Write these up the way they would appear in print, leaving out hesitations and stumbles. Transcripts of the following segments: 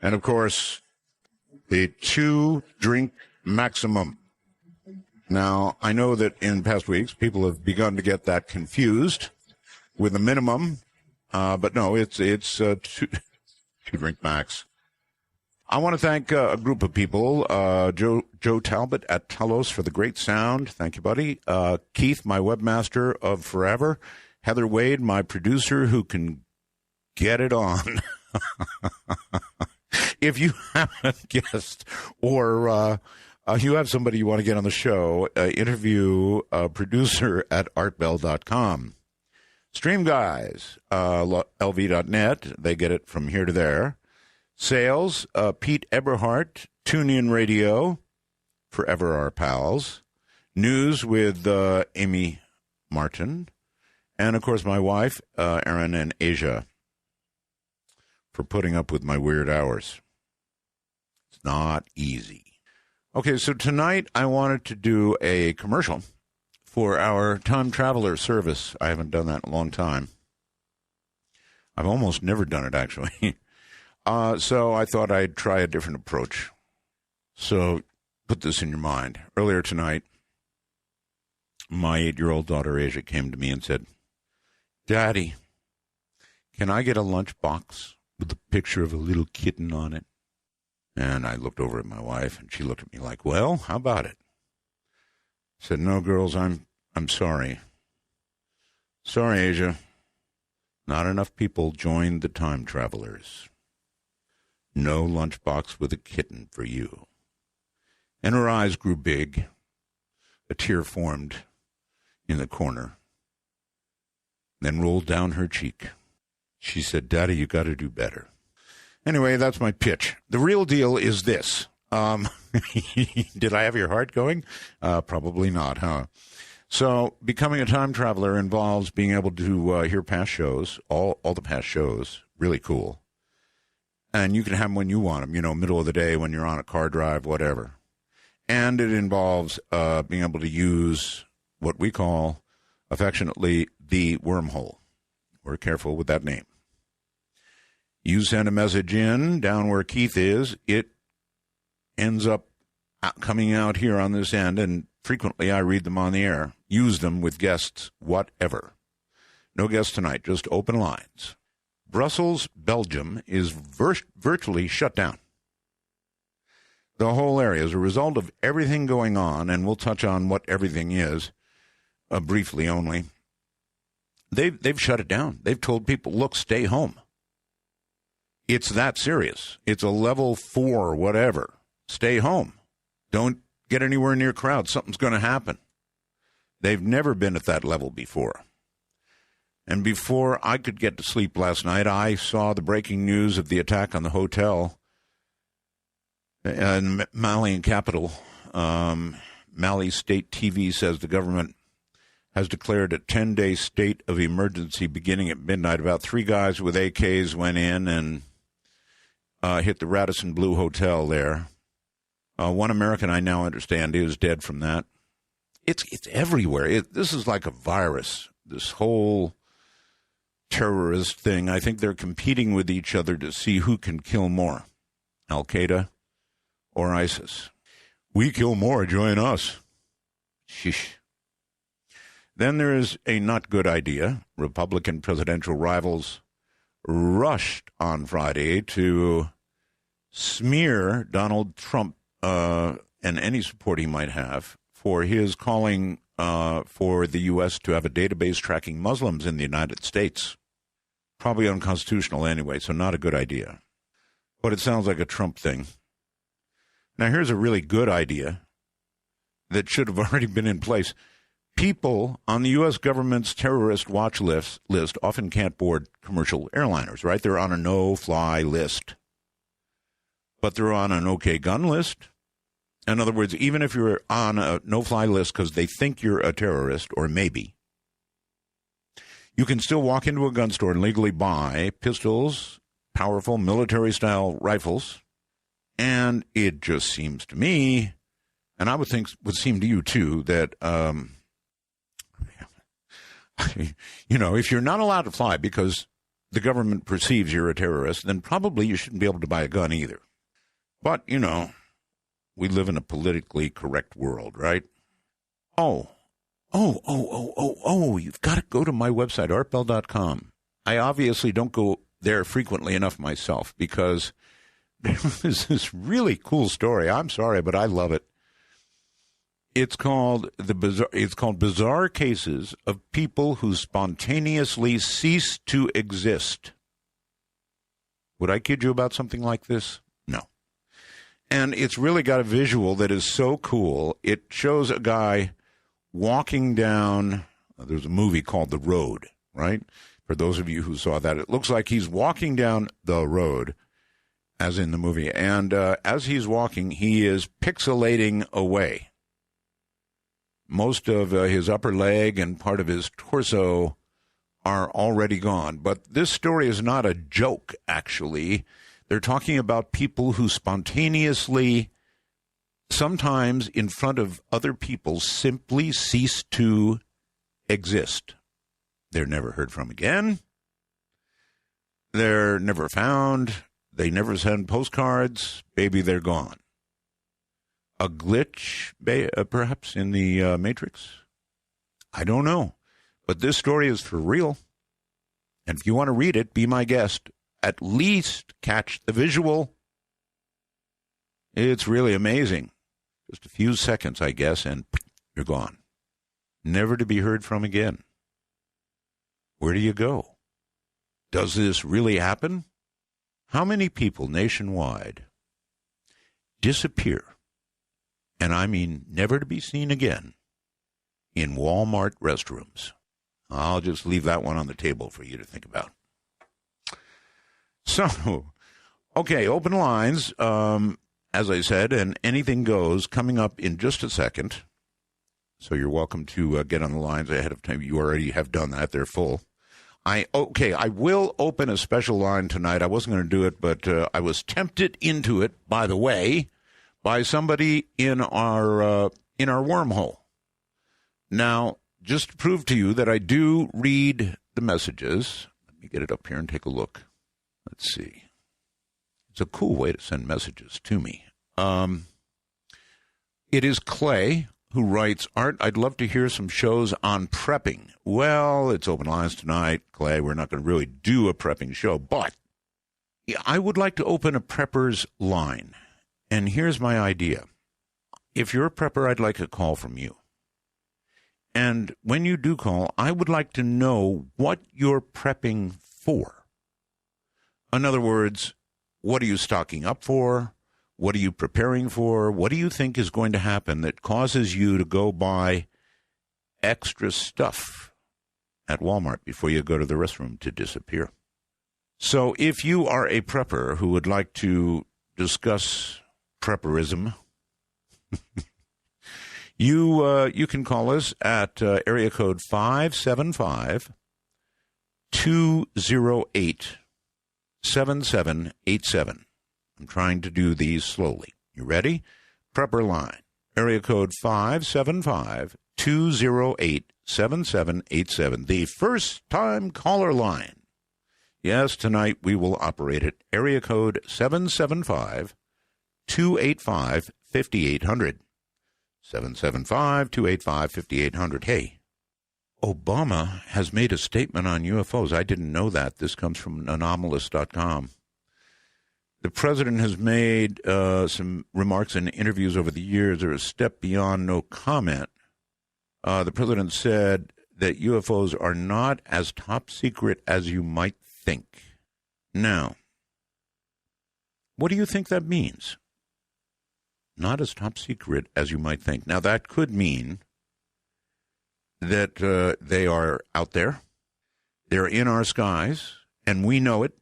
And, of course, the 2-drink maximum. Now, I know that in past weeks, people have begun to get that confused with the minimum, but no, it's 2-drink max. I want to thank a group of people, Joe Talbot at Telos for the great sound. Thank you, buddy. Keith, my webmaster of forever. Heather Wade, my producer who can get it on. If you have a guest or you have somebody you want to get on the show, interview a producer at artbell.com. Stream Guys, lv.net. They get it from here to there. Sales, Pete Eberhardt, TuneIn Radio, Forever Our Pals. News with Amy Martin. And, of course, my wife, Erin and Asia, for putting up with my weird hours. It's not easy. Okay, so tonight I wanted to do a commercial for our time traveler service. I haven't done that in a long time. I've almost never done it, actually. So I thought I'd try a different approach. So put this in your mind. Earlier tonight, my 8-year-old daughter, Asia, came to me and said, Daddy, can I get a lunchbox with a picture of a little kitten on it? And I looked over at my wife, and she looked at me like, well, how about it? I said, no, girls, I'm sorry. Sorry, Asia. Not enough people joined the time travelers. No lunchbox with a kitten for you. And her eyes grew big. A tear formed in the corner, then rolled down her cheek. She said, Daddy, you got to do better. Anyway, that's my pitch. The real deal is this. Did I have your heart going? Probably not, huh? So becoming a time traveler involves being able to hear past shows, all the past shows, really cool. And you can have them when you want them, middle of the day when you're on a car drive, whatever. And it involves being able to use what we call, affectionately, the wormhole. We're careful with that name. You send a message in down where Keith is. It ends up coming out here on this end, and frequently I read them on the air. Use them with guests, whatever. No guests tonight, just open lines. Brussels, Belgium is virtually shut down. The whole area, as a result of everything going on, and we'll touch on what everything is briefly only, they've shut it down. They've told people, look, stay home. It's that serious. It's a level 4, whatever. Stay home. Don't get anywhere near crowds. Something's going to happen. They've never been at that level before. And before I could get to sleep last night, I saw the breaking news of the attack on the hotel in Malian capital. Mali State TV says the government has declared a 10-day state of emergency beginning at midnight. About 3 guys with AKs went in and hit the Radisson Blu Hotel there. One American, I now understand, is dead from that. It's everywhere. This is like a virus, this whole terrorist thing. I think they're competing with each other to see who can kill more, Al-Qaeda or ISIS. We kill more, join us. Sheesh. Then there is a not good idea. Republican presidential rivals rushed on Friday to smear Donald Trump and any support he might have for his calling for the U.S. to have a database tracking Muslims in the United States. Probably unconstitutional anyway, so not a good idea. But it sounds like a Trump thing. Now, here's a really good idea that should have already been in place. People on the U.S. government's terrorist watch list often can't board commercial airliners, right? They're on a no-fly list. But they're on an okay gun list. In other words, even if you're on a no-fly list because they think you're a terrorist, or maybe, you can still walk into a gun store and legally buy pistols, powerful military-style rifles. And it just seems to me, and I would think would seem to you too, that, if you're not allowed to fly because the government perceives you're a terrorist, then probably you shouldn't be able to buy a gun either. But, we live in a politically correct world, right? Oh, you've got to go to my website, artbell.com. I obviously don't go there frequently enough myself because there was this really cool story. I'm sorry, but I love it. It's called Bizarre Cases of People Who Spontaneously Cease to Exist. Would I kid you about something like this? No. And it's really got a visual that is so cool. It shows a guy walking down, there's a movie called The Road, right? For those of you who saw that, it looks like he's walking down the road, as in the movie. And as he's walking, he is pixelating away. Most of his upper leg and part of his torso are already gone. But this story is not a joke, actually. They're talking about people who spontaneously, sometimes in front of other people, simply cease to exist. They're never heard from again. They're never found. They never send postcards. Baby, they're gone. A glitch, perhaps, in the Matrix? I don't know. But this story is for real. And if you want to read it, be my guest. At least catch the visual. It's really amazing. Just a few seconds, I guess, and you're gone. Never to be heard from again. Where do you go? Does this really happen? How many people nationwide disappear, and I mean never to be seen again, in Walmart restrooms? I'll just leave that one on the table for you to think about. So, okay, open lines, as I said, and anything goes coming up in just a second. So you're welcome to get on the lines ahead of time. You already have done that. They're full. I will open a special line tonight. I wasn't going to do it, but I was tempted into it, by the way, by somebody in our wormhole. Now, just to prove to you that I do read the messages, let me get it up here and take a look. Let's see. It's a cool way to send messages to me. It is Clay who writes, Art, I'd love to hear some shows on prepping. Well, it's open lines tonight, Clay. We're not going to really do a prepping show, but I would like to open a prepper's line. And here's my idea. If you're a prepper, I'd like a call from you. And when you do call, I would like to know what you're prepping for. In other words, what are you stocking up for? What are you preparing for? What do you think is going to happen that causes you to go buy extra stuff at Walmart before you go to the restroom to disappear? So if you are a prepper who would like to discuss prepperism, you can call us at area code 575-208-7787. I'm trying to do these slowly. You ready? Prepper line. Area code 575-208-7787. The first-time caller line. Yes, tonight we will operate it. Area code 775-285-5800. 775-285-5800. Hey, Obama has made a statement on UFOs. I didn't know that. This comes from anomalous.com. The president has made some remarks in interviews over the years that are a step beyond no comment. The president said that UFOs are not as top secret as you might think. Now, what do you think that means? Not as top secret as you might think. Now, that could mean that they are out there, they're in our skies, and we know it.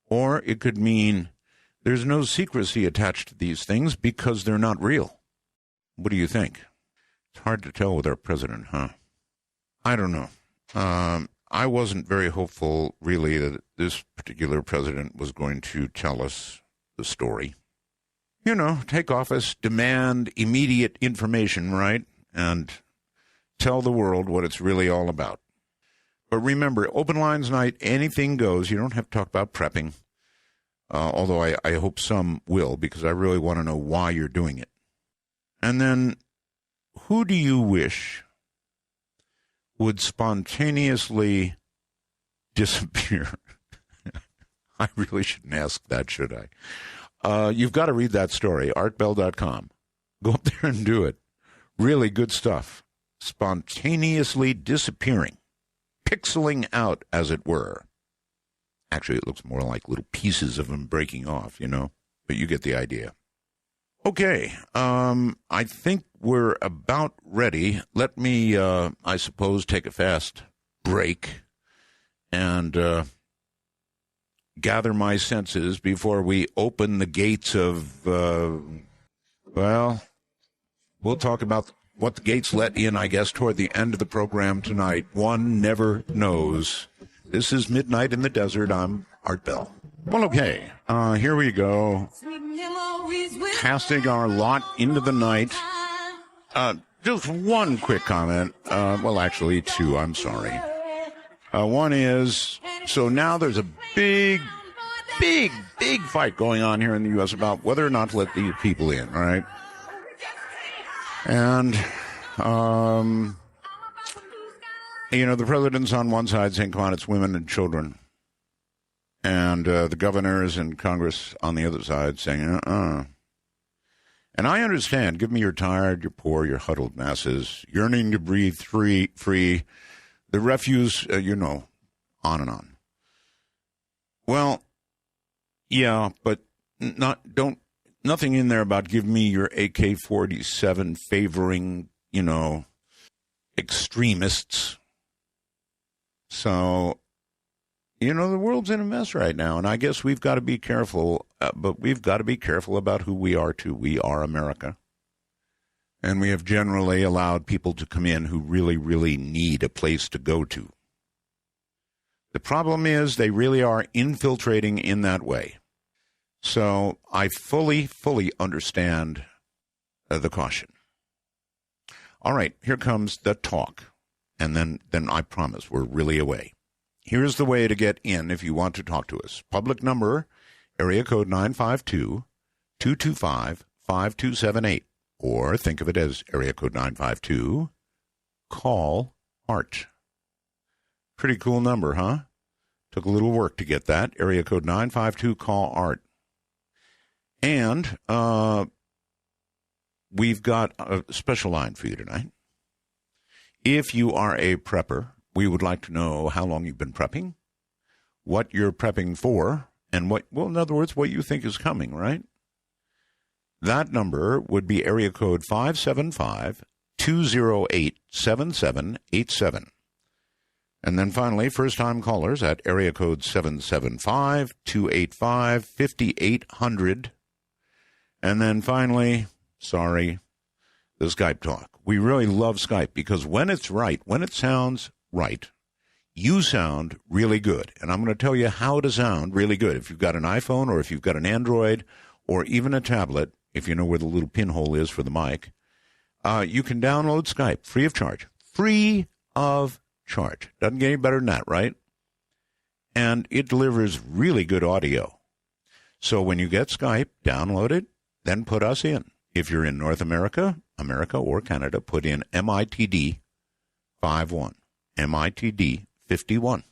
Or it could mean there's no secrecy attached to these things because they're not real. What do you think? It's hard to tell with our president, huh? I don't know. I wasn't very hopeful, really, that this particular president was going to tell us the story. You know, take office, demand immediate information, right? And tell the world what it's really all about. But remember, open lines night, anything goes. You don't have to talk about prepping, although I hope some will, because I really want to know why you're doing it. And then, who do you wish would spontaneously disappear? I really shouldn't ask that, should I? You've got to read that story, artbell.com. Go up there and do it. Really good stuff. Spontaneously disappearing. Pixeling out, as it were. Actually, it looks more like little pieces of them breaking off, but you get the idea. Okay, I think we're about ready. Let me, I suppose, take a fast break and gather my senses before we open the gates of, we'll talk about what the gates let in, I guess, toward the end of the program tonight. One never knows. This is Midnight in the Desert. I'm Art Bell. Well, okay, here we go. Casting our lot into the night. Just one quick comment. Well, actually, two, I'm sorry. One is, so now there's a big fight going on here in the U.S. about whether or not to let these people in, right? And, the president's on one side saying, come on, it's women and children. And the governors and Congress on the other side saying, And I understand, give me your tired, your poor, your huddled masses, yearning to breathe free, the refuse, on and on. Well, yeah, but nothing in there about give me your AK-47 favoring, extremists. So, the world's in a mess right now, and I guess we've got to be careful, but we've got to be careful about who we are, too. We are America. And we have generally allowed people to come in who really, really need a place to go to. The problem is they really are infiltrating in that way. So I fully understand the caution. All right, here comes the talk. And then I promise we're really away. Here's the way to get in if you want to talk to us. Public number, area code 952-225-5278. Or think of it as area code 952, call Art. Pretty cool number, huh? Took a little work to get that. Area code 952, call Art. And we've got a special line for you tonight. If you are a prepper, we would like to know how long you've been prepping, what you're prepping for, and in other words, what you think is coming, right? That number would be area code 575-208-7787. And then finally, first-time callers at area code 775-285-5800. And then finally, the Skype talk. We really love Skype because when it's right, when it sounds right, you sound really good. And I'm going to tell you how to sound really good. If you've got an iPhone or if you've got an Android or even a tablet, if you know where the little pinhole is for the mic, you can download Skype free of charge. Free of charge. Doesn't get any better than that, right? And it delivers really good audio. So when you get Skype, download it, then put us in. If you're in North America, or Canada, put in MITD 51, MITD 51.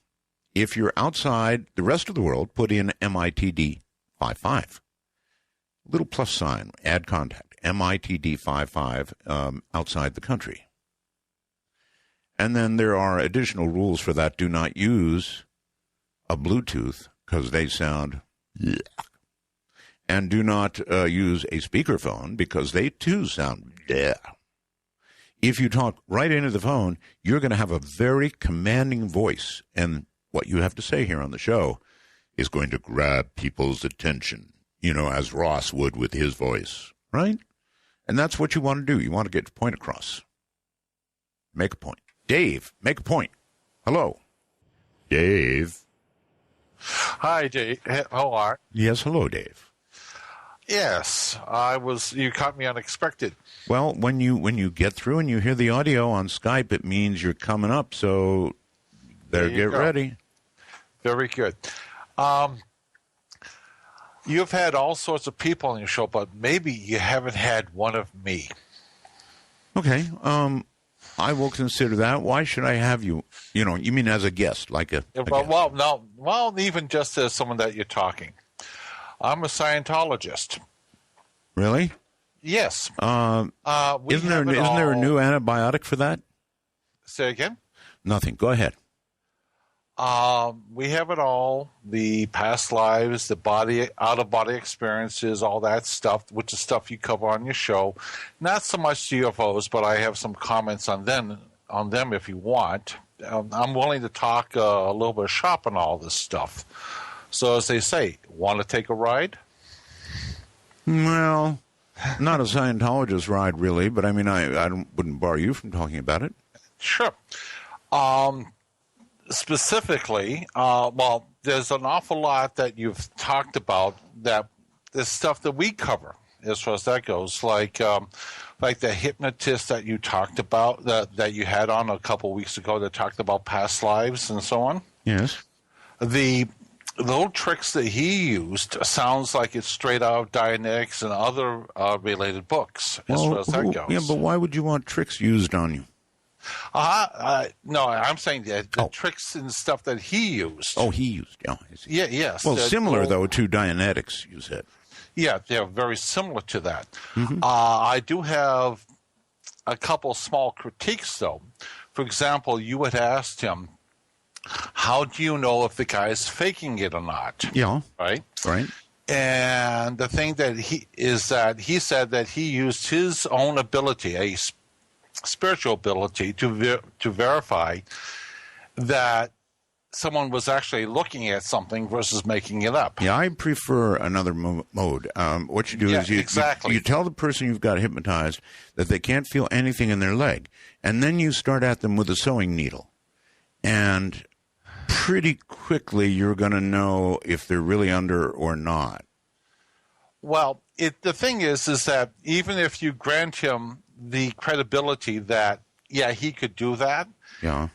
If you're outside the rest of the world, put in MITD 55. Little plus sign, add contact, MITD 55 outside the country. And then there are additional rules for that. Do not use a Bluetooth because they sound... And do not use a speakerphone because they, too, sound... If you talk right into the phone, you're going to have a very commanding voice. And what you have to say here on the show is going to grab people's attention, as Ross would with his voice, right? And that's what you want to do. You want to get your point across. Make a point. Dave, make a point. Hello. Dave. Hi, Dave. Hello, Art. Yes, hello, Dave. Yes, you caught me unexpected. Well, when you get through and you hear the audio on Skype, it means you're coming up. So Better get ready. Very good. You've had all sorts of people on your show, but maybe you haven't had one of me. Okay. I will consider that. Why should I have you? You mean as a guest, like a guest? Well, even just as someone that you're talking. I'm a Scientologist. Really? Yes. Isn't there a new antibiotic for that? Say again? Nothing. Go ahead. We have it all. The past lives, the body, out-of-body experiences, all that stuff, which is stuff you cover on your show. Not so much UFOs, but I have some comments on them if you want. I'm willing to talk a little bit of shop on all this stuff. So as they say, want to take a ride? Well, not a Scientologist ride, really, but I mean, I wouldn't bar you from talking about it. Sure. Specifically, there's an awful lot that you've talked about that is stuff that we cover as far as that goes, like the hypnotist that you talked about, that you had on a couple weeks ago that talked about past lives and so on. Yes. The little tricks that he used sounds like it's straight out of Dianetics and other related books as far as that goes. Yeah, but why would you want tricks used on you? No, I'm saying that the tricks and stuff that he used. Oh, he used, yeah. Yeah, yes. Well, similar, though, to Dianetics, you said. Yeah, they're very similar to that. Mm-hmm. I do have a couple small critiques, though. For example, you had asked him, how do you know if the guy is faking it or not? Yeah. Right? Right. And the thing that he said that he used his own ability, a spiritual ability, to verify that someone was actually looking at something versus making it up. Yeah, I prefer another mode. What you do is you tell the person you've got hypnotized that they can't feel anything in their leg, and then you start at them with a sewing needle. And pretty quickly you're going to know if they're really under or not. Well, the thing is that even if you grant him the credibility that, yeah, he could do that, yeah,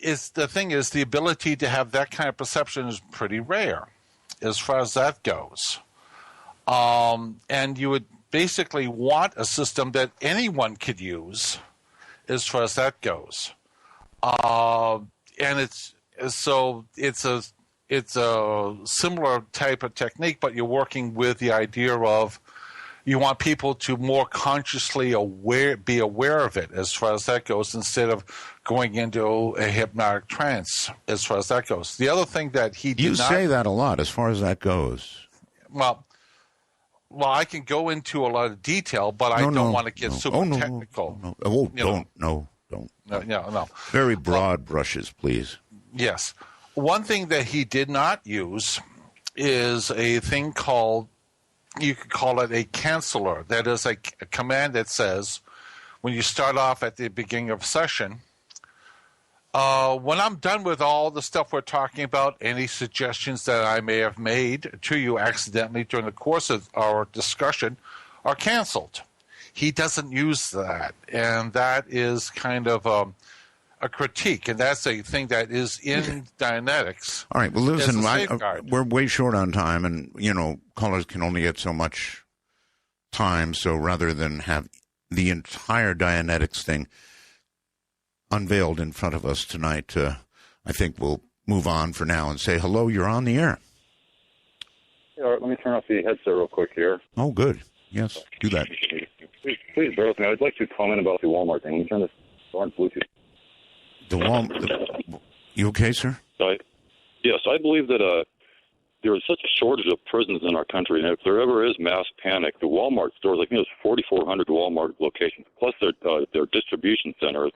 the ability to have that kind of perception is pretty rare as far as that goes. And you would basically want a system that anyone could use as far as that goes. And it's a similar type of technique, but you're working with the idea of you want people to more consciously be aware of it as far as that goes, instead of going into a hypnotic trance as far as that goes. The other thing that he did not... You say that a lot as far as that goes. Well, I can go into a lot of detail, but I don't want to get super technical. No. No. Very broad brushes, please. Yes. One thing that he did not use is a thing called, you could call it a canceller. That is a command that says, when you start off at the beginning of a session, when I'm done with all the stuff we're talking about, any suggestions that I may have made to you accidentally during the course of our discussion are canceled. He doesn't use that, and that is kind of a critique, and that's a thing that is in Dianetics. All right, well, listen, we're way short on time, and, callers can only get so much time, so rather than have the entire Dianetics thing unveiled in front of us tonight, I think we'll move on for now and say, hello, you're on the air. Yeah, all right, let me turn off the headset real quick here. Oh, good. Yes, do that. Please bear with me. I'd like to comment about the Walmart thing. Let me turn this on Bluetooth. You okay, sir? Yes, I believe that there is such a shortage of prisons in our country, and if there ever is mass panic, the Walmart stores, I think there's 4,400 Walmart locations, plus their distribution centers,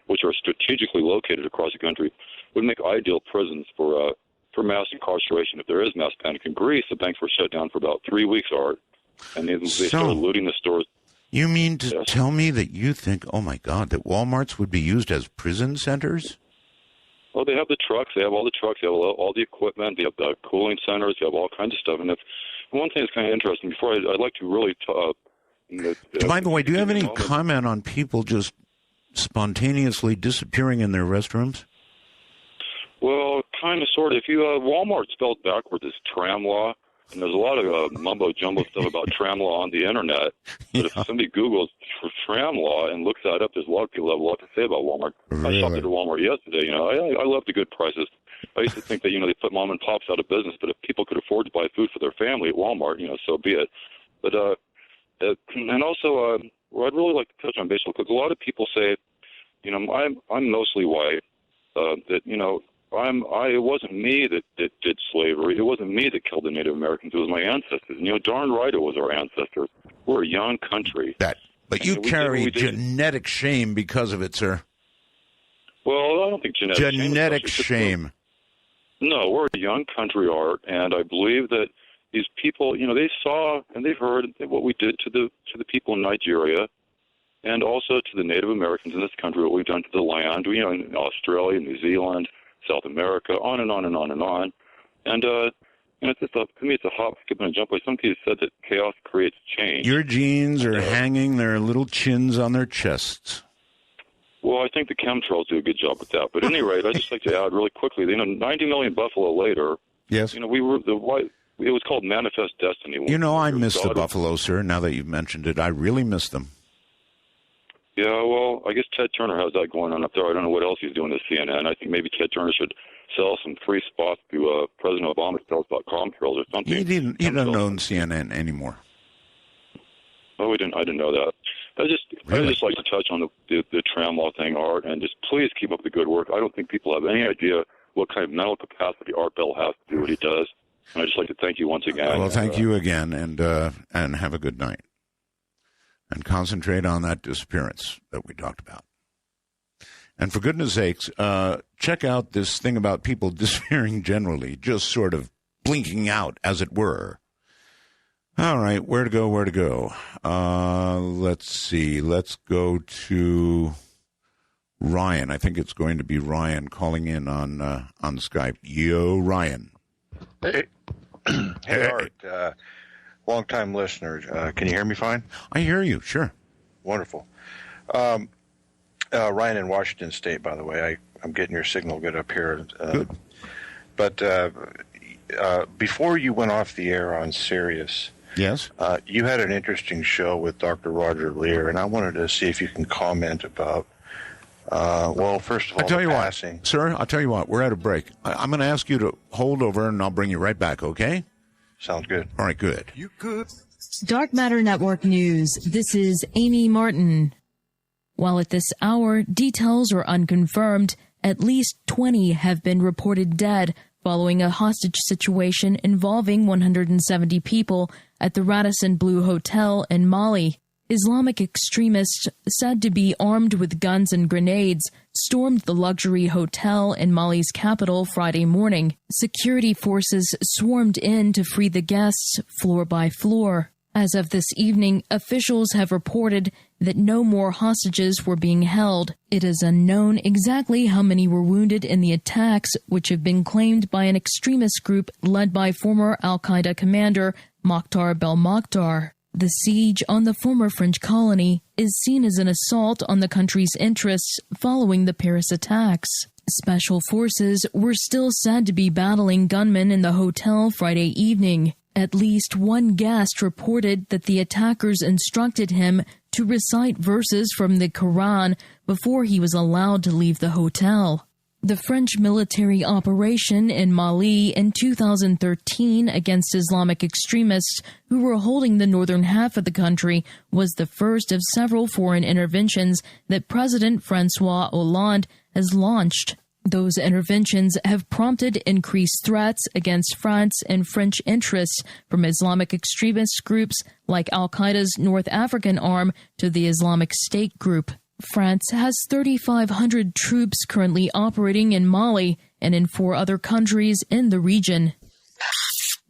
which are strategically located across the country, would make ideal prisons for mass incarceration. If there is mass panic in Greece, the banks were shut down for about 3 weeks, and they started looting the stores. You mean to tell me that you think, oh my God, that Walmarts would be used as prison centers? Well, they have the trucks. They have all the trucks. They have all the equipment. They have the cooling centers. They have all kinds of stuff. And one thing that's kind of interesting, before I'd like to really... by the way, do you have any comment on people just spontaneously disappearing in their restrooms? Well, kind of, sort of. If you Walmart spelled backwards is Tramlaw, and there's a lot of mumbo-jumbo stuff about Tramlaw on the internet. But if somebody Googles for Tramlaw and looks that up, there's a lot of people that have a lot to say about Walmart. Really? I shopped at Walmart yesterday. I love the good prices. I used to think that, they put mom and pops out of business, but if people could afford to buy food for their family at Walmart, so be it. But, and also, what I'd really like to touch on basically, because a lot of people say, I'm mostly white, that, it wasn't me that did slavery. It wasn't me that killed the Native Americans. It was my ancestors. Darn right it was our ancestors. We're a young country. But you carry genetic shame because of it, sir. Well, I don't think genetic shame. No, we're a young country, Art, and I believe that these people, they saw and they've heard what we did to the people in Nigeria, and also to the Native Americans in this country, what we've done to the land, in Australia, New Zealand, South America, on and on and on and on. And it's just to me, it's a hop, skip, and a jump. Like some people said that chaos creates change. Your genes are hanging their little chins on their chests. Well, I think the chemtrails do a good job with that. But at any rate, I'd just like to add really quickly, 90 million buffalo later, yes, we were the white. It was called Manifest Destiny. I miss the buffalo, sir. Now that you've mentioned it, I really miss them. Yeah, well, I guess Ted Turner has that going on up there. I don't know what else he's doing to CNN. I think maybe Ted Turner should sell some free spots to President Obama's tells.com trails or something. He doesn't own CNN anymore. Oh, I didn't know that. I just like to touch on the Tramlaw thing, Art, and just please keep up the good work. I don't think people have any idea what kind of mental capacity Art Bell has to do what he does. And I'd just like to thank you once again. Well, thank you again, and have a good night. And concentrate on that disappearance that we talked about. And for goodness sakes, check out this thing about people disappearing generally, just sort of blinking out, as it were. All right, where to go? Let's see. Let's go to Ryan. I think it's going to be Ryan calling in on Skype. Yo, Ryan. Hey, Art. Long-time listener. Can you hear me fine? I hear you, sure. Wonderful. Ryan in Washington State, by the way. I'm getting your signal good up here. Good. But before you went off the air on Sirius, yes, you had an interesting show with Dr. Roger Lear, and I wanted to see if you can comment about, first of all, I'll tell you passing. what, sir, I'll tell you what, we're at a break. I'm going to ask you to hold over, and I'll bring you right back, okay? Sounds good. All right, good. You could. Dark Matter Network News. This is Amy Martin. While at this hour, details are unconfirmed, at least 20 have been reported dead following a hostage situation involving 170 people at the Radisson Blu Hotel in Mali. Islamic extremists said to be armed with guns and grenades stormed the luxury hotel in Mali's capital Friday morning. Security forces swarmed in to free the guests floor by floor. As of this evening, officials have reported that no more hostages were being held. It is unknown exactly how many were wounded in the attacks, which have been claimed by an extremist group led by former al-Qaeda commander Mokhtar Belmokhtar. The siege on the former French colony is seen as an assault on the country's interests following the Paris attacks. Special forces were still said to be battling gunmen in the hotel Friday evening. At least one guest reported that the attackers instructed him to recite verses from the Quran before he was allowed to leave the hotel. The French military operation in Mali in 2013 against Islamic extremists who were holding the northern half of the country was the first of several foreign interventions that President Francois Hollande has launched. Those interventions have prompted increased threats against France and French interests from Islamic extremist groups like al-Qaeda's North African arm to the Islamic State group. France has 3,500 troops currently operating in Mali and in 4 other countries in the region.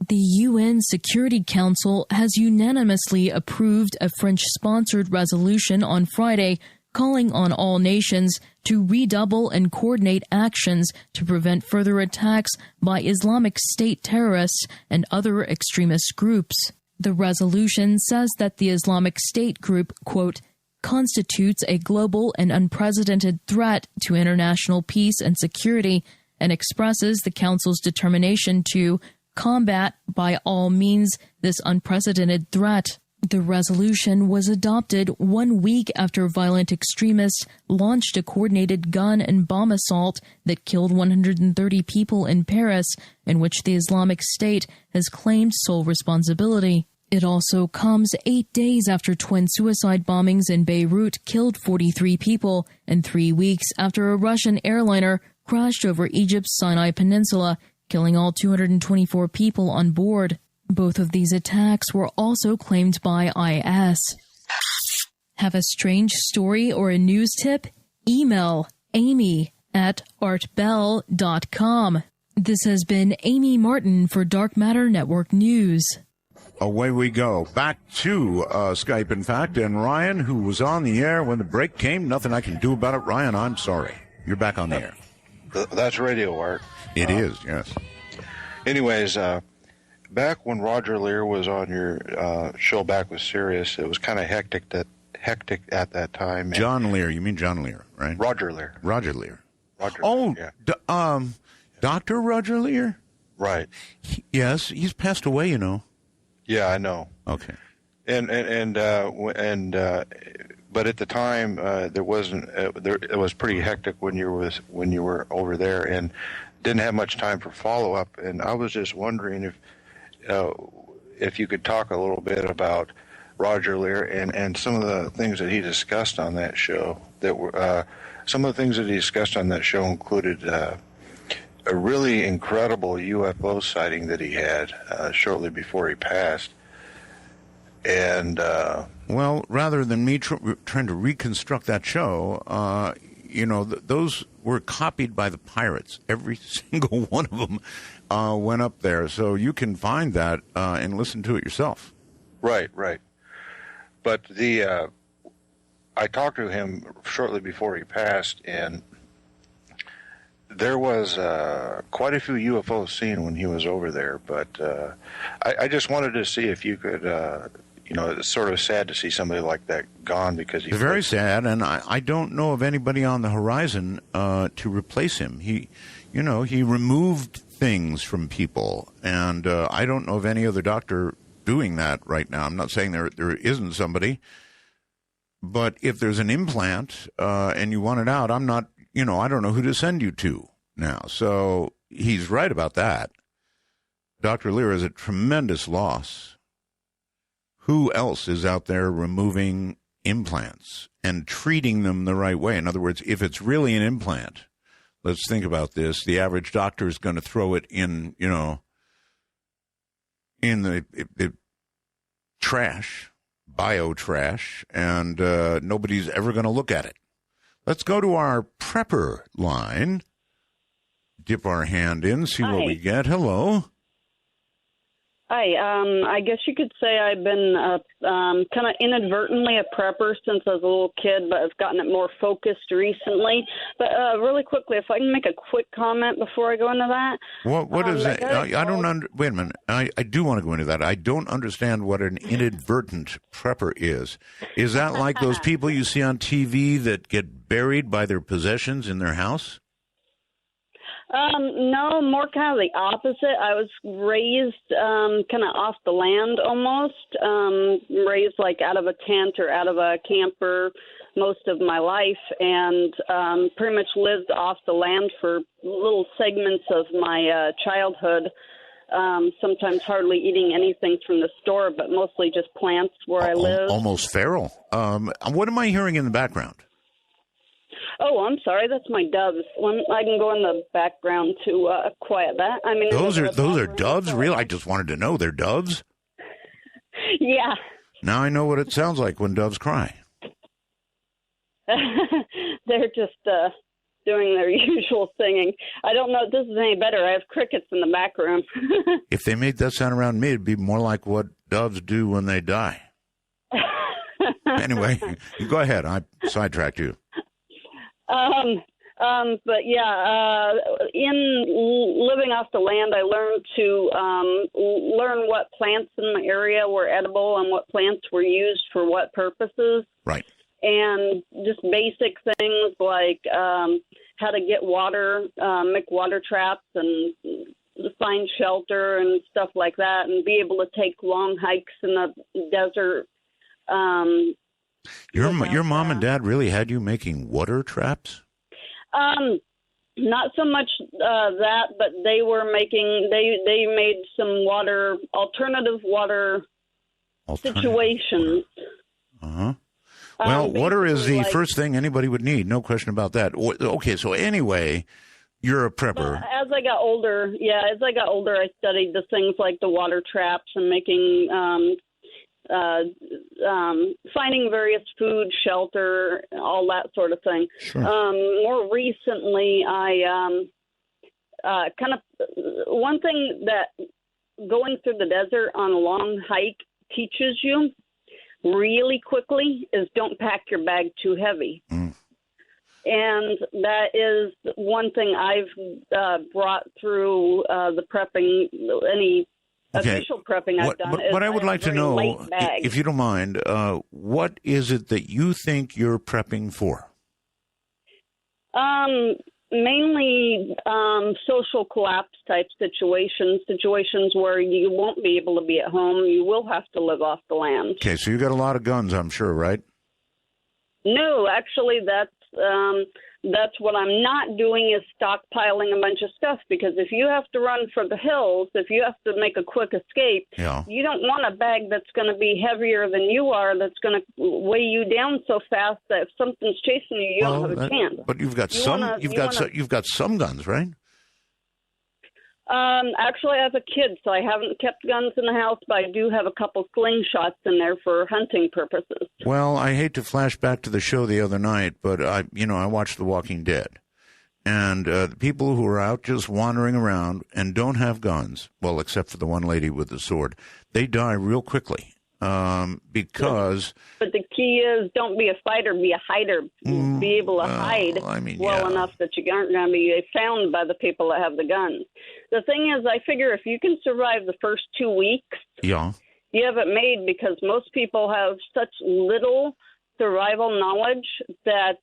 The UN Security Council has unanimously approved a French-sponsored resolution on Friday calling on all nations to redouble and coordinate actions to prevent further attacks by Islamic State terrorists and other extremist groups. The resolution says that the Islamic State group, quote, constitutes a global and unprecedented threat to international peace and security and expresses the Council's determination to combat by all means this unprecedented threat. The resolution was adopted 1 week after violent extremists launched a coordinated gun and bomb assault that killed 130 people in Paris, in which the Islamic State has claimed sole responsibility. It also comes 8 days after twin suicide bombings in Beirut killed 43 people, and 3 weeks after a Russian airliner crashed over Egypt's Sinai Peninsula, killing all 224 people on board. Both of these attacks were also claimed by IS. Have a strange story or a news tip? Email amy@artbell.com. This has been Amy Martin for Dark Matter Network News. Away we go. Back to Skype, in fact, and Ryan, who was on the air when the break came. Nothing I can do about it. Ryan, I'm sorry. You're back on the air. That's radio art. It is, yes. Anyways, back when Roger Lear was on your show back with Sirius, it was kind of hectic at that time. John Lear. You mean John Lear, right? Roger Lear. Roger Lear. Lear, yeah. Dr. Roger Lear? Right. Yes, he's passed away, you know. Yeah, I know. Okay. But at the time, there wasn't. It was pretty hectic when you were over there, and didn't have much time for follow up. And I was just wondering if you could talk a little bit about Roger Lear and some of the things that he discussed on that show. Some of the things that he discussed on that show included a really incredible UFO sighting that he had shortly before he passed. And well, rather than me trying to reconstruct that show, those were copied by the pirates. Every single one of them went up there, so you can find that and listen to it yourself. Right. But I talked to him shortly before he passed, and there was quite a few UFOs seen when he was over there. But I just wanted to see if you could. It's sort of sad to see somebody like that gone because it's very sad, and I don't know of anybody on the horizon to replace him. He removed things from people, and I don't know of any other doctor doing that right now. I'm not saying there isn't somebody, but if there's an implant and you want it out, I don't know who to send you to now. So he's right about that. Dr. Lear is a tremendous loss. Who else is out there removing implants and treating them the right way? In other words, if it's really an implant, let's think about this. The average doctor is going to throw it in the trash, bio-trash, and nobody's ever going to look at it. Let's go to our prepper line, dip our hand in, see what we get. Hello. Hi. I guess you could say I've been kind of inadvertently a prepper since I was a little kid, but I've gotten it more focused recently. But really quickly, if I can make a quick comment before I go into that. What is that? I don't wait a minute. I do want to go into that. I don't understand what an inadvertent prepper is. Is that like those people you see on TV that get buried by their possessions in their house? No, more kind of the opposite. I was raised kind of off the land almost, raised like out of a tent or out of a camper most of my life, and pretty much lived off the land for little segments of my childhood, sometimes hardly eating anything from the store, but mostly just plants where I live. Almost feral. What am I hearing in the background? Oh, I'm sorry. That's my doves. I can go in the background to quiet that. I mean, those are doves. Really? I just wanted to know they're doves. Yeah. Now I know what it sounds like when doves cry. They're just doing their usual singing. I don't know if this is any better. I have crickets in the back room. If they made that sound around me, it'd be more like what doves do when they die. Anyway, go ahead. I sidetracked you. But yeah, in living off the land, I learned to learn what plants in my area were edible and what plants were used for what purposes. Right. And just basic things like how to get water, make water traps and find shelter and stuff like that, and be able to take long hikes in the desert. Your mom and dad really had you making water traps? Not so much that, but they were making, they made some alternative water situations. Uh-huh. Well, water is the first thing anybody would need, no question about that. Okay, so anyway, you're a prepper. As I got older, I studied the things like the water traps and making, finding various food, shelter, all that sort of thing. Sure. More recently, I one thing that going through the desert on a long hike teaches you really quickly is don't pack your bag too heavy. Mm. And that is one thing I've brought through the prepping, any official prepping I've done. What I would like to know, if you don't mind, what is it that you think you're prepping for? Mainly social collapse type situations where you won't be able to be at home. You will have to live off the land. Okay, so you got a lot of guns, I'm sure, right? No, actually, that's what I'm not doing is stockpiling a bunch of stuff, because if you have to run for the hills, if you have to make a quick escape, you don't want a bag that's going to be heavier than you are, that's going to weigh you down so fast that if something's chasing you, you don't have a chance. But you've got you've got some guns, right? Actually, I have a kid, so I haven't kept guns in the house, but I do have a couple slingshots in there for hunting purposes. Well, I hate to flash back to the show the other night, but I watched The Walking Dead, and the people who are out just wandering around and don't have guns, well, except for the one lady with the sword, they die real quickly. Because... But the key is don't be a fighter, be a hider. Be able to hide enough that you aren't going to be found by the people that have the guns. The thing is, I figure if you can survive the first 2 weeks, you have it made, because most people have such little survival knowledge that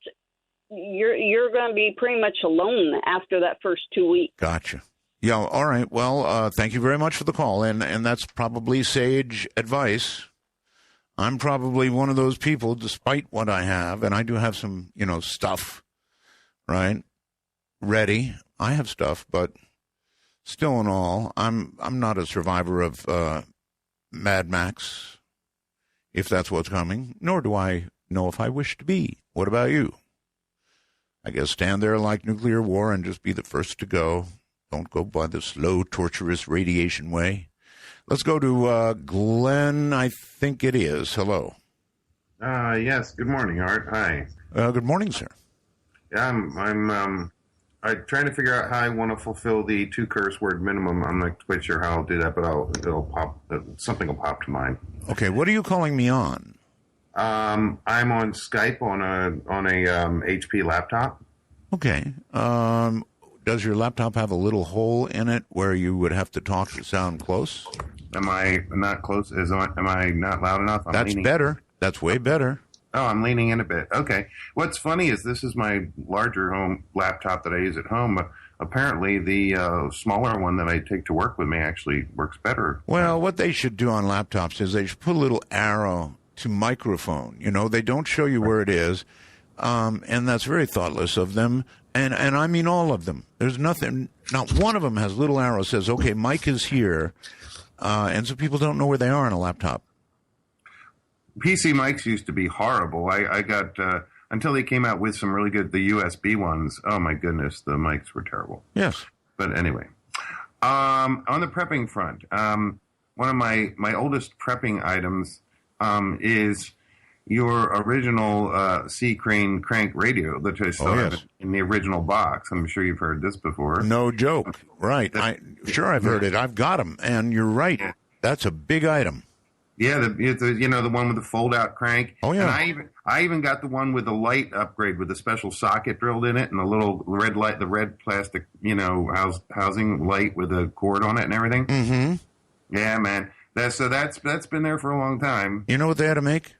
you're going to be pretty much alone after that first 2 weeks. Gotcha. Yeah, all right. Well, thank you very much for the call, and that's probably sage advice. I'm probably one of those people, despite what I have, and I do have some, stuff, right, ready. I have stuff, but still in all, I'm not a survivor of Mad Max, if that's what's coming, nor do I know if I wish to be. What about you? I guess stand there like nuclear war and just be the first to go. Don't go by the slow, torturous radiation way. Let's go to Glenn, I think it is. Hello. Yes. Good morning, Art. Hi. Good morning, sir. Yeah, I'm trying to figure out how I want to fulfill the 2 curse word minimum. I'm not quite sure how I'll do that, but it'll pop. Something will pop to mind. Okay. What are you calling me on? I'm on Skype on a HP laptop. Okay. Does your laptop have a little hole in it where you would have to talk to sound close? Am I not close? Am I not loud enough? That's better. That's way better. Oh, I'm leaning in a bit. Okay. What's funny is this is my larger home laptop that I use at home, but apparently the smaller one that I take to work with me actually works better. Well, what they should do on laptops is they should put a little arrow to microphone. They don't show you where it is, and that's very thoughtless of them. And I mean all of them. There's nothing, not one of them has little arrow says, okay, Mike is here. And so people don't know where they are on a laptop. PC mics used to be horrible. I got, until they came out with some really good, the USB ones. Oh my goodness, the mics were terrible. Yes. But anyway, on the prepping front, one of my oldest prepping items, is your original C. Crane crank radio that I still have in the original box. I'm sure you've heard this before. No joke. Right. I've heard it. I've got them. And you're right. Yeah. That's a big item. Yeah, the one with the fold-out crank. Oh, yeah. And I even got the one with the light upgrade with a special socket drilled in it and the little red light, the red plastic, housing light with a cord on it and everything. Mm-hmm. Yeah, man. That's been there for a long time. You know what they had to make?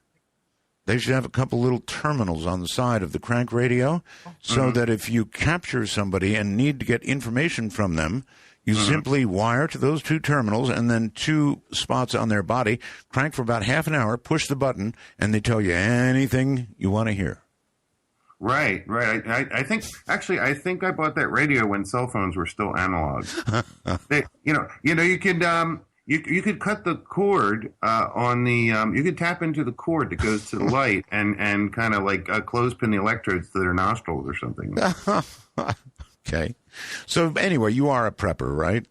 they should have a couple little terminals on the side of the crank radio so that if you capture somebody and need to get information from them, you simply wire to those two terminals and then two spots on their body, crank for about half an hour, push the button, and they tell you anything you want to hear. Right. I think I bought that radio when cell phones were still analog. You could cut the cord on the you could tap into the cord that goes to the light and kind of like clothespin the electrodes to their nostrils or something. Okay. So anyway, you are a prepper, right?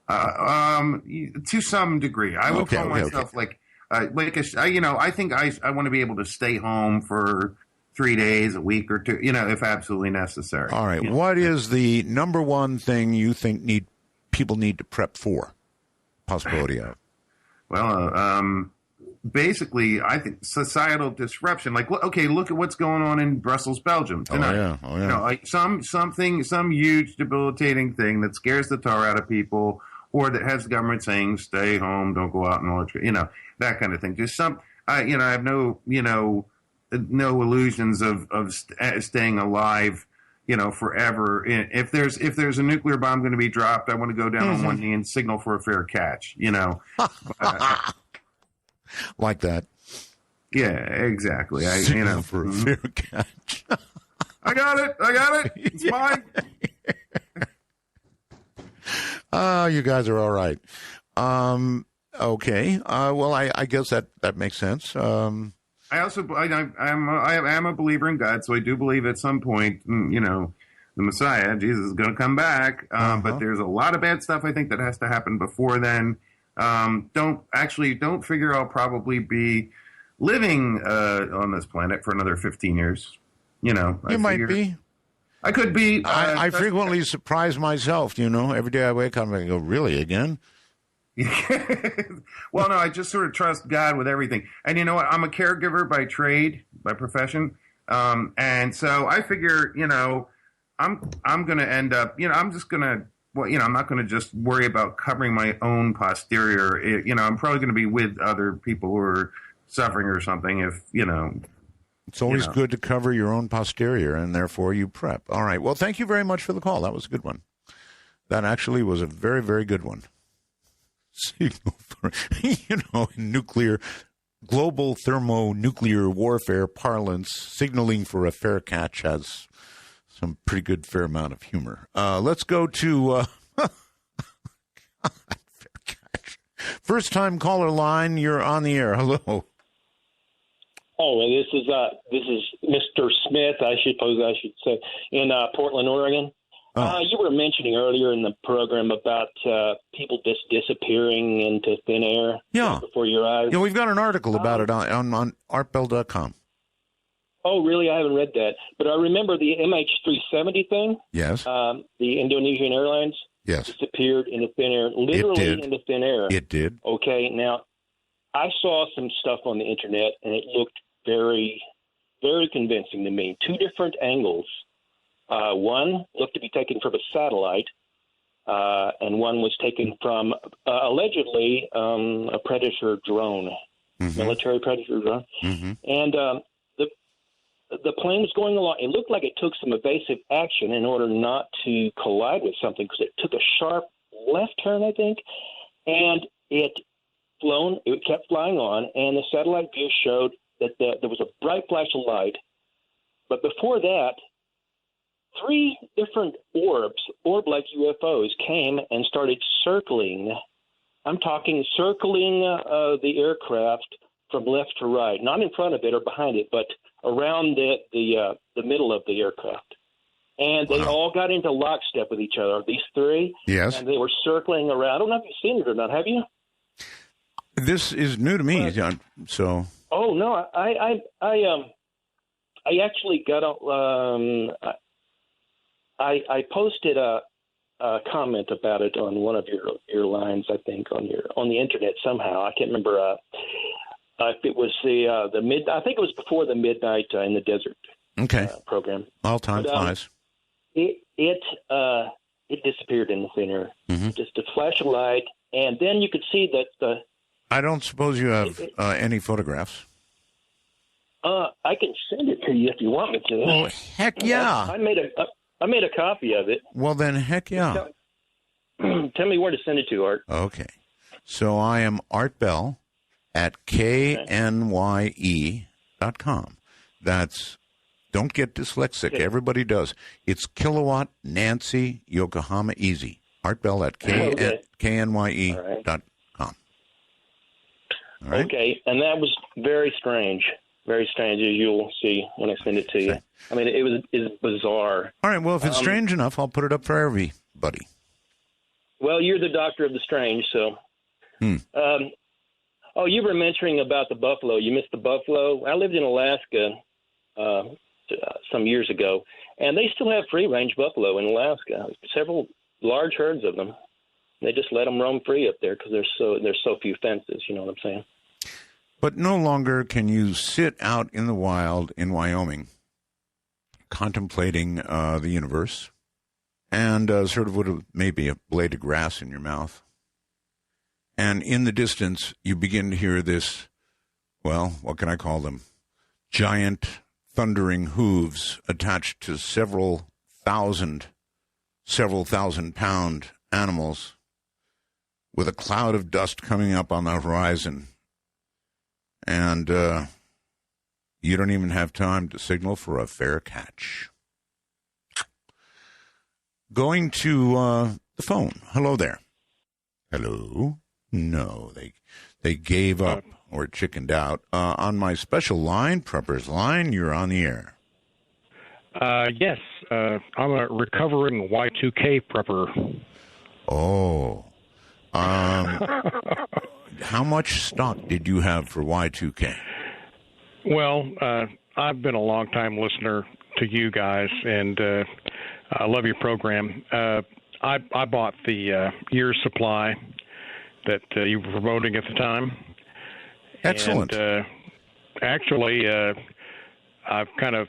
To some degree, I would call myself I think I want to be able to stay home for 3 days, a week or two, if absolutely necessary. All right. What is the number one thing you think people need to prep for? Possibility of? Well, basically, I think societal disruption. Like, look at what's going on in Brussels, Belgium tonight. Oh yeah. Like some huge debilitating thing that scares the tar out of people, or that has the government saying, "Stay home, don't go out," and that kind of thing. Just I have no illusions of staying alive, forever. If there's a nuclear bomb going to be dropped, I want to go down on one knee and signal for a fair catch. Like that. Yeah, exactly. Signal for a fair catch. I got it. It's mine. You guys are all right. Okay. Well, I guess that makes sense. I also I am a believer in God, so I do believe at some point, the Messiah, Jesus, is going to come back. But there's a lot of bad stuff I think that has to happen before then. Don't figure I'll probably be living on this planet for another 15 years. You might be. I could be. I frequently surprise myself. Every day I wake up and I go, really, again? Well, no, I just sort of trust God with everything. And you know what? I'm a caregiver by trade, by profession. And so I figure, I'm going to end up, I'm just going to, I'm not going to just worry about covering my own posterior. I'm probably going to be with other people who are suffering or something if. It's always good to cover your own posterior, and therefore you prep. All right. Well, thank you very much for the call. That was a good one. That actually was a very, very good one. Signal for, nuclear, global thermonuclear warfare parlance, signaling for a fair catch has some pretty good fair amount of humor. Let's go to fair catch. First time caller line. You're on the air. Hello. Oh, well, this is Mr. Smith, I suppose I should say, in Portland, Oregon. You were mentioning earlier in the program about people just disappearing into thin air before your eyes. Yeah, we've got an article about it on artbell.com. Oh, really? I haven't read that. But I remember the MH370 thing. Yes. The Indonesian Airlines. Yes. Disappeared into thin air, literally into thin air. It did. Okay, now, I saw some stuff on the Internet, and it looked very, very convincing to me. Two different angles. One looked to be taken from a satellite, and one was taken from allegedly a Predator drone, military Predator drone. And the plane was going along. It looked like it took some evasive action in order not to collide with something because it took a sharp left turn, I think, and it kept flying on, and the satellite view showed that there was a bright flash of light. But before that, 3 different orb-like UFOs came and started circling. I'm talking circling the aircraft from left to right, not in front of it or behind it, but around the middle of the aircraft. And they all got into lockstep with each other, these 3. Yes. And they were circling around. I don't know if you've seen it or not. Have you? This is new to me, John. So. Oh no, I actually got I posted a comment about it on one of your lines, I think, on the internet somehow. I can't remember if it was I think it was before the Midnight in the Desert program. All time flies. It disappeared in the thin air. Just a flash of light, and then you could see that I don't suppose you have any photographs. I can send it to you if you want me to. Well, heck yeah. I made a copy of it. Well, then, heck yeah. Tell me where to send it to, Art. Okay. So I am Art Bell at knye.com. That's, don't get dyslexic. Okay. Everybody does. It's Kilowatt Nancy Yokohama Easy. Art Bell at knye.com. All right. Okay, and that was very strange. Very strange, as you'll see when I send it to you. I mean, it's bizarre. All right, well, if it's strange enough, I'll put it up for everybody. Well, you're the doctor of the strange, so. You were mentioning about the buffalo. You missed the buffalo. I lived in Alaska some years ago, and they still have free-range buffalo in Alaska. Several large herds of them. They just let them roam free up there because there's so few fences. You know what I'm saying? But no longer can you sit out in the wild in Wyoming contemplating the universe and sort of with maybe a blade of grass in your mouth. And in the distance, you begin to hear this, well, what can I call them? Giant thundering hooves attached to several thousand pound animals with a cloud of dust coming up on the horizon. And you don't even have time to signal for a fair catch. Going to the phone. Hello there. Hello? No, they gave up or chickened out. On my special line, Prepper's Line, you're on the air. Yes, I'm a recovering Y2K prepper. Oh. How much stock did you have for Y2K? Well, I've been a long-time listener to you guys, and I love your program. I bought the year's supply that you were promoting at the time. Excellent. And, actually, I've kind of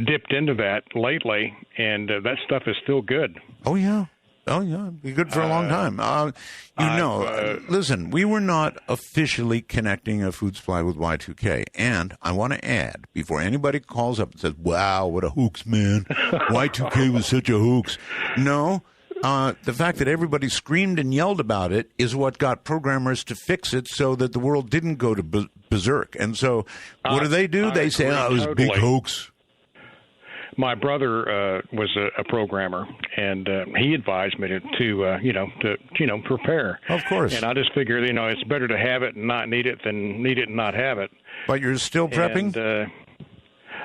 dipped into that lately, and that stuff is still good. Oh, yeah. Be good for a long time. Listen, we were not officially connecting a food supply with Y2K. And I want to add, before anybody calls up and says, wow, what a hoax, man. Y2K was such a hoax. No, the fact that everybody screamed and yelled about it is what got programmers to fix it so that the world didn't go to berserk. And so what do? They say, it was a big hoax. My brother was a programmer, and he advised me to prepare. Of course. And I just figured, it's better to have it and not need it than need it and not have it. But you're still prepping?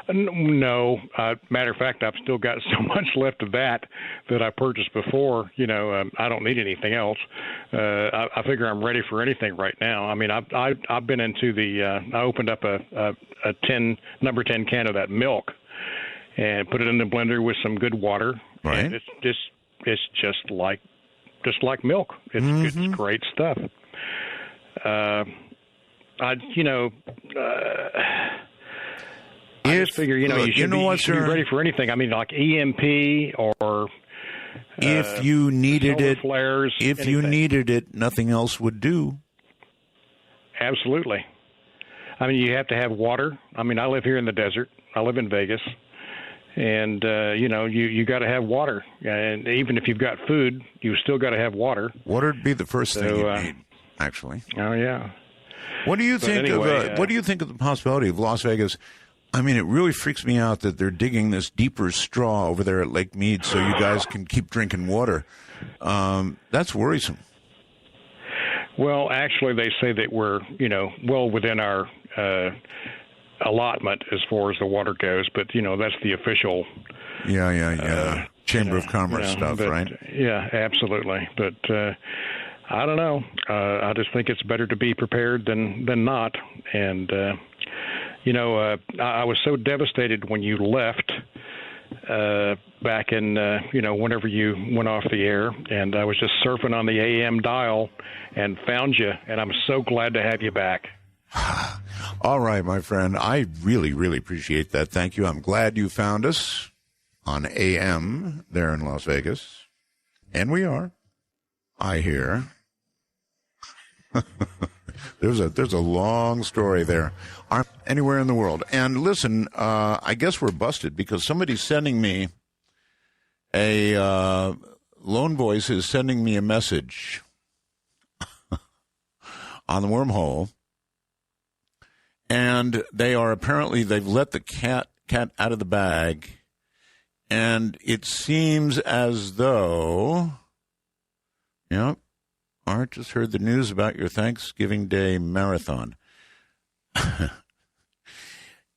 And, no. Matter of fact, I've still got so much left of that I purchased before. I don't need anything else. I figure I'm ready for anything right now. I mean, I've been into I opened up a number 10 can of that milk. And put it in the blender with some good water. Right. And it's just like milk. It's great stuff. I just figure you should be ready for anything. I mean, like EMP or if you needed it, flares. If you needed it, nothing else would do. Absolutely. I mean, you have to have water. I mean, I live here in the desert. I live in Vegas. And, you got to have water. And even if you've got food, you still got to have water. Water would be the first thing you need, actually. Oh, yeah. What do you think what do you think of the possibility of Las Vegas? I mean, it really freaks me out that they're digging this deeper straw over there at Lake Mead so you guys can keep drinking water. That's worrisome. Well, actually, they say that we're, well within our allotment as far as the water goes, but that's the official Chamber of Commerce stuff, right? Yeah, absolutely. But I don't know. I just think it's better to be prepared than not. And I was so devastated when you left back in whenever you went off the air, and I was just surfing on the AM dial and found you, and I'm so glad to have you back. All right, my friend. I really, really appreciate that. Thank you. I'm glad you found us on AM there in Las Vegas. And we are. I hear. There's a long story there. Anywhere in the world. And listen, I guess we're busted because somebody's sending me Lone Voice is sending me a message on the wormhole, and they've let the cat out of the bag, and it seems as though, Art just heard the news about your Thanksgiving Day marathon.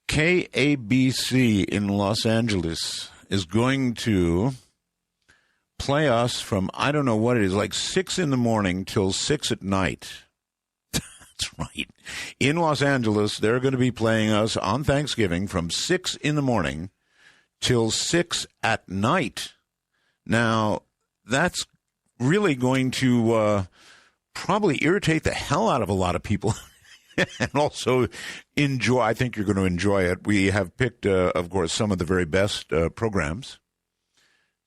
KABC in Los Angeles is going to play us from, I don't know what it is, like 6 in the morning till 6 at night. That's right. In Los Angeles, they're going to be playing us on Thanksgiving from 6 in the morning till 6 at night. Now, that's really going to probably irritate the hell out of a lot of people. And also enjoy. I think you're going to enjoy it. We have picked, of course, some of the very best programs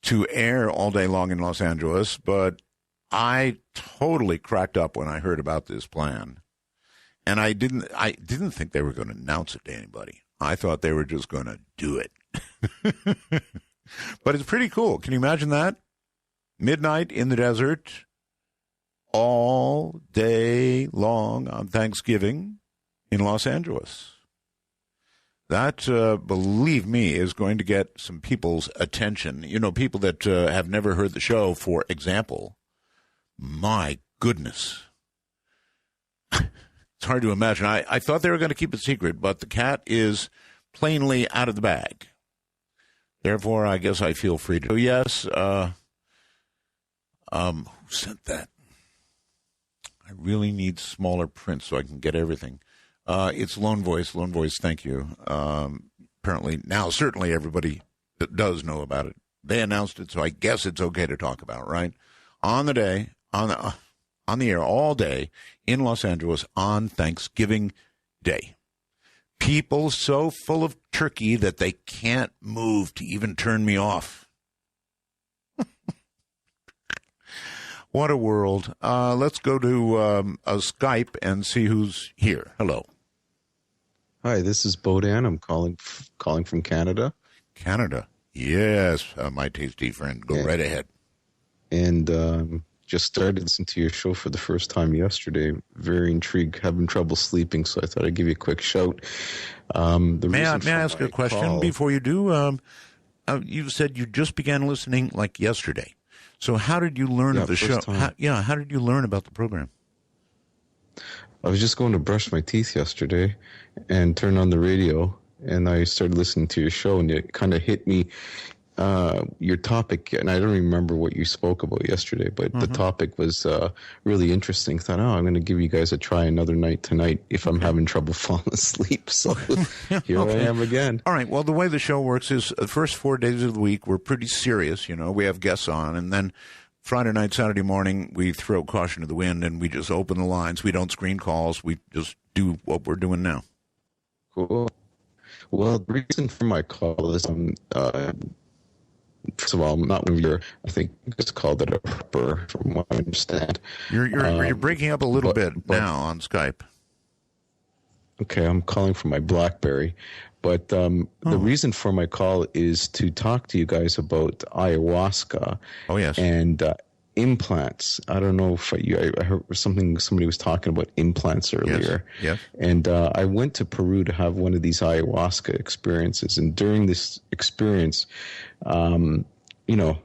to air all day long in Los Angeles, but I totally cracked up when I heard about this plan. And I didn't think they were going to announce it to anybody. I thought they were just going to do it. But it's pretty cool. Can you imagine that? Midnight in the desert, all day long on Thanksgiving in Los Angeles. That, believe me, is going to get some people's attention. People that have never heard the show, for example. My goodness. It's hard to imagine. I thought they were going to keep it secret, but the cat is plainly out of the bag. Therefore, I guess I feel free to. So yes, who sent that? I really need smaller print so I can get everything. It's Lone Voice. Lone Voice, thank you. Apparently, now certainly everybody that does know about it. They announced it, so I guess it's okay to talk about, right? On the day, on the air all day in Los Angeles on Thanksgiving Day. People so full of turkey that they can't move to even turn me off. What a world. Let's go to a Skype and see who's here. Hello. Hi, this is Bodan. I'm calling from Canada. Canada. Yes, my tasty friend. Go right ahead. And just started listening to your show for the first time yesterday. Very intrigued. Having trouble sleeping, so I thought I'd give you a quick shout. May I ask a question before you do? You said you just began listening like yesterday. So how did you learn of the show? How did you learn about the program? I was just going to brush my teeth yesterday and turned on the radio, and I started listening to your show, and it kind of hit me, your topic, and I don't remember what you spoke about yesterday, but the topic was really interesting. I thought, I'm going to give you guys a try another night tonight if I'm having trouble falling asleep. So here I am again. All right. Well, the way the show works is the first 4 days of the week, we're pretty serious. We have guests on, and then Friday night, Saturday morning, we throw caution to the wind, and we just open the lines. We don't screen calls. We just do what we're doing now. Cool. Well, the reason for my call is first of all, I'm not one of your, I think it's called it a prepper, from what I understand. You're breaking up a little bit now on Skype. Okay, I'm calling from my BlackBerry. But the reason for my call is to talk to you guys about ayahuasca. Oh, yes. And implants. I don't know if I heard somebody was talking about implants earlier. Yes. And I went to Peru to have one of these ayahuasca experiences. And during this experience, I don't know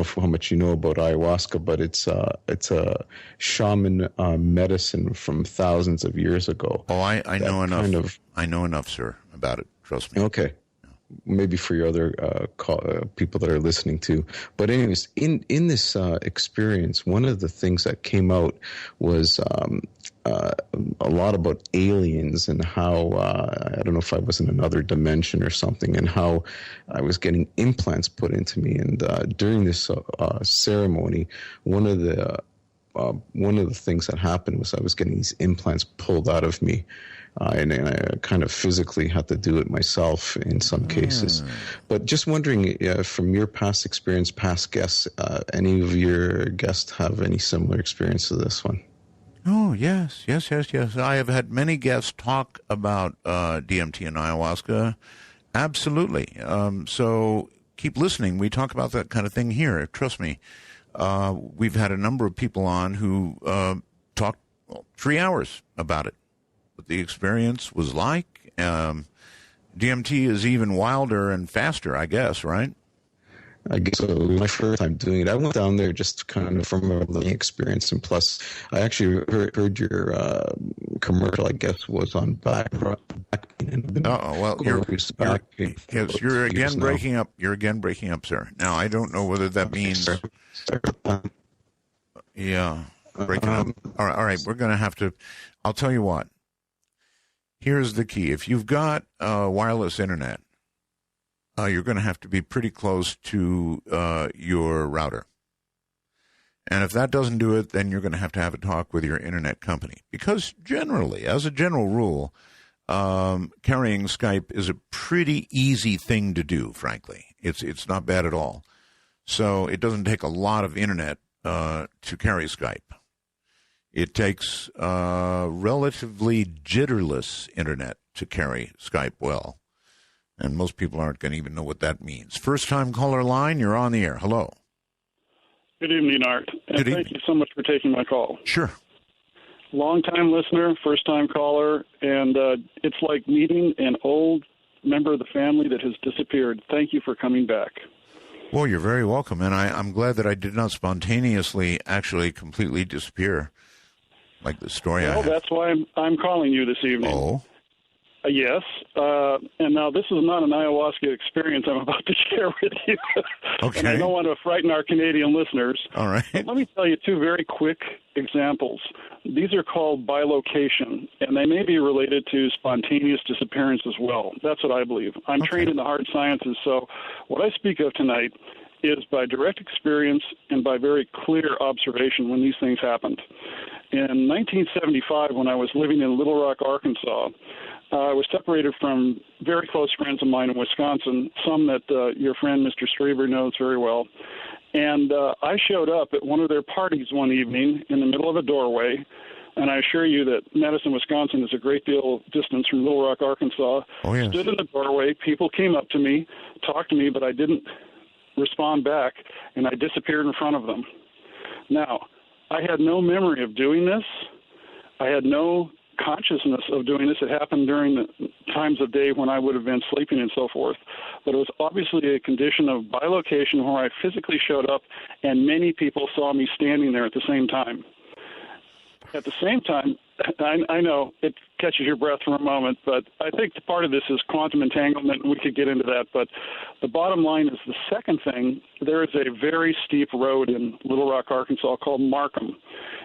how much you know about ayahuasca, but it's a shaman medicine from thousands of years ago. Oh, I know enough. I know enough, sir, about it. Trust me. Okay. Maybe for your other people that are listening too. But anyways, in this experience, one of the things that came out was a lot about aliens and how, I don't know if I was in another dimension or something, and how I was getting implants put into me. And during this ceremony, one of the things that happened was I was getting these implants pulled out of me. And I kind of physically had to do it myself in some cases. But just wondering, from your past experience, past guests, any of your guests have any similar experience to this one? Oh, yes. I have had many guests talk about DMT and ayahuasca. Absolutely. So keep listening. We talk about that kind of thing here. Trust me. We've had a number of people on who talked 3 hours about it, what the experience was like. DMT is even wilder and faster, I guess, right? I guess so. It was my first time doing it. I went down there just kind of from a learning experience, and plus, I actually heard your commercial. I guess was on back pain. Well, you're again breaking up. You're again breaking up, sir. Now I don't know whether that means. Yeah, breaking up. All right. We're going to have to. I'll tell you what. Here's the key: if you've got wireless internet, you're going to have to be pretty close to your router. And if that doesn't do it, then you're going to have a talk with your internet company. Because generally, as a general rule, carrying Skype is a pretty easy thing to do, frankly. It's not bad at all. So it doesn't take a lot of internet to carry Skype. It takes relatively jitterless internet to carry Skype well. And most people aren't going to even know what that means. First-time caller line, you're on the air. Hello. Good evening, Art. And thank you so much for taking my call. Sure. Long-time listener, first-time caller, and it's like meeting an old member of the family that has disappeared. Thank you for coming back. Well, you're very welcome, and I'm glad that I did not spontaneously actually completely disappear, like the story I have. Well, that's why I'm calling you this evening. Oh? Yes, and now this is not an ayahuasca experience I'm about to share with you. Okay. And I don't want to frighten our Canadian listeners. All right. But let me tell you two very quick examples. These are called bilocation, and they may be related to spontaneous disappearance as well. That's what I believe. I'm trained in the hard sciences, so what I speak of tonight is by direct experience and by very clear observation when these things happened. In 1975, when I was living in Little Rock, Arkansas, I was separated from very close friends of mine in Wisconsin, some that your friend Mr. Straver knows very well. And I showed up at one of their parties one evening in the middle of a doorway, and I assure you that Madison, Wisconsin is a great deal distance from Little Rock, Arkansas. Oh, yes. Stood in the doorway, people came up to me, talked to me, but I didn't respond back, and I disappeared in front of them. Now, I had no memory of doing this. I had no consciousness of doing this. It happened during the times of day when I would have been sleeping and so forth. But it was obviously a condition of bilocation where I physically showed up and many people saw me standing there at the same time. At the same time, I know it catches your breath for a moment, but I think part of this is quantum entanglement, and we could get into that. But the bottom line is the second thing, there is a very steep road in Little Rock, Arkansas called Markham.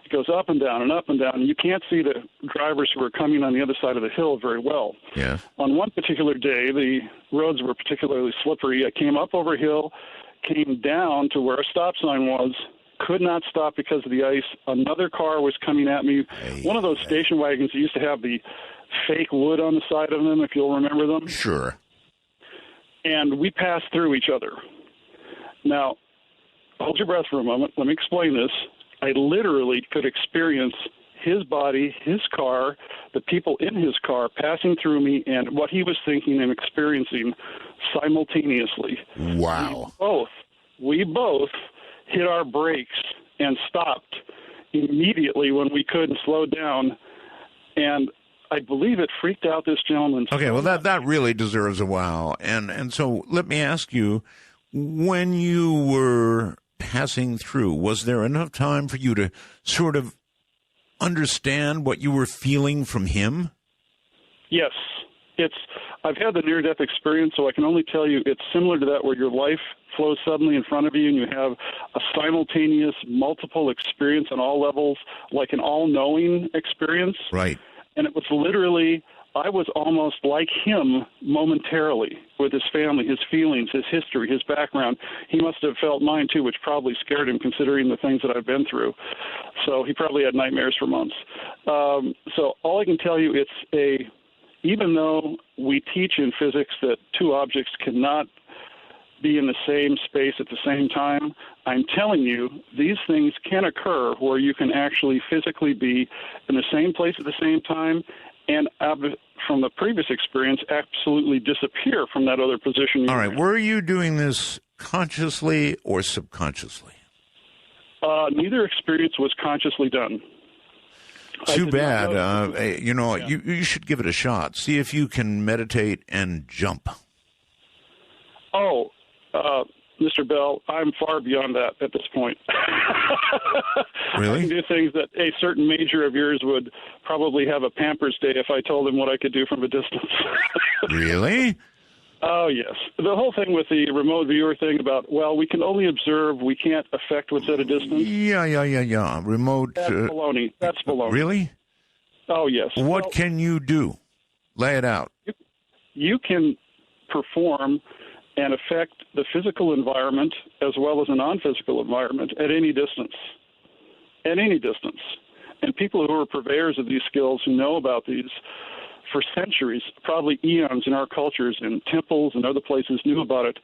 It goes up and down and up and down, and you can't see the drivers who are coming on the other side of the hill very well. Yeah. On one particular day, the roads were particularly slippery. I came up over a hill, came down to where a stop sign was, could not stop because of the ice. Another car was coming at me. One of those station wagons that used to have the fake wood on the side of them, if you'll remember them. Sure. And we passed through each other. Now, hold your breath for a moment. Let me explain this. I literally could experience his body, his car, the people in his car passing through me, and what he was thinking and experiencing simultaneously. Wow. We both hit our brakes and stopped immediately when we could and slowed down. And I believe it freaked out this gentleman. Okay, well, that really deserves a wow. And so let me ask you, when you were passing through, was there enough time for you to sort of understand what you were feeling from him? Yes. I've had the near-death experience, so I can only tell you it's similar to that where your life flows suddenly in front of you and you have a simultaneous, multiple experience on all levels, like an all-knowing experience. Right. And it was literally, I was almost like him momentarily with his family, his feelings, his history, his background. He must have felt mine too, which probably scared him considering the things that I've been through. So he probably had nightmares for months. So all I can tell you, even though we teach in physics that two objects cannot be in the same space at the same time. I'm telling you, these things can occur where you can actually physically be in the same place at the same time and, from the previous experience, absolutely disappear from that other position. All right. Were you doing this consciously or subconsciously? Neither experience was consciously done. Too bad. You should give it a shot. See if you can meditate and jump. Oh, Mr. Bell, I'm far beyond that at this point. Really? I can do things that a certain major of yours would probably have a Pampers Day if I told him what I could do from a distance. Really? Oh, yes. The whole thing with the remote viewer thing about, well, we can only observe, we can't affect what's at a distance. Yeah. Remote. That's baloney. That's baloney. Really? Oh, yes. What can you do? Lay it out. You can perform and affect the physical environment as well as a non-physical environment at any distance. At any distance. And people who are purveyors of these skills, who know about these for centuries, probably eons in our cultures, in temples and other places, knew about it.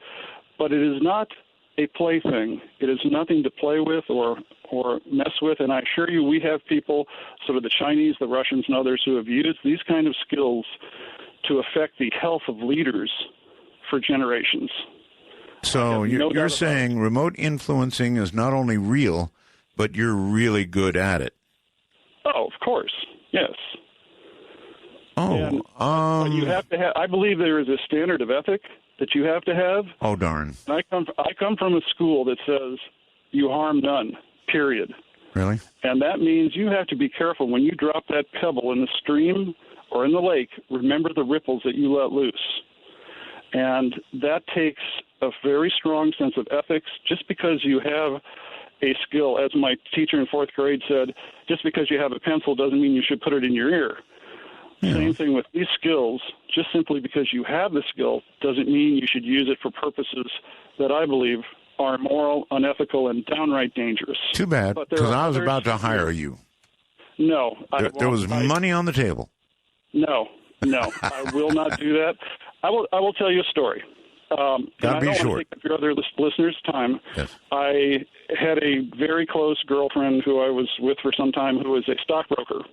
But it is not a plaything. It is nothing to play with or mess with. And I assure you, we have people, sort of the Chinese, the Russians, and others, who have used these kind of skills to affect the health of leaders for generations. So you're saying remote influencing is not only real, but you're really good at it. Oh, of course, yes. Oh, but you have to have. I believe there is a standard of ethic that you have to have. Oh, darn! And I come from a school that says you harm none. Period. Really? And that means you have to be careful when you drop that pebble in the stream or in the lake. Remember the ripples that you let loose. And that takes a very strong sense of ethics. Just because you have a skill, as my teacher in fourth grade said, just because you have a pencil doesn't mean you should put it in your ear. Yeah. Same thing with these skills. Just simply because you have the skill doesn't mean you should use it for purposes that I believe are immoral, unethical, and downright dangerous. Too bad, because I was about to hire you. No. There was money on the table. No, I will not do that. I will tell you a story. Gotta be short. I don't want to take up your other listeners' time. Yes. I had a very close girlfriend who I was with for some time who was a stockbroker.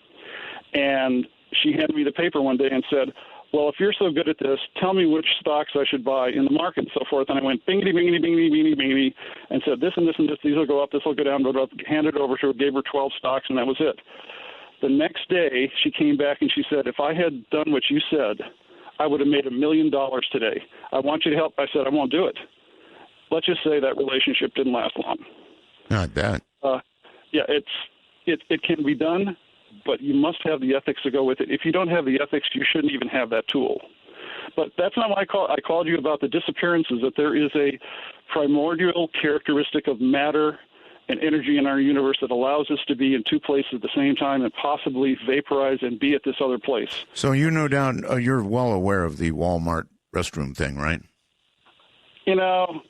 And she handed me the paper one day and said, well, if you're so good at this, tell me which stocks I should buy in the market and so forth. And I went bingity, bingity, bingity, bingity, bingity, and said this and this and this. These will go up, this will go down, handed it over to her, gave her 12 stocks, and that was it. The next day, she came back and she said, if I had done what you said, I would have made $1 million today. I want you to help. I said, I won't do it. Let's just say that relationship didn't last long. Not bad. Yeah, it can be done, but you must have the ethics to go with it. If you don't have the ethics, you shouldn't even have that tool. But that's not why I called you about the disappearances, that there is a primordial characteristic of matter and energy in our universe that allows us to be in two places at the same time and possibly vaporize and be at this other place. So you no doubt, you're well aware of the Walmart restroom thing, right? You know,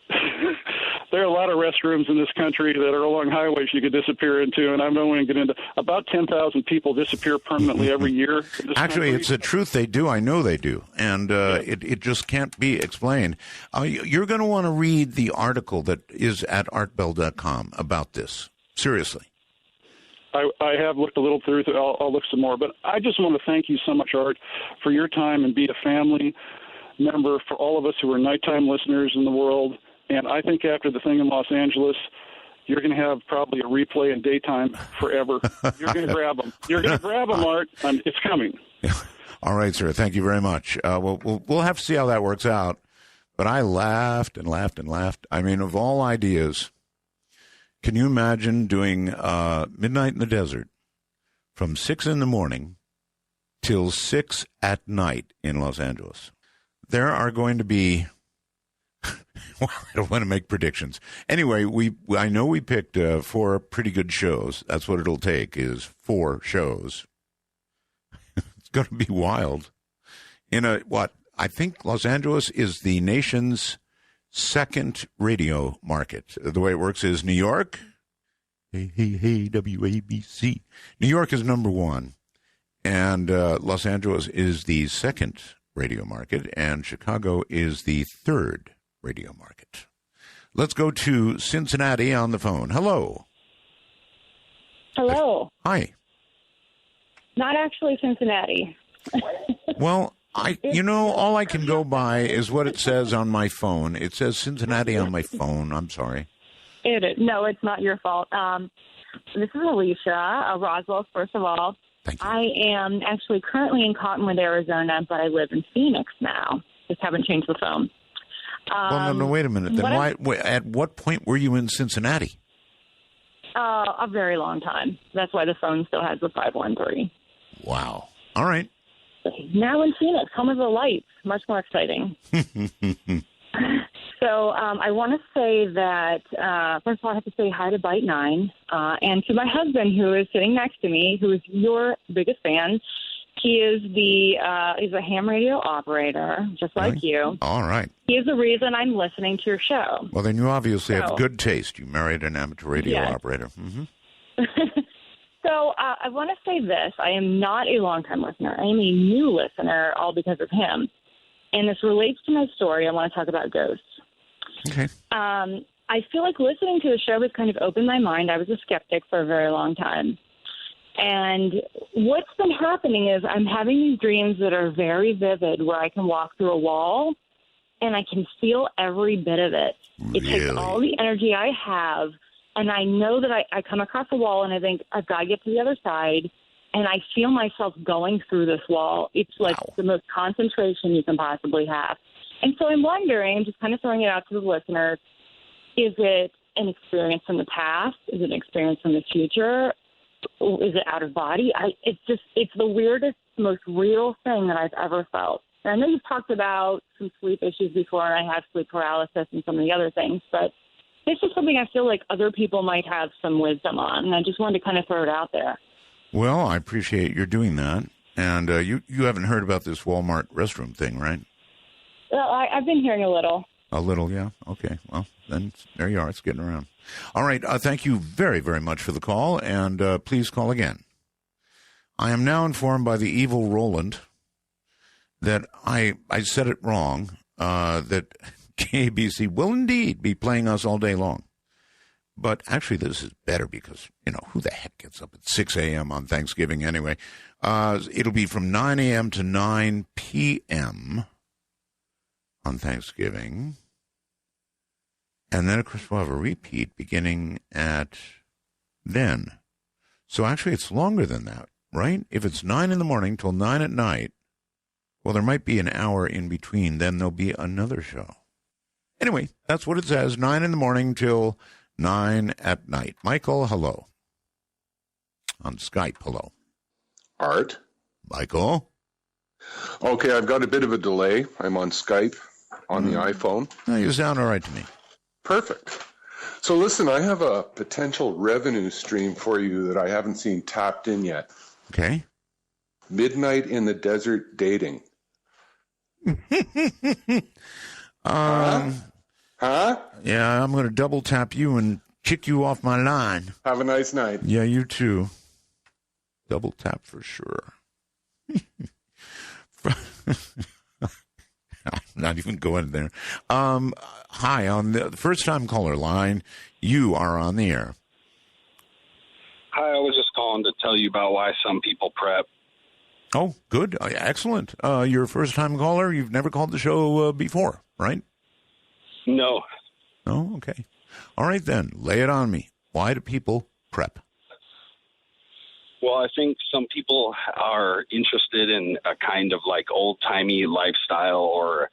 there are a lot of restrooms in this country that are along highways you could disappear into, and I don't want to get into about 10,000 people disappear permanently every year. Actually, it's the truth. They do. I know they do. And it just can't be explained. You're going to want to read the article that is at artbell.com about this. Seriously. I have looked a little through. I'll look some more. But I just want to thank you so much, Art, for your time and be a family member for all of us who are nighttime listeners in the world. And I think after the thing in Los Angeles, you're going to have probably a replay in daytime forever. You're going to grab them. You're going to grab them, Art. It's coming. All right, sir. Thank you very much. We'll have to see how that works out. But I laughed and laughed and laughed. I mean, of all ideas, can you imagine doing Midnight in the Desert from 6 in the morning till 6 at night in Los Angeles? There are going to be... Well, I don't want to make predictions. Anyway, I know we picked 4 pretty good shows. That's what it'll take, is 4 shows. It's going to be wild. I think Los Angeles is the nation's second radio market. The way it works is New York, hey, WABC. New York is number 1, and Los Angeles is the second radio market, and Chicago is the third radio market. Let's go to Cincinnati on the phone. Hello. Hello. Hi. Not actually Cincinnati. Well, all I can go by is what it says on my phone. It says Cincinnati on my phone. I'm sorry. It is. No, it's not your fault. This is Alicia, Roswell, first of all. Thank you. I am actually currently in Cottonwood, Arizona, but I live in Phoenix now. Just haven't changed the phone. Well, no, wait a minute. Then at what point were you in Cincinnati? A very long time. That's why the phone still has the 513. Wow. All right. Now in Phoenix, home of the lights. Much more exciting. So I want to say that, first of all, I have to say hi to Bite 9 and to my husband, who is sitting next to me, who is your biggest fan. He is he's a ham radio operator, just like you. All right. He is the reason I'm listening to your show. Well, then you obviously have good taste. You married an amateur radio operator. Mm-hmm. So I want to say this. I am not a longtime listener. I am a new listener, all because of him. And this relates to my story. I want to talk about ghosts. Okay. I feel like listening to the show has kind of opened my mind. I was a skeptic for a very long time. And what's been happening is I'm having these dreams that are very vivid where I can walk through a wall and I can feel every bit of it. Really? It takes all the energy I have, and I know that I come across a wall and I think I've got to get to the other side, and I feel myself going through this wall. It's like the most concentration you can possibly have. And so I'm wondering, just kind of throwing it out to the listeners, is it an experience from the past? Is it an experience from the future? Is it out of body? It's the weirdest, most real thing that I've ever felt. And I know you've talked about some sleep issues before, and I have sleep paralysis and some of the other things, but this is something I feel like other people might have some wisdom on, and I just wanted to kind of throw it out there. Well, I appreciate your doing that. And you haven't heard about this Walmart restroom thing, right? Well, I've been hearing a little. A little, yeah. Okay. Well, then there you are. It's getting around. All right. Thank you very, very much for the call, and please call again. I am now informed by the evil Roland that I said it wrong, that KBC will indeed be playing us all day long. But actually, this is better because, who the heck gets up at 6 a.m. on Thanksgiving anyway? It'll be from 9 a.m. to 9 p.m. on Thanksgiving. And then, of course, we'll have a repeat beginning at then. So actually, it's longer than that, right? If it's 9 in the morning till 9 at night, well, there might be an hour in between. Then there'll be another show. Anyway, that's what it says, 9 in the morning till 9 at night. Michael, hello. On Skype, hello. Art. Michael. Okay, I've got a bit of a delay. I'm on Skype on the iPhone. No, you sound all right to me. Perfect. So listen, I have a potential revenue stream for you that I haven't seen tapped in yet. Okay. Midnight in the desert dating. Huh? Yeah, I'm going to double tap you and kick you off my line. Have a nice night. Yeah, you too. Double tap for sure. I'm not even going there. Hi, on the first-time caller line, you are on the air. Hi, I was just calling to tell you about why some people prep. Oh, good. Excellent. You're a first-time caller. You've never called the show before, right? No. Oh, okay. All right, then. Lay it on me. Why do people prep? Well, I think some people are interested in a kind of like old-timey lifestyle or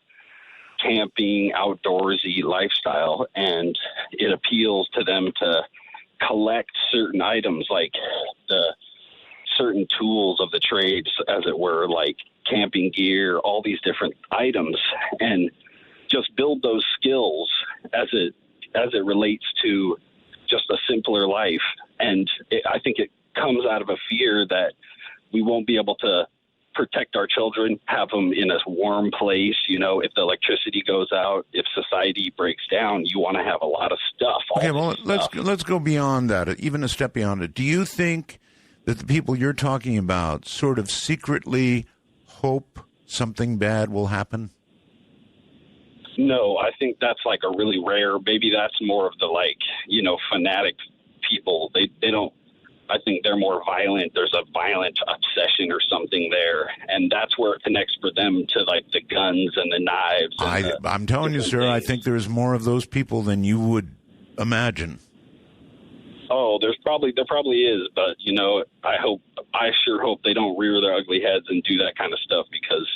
camping, outdoorsy lifestyle, and it appeals to them to collect certain items like the certain tools of the trades, as it were, like camping gear, all these different items, and just build those skills as it relates to just a simpler life. And I think it comes out of a fear that we won't be able to protect our children, have them in a warm place. If the electricity goes out, if society breaks down, you want to have a lot of stuff. Okay, well, let's go beyond that, even a step beyond it. Do you think that the people you're talking about sort of secretly hope something bad will happen? No, I think that's like a really rare. Maybe that's more of the fanatic people. They don't. I think they're more violent. There's a violent obsession or something there, and that's where it connects for them to like the guns and the knives. I'm telling you, sir, I think there's more of those people than you would imagine. Oh, there probably is, but I sure hope they don't rear their ugly heads and do that kind of stuff, because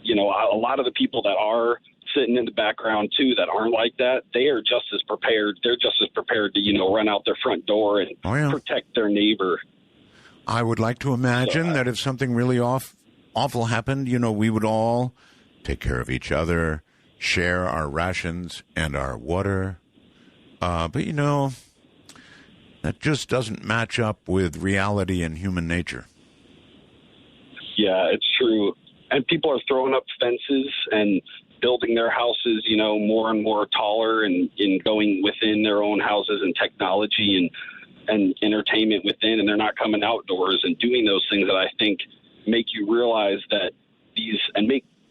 a lot of the people that are sitting in the background too that aren't like that, they are just as prepared. They're just as prepared to run out their front door and protect their neighbor. I would like to imagine that if something really awful happened, we would all take care of each other, share our rations and our water. But that just doesn't match up with reality and human nature. Yeah, it's true. And people are throwing up fences and building their houses, more and more taller and going within their own houses, and technology and entertainment within, and they're not coming outdoors and doing those things that I think make you realize that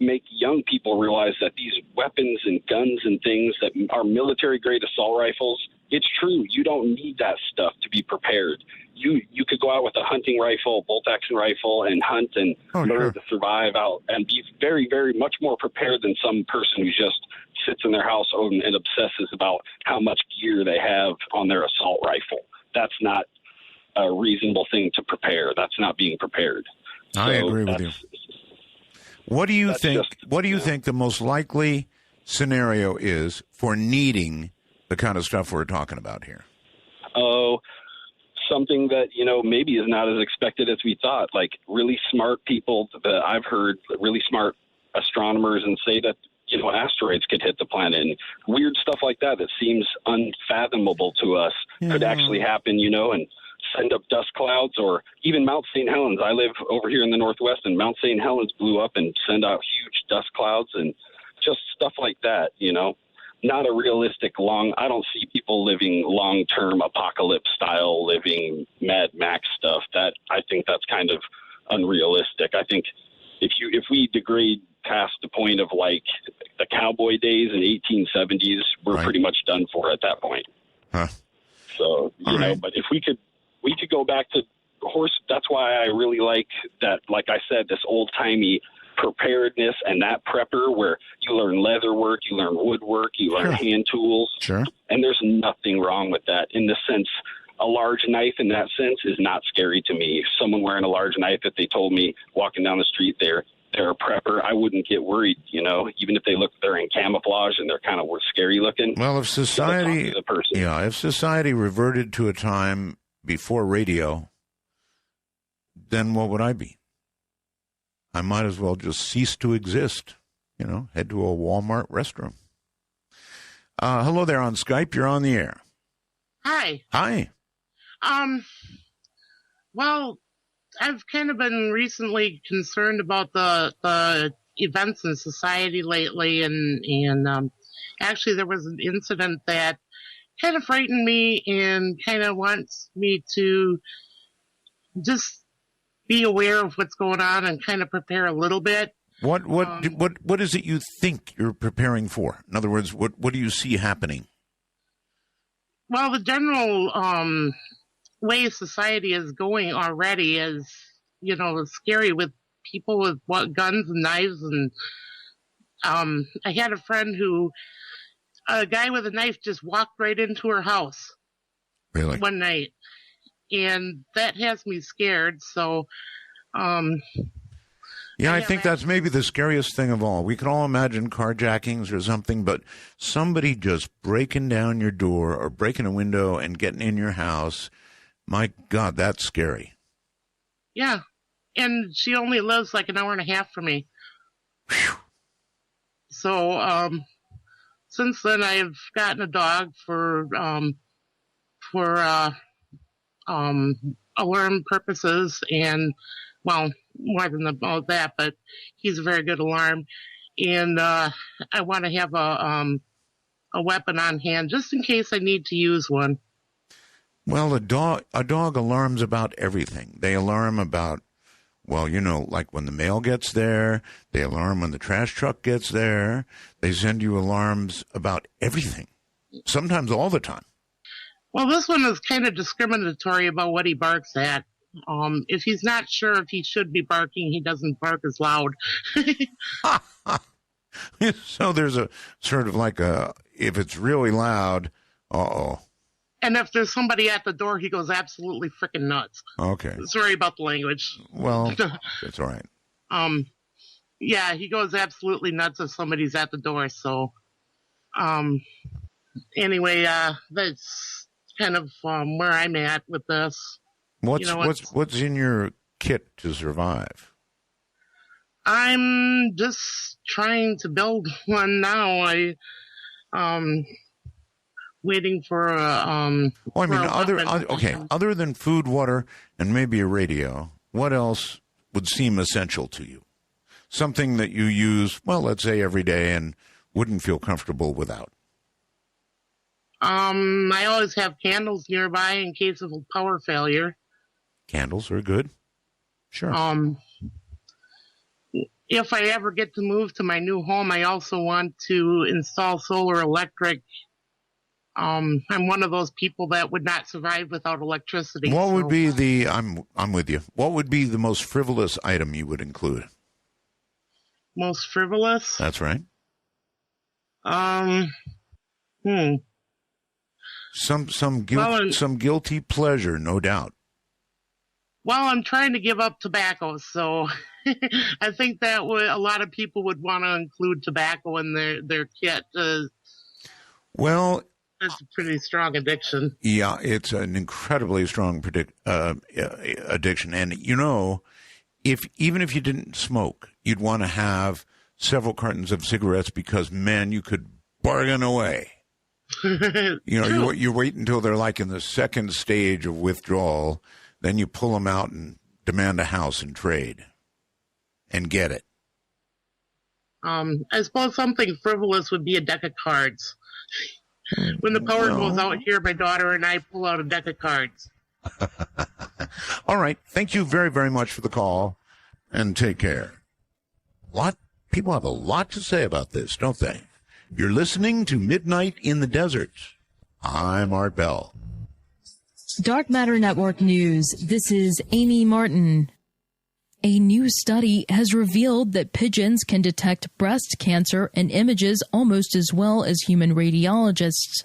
make young people realize that these weapons and guns and things that are military-grade assault rifles, it's true. You don't need that stuff to be prepared. You could go out with a hunting rifle, bolt-action rifle, and hunt and learn to survive out and be very, very much more prepared than some person who just sits in their house and obsesses about how much gear they have on their assault rifle. That's not a reasonable thing to prepare. That's not being prepared. I agree with you. What do you think? What do you think the most likely scenario is for needing the kind of stuff we're talking about here? Oh, something that maybe is not as expected as we thought. Like really smart people that I've heard, really smart astronomers, and say that asteroids could hit the planet, and weird stuff like that seems unfathomable to us could actually happen. And send up dust clouds, or even Mount St. Helens. I live over here in the Northwest, and Mount St. Helens blew up and send out huge dust clouds and just stuff like that, Not a realistic I don't see people living long-term apocalypse style living Mad Max stuff. That I think that's kind of unrealistic. I think if we degrade past the point of like the cowboy days in 1870s, we're pretty much done for at that point. Huh. So, but if we could go back to horse. That's why I really like that, like I said, this old-timey preparedness and that prepper where you learn leather work, you learn woodwork, you learn hand tools. Sure. And there's nothing wrong with that. In the sense, a large knife in that sense is not scary to me. Someone wearing a large knife, if they told me walking down the street they're a prepper, I wouldn't get worried, even if they're in camouflage and they're kind of scary looking. Well, if society reverted to a time before radio, then what would I be? I might as well just cease to exist, head to a Walmart restroom. Hello there on Skype. You're on the air. Hi. Hi. Well, I've kind of been recently concerned about the events in society lately, and actually there was an incident that kind of frightened me and kind of wants me to just be aware of what's going on and kind of prepare a little bit. What is it you think you're preparing for? In other words, what do you see happening? Well, the general way society is going already is, scary with people with guns and knives. And I had a friend a guy with a knife just walked right into her house. Really? One night. And that has me scared. So, yeah, I think that's maybe the scariest thing of all. We can all imagine carjackings or something, but somebody just breaking down your door or breaking a window and getting in your house, my God, that's scary. Yeah. And she only lives like an hour and a half from me. Whew. So, since then I've gotten a dog for alarm purposes, and well, more than all that, but he's a very good alarm. And I want to have a weapon on hand just in case I need to use one. Well, a dog alarms about everything. They alarm about Well, like when the mail gets there, they alarm when the trash truck gets there. They send you alarms about everything, sometimes all the time. Well, this one is kind of discriminatory about what he barks at. If he's not sure if he should be barking, he doesn't bark as loud. So there's a sort of like if it's really loud, uh-oh. And if there's somebody at the door, he goes absolutely freaking nuts. Okay. Sorry about the language. Well, it's all right. Yeah, he goes absolutely nuts if somebody's at the door. So, anyway, that's kind of where I'm at with this. What's in your kit to survive? I'm just trying to build one now. Waiting for other than food, water, and maybe a radio, what else would seem essential to you? Something that you use, well, let's say every day and wouldn't feel comfortable without. I always have candles nearby in case of a power failure. Candles are good. Sure. If I ever get to move to my new home, I also want to install solar electric. I'm one of those people that would not survive without electricity. What would be I'm with you. What would be the most frivolous item you would include? Most frivolous? That's right. Some guilty pleasure, no doubt. Well, I'm trying to give up tobacco, so I think that a lot of people would want to include tobacco in their kit. Well, it's a pretty strong addiction. Yeah, it's an incredibly strong addiction. And, even if you didn't smoke, you'd want to have several cartons of cigarettes because, man, you could bargain away. You wait until they're like in the second stage of withdrawal. Then you pull them out and demand a house and trade and get it. I suppose something frivolous would be a deck of cards. When the power goes out here, my daughter and I pull out a deck of cards. All right. Thank you very, very much for the call, and take care. People have a lot to say about this, don't they? You're listening to Midnight in the Desert. I'm Art Bell. Dark Matter Network News. This is Amy Martin. A new study has revealed that pigeons can detect breast cancer in images almost as well as human radiologists.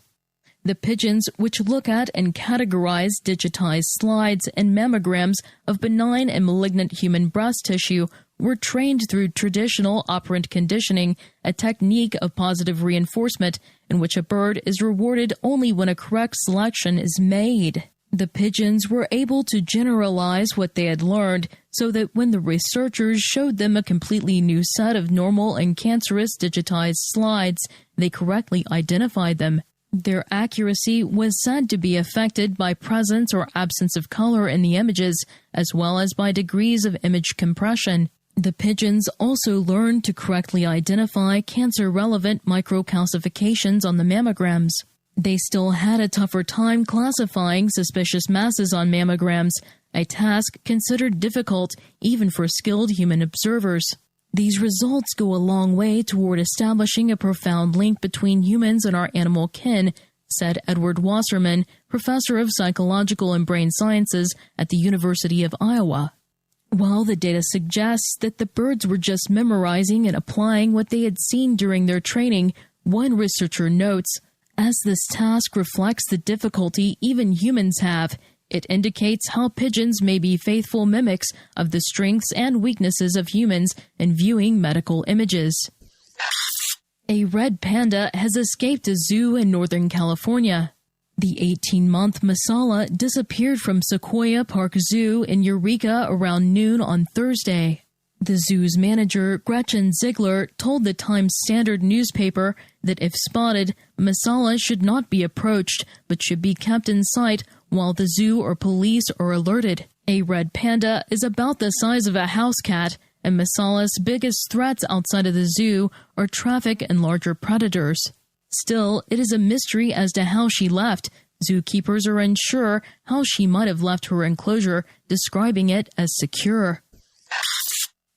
The pigeons, which look at and categorize digitized slides and mammograms of benign and malignant human breast tissue, were trained through traditional operant conditioning, a technique of positive reinforcement in which a bird is rewarded only when a correct selection is made. The pigeons were able to generalize what they had learned so that when the researchers showed them a completely new set of normal and cancerous digitized slides, they correctly identified them. Their accuracy was said to be affected by presence or absence of color in the images, as well as by degrees of image compression. The pigeons also learned to correctly identify cancer-relevant microcalcifications on the mammograms. They still had a tougher time classifying suspicious masses on mammograms, a task considered difficult even for skilled human observers. These results go a long way toward establishing a profound link between humans and our animal kin, said Edward Wasserman, professor of psychological and brain sciences at the University of Iowa. While the data suggests that the birds were just memorizing and applying what they had seen during their training, one researcher notes, as this task reflects the difficulty even humans have, it indicates how pigeons may be faithful mimics of the strengths and weaknesses of humans in viewing medical images. A red panda has escaped a zoo in Northern California. The 18-month Masala disappeared from Sequoia Park Zoo in Eureka around noon on Thursday. The zoo's manager, Gretchen Ziegler, told the Times Standard newspaper that if spotted, Masala should not be approached, but should be kept in sight while the zoo or police are alerted. A red panda is about the size of a house cat, and Masala's biggest threats outside of the zoo are traffic and larger predators. Still, it is a mystery as to how she left. Zookeepers are unsure how she might have left her enclosure, describing it as secure.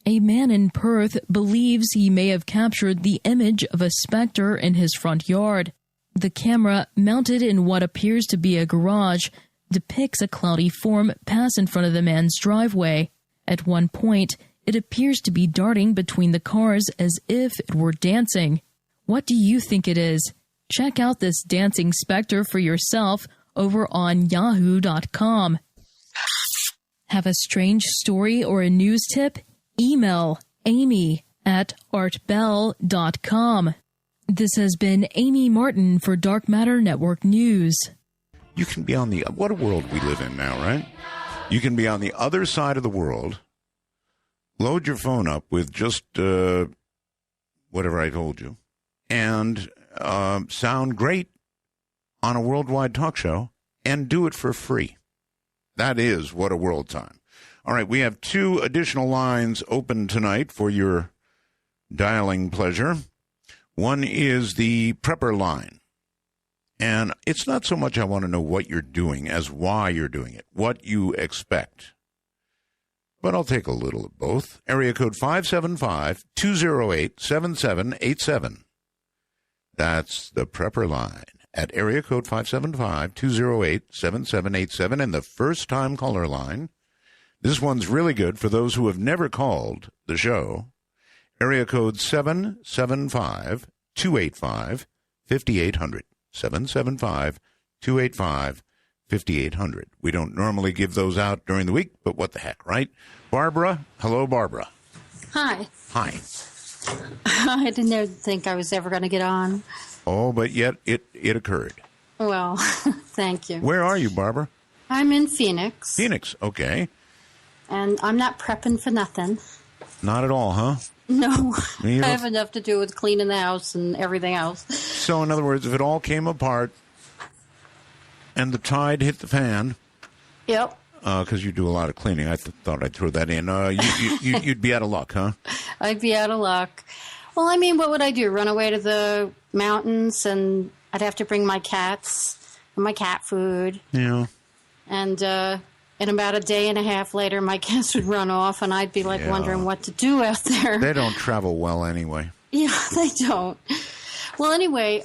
A man in Perth believes he may have captured the image of a specter in his front yard. The camera, mounted in what appears to be a garage, depicts a cloudy form pass in front of the man's driveway. At one point, it appears to be darting between the cars as if it were dancing. What do you think it is? Check out this dancing specter for yourself over on yahoo.com. Have a strange story or a news tip? Email amy@artbell.com. This has been Amy Martin for Dark Matter Network News. You can be on what a world we live in now, right? You can be on the other side of the world, load your phone up with just whatever I told you, and sound great on a worldwide talk show, and do it for free. That is what a world time. All right, we have 2 additional lines open tonight for your dialing pleasure. One is the prepper line. And it's not so much I want to know what you're doing as why you're doing it, what you expect. But I'll take a little of both. Area code 575-208-7787. That's the prepper line at area code 575-208-7787. And the first-time caller line, this one's really good for those who have never called the show. Area code 775-285-5800. 775-285-5800. We don't normally give those out during the week, but what the heck, right? Barbara? Hello, Barbara. Hi. Hi. I didn't think I was ever going to get on. Oh, but yet it occurred. Well, thank you. Where are you, Barbara? I'm in Phoenix. Phoenix, okay. And I'm not prepping for nothing. Not at all, huh? No. I have enough to do with cleaning the house and everything else. So, in other words, if it all came apart and the tide hit the fan... Yep. Because you do a lot of cleaning. I thought I'd throw that in. You'd be out of luck, huh? I'd be out of luck. Well, I mean, what would I do? Run away to the mountains, and I'd have to bring my cats and my cat food. Yeah. And about a day and a half later, my cats would run off, and I'd be wondering what to do out there. They don't travel well anyway. Yeah, they don't. Well, anyway,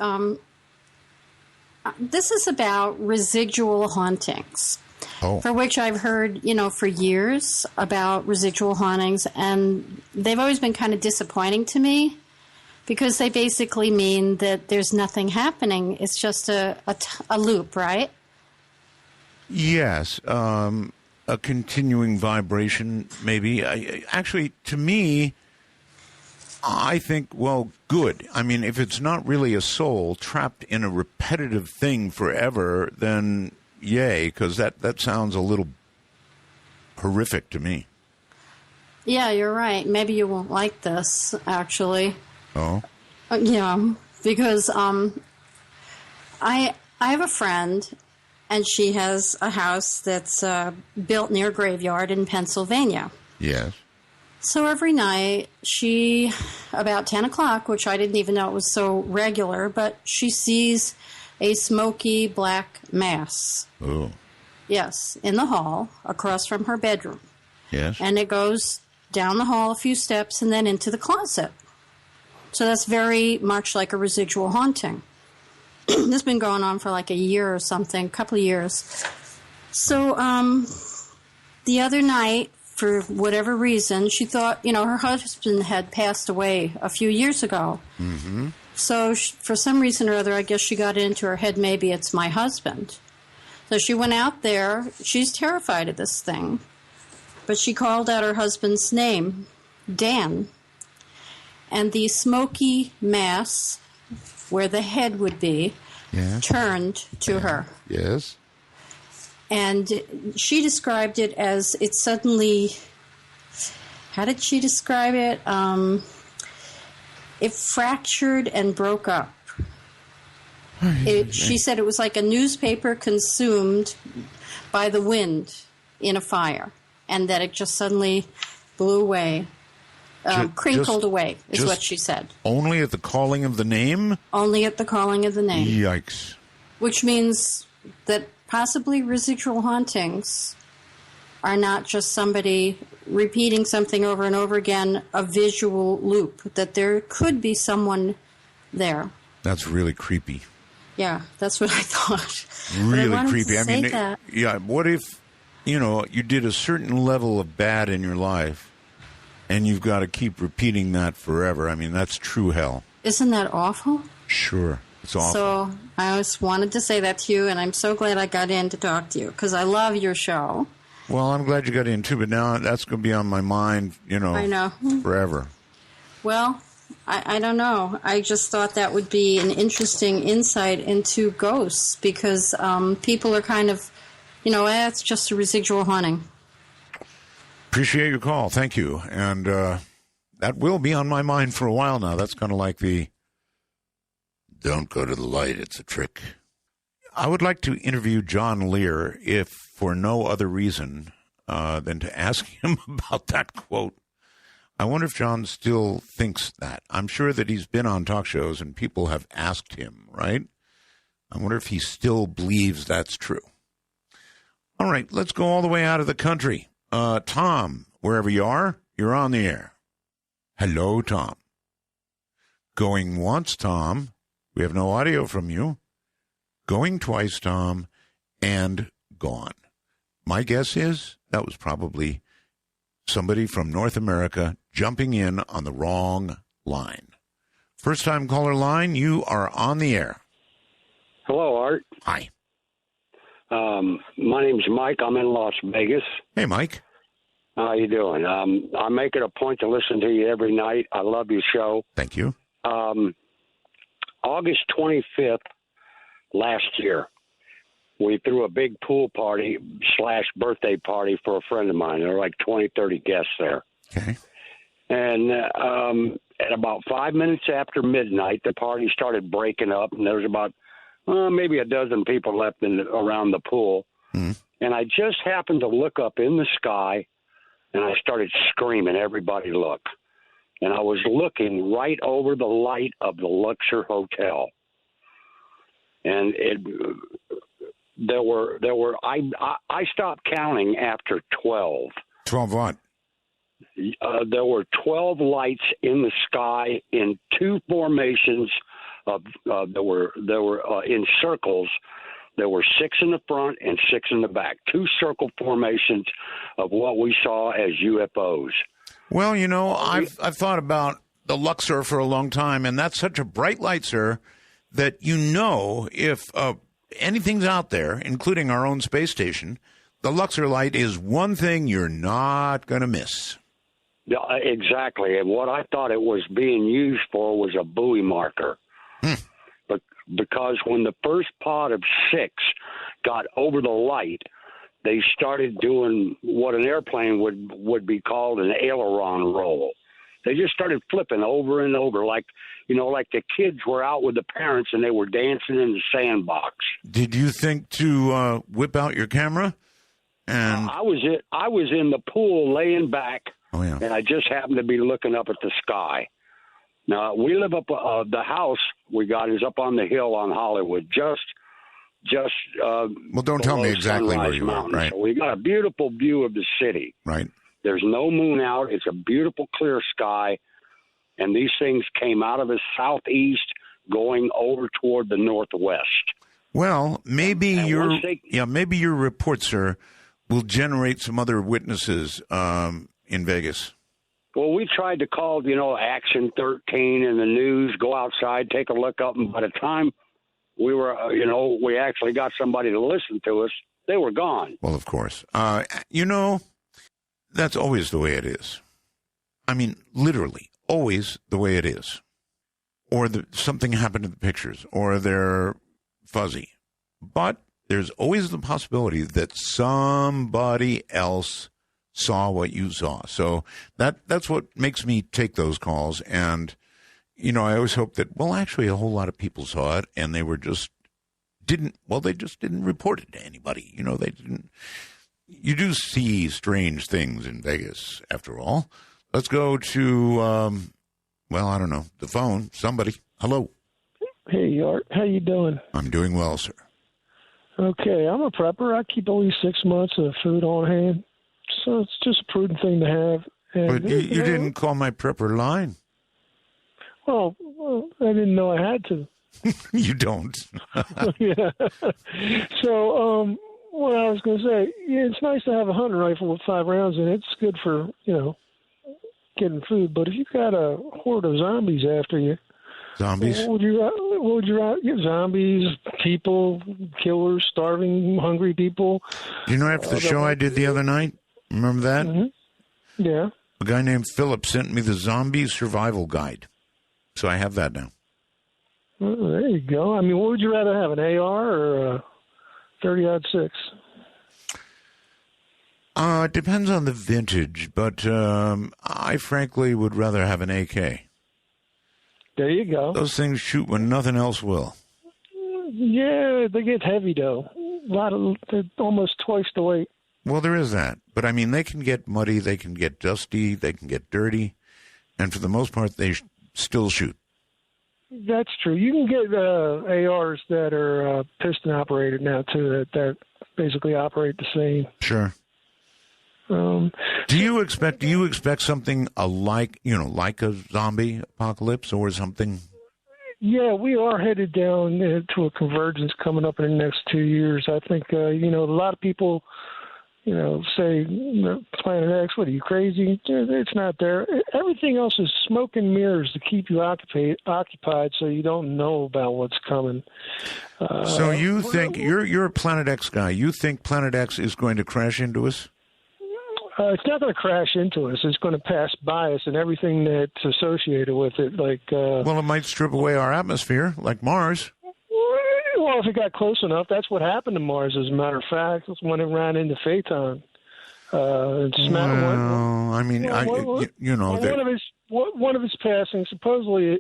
this is about residual hauntings. Oh. For which I've heard, for years about residual hauntings, and they've always been kind of disappointing to me because they basically mean that there's nothing happening. It's just a loop, right? Yes, a continuing vibration, maybe. Actually, to me, I think, well, good. I mean, if it's not really a soul trapped in a repetitive thing forever, then... yay, because that sounds a little horrific to me. Yeah, you're right. Maybe you won't like this, actually. Oh? Yeah, because I have a friend, and she has a house that's built near a graveyard in Pennsylvania. Yes. So every night, she, about 10 o'clock, which I didn't even know it was so regular, but she sees a smoky black mass. Oh. Yes, in the hall, across from her bedroom. Yes. And it goes down the hall a few steps and then into the closet. So that's very much like a residual haunting. This has been going on for like a year or something, a couple of years. So the other night, for whatever reason, she thought, her husband had passed away a few years ago. Mm-hmm. So for some reason or other, I guess she got it into her head, maybe it's my husband. So she went out there. She's terrified of this thing. But she called out her husband's name, Dan. And the smoky mass, where the head would be, turned to her. Yes. And she described it as it suddenly... How did she describe it? It fractured and broke up. She said it was like a newspaper consumed by the wind in a fire, and that it just suddenly blew away, crinkled away, is what she said. Only at the calling of the name? Only at the calling of the name. Yikes. Which means that possibly residual hauntings are not just somebody repeating something over and over again, a visual loop, that there could be someone there. That's really creepy. Yeah, that's what I thought. Really I creepy. I mean, that. Yeah, what if, you did a certain level of bad in your life and you've got to keep repeating that forever? I mean, that's true hell. Isn't that awful? Sure. It's awful. So I just wanted to say that to you, and I'm so glad I got in to talk to you because I love your show. Well, I'm glad you got in too, but now that's going to be on my mind, I know. Forever. Well, I don't know. I just thought that would be an interesting insight into ghosts because people are kind of, it's just a residual haunting. Appreciate your call. Thank you. And that will be on my mind for a while now. That's kind of like the don't go to the light, it's a trick. I would like to interview John Lear if for no other reason than to ask him about that quote. I wonder if John still thinks that. I'm sure that he's been on talk shows and people have asked him, right? I wonder if he still believes that's true. All right, let's go all the way out of the country. Tom, wherever you are, you're on the air. Hello, Tom. Going once, Tom. We have no audio from you. Going twice, Tom, and gone. My guess is that was probably somebody from North America jumping in on the wrong line. First-time caller line, you are on the air. Hello, Art. Hi. My name's Mike. I'm in Las Vegas. Hey, Mike. How you doing? I make it a point to listen to you every night. I love your show. Thank you. August 25th last year, we threw a big pool party / birthday party for a friend of mine. There were like 20, 30 guests there. Okay. And at about 5 minutes after midnight, the party started breaking up, and there was about maybe a dozen people left around the pool. Mm. And I just happened to look up in the sky, and I started screaming, "Everybody look." And I was looking right over the light of the Luxor Hotel. And I stopped counting after 12. 12 what? There were 12 lights in the sky in two formations there were in circles. There were 6 in the front and 6 in the back. 2 circle formations of what we saw as UFOs. Well, I've thought about the Luxor for a long time, and that's such a bright light, sir, that if anything's out there, including our own space station, the Luxor light is one thing you're not going to miss. Yeah, exactly. And what I thought it was being used for was a buoy marker. But because when the first pod of 6 got over the light, they started doing what an airplane would be called an aileron roll. They just started flipping over and over like the kids were out with the parents and they were dancing in the sandbox. Did you think to whip out your camera? And I was in the pool laying back, and I just happened to be looking up at the sky. Now, we live up the house we got is up on the hill on Hollywood, just well, don't tell me exactly where you are, right? So we got a beautiful view of the city. Right. There's no moon out. It's a beautiful, clear sky. And these things came out of the southeast going over toward the northwest. Well, maybe your report, sir, will generate some other witnesses in Vegas. Well, we tried to call, Action 13 in the news, go outside, take a look up, and by the time we were, we actually got somebody to listen to us, they were gone. Well, of course. That's always the way it is. I mean, literally, always the way it is. Or something happened to the pictures, or they're fuzzy. But there's always the possibility that somebody else saw what you saw. So that's what makes me take those calls. And, I always hope that, actually a whole lot of people saw it and they were they just didn't report it to anybody. They didn't. You do see strange things in Vegas, after all. Let's go to, I don't know, the phone. Somebody. Hello. Hey, Art. How you doing? I'm doing well, sir. Okay, I'm a prepper. I keep at least 6 months of food on hand. So it's just a prudent thing to have. And, But you didn't call my prepper line. Well, I didn't know I had to. You don't. Yeah. So, what I was going to say, yeah, it's nice to have a hunting rifle with 5 rounds in it. It's good for, getting food. But if you've got a horde of zombies after you, zombies? What would you rather? Zombies, people, killers, starving, hungry people. You know, after the show I did the other night, remember that? Mm-hmm. Yeah. A guy named Philip sent me the Zombie Survival Guide. So I have that now. Well, there you go. I mean, what would you rather have, an AR or a 30-06? It depends on the vintage, but I frankly would rather have an AK. There you go. Those things shoot when nothing else will. Yeah, they get heavy, though. They're almost twice the weight. Well, there is that. But, I mean, they can get muddy, they can get dusty, they can get dirty, and for the most part, they still shoot. That's true. You can get ARs that are piston-operated now, too, that basically operate the same. Sure. Do you expect something like a zombie apocalypse or something? Yeah, we are headed down to a convergence coming up in the next 2 years. I think, a lot of people, say, Planet X, what are you, crazy? It's not there. Everything else is smoke and mirrors to keep you occupied so you don't know about what's coming. So you think, you're a Planet X guy, you think Planet X is going to crash into us? It's not going to crash into us. It's going to pass by us and everything that's associated with it. Well, it might strip away our atmosphere, like Mars. Well, if it got close enough, that's what happened to Mars. As a matter of fact, it's when it ran into Phaeton. One of its passing, supposedly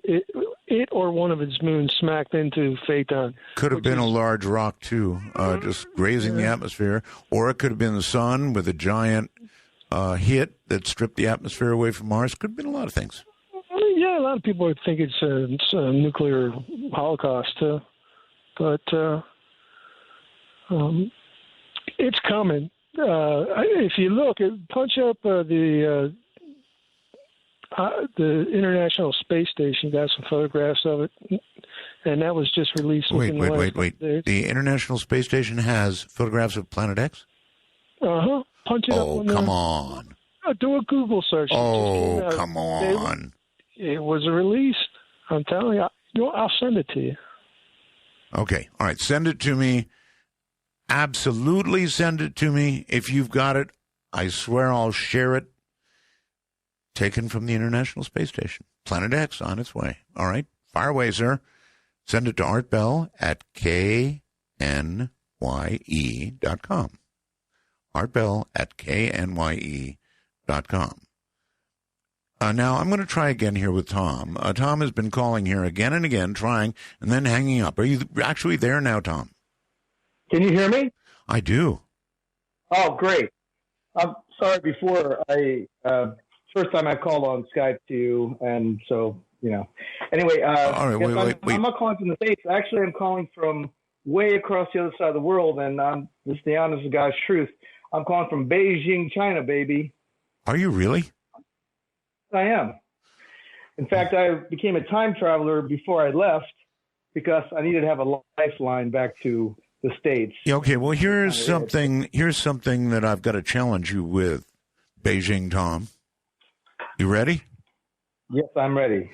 it or one of its moons smacked into Phaeton. Could have been a large rock too, just grazing the atmosphere, or it could have been the sun with a giant hit that stripped the atmosphere away from Mars. Could have been a lot of things. Yeah, a lot of people think it's a nuclear holocaust too, but it's coming. If you look, punch up the International Space Station, got some photographs of it, and that was just released. Wait. The International Space Station has photographs of Planet X? Uh-huh. Punch it up. Oh, come on. Do a Google search. Oh, come on. It was released. I'm telling you. I'll send it to you. Okay. All right. Send it to me. Absolutely send it to me. If you've got it, I swear I'll share it. Taken from the International Space Station. Planet X on its way. All right. Fire away, sir. Send it to Art Bell at knye.com. Art Bell at knye.com. Now, I'm going to try again here with Tom. Tom has been calling here again and again, trying, and then hanging up. Are you actually there now, Tom? Can you hear me? I do. Oh, great. I'm sorry before first time I called on Skype to you, and so, Anyway, all right, wait. I'm not calling from the States. Actually, I'm calling from way across the other side of the world, and this is the honest to God's truth. I'm calling from Beijing, China, baby. Are you really? I am. In fact, I became a time traveler before I left because I needed to have a lifeline back to the States. Yeah, okay, well, here's something that I've got to challenge you with, Beijing Tom. You ready? Yes, I'm ready.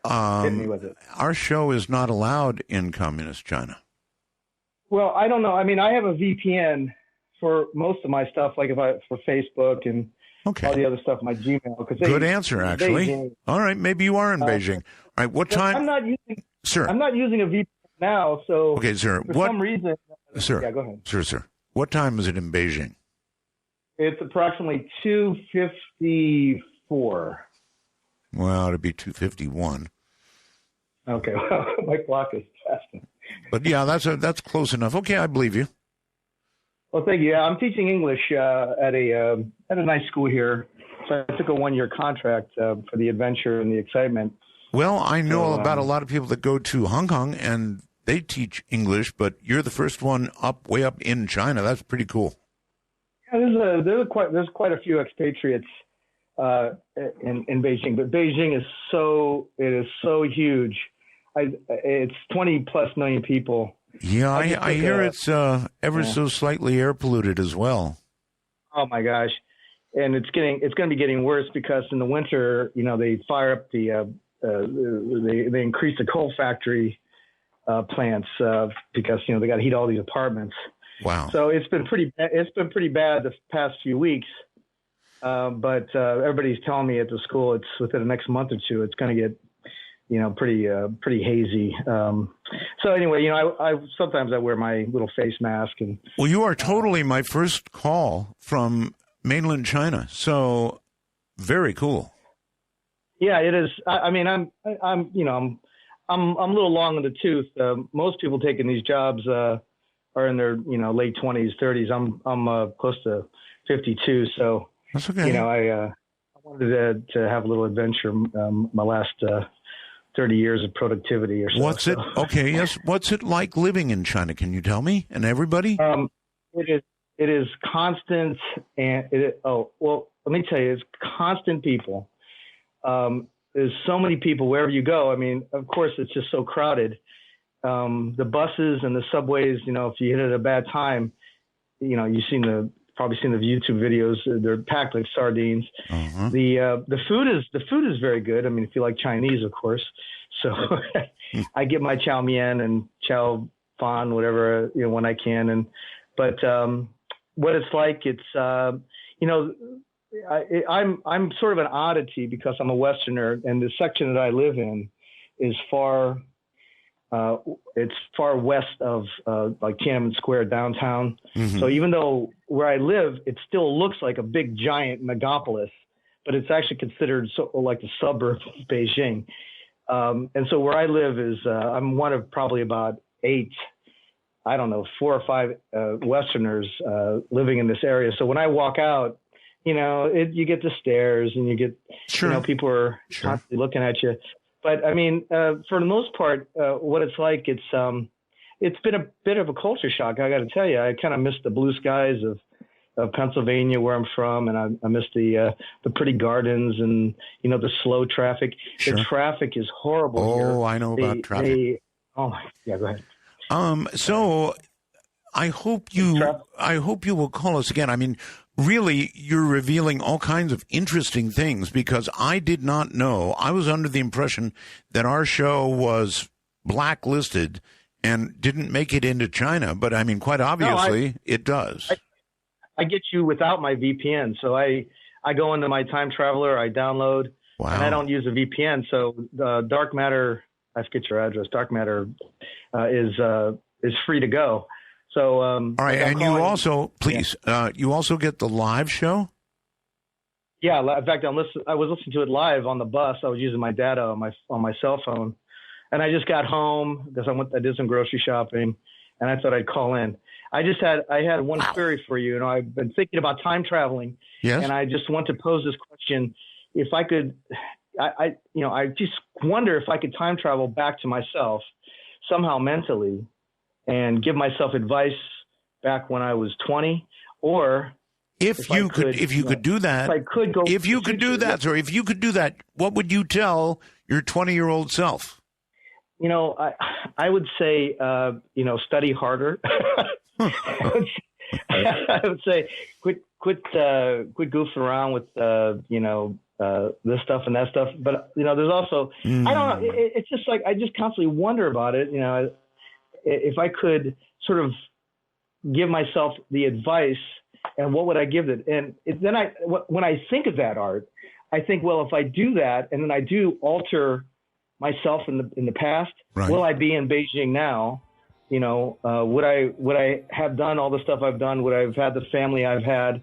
Hit me with it. Our show is not allowed in communist China. Well, I don't know. I mean, I have a VPN for most of my stuff, like for Facebook and all the other stuff, my Gmail. Good answer, actually. All right, maybe you are in Beijing. All right, what time? I'm not using a VPN now, so okay, sir. For some reason, sir. Yeah, go ahead. Sir. What time is it in Beijing? It's approximately 2:54. Well, it'd be 2:51. Okay, well, my clock is fasting. But yeah, that's close enough. Okay, I believe you. Well, thank you. Yeah, I'm teaching English at a nice school here. So I took a 1-year contract for the adventure and the excitement. Well, I know about a lot of people that go to Hong Kong and they teach English, but you're the first one way up in China. That's pretty cool. There's quite a few expatriates in Beijing, but Beijing is so huge. It's 20+ million people. Yeah, I hear it's ever so slightly air polluted as well. Oh my gosh, and it's going to be getting worse because in the winter, they fire up they increase the coal factory plants because they got to heat all these apartments. Wow. So it's been pretty bad the past few weeks. But everybody's telling me at the school it's within the next month or two it's going to get pretty hazy. So anyway, I sometimes I wear my little face mask and. Well, you are totally my first call from mainland China. So very cool. Yeah, it is. I mean, I'm a little long in the tooth. Most people taking these jobs are in their late 20s, 30s. I'm close to 52, so that's okay. I wanted to have a little adventure. My last 30 years of productivity or so. What's it? Okay, yes. What's it like living in China? Can you tell me? And everybody? It is constant, and let me tell you, it's constant people. There's so many people wherever you go. I mean, of course, it's just so crowded. The buses and the subways, if you hit it at a bad time, you've probably seen the YouTube videos. They're packed like sardines. Uh-huh. The food is very good. I mean, if you like Chinese, of course. So I get my chow mein and chow fan, whatever, when I can. But what it's like, it's I'm sort of an oddity because I'm a Westerner, and the section that I live in is far west of like Tiananmen Square downtown. Mm-hmm. So even though where I live, it still looks like a big giant megapolis, but it's actually considered like the suburb of Beijing. And so where I live is I'm one of probably about 4 or 5 Westerners living in this area. So when I walk out, you get the stares and you get, people are constantly looking at you. But I mean, for the most part, what it's like, it's been a bit of a culture shock. I got to tell you, I kind of miss the blue skies of Pennsylvania, where I'm from, and I miss the pretty gardens and the slow traffic. Sure. The traffic is horrible here. I know about traffic. Go ahead. So I hope you will call us again. I mean, really, you're revealing all kinds of interesting things because I did not know. I was under the impression that our show was blacklisted and didn't make it into China. But I mean, quite obviously, it does. I get you without my VPN. So I go into my Time Traveler, I download, and I don't use a VPN. So Dark Matter, I forget your address, Dark Matter is free to go. So, all right, and you also, please, you also get the live show? Yeah, in fact, I was listening to it live on the bus. I was using my data on my cell phone, and I just got home because I did some grocery shopping, and I thought I'd call in. I had one query for you. I've been thinking about time traveling, and I just want to pose this question: if I could, I just wonder if I could time travel back to myself somehow mentally, and give myself advice back when I was 20, or if you could do that, what would you tell your 20-year-old self? I would say, study harder. I would say quit goofing around with this stuff and that stuff. But there's also I don't know. It's just like I just constantly wonder about it. If I could sort of give myself the advice, and what would I give it? And then when I think of that, Art, I think, well, if I do that, and then I do alter myself in the past, will I be in Beijing now? Would I have done all the stuff I've done? Would I have had the family I've had?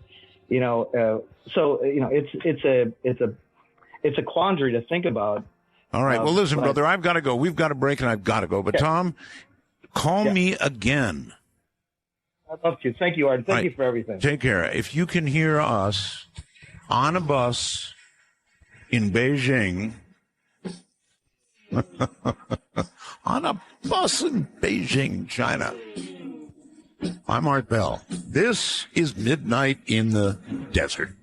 It's a quandary to think about. All right. Well, listen, brother, I've got to go. We've got a break, and I've got to go. But Tom, call me again. I'd love to. Thank you, Art. Thank you for everything. Take care. If you can hear us on a bus in Beijing, on a bus in Beijing, China, I'm Art Bell. This is Midnight in the Desert.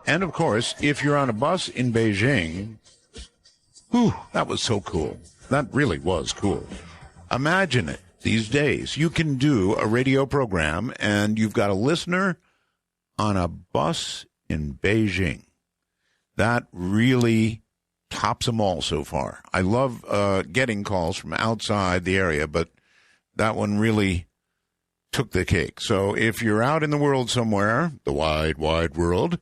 And of course, if you're on a bus in Beijing, whew, that was so cool. That really was cool. Imagine it. These days, you can do a radio program and you've got a listener on a bus in Beijing. That really tops them all so far. I love getting calls from outside the area, but that one really took the cake. So if you're out in the world somewhere, the wide, wide world,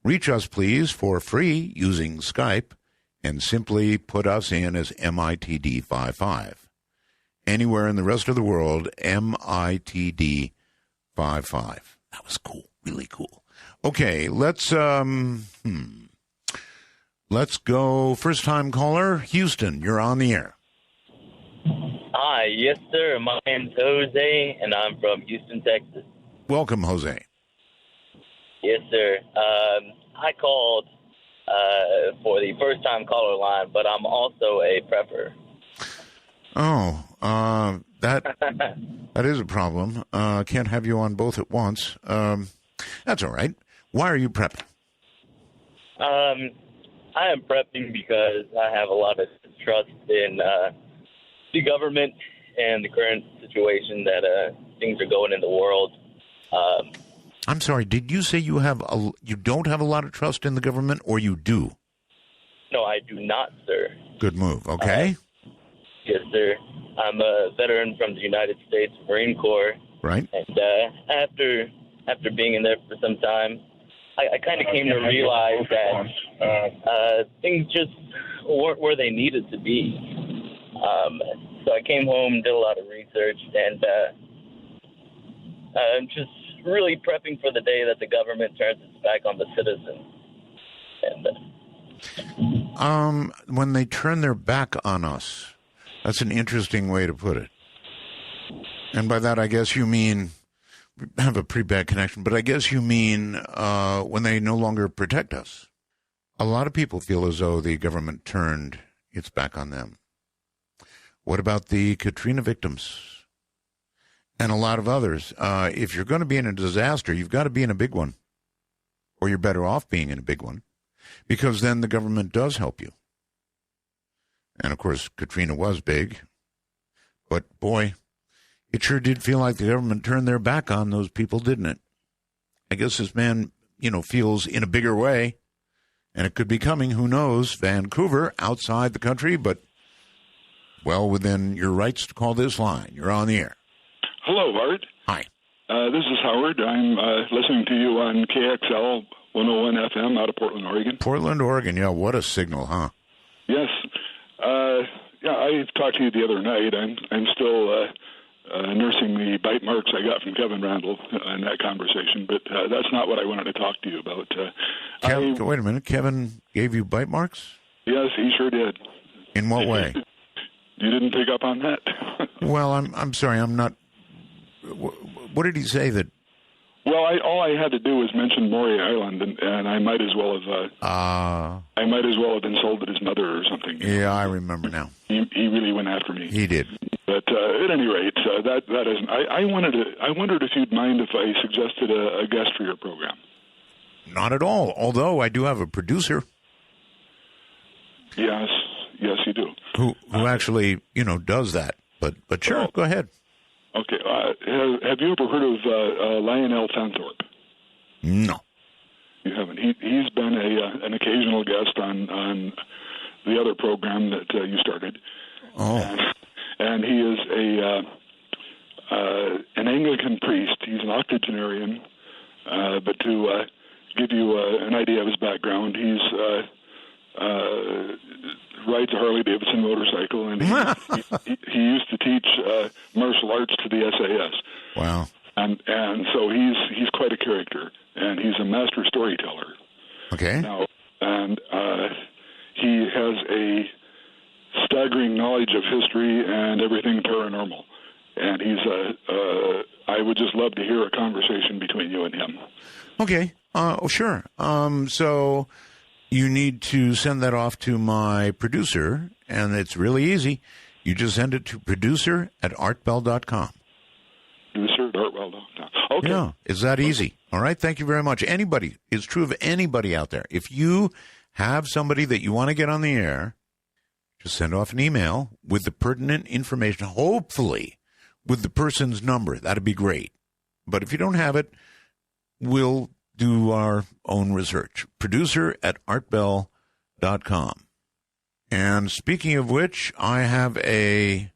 reach us, please, for free using Skype and simply put us in as MITD55. Anywhere in the rest of the world, MITD55. That was cool, really cool. Okay, let's go. First time caller, Houston, you're on the air. Hi, yes, sir. My name's Jose, and I'm from Houston, Texas. Welcome, Jose. Yes, sir. I called for the first time caller line, but I'm also a prepper. Oh, that is a problem. Can't have you on both at once. That's all right. Why are you prepping? I am prepping because I have a lot of trust in the government and the current situation that things are going in the world. I'm sorry. Did you say you don't have a lot of trust in the government, or you do? No, I do not, sir. Good move. Okay. Yes, sir. I'm a veteran from the United States Marine Corps. Right. And after being in there for some time, I kind of came to realize that things just weren't where they needed to be. So I came home, did a lot of research, and I'm just really prepping for the day that the government turns its back on the citizens. And when they turn their back on us, that's an interesting way to put it. And by that, I guess you mean, I have a pretty bad connection, but I guess you mean when they no longer protect us. A lot of people feel as though the government turned its back on them. What about the Katrina victims? And a lot of others. If you're going to be in a disaster, you've got to be in a big one. Or you're better off being in a big one. Because then the government does help you. And, of course, Katrina was big. But, boy, it sure did feel like the government turned their back on those people, didn't it? I guess this man, feels in a bigger way. And it could be coming, who knows, Vancouver, outside the country, but well within your rights to call this line. You're on the air. Hello, Art. Hi. This is Howard. I'm listening to you on KXL 101 FM out of Portland, Oregon. Portland, Oregon. Yeah, what a signal, huh? Yes. I talked to you the other night. I'm still nursing the bite marks I got from Kevin Randall in that conversation, but that's not what I wanted to talk to you about. Wait a minute. Kevin gave you bite marks? Yes, he sure did. In what way? You didn't pick up on that? Well, I'm sorry. I'm not. What did he say that? Well, all I had to do was mention Maury Island, and I might as well have insulted his mother or something. Yeah, I remember now. He really went after me. He did. But at any rate, that isn't. I wondered if you'd mind if I suggested a guest for your program. Not at all. Although I do have a producer. Yes, you do. Who actually does that? But sure, go ahead. Okay. Have you ever heard of Lionel Fanthorpe? No. You haven't. He's been an occasional guest on the other program that you started. Oh. And he is an Anglican priest. He's an octogenarian. But to give you an idea of his background, he's rides a Harley-Davidson motorcycle, and he used to teach martial arts to the SAS. Wow. And so he's quite a character, and he's a master storyteller. Okay. Now, and he has a staggering knowledge of history and everything paranormal. And I would just love to hear a conversation between you and him. Okay. Sure. So you need to send that off to my producer, and it's really easy. You just send it to producer@artbell.com. Producer art@artwell.com. Okay. Yeah, it's that easy. All right, thank you very much. Anybody, it's true of anybody out there. If you have somebody that you want to get on the air, just send off an email with the pertinent information, hopefully with the person's number. That'd be great. But if you don't have it, we'll do our own research. Producer@artbell.com. And speaking of which, I have a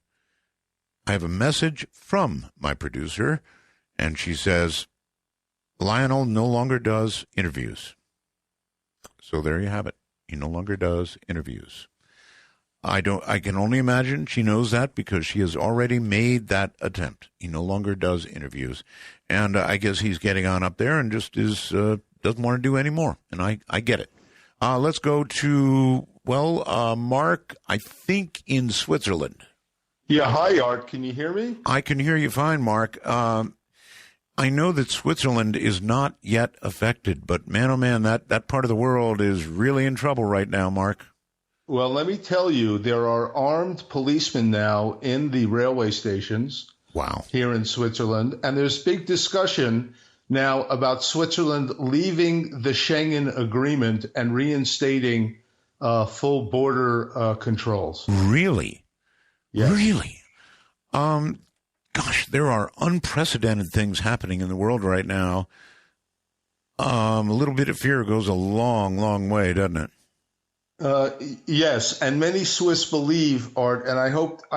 message from my producer, and she says, Lionel no longer does interviews. So there you have it. He no longer does interviews. I can only imagine she knows that because she has already made that attempt. He no longer does interviews. And I guess he's getting on up there and just doesn't want to do any more. And I get it. Let's go to, Mark, I think in Switzerland. Yeah, hi, Art. Can you hear me? I can hear you fine, Mark. I know that Switzerland is not yet affected, but man, oh man, that part of the world is really in trouble right now, Mark. Well, let me tell you, there are armed policemen now in the railway stations. Wow. Here in Switzerland. And there's big discussion now about Switzerland leaving the Schengen Agreement and reinstating full border controls. Really? Yes. Really? Gosh, there are unprecedented things happening in the world right now. A little bit of fear goes a long, long way, doesn't it? Yes, and many Swiss believe, Art, and I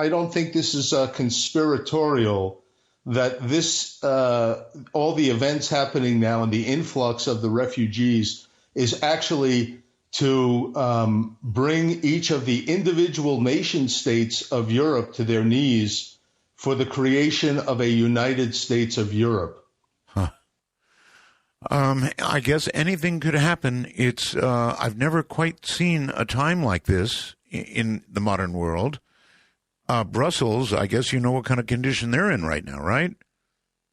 don't think this is conspiratorial, that this all the events happening now and the influx of the refugees is actually to bring each of the individual nation states of Europe to their knees for the creation of a United States of Europe. I guess anything could happen. It's I've never quite seen a time like this in the modern world. Brussels, I guess you know what kind of condition they're in right now, right?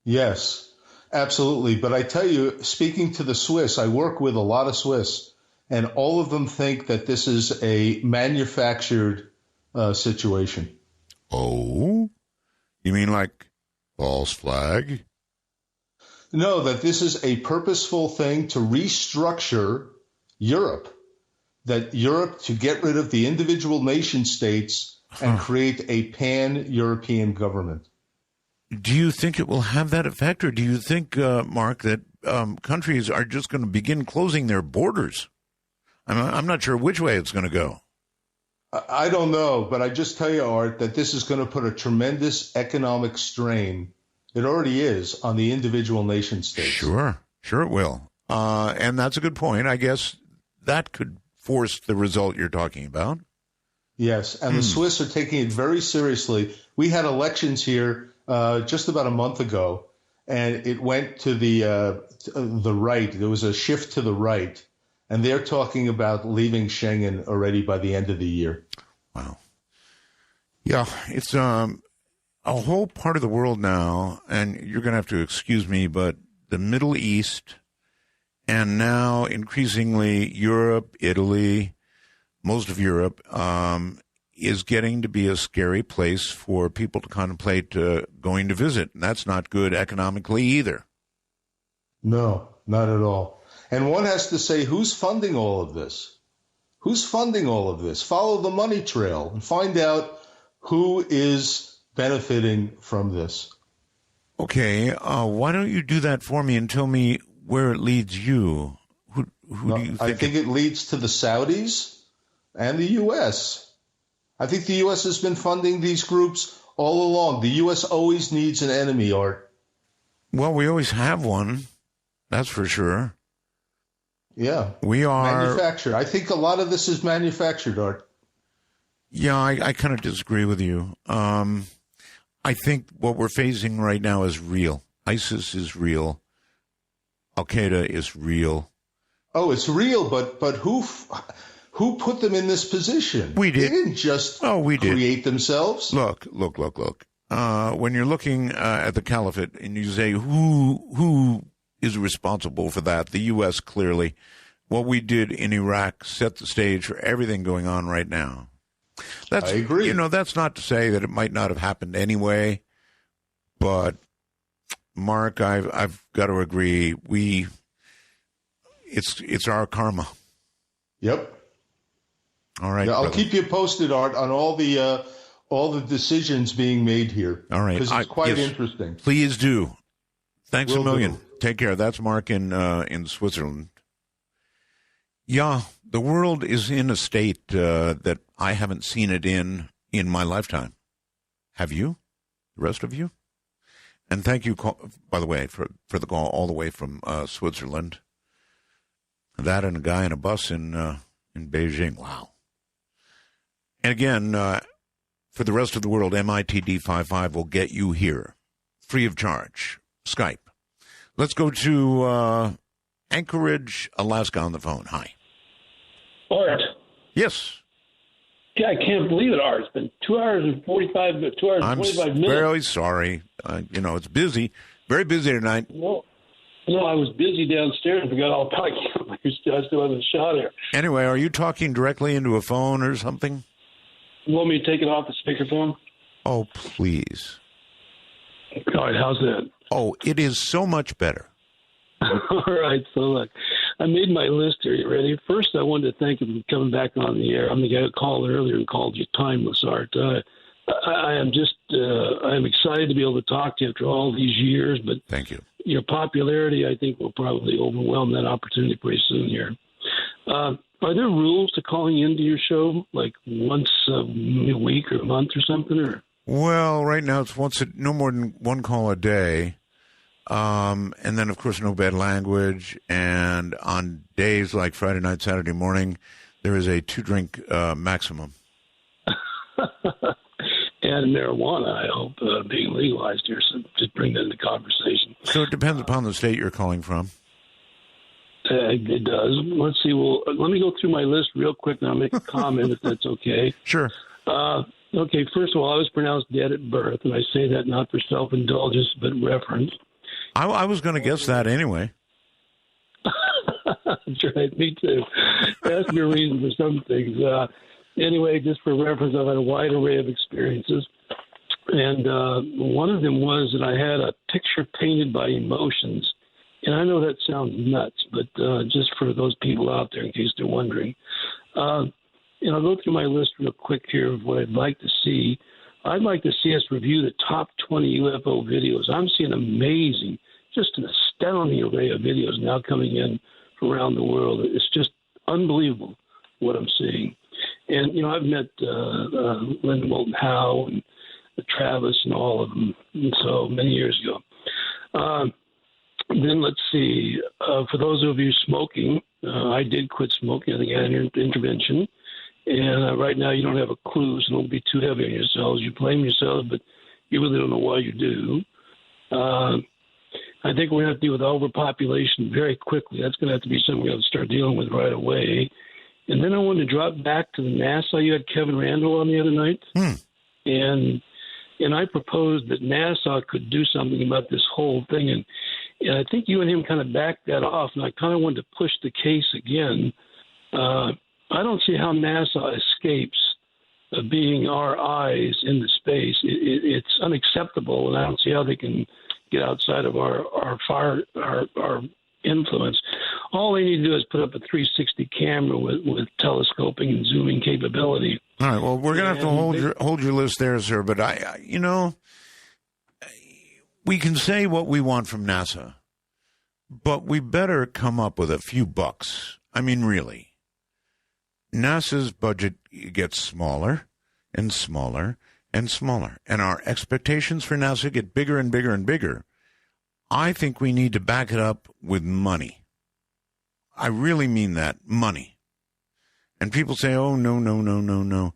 Yes, absolutely. But I tell you, speaking to the Swiss, I work with a lot of Swiss, and all of them think that this is a manufactured situation. Oh? You mean like false flag? No, that this is a purposeful thing to restructure Europe, that Europe to get rid of the individual nation states and create a pan-European government. Do you think it will have that effect, or do you think, Mark, that countries are just going to begin closing their borders? I'm not sure which way it's going to go. I don't know, but I just tell you, Art, that this is going to put a tremendous economic strain. It already is on the individual nation states. Sure it will. And that's a good point. I guess that could force the result you're talking about. Yes, and the Swiss are taking it very seriously. We had elections here just about a month ago, and it went to the right. There was a shift to the right, and they're talking about leaving Schengen already by the end of the year. Wow. Yeah, it's a whole part of the world now, and you're going to have to excuse me, but the Middle East and now increasingly Europe, Italy, most of Europe, is getting to be a scary place for people to contemplate going to visit. And that's not good economically either. No, not at all. And one has to say, who's funding all of this? Who's funding all of this? Follow the money trail and find out who is benefiting from this. Okay, why don't you do that for me and tell me where it leads you? Who do you think? I think it leads to the Saudis and the U.S. I think the U.S. has been funding these groups all along. The U.S. always needs an enemy, Art. Well, we always have one. That's for sure. Yeah. We are manufactured. I think a lot of this is manufactured, Art. Yeah, I kind of disagree with you. I think what we're facing right now is real. ISIS is real. Al-Qaeda is real. Oh, it's real, but who put them in this position? We did. They didn't just create themselves. Look. When you're looking at the caliphate and you say who is responsible for that, the U.S. clearly. What we did in Iraq set the stage for everything going on right now. I agree. That's not to say that it might not have happened anyway, but Mark, I've got to agree. It's our karma. Yep. All right. Yeah, I'll brother. keep you posted, Art, on all the decisions being made here. All right. Because it's quite yes, interesting. Please do. Thanks Will a million. do. Take care. That's Mark in Switzerland. Yeah, the world is in a state that I haven't seen it in my lifetime. Have you? The rest of you? And thank you, by the way, for the call all the way from Switzerland. That and a guy in a bus in Beijing. Wow. And again, for the rest of the world, MITD55 will get you here, free of charge. Skype. Let's go to Anchorage, Alaska on the phone. Hi. Art. Yes. Yeah, I can't believe it, Art. It's been 2 hours and 45 minutes. I'm very sorry. It's busy. Very busy tonight. No, I was busy downstairs and forgot all about you. I still haven't shot here. Anyway, are you talking directly into a phone or something? You want me to take it off the speakerphone? Oh, please. All right, how's that? Oh, it is so much better. All right, so look, I made my list here. You ready? First, I wanted to thank you for coming back on the air. I'm the guy who called earlier and called you timeless, Art. I am excited to be able to talk to you after all these years, but thank you. Your popularity, I think, will probably overwhelm that opportunity pretty soon here. Are there rules to calling into your show, like once a week or a month or something? Or? Well, right now it's no more than one call a day. And then, of course, no bad language. And on days like Friday night, Saturday morning, there is a 2-drink maximum. And marijuana, I hope, being legalized here. So just bring that into conversation. So it depends upon the state you're calling from. It does. Let's see. Well, let me go through my list real quick, and I'll make a comment if that's okay. Sure. Okay, first of all, I was pronounced dead at birth, and I say that not for self-indulgence, but reference. I was going to guess that anyway. That's right, me too. That's the reason for some things. Anyway, just for reference, I've had a wide array of experiences. And one of them was that I had a picture painted by emotions. And I know that sounds nuts, but just for those people out there, in case they're wondering. I'll go through my list real quick here of what I'd like to see. I'd like to see us review the top 20 UFO videos. I'm seeing amazing, just an astounding array of videos now coming in from around the world. It's just unbelievable what I'm seeing. And, I've met Linda Moulton Howe and Travis and all of them so many years ago. Then let's see. For those of you smoking, I did quit smoking. I think I had an intervention. And right now you don't have a clue, so don't be too heavy on yourselves. You blame yourselves, but you really don't know why you do. I think we're going to have to deal with overpopulation very quickly. That's going to have to be something we have to start dealing with right away. And then I wanted to drop back to the NASA. You had Kevin Randall on the other night. And I proposed that NASA could do something about this whole thing. And I think you and him kind of backed that off. And I kind of wanted to push the case again. I don't see how NASA escapes being our eyes in the space. It's unacceptable, and I don't see how they can get outside of our influence. All they need to do is put up a 360 camera with telescoping and zooming capability. All right. Well, we're going to have to hold your list there, sir. But we can say what we want from NASA, but we better come up with a few bucks. I mean, really. NASA's budget gets smaller and smaller and smaller, and our expectations for NASA get bigger and bigger and bigger. I think we need to back it up with money. I really mean that, money. And people say, oh, no.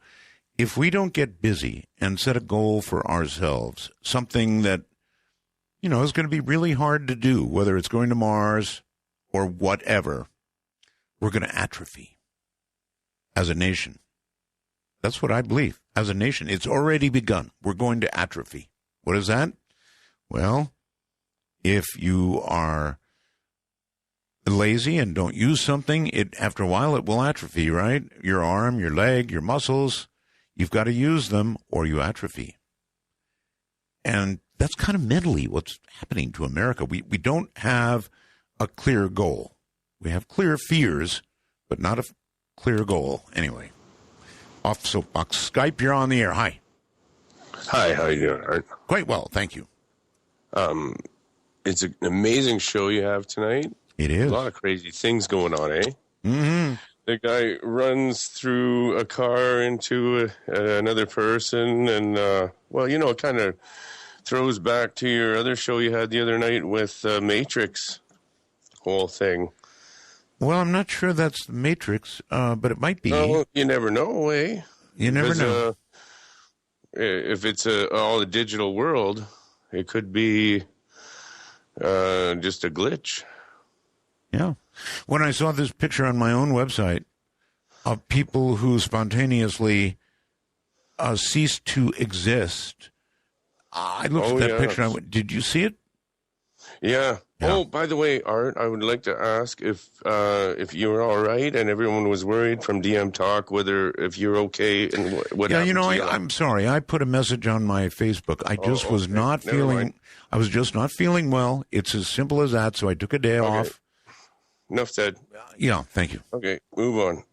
If we don't get busy and set a goal for ourselves, something that, is going to be really hard to do, whether it's going to Mars or whatever, we're going to atrophy. As a nation. That's what I believe. As a nation, it's already begun. We're going to atrophy. What is that? Well, if you are lazy and don't use something, after a while it will atrophy, right? Your arm, your leg, your muscles, you've got to use them or you atrophy. And that's kind of mentally what's happening to America. We don't have a clear goal. We have clear fears, but not a clear goal. Anyway, off soapbox. Skype, you're on the air. Hi. Hi, how you doing, Art? Quite well, thank you. It's an amazing show you have tonight. It is. A lot of crazy things going on, eh? Mm-hmm. The guy runs through a car into another person, and, it kind of throws back to your other show you had the other night with Matrix whole thing. Well, I'm not sure that's the Matrix, but it might be. No, you never know, eh? You never know. If it's all the digital world, it could be just a glitch. Yeah. When I saw this picture on my own website of people who spontaneously ceased to exist, I looked at that picture and I went, did you see it? Yeah. Oh, by the way, Art, I would like to ask if you were all right and everyone was worried from DM Talk, if you're okay and what Yeah, happened to you. I'm sorry. I put a message on my Facebook. I just was not feeling. I was just not feeling well. It's as simple as that. So I took a day off. Enough said. Yeah, thank you. Okay, move on.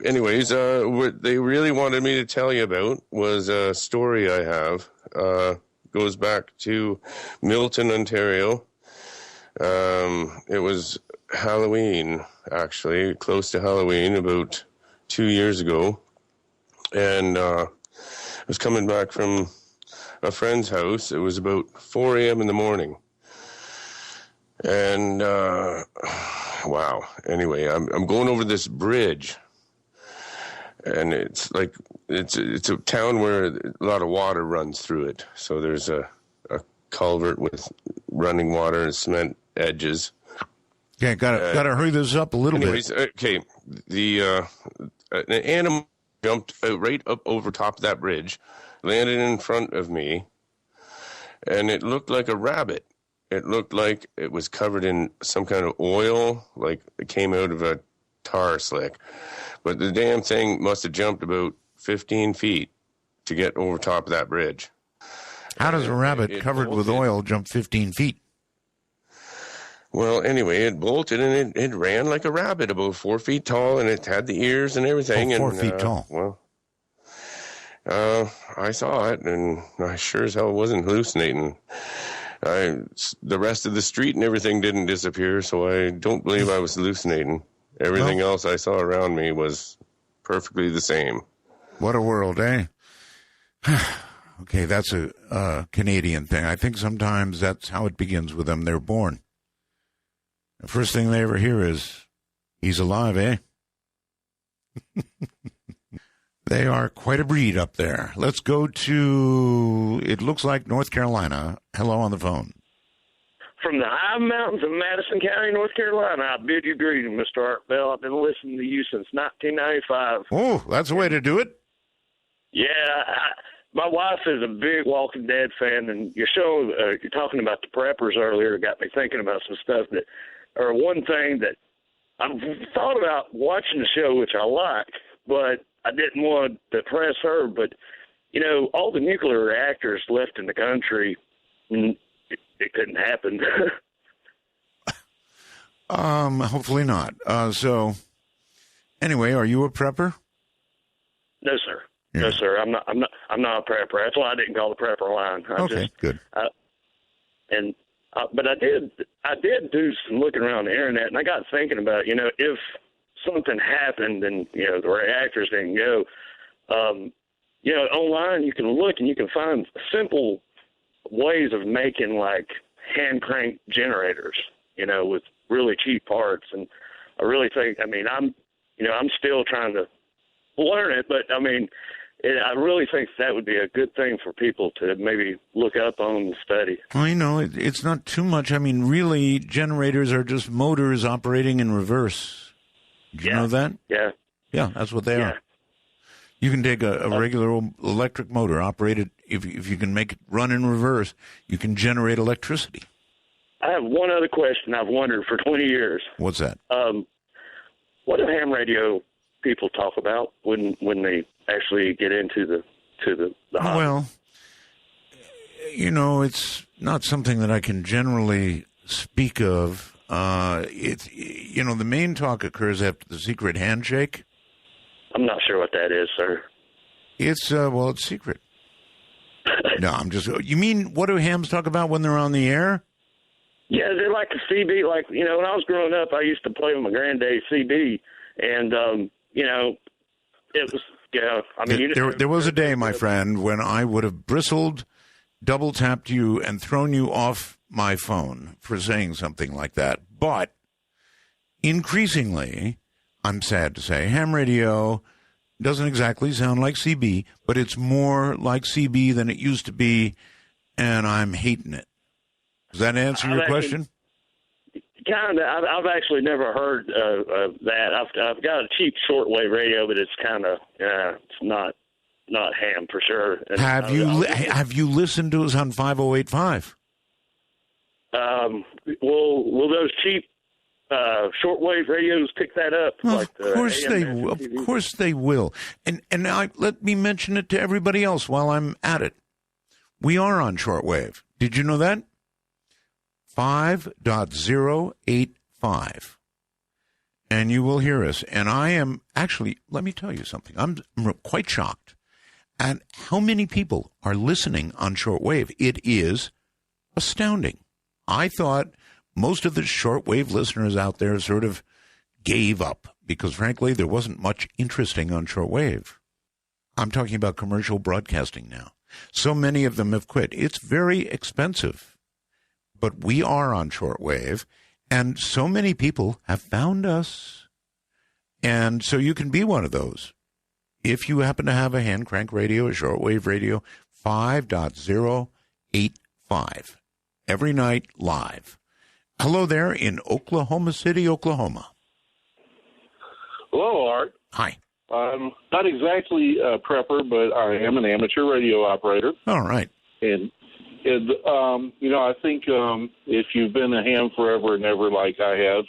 Anyways, what they really wanted me to tell you about was a story I have. Goes back to Milton, Ontario. It was Halloween, actually, close to Halloween, about 2 years ago. And I was coming back from a friend's house. It was about 4 a.m. in the morning. And, wow. Anyway, I'm going over this bridge. And it's like, it's a town where a lot of water runs through it. So there's a culvert with running water and cement edges. Yeah, gotta hurry this up a little bit. Okay, an animal jumped right up over top of that bridge, landed in front of me, and it looked like a rabbit. It looked like it was covered in some kind of oil, like it came out of a tar slick. But the damn thing must have jumped about 15 feet to get over top of that bridge. How does a rabbit covered with oil jump 15 feet? Well, anyway, it bolted and it ran like a rabbit, about 4 feet tall, and it had the ears and everything. 4 feet tall. Well, I saw it, and I sure as hell wasn't hallucinating. The rest of the street and everything didn't disappear, so I don't believe I was hallucinating. Everything else I saw around me was perfectly the same. What a world, eh? Okay, that's a Canadian thing. I think sometimes that's how it begins with them. They're born. The first thing they ever hear is, he's alive, eh? They are quite a breed up there. Let's go to, it looks like North Carolina. Hello on the phone. From the high mountains of Madison County, North Carolina, I bid you greeting, Mr. Art Bell. I've been listening to you since 1995. Oh, that's the way to do it. Yeah, my wife is a big Walking Dead fan, and your show, you're talking about the preppers earlier, got me thinking about some stuff or one thing that I've thought about watching the show, which I like, but I didn't want to press her. But, all the nuclear reactors left in the country, it couldn't happen. Hopefully not. So, anyway, are you a prepper? No, sir. Yeah. No, sir. I'm not a prepper. That's why I didn't call the prepper line. Good. But I did do some looking around the internet, and I got thinking about, if something happened and the reactors didn't go, online you can look and you can find simple ways of making like hand crank generators, with really cheap parts. And I really think, I'm still trying to learn it, but I really think that would be a good thing for people to maybe look up on and study. Well, it's not too much. Really, generators are just motors operating in reverse. Do you know that? Yeah. Yeah, that's what they are. You can take a regular old electric motor, operate it. If you can make it run in reverse, you can generate electricity. I have one other question I've wondered for 20 years. What's that? What do ham radio people talk about when they actually get into the hobby? Well, It's not something that I can generally speak of. The main talk occurs after the secret handshake. I'm not sure what that is, sir. It's secret. No, you mean, what do hams talk about when they're on the air? Yeah, they're like a CB. Like, when I was growing up, I used to play with my granddaddy CB, and, it was, there was a day, my friend, when I would have bristled, double-tapped you, and thrown you off my phone for saying something like that. But increasingly, I'm sad to say, ham radio doesn't exactly sound like CB, but it's more like CB than it used to be, and I'm hating it. Does that answer your question? Kind of. I've actually never heard that. I've got a cheap shortwave radio, but it's kind of it's not ham for sure. And have you listened to us on 5085? Will those cheap shortwave radios pick that up? Well, of course they will. And let me mention it to everybody else while I'm at it. We are on shortwave. Did you know that? 5.085. And you will hear us. And I am actually, let me tell you something. I'm quite shocked at how many people are listening on shortwave. It is astounding. I thought most of the shortwave listeners out there sort of gave up because, frankly, there wasn't much interesting on shortwave. I'm talking about commercial broadcasting now. So many of them have quit. It's very expensive. But we are on shortwave, and so many people have found us. And so you can be one of those. If you happen to have a hand crank radio, a shortwave radio, 5.085. Every night live. Hello there in Oklahoma City, Oklahoma. Hello, Art. Hi. I'm not exactly a prepper, but I am an amateur radio operator. All right. And I think if you've been a ham forever and ever like I have,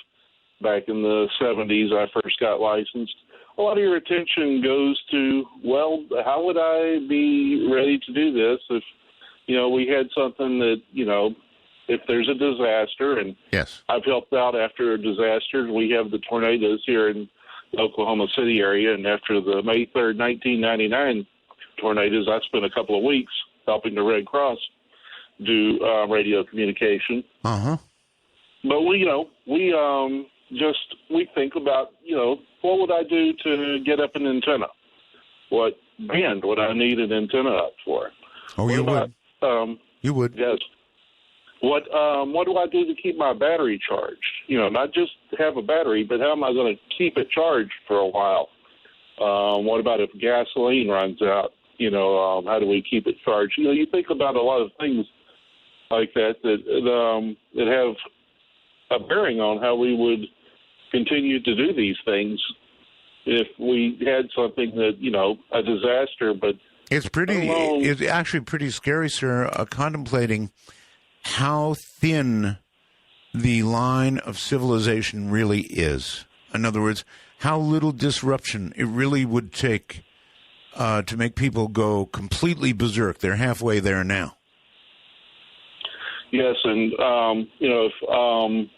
back in the 70s, I first got licensed, a lot of your attention goes to, well, how would I be ready to do this if, we had something that, if there's a disaster, and yes, I've helped out after disasters. We have the tornadoes here in the Oklahoma City area, and after the May 3rd, 1999 tornadoes, I spent a couple of weeks helping the Red Cross do radio communication. Uh-huh. But we think about, what would I do to get up an antenna? What band would I need an antenna up for? Oh, you would. You would. Yes. What do I do to keep my battery charged? Not just have a battery, but how am I going to keep it charged for a while? What about if gasoline runs out? How do we keep it charged? You think about a lot of things like that have a bearing on how we would continue to do these things if we had something that, a disaster, but it's actually pretty scary, sir, contemplating how thin the line of civilization really is. In other words, how little disruption it really would take to make people go completely berserk. They're halfway there now. Yes, and, if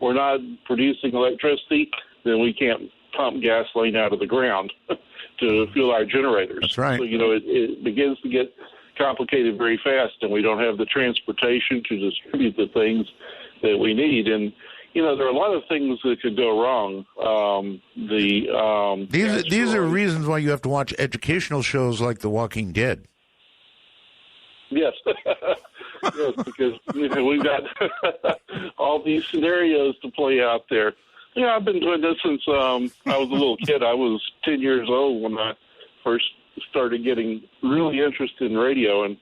we're not producing electricity, then we can't pump gasoline out of the ground to fuel our generators. That's right. So, it begins to get complicated very fast, and we don't have the transportation to distribute the things that we need. And, there are a lot of things that could go wrong. These are reasons why you have to watch educational shows like The Walking Dead. Yes. Yes, because we've got all these scenarios to play out there. I've been doing this since I was a little kid. I was 10 years old when I first started getting really interested in radio, and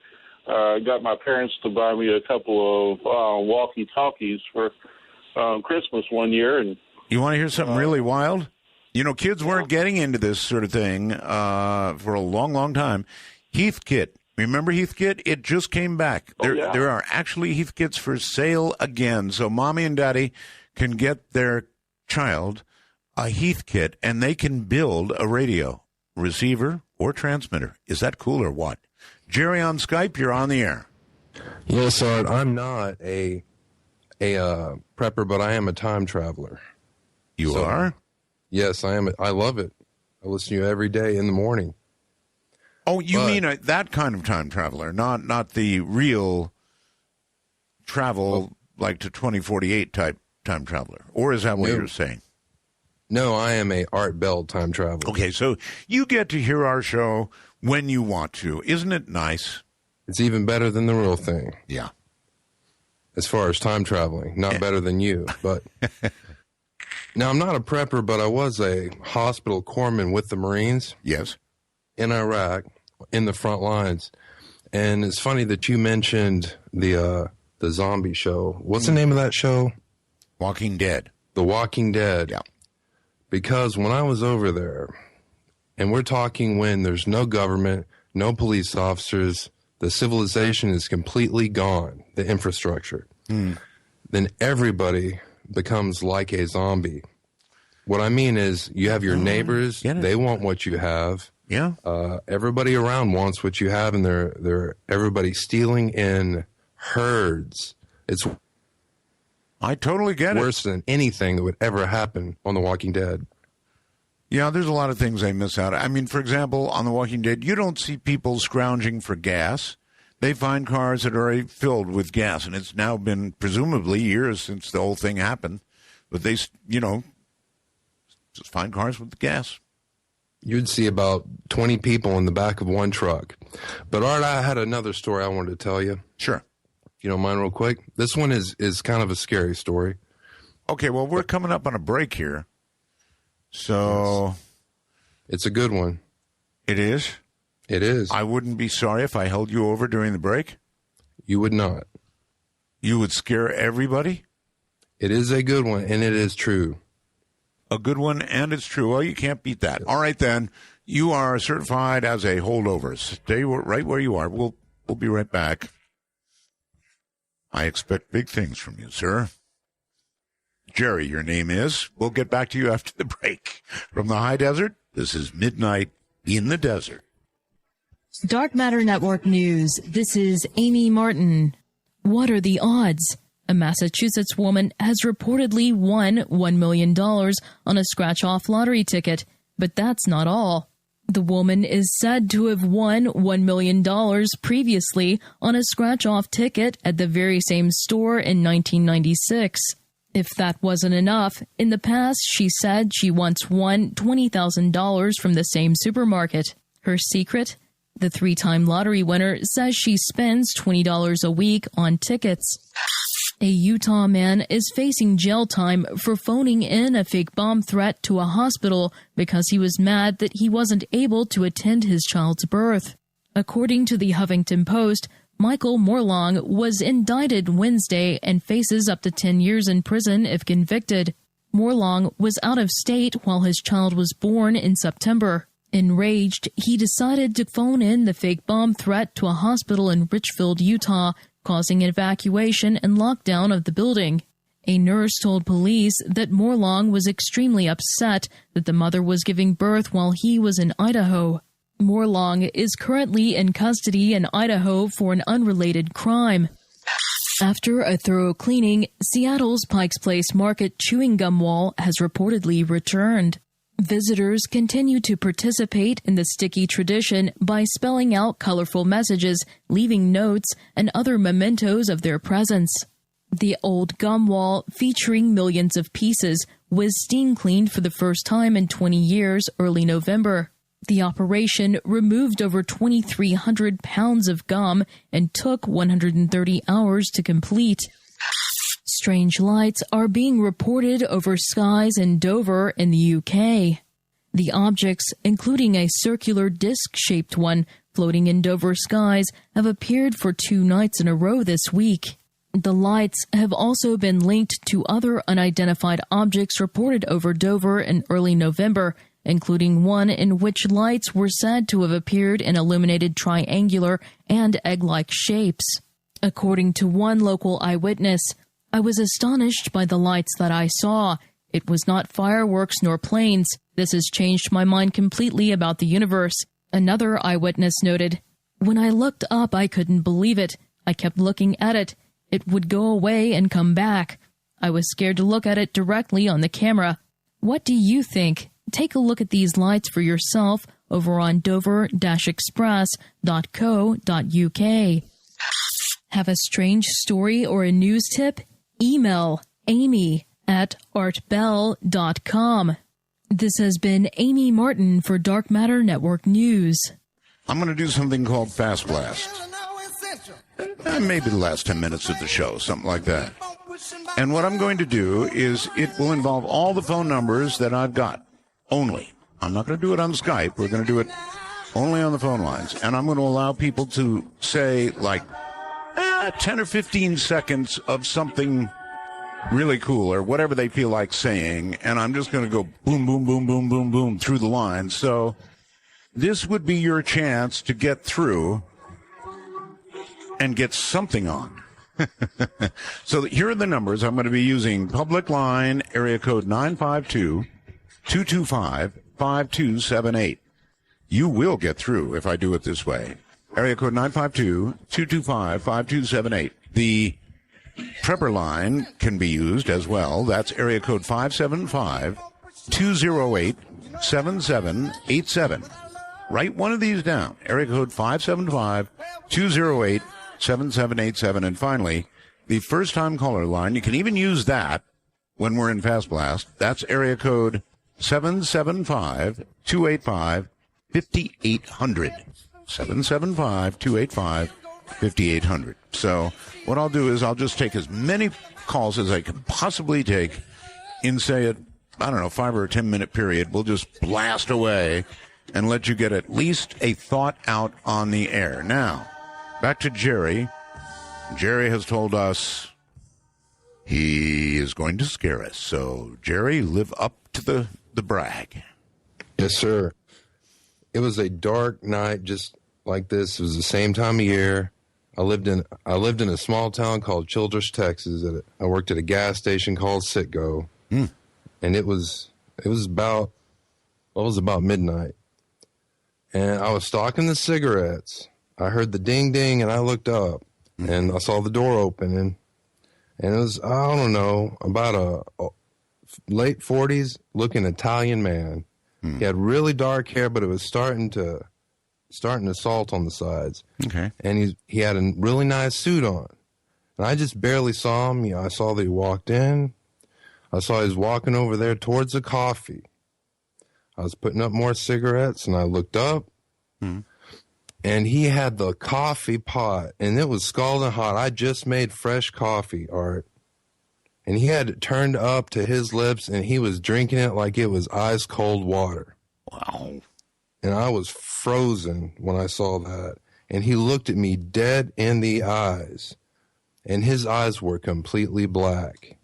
got my parents to buy me a couple of walkie-talkies for Christmas one year. And you want to hear something really wild? Kids weren't getting into this sort of thing for a long, long time. Heathkit. Remember Heathkit? It just came back. There are actually Heathkits for sale again. So mommy and daddy can get their child a Heathkit, and they can build a radio receiver or transmitter. Is that cool or what? Jerry on Skype, you're on the air. Yes, Art. I'm not a prepper, but I am a time traveler. You are? Yes, I am. I love it. I listen to you every day in the morning. Oh, you mean that kind of time traveler, not the real travel like to 2048 type time traveler, or is that what you're saying? No, I am a Art Bell time traveler. Okay, so you get to hear our show when you want to. Isn't it nice? It's even better than the real thing. Yeah. As far as time traveling, not better than you, but now I'm not a prepper, but I was a hospital corpsman with the Marines. Yes. In Iraq, in the front lines. And it's funny that you mentioned the zombie show. What's the name of that show? Walking Dead. The Walking Dead. Yeah. Because when I was over there, and we're talking when there's no government, no police officers, the civilization is completely gone, the infrastructure, then everybody becomes like a zombie. What I mean is you have your neighbors, they want what you have. Yeah. Everybody around wants what you have, and they're everybody stealing in herds. It's I totally get worse than anything that would ever happen on The Walking Dead. Yeah, there's a lot of things I miss out. I mean, for example, on The Walking Dead, you don't see people scrounging for gas. They find cars that are already filled with gas, and it's now been presumably years since the whole thing happened. But they, just find cars with the gas. You'd see about 20 people in the back of one truck. But, Art, I had another story I wanted to tell you. Sure. If you don't mind real quick. This one is kind of a scary story. Okay, well, we're coming up on a break here. So. It's a good one. It is? It is. I wouldn't be sorry if I held you over during the break? You would not. You would scare everybody? It is a good one, and it is true. A good one, and it's true. Well, you can't beat that. All right, then. You are certified as a holdover. Stay right where you are. We'll be right back. I expect big things from you, sir. Jerry, your name is. We'll get back to you after the break. From the high desert, this is Midnight in the Desert. Dark Matter Network News. This is Amy Martin. What are the odds? A Massachusetts woman has reportedly won $1 million on a scratch-off lottery ticket, but that's not all. The woman is said to have won $1 million previously on a scratch-off ticket at the very same store in 1996. If that wasn't enough, in the past she said she once won $20,000 from the same supermarket. Her secret? The 3-time lottery winner says she spends $20 a week on tickets. A Utah man is facing jail time for phoning in a fake bomb threat to a hospital because he was mad that he wasn't able to attend his child's birth. According to the Huffington Post, Michael Morlong was indicted Wednesday and faces up to 10 years in prison if convicted. Morlong was out of state while his child was born in September. Enraged, he decided to phone in the fake bomb threat to a hospital in Richfield, Utah, causing evacuation and lockdown of the building. A nurse told police that Morlong was extremely upset that the mother was giving birth while he was in Idaho. Morlong is currently in custody in Idaho for an unrelated crime. After a thorough cleaning, Seattle's Pikes Place Market chewing gum wall has reportedly returned. Visitors continue to participate in the sticky tradition by spelling out colorful messages, leaving notes, and other mementos of their presence. The old gum wall, featuring millions of pieces, was steam cleaned for the first time in 20 years early November. The operation removed over 2,300 pounds of gum and took 130 hours to complete. Strange lights are being reported over skies in Dover in the UK. The objects, including a circular disc-shaped one floating in Dover skies, have appeared for 2 nights in a row this week. The lights have also been linked to other unidentified objects reported over Dover in early November, including one in which lights were said to have appeared in illuminated triangular and egg-like shapes. According to one local eyewitness, "I was astonished by the lights that I saw. It was not fireworks nor planes. This has changed my mind completely about the universe." Another eyewitness noted, "When I looked up, I couldn't believe it. I kept looking at it. It would go away and come back. I was scared to look at it directly on the camera. What do you think? Take a look at these lights for yourself over on dover-express.co.uk. Have a strange story or a news tip? Email amy@artbell.com. This has been Amy Martin for Dark Matter Network News. I'm going to do something called Fast Blast. Maybe the last 10 minutes of the show, something like that. And what I'm going to do is it will involve all the phone numbers that I've got. Only. I'm not going to do it on Skype. We're going to do it only on the phone lines. And I'm going to allow people to say, like, 10 or 15 seconds of something really cool or whatever they feel like saying. And I'm just going to go boom, boom, boom, boom, boom, boom through the line. So this would be your chance to get through and get something on. So here are the numbers. I'm going to be using public line, area code 952-225-5278. You will get through if I do it this way. Area code 952-225-5278. The prepper line can be used as well. That's area code 575-208-7787. Write one of these down. Area code 575-208-7787. And finally, the first-time caller line. You can even use that when we're in Fast Blast. That's area code 775-285-5800. 775-285-5800. So what I'll do is I'll just take as many calls as I can possibly take in, say, a 5 or 10 minute period. We'll just blast away and let you get at least a thought out on the air. Now, back to Jerry. Jerry has told us he is going to scare us. So, Jerry, live up to the brag. Yes, sir. It was a dark night just like this. It was the same time of year. I lived in a small town called Childress, Texas. I worked at a gas station called Citgo. And it was about midnight. And I was stalking the cigarettes. I heard the ding ding and I looked up and I saw the door open and it was, I don't know, about a late 40s looking Italian man. He had really dark hair, but it was starting to salt on the sides. Okay. And he had a really nice suit on. And I just barely saw him. I saw that he walked in. I saw he was walking over there towards the coffee. I was putting up more cigarettes, and I looked up, and he had the coffee pot, and it was scalding hot. I just made fresh coffee, Art. And he had it turned up to his lips, and he was drinking it like it was ice-cold water. Wow. And I was frozen when I saw that. And he looked at me dead in the eyes, and his eyes were completely black.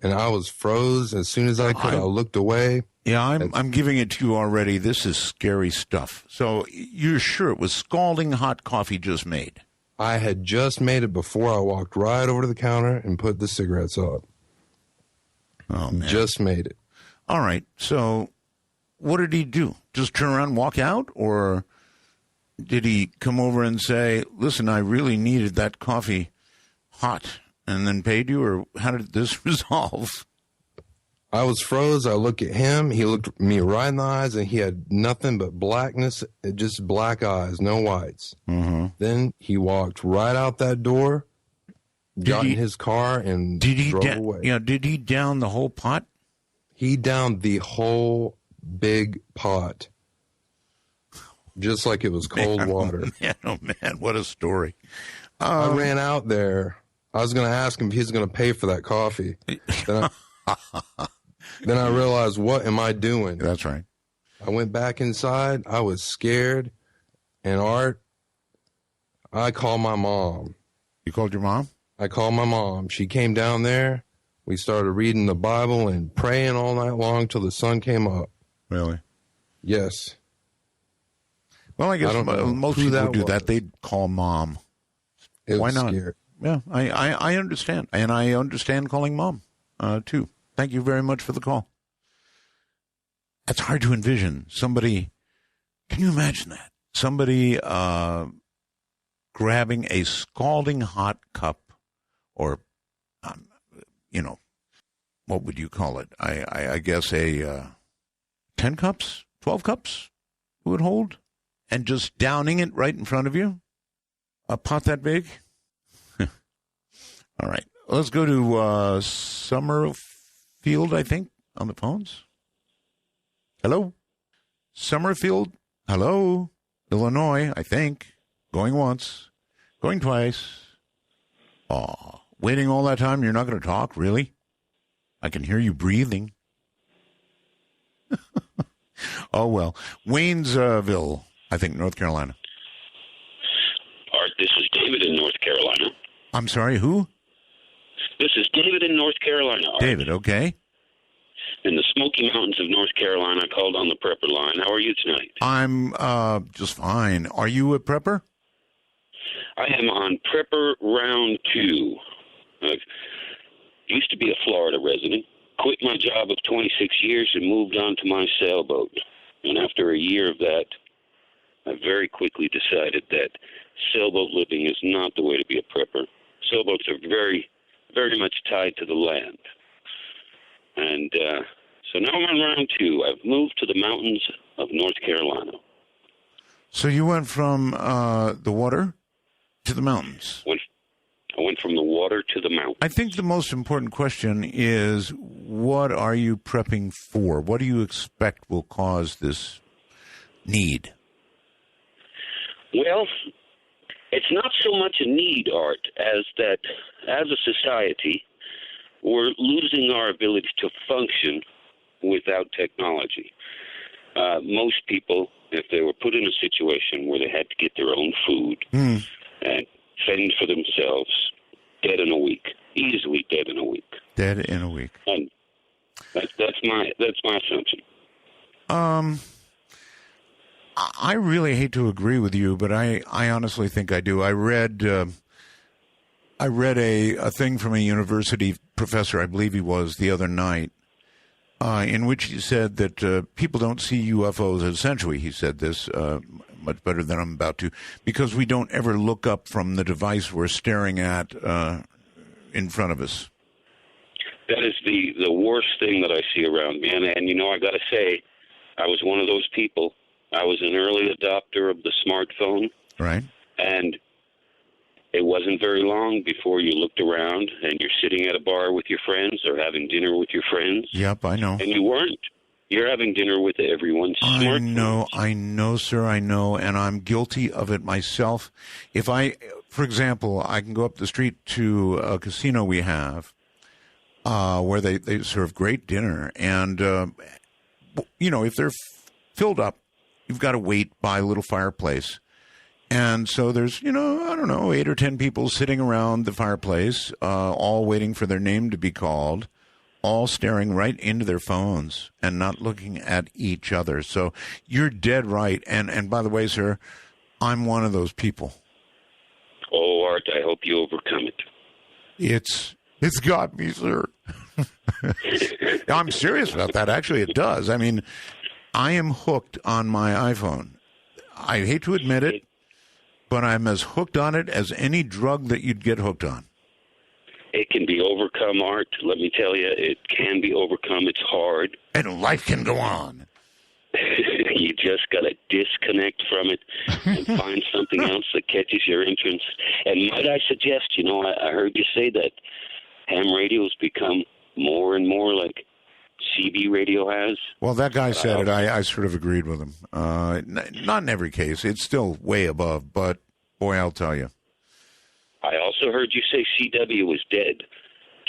And I was froze. As soon as I could, I looked away. Yeah, I'm giving it to you already. This is scary stuff. So you're sure it was scalding hot coffee just made? I had just made it before I walked right over to the counter and put the cigarettes up. Oh, man. Just made it. All right. So what did he do? Just turn around and walk out? Or did he come over and say, listen, I really needed that coffee hot, and then paid you? Or how did this resolve? I was froze. I looked at him. He looked me right in the eyes, and he had nothing but blackness, just black eyes, no whites. Then he walked right out that door, got in his car, and drove away. Yeah, did he down the whole pot? He downed the whole big pot, just like it was cold water. Oh, man, what a story. I ran out there. I was going to ask him if he's going to pay for that coffee. Then I realized, what am I doing? That's right. I went back inside. I was scared. And Art, I called my mom. You called your mom? I called my mom. She came down there. We started reading the Bible and praying all night long till the sun came up. Really? Yes. Well, I guess most people do that. They'd call mom. Why not? Scared. Yeah, I understand. And I understand calling mom, too. Thank you very much for the call. It's hard to envision somebody. Can you imagine that? Somebody grabbing a scalding hot cup, or, what would you call it? I guess a 10 cups, 12 cups it would hold, and just downing it right in front of you? A pot that big? All right. Let's go to Summerfield, I think, on the phones. Hello? Summerfield? Hello? Illinois, I think. Going once. Going twice. Aw, waiting all that time, you're not going to talk, really? I can hear you breathing. Oh, well. Waynesville, I think, North Carolina. Art, this is David in North Carolina. I'm sorry, who? This is David in North Carolina, Art. David, okay. In the Smoky Mountains of North Carolina, I called on the prepper line. How are you tonight? I'm just fine. Are you a prepper? I am on prepper round 2. I used to be a Florida resident, quit my job of 26 years and moved on to my sailboat. And after a year of that, I very quickly decided that sailboat living is not the way to be a prepper. Sailboats are very, very much tied to the land. And so now I'm on round 2. I've moved to the mountains of North Carolina. So you went from the water to the mountains? I went from the water to the mountains. I think the most important question is, what are you prepping for? What do you expect will cause this need? Well, it's not so much a need, Art, as that as a society, we're losing our ability to function without technology. Most people, if they were put in a situation where they had to get their own food and fend for themselves, dead in a week, easily dead in a week. Dead in a week. And that's my assumption. I really hate to agree with you, but I honestly think I do. I read a thing from a university professor, I believe he was, the other night, in which he said that people don't see UFOs, essentially, he said this much better than I'm about to, because we don't ever look up from the device we're staring at in front of us. That is the worst thing that I see around me. And I got to say, I was one of those people. I was an early adopter of the smartphone. Right. And it wasn't very long before you looked around and you're sitting at a bar with your friends or having dinner with your friends. Yep, I know. And you weren't. You're having dinner with everyone's smartphone. I know, sir, I know, and I'm guilty of it myself. For example, I can go up the street to a casino we have where they serve great dinner, and, if they're filled up, you've got to wait by a little fireplace. And so there's, 8 or 10 people sitting around the fireplace, all waiting for their name to be called, all staring right into their phones and not looking at each other. So you're dead right. And by the way, sir, I'm one of those people. Oh, Art, I hope you overcome it. It's got me, sir. I'm serious about that. Actually, it does. I mean, I am hooked on my iPhone. I hate to admit it, but I'm as hooked on it as any drug that you'd get hooked on. It can be overcome, Art. Let me tell you, it can be overcome. It's hard. And life can go on. You just got to disconnect from it and find something else that catches your interest. And might I suggest, I heard you say that ham radio's become more and more like CB radio has. Well, that guy said it. I sort of agreed with him. Not in every case. It's still way above, but boy, I'll tell you. I also heard you say CW was dead.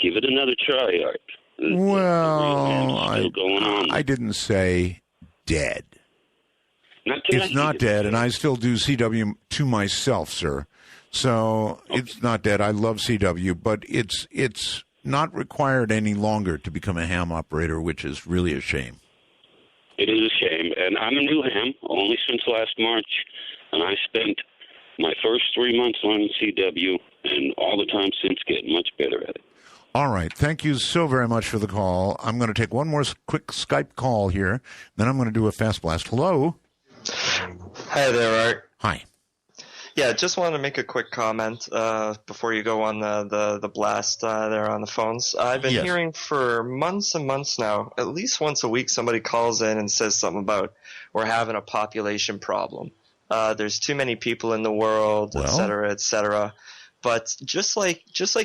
Give it another try, Art. Well, going on. I didn't say dead. It's not dead, and I still do CW to myself, sir. So It's not dead. I love CW, but it's not required any longer to become a ham operator, which is really a shame. It is a shame, and I'm a new ham, only since last March, and I spent my first 3 months on CW, and all the time since getting much better at it. All right. Thank you so very much for the call. I'm going to take one more quick Skype call here, then I'm going to do a fast blast. Hello? Hi there, Art. Hi. Yeah, just wanted to make a quick comment before you go on the blast there on the phones. I've been hearing for months and months now, at least once a week, somebody calls in and says something about we're having a population problem. There's too many people in the world, et cetera, et cetera. But just like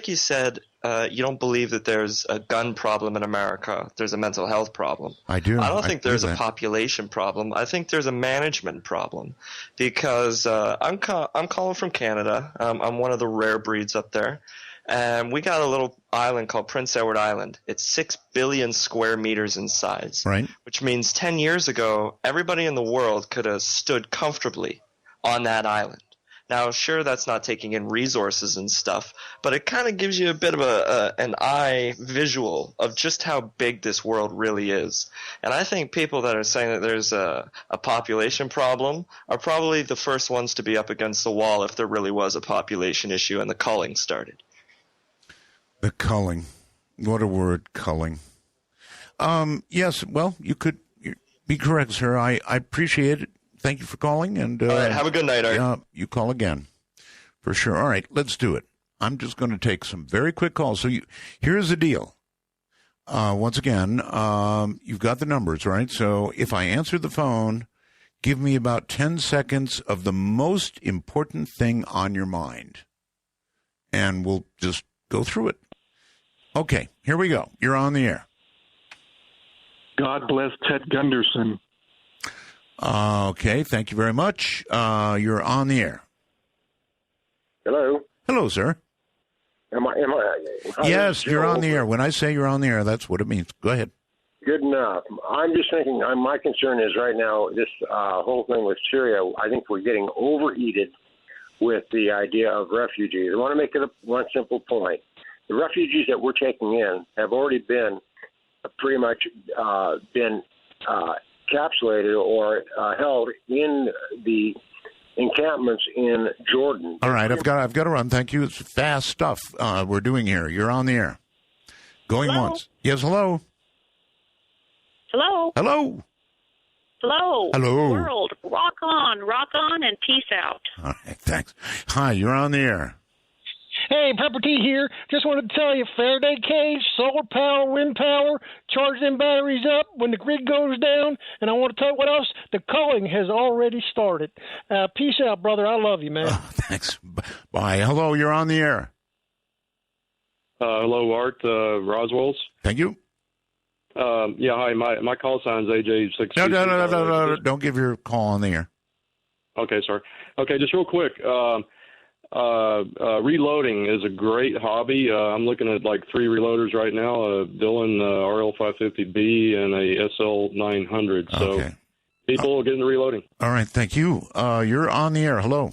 you said, you don't believe that there's a gun problem in America. There's a mental health problem. I do. I don't think there's believe a that. population problem. I think there's a management problem because I'm calling from Canada. I'm one of the rare breeds up there. And we got a little island called Prince Edward Island. It's 6 billion square meters in size. Right. Which means 10 years ago, everybody in the world could have stood comfortably on that island. Now, sure, that's not taking in resources and stuff, but it kind of gives you a bit of an eye visual of just how big this world really is. And I think people that are saying that there's a population problem are probably the first ones to be up against the wall if there really was a population issue and the culling started. The culling. What a word, culling. Yes, well, you could be correct, sir. I appreciate it. Thank you for calling. And all right, have a good night, Art. Yeah, you call again. For sure. All right, let's do it. I'm just going to take some very quick calls. So here's the deal. Once again, you've got the numbers, right? So if I answer the phone, give me about 10 seconds of the most important thing on your mind. And we'll just go through it. Okay, here we go. You're on the air. God bless Ted Gunderson. Okay, thank you very much. You're on the air. Hello. Hello, sir. Yes, you're on the air. When I say you're on the air, that's what it means. Go ahead. Good enough. I'm just thinking, my concern is right now, this whole thing with Syria, I think we're getting overeated with the idea of refugees. I want to make it one simple point. The refugees that we're taking in have already been pretty much encapsulated or held in the encampments in Jordan. All right, I've got to run. Thank you. It's fast stuff we're doing here. You're on the air. Going Hello? once. Yes, hello. Hello. Hello. Hello. Hello. World, rock on, and peace out. All right, thanks. Hi, you're on the air. Hey, Pepper T here. Just wanted to tell you, Faraday cage, solar power, wind power, charge them batteries up when the grid goes down. And I want to tell you what else. The culling has already started. Peace out, brother. I love you, man. Thanks. Bye. Hello, you're on the air. Hello, Art. Roswell's. Thank you. Yeah, hi. My call sign's AJ6. No. Don't give your call on the air. Okay, sorry. Okay, just real quick. Reloading is a great hobby. I'm looking at like 3 reloaders right now, a Dillon RL550B and a SL900. So people are getting the reloading. All right, thank you. You're on the air. Hello.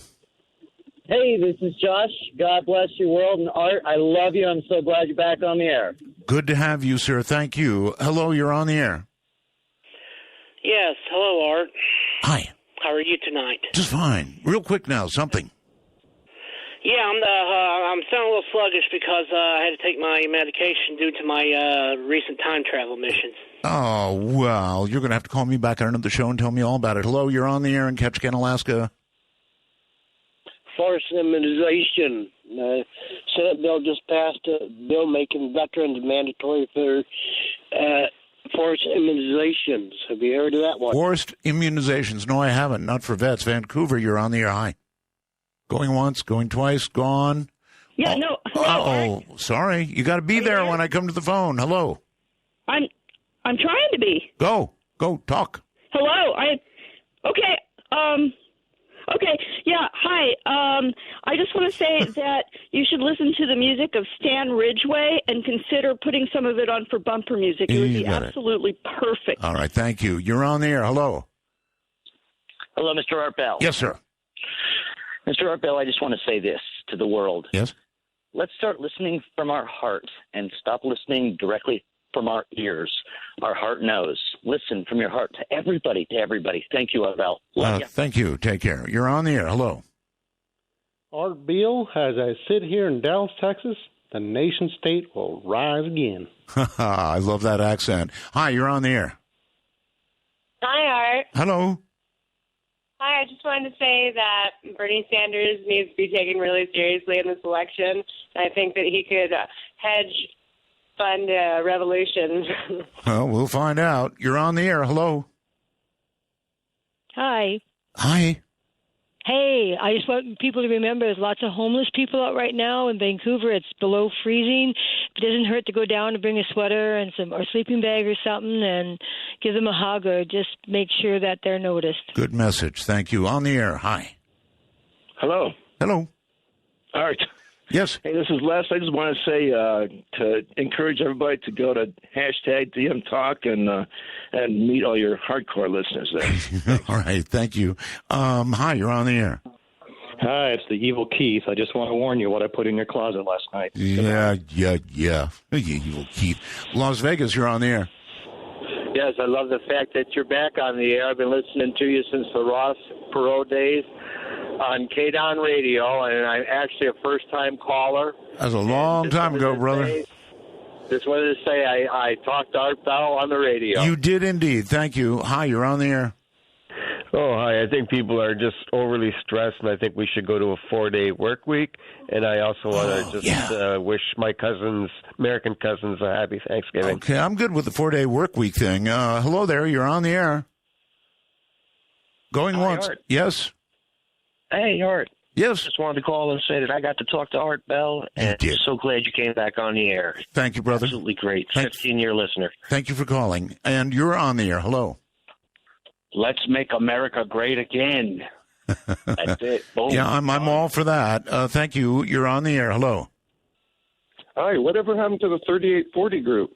Hey, this is Josh. God bless you, world, and Art. I love you. I'm so glad you're back on the air. Good to have you, sir. Thank you. Hello, you're on the air. Yes. Hello, Art. Hi. How are you tonight? Just fine. Real quick now, something. Yeah, I'm sounding a little sluggish because I had to take my medication due to my recent time travel missions. Oh, well, you're going to have to call me back on another show and tell me all about it. Hello, you're on the air in Ketchikan, Alaska. Forced immunization. Senate bill just passed a bill making veterans mandatory for forced immunizations. Have you heard of that one? Forced immunizations. No, I haven't. Not for vets. Vancouver, you're on the air. Hi. Going once, going twice, gone. Yeah, no. Hello, oh, sorry. You got to be there when I come to the phone. Hello. I'm trying to be. Go, talk. Hello. Okay. Yeah. Hi. I just want to say that you should listen to the music of Stan Ridgway and consider putting some of it on for bumper music. It would be absolutely perfect. All right. Thank you. You're on the air. Hello. Hello, Mr. Art Bell. Yes, sir. Mr. Art Bell, I just want to say this to the world. Yes. Let's start listening from our heart and stop listening directly from our ears. Our heart knows. Listen from your heart to everybody, Thank you, Art Bell. Thank you. Take care. You're on the air. Hello. Art Beal, as I sit here in Dallas, Texas, the nation state will rise again. I love that accent. Hi, you're on the air. Hi, Art. Hello. Hi, I just wanted to say that Bernie Sanders needs to be taken really seriously in this election. I think that he could fund a revolution. Well, we'll find out. You're on the air. Hello. Hi. Hi. Hey, I just want people to remember there's lots of homeless people out right now in Vancouver. It's below freezing. It doesn't hurt to go down and bring a sweater and or sleeping bag or something and give them a hug or just make sure that they're noticed. Good message. Thank you. On the air. Hi. Hello. Hello. All right. Yes. Hey, this is Les. I just want to say to encourage everybody to go to #DMTalk and meet all your hardcore listeners there. All right. Thank you. Hi, you're on the air. Hi, it's the evil Keith. I just want to warn you what I put in your closet last night. Yeah. You evil Keith. Las Vegas, you're on the air. Yes, I love the fact that you're back on the air. I've been listening to you since the Ross Perot days on KDON Radio, and I'm actually a first-time caller. That's a long time ago, brother. Just wanted to say I talked to Art Bell on the radio. You did indeed. Thank you. Hi, you're on the air. Oh, hi. I think people are just overly stressed, and I think we should go to a 4-day work week. And I also want to just wish my American cousins, a happy Thanksgiving. Okay, I'm good with the 4-day work week thing. Hello there. You're on the air. Going once. Art. Yes. Hey, Art. Yes. Just wanted to call and say that I got to talk to Art Bell, and I'm so glad you came back on the air. Thank you, brother. Absolutely great. 15-year listener. Thank you for calling. And you're on the air. Hello. Let's make America great again. That's it. Boom. Yeah, I'm all for that. Thank you. You're on the air. Hello. Hi. Whatever happened to the 3840 group?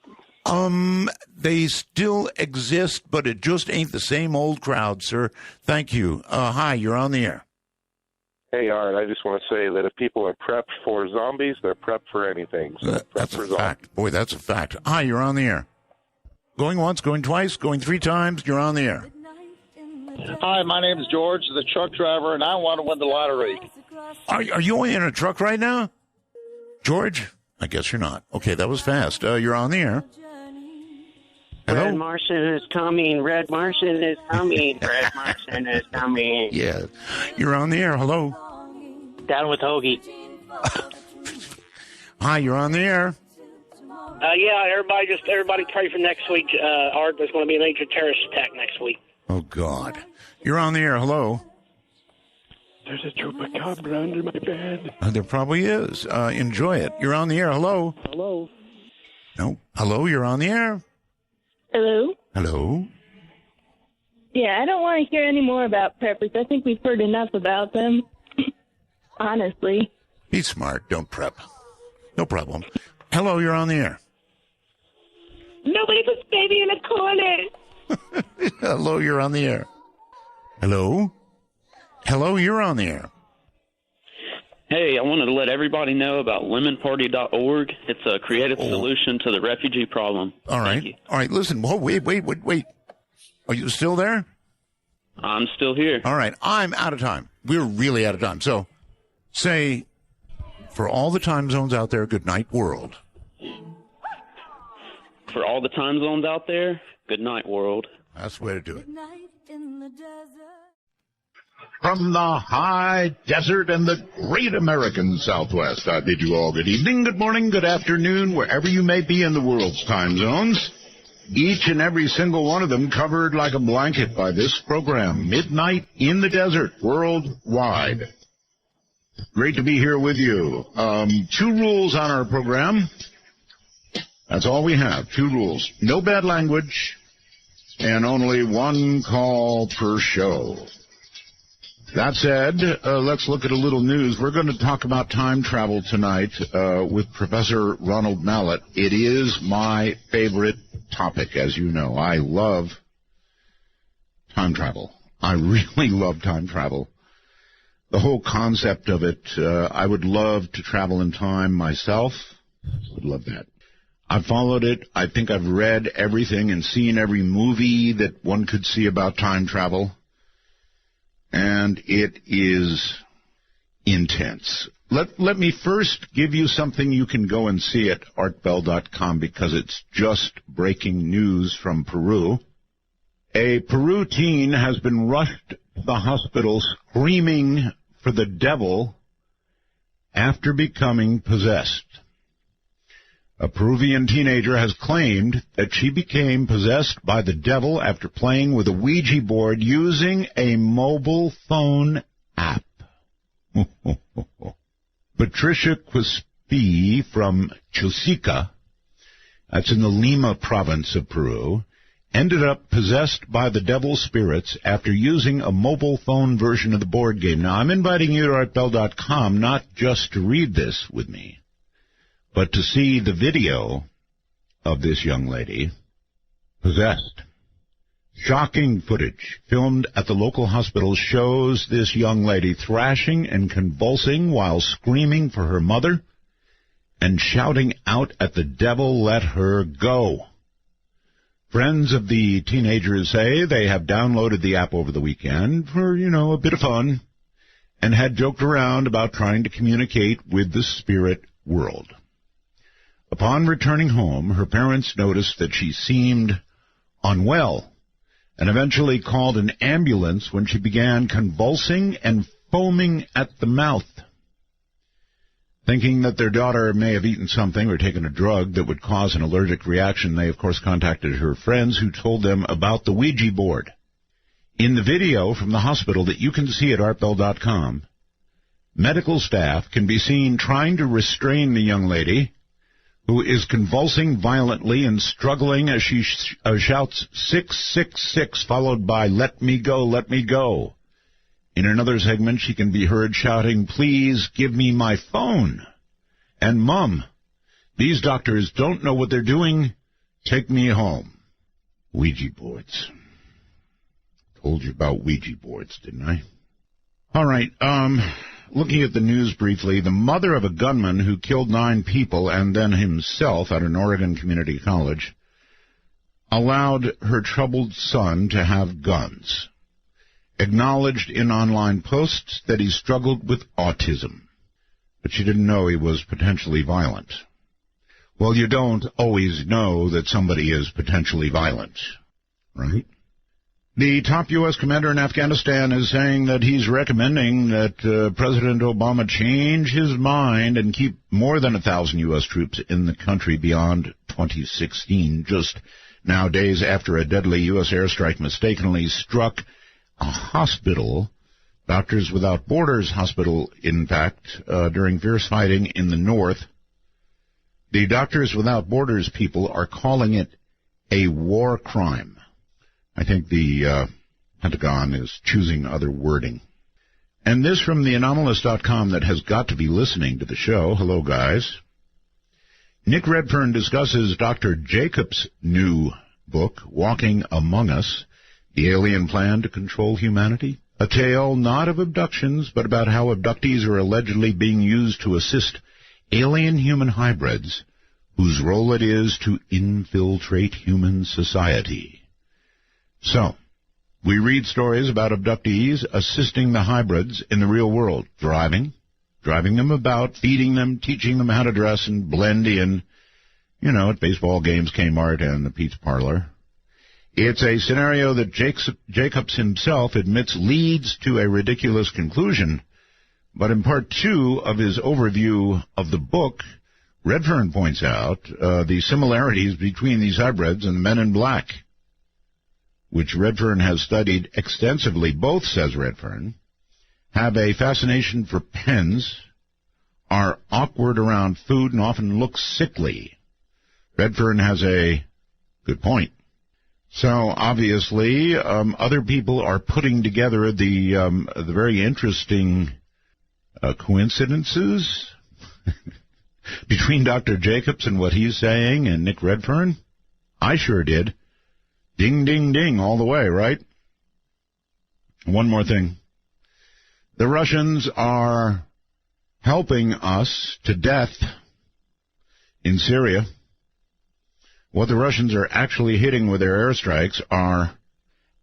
They still exist, but it just ain't the same old crowd, sir. Thank you. Hi, you're on the air. Hey, Art, I just want to say that if people are prepped for zombies, they're prepped for anything. So That's a fact. Boy, that's a fact. Hi, you're on the air. Going once, going twice, going 3 times, you're on the air. Hi, my name is George, the truck driver, and I want to win the lottery. Are you in a truck right now? George? I guess you're not. Okay, that was fast. You're on the air. Hello? Red Martian is coming. Red Martian is coming. Red Martian is coming. Yeah. You're on the air. Hello. Down with Hoagie. Hi, you're on the air. Yeah, everybody pray for next week. Art, there's going to be a major terrorist attack next week. Oh, God. You're on the air. Hello. There's a chupacabra under my bed. There probably is. Enjoy it. You're on the air. Hello. Hello. No. Hello, you're on the air. Hello? Hello. Yeah, I don't want to hear any more about preppers. I think we've heard enough about them. Honestly. Be smart. Don't prep. No problem. Hello, you're on the air. Nobody puts baby in a corner. Hello, you're on the air. Hello? Hello, you're on the air. Hey, I wanted to let everybody know about lemonparty.org. It's a creative solution to the refugee problem. All right. All right, listen. Whoa, wait. Are you still there? I'm still here. All right. I'm out of time. We're really out of time. So say, for all the time zones out there, good night, world. For all the time zones out there, good night, world. That's the way to do it. From the high desert and the great American Southwest, I bid you all good evening, good morning, good afternoon, wherever you may be in the world's time zones. Each and every single one of them covered like a blanket by this program, Midnight in the Desert, worldwide. Great to be here with you. 2 rules on our program. That's all we have, 2 rules. No bad language, and only 1 call per show. That said, let's look at a little news. We're going to talk about time travel tonight with Professor Ronald Mallett. It is my favorite topic, as you know. I love time travel. I really love time travel. The whole concept of it, I would love to travel in time myself. Would love that. I've followed it. I think I've read everything and seen every movie that one could see about time travel. And it is intense. Let me first give you something you can go and see at artbell.com because it's just breaking news from Peru. A Peru teen has been rushed to the hospital screaming for the devil after becoming possessed. A Peruvian teenager has claimed that she became possessed by the devil after playing with a Ouija board using a mobile phone app. Patricia Quispe from Chosica, that's in the Lima province of Peru, ended up possessed by the devil spirits after using a mobile phone version of the board game. Now, I'm inviting you to artbell.com not just to read this with me, but to see the video of this young lady possessed. Shocking footage filmed at the local hospital shows this young lady thrashing and convulsing while screaming for her mother and shouting out at the devil, "Let her go." Friends of the teenagers say they have downloaded the app over the weekend for, a bit of fun and had joked around about trying to communicate with the spirit world. Upon returning home, her parents noticed that she seemed unwell and eventually called an ambulance when she began convulsing and foaming at the mouth. Thinking that their daughter may have eaten something or taken a drug that would cause an allergic reaction, they, of course, contacted her friends who told them about the Ouija board. In the video from the hospital that you can see at artbell.com, medical staff can be seen trying to restrain the young lady, who is convulsing violently and struggling as she shouts 666, followed by "Let me go, let me go." In another segment, she can be heard shouting, "Please give me my phone." And, "Mom, these doctors don't know what they're doing. Take me home." Ouija boards. Told you about Ouija boards, didn't I? All right, looking at the news briefly, the mother of a gunman who killed 9 people and then himself at an Oregon community college allowed her troubled son to have guns. Acknowledged in online posts that he struggled with autism, but she didn't know he was potentially violent. Well, you don't always know that somebody is potentially violent, right? The top U.S. commander in Afghanistan is saying that he's recommending that President Obama change his mind and keep more than 1,000 U.S. troops in the country beyond 2016, just now days after a deadly U.S. airstrike mistakenly struck a hospital, Doctors Without Borders hospital, in fact, during fierce fighting in the north. The Doctors Without Borders people are calling it a war crime. I think the Pentagon is choosing other wording. And this from the Anomalist.com that has got to be listening to the show. Hello, guys. Nick Redfern discusses Dr. Jacobs' new book, Walking Among Us, The Alien Plan to Control Humanity. A tale not of abductions, but about how abductees are allegedly being used to assist alien-human hybrids whose role it is to infiltrate human society. So, we read stories about abductees assisting the hybrids in the real world, driving them about, feeding them, teaching them how to dress and blend in, at baseball games, Kmart, and the Pete's Parlor. It's a scenario that Jacobs himself admits leads to a ridiculous conclusion, but in part 2 of his overview of the book, Redfern points out the similarities between these hybrids and the Men in Black, which Redfern has studied extensively. Both, says Redfern, have a fascination for pens, are awkward around food, and often look sickly. Redfern has a good point. So, obviously, other people are putting together the very interesting coincidences between Dr. Jacobs and what he's saying and Nick Redfern. I sure did. Ding, ding, ding, all the way, right? One more thing. The Russians are helping us to death in Syria. What the Russians are actually hitting with their airstrikes are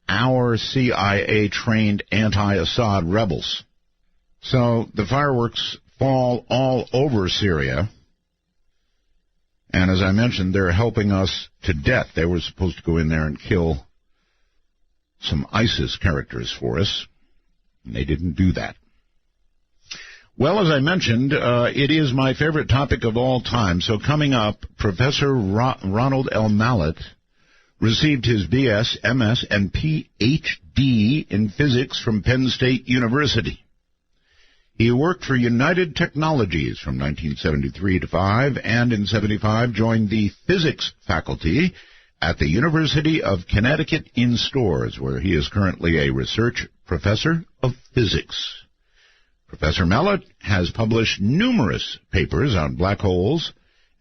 our CIA-trained anti-Assad rebels. So the fireworks fall all over Syria. And as I mentioned, they're helping us to death. They were supposed to go in there and kill some ISIS characters for us. And they didn't do that. Well, as I mentioned, it is my favorite topic of all time. So coming up, Professor Ronald L. Mallett received his B.S., M.S., and Ph.D. in physics from Penn State University. He worked for United Technologies from 1973 to 5, and in 75 joined the physics faculty at the University of Connecticut in Storrs, where he is currently a research professor of physics. Professor Mallett has published numerous papers on black holes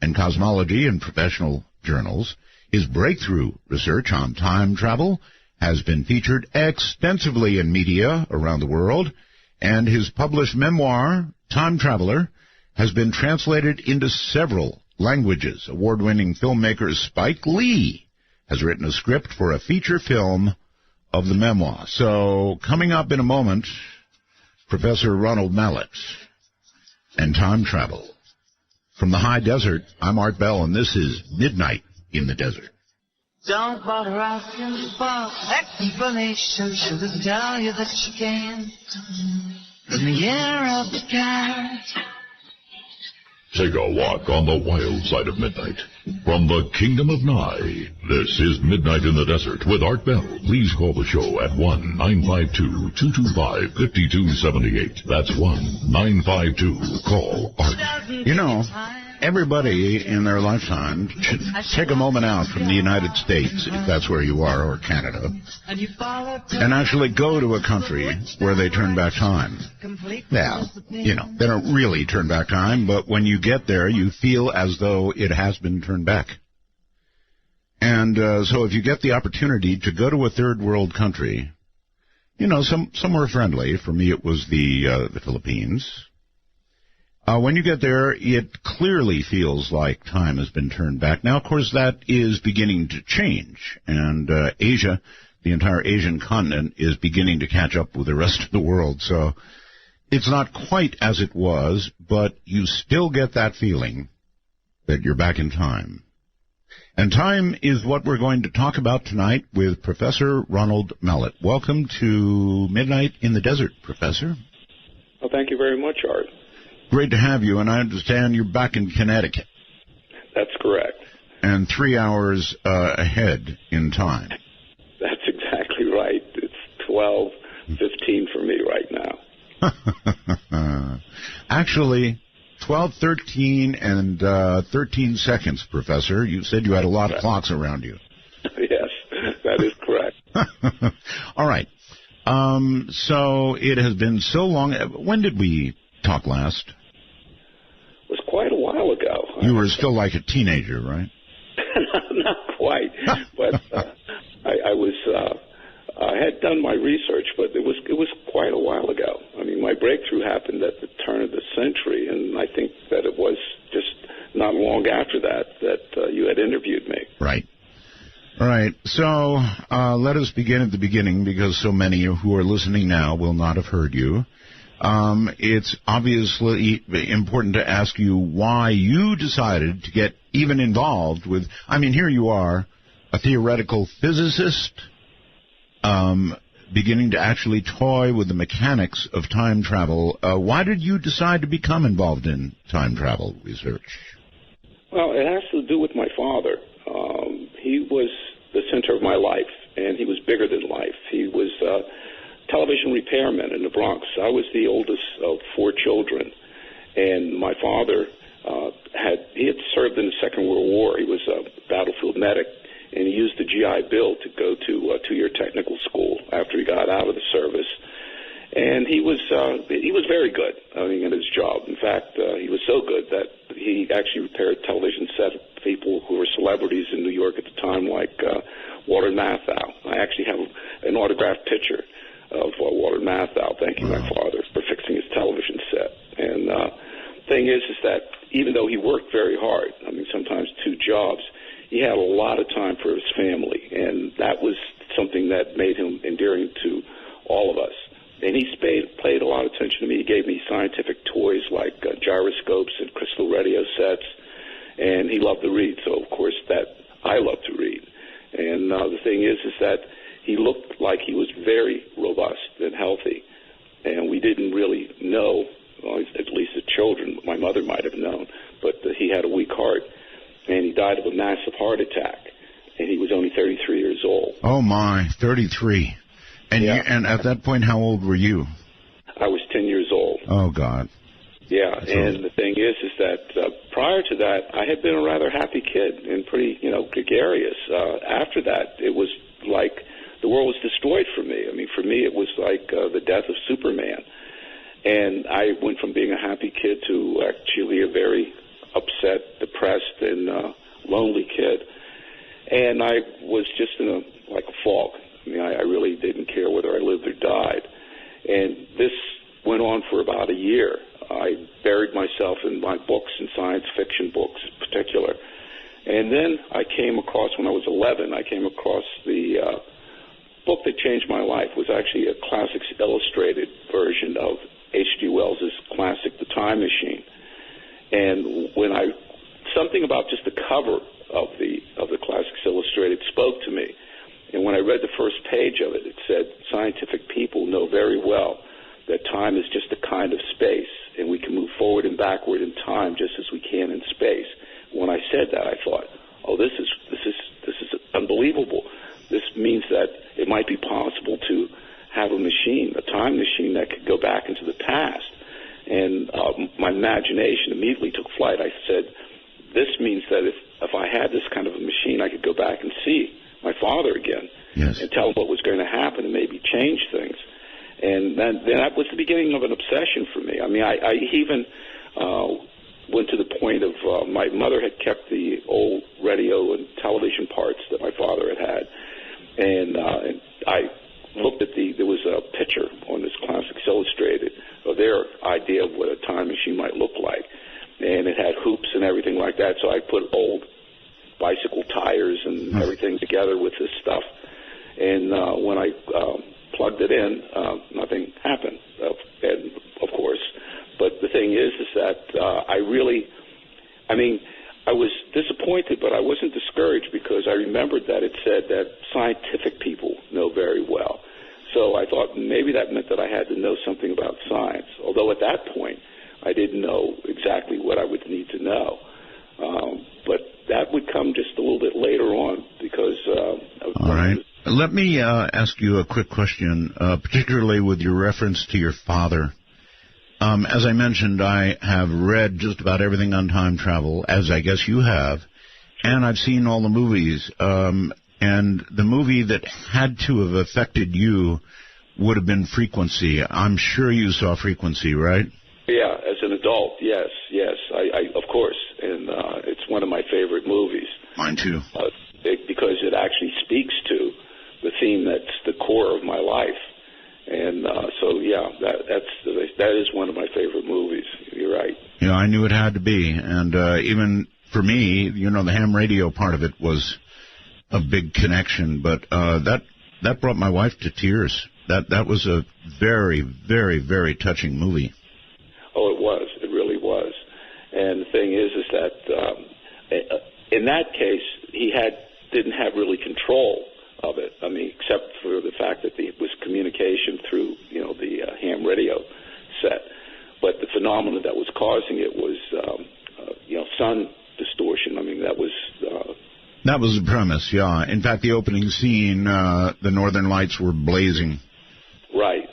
and cosmology in professional journals. His breakthrough research on time travel has been featured extensively in media around the world, and his published memoir, Time Traveler, has been translated into several languages. Award-winning filmmaker Spike Lee has written a script for a feature film of the memoir. So, coming up in a moment, Professor Ronald Mallett and time travel. From the high desert, I'm Art Bell, and this is Midnight in the Desert. Don't bother asking for explanation. She'll just tell you that she can't. In the year of the cat. Take a walk on the wild side of midnight. From the kingdom of Nye, this is Midnight in the Desert with Art Bell. Please call the show at 1-952-225-5278. That's 1-952-CALL ART. You know, everybody in their lifetime should take a moment out from the United States, if that's where you are, or Canada, and actually go to a country where they turn back time. Now, you know, they don't really turn back time, but when you get there, you feel as though it has been turned back. And so if you get the opportunity to go to a third world country, you know, somewhere friendly, for me it was the Philippines. When you get there, it clearly feels like time has been turned back. Now, of course, that is beginning to change, and Asia, the entire Asian continent, is beginning to catch up with the rest of the world. So it's not quite as it was, but you still get that feeling that you're back in time. And time is what we're going to talk about tonight with Professor Ronald Mallett. Welcome to Midnight in the Desert, Professor. Well, thank you very much, Art. Great to have you, and I understand you're back in Connecticut. That's correct. And 3 hours ahead in time. That's exactly right. It's 12:15 for me right now. Actually, 12:13 and 13 seconds, Professor. You said you had a lot of clocks around you. Yes, that is correct. All right. So it has been so long. When did we talk last? It was quite a while ago. You were still like a teenager, right? Not quite, but I had done my research, but it was quite a while ago. I mean, my breakthrough happened at the turn of the century, and I think that it was just not long after that you had interviewed me. Right. All right. So let us begin at the beginning, because so many who are listening now will not have heard you. It's obviously important to ask you why you decided to get even involved with, I mean, here you are, a theoretical physicist, beginning to actually toy with the mechanics of time travel. Why did you decide to become involved in time travel research? Well, it has to do with my father. He was the center of my life, and he was bigger than life. He was television repairman in the Bronx. I was the oldest of 4 children, and my father had served in the Second World War. He was a battlefield medic, and he used the GI Bill to go to 2-year technical school after he got out of the service. And he was very good, I mean, at his job. In fact, he was so good that he actually repaired television sets of people who were celebrities in New York at the time, like Walter Matthau. I actually have an autographed picture of Walter Matthau thanking my father for fixing his television set. And thing is that even though he worked very hard, I mean, sometimes 2 jobs, he had a lot of time for his family, and that was something that made him endearing to all of us. And he paid a lot of attention to me. He gave me scientific toys like gyroscopes and crystal radio sets, and he loved to read. So, of course, that I love to read. And the thing is that he looked like he was very robust and healthy. and we didn't really know, well, at least the children, my mother might have known, but he had a weak heart, and he died of a massive heart attack, and he was only 33 years old. Oh, my, 33. And, yeah. And at that point, how old were you? I was 10 years old. Oh, God. Yeah, and the thing is that prior to that, I had been a rather happy kid and pretty, gregarious. After that, it was like the world was destroyed for me. I mean, for me, it was like the death of Superman. And I went from being a happy kid to actually a very upset, depressed, and lonely kid. And I was just in a fog. I mean, I really didn't care whether I lived or died. And this went on for about a year. I buried myself in my books and science fiction books in particular. And then I came across, when I was 11, I came across the book that changed my life. It was actually a Classics Illustrated version of H.G. Wells' classic, The Time Machine. And when something about just the cover of the Classics Illustrated spoke to me. And when I read the first page of it, it said, "Scientific people know very well that time is just a kind of space, and we can move forward and backward in time just as we can in space." When I said that, I thought, "Oh, this is unbelievable. This means that it might be possible to have a time machine that could go back into the past." And my imagination immediately took flight. I said, "This means that if I had this kind of a machine, I could go back and see my father again, and tell him what was going to happen and maybe change things." And then that was the beginning of an obsession for me. I mean, I even went to the point of my mother had kept the old radio and television parts that my father had, and I looked at there was a picture on this Classics Illustrated of their idea of what a time machine might look like, and it had hoops and everything like that. So I put old bicycle tires and everything together with this stuff, and when I plugged it in, nothing happened, and of course. But the thing is that I was disappointed, but I wasn't discouraged because I remembered that it said that scientific people know very well. So I thought maybe that meant that I had to know something about science, although at that point I didn't know exactly what I would need to know. But that would come just a little bit later on because... All right. Let me ask you a quick question, particularly with your reference to your father. As I mentioned, I have read just about everything on time travel, as I guess you have, and I've seen all the movies. And the movie that had to have affected you would have been Frequency. I'm sure you saw Frequency, right? Yeah, as an adult, yes, I of course, and it's one of my favorite movies. Mine too. Because it actually speaks to the theme that's the core of my life, and so yeah, that is one of my favorite movies. You're right. Yeah, I knew it had to be, and even for me, the ham radio part of it was a big connection, but that brought my wife to tears. That was a very, very, very touching movie. Oh, it was. It really was. And the thing is that in that case, he didn't have really control of it. I mean, except for the fact that it was communication through, the ham radio set. But the phenomenon that was causing it was, sun distortion. I mean, that was... That was the premise, yeah. In fact, the opening scene, the northern lights were blazing. Right.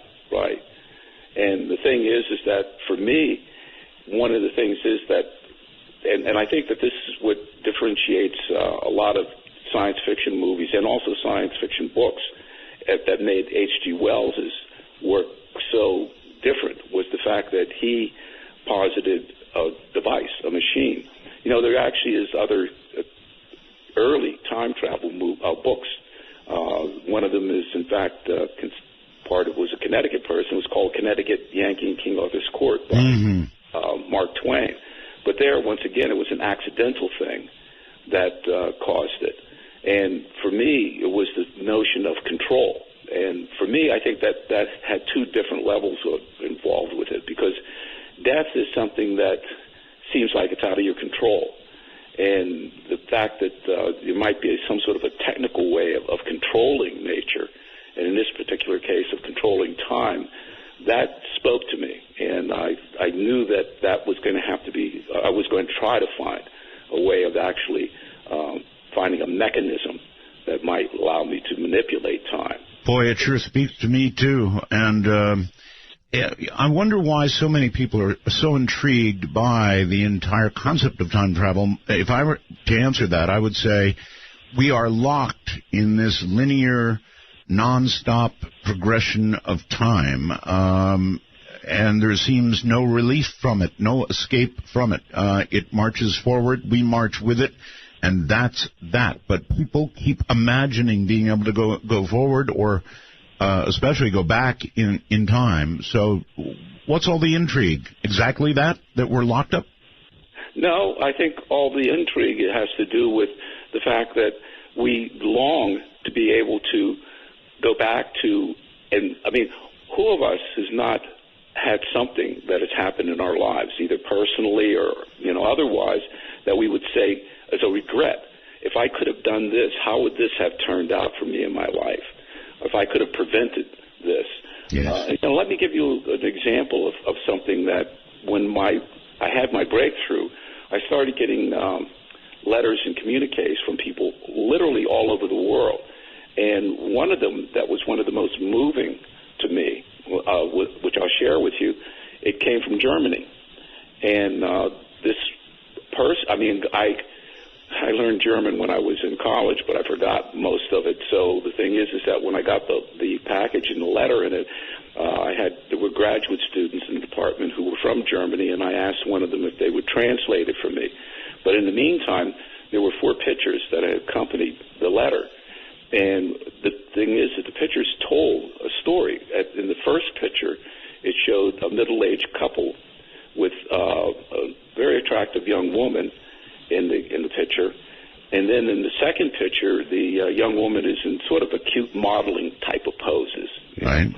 And the thing is that for me, one of the things is that, and I think that this is what differentiates a lot of science fiction movies and also science fiction books that made H.G. Wells' work so different, was the fact that he posited a device, a machine. There actually is other early time travel books. One of them is, in fact, was a Connecticut person. It was called Connecticut, Yankee, and King Arthur's Court by Mark Twain. But there, once again, it was an accidental thing that caused it. And for me, it was the notion of control. And for me, I think that had two different levels involved with it, because death is something that seems like it's out of your control. And the fact that there might be some sort of a technical way of controlling nature, and in this particular case of controlling time, that spoke to me, and I knew that was going to have to be. I was going to try to find a way of actually finding a mechanism that might allow me to manipulate time. Boy, it sure speaks to me, too. And I wonder why so many people are so intrigued by the entire concept of time travel. If I were to answer that, I would say we are locked in this linear, nonstop progression of time, and there seems no relief from it, no escape from it. It marches forward, we march with it, and that's that. But people keep imagining being able to go forward or especially go back in time. So what's all the intrigue? Exactly that we're locked up? No, I think all the intrigue has to do with the fact that we long to be able to go back to, and I mean, who of us has not had something that has happened in our lives, either personally or, otherwise, that we would say as a regret. If I could have done this, how would this have turned out for me in my life? If I could have prevented this. Yes. Let me give you an example of something that when I had my breakthrough, I started getting letters and communiques from people literally all over the world. And one of them that was one of the most moving to me, which I'll share with you, it came from Germany. And this person, I learned German when I was in college, but I forgot most of it. So the thing is that when I got the package and the letter in it, there were graduate students in the department who were from Germany, and I asked one of them if they would translate it for me. But in the meantime, there were 4 pictures that accompanied the letter. And the thing is that the pictures told a story. In the first picture, it showed a middle-aged couple with a very attractive young woman in the picture. And then in the second picture, the young woman is in sort of a cute modeling type of poses. Right.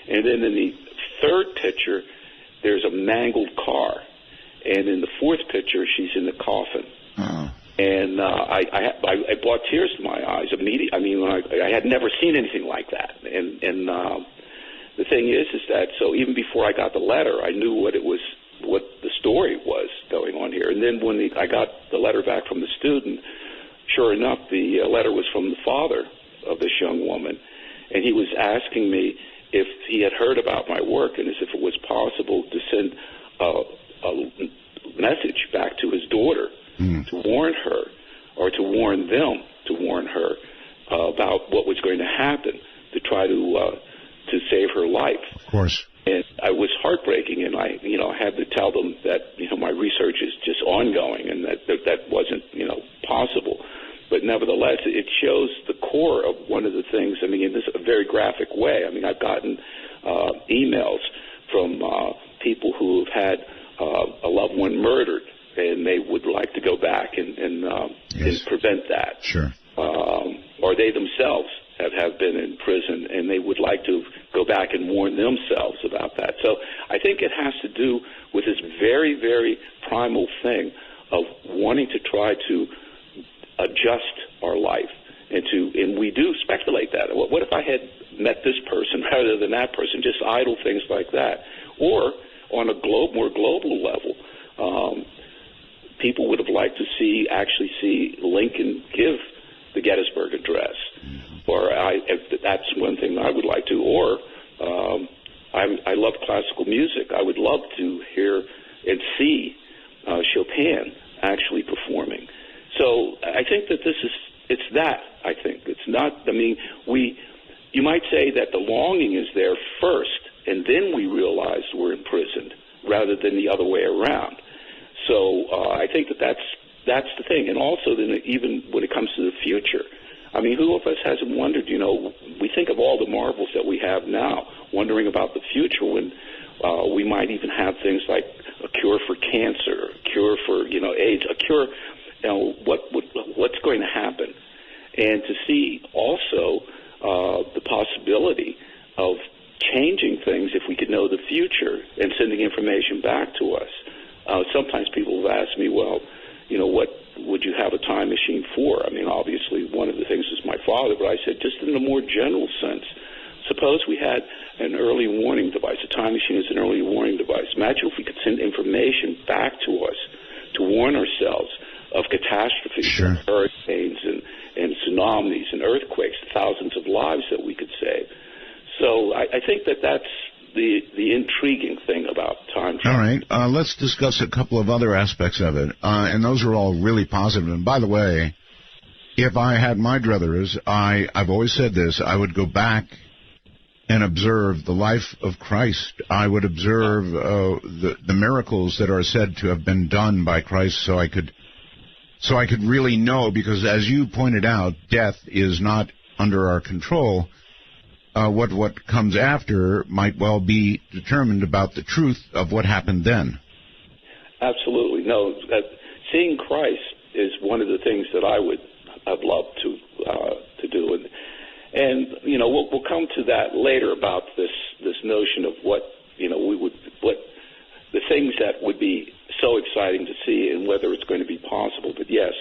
And then in the third picture, there's a mangled car. And in the fourth picture, she's in the coffin. Oh. And I brought tears to my eyes immediately. I had never seen anything like that. And the thing is that so even before I got the letter, I knew what the story was going on here. And then when I got the letter back from the student, sure enough, the letter was from the father of this young woman, and he was asking me if he had heard about my work and as if it was possible to send a message back to his daughter to warn her, or to warn them, to warn her about what was going to happen, to try to save her life. Of course. And I was heartbreaking, and I had to tell them that, my research is just ongoing and that wasn't, possible. But nevertheless, it shows the core of one of the things, in this a very graphic way. I've gotten emails from people who have had a loved one murdered, and they would like to go back and prevent that. Sure. Or they themselves have been in prison, and they would like to go back and warn themselves about that. So I think it has to do with this very, very primal thing of wanting to try to adjust our life, and we do speculate that. What if I had met this person rather than that person? Just idle things like that. Or on a more global level, people would have liked to actually see Lincoln give the Gettysburg Address. Or that's one thing I would like to. Or I love classical music. I would love to hear and see Chopin actually performing. So I think that it's that. I think it's not. You might say that the longing is there first, and then we realize we're imprisoned, rather than the other way around. So I think that's the thing. And also, then even when it comes to the future. Who of us hasn't wondered, we think of all the marvels that we have now, wondering about the future when we might even have things like a cure for cancer, a cure for, AIDS, a cure, what's going to happen? And to see also the possibility of changing things if we could know the future and sending information back to us. Sometimes people have asked me, well, what would you have a time machine for? Obviously, one of the things is my father, but I said just in a more general sense, Suppose we had an early warning device. A time machine is an early warning device. Imagine if we could send information back to us to warn ourselves of catastrophes, sure. hurricanes and tsunamis and earthquakes, thousands of lives that we could save. So I think that's the intriguing thing about time travel. All right. Let's discuss a couple of other aspects of it, and those are all really positive. And by the way, if I had my druthers, I've always said this, I would go back and observe the life of Christ. I would observe the miracles that are said to have been done by Christ, so I could really know, because as you pointed out, death is not under our control. What comes after might well be determined about the truth of what happened then. Absolutely. No, seeing Christ is one of the things that I'd love to do. And you know, we'll come to that later about this notion of what the things that would be so exciting to see and whether it's going to be possible. But yes,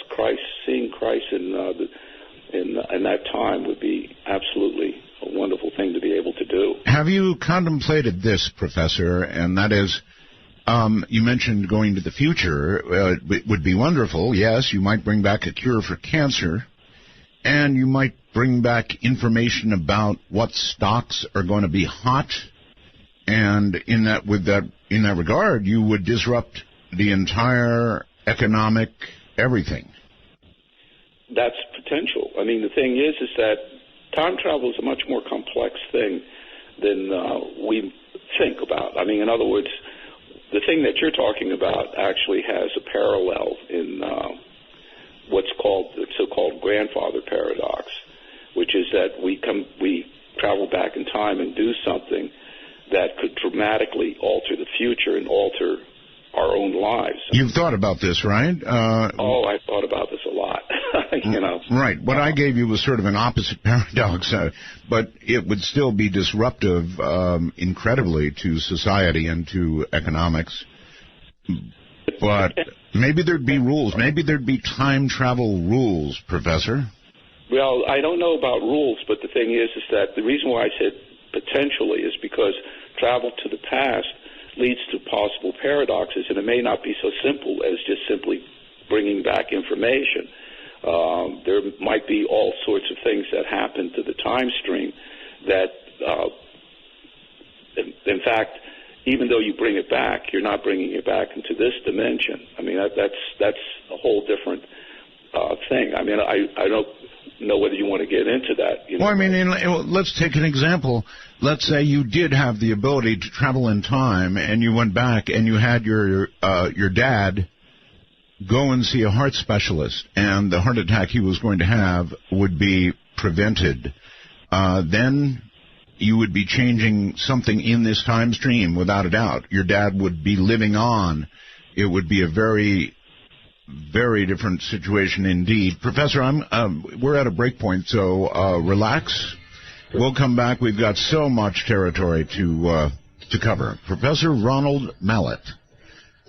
seeing Christ in that time would be absolutely a wonderful thing to be able to do. Have you contemplated this, Professor? And that is, you mentioned going to the future. It would be wonderful. Yes, you might bring back a cure for cancer, and you might bring back information about what stocks are going to be hot. And in that regard, you would disrupt the entire economic everything. That's potential. I mean, the thing is that time travel is a much more complex thing than we think about. I mean, in other words, the thing that you're talking about actually has a parallel in what's called the so-called grandfather paradox, which is that we travel back in time and do something that could dramatically alter the future and alter our own lives. You've thought about this, right? I've thought about this a lot. You know. Right. What I gave you was sort of an opposite paradox, but it would still be disruptive incredibly to society and to economics. But maybe there'd be rules. Maybe there'd be time travel rules, Professor. Well, I don't know about rules, but the thing is that the reason why I said potentially is because travel to the past leads to possible paradoxes, and it may not be so simple as just simply bringing back information. There might be all sorts of things that happen to the time stream that, in fact, even though you bring it back, you're not bringing it back into this dimension. I mean, that's a whole different thing. I mean, I don't know whether you want to get into that. You know? Well, I mean, let's take an example. Let's say you did have the ability to travel in time, and you went back and you had your dad go and see a heart specialist, and the heart attack he was going to have would be prevented. Then you would be changing something in this time stream, without a doubt. Your dad would be living on. It would be a very, very different situation indeed. Professor, we're at a break point, so relax. We'll come back. We've got so much territory to cover. Professor Ronald Mallett,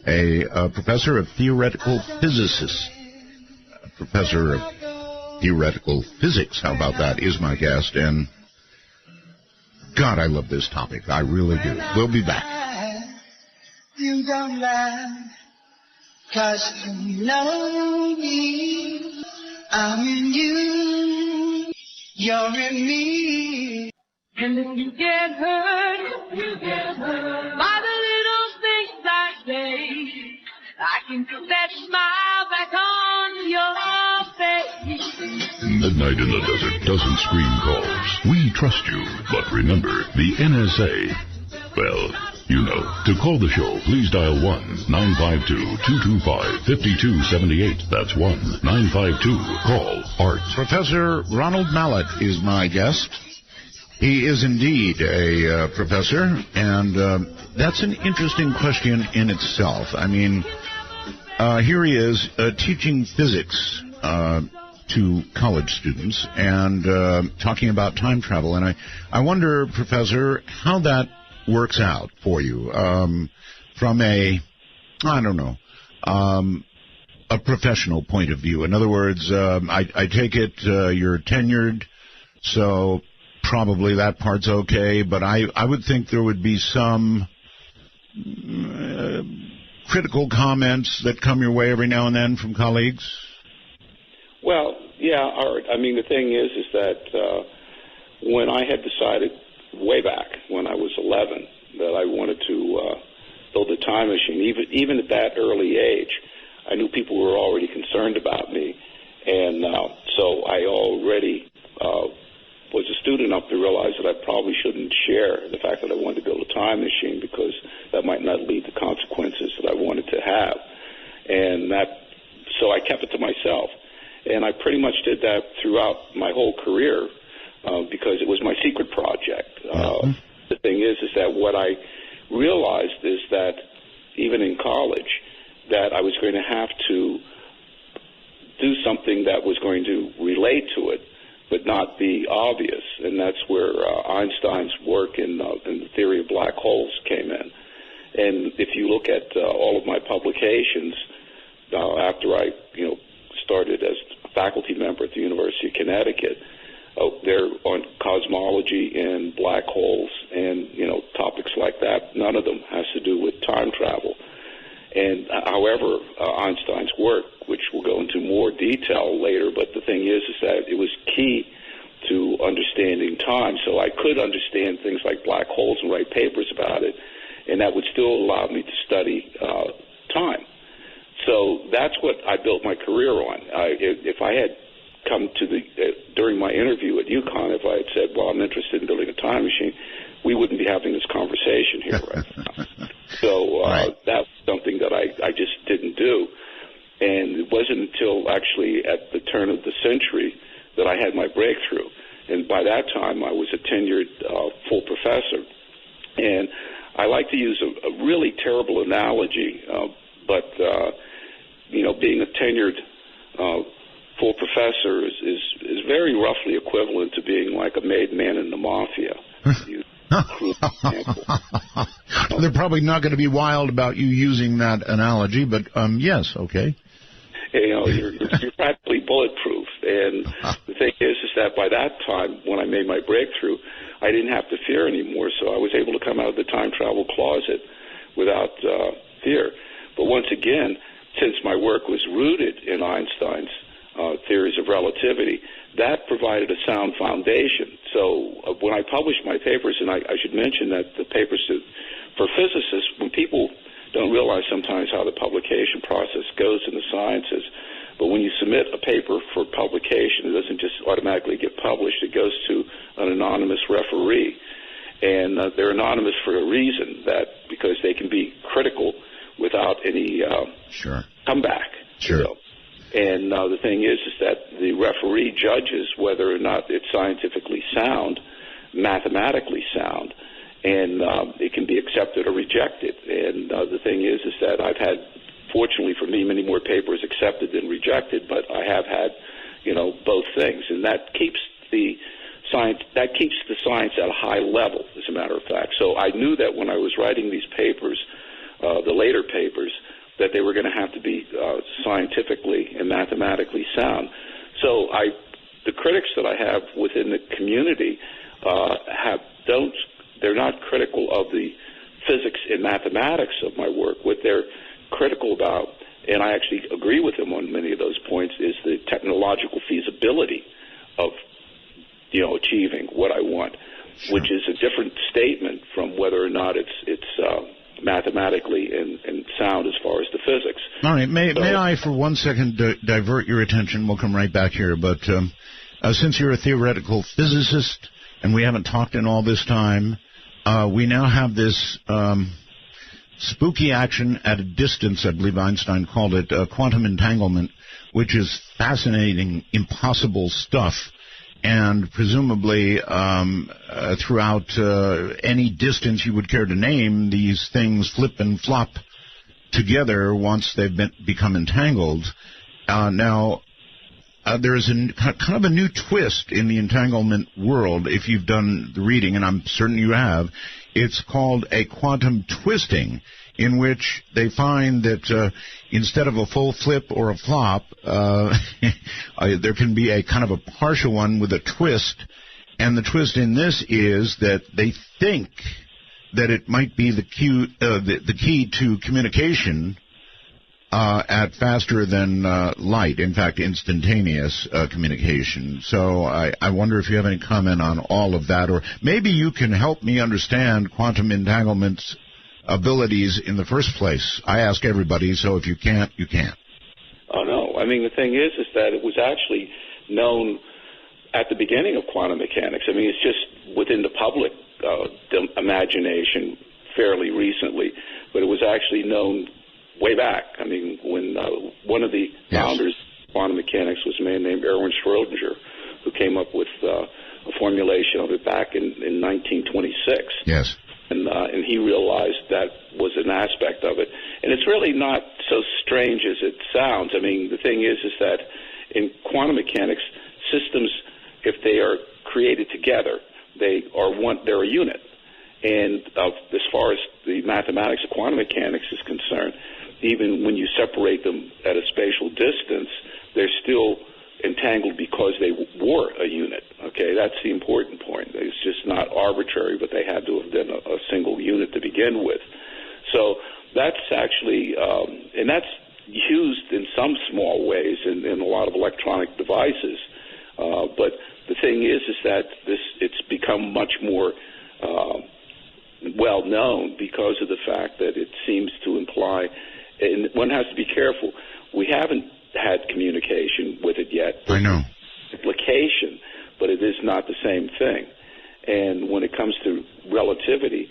a professor of theoretical physics. Professor of theoretical physics, how about that, is my guest. And God, I love this topic. I really do. We'll be back. You don't lie, 'cause you know me. I'm in you, you're in me. And if you get hurt by the little things I say, I can put that smile back on your face. Midnight in the Desert doesn't screen calls. We trust you, but remember, the NSA, well, you know. To call the show, please dial 1-952-225-5278. That's 1-952-CALL-ART. Professor Ronald Mallett is my guest. He is indeed a professor, and that's an interesting question in itself. I mean, here he is teaching physics to college students and talking about time travel. And I wonder, Professor, how that works out for you from a professional point of view. In other words, I take it you're tenured, so probably that part's okay, but I would think there would be some critical comments that come your way every now and then from colleagues. Well, yeah, Art. I mean, the thing is that when I had decided way back when I was 11 that I wanted to build a time machine, even at that early age, I knew people were already concerned about me, and so I already was astute enough to realize that I probably shouldn't share the fact that I wanted to build a time machine, because that might not lead to consequences that I wanted to have. And so I kept it to myself. And I pretty much did that throughout my whole career because it was my secret project. The thing is that what I realized is that even in college, that I was going to have to do something that was going to relate to it, but not be obvious. And that's where Einstein's work in the theory of black holes came in. And if you look at all of my publications, after I started as a faculty member at the University of Connecticut, they're on cosmology and black holes and topics like that. None of them has to do with time travel. And however, Einstein's work, which we'll go into more detail later, but the thing is that it was key to understanding time. So I could understand things like black holes and write papers about it, and that would still allow me to study time. So that's what I built my career on. If I had come to during my interview at UConn, if I had said, well, I'm interested in building a time machine, we wouldn't be having this conversation here right now. So that's something that I just didn't do. And it wasn't until actually at the turn of the century that I had my breakthrough. And by that time, I was a tenured full professor. And I like to use a really terrible analogy, but being a tenured full professor is very roughly equivalent to being like a made man in the mafia. They're probably not going to be wild about you using that analogy, but yes, okay. You're practically bulletproof. And the thing is that by that time, when I made my breakthrough, I didn't have to fear anymore, so I was able to come out of the time travel closet without fear. But once again, since my work was rooted in Einstein's theories of relativity, that provided a sound foundation. So when I published my papers, and I should mention that the papers for physicists, when people don't realize sometimes how the publication process goes in the sciences, but when you submit a paper for publication, it doesn't just automatically get published. It goes to an anonymous referee. And they're anonymous for a reason, because they can be critical without any comeback. Sure. And the thing is that the referee judges whether or not it's scientifically sound, mathematically sound, and it can be accepted or rejected. And the thing is that I've had, fortunately for me, many more papers accepted than rejected, but I have had, both things, and that keeps the science at a high level, as a matter of fact. So I knew that when I was writing these papers, the later papers, that they were going to have to be scientifically and mathematically sound. So the critics that I have within the community they're not critical of the physics and mathematics of my work. What they're critical about, and I actually agree with them on many of those points, is the technological feasibility of achieving what I want, which is a different statement from whether or not it's mathematically and sound as far as the physics. All right. May I, for 1 second, divert your attention? We'll come right back here. But since you're a theoretical physicist and we haven't talked in all this time, we now have this spooky action at a distance, I believe Einstein called it, quantum entanglement, which is fascinating, impossible stuff. And presumably throughout any distance you would care to name, these things flip and flop together once they've become entangled. Now, there is kind of a new twist in the entanglement world, if you've done the reading, and I'm certain you have. It's called a quantum twisting, in which they find that instead of a full flip or a flop, there can be a kind of a partial one with a twist, And the twist in this is that they think that it might be the key to communication at faster than light, in fact, instantaneous communication. So I wonder if you have any comment on all of that, or maybe you can help me understand quantum entanglement's abilities in the first place. I ask everybody, so if you can't, you can't. Oh, no. I mean, the thing is that it was actually known at the beginning of quantum mechanics. I mean, it's just within the public imagination fairly recently, but it was actually known way back. I mean, when one of the founders of quantum mechanics was a man named Erwin Schrödinger, who came up with a formulation of it back in 1926. Yes. And he realized that was an aspect of it. And it's really not so strange as it sounds. I mean, the thing is that in quantum mechanics, systems, if they are created together, they're a unit. And as far as the mathematics of quantum mechanics is concerned, even when you separate them at a spatial distance, they're still entangled because they were a unit. Okay, that's the important point. It's just not arbitrary, but they had to have been a single unit to begin with. So that's actually, and that's used in some small ways in a lot of electronic devices. But the thing is that it's become much more well known because of the fact that it seems to imply, and one has to be careful. We haven't had communication with it yet. I know. Implication, but it is not the same thing. And when it comes to relativity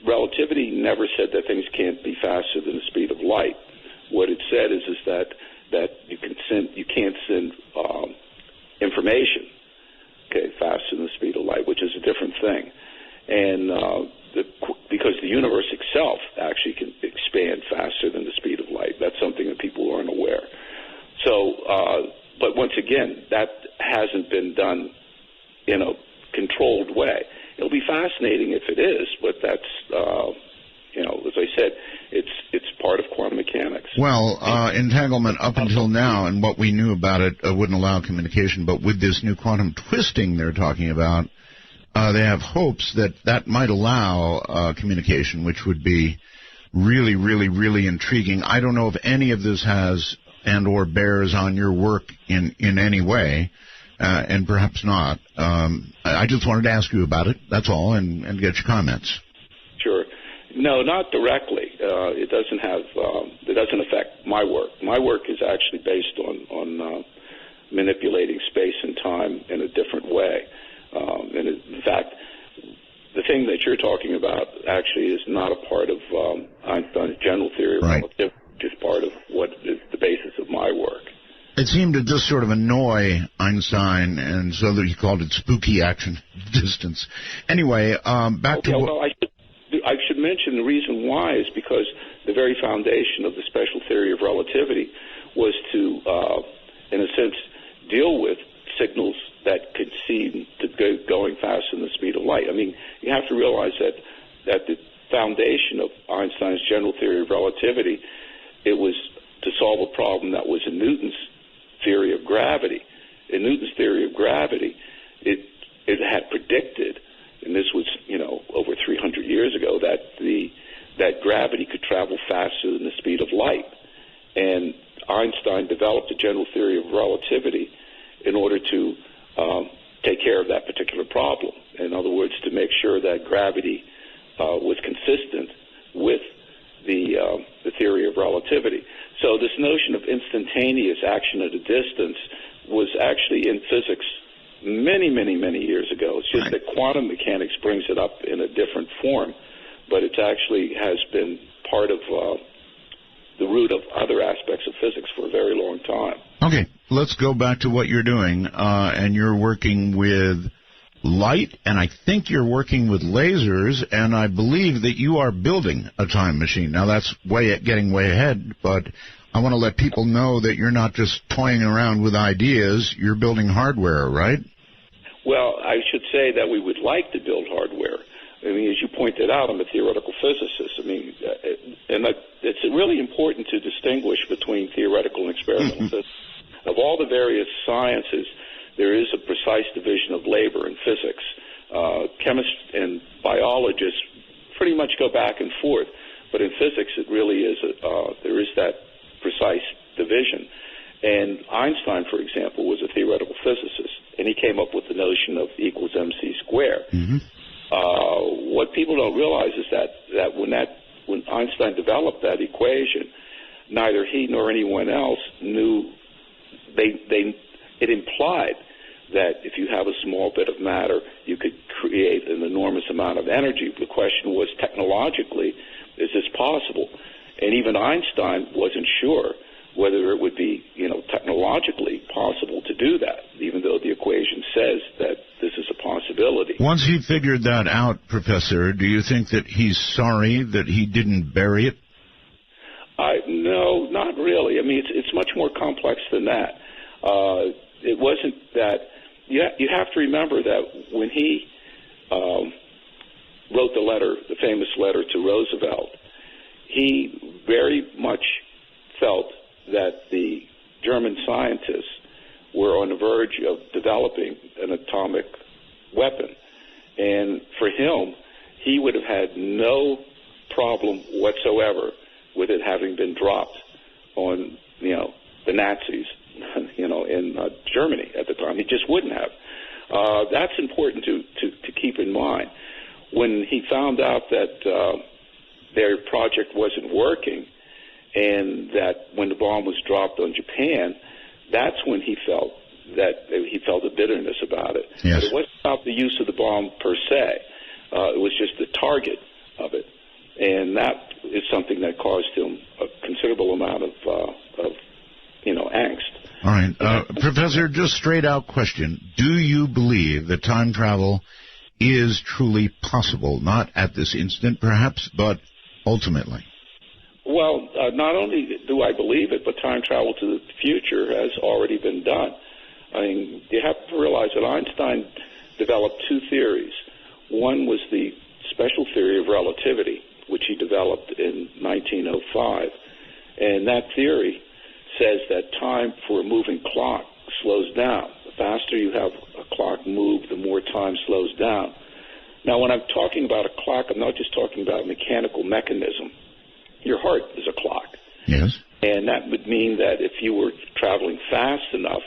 never said that things can't be faster than the speed of light. What it said is that you can't send information, faster than the speed of light, which is a different thing. And because the universe itself actually can expand faster than the speed of light. That's something that people aren't aware. So, but once again, that hasn't been done in a controlled way. It'll be fascinating if it is, but that's, as I said, it's part of quantum mechanics. Well, entanglement up until now, and what we knew about it wouldn't allow communication, but with this new quantum twisting they're talking about, they have hopes that might allow communication, which would be really, really, really intriguing. I don't know if any of this has and or bears on your work in any way, and perhaps not. I just wanted to ask you about it, that's all, and get your comments. Sure. No, not directly. It doesn't affect my work. My work is actually based on manipulating space and time in a different way. And in fact, the thing that you're talking about actually is not a part of Einstein's general theory of relativity, which is part of what is the basis of my work. It seemed to just sort of annoy Einstein, and so that he called it spooky action distance. Anyway, back to what... Well, I should mention the reason why is because the very foundation of the special theory of relativity was to, in a sense, deal with signals that could seem to go going faster than the speed of light. I mean, you have to realize that the foundation of Einstein's general theory of relativity, it was to solve a problem that was in Newton's theory of gravity. In Newton's theory of gravity, it had predicted, and this was, over 300 years ago, that gravity could travel faster than the speed of light. And Einstein developed a general theory of relativity in order to take care of that particular problem. In other words, to make sure that gravity was consistent with the theory of relativity. So this notion of instantaneous action at a distance was actually in physics many, many, many years ago. It's just that quantum mechanics brings it up in a different form, but it actually has been part of the root of other aspects of physics for a very long time. Okay, let's go back to what you're doing, and you're working with light, and I think you're working with lasers, and I believe that you are building a time machine. Now, that's getting way ahead, but I want to let people know that you're not just toying around with ideas, you're building hardware, right? Well, I should say that we would like to build hardware. I mean, as you pointed out, I'm a theoretical physicist. I mean, and it's really important to distinguish between theoretical and experimental physics. Of all the various sciences, there is a precise division of labor in physics, precise division. And Einstein, for example, was a theoretical physicist, and he came up with the notion of E equals mc squared. What people don't realize is that when Einstein developed that equation, neither he nor anyone else knew. It implied that if you have a small bit of matter, you could create an enormous amount of energy. The question was, technologically, is this possible? And even Einstein wasn't sure whether it would be, technologically possible to do that, even though the equation says that this is a possibility. Once he figured that out, Professor, do you think that he's sorry that he didn't bury it? No, not really. I mean, it's much more complex than that. It wasn't that. You have to remember that when he wrote the famous letter to Roosevelt, he very much felt that the German scientists were on the verge of developing an atomic weapon. And for him, he would have had no problem whatsoever with it having been dropped on, the Nazis, in Germany at the time. He just wouldn't have. That's important to keep in mind. When he found out that their project wasn't working, and that when the bomb was dropped on Japan, that's when he felt a bitterness about it. Yes. But it wasn't about the use of the bomb per se. It was just the target of it. And that is something that caused him a considerable amount of angst. All right. Professor, just straight out question. Do you believe that time travel is truly possible? Not at this instant, perhaps, but ultimately? Well, not only do I believe it, but time travel to the future has already been done. I mean, you have to realize that Einstein developed two theories. One was the special theory of relativity, which he developed in 1905. And that theory says that time for a moving clock slows down. The faster you have a clock move, the more time slows down. Now, when I'm talking about a clock, I'm not just talking about a mechanical mechanism. Your heart is a clock. Yes. And that would mean that if you were traveling fast enough,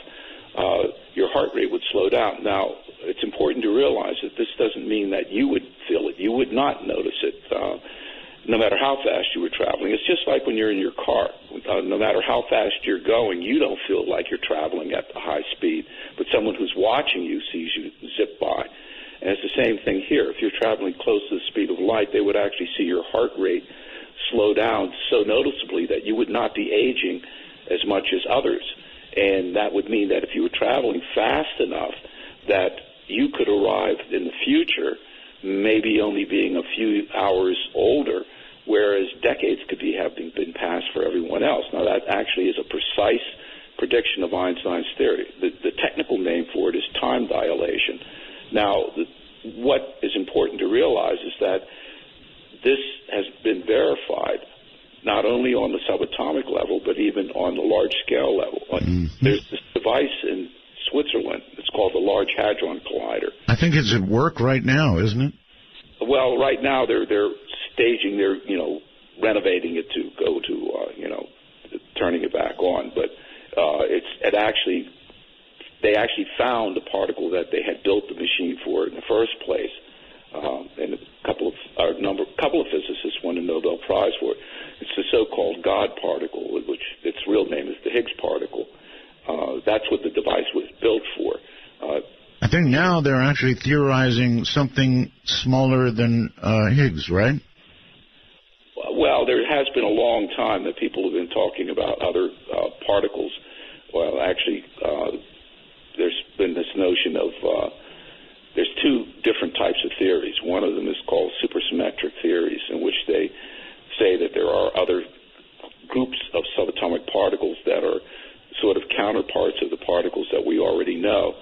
your heart rate would slow down. Now, it's important to realize that this doesn't mean that you would feel it. You would not notice it, no matter how fast you were traveling. It's just like when you're in your car. No matter how fast you're going, you don't feel like you're traveling at a high speed. But someone who's watching you sees you zip by. And it's the same thing here. If you're traveling close to the speed of light, they would actually see your heart rate slow down so noticeably that you would not be aging as much as others. And that would mean that if you were traveling fast enough that you could arrive in the future maybe only being a few hours older, whereas decades could be having been passed for everyone else. Now, that actually is a precise prediction of Einstein's theory. The technical name for it is time dilation. Now, what is important to realize is that this has been verified not only on the subatomic level, but even on the large-scale level. There's this device in Switzerland. It's called the Large Hadron Collider. I think it's at work right now, isn't it? Well, right now they're staging, they're renovating it to go to turning it back on. But they actually found the particle that they had built the machine for in the first place. And a couple of physicists won a Nobel Prize for it. It's the so-called God particle, which its real name is the Higgs particle. That's what the device was built for. I think now they're actually theorizing something smaller than Higgs, right? Well, there has been a long time that people have been talking about other particles. Well, actually, there's been this notion of there's two different types of theories. One of them is called supersymmetric theories, in which they say that there are other groups of subatomic particles that are sort of counterparts of the particles that we already know.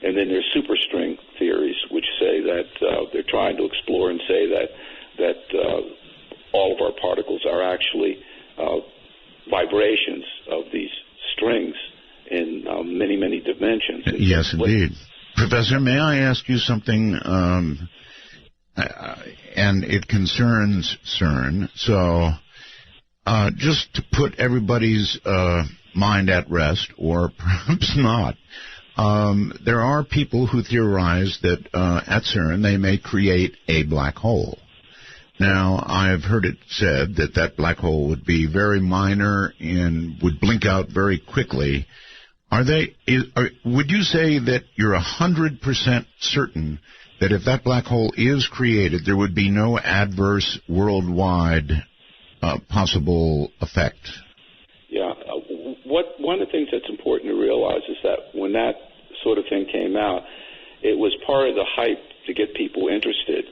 And then there's superstring theories, which say that they're trying to explore and say that all of our particles are actually vibrations of these strings in many, many dimensions. Yes, indeed. Professor, may I ask you something, and it concerns CERN. So just to put everybody's mind at rest, or perhaps not, there are people who theorize that at CERN they may create a black hole. Now, I've heard it said that that black hole would be very minor and would blink out very quickly. Would you say that you're 100% certain that if that black hole is created, there would be no adverse worldwide possible effect? Yeah. One of the things that's important to realize is that when that sort of thing came out, it was part of the hype to get people interested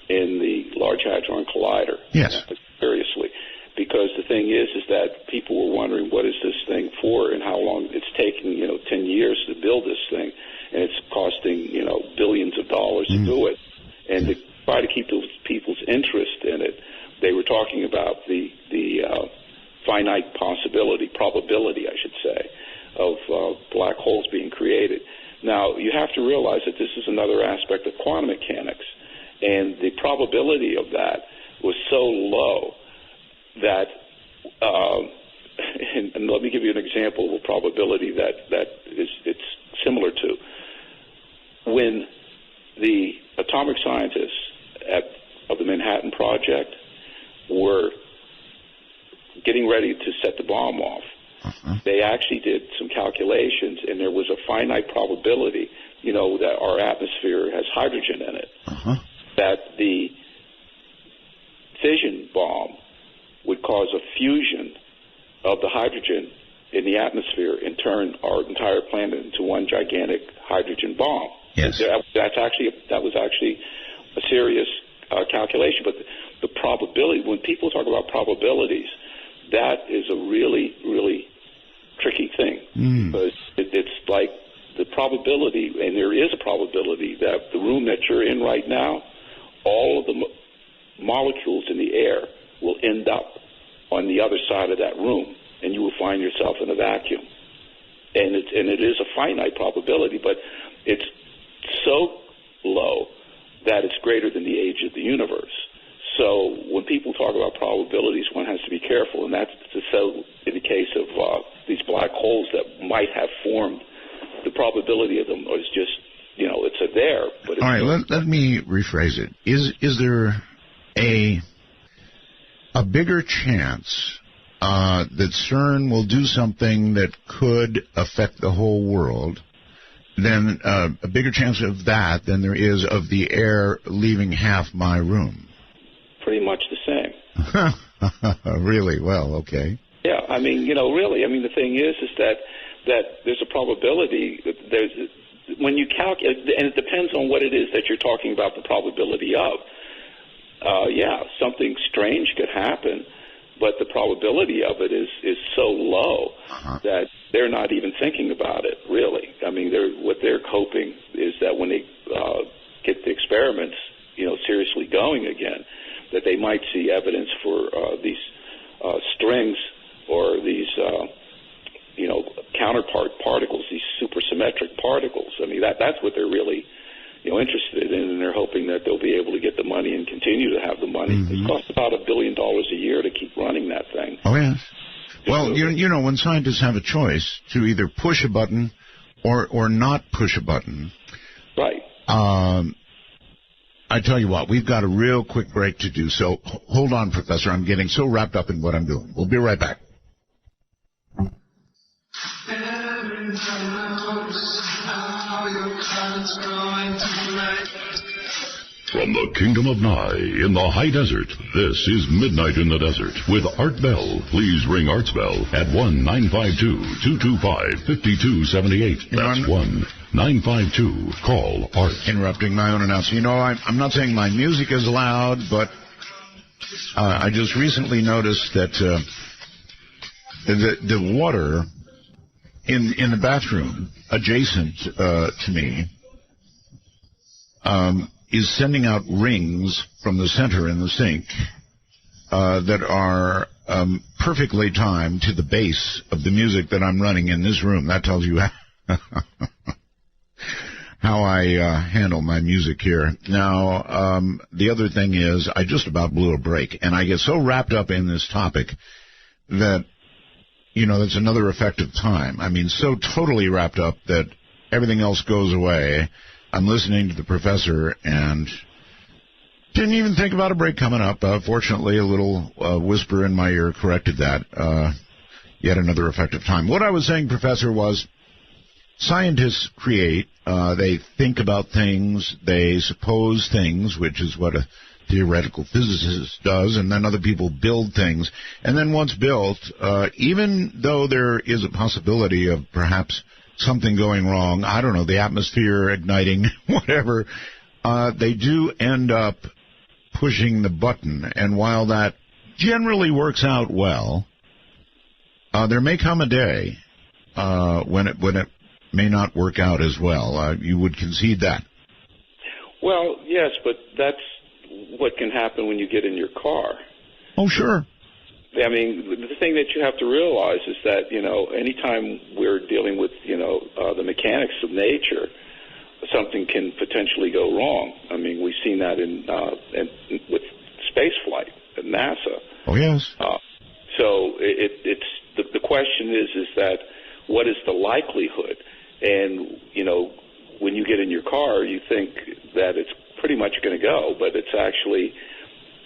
in the Large Hadron Collider. Yes. Seriously. Because the thing is that people were wondering, what is this thing for, and how long it's taking, 10 years to build this thing, and it's costing, billions of dollars to do it. And to try to keep those people's interest in it, they were talking about the finite probability, I should say, of black holes being created. Now, you have to realize that this is another aspect of quantum mechanics, and the probability of that was so low that, and let me give you an example of a probability that it's similar to. When the atomic scientists of the Manhattan Project were getting ready to set the bomb off, they actually did some calculations, and there was a finite probability, that our atmosphere has hydrogen in it, that the fission bomb would cause a fusion of the hydrogen in the atmosphere and turn our entire planet into one gigantic hydrogen bomb. Yes. That was actually a serious calculation. But the probability, when people talk about probabilities, that is a really, really tricky thing. Because it's like the probability, and there is a probability that the room that you're in right now, all of the molecules in the air will end up on the other side of that room, and you will find yourself in a vacuum. And it is a finite probability, but it's so low that it's greater than the age of the universe. So when people talk about probabilities, one has to be careful, and that's so in the case of these black holes that might have formed. The probability of them is just, it's there. But all right, let me rephrase it. Is there a bigger chance that CERN will do something that could affect the whole world, then a bigger chance of that than there is of the air leaving half my room? Pretty much the same. Really? Well, okay. Yeah, really. The thing is that there's a probability. When you calculate, and it depends on what it is that you're talking about the probability of. Something strange could happen, but the probability of it is so low that they're not even thinking about it, really. What they're hoping is that when they get the experiments, seriously going again, that they might see evidence for these strings or these, counterpart particles, these supersymmetric particles. That's what they're really interested in, and they're hoping that they'll be able to get the money and continue to have the money. It costs about $1 billion a year to keep running that thing. Oh, yes. Well, when scientists have a choice to either push a button or not push a button. Right. I tell you what, we've got a real quick break to do, so hold on, Professor. I'm getting so wrapped up in what I'm doing. We'll be right back. From the Kingdom of Nye in the high desert, this is Midnight in the Desert with Art Bell. Please ring Art's bell at 1-952-225-5278. That's 1-952. Call Art. Interrupting my own announcer. I'm not saying my music is loud, but I just recently noticed that the water in the bathroom adjacent to me is sending out rings from the center in the sink that are perfectly timed to the bass of the music that I'm running in this room. That tells you how I handle my music here. Now, the other thing is I just about blew a break, and I get so wrapped up in this topic that, that's another effect of time. I mean, so totally wrapped up that everything else goes away. I'm listening to the professor and didn't even think about a break coming up. Fortunately, a little whisper in my ear corrected that. Yet another effect of time. What I was saying, Professor, was scientists create, they think about things, they suppose things, which is what a theoretical physicist does, and then other people build things. And then once built, even though there is a possibility of perhaps something going wrong, I don't know, the atmosphere igniting, whatever, they do end up pushing the button. And while that generally works out well, there may come a day when it may not work out as well. You would concede that? Well, yes, but that's what can happen when you get in your car. Oh, sure. I mean, the thing that you have to realize is that, anytime we're dealing with, the mechanics of nature, something can potentially go wrong. I mean, we've seen that with space flight at NASA. Oh, yes. So it's the question is that what is the likelihood? And, when you get in your car, you think that it's pretty much going to go, but it's actually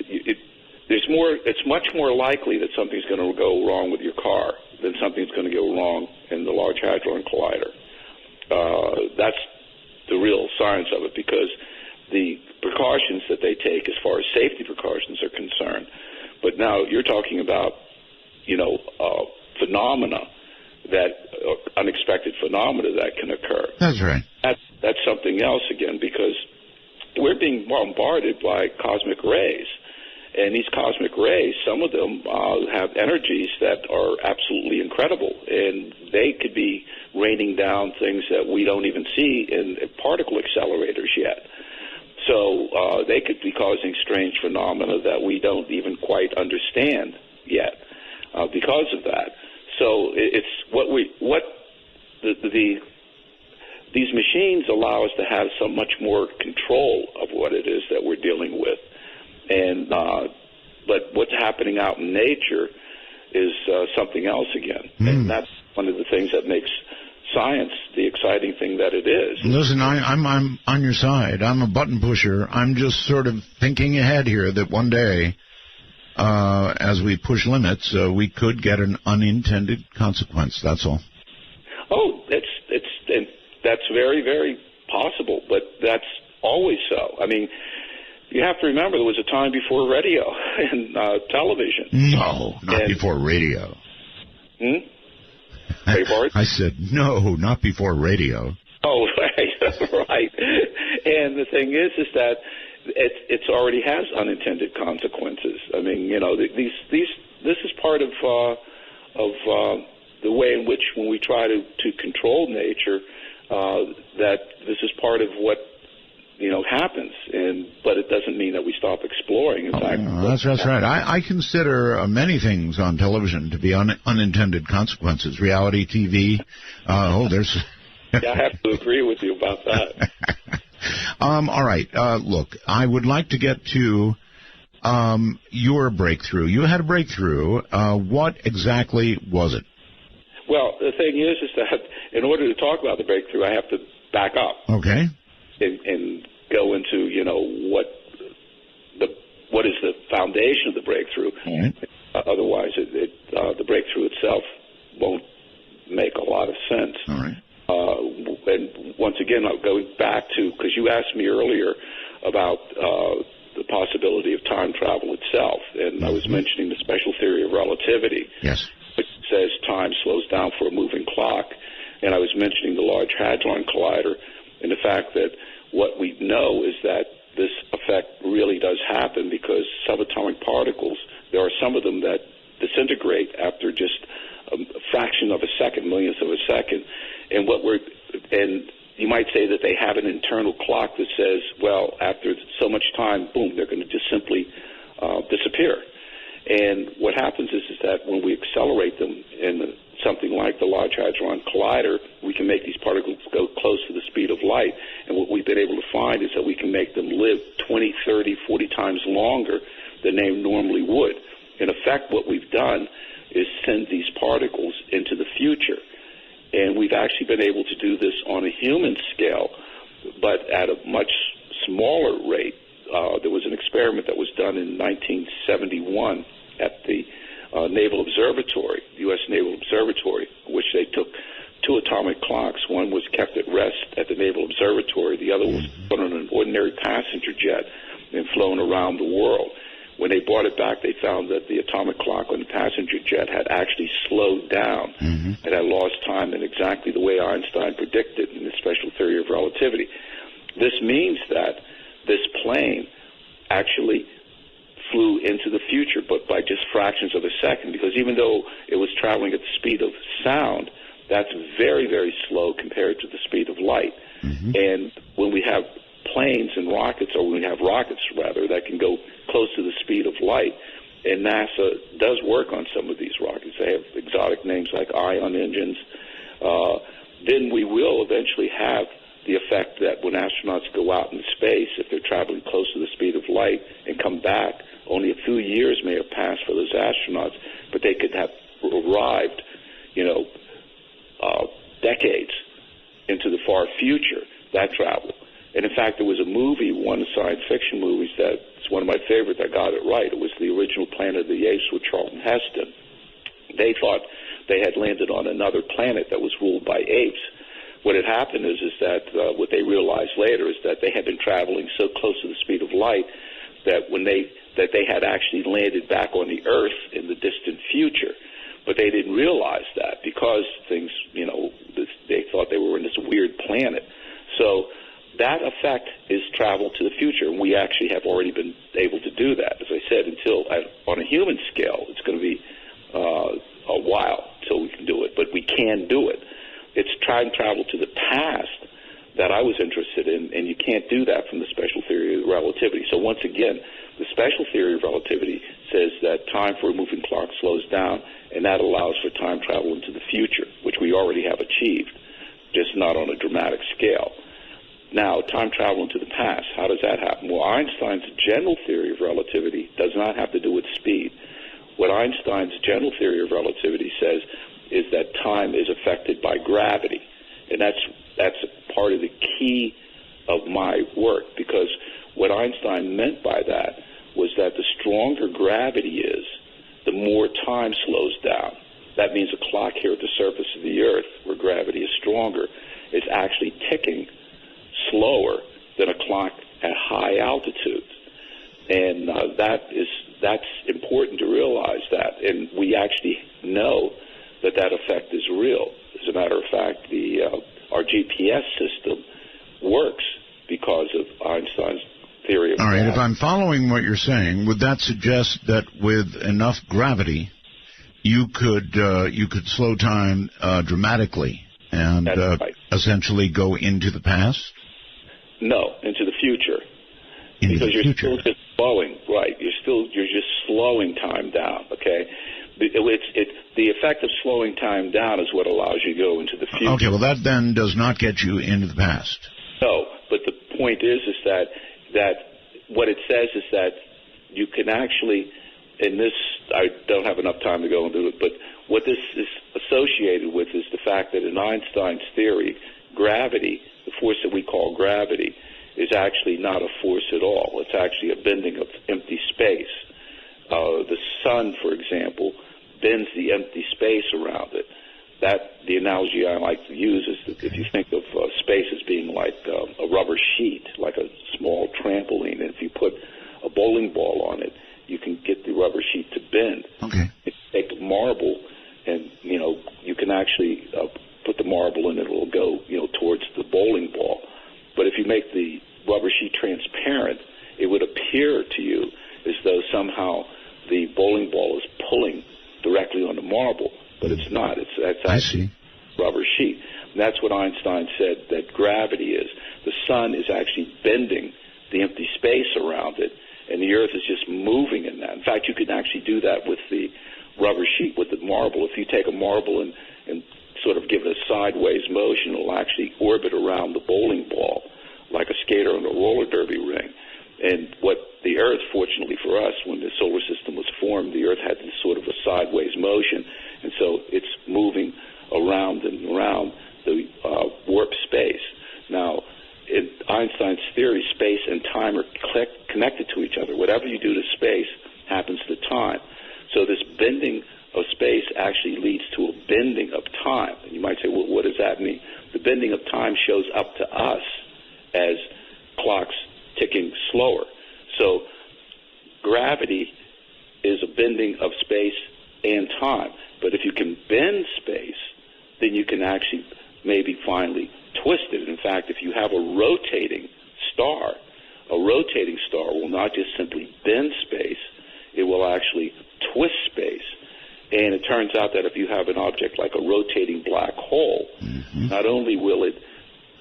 it's much more likely that something's going to go wrong with your car than something's going to go wrong in the Large Hadron Collider. That's the real science of it, because the precautions that they take as far as safety precautions are concerned. But now you're talking about, phenomena unexpected phenomena that can occur. That's right. That's something else again, because we're being bombarded by cosmic rays. And these cosmic rays, some of them have energies that are absolutely incredible, and they could be raining down things that we don't even see in particle accelerators yet. So they could be causing strange phenomena that we don't even quite understand yet because of that. So it's these machines allow us to have so much more control of what it is that we're dealing with. And but what's happening out in nature is something else again. And that's one of the things that makes science the exciting thing that it is. Listen, I'm on your side. I'm a button pusher. I'm just sort of thinking ahead here that one day, as we push limits, we could get an unintended consequence. That's all. Oh, that's very, very possible, but that's always so. I mean, you have to remember there was a time before radio and television. No, not before radio. I said, no, not before radio. Oh, right, right. And the thing is that it's already has unintended consequences. I mean, this is part of the way in which when we try to control nature, that this is part of what happens, but it doesn't mean that we stop exploring. In fact, that's right. I consider many things on television to be unintended consequences. Reality TV. There's. Yeah, I have to agree with you about that. All right. Look, I would like to get to your breakthrough. You had a breakthrough. What exactly was it? Well, the thing is that in order to talk about the breakthrough, I have to back up. Okay. And go into, what is the foundation of the breakthrough. Right. Otherwise, the breakthrough itself won't make a lot of sense. All right. And once again, I'll go back to, because you asked me earlier about the possibility of time travel itself, and I was mentioning the special theory of relativity. Yes. Which says time slows down for a moving clock, and I was mentioning the Large Hadron Collider, and the fact that what we know is that this effect really does happen because subatomic particles, there are some of them that disintegrate after just a fraction of a second, millionth of a second. And you might say that they have an internal clock that says, well, after so much time, boom, they're going to just simply disappear. And what happens is that when we accelerate them in something like the Large Hadron Collider, we can make these particles go close to the speed of light. And what we've been able to find is that we can make them live 20, 30, 40 times longer than they normally would. In effect, what we've done is send these particles into the future. And we've actually been able to do this on a human scale, but at a much smaller rate. There was an experiment that was done in 1971 at the Naval Observatory, U.S. Naval Observatory, which they took 2 atomic clocks. One was kept at rest at the Naval Observatory. The other was put on an ordinary passenger jet and flown around the world. When they brought it back, they found that the atomic clock on the passenger jet had actually slowed down. It had lost time in exactly the way Einstein predicted in the special theory of relativity. This means that this plane actually flew into the future, but by just fractions of a second, because even though it was traveling at the speed of sound, that's very, very slow compared to the speed of light. And when we have planes and rockets, or when we have rockets, rather, that can go close to the speed of light, and NASA does work on some of these rockets. They have exotic names like ion engines. Then we will eventually have the effect that when astronauts go out into space, if they're traveling close to the speed of light and come back, only a few years may have passed for those astronauts, but they could have arrived, decades into the far future, that travel. And in fact, there was a movie, one of the science fiction movies that's one of my favorite that got it right. It was the original Planet of the Apes with Charlton Heston. They thought they had landed on another planet that was ruled by apes. What had happened is that what they realized later is that they had been traveling so close to the speed of light that they had actually landed back on the Earth in the distant future. But they didn't realize that because things, they thought they were in this weird planet. So that effect is travel to the future, and we actually have already been able to do that. As I said, on a human scale, it's going to be a while until we can do it, but we can do it. It's time travel to the past that I was interested in, and you can't do that from the special theory of relativity. So once again, the special theory of relativity says that time for a moving clock slows down, and that allows for time travel into the future, which we already have achieved, just not on a dramatic scale. Now, time travel into the past, how does that happen? Well, Einstein's general theory of relativity does not have to do with speed. What Einstein's general theory of relativity says is that time is affected by gravity, and that's part of the key of my work, because what Einstein meant by that was that the stronger gravity is, the more time slows down. That means a clock here at the surface of the Earth, where gravity is stronger, is actually ticking slower than a clock at high altitude. And that's important to realize that. And we actually know that effect is real. As a matter of fact, our GPS system works because of Einstein's theory of All right, gravity. if I'm following what you're saying, would that suggest that with enough gravity, you could slow time dramatically and right. essentially go into the past? No, into the future. Into because the you're future. still just slowing, right? You're just slowing time down. Okay, the effect of slowing time down is what allows you to go into the future. Okay, well that then does not get you into the past. No, but the point is that what it says is that you can actually, and this I don't have enough time to go into it, but what this is associated with is the fact that in Einstein's theory, gravity, the force that we call gravity, is actually not a force at all. It's actually a bending of empty space. The sun, for example, bends the empty space around it. The analogy I like to use is that if you think of space as being like a rubber sheet, like a small trampoline, and if you put a bowling ball on it, you can get the rubber sheet to bend. Okay. If you take a marble, and you can actually put the marble in, it will go towards the bowling ball. But if you make the rubber sheet transparent, it would appear to you as though somehow the bowling ball is pulling directly on the marble, but it's not. That's actually rubber sheet. And that's what Einstein said that gravity is. The sun is actually bending the empty space around it, and the Earth is just moving in that. In fact, you can actually do that with the rubber sheet, with the marble. If you take a marble and sort of give it a sideways motion, it'll actually orbit around the bowling ball like a skater on a roller derby ring. And what the Earth, fortunately for us, when the solar system was formed, the Earth had this sort of a sideways motion, and so it's moving around and around the warp space. Now, in Einstein's theory, space and time are connected to each other. Whatever you do to space happens to time. So this bending of space actually leads to a bending of time. And you might say, well, what does that mean? The bending of time shows up to us as clocks ticking slower. So gravity is a bending of space and time. But if you can bend space, then you can actually maybe finally twist it. In fact, if you have a rotating star will not just simply bend space, it will actually twist space. And it turns out that if you have an object like a rotating black hole, not only will it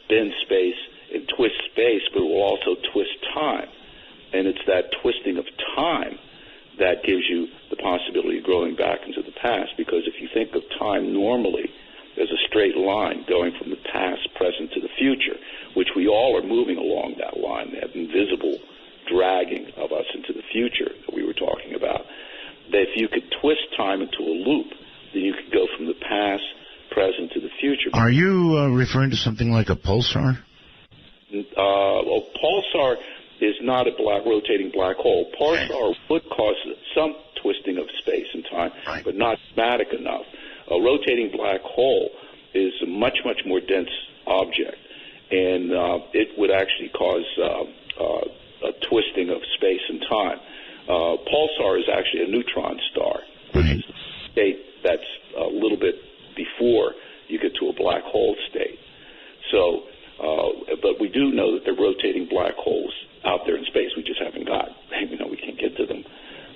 bend space and twist space, but it will also twist time. And it's that twisting of time that gives you the possibility of going back into the past, because if you think of time normally as a straight line going from the past, present to the future, which we all are moving along that line, that invisible dragging of us into the future that we were talking about, that if you could twist time into a loop, then you could go from the past, present to the future. Are you referring to something like a pulsar? Well, pulsar is not a rotating black hole. Pulsar would cause some twisting of space and time, but not dramatic enough. A rotating black hole is a much, much more dense object, and it would actually cause a twisting of space and time. Pulsar is actually a neutron star, which is a state that's a little bit before you get to a black hole state. So, but we do know that there are rotating black holes out there in space. We just haven't got, we can't get to them.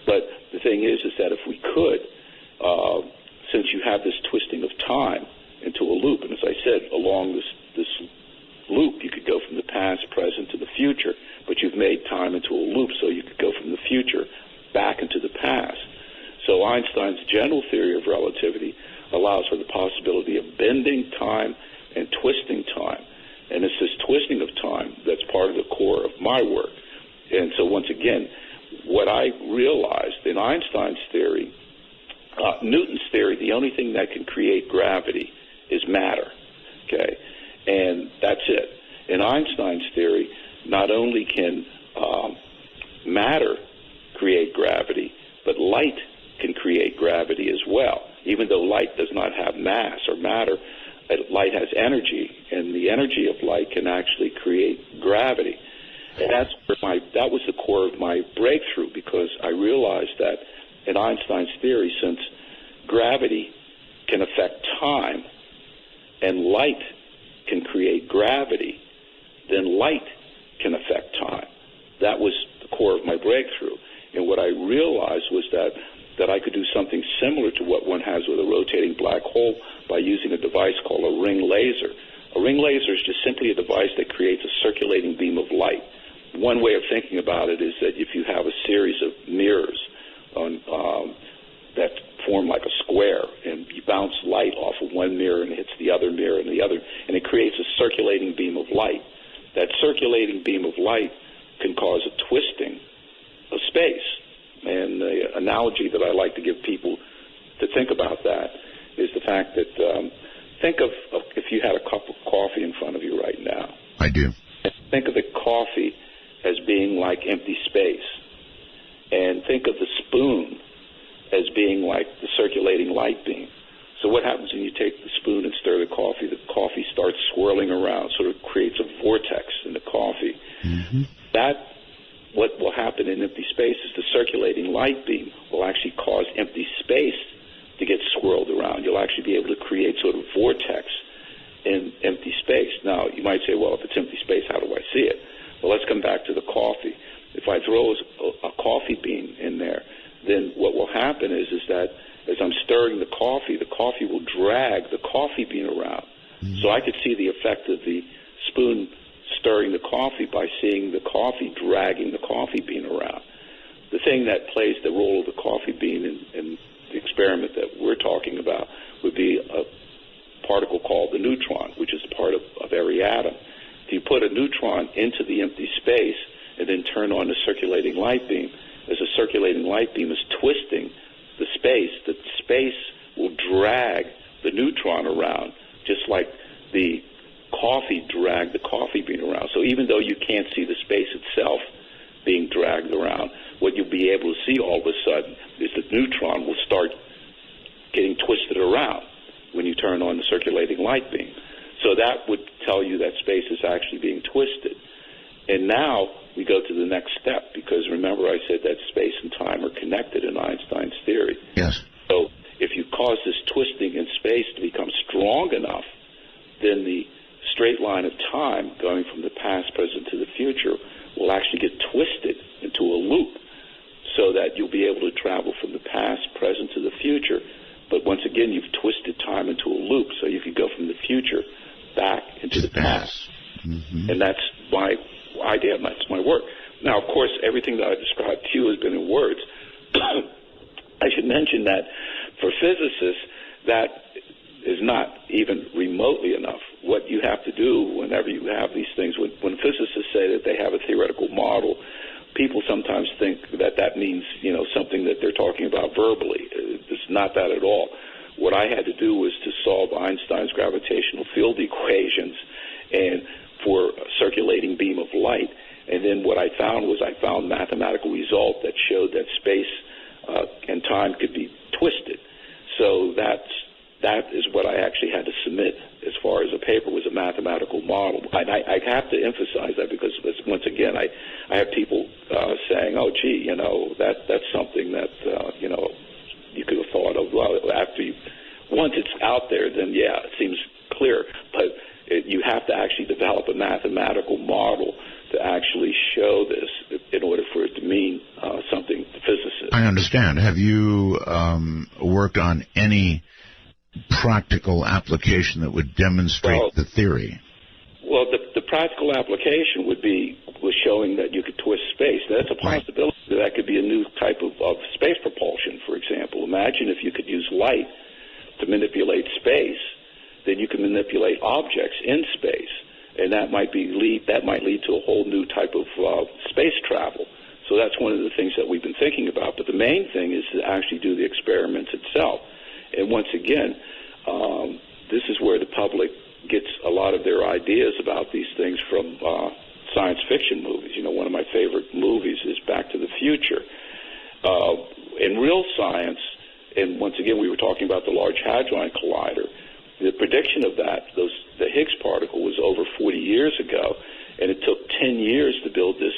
But the thing is that if we could, since you have this twisting of time into a loop, and as I said, along this loop, you could go from the past, present to the future, but you've made time into a loop, so you could go from the future back into the past. So Einstein's general theory of relativity allows for the possibility of bending time and twisting time. And it's this twisting of time that's part of the core of my work. And so once again, what I realized in Einstein's theory, Newton's theory, the only thing that can create gravity is matter, okay? And that's it. In Einstein's theory, not only can matter create gravity, but light can create gravity as well. Even though light does not have mass or matter, light has energy, and the energy of light can actually create gravity. And that was the core of my breakthrough, because I realized that in Einstein's theory, since gravity can affect time and light can create gravity, then light can affect time. That was the core of my breakthrough. And what I realized was that I could do something similar to what one has with a rotating black hole by using a device called a ring laser. A ring laser is just simply a device that creates a circulating beam of light. One way of thinking about it is that if you have a series of mirrors that form like a square, and you bounce light off of one mirror and it hits the other mirror and the other, and it creates a circulating beam of light. That circulating beam of light can cause a twisting of space. And the analogy that I like to give people to think about that is the fact that think of if you had a cup of coffee in front of you right now. I do. Think of the coffee as being like empty space. And think of the spoon as being like the circulating light beam. So what happens when you take the spoon and stir the coffee? The coffee starts swirling around, sort of creates a vortex in the coffee. What will happen in empty space is the circulating light beam will actually cause empty space to get swirled around. You'll actually be able to create sort of vortex in empty space. Now, you might say, well, if it's empty space, how do I see it? Well, let's come back to the coffee. If I throw a coffee bean in there, then what will happen is that as I'm stirring the coffee will drag the coffee bean around. So I could see the effect of the spoon stirring the coffee by seeing the coffee dragging the coffee bean around. The thing that plays the role of the coffee bean in the experiment that we're talking about would be a particle called the neutron, which is a part of every atom. If you put a neutron into the empty space and then turn on the circulating light beam, as the circulating light beam is twisting the space will drag the neutron around, just like the coffee dragged the coffee bean around. So even though you can't see the space itself being dragged around, what you'll be able to see all of a sudden is the neutron will start getting twisted around when you turn on the circulating light beam. So that would tell you that space is actually being twisted. And now we go to the next step, because remember I said that space and time are connected in Einstein's theory. Yes. So if you cause this twisting in space to become strong enough, then the straight line of time going from the past, present to the future will actually get twisted into a loop, so that you'll be able to travel from the past, present to the future. But once again, you've twisted time into a loop, so you could go from the future back into the past. Mm-hmm. And that's my idea, and that's my work. Now, of course, everything that I described to you has been in words. I should mention that for physicists, that is not even remotely enough. What you have to do whenever you have these things, when physicists say that they have a theoretical model, people sometimes think that that means, something that they're talking about verbally. It's not that at all. What I had to do was to solve Einstein's gravitational field equations and for a circulating beam of light. And then what I found was mathematical result that showed that space and time could be twisted. So that is what I actually had to submit as far as a paper, was a mathematical model. I have to emphasize that because, once again, I have people saying, oh, gee, that's something that, you could have thought of. Well, once it's out there, then, yeah, it seems clear. But you have to actually develop a mathematical model to actually show this in order for it to mean something to physicists. I understand. Have you worked on any practical application that would demonstrate the theory? Well, the practical application was showing that you could twist space. That's a possibility. Right. That could be a new type of space propulsion, for example. Imagine if you could use light to manipulate space, then you can manipulate objects in space, and that might lead to a whole new type of space travel. So that's one of the things that we've been thinking about. But the main thing is to actually do the experiments itself. And once again, this is where the public gets a lot of their ideas about these things from science fiction movies. One of my favorite movies is Back to the Future. In real science, and once again, we were talking about the Large Hadron Collider, the prediction of that, the Higgs particle, was over 40 years ago, and it took 10 years to build this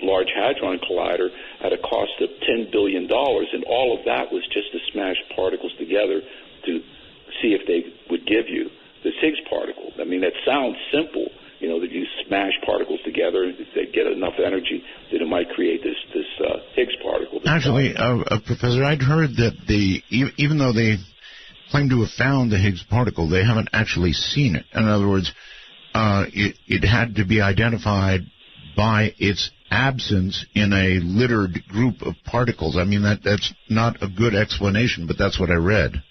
Large Hadron Collider at a cost of $10 billion, and all of that was just to smash particles together to see if they would give you this Higgs particle. I mean, that sounds simple, that you smash particles together, and if they get enough energy, then it might create this Higgs particle. Actually, Professor, I'd heard that even though they claim to have found the Higgs particle, they haven't actually seen it. In other words, it had to be identified by its absence in a littered group of particles. I mean, that's not a good explanation, but that's what I read.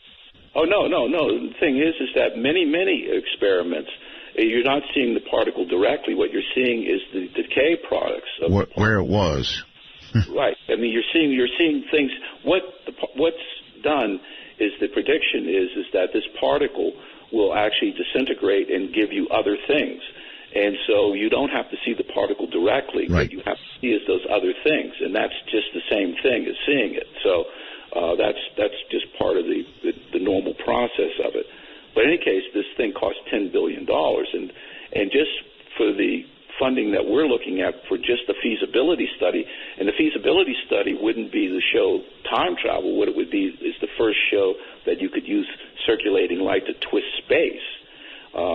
Oh, no. The thing is that many experiments, you're not seeing the particle directly. What you're seeing is the decay products of where it was. Right. I mean, you're seeing things. What's done is the prediction is that this particle will actually disintegrate and give you other things. And so you don't have to see the particle directly. Right. What you have to see is those other things, and that's just the same thing as seeing it. So that's just part of the normal process of it. But in any case, this thing costs $10 billion, and just for the funding that we're looking at for just the feasibility study, and the feasibility study wouldn't be to show time travel. What it would be is the first show that you could use circulating light to twist space,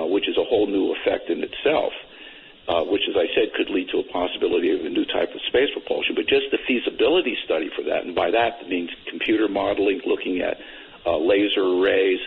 which is a whole new effect in itself, which, as I said, could lead to a possibility of a new type of space propulsion. But just the feasibility study for that, and by that means computer modeling, looking at laser arrays.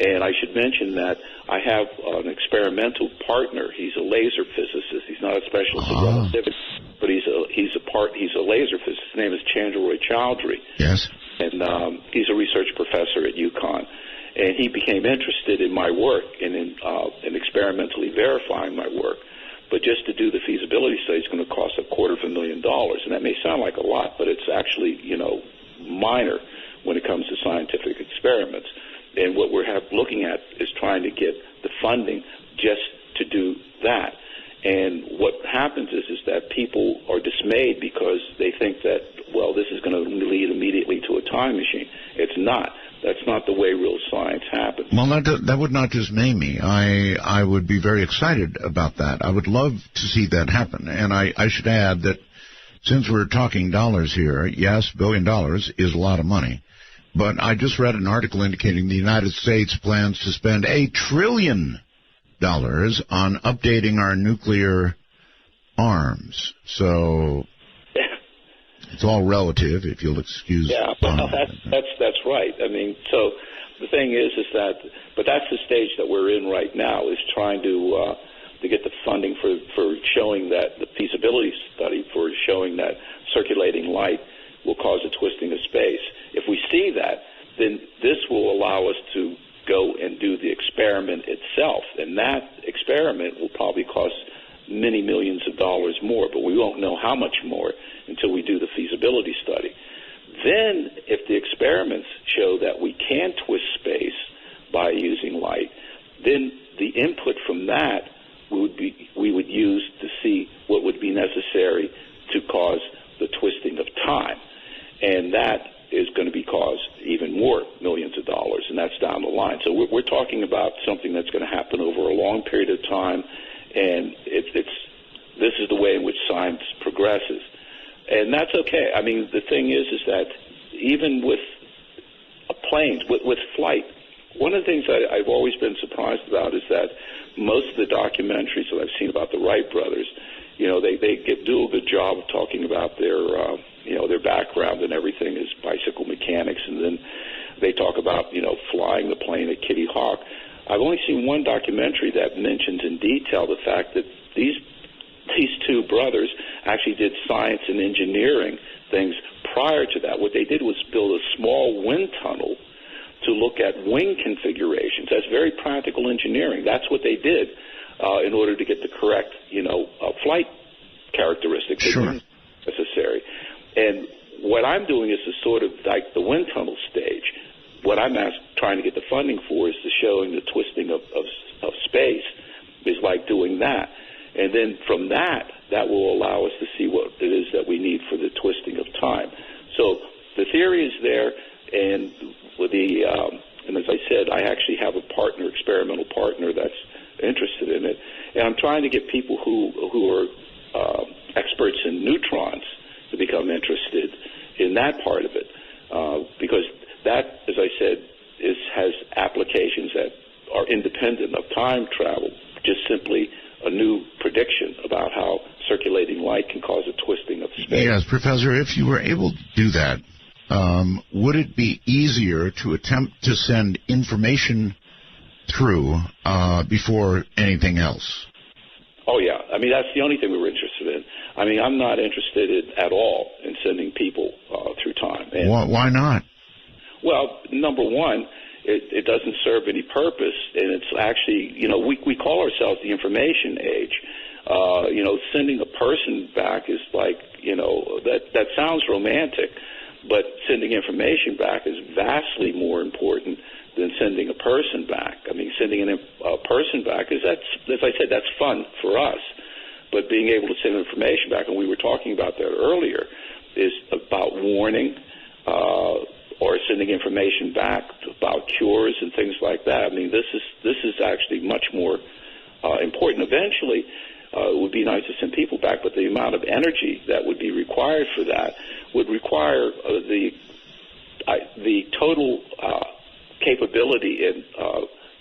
And I should mention that I have an experimental partner. He's a laser physicist. He's not a specialist in relativity, but he's a laser physicist. His name is Chandra Chowdhury. Yes. And he's a research professor at UConn. And he became interested in my work and in experimentally verifying my work. But just to do the feasibility study is going to cost $250,000, and that may sound like a lot, but it's actually, minor when it comes to scientific experiments. And what we're looking at is trying to get the funding just to do that. And what happens is that people are dismayed because they think that, well, this is going to lead immediately to a time machine. It's not. That's not the way real science happens. Well, that would not dismay me. I would be very excited about that. I would love to see that happen. And I should add that since we're talking dollars here, yes, $1 billion is a lot of money. But I just read an article indicating the United States plans to spend $1 trillion on updating our nuclear arms. So it's all relative, if you'll excuse. Yeah, well, that's right. I mean, so the thing is that, but that's the stage that we're in right now, is trying to get the funding for showing that, the feasibility study for showing that circulating light will cause a twisting of space. If we see that, then this will allow us to go and do the experiment itself, and that experiment will probably cost many millions of dollars more, but we won't know how much more until we do the feasibility study. Then, if the experiments show that we can twist space by using light, then the input from that we would use to see what would be necessary to cause the twisting of time, and that is going to be cost even more millions of dollars, and that's down the line. So we're talking about something that's going to happen over a long period of time, and this is the way in which science progresses, and that's okay. I mean, the thing is that even with planes, with flight, one of the things I've always been surprised about is that most of the documentaries that I've seen about the Wright brothers, you know, they do a good job of talking about their background and everything as bicycle mechanics, and then they talk about, flying the plane at Kitty Hawk. I've only seen one documentary that mentions in detail the fact that these two brothers actually did science and engineering things prior to that. What they did was build a small wind tunnel to look at wing configurations. That's very practical engineering. That's what they did in order to get the correct, flight characteristics sure. necessary. And what I'm doing is the sort of like the wind tunnel stage. What I'm trying to get the funding for is the showing the twisting of space is like doing that. And then from that will allow us to see what it is that we need for the twisting of time. So the theory is there, and and as I said, I actually have a experimental partner that's interested in it, and I'm trying to get people who are experts in neutrons to become interested in that part of it, because that, as I said, has applications that are independent of time travel, just simply a new prediction about how circulating light can cause a twisting of space. Yes, Professor, if you were able to do that, would it be easier to attempt to send information through before anything else? Oh, yeah. I mean, that's the only thing we were interested in. I mean, I'm not interested at all in sending people through time. And, why not? Well, number one, it doesn't serve any purpose, and it's actually, we call ourselves the information age. Sending a person back is like, that sounds romantic, but sending information back is vastly more important than sending a person back. I mean, sending a person back as I said, that's fun for us. But being able to send information back, and we were talking about that earlier, is about warning or sending information back about cures and things like that. I mean, this is actually much more important. Eventually, it would be nice to send people back, but the amount of energy that would be required for that would require the total capability and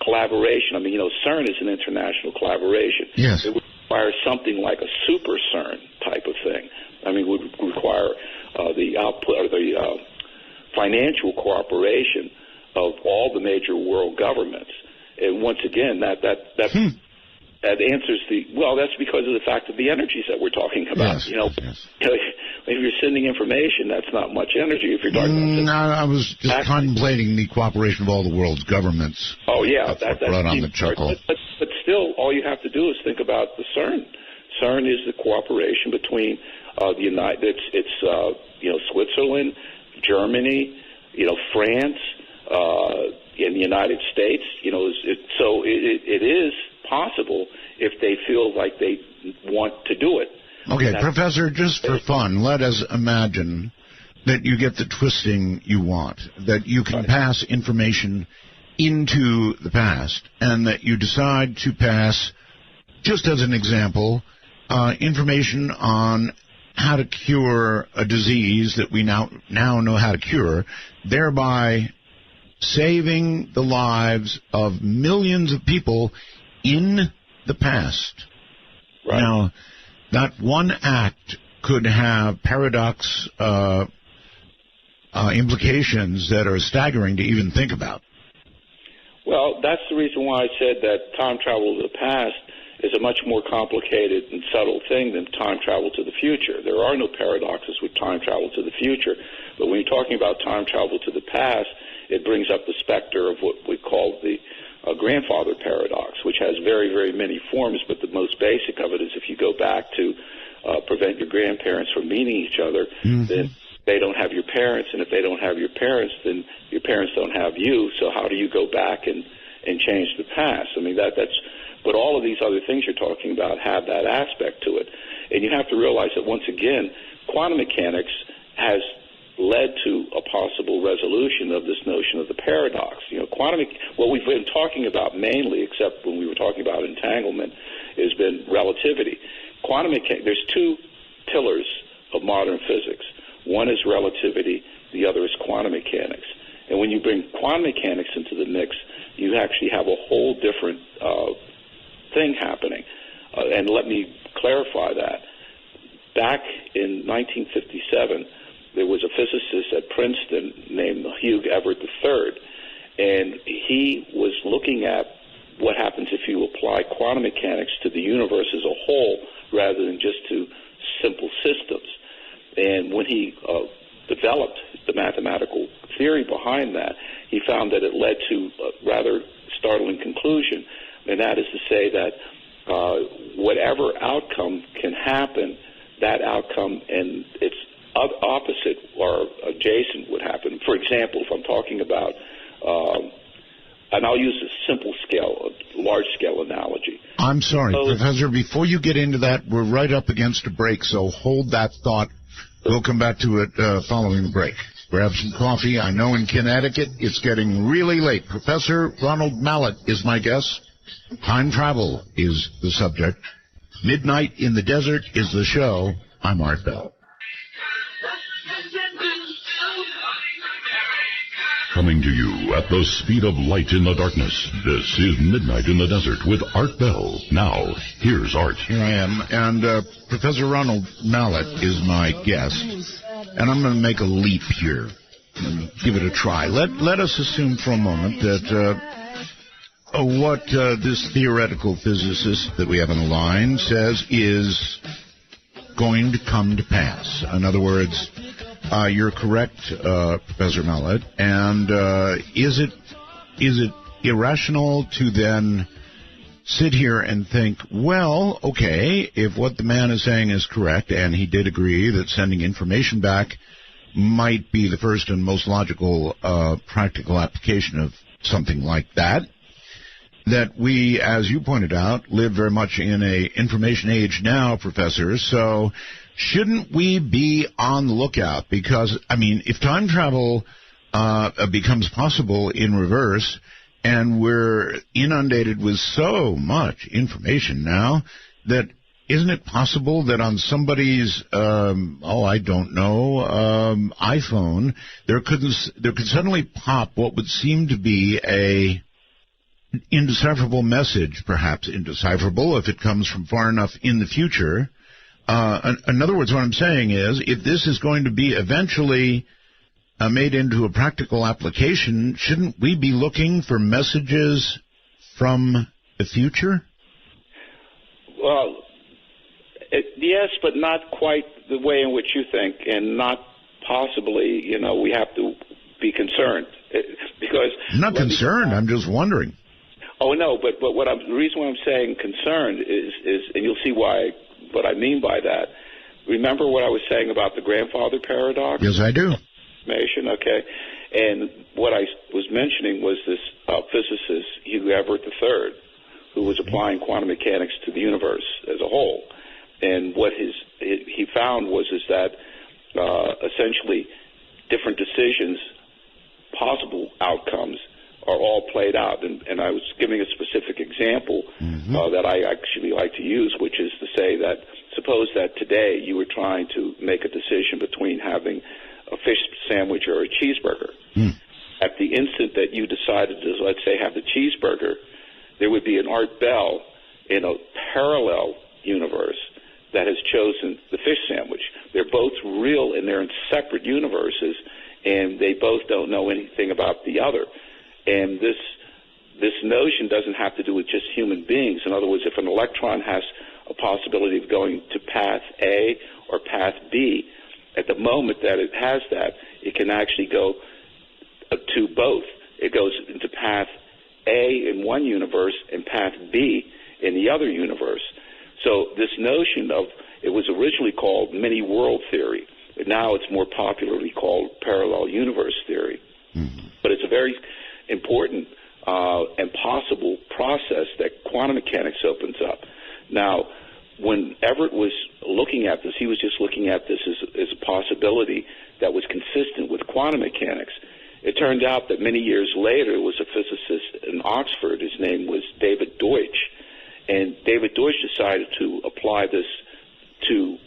collaboration. I mean, CERN is an international collaboration. Yes. It would require something like a super CERN type of thing. I mean, it would require the output or the financial cooperation of all the major world governments. And once again, that answers that's because of the fact of the energies that we're talking about. Yes, if you're sending information, that's not much energy. If you're talking about I was just contemplating the cooperation of all the world's governments. Oh, yeah. That's brought on the chuckle. But still, all you have to do is think about the CERN. CERN is the cooperation between the United, Switzerland, Germany, France, in the United States. So it is possible if they feel like they want to do it. Okay, Professor, just for fun, let us imagine that you get the twisting you want, that you can pass information into the past, and that you decide to pass, just as an example, information on how to cure a disease that we now know how to cure, thereby saving the lives of millions of people in the past. Right. Now, that one act could have paradox implications that are staggering to even think about. Well, that's the reason why I said that time travel to the past is a much more complicated and subtle thing than time travel to the future. There are no paradoxes with time travel to the future, but when you're talking about time travel to the past, it brings up the specter of what we call the grandfather paradox, which has very, very many forms, but the most basic of it is if you go back to prevent your grandparents from meeting each other, then they don't have your parents, and if they don't have your parents, then your parents don't have you, so how do you go back and change the past? I mean, that's... But all of these other things you're talking about have that aspect to it. And you have to realize that, once again, quantum mechanics has led to a possible resolution of this notion of the paradox. What we've been talking about mainly, except when we were talking about entanglement, has been relativity. Quantum mechanics, there's two pillars of modern physics. One is relativity, the other is quantum mechanics. And when you bring quantum mechanics into the mix, you actually have a whole different thing happening. And let me clarify that. Back in 1957, there was a physicist at Princeton named Hugh Everett III, and he was looking at what happens if you apply quantum mechanics to the universe as a whole rather than just to simple systems. And when he developed the mathematical theory behind that, he found that it led to a rather startling conclusion, and that is to say that whatever outcome can happen, that outcome and its opposite or adjacent would happen. For example, if I'm talking about, and I'll use a simple scale, a large-scale analogy. I'm sorry, Professor, before you get into that, we're right up against a break, so hold that thought. We'll come back to it following the break. Grab some coffee. I know in Connecticut it's getting really late. Professor Ronald Mallett is my guest. Time travel is the subject. Midnight in the Desert is the show. I'm Art Bell. Coming to you at the speed of light in the darkness, this is Midnight in the Desert with Art Bell. Now, here's Art. Here I am, and Professor Ronald Mallett is my guest, and I'm going to make a leap here and give it a try. Let us assume for a moment that what this theoretical physicist that we have on the line says is going to come to pass. In other words, you're correct, Professor Mallett. And is it irrational to then sit here and think, well, okay, if what the man is saying is correct, and he did agree that sending information back might be the first and most logical practical application of something like that, that we, as you pointed out, live very much in a information age now, Professor, so shouldn't we be on the lookout? Because, I mean, if time travel becomes possible in reverse, and we're inundated with so much information now, that isn't it possible that on somebody's, iPhone, there could suddenly pop what would seem to be a indecipherable message, perhaps indecipherable if it comes from far enough in the future. In other words, what I'm saying is, if this is going to be eventually made into a practical application, shouldn't we be looking for messages from the future? Well, yes, but not quite the way in which you think, and not possibly, we have to be concerned. Because I'm not concerned, I'm just wondering. Oh, no, but the reason why I'm saying concerned is, and you'll see what I mean by that. Remember what I was saying about the grandfather paradox? Yes, I do. information, okay? And what I was mentioning was this physicist, Hugh Everett III, who was applying quantum mechanics to the universe as a whole. And what he found was that essentially different decisions, possible outcomes, are all played out. And I was giving a specific example that I actually like to use, which is to say that suppose that today you were trying to make a decision between having a fish sandwich or a cheeseburger. At the instant that you decided to, let's say, have the cheeseburger, there would be an Art Bell in a parallel universe that has chosen the fish sandwich. They're both real and they're in separate universes, and they both don't know anything about the other. And this notion doesn't have to do with just human beings. In other words, if an electron has a possibility of going to path A or path B, at the moment that it has that, it can actually go to both. It goes into path A in one universe and path B in the other universe. So this notion of, it was originally called many world theory, but now it's more popularly called parallel universe theory. But it's a very important and possible process that quantum mechanics opens up. Now, when Everett was looking at this, he was just looking at this as a possibility that was consistent with quantum mechanics. It turned out that many years later, there was a physicist in Oxford. His name was David Deutsch. And David Deutsch decided to apply this to,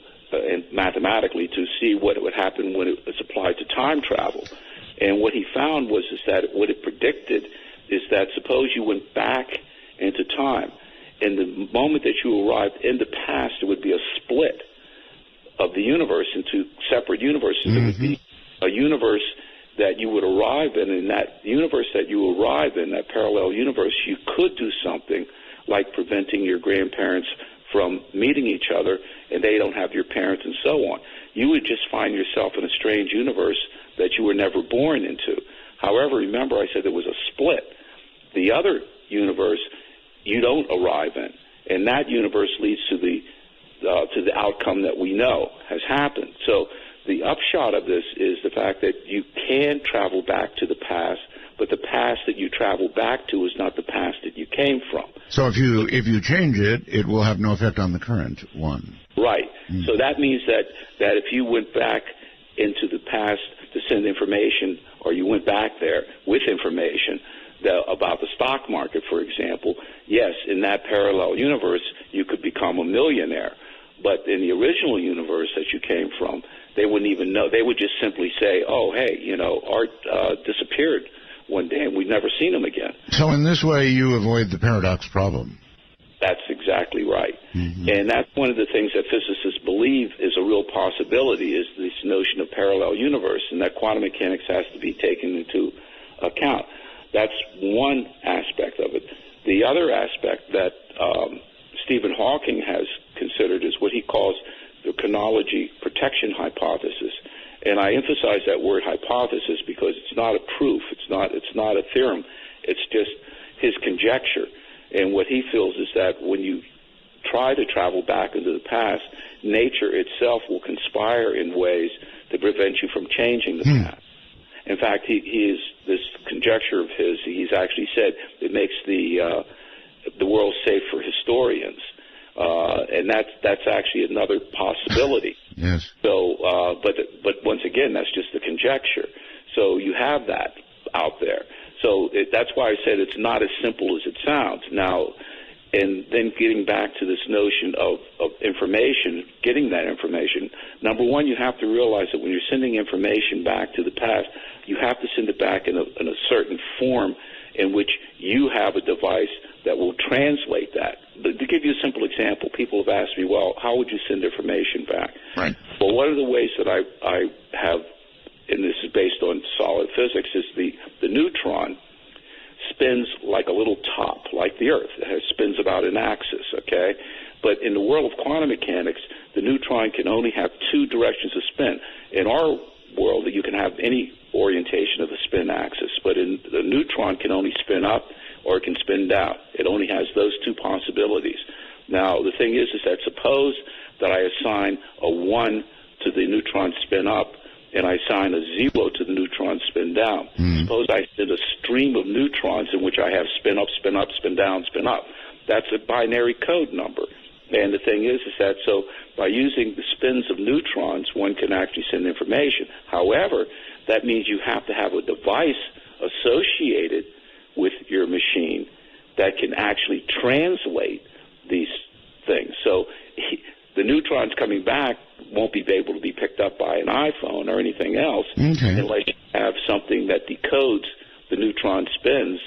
mathematically, to see what would happen when it was applied to time travel. And what he found was that what it predicted is that suppose you went back into time, and the moment that you arrived in the past, there would be a split of the universe into separate universes. There would be a universe that you would arrive in, and that universe that you arrive in, that parallel universe, you could do something like preventing your grandparents from meeting each other, and they don't have your parents and so on. You would just find yourself in a strange universe that you were never born into. However, remember I said there was a split. The other universe you don't arrive in, and that universe leads to the outcome that we know has happened. So the upshot of this is the fact that you can travel back to the past, but the past that you travel back to is not the past that you came from. So if you change it, it will have no effect on the current one. Right. So that means that if you went back into the past to send information, or you went back there with information about the stock market, for example, yes, in that parallel universe, you could become a millionaire. But in the original universe that you came from, they wouldn't even know. They would just simply say, oh, hey, Art disappeared one day and we've never seen him again. So in this way, you avoid the paradox problem. That's exactly right. And that's one of the things that physicists believe is a real possibility, is this notion of parallel universe, and that quantum mechanics has to be taken into account. That's one aspect of it. The other aspect that Stephen Hawking has considered is what he calls the chronology protection hypothesis. And I emphasize that word hypothesis because it's not a proof, it's not a theorem, it's just his conjecture. And what he feels is that when you try to travel back into the past, nature itself will conspire in ways to prevent you from changing the past. In fact, he is, this conjecture of his, he's actually said it makes the world safe for historians. And that's actually another possibility. Yes. So, but once again, that's just a conjecture. So you have that out there. So that's why I said it's not as simple as it sounds. Now, and then getting back to this notion of information, getting that information, number one, you have to realize that when you're sending information back to the past, you have to send it back in a certain form in which you have a device that will translate that. To give you a simple example, people have asked me, well, how would you send information back? Right. Well, one of the ways that I have, and this is based on solid physics, is the neutron spins like a little top, like the Earth. It spins about an axis, okay? But in the world of quantum mechanics, the neutron can only have two directions of spin. In our world, you can have any orientation of the spin axis, but in the neutron can only spin up or it can spin down. It only has those two possibilities. Now, the thing is that suppose that I assign a 1 to the neutron spin up and I assign a 0 to the neutron spin down. Suppose I send a stream of neutrons in which I have spin up, spin up, spin down, spin up. That's a binary code number. And the thing is that so by using the spins of neutrons, one can actually send information. However, that means you have to have a device associated with your machine that can actually translate these things. So the neutrons coming back won't be able to be picked up by an iPhone or anything else unless you have something that decodes the neutron spins.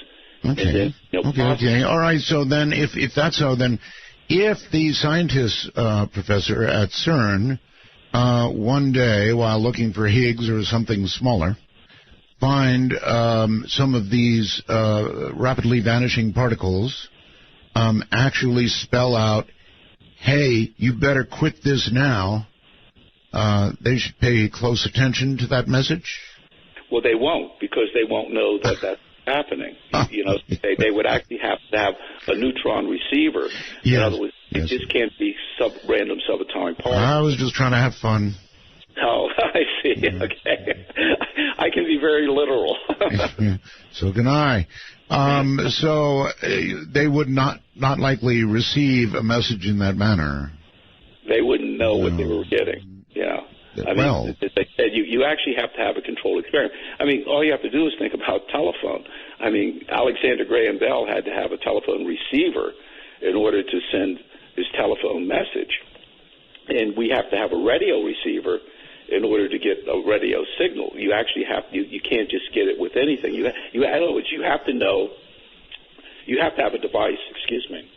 Okay. And then, Okay. All right. So then, if that's so, then if the scientists, Professor, at CERN, one day while looking for Higgs or something smaller, find some of these rapidly vanishing particles, actually spell out, hey, you better quit this now, they should pay close attention to that message? Well, they won't, because they won't know that that's happening. They would actually have to have a neutron receiver. In other words, it just can't be random subatomic particles. I was just trying to have fun. Oh, I see. Okay. I can be very literal. So can I. So they would not likely receive a message in that manner. They wouldn't know what they were getting. Yeah. I mean, as I said, you actually have to have a controlled experiment. I mean, all you have to do is think about telephone. I mean, Alexander Graham Bell had to have a telephone receiver in order to send his telephone message. And we have to have a radio receiver in order to get a radio signal. You actually have you can't just get it with anything. In other words, you have to know. You have to have a device. Excuse me.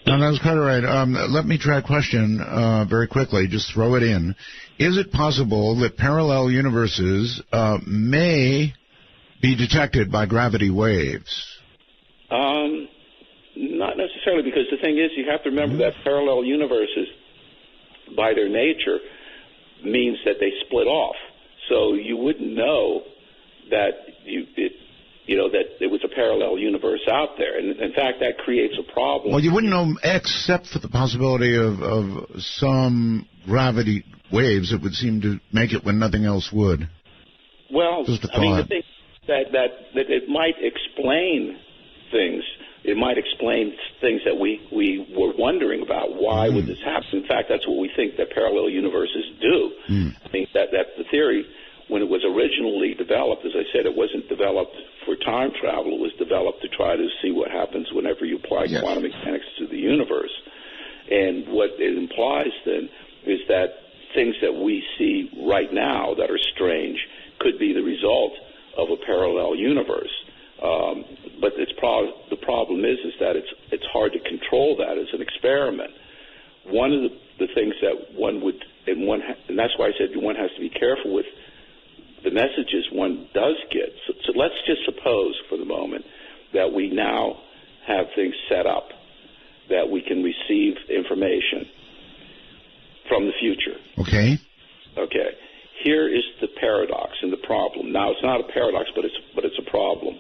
No, that's quite all right. Let me try a question very quickly. Just throw it in. Is it possible that parallel universes may be detected by gravity waves? Not necessarily, because the thing is, you have to remember that parallel universes, by their nature, means that they split off. So you wouldn't know that that there was a parallel universe out there. And in fact, that creates a problem. Well, you wouldn't know except for the possibility of some gravity waves that would seem to make it when nothing else would. Well, I mean, the thing that it might explain things. It might explain things that we were wondering about. Why would this happen? In fact, that's what we think that parallel universes do. I think that's the theory. When it was originally developed, as I said, it wasn't developed for time travel. It was developed to try to see what happens whenever you apply quantum mechanics to the universe. And what it implies then is that things that we see right now that are strange could be the result of a parallel universe. But the problem is that it's hard to control that as an experiment. One of the things that one would, and that's why I said one has to be careful with the messages one does get. So let's just suppose for the moment that we now have things set up that we can receive information from the future. Okay. Okay. Here is the paradox and the problem. Now, it's not a paradox, but it's a problem.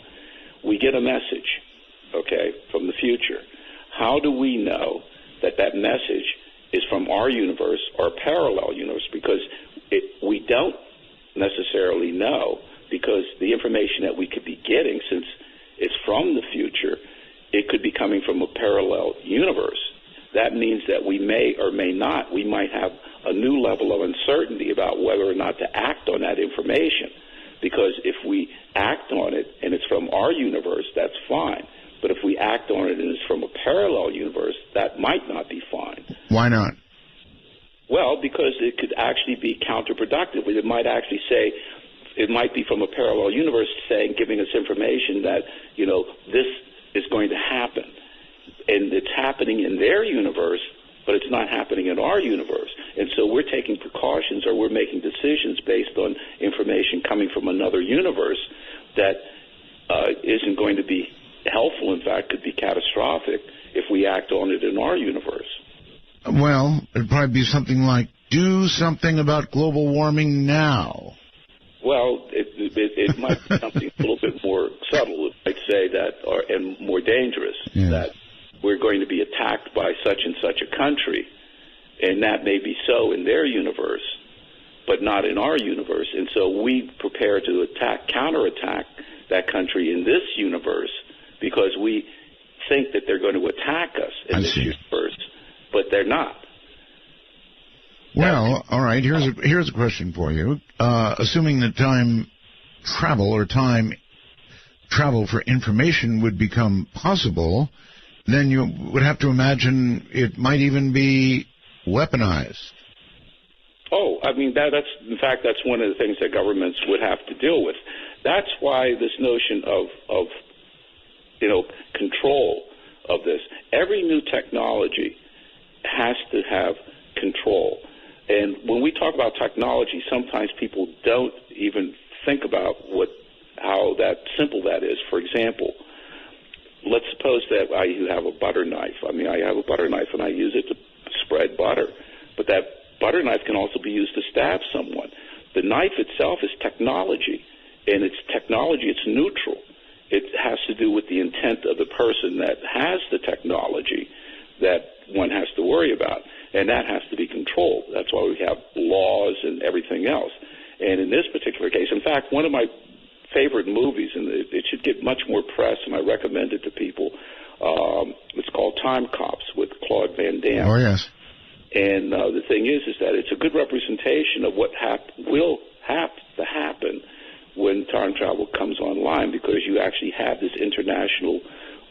We get a message, okay, from the future. How do we know that message is from our universe or a parallel universe? Because we don't necessarily know, because the information that we could be getting, since it's from the future, it could be coming from a parallel universe. That means that we may or may not, we might have a new level of uncertainty about whether or not to act on that information. Because if we act on it and it's from our universe, that's fine. But if we act on it and it's from a parallel universe, that might not be fine. Why not? Well, because it could actually be counterproductive. It might actually say, it might be from a parallel universe saying, giving us information that, this is going to happen. And it's happening in their universe, but it's not happening in our universe. And so we're taking precautions, or we're making decisions based on information coming from another universe that isn't going to be helpful. In fact, could be catastrophic if we act on it in our universe. Well, it'd probably be something like, do something about global warming now. Well, it might be something a little bit more subtle. It might say that, and more dangerous, that we're going to be attacked by such and such a country, and that may be so in their universe, but not in our universe. And so we prepare to counterattack that country in this universe because we think that they're going to attack us in this universe, but they're not. Well, all right, here's a question for you. Assuming that time travel or time travel for information would become possible, then you would have to imagine it might even be weaponized. Oh, I mean, that's one of the things that governments would have to deal with. That's why this notion of control of this. Every new technology has to have control. And when we talk about technology, sometimes people don't even think about how that simple that is. For example, let's suppose that you have a butter knife. I mean, I have a butter knife and I use it to spread butter, but that butter knife can also be used to stab someone. The knife itself is technology, and it's technology, it's neutral. It has to do with the intent of the person that has the technology that one has to worry about, and that has to be controlled. That's why we have laws and everything else. And in this particular case, in fact, one of my favorite movies, and it should get much more press, and I recommend it to people, it's called Time Cops with Claude Van Damme. Oh, yes. And the thing is that it's a good representation of what will have to happen when time travel comes online, because you actually have this international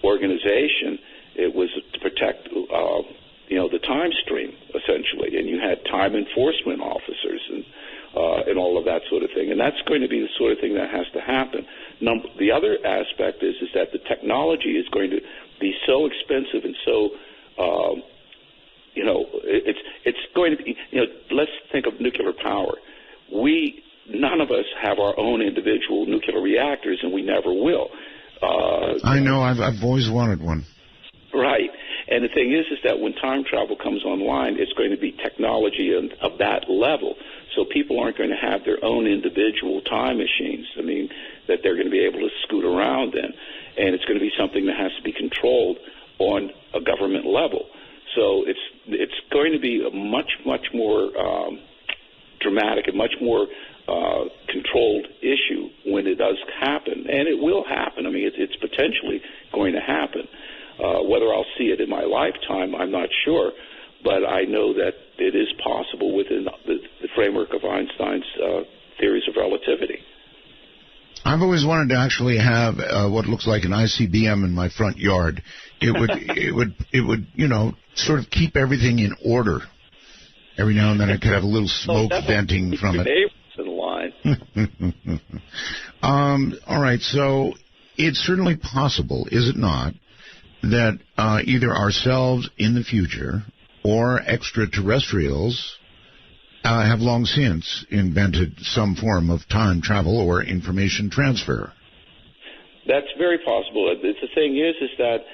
organization. It was to protect, the time stream, essentially, and you had time enforcement officers and all of that sort of thing. And that's going to be the sort of thing that has to happen. The other aspect is that the technology is going to be so expensive and so it's going to be, let's think of nuclear power. None of us have our own individual nuclear reactors, and we never will. I know. I've always wanted one. Right. And the thing is that when time travel comes online, it's going to be technology of that level. So people aren't going to have their own individual time machines, that they're going to be able to scoot around in. And it's going to be something that has to be controlled on a government level. So it's going to be a much more dramatic and much more controlled issue when it does happen, and it will happen. It's potentially going to happen. Whether I'll see it in my lifetime, I'm not sure, but I know that it is possible within the framework of Einstein's theories of relativity. I've always wanted to actually have what looks like an ICBM in my front yard. It would sort of keep everything in order. Every now and then I could have a little smoke venting from it. In line. All right, so it's certainly possible, is it not, that either ourselves in the future or extraterrestrials have long since invented some form of time travel or information transfer? That's very possible. The thing is that,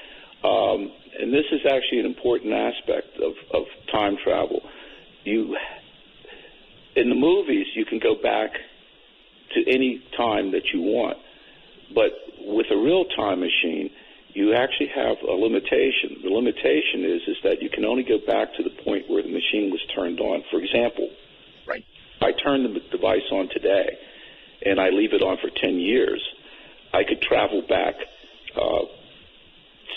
and this is actually an important aspect of time travel, in the movies, you can go back to any time that you want. But with a real time machine, you actually have a limitation. The limitation is that you can only go back to the point where the machine was turned on. For example, right. If I turn the device on today and I leave it on for 10 years, I could travel back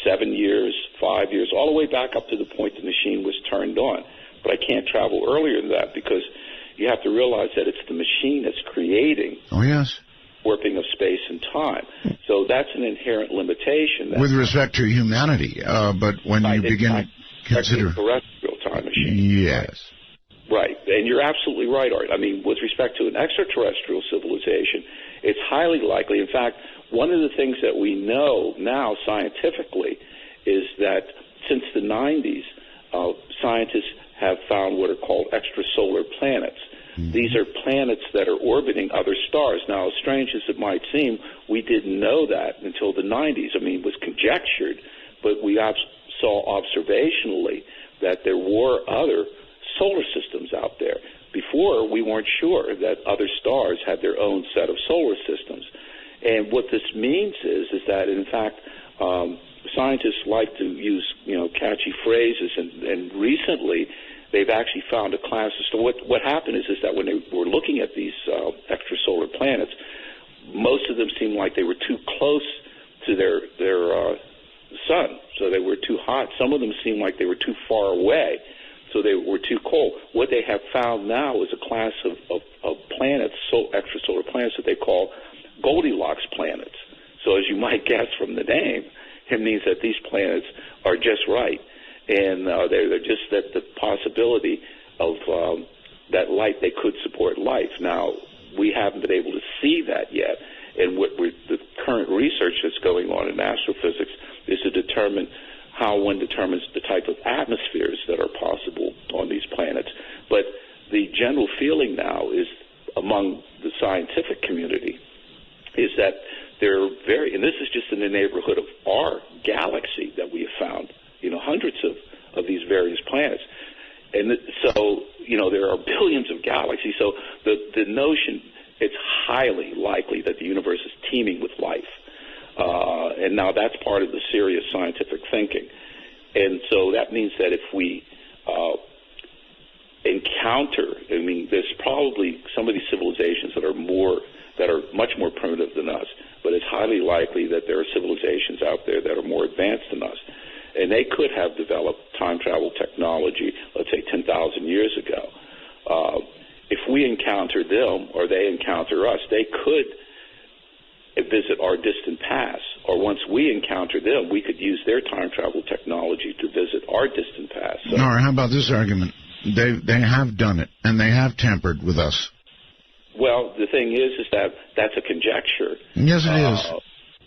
7 years, 5 years, all the way back up to the point the machine was turned on. But I can't travel earlier than that because you have to realize that it's the machine that's creating warping of space and time. So that's an inherent limitation. With respect to humanity, but when you begin to consider terrestrial time machine. Yes. Right. And you're absolutely right, Art. With respect to an extraterrestrial civilization, it's highly likely. In fact, one of the things that we know now scientifically is that since the 90s, scientists have found what are called extrasolar planets. Mm-hmm. These are planets that are orbiting other stars. Now, as strange as it might seem, we didn't know that until the 90s. It was conjectured, but we saw observationally that there were other solar systems out there. Before, we weren't sure that other stars had their own set of solar systems. And what this means is that, in fact, scientists like to use, catchy phrases, and recently they've actually found a class. So what happened is that when they were looking at these extrasolar planets, most of them seemed like they were too close to their sun, so they were too hot. Some of them seemed like they were too far away, so they were too cold. What they have found now is a class of planets, extrasolar planets, that they call Goldilocks planets. So as you might guess from the name, it means that these planets are just right, and they're just at the possibility of that light, they could support life. Now, we haven't been able to see that yet, and the current research that's going on in astrophysics is to determine how one determines the type of atmospheres that are possible on these planets. But the general feeling now is among the scientific community is that they're and this is just in the neighborhood of our galaxy that we have found, hundreds of these various planets. And so, there are billions of galaxies. So the notion, it's highly likely that the universe is teeming with life. And now that's part of the serious scientific thinking. And so that means that if we encounter, there's probably some of these civilizations that are much more primitive than us, but it's highly likely that there are civilizations out there that are more advanced than us. And they could have developed time travel technology, let's say 10,000 years ago. If we encounter them or they encounter us, they could visit our distant past. Or once we encounter them, we could use their time travel technology to visit our distant past. So, Nora, how about this argument? They have done it, and they have tampered with us. Well, the thing is that that's a conjecture. Yes, it is.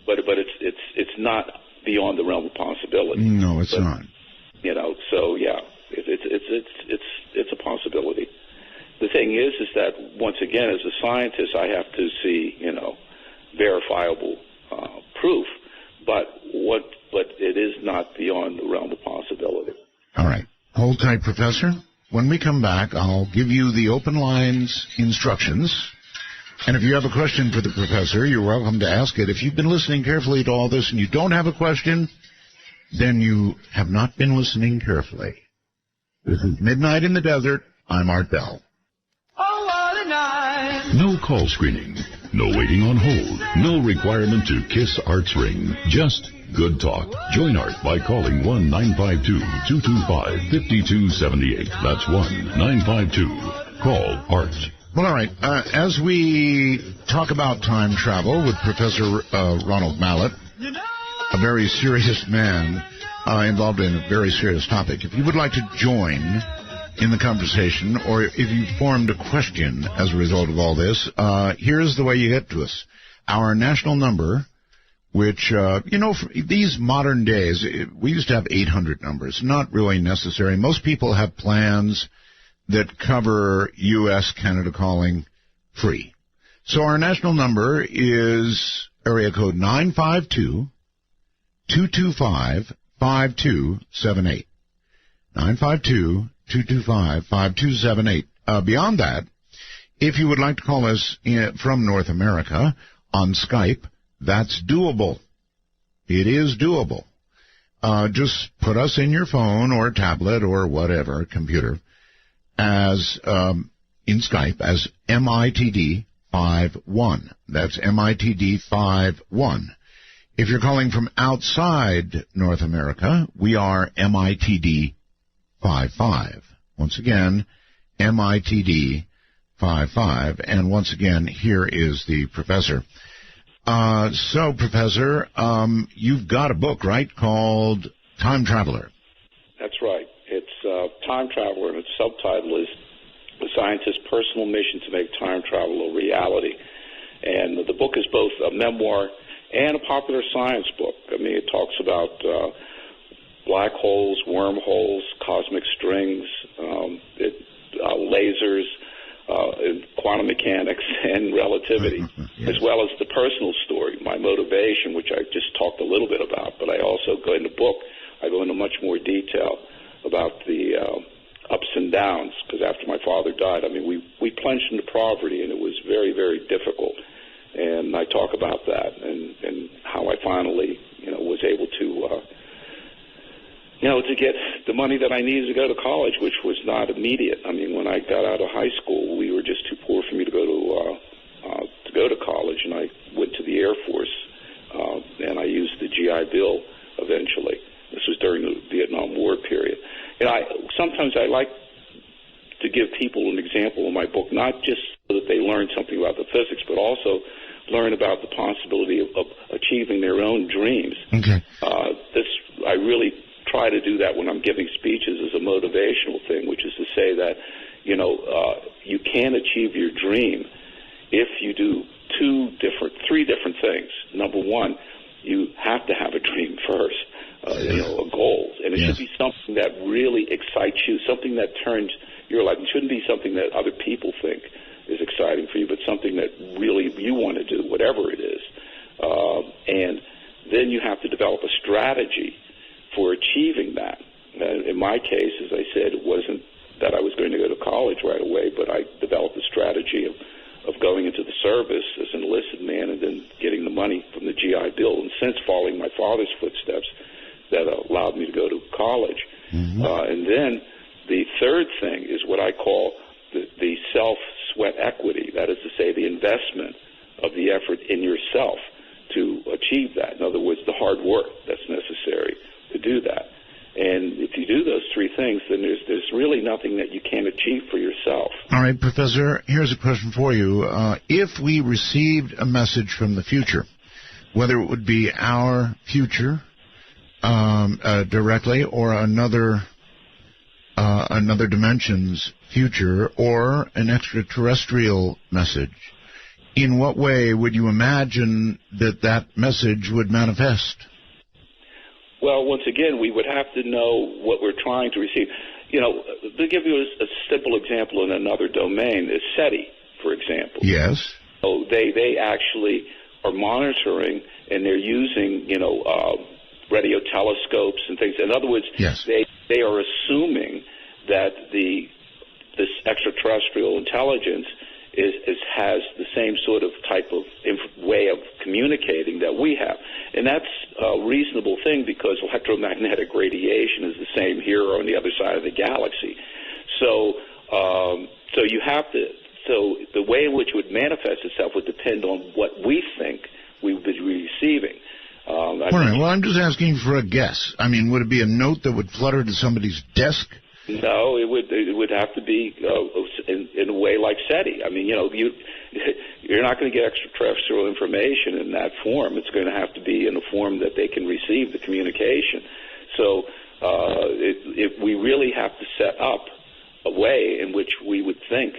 But it's not beyond the realm of possibility. No, it's not. So yeah, it's a possibility. The thing is that once again, as a scientist, I have to see verifiable proof, but it is not beyond the realm of possibility. All right, hold tight, Professor. When we come back, I'll give you the open lines instructions. And if you have a question for the professor, you're welcome to ask it. If you've been listening carefully to all this and you don't have a question, then you have not been listening carefully. This is Midnight in the Desert. I'm Art Bell. Oh, what a night. No call screening, no waiting on hold, no requirement to kiss Art's ring, just good talk. Join Art by calling 1-952-225-5278. That's 1-952. Call Art. Well, all right. As we talk about time travel with Professor Ronald Mallett, a very serious man involved in a very serious topic, if you would like to join in the conversation, or if you formed a question as a result of all this, here's the way you get to us. Our national number, which, these modern days, we used to have 800 numbers. Not really necessary. Most people have plans that cover U.S. Canada calling free. So our national number is area code 952-225-5278. 952-225-5278. Beyond that, if you would like to call us from North America on Skype, that's doable. It is doable. Just put us in your phone or tablet or whatever, computer, as in Skype as MITD51. That's MITD51. If you're calling from outside North America, we are MITD55. Once again, MITD55. And once again, here is the professor. So, Professor, you've got a book, right, called Time Traveler. That's right. It's Time Traveler, and its subtitle is The Scientist's Personal Mission to Make Time Travel a Reality. And the book is both a memoir and a popular science book. It talks about black holes, wormholes, cosmic strings, lasers, quantum mechanics, and relativity, yes, as well as the personal story, my motivation, which I just talked a little bit about. But I also go into much more detail about the ups and downs, because after my father died, we plunged into poverty, and it was very, very difficult. And I talk about that and how I finally, was able to to get the money that I needed to go to college, which was not immediate. I mean, when I got out of high school, we were just too poor for me to go to college, and I went to the Air Force, and I used the GI Bill eventually. This was during the Vietnam War period. And sometimes I like to give people an example in my book, not just so that they learn something about the physics, but also learn about the possibility of achieving their own dreams. Okay. I really try to do that when I'm giving speeches as a motivational thing, which is to say that, you can achieve your dream if you do three different things. Number one, you have to have a dream first, a goal. And it should be something that really excites you, something that turns your life. It shouldn't be something that other people think is exciting for you, but something that really you want to do, whatever it is. And then you have to develop a strategy for achieving that. In my case, as I said, it wasn't that I was going to go to college right away, but I developed a strategy of going into the service as an enlisted man and then getting the money from the GI Bill, and since following my father's footsteps, that allowed me to go to college. Mm-hmm. And then the third thing is what I call the self-sweat equity. That is to say, the investment of the effort in yourself to achieve that. In other words, the hard work that's necessary to do that. And if you do those three things, then there's really nothing that you can't achieve for yourself. All right, Professor, here's a question for you. If we received a message from the future, whether it would be our future directly or another dimension's future or an extraterrestrial message, in what way would you imagine that message would manifest? Well, once again, we would have to know what we're trying to receive. To give you a simple example in another domain, is SETI, for example. Yes. So they actually are monitoring, and they're using, radio telescopes and things. In other words, yes. they are assuming that this extraterrestrial intelligence has the same sort of type of way of communicating that we have. And that's a reasonable thing because electromagnetic radiation is the same here or on the other side of the galaxy. So you have to. So the way in which it would manifest itself would depend on what we think we would be receiving. All right. Well, I'm just asking for a guess. I mean, would it be a note that would flutter to somebody's desk? No, it would have to be in a way like SETI. I mean, you're not going to get extraterrestrial information in that form. It's going to have to be in a form that they can receive the communication. So we really have to set up a way in which we would think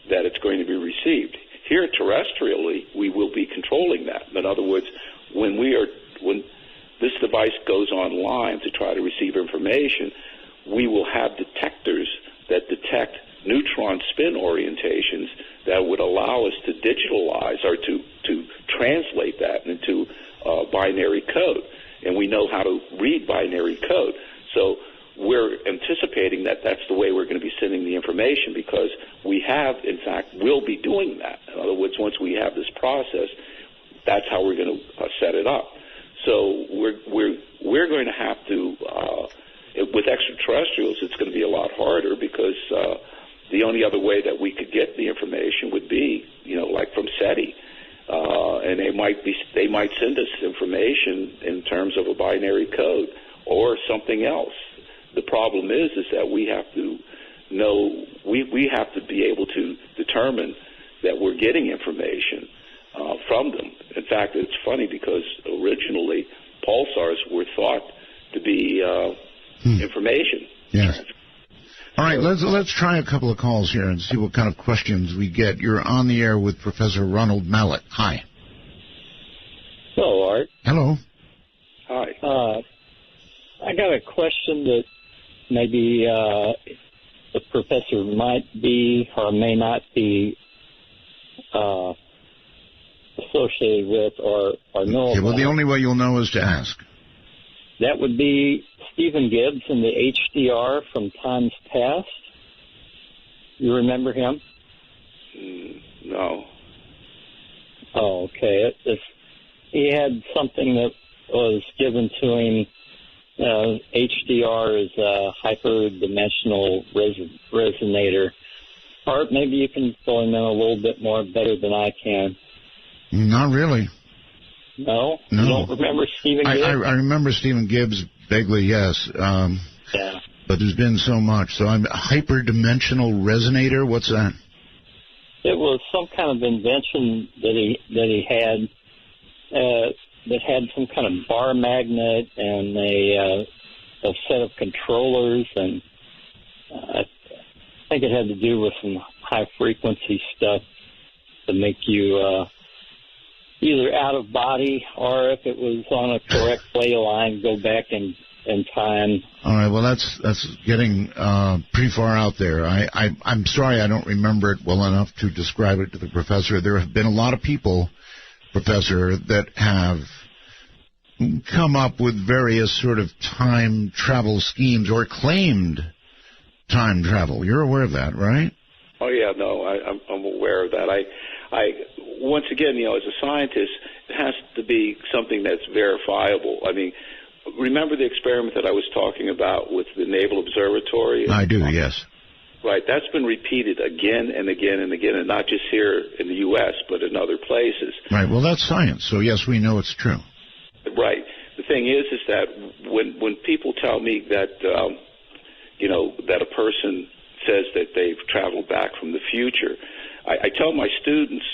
that it's going to be received. Here terrestrially, we will be controlling that. In other words, when this device goes online to try to receive information, we will have detectors that detect neutron spin orientations that would allow us to digitalize or to translate that into binary code. And we know how to read binary code. So we're anticipating that that's the way we're going to be sending the information because we have, in fact, will be doing that. In other words, once we have this process, that's how we're going to set it up. So we're going to have to, with extraterrestrials, it's going to be a lot harder because the only other way that we could get the information would be, like from SETI, and they might send us information in terms of a binary code or something else. The problem is that we have to know, we have to be able to determine that we're getting information from them. In fact, it's funny because originally pulsars were thought to be information. Yes. All right, let's try a couple of calls here and see what kind of questions we get. You're on the air with Professor Ronald Mallett. Hi. Hello, Art. Hello. Hi. I got a question that maybe the professor might be or may not be associated with or know okay, well, about. the only way you'll know is to ask. That would be Stephen Gibbs in the HDR from times past. You remember him? No. Oh, okay. He had something that was given to him HDR is a hyperdimensional resonator. Art, maybe you can fill him in a little bit more better than I can. Not really. No? No. You don't remember Stephen Gibbs? I remember Stephen Gibbs vaguely, yes. Yeah. But there's been so much. So I'm hyperdimensional resonator. What's that? It was some kind of invention that he had that had some kind of bar magnet and a set of controllers, and I think it had to do with some high frequency stuff to make you either out of body, or if it was on a correct play line, go back in time. All right, well, that's getting pretty far out there. I'm sorry I don't remember it well enough to describe it to the professor. There have been a lot of people, Professor, that have come up with various sort of time travel schemes or claimed time travel. You're aware of that, right? Oh yeah, no, I'm aware of that. I once again, as a scientist, it has to be something that's verifiable. I mean, remember the experiment that I was talking about with the Naval Observatory? I do, yes. Right, that's been repeated again and again and again, and not just here in the U.S., but in other places. Right, well, that's science, so yes, we know it's true. Right. The thing is that when people tell me that, that a person says that they've traveled back from the future, I tell my students,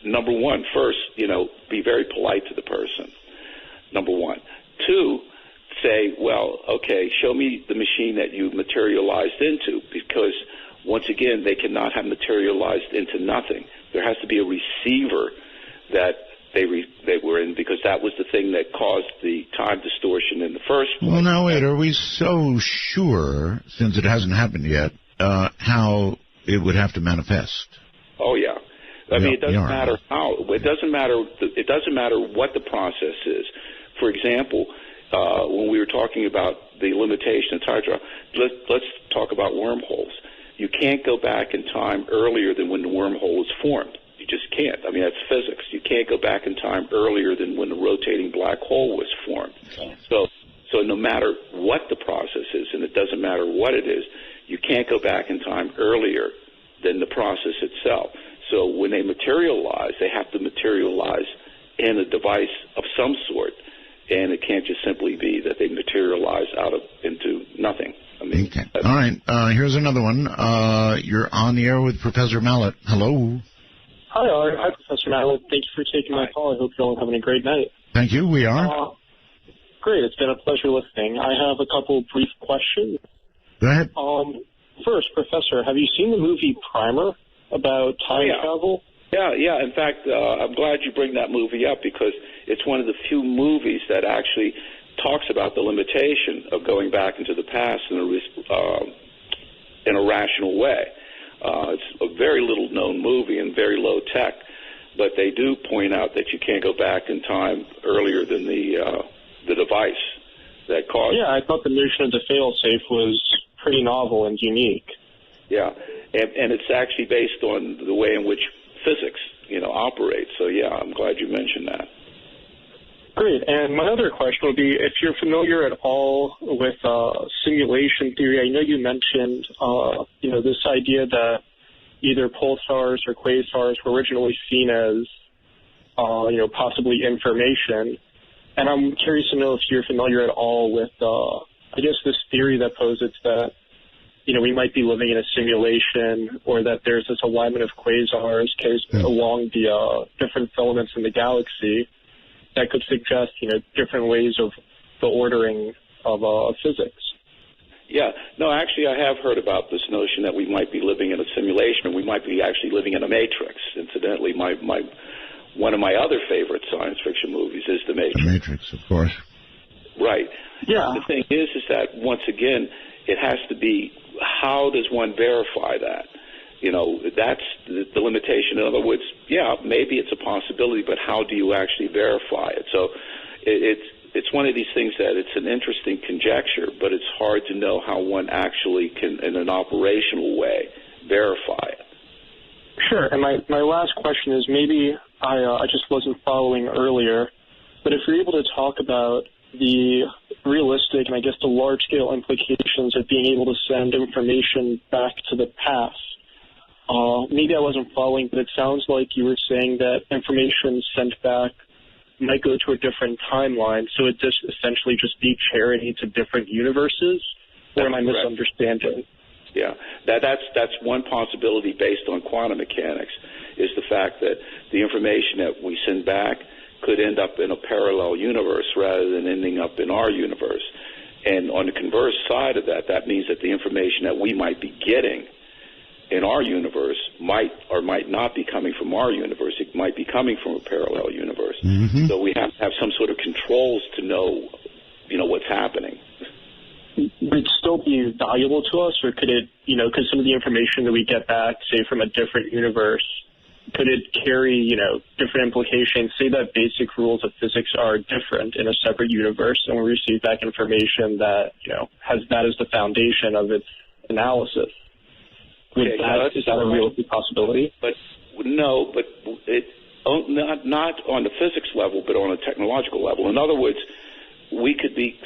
number one, first, be very polite to the person, number one. Two, say, well, okay, show me the machine that you materialized into, because, once again, they cannot have materialized into nothing. There has to be a receiver that they were in, because that was the thing that caused the time distortion in the first place. Well, now, wait, are we so sure, since it hasn't happened yet, how it would have to manifest? Oh, yeah. I mean, it doesn't matter how. It doesn't matter. It doesn't matter what the process is. For example, when we were talking about the limitation of time travel, let's talk about wormholes. You can't go back in time earlier than when the wormhole was formed. You just can't. I mean, that's physics. You can't go back in time earlier than when the rotating black hole was formed. So no matter what the process is, and it doesn't matter what it is, you can't go back in time earlier than the process itself. So when they materialize, they have to materialize in a device of some sort, and it can't just simply be that they materialize into nothing. I mean, okay. All right. Here's another one. You're on the air with Professor Mallet. Hello. Hi, Art. Hi, Professor Mallet. Thank you for taking my call. I hope you're all having a great night. Thank you. We are. Great. It's been a pleasure listening. I have a couple brief questions. Go ahead. First, Professor, have you seen the movie Primer about time travel? Yeah. In fact, I'm glad you bring that movie up, because it's one of the few movies that actually talks about the limitation of going back into the past in a rational way. It's a very little known movie and very low tech, but they do point out that you can't go back in time earlier than the device that caused. Yeah, I thought the notion of the fail-safe was pretty novel and unique. Yeah, and it's actually based on the way in which physics, operates. So, yeah, I'm glad you mentioned that. Great. And my other question would be, if you're familiar at all with simulation theory. I know you mentioned, this idea that either pulsars or quasars were originally seen as, possibly information. And I'm curious to know if you're familiar at all with, this theory that posits that, we might be living in a simulation, or that there's this alignment of quasars along the different filaments in the galaxy that could suggest, different ways of the ordering of physics. Yeah. No, actually, I have heard about this notion that we might be living in a simulation, and we might be actually living in a matrix. Incidentally, one of my other favorite science fiction movies is The Matrix. The Matrix, of course. Right. Yeah. The thing is that, once again, it has to be, how does one verify that? That's the limitation. In other words, yeah, maybe it's a possibility, but how do you actually verify it? So it's one of these things that it's an interesting conjecture, but it's hard to know how one actually can, in an operational way, verify it. Sure. And my last question is, maybe I just wasn't following earlier, but if you're able to talk about the realistic and I guess the large-scale implications of being able to send information back to the past. Maybe I wasn't following, but it sounds like you were saying that information sent back might go to a different timeline, so it just essentially just be charity to different universes? Or am I misunderstanding? Yeah, that's one possibility based on quantum mechanics, is the fact that the information that we send back could end up in a parallel universe rather than ending up in our universe. And on the converse side of that, that means that the information that we might be getting in our universe might or might not be coming from our universe. It might be coming from a parallel universe. Mm-hmm. So we have to have some sort of controls to know, what's happening. Would it still be valuable to us, or could it, could some of the information that we get back, say, from a different universe, could it carry, different implications? Say that basic rules of physics are different in a separate universe, and we receive back information that, has that as the foundation of its analysis. Is that a real possibility? But no, but not on the physics level, but on a technological level. In other words, we could be.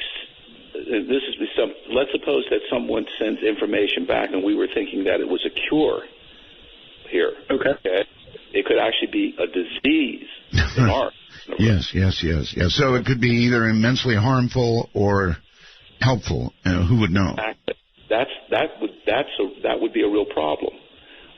Let's suppose that someone sends information back, and we were thinking that it was a cure here. Okay. It could actually be a disease in our universe. Yes. So it could be either immensely harmful or helpful. Who would know? That would be a real problem.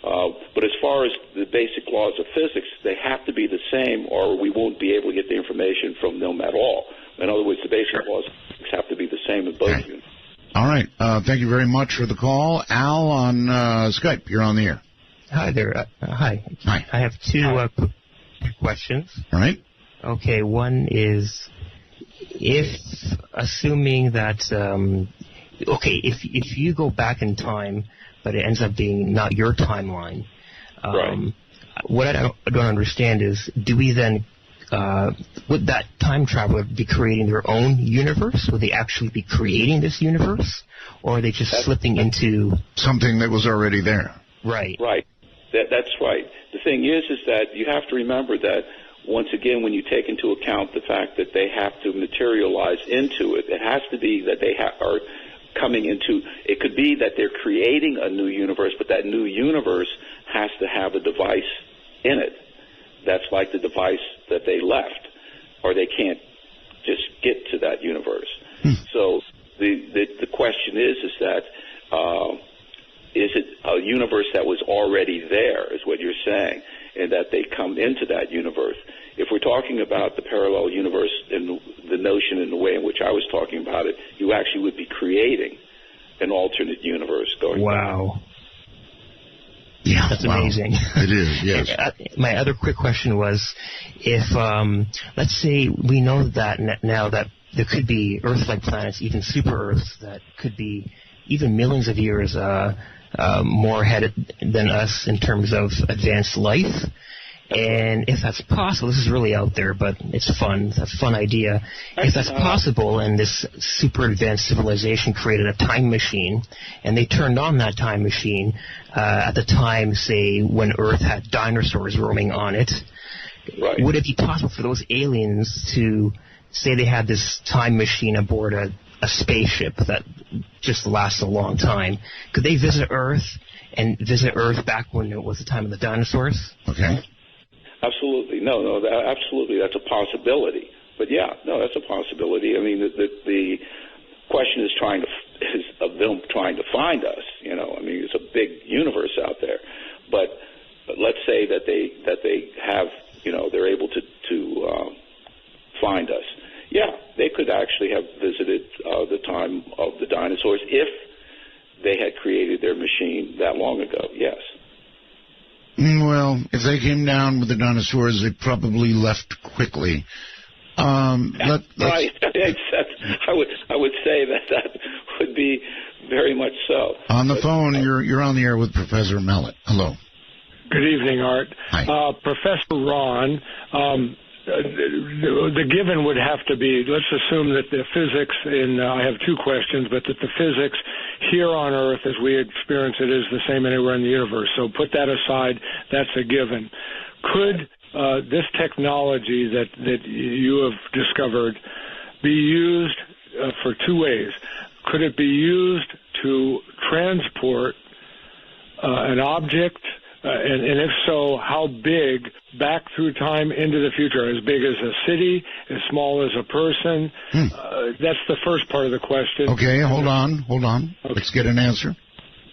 But as far as the basic laws of physics, they have to be the same, or we won't be able to get the information from them at all. In other words, the basic laws of physics have to be the same in both units. All right. Thank you very much for the call. Al on Skype, you're on the air. Hi there. Hi. I have two questions. All right. Okay, one is, assuming that, if you go back in time, but it ends up being not your timeline, what I don't understand is, do we then, would that time traveler be creating their own universe? Would they actually be creating this universe? Or are they just slipping into something that was already there? Right. Right. That's right. The thing is that you have to remember that, once again, when you take into account the fact that they have to materialize into it, it has to be that they are coming into, it could be that they're creating a new universe, but that new universe has to have a device in it. That's like the device that they left, or they can't just get to that universe. So the question is that, is it a universe that was already there, is what you're saying, and that they come into that universe? If we're talking about the parallel universe in the notion and the way in which I was talking about it, you actually would be creating an alternate universe going back. Wow. Yeah, that's amazing. It is, yes. My other quick question was, if, let's say we know that now that there could be Earth-like planets, even super-Earths, that could be even millions of years more ahead than us in terms of advanced life. And if that's possible, this is really out there, but it's fun. It's a fun idea. If that's possible, and this super advanced civilization created a time machine, and they turned on that time machine at the time, say, when Earth had dinosaurs roaming on it, would it be possible for those aliens to, say they had this time machine aboard a spaceship that just lasts a long time, could they visit Earth and visit Earth back when it was the time of the dinosaurs? Okay. Absolutely. No, absolutely. That's a possibility. But yeah, no, that's a possibility. I mean, the question is of them trying to find us. I mean, it's a big universe out there. But let's say that they have, they're able to find us. Yeah, they could actually have visited the time of the dinosaurs if they had created their machine that long ago. Yes. Well, if they came down with the dinosaurs, they probably left quickly. Right. I would say that would be very much so. On the phone, you're on the air with Professor Mellett. Hello. Good evening, Art. Hi. Professor Ron, the given would have to be, let's assume that the physics I have two questions, but that the physics here on Earth as we experience it is the same anywhere in the universe. So put that aside, that's a given. Could this technology that you have discovered be used for two ways. Could it be used to transport an object, and if so, how big back through time into the future? As big as a city, as small as a person? That's the first part of the question. Okay, hold on. Okay. Let's get an answer.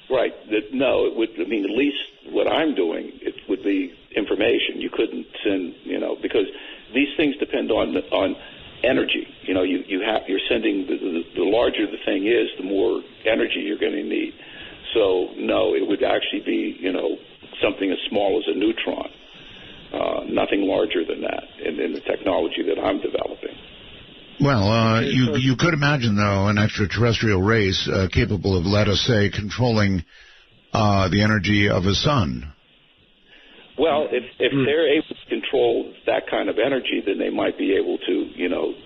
Right. No, it would. I mean, at least what I'm doing, it would be information. You couldn't send, because these things depend on energy. You're sending the larger the thing is, the more energy you're going to need. So no, it would actually be something as small as a neutron, nothing larger than that in the technology that I'm developing. Well, you could imagine, though, an extraterrestrial race capable of, let us say, controlling the energy of a sun. Well, if they're able to control that kind of energy, then they might be able to,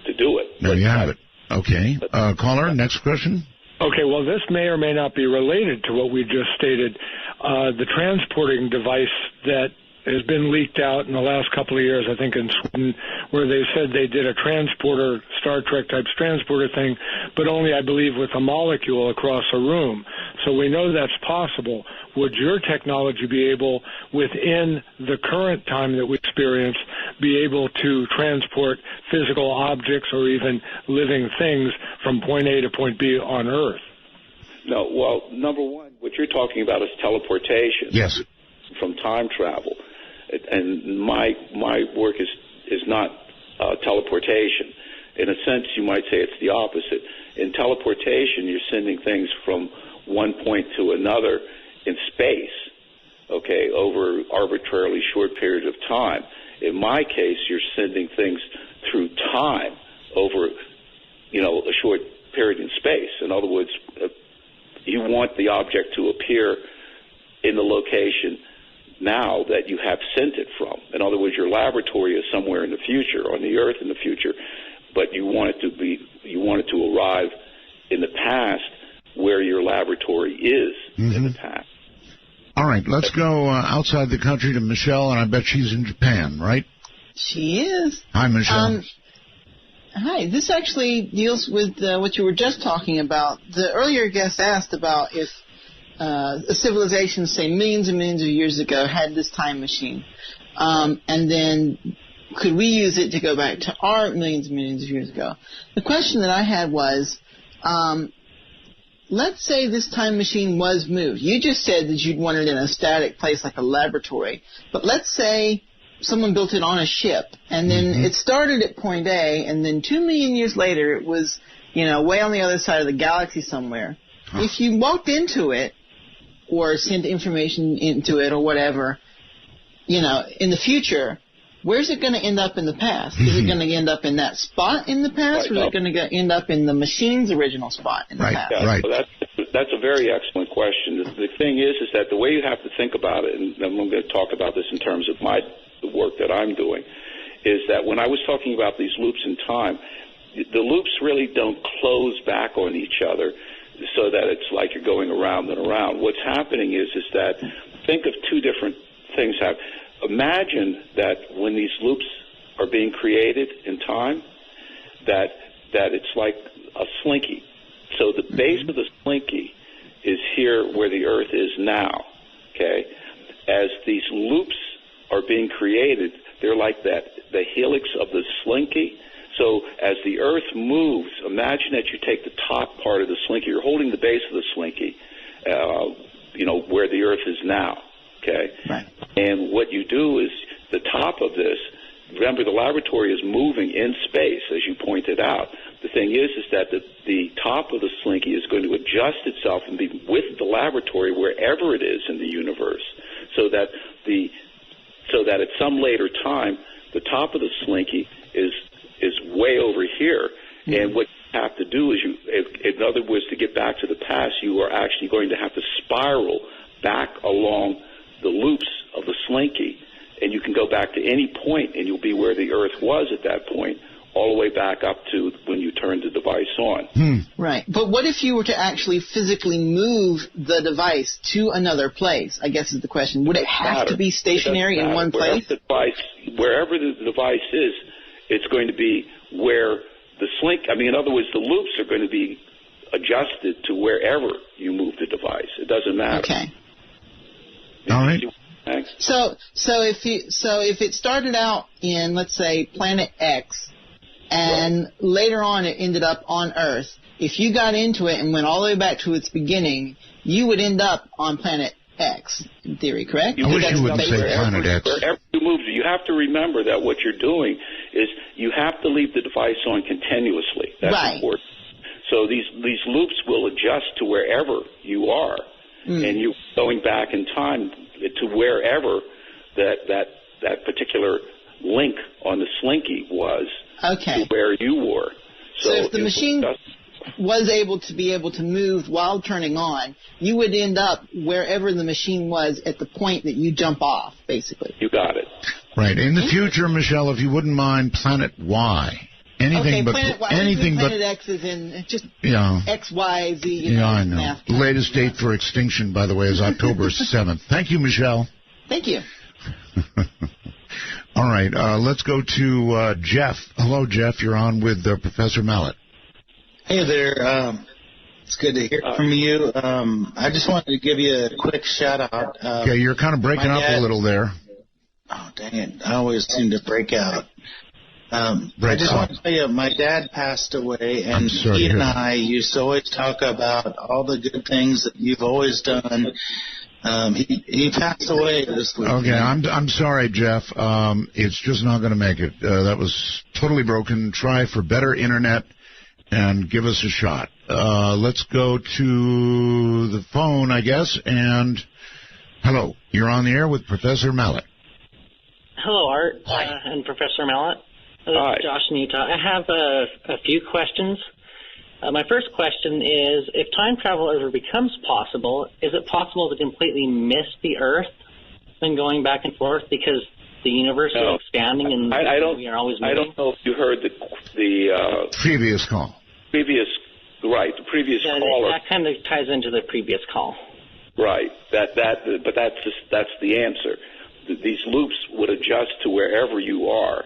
to do it. There you have it. Okay. Caller, next question. Okay, well, this may or may not be related to what we just stated. The transporting device that has been leaked out in the last couple of years, I think in Sweden, where they said they did a transporter, Star Trek type transporter thing, but only, I believe, with a molecule across a room. So we know that's possible. Would your technology be able, within the current time that we experience, be able to transport physical objects or even living things from point A to point B on Earth? No, well, number one, what you're talking about is teleportation. Yes. From time travel. And my work is not teleportation. In a sense, you might say it's the opposite. In teleportation, you're sending things from one point to another in space, okay, over arbitrarily short periods of time. In my case, you're sending things through time over, a short period in space. In other words, you want the object to appear in the location now that you have sent it from. In other words, your laboratory is somewhere in the future, on the Earth in the future, but you want it to arrive in the past where your laboratory is in the past. All right, let's go outside the country to Michelle, and I bet she's in Japan, right? She is. Hi, Michelle. Hi. This actually deals with what you were just talking about. The earlier guest asked about if a civilization, say millions and millions of years ago, had this time machine, and then could we use it to go back to our millions and millions of years ago? The question that I had was, let's say this time machine was moved. You just said that you'd want it in a static place like a laboratory, but let's say someone built it on a ship, and then it started at point A, and then 2 million years later it was, way on the other side of the galaxy somewhere. If you walked into it, or sent information into it or whatever, in the future, where's it going to end up in the past? Is it going to end up in that spot in the past, or is it going to end up in the machine's original spot in the past? Right. So that's a very excellent question. The thing is that the way you have to think about it, and I'm going to talk about this in terms of the work that I'm doing, is that when I was talking about these loops in time, the loops really don't close back on each other, so that it's like you're going around and around. What's happening is that, think of two different things happen. Imagine that when these loops are being created in time, that it's like a slinky. So the base of the slinky is here where the Earth is now, okay? As these loops are being created, they're like the helix of the slinky. So as the Earth moves, imagine that you take the top part of the slinky. You're holding the base of the slinky, where the Earth is now, okay? Right. And what you do is the top of this, remember the laboratory is moving in space, as you pointed out. The thing is that the top of the slinky is going to adjust itself and be with the laboratory wherever it is in the universe, so that at some later time, the top of the slinky is way over here, and what you have to do is in other words, to get back to the past, you are actually going to have to spiral back along the loops of the slinky, and you can go back to any point, and you'll be where the Earth was at that point, all the way back up to when you turned the device on. Right. But what if you were to actually physically move the device to another place, I guess is the question. Would it have to be stationary in one place? Wherever the device is, it's going to be where the slink. I mean, in other words, the loops are going to be adjusted to wherever you move the device. It doesn't matter. Okay. All right. So if it started out in, let's say, planet X, and later on it ended up on Earth, if you got into it and went all the way back to its beginning, you would end up on planet X, in theory, correct? I wish you wouldn't say planet X. Wherever you move, you have to remember that what you're doing is you have to leave the device on continuously. That's important. So these loops will adjust to wherever you are, and you're going back in time to wherever that particular link on the slinky was to where you were. So if the machine was able to move while turning on, you would end up wherever the machine was at the point that you jump off, basically. You got it. Right. In the future, Michelle, if you wouldn't mind, planet Y. Anything but planet Y. anything but planet X is in just yeah. X, Y, Z. Yeah, I know. The latest date for extinction, by the way, is October 7th. Thank you, Michelle. Thank you. All right. Let's go to Jeff. Hello, Jeff. You're on with Professor Mallet. Hey there. It's good to hear from you. I just wanted to give you a quick shout-out. Okay, you're kind of breaking up a little there. Oh, dang it. I always seem to break out. I just want to tell you, my dad passed away, and he and I used to always talk about all the good things that you've always done. He passed away this week. Okay, I'm sorry, Jeff. It's just not going to make it. That was totally broken. Try for better internet and give us a shot. Let's go to the phone, I guess. And hello, you're on the air with Professor Mallet. Hello, Art and Professor Mallet. This is Josh in Utah. I have a few questions. My first question is, if time travel ever becomes possible, is it possible to completely miss the Earth when going back and forth because the universe is expanding and we are always moving? I don't know if you heard the previous call. The previous caller. That kind of ties into the previous call. Right. But that's the answer. These loops would adjust to wherever you are,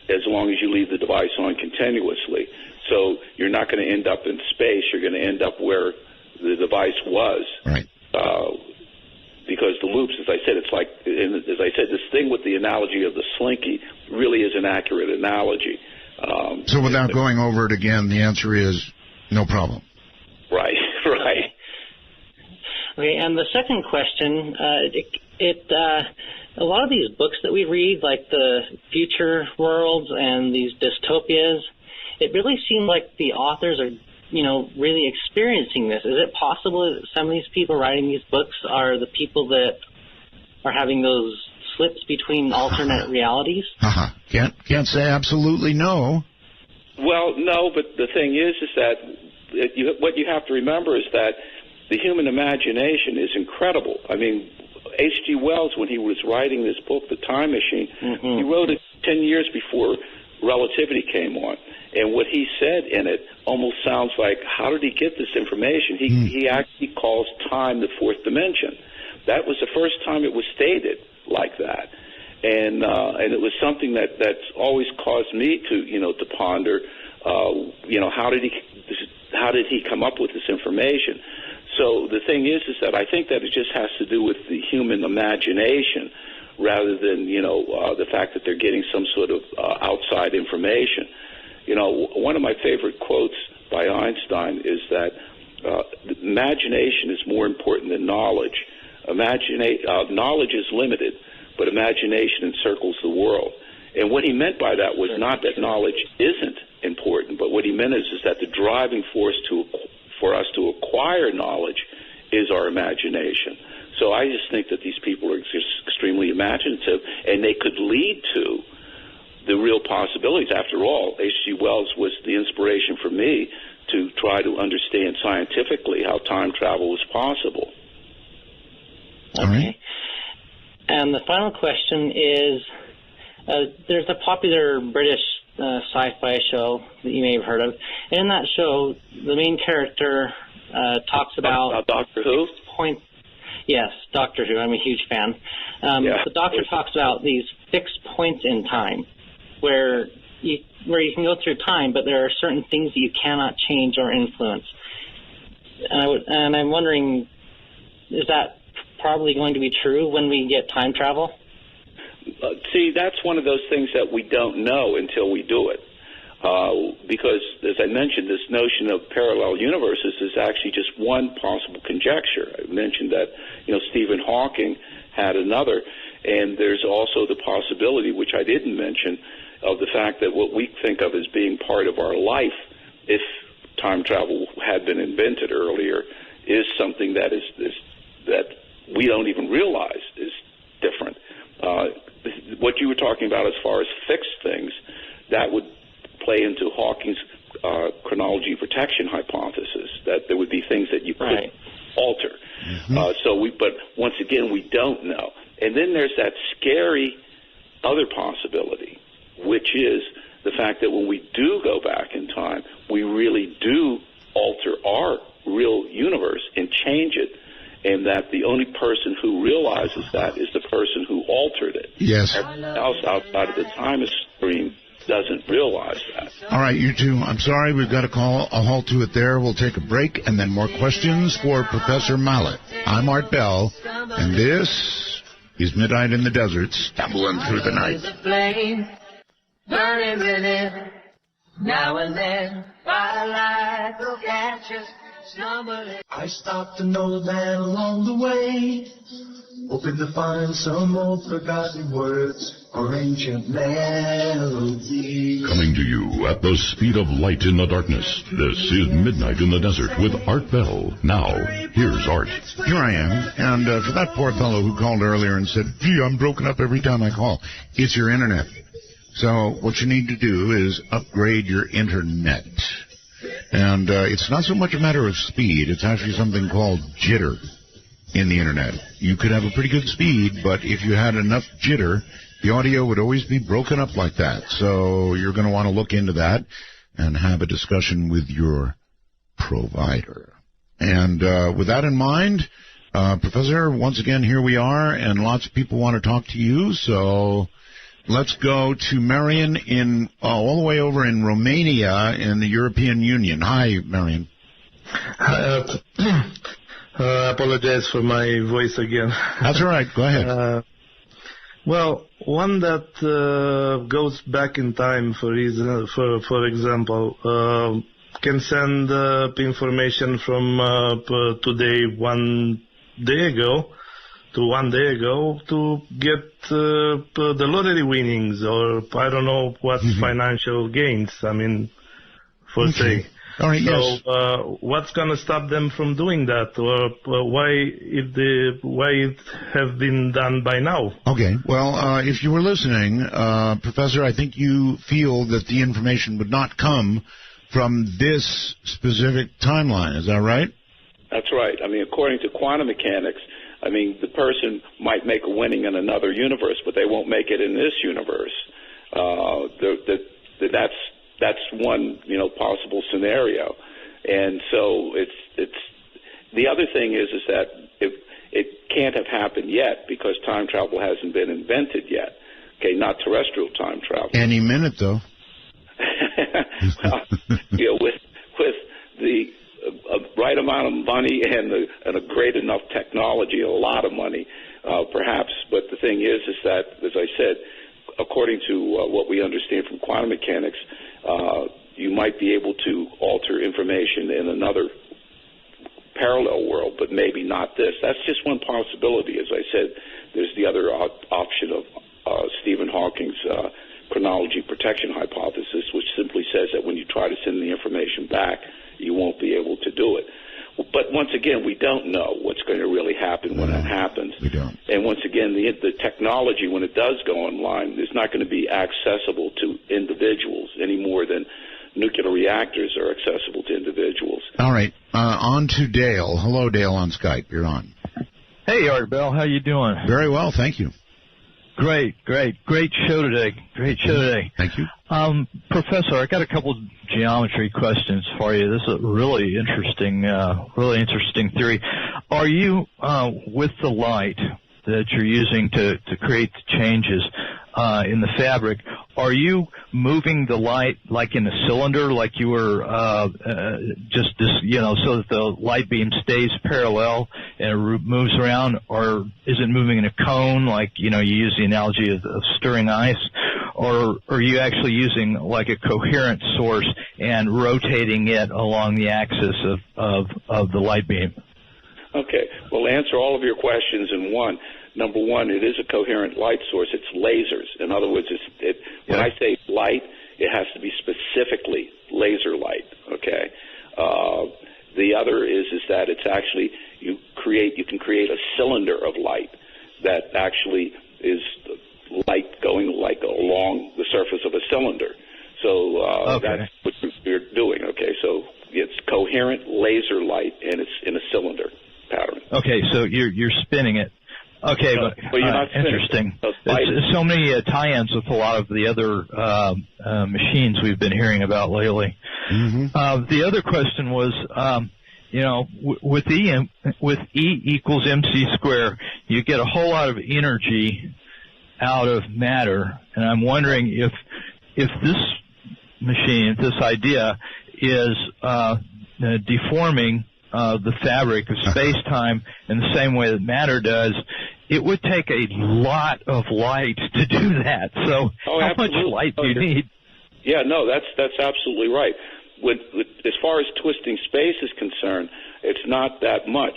as long as you leave the device on continuously. So you're not going to end up in space. You're going to end up where the device was. Right. Because the loops, as I said, this thing with the analogy of the slinky really is an accurate analogy. So without going over it again, the answer is no problem. Right. Okay, and the second question, a lot of these books that we read, like the future worlds and these dystopias, it really seems like the authors are, really experiencing this. Is it possible that some of these people writing these books are the people that are having those slips between alternate realities? Can't say absolutely no. Well, no, but the thing is that what you have to remember is that the human imagination is incredible. I mean, H.G. Wells, when he was writing this book, The Time Machine, he wrote it 10 years before relativity came on. And what he said in it almost sounds like, how did he get this information? He actually calls time the fourth dimension. That was the first time it was stated like that. And it was something that's always caused me to ponder, how did he come up with this information? So the thing is that I think that it just has to do with the human imagination rather than, the fact that they're getting some sort of outside information. One of my favorite quotes by Einstein is that imagination is more important than knowledge. Knowledge is limited, but imagination encircles the world. And what he meant by that was not that knowledge isn't important, but what he meant is that the driving force for us to acquire knowledge is our imagination. So I just think that these people are extremely imaginative, and they could lead to the real possibilities. After all, H.G. Wells was the inspiration for me to try to understand scientifically how time travel was possible. Okay. And the final question is, there's a popular British sci-fi show that you may have heard of. In that show, the main character talks about Doctor Who? Yes, Doctor Who. I'm a huge fan. The Doctor talks about these fixed points in time where where you can go through time, but there are certain things that you cannot change or influence. And I'm wondering, is that probably going to be true when we get time travel? See, that's one of those things that we don't know until we do it. Because, as I mentioned, this notion of parallel universes is actually just one possible conjecture. I mentioned that, Stephen Hawking had another, and there's also the possibility, which I didn't mention, of the fact that what we think of as being part of our life, if time travel had been invented earlier, is something that that we don't even realize is different. What you were talking about as far as fixed things, that would play into Hawking's chronology protection hypothesis, that there would be things that you could alter. But once again, we don't know. And then there's that scary other possibility, which is the fact that when we do go back in time, we really do alter our real universe and change it, and that the only person who realizes that is the person who altered it. Yes. Everyone else outside of the time stream doesn't realize that. All right, you two, I'm sorry, we've got to call a halt to it there. We'll take a break and then more questions for Professor Mallet. I'm Art Bell, and this is Midnight in the Desert, stumbling through the night. Flame burning within, now and then, firelight will catch us stumbling. I stopped an old man along the way, hoping to find some old forgotten words or ancient melodies. Coming to you at the speed of light in the darkness, this is Midnight in the Desert with Art Bell. Now, here's Art. Here I am, and for that poor fellow who called earlier and said, gee, I'm broken up every time I call, it's your internet. So what you need to do is upgrade your internet. And it's not so much a matter of speed, it's actually something called jitter in the internet. You could have a pretty good speed, but if you had enough jitter, the audio would always be broken up like that. So you're going to want to look into that and have a discussion with your provider. And with that in mind, Professor, once again, here we are, and lots of people want to talk to you, so let's go to Marion in all the way over in Romania in the European Union. Hi, Marion. I apologize for my voice again. That's all right. Go ahead. Well, one that goes back in time, for example, can send information from today 1 day ago to 1 day ago to get the lottery winnings, or I don't know what financial gains, for say. All right, so, yes. What's going to stop them from doing that, or why it have been done by now? Okay. Well, if you were listening, Professor, I think you feel that the information would not come from this specific timeline. Is that right? That's right. According to quantum mechanics, the person might make a winning in another universe, but they won't make it in this universe. That's one, possible scenario. And so it's the other thing is that it can't have happened yet because time travel hasn't been invented yet. Okay, not terrestrial time travel. Any minute, though. Well, with the right amount of money and a great enough technology, a lot of money, perhaps. But the thing is that, as I said, according to what we understand from quantum mechanics, you might be able to alter information in another parallel world, but maybe not this. That's just one possibility. As I said, there's the other option of Stephen Hawking's chronology protection hypothesis, which simply says that when you try to send the information back, you won't be able to do it. But once again, we don't know what's going to really happen when it happens. We don't. And once again, the technology, when it does go online, is not going to be accessible to individuals any more than nuclear reactors are accessible to individuals. All right. On to Dale. Hello, Dale, on Skype. You're on. Hey, Art Bell. How you doing? Very well, thank you. Great show today. Thank you. Professor, I got a couple geometry questions for you. This is a really interesting theory. Are you, with the light that you're using to create the changes in the fabric, are you moving the light like in a cylinder, like you were just this, so that the light beam stays parallel and it moves around, or is it moving in a cone, like you use the analogy of stirring ice, or are you actually using like a coherent source and rotating it along the axis of the light beam? Okay. Well, answer all of your questions in one. Number one, it is a coherent light source. It's lasers. In other words, when I say light, it has to be specifically laser light. Okay. The other is that it's actually you can create a cylinder of light that actually is light going like along the surface of a cylinder. So that's what you're doing. Okay. So it's coherent laser light, and it's in a cylinder pattern. Okay. So you're spinning it. Okay, but you're not interesting. It's so many tie-ins with a lot of the other machines we've been hearing about lately. Mm-hmm. The other question was, with E equals mc squared, you get a whole lot of energy out of matter, and I'm wondering if this machine, if this idea, is deforming the fabric of space-time in the same way that matter does. It would take a lot of light to do that. So how much light do you need? Yeah, no, that's absolutely right. As far as twisting space is concerned, it's not that much.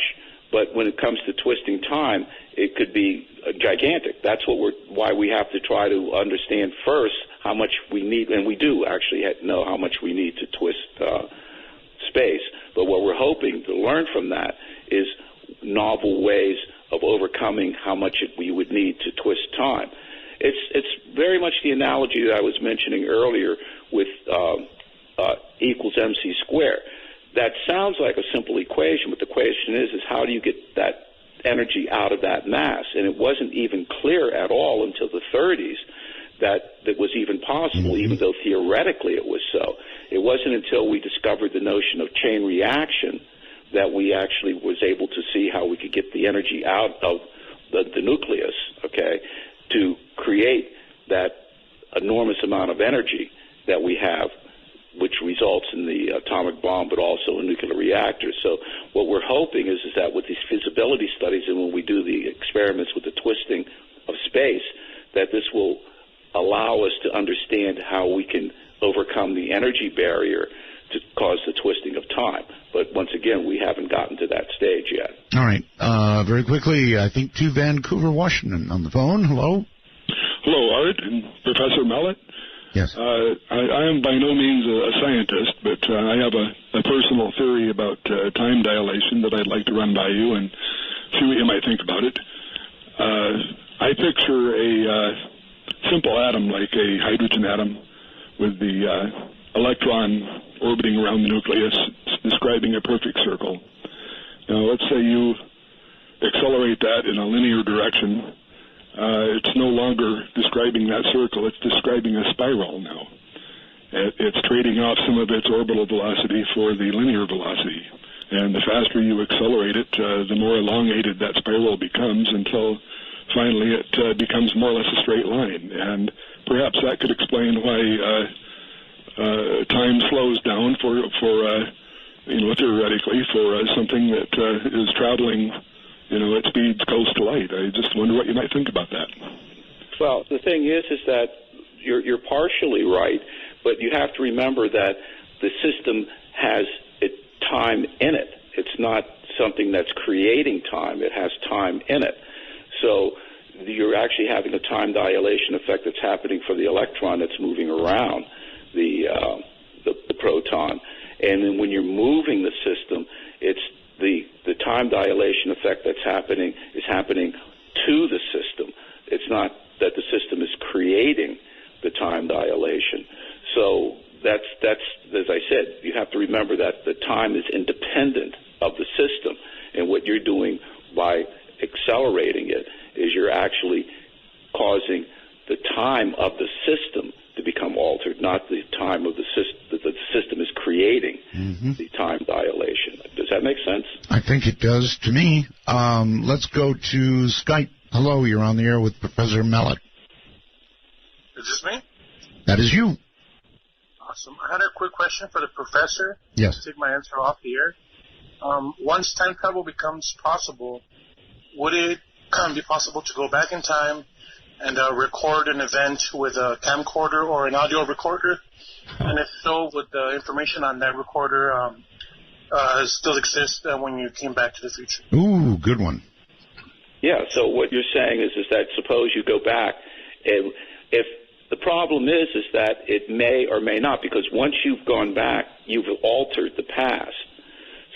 But when it comes to twisting time, it could be gigantic. That's why we have to try to understand first how much we need, and we do actually know how much we need to twist space. But what we're hoping to learn from that is novel ways of overcoming how much we would need to twist time. It's very much the analogy that I was mentioning earlier with equals mc squared. That sounds like a simple equation, but the question is how do you get that energy out of that mass? And it wasn't even clear at all until the 30s that was even possible, even though theoretically it was so. It wasn't until we discovered the notion of chain reaction that we actually was able to see how we could get the energy out of the nucleus, okay, to create that enormous amount of energy that we have, which results in the atomic bomb, but also in nuclear reactors. So what we're hoping is that with these feasibility studies and when we do the experiments with the twisting of space, that this will allow us to understand how we can overcome the energy barrier to cause the twisting of time. But once again, we haven't gotten to that stage yet. All right. Very quickly, I think to Vancouver, Washington on the phone. Hello. Hello, Art and Professor Mellett. Yes. I am by no means a scientist, but I have a personal theory about time dilation that I'd like to run by you and see what you might think about it. I picture a simple atom like a hydrogen atom with the electron orbiting around the nucleus, describing a perfect circle. Now, let's say you accelerate that in a linear direction. It's no longer describing that circle. It's describing a spiral now. It's trading off some of its orbital velocity for the linear velocity. And the faster you accelerate it, the more elongated that spiral becomes until finally it becomes more or less a straight line. And perhaps that could explain why time slows down for theoretically, for something that is traveling, at speeds close to light. I just wonder what you might think about that. Well, the thing is that you're partially right, but you have to remember that the system has time in it. It's not something that's creating time. It has time in it. So you're actually having a time dilation effect that's happening for the electron that's moving around the proton. And then when you're moving the system, it's the time dilation effect that's happening is happening to the system. It's not that the system is creating the time dilation. So that's as I said, you have to remember that the time is independent of the system. And what you're doing by accelerating it is you're actually causing the time of the system to become altered, not the time of the system that the system is creating the time dilation. Does that make sense? I think it does to me. Let's go to Skype. Hello, you're on the air with Professor Mellett. Is this me? That is you. Awesome. I had a quick question for the professor. Yes. Take my answer off the air. Once time travel becomes possible, would it be possible to go back in time and record an event with a camcorder or an audio recorder? And if so, would the information on that recorder still exist when you came back to the future? Ooh, good one. Yeah, so what you're saying is that suppose you go back, and if the problem is that it may or may not, because once you've gone back, you've altered the past.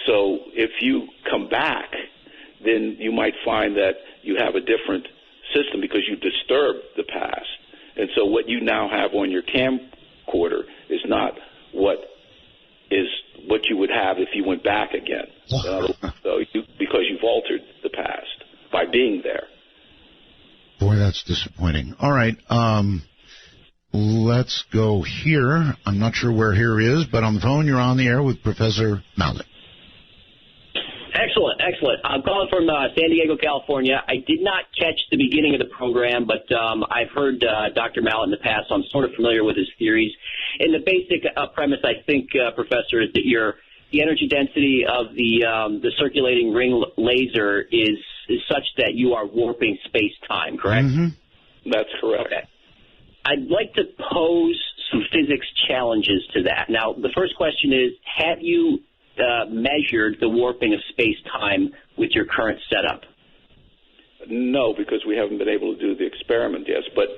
So if you come back, then you might find that you have a different system because you disturbed the past. And so what you now have on your camcorder is not what you would have if you went back again. Because you've altered the past by being there. Boy, that's disappointing. All right, let's go here. I'm not sure where here is, but on the phone, you're on the air with Professor Mallet. Excellent. I'm calling from San Diego, California. I did not catch the beginning of the program, but I've heard Dr. Mallet in the past, so I'm sort of familiar with his theories. And the basic premise, I think, Professor, is that the energy density of the circulating ring laser is such that you are warping space-time, correct? Mm-hmm. That's correct. Okay. I'd like to pose some physics challenges to that. Now, the first question is, have you measured the warping of space-time with your current setup? No, because we haven't been able to do the experiment, yes. But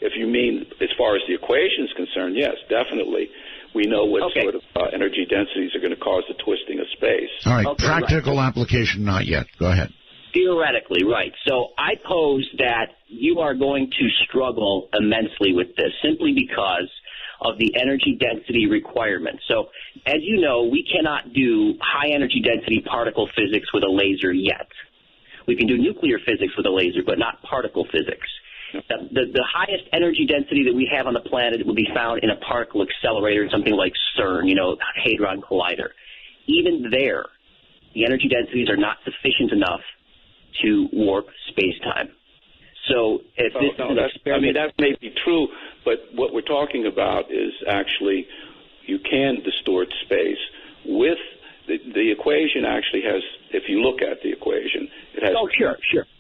if you mean as far as the equation is concerned, yes, definitely. We know what sort of energy densities are going to cause the twisting of space. All right, practical application, not yet. Go ahead. Theoretically, right. So I pose that you are going to struggle immensely with this simply because of the energy density requirement. So, as you know, we cannot do high-energy density particle physics with a laser yet. We can do nuclear physics with a laser, but not particle physics. The highest energy density that we have on the planet will be found in a particle accelerator, something like CERN, Hadron Collider. Even there, the energy densities are not sufficient enough to warp space-time. So if this is an experiment... that may be true, but what we're talking about is actually you can distort space with... The equation actually has, if you look at the equation, it has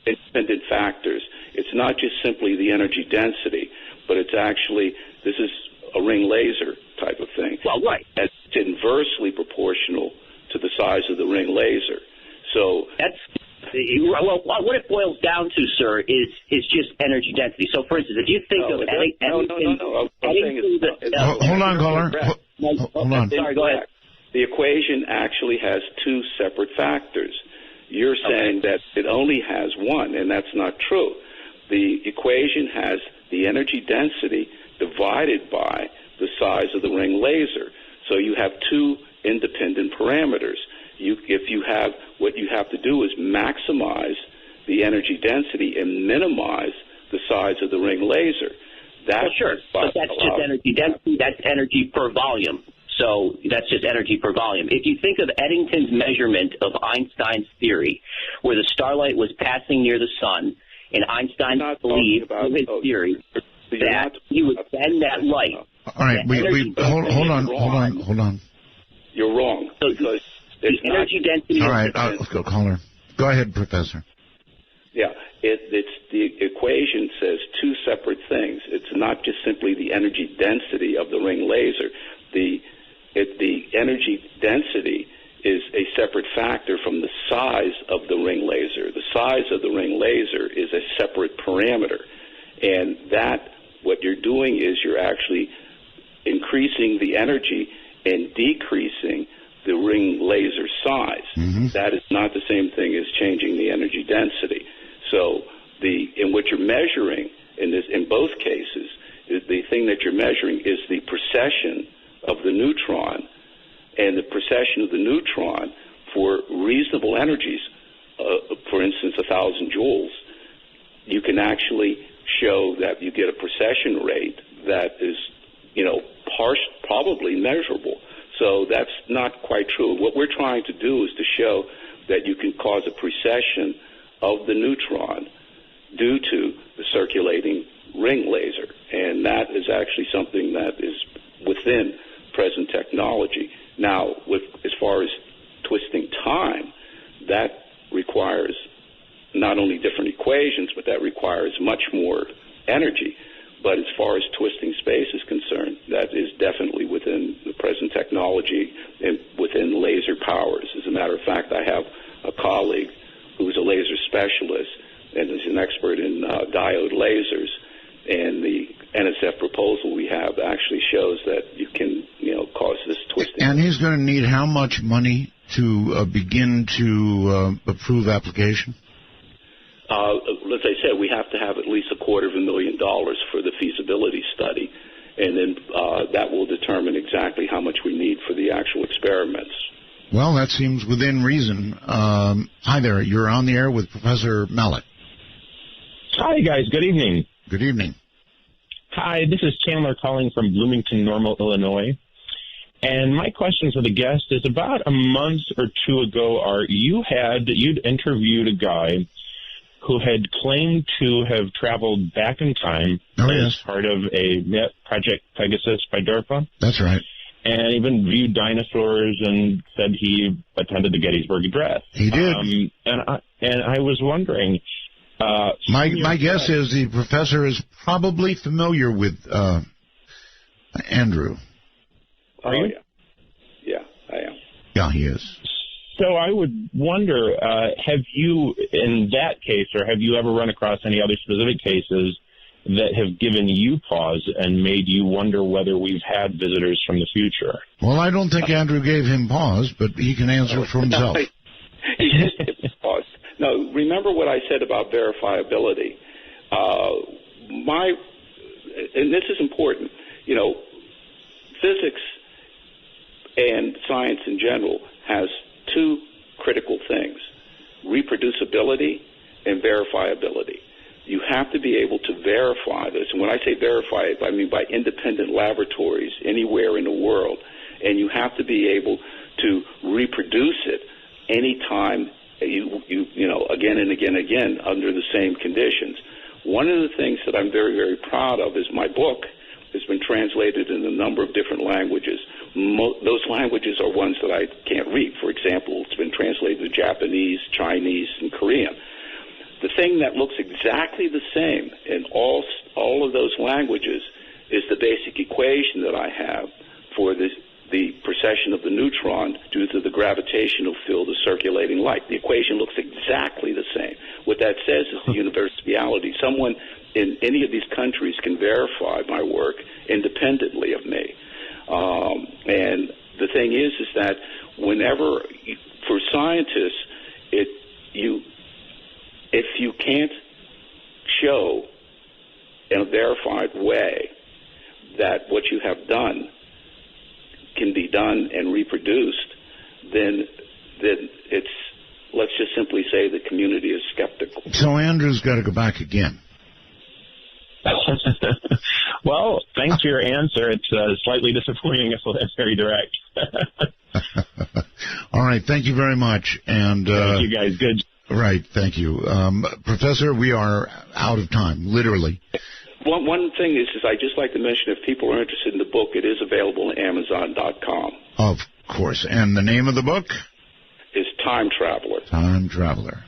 independent factors. It's not just simply the energy density, but it's actually, this is a ring laser type of thing. Well, right. It's inversely proportional to the size of the ring laser. So that's... Well, what it boils down to, sir, is just energy density. So, for instance, if you think of hold on, caller. Hold on. Sorry, go ahead. The equation actually has two separate factors. You're saying that it only has one, and that's not true. The equation has the energy density divided by the size of the ring laser. So you have two independent parameters. What you have to do is maximize the energy density and minimize the size of the ring laser. But that's just energy density. That's energy per volume. So that's just energy per volume. If you think of Eddington's measurement of Einstein's theory, where the starlight was passing near the sun, and Einstein believed with his theory that he would bend that light. All right, hold on. You're wrong. So the energy density... All right, let's go, caller. Go ahead, Professor. Yeah, it's the equation says two separate things. It's not just simply the energy density of the ring laser. The energy density is a separate factor from the size of the ring laser. The size of the ring laser is a separate parameter. And what you're doing is you're actually increasing the energy and decreasing the ring laser size. Mm-hmm. That is not the same thing as changing the energy density. So what you're measuring in both cases, the thing that you're measuring is the precession of the neutron, and the precession of the neutron for reasonable energies, for instance, 1,000 joules, you can actually show that you get a precession rate that is, probably measurable. So that's not quite true. What we're trying to do is to show that you can cause a precession of the neutron due to the circulating ring laser, and that is actually something that is within present technology. Now, as far as twisting time, that requires not only different equations, but that requires much more energy. But as far as twisting space is concerned, that is definitely within the present technology and within laser powers. As a matter of fact, I have a colleague who's a laser specialist and is an expert in diode lasers, and the NSF proposal we have actually shows that you can, cause this twisting. And he's going to need how much money to begin to approve application? As I said, we have to have at least $250,000 for the feasibility study, and then that will determine exactly how much we need for the actual experiments. Well, that seems within reason. Hi there. You're on the air with Professor Mallet. Hi, guys. Good evening. Good evening. Hi, this is Chandler calling from Bloomington Normal, Illinois. And my question for the guest is, about a month or two ago, you'd interviewed a guy who had claimed to have traveled back in time as part of a Project Pegasus by DARPA. That's right. And even viewed dinosaurs and said he attended the Gettysburg Address. He did. And I was wondering... my guess is the professor is probably familiar with Andrew. Are you? Yeah, I am. Yeah, he is. So I would wonder, have you, in that case, or have you ever run across any other specific cases that have given you pause and made you wonder whether we've had visitors from the future? Well, I don't think Andrew gave him pause, but he can answer for himself. He just gave us pause. Now, remember what I said about verifiability. And this is important, physics and science in general has two critical things: reproducibility and verifiability. You have to be able to verify this. And when I say verify it, I mean by independent laboratories anywhere in the world. And you have to be able to reproduce it anytime again and again and again under the same conditions. One of the things that I'm very, very proud of is my book has been translated in a number of different languages. Those languages are ones that I can't read. For example, it's been translated to Japanese, Chinese, and Korean. The thing that looks exactly the same in all of those languages is the basic equation that I have for the precession of the neutron due to the gravitational field of circulating light. The equation looks exactly the same. What that says is the universality. Someone in any of these countries can verify my work independently of me. And the thing is that whenever, for scientists, if you can't show in a verified way that what you have done can be done and reproduced, then it's, let's just simply say the community is skeptical. So Andrew's got to go back again. Well, thanks for your answer. It's slightly disappointing, so that's very direct. All right, thank you very much. And thank you, guys. Good. Right, thank you. Professor, we are out of time, literally. One thing is I'd just like to mention, if people are interested in the book, it is available on Amazon.com. Of course. And the name of the book? Is Time Traveler. Time Traveler.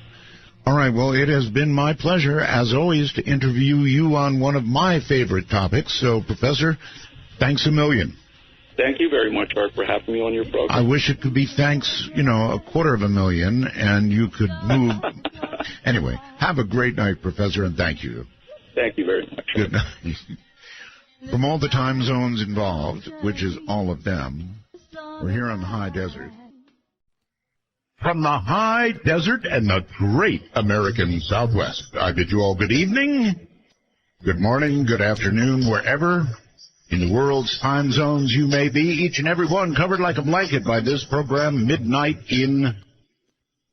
All right, well, it has been my pleasure, as always, to interview you on one of my favorite topics. So, Professor, thanks a million. Thank you very much, Art, for having me on your program. I wish it could be thanks, $250,000, and you could move. Anyway, have a great night, Professor, and thank you. Thank you very much. Good night. From all the time zones involved, which is all of them, we're here on the high desert. From the high desert and the great American Southwest, I bid you all good evening, good morning, good afternoon, wherever in the world's time zones you may be, each and every one covered like a blanket by this program, Midnight in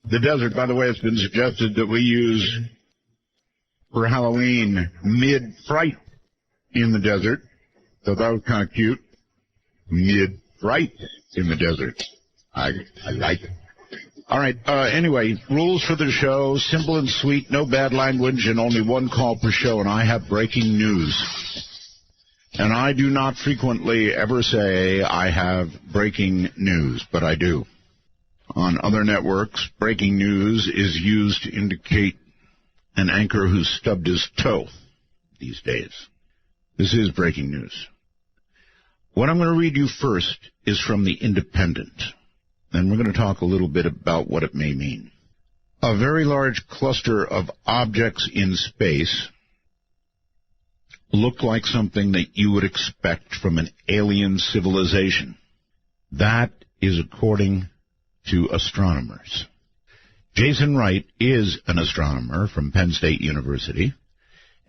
the Desert. By the way, it's been suggested that we use for Halloween Mid-Fright in the Desert. So that was kind of cute. Mid-Fright in the Desert. I like it. All right, anyway, rules for the show, simple and sweet, no bad language, and only one call per show, and I have breaking news. And I do not frequently ever say I have breaking news, but I do. On other networks, breaking news is used to indicate an anchor who stubbed his toe these days. This is breaking news. What I'm going to read you first is from The Independent, and we're going to talk a little bit about what it may mean. A very large cluster of objects in space looked like something that you would expect from an alien civilization. That is according to astronomers. Jason Wright is an astronomer from Penn State University,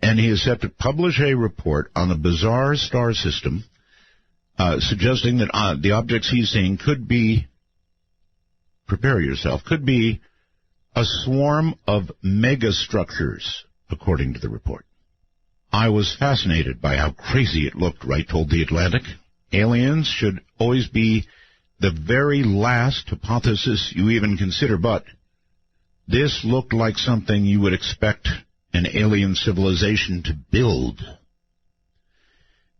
and he is set to publish a report on the bizarre star system, suggesting that the objects he's seeing could be, prepare yourself, could be a swarm of megastructures, according to the report. I was fascinated by how crazy it looked, Wright told The Atlantic. Aliens should always be the very last hypothesis you even consider, but this looked like something you would expect an alien civilization to build.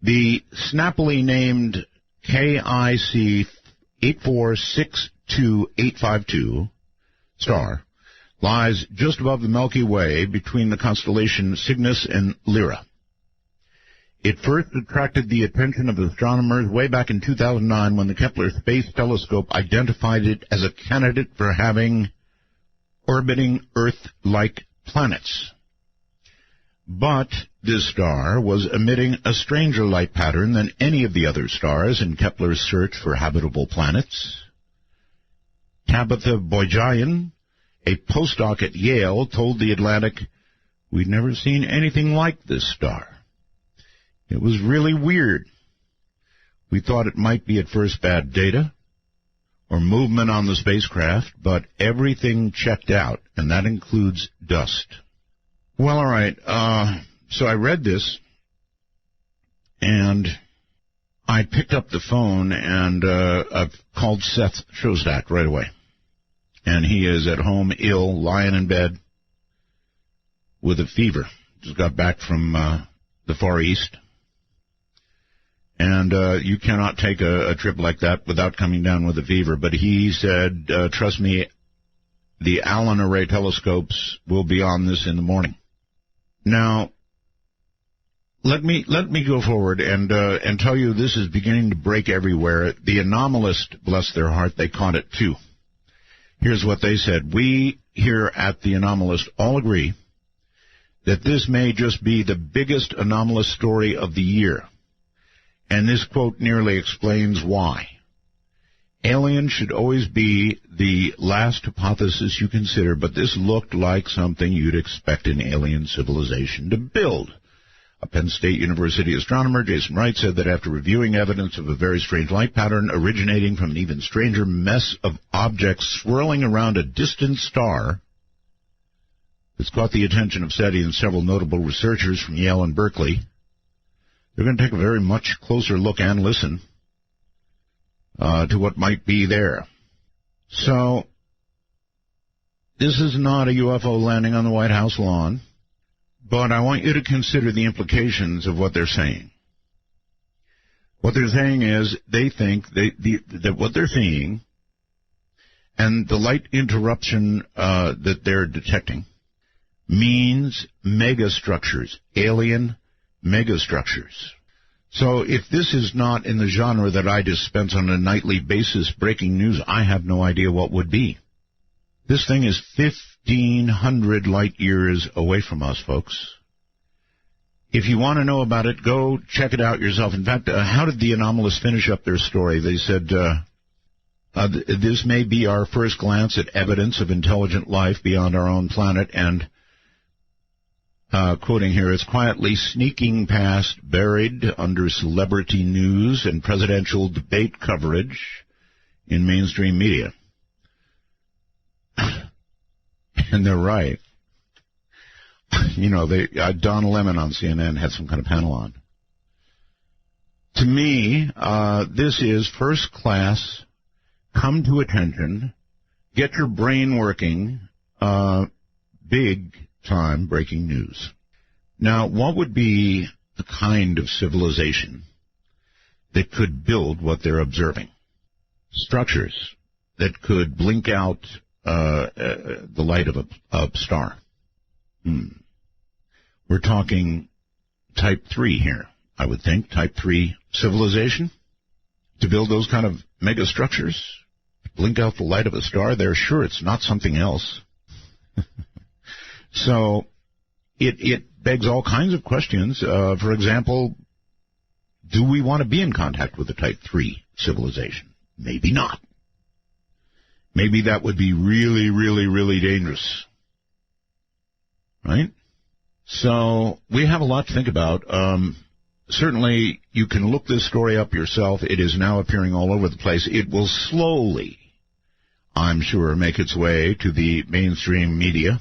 The snappily named KIC 8462852 star lies just above the Milky Way between the constellation Cygnus and Lyra. It first attracted the attention of astronomers way back in 2009 when the Kepler Space Telescope identified it as a candidate for having orbiting Earth-like planets. But this star was emitting a stranger light pattern than any of the other stars in Kepler's search for habitable planets. Tabitha Boyajian, a postdoc at Yale, told The Atlantic, "We'd never seen anything like this star. It was really weird. We thought it might be at first bad data or movement on the spacecraft, but everything checked out, and that includes dust." Well, all right. So I read this, and I picked up the phone, and I've called Seth Shostak right away. And he is at home ill, lying in bed with a fever. Just got back from the Far East. And you cannot take a trip like that without coming down with a fever. But he said, trust me, the Allen Array telescopes will be on this in the morning. Now, let me go forward and tell you this is beginning to break everywhere. The Anomalist, bless their heart, they caught it too. Here's what they said. We here at the Anomalist all agree that this may just be the biggest anomalous story of the year. And this quote nearly explains why. Aliens should always be the last hypothesis you consider, but this looked like something you'd expect an alien civilization to build. A Penn State University astronomer, Jason Wright, said that after reviewing evidence of a very strange light pattern originating from an even stranger mess of objects swirling around a distant star, it's caught the attention of SETI and several notable researchers from Yale and Berkeley. They're going to take a very much closer look and listen to what might be there. So, this is not a UFO landing on the White House lawn, but I want you to consider the implications of what they're saying. What they're saying is they think that what they're seeing and the light interruption that they're detecting means megastructures, alien megastructures. So if this is not in the genre that I dispense on a nightly basis, breaking news, I have no idea what would be. This thing is 1,500 light years away from us, folks. If you want to know about it, go check it out yourself. In fact, how did the Anomalists finish up their story? They said, this may be our first glance at evidence of intelligent life beyond our own planet, and quoting here, it's quietly sneaking past, buried under celebrity news and presidential debate coverage in mainstream media. And they're right. You know, Don Lemon on CNN had some kind of panel on. To me, this is first class, come to attention, get your brain working, big time breaking news. Now, what would be the kind of civilization that could build what they're observing. Structures that could blink out the light of a star. We're talking Type 3 here, I would think. Type 3 civilization. To build those kind of mega structures, blink out the light of a star, they're sure it's not something else. So it begs all kinds of questions. For example, do we want to be in contact with a Type 3 civilization? Maybe not. Maybe that would be really, really, really dangerous. Right? So we have a lot to think about. Certainly, you can look this story up yourself. It is now appearing all over the place. It will slowly, I'm sure, make its way to the mainstream media.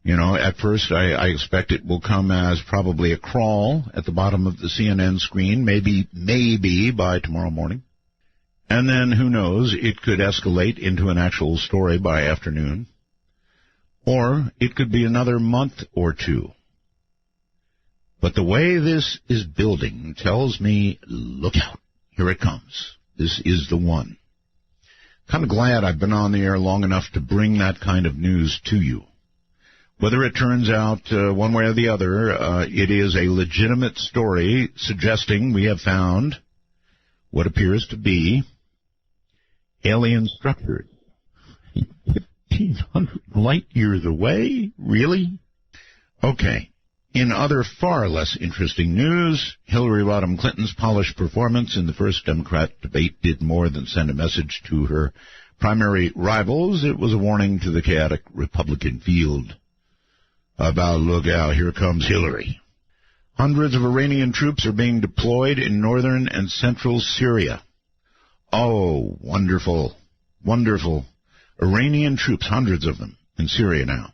You know, at first I expect it will come as probably a crawl at the bottom of the CNN screen, maybe by tomorrow morning. And then, who knows, it could escalate into an actual story by afternoon. Or it could be another month or two. But the way this is building tells me, look out, here it comes. This is the one. Kind of glad I've been on the air long enough to bring that kind of news to you. Whether it turns out one way or the other, it is a legitimate story suggesting we have found what appears to be alien structures. 1,500 light years away? Really? Okay. In other far less interesting news, Hillary Rodham Clinton's polished performance in the first Democrat debate did more than send a message to her primary rivals. It was a warning to the chaotic Republican field about, look out, here comes Hillary. Hundreds of Iranian troops are being deployed in northern and central Syria. Oh, wonderful, wonderful. Iranian troops, hundreds of them, in Syria now.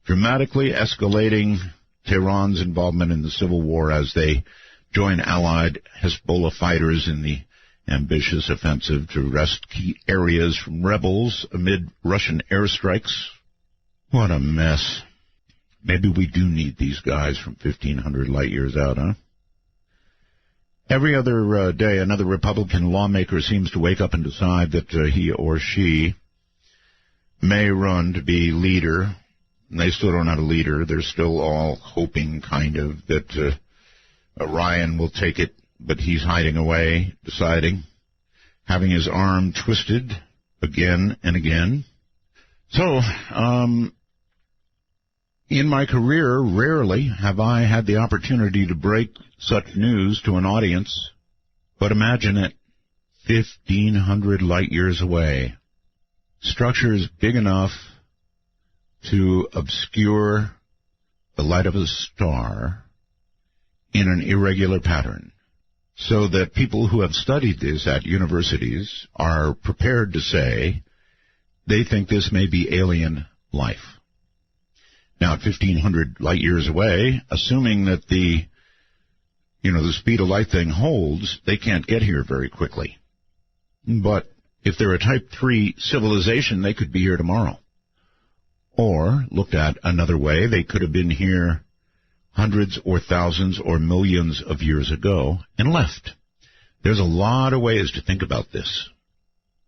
Dramatically escalating Tehran's involvement in the civil war as they join allied Hezbollah fighters in the ambitious offensive to wrest key areas from rebels amid Russian airstrikes. What a mess. Maybe we do need these guys from 1,500 light years out, huh? Every other day, another Republican lawmaker seems to wake up and decide that he or she may run to be leader. And they still don't have a leader. They're still all hoping, kind of, that Ryan will take it, but he's hiding away, deciding, having his arm twisted again and again. So, in my career, rarely have I had the opportunity to break such news to an audience, but imagine it, 1,500 light years away. Structures big enough to obscure the light of a star in an irregular pattern, so that people who have studied this at universities are prepared to say they think this may be alien life. Now, at 1,500 light years away, assuming that the speed of light thing holds, they can't get here very quickly. But if they're a Type 3 civilization, they could be here tomorrow. Or, looked at another way, they could have been here hundreds or thousands or millions of years ago and left. There's a lot of ways to think about this.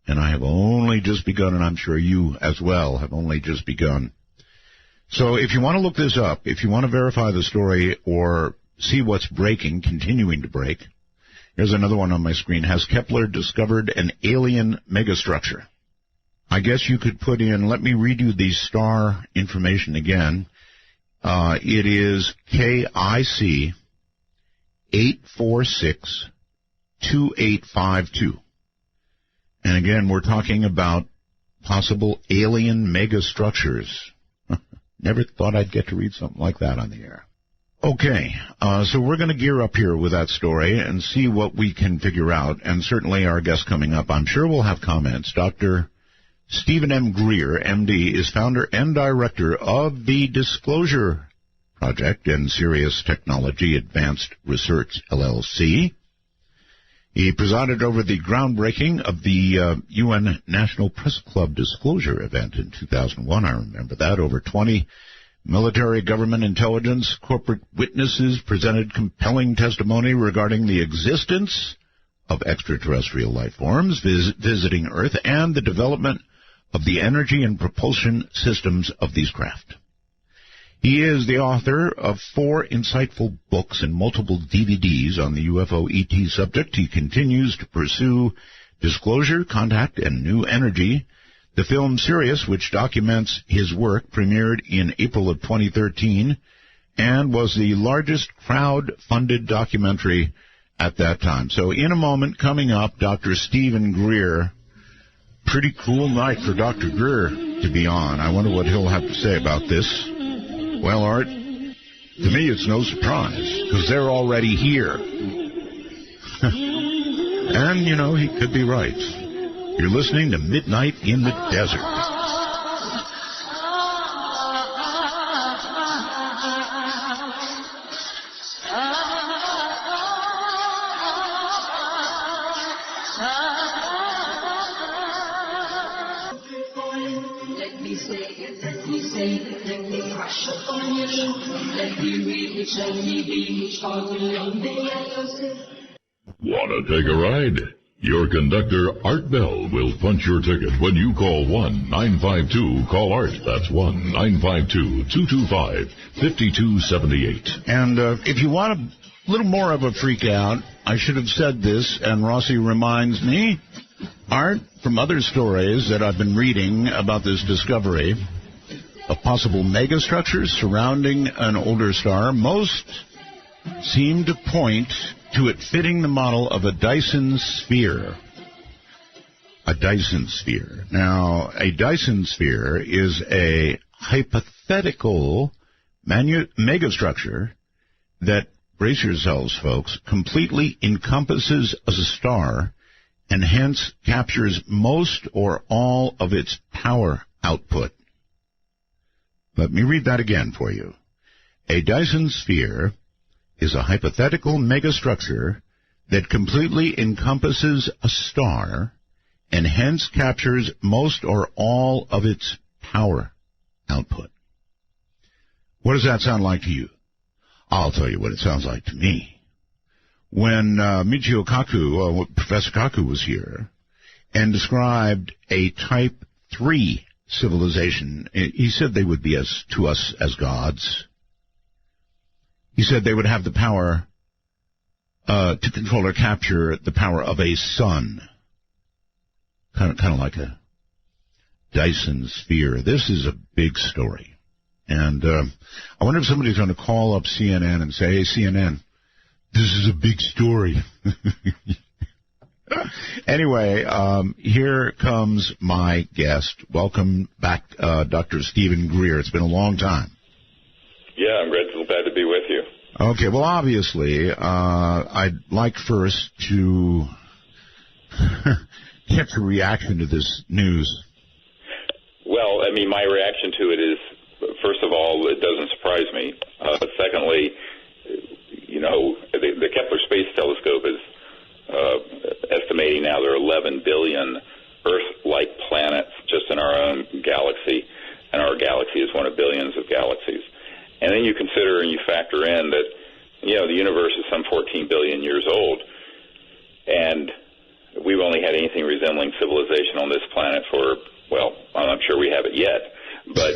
And I have only just begun, and I'm sure you as well have only just begun. So if you want to look this up, if you want to verify the story or see what's breaking, continuing to break, here's another one on my screen. Has Kepler discovered an alien megastructure? I guess you could put in, let me read you the star information again. It is KIC 8462852. And again, we're talking about possible alien megastructures. Never thought I'd get to read something like that on the air. Okay, so we're going to gear up here with that story and see what we can figure out. And certainly our guest coming up, I'm sure will have comments. Dr. Stephen M. Greer, MD, is founder and director of the Disclosure Project and Sirius Technology Advanced Research, LLC. He presided over the groundbreaking of the UN National Press Club Disclosure event in 2001. I remember that. Over 20 Military, government intelligence, corporate witnesses presented compelling testimony regarding the existence of extraterrestrial life forms visiting Earth and the development of the energy and propulsion systems of these craft. He is the author of 4 insightful books and multiple DVDs on the UFO ET subject. He continues to pursue disclosure, contact, and new energy. The film Sirius, which documents his work, premiered in April of 2013 and was the largest crowd-funded documentary at that time. So in a moment, coming up, Dr. Stephen Greer. Pretty cool night for Dr. Greer to be on. I wonder what he'll have to say about this. Well, Art, to me it's no surprise, because they're already here. And, you know, he could be right. You're listening to Midnight in the Desert. Wanna take a ride? Your conductor, Art Bell, will punch your ticket when you call 1-952-CALL-ART. That's 1-952-225-5278. And if you want a little more of a freak out, I should have said this, and Rossi reminds me, Art, from other stories that I've been reading about this discovery of possible megastructures surrounding an older star, most seem to point to it fitting the model of a Dyson sphere. A Dyson sphere. Now, a Dyson sphere is a hypothetical megastructure that, brace yourselves, folks, completely encompasses a star and hence captures most or all of its power output. Let me read that again for you. A Dyson sphere is a hypothetical megastructure that completely encompasses a star and hence captures most or all of its power output. What does that sound like to you? I'll tell you what it sounds like to me. When Michio Kaku, Professor Kaku was here and described a Type 3 civilization, he said they would be to us as gods. He said they would have the power to control or capture the power of a sun. Kind of like a Dyson sphere. This is a big story. And I wonder if somebody's going to call up CNN and say, hey, CNN, this is a big story. Anyway, here comes my guest. Welcome back, Dr. Stephen Greer. It's been a long time. Yeah, I'm glad to be with you. Okay, well, obviously, I'd like first to get your reaction to this news. Well, I mean, my reaction to it is, first of all, it doesn't surprise me. Secondly, you know, the Kepler Space Telescope is estimating now there are 11 billion Earth-like planets just in our own galaxy, and our galaxy is one of billions of galaxies. And then you consider and you factor in that, you know, the universe is some 14 billion years old, and we've only had anything resembling civilization on this planet for, well, I'm not sure we have it yet, but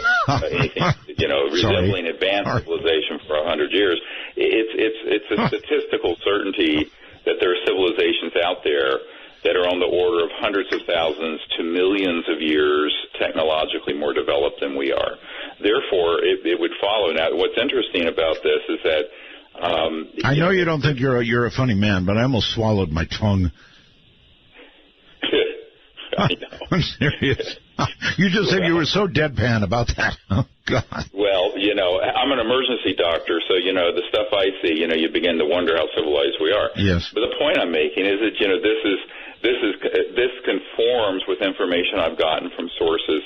anything, you know, resembling advanced civilization for 100 years. It's a statistical certainty that there are civilizations out there that are on the order of hundreds of thousands to millions of years technologically more developed than we are. Therefore, it would follow. Now, what's interesting about this is that I know you don't think you're a funny man, but I almost swallowed my tongue. I know. I'm serious. You just said you were so deadpan about that. Oh, God. Well, you know, I'm an emergency doctor, so, you know, the stuff I see, you know, you begin to wonder how civilized we are. Yes. But the point I'm making is that, you know, this conforms with information I've gotten from sources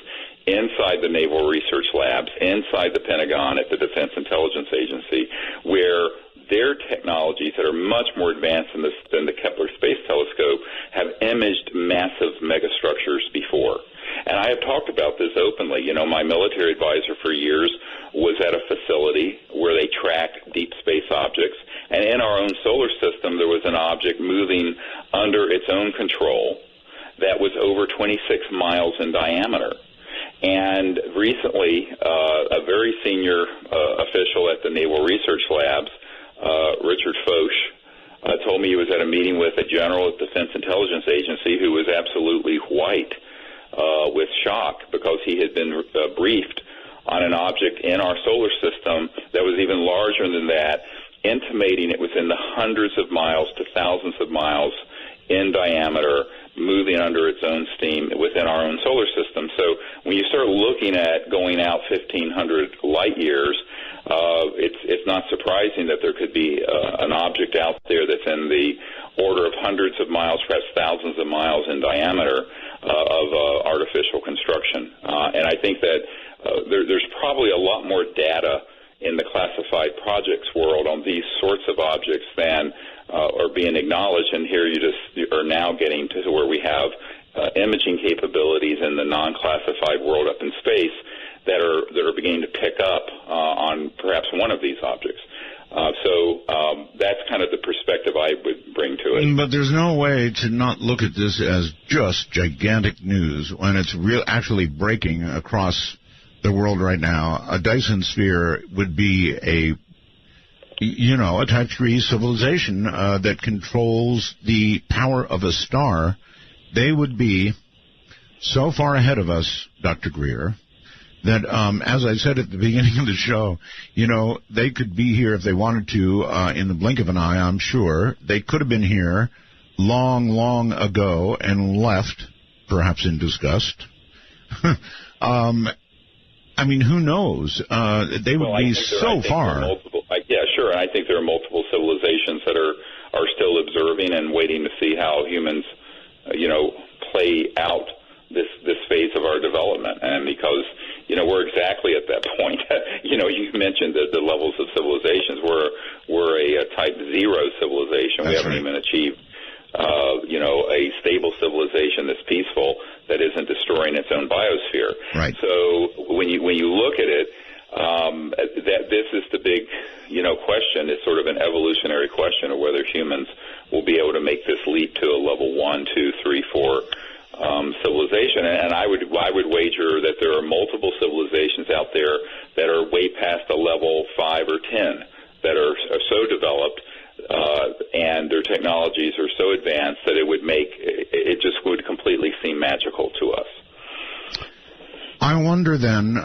inside the Naval Research Labs, inside the Pentagon at the Defense Intelligence Agency, where their technologies that are much more advanced than the Kepler Space Telescope have imaged massive megastructures before. And I have talked about this openly. You know, my military advisor for years was at object moving under its own control that was over 26 miles in diameter. And recently, a very senior official at the Naval Research Labs, Richard Foch, told me he was at a meeting with a general at the Defense Intelligence Agency who was absolutely white with shock because he had been briefed on an object in our solar system that was even larger than that, intimating it was in the hundreds of miles to thousands of miles in diameter, moving under its own steam within our own solar system. So when you start looking at going out 1,500 light years, it's not surprising that there could be an object out there that's in the order of hundreds of miles, perhaps thousands of miles in diameter of artificial construction. And I think that there's probably a lot more data in the classified projects world on these sorts of objects than are being acknowledged. And here you are now getting to where we have imaging capabilities in the non-classified world up in space that are beginning to pick up on perhaps one of these objects. So that's kind of the perspective I would bring to it. But there's no way to not look at this as just gigantic news when it's actually breaking across the world right now. A Dyson sphere would be a touch-free civilization that controls the power of a star. They would be so far ahead of us, Dr. Greer, that, as I said at the beginning of the show, they could be here if they wanted to in the blink of an eye, I'm sure. They could have been here long, long ago and left, perhaps in disgust. I mean, who knows? They would be so far. Yeah, sure. And I think there are multiple civilizations that are still observing and waiting to see how humans, play out this phase of our development. And because, we're exactly at that point. You mentioned the levels of civilizations. We're a type 0 civilization. That's we haven't even achieved, a stable civilization that's peaceful, that isn't destroying its own biosphere. Right. So when you look at it, that this is the big, question. It's sort of an evolutionary question of whether humans will be able to make this leap to a level 1, 2, 3, 4 civilization. And I would wager that there are multiple civilizations out there that are way past a level 5 or 10 that are so developed. And their technologies are so advanced that it just would completely seem magical to us. I wonder then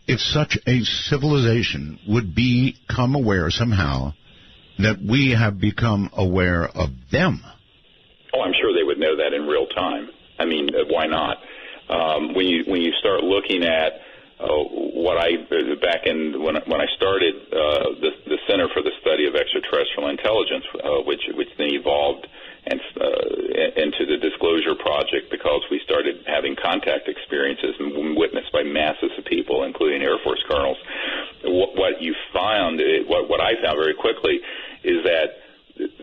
if such a civilization would become aware somehow that we have become aware of them. Oh, I'm sure they would know that in real time. I mean, why not? When you start looking at when I started the Center for the Study of Extraterrestrial Intelligence, which then evolved into the Disclosure Project, because we started having contact experiences and witnessed by masses of people, including Air Force colonels. What I found very quickly is that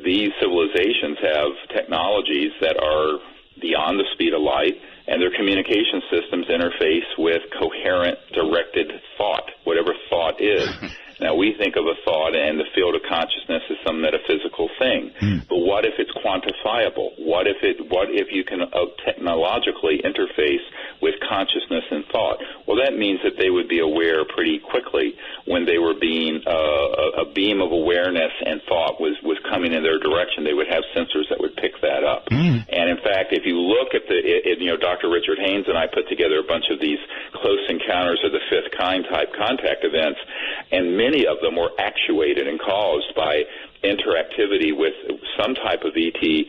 these civilizations have technologies that are beyond the speed of light, and their communication systems interface with coherent, directed thought, whatever thought is. Now, we think of a thought and the field of consciousness as some metaphysical thing. But what if it's quantifiable? What if you can technologically interface with consciousness and thought? Well, that means that they would be aware pretty quickly when they were being a beam of awareness and thought was coming in their direction. They would have sensors that would pick that up. And in fact, if you look at Dr. Richard Haynes and I put together a bunch of these close encounters of the fifth kind type contact events, and many of them were actuated and caused by interactivity with some type of ET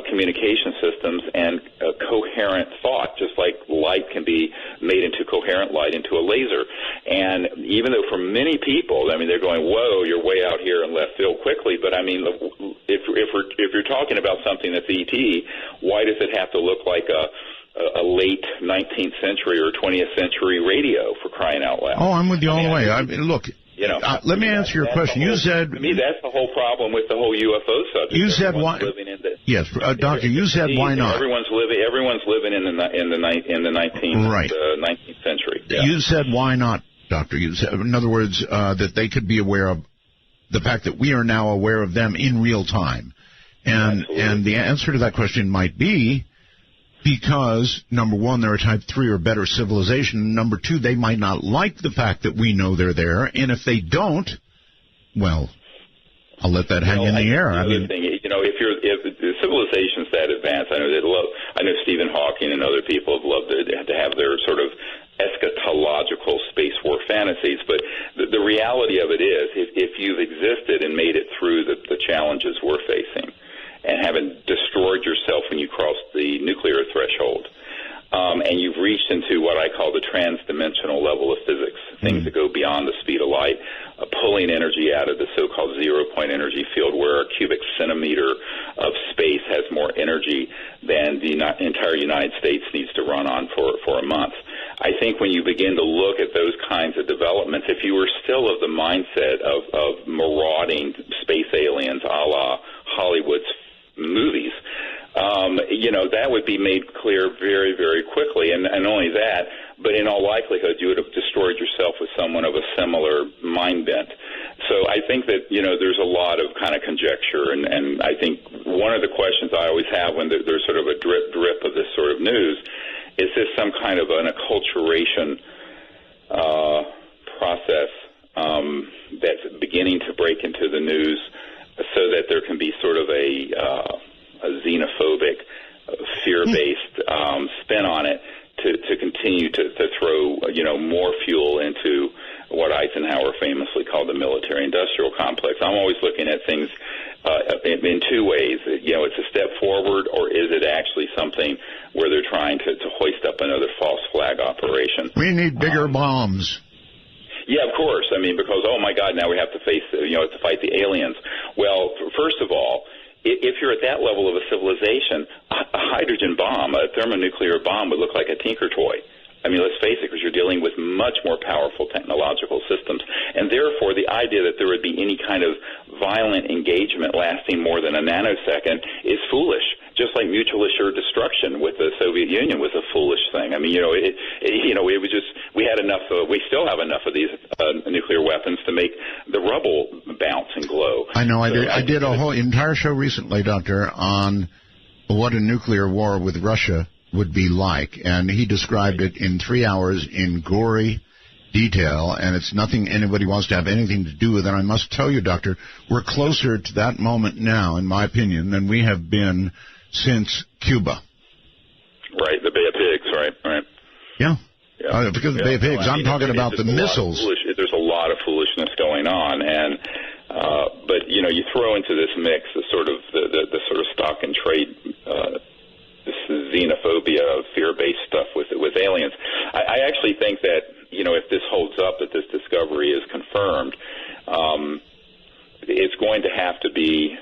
communication systems and coherent thought, just like light can be made into coherent light into a laser. And even though for many people, I mean, they're going, whoa, you're way out here in left field quickly, but I mean, if you're talking about something that's ET, why does it have to look like a late 19th century or 20th century radio, for crying out loud? Oh, I'm with you all the way. I mean, look, let me answer your question. You said, to me, that's the whole problem with the whole UFO subject. You said why? Yes, Doctor. You said why not? Everyone's living in the 19th century. Yeah. You said why not, Doctor? You said, in other words, that they could be aware of the fact that we are now aware of them in real time. And the answer to that question might be because, number one, they're a type 3 or better civilization. Number two, they might not like the fact that we know they're there. And if they don't, well, I'll let that hang in the air. The other thing, if the civilization's that advanced, I know Stephen Hawking and other people have loved to have their sort of eschatological space war fantasies, but the reality of it is, if you've existed and made it through the challenges we're facing, and haven't destroyed yourself when you cross the nuclear threshold, and you've reached into what I call the transdimensional level of physics, things that go beyond the speed of light, pulling energy out of the so-called zero-point energy field where a cubic centimeter of space has more energy than the entire United States needs to run on for a month. I think when you begin to look at those kinds of developments, if you were still of the mindset of marauding space aliens a la Hollywood's movies, that would be made clear very, very quickly. And only that, but in all likelihood, you would have destroyed yourself with someone of a similar mind bent. So I think that, there's a lot of kind of conjecture. And I think one of the questions I always have when there's sort of a drip of this sort of news, is this some kind of an acculturation process that's beginning to break into the news so that there can be sort of a xenophobic, fear-based spin on it to continue to throw, more fuel into what Eisenhower famously called the military-industrial complex. I'm always looking at things in two ways. It's a step forward, or is it actually something where they're trying to hoist up another false flag operation? We need bigger bombs. Yeah, of course. I mean, because, oh, my God, now we have to face, to fight the aliens. Well, first of all, if you're at that level of a civilization, a hydrogen bomb, a thermonuclear bomb would look like a tinker toy. I mean, let's face it, because you're dealing with much more powerful technological systems. And therefore, the idea that there would be any kind of violent engagement lasting more than a nanosecond is foolish. Just like mutual assured destruction with the Soviet Union was a foolish thing. I mean, it was just, we still have enough of these nuclear weapons to make the rubble bounce and glow. I know. I did a whole entire show recently, Doctor, on what a nuclear war with Russia would be like, and he described it in 3 hours in gory detail, and it's nothing anybody wants to have anything to do with. And I must tell you, Doctor, we're closer to that moment now, in my opinion, than we have been since Cuba. Right, the Bay of Pigs, right. Yeah. Because of the Bay of Pigs, I'm talking about the missiles. There's a lot of foolishness going on, and but you throw into this mix the sort of stock and trade. This xenophobia, fear-based stuff with aliens. I actually think that, if this holds up, that this discovery is confirmed, it's going to have to be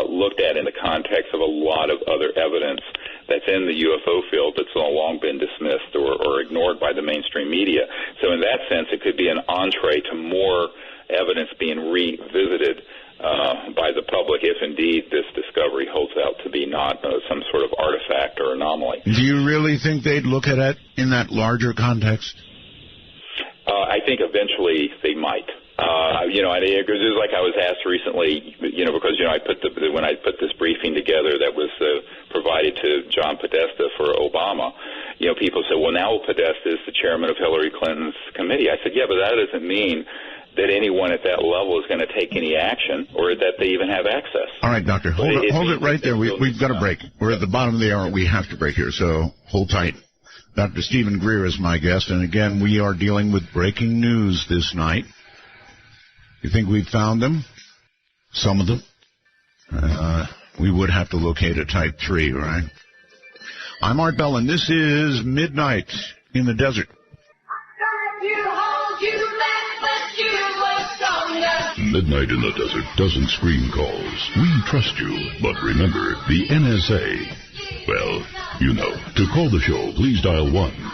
looked at in the context of a lot of other evidence that's in the UFO field that's long been dismissed or ignored by the mainstream media. So in that sense, it could be an entree to more evidence being revisited by the public, if indeed this discovery holds out to be not some sort of artifact or anomaly. Do you really think they'd look at it in that larger context? I think eventually they might. It's like I was asked recently, because when I put this briefing together that was provided to John Podesta for Obama, people said, well, now Podesta is the chairman of Hillary Clinton's committee. I said, yeah, but that doesn't mean that anyone at that level is going to take any action or that they even have access. All right, Doctor, hold it right there. We've got to break. We're at the bottom of the hour. We have to break here, so hold tight. Dr. Stephen Greer is my guest, and again, we are dealing with breaking news this night. You think we've found them? Some of them? We would have to locate a Type 3, right? I'm Art Bell, and this is Midnight in the Desert. Midnight in the Desert doesn't screen calls. We trust you. But remember, the NSA, well, To call the show, please dial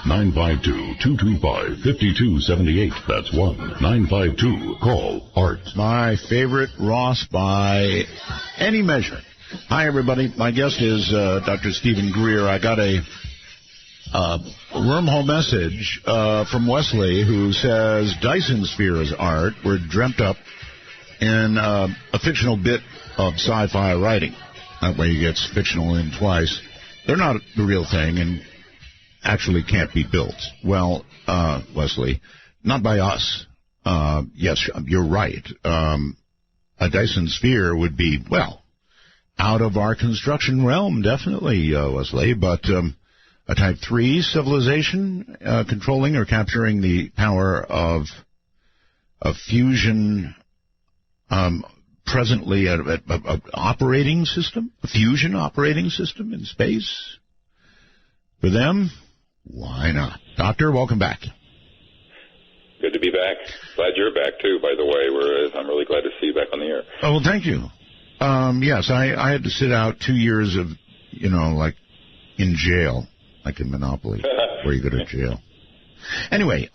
1-952-225-5278. That's 1-952-CALL-ART. My favorite Ross by any measure. Hi, everybody. My guest is Dr. Stephen Greer. I got a wormhole message from Wesley, who says Dyson spheres art were dreamt up in a fictional bit of sci-fi writing. That way he gets fictional in twice. They're not the real thing and actually can't be built. Well, Wesley, not by us. Yes, you're right. A Dyson sphere would be, well, out of our construction realm, definitely, Wesley, but a Type 3 civilization controlling or capturing the power of fusion, presently an operating system, a fusion operating system in space, for them, why not? Doctor, welcome back. Good to be back. Glad you're back, too, by the way. I'm really glad to see you back on the air. Oh, well, thank you. Yes, I had to sit out 2 years of, like in jail, like in Monopoly, where you go to jail. Anyway,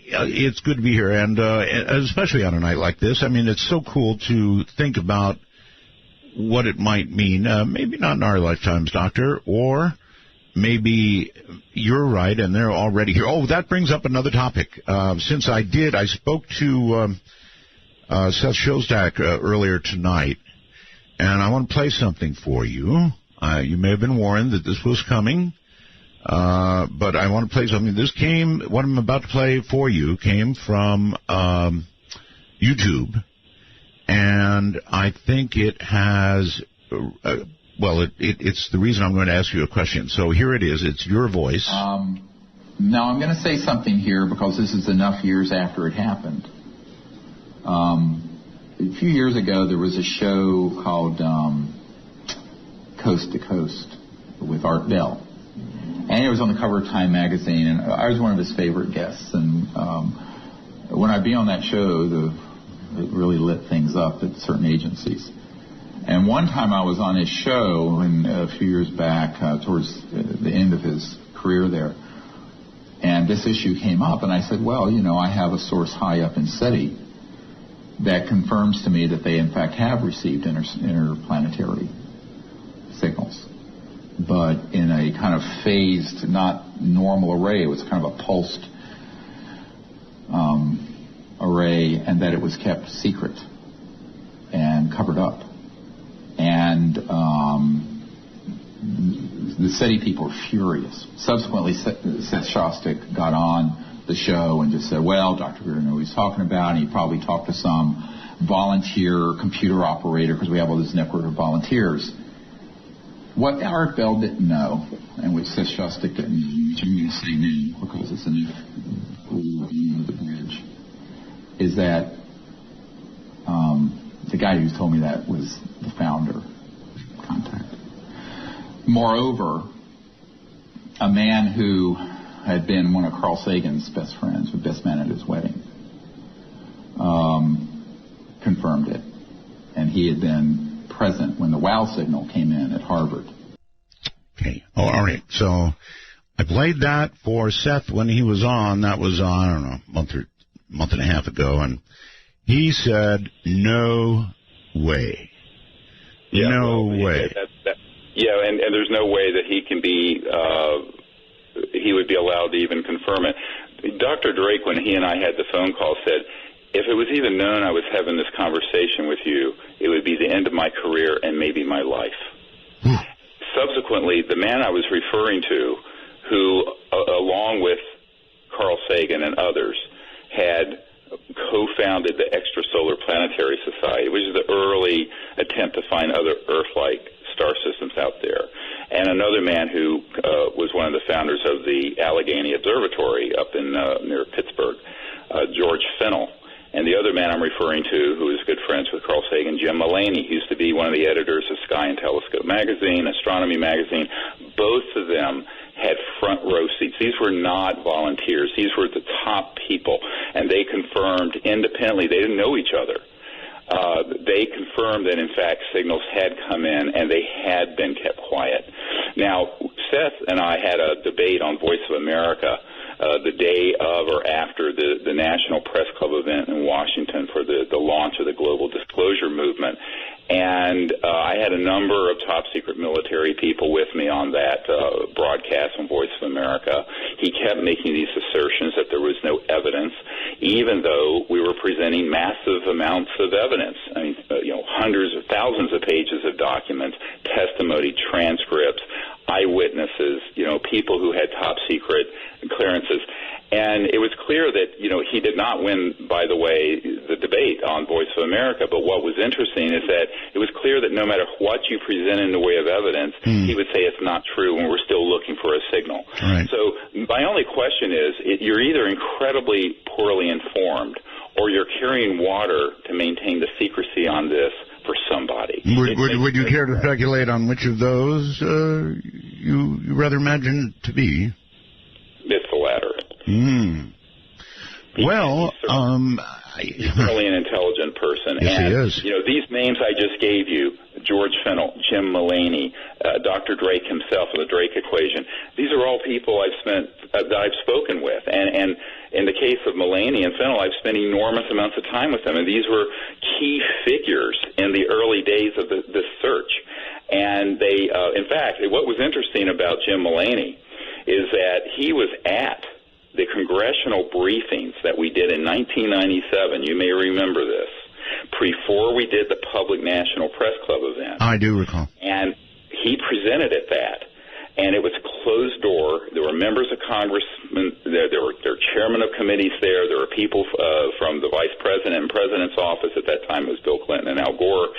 it's good to be here, and especially on a night like this. I mean, it's so cool to think about what it might mean. Maybe not in our lifetimes, Doctor, or maybe you're right, and they're already here. Oh, that brings up another topic. Since I spoke to Seth Shostak earlier tonight, and I want to play something for you. You may have been warned that this was coming, but I want to play something. What I'm about to play for you came from YouTube, and I think it has... it's the reason I'm going to ask you a question. So here it is. It's your voice. Now, I'm going to say something here because this is enough years after it happened. A few years ago, there was a show called Coast to Coast with Art Bell. And it was on the cover of Time magazine, and I was one of his favorite guests. And when I'd be on that show, it really lit things up at certain agencies. And one time I was on his show a few years back, towards the end of his career there, and this issue came up, and I said, well, I have a source high up in SETI that confirms to me that they, in fact, have received interplanetary signals, but in a kind of phased, not normal array. It was kind of a pulsed array, and that it was kept secret and covered up. And the SETI people were furious. Subsequently, Seth Shostak got on the show and just said, well, Dr. Greer knew what he's talking about, and he probably talked to some volunteer computer operator, because we have all this network of volunteers. What Art Bell didn't know, and what Seth Shostak didn't know, which I'm going to say now because it's a new the bridge, is that the guy who told me that was the founder contact. Moreover, a man who had been one of Carl Sagan's best friends, the best man at his wedding, confirmed it. And he had been present when the WOW signal came in at Harvard. Okay. Oh, all right. So I played that for Seth when he was on. That was on, I don't know, month and a half ago. And he said, no way. Yeah, no way. And there's no way that he can be, he would be allowed to even confirm it. Dr. Drake, when he and I had the phone call, said, if it was even known I was having this conversation with you, it would be the end of my career and maybe my life. Subsequently, the man I was referring to, who, along with Carl Sagan and others, had co-founded the Extrasolar Planetary Society, which is the early attempt to find other Earth-like star systems out there. And another man who was one of the founders of the Allegheny Observatory up in near Pittsburgh, George Fennell. And the other man I'm referring to, who is good friends with Carl Sagan, Jim Mullaney, who used to be one of the editors of Sky and Telescope magazine, Astronomy magazine. Both of them had front row seats. These were not volunteers. These were the top people, and they confirmed independently. They didn't know each other. They confirmed that, in fact, signals had come in, and they had been kept quiet. Now, Seth and I had a debate on Voice of America the day of or after the National Press Club event in Washington for the launch of the Global Disclosure Movement. And I had a number of top-secret military people with me on that broadcast on Voice of America. He kept making these assertions that there was no evidence, even though we were presenting massive amounts of evidence. I mean, hundreds of thousands of pages of documents, testimony, transcripts, eyewitnesses, people who had top-secret clearances. And it was clear that, he did not win, by the way, the debate on Voice of America. But what was interesting is that it was clear that no matter what you present in the way of evidence, he would say it's not true when we're still looking for a signal. Right. So my only question is, you're either incredibly poorly informed or you're carrying water to maintain the secrecy on this for somebody. Would you care to speculate on which of those you rather imagine it to be? It's the latter. Well, he's really an intelligent person. Yes, and, he is. These names I just gave you, George Fennell, Jim Mulaney, Dr. Drake himself, or the Drake equation, these are all people that I've spoken with. And in the case of Mulaney and Fennell, I've spent enormous amounts of time with them. And these were key figures in the early days of this search. And they, in fact, what was interesting about Jim Mulaney is that he was at the congressional briefings that we did in 1997. You may remember this. Before we did the public National Press Club event. I do recall. And he presented at that. And it was closed door. There were members of Congress. There were chairmen of committees there. There were people from the vice president and president's office. At that time, it was Bill Clinton and Al Gore.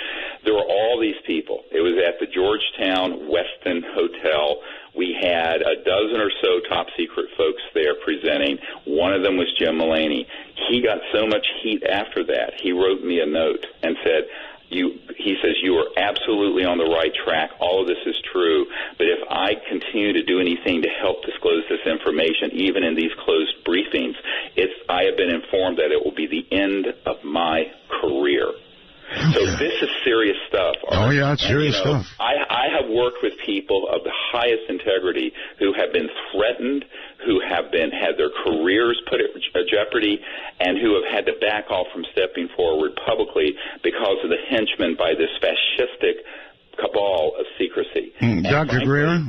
There were all these people. It was at the Georgetown Westin Hotel. We had a dozen or so top-secret folks there presenting. One of them was Jim Mulaney. He got so much heat after that, he wrote me a note and said, he says, you are absolutely on the right track. All of this is true. But if I continue to do anything to help disclose this information, even in these closed briefings, I have been informed that it will be the end of my career. So this is serious stuff. Oh, yeah, it's serious stuff. I have worked with people of the highest integrity who have been threatened, who have had their careers put at jeopardy, and who have had to back off from stepping forward publicly because of the henchmen by this fascistic cabal of secrecy. Dr. Greer?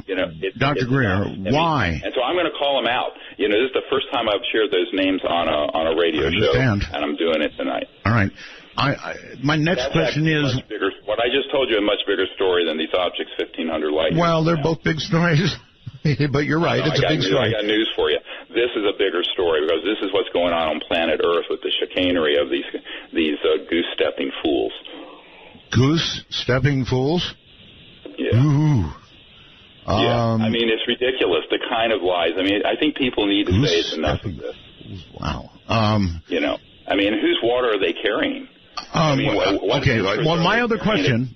Dr. Greer, why? And so I'm going to call them out. This is the first time I've shared those names on a radio show, and I'm doing it tonight. All right. My next question is... What I just told you, a much bigger story than these objects 1,500 light years. Well, they're both big stories, but you're right. It's a big story. I got news for you. This is a bigger story because this is what's going on planet Earth with the chicanery of these goose-stepping fools. Goose-stepping fools? Yeah. Ooh. Yeah. I mean, it's ridiculous, the kind of lies. I mean, I think people need to say it's enough of this. Wow. I mean, whose water are they carrying? Okay. Well, my other question,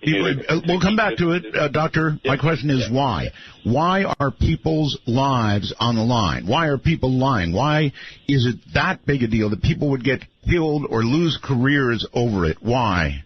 we'll come back to it, Doctor. My question is why? Why are people's lives on the line? Why are people lying? Why is it that big a deal that people would get killed or lose careers over it? Why?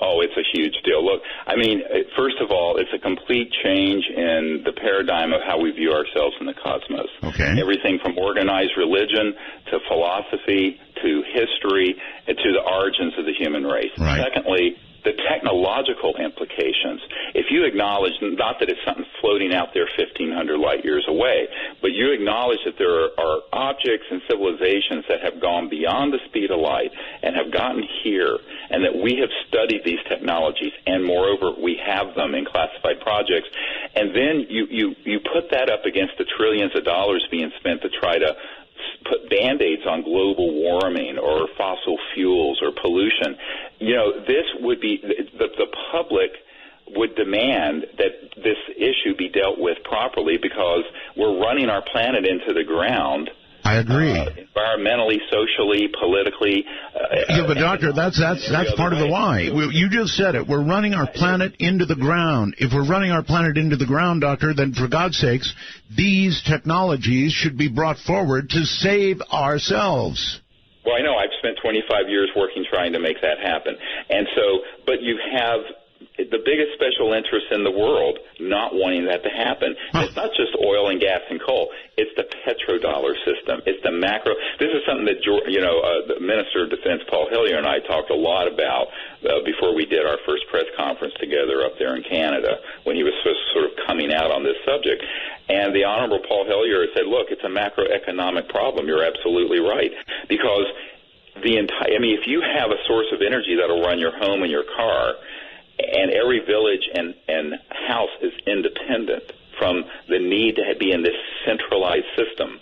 Oh, it's a huge deal. Look, I mean, first of all, it's a complete change in the paradigm of how we view ourselves in the cosmos. Okay. Everything from organized religion to philosophy to history and to the origins of the human race. Right. Secondly, the technological implications. If you acknowledge, not that it's something floating out there 1,500 light years away, but you acknowledge that there are objects and civilizations that have gone beyond the speed of light and have gotten here, and that we have studied these technologies, and moreover, we have them in classified projects, and then you put that up against the trillions of dollars being spent to try to put Band-Aids on global warming or fossil fuels or pollution. This would be the public would demand that this issue be dealt with properly because we're running our planet into the ground. I agree. Environmentally, socially, politically. Yeah, but Doctor, that's part of the why. You just said it. We're running our planet into the ground. If we're running our planet into the ground, Doctor, then for God's sakes, these technologies should be brought forward to save ourselves. Well, I know. I've spent 25 years working trying to make that happen. And so, but you have the biggest special interest in the world not wanting that to happen. It's not just oil and gas and coal. It's the petrodollar system. It's the macro. This is something that Minister of Defense Paul Hillier and I talked a lot about before we did our first press conference together up there in Canada when he was sort of coming out on this subject. And the Honorable Paul Hillier said, look, it's a macroeconomic problem. You're absolutely right. Because if you have a source of energy that will run your home and your car, and every village and house is independent from the need to be in this centralized system,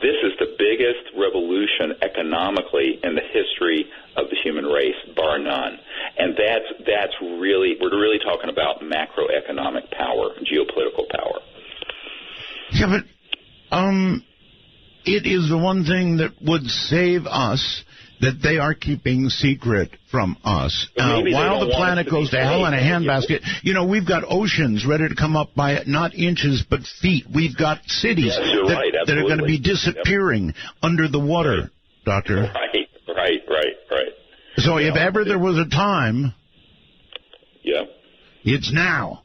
this is the biggest revolution economically in the history of the human race, bar none. And that's really, we're really talking about macroeconomic power, geopolitical power. Yeah, but it is the one thing that would save us that they are keeping secret from us. While the planet goes to hell in a handbasket, we've got oceans ready to come up by not inches but feet. We've got cities that are going to be disappearing under the water, Doctor. Right. So if ever there was a time, it's now.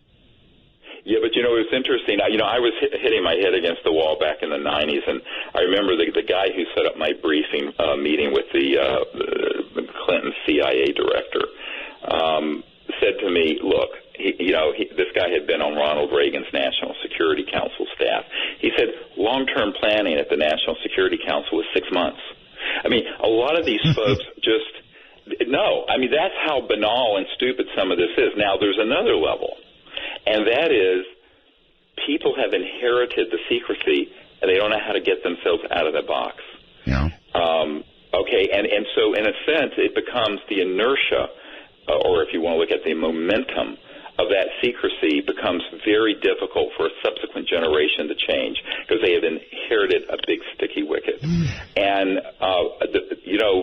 Yeah, but it was interesting. I was hitting my head against the wall back in the 90s, and I remember the guy who set up my briefing meeting with the Clinton CIA director said to me, look, this guy had been on Ronald Reagan's National Security Council staff. He said long-term planning at the National Security Council was 6 months. I mean, a lot of these folks that's how banal and stupid some of this is. Now, there's another level. And that is, people have inherited the secrecy, and they don't know how to get themselves out of the box. Yeah. And so in a sense, it becomes the inertia, or if you want to look at the momentum of that secrecy, becomes very difficult for a subsequent generation to change because they have inherited a big sticky wicket. And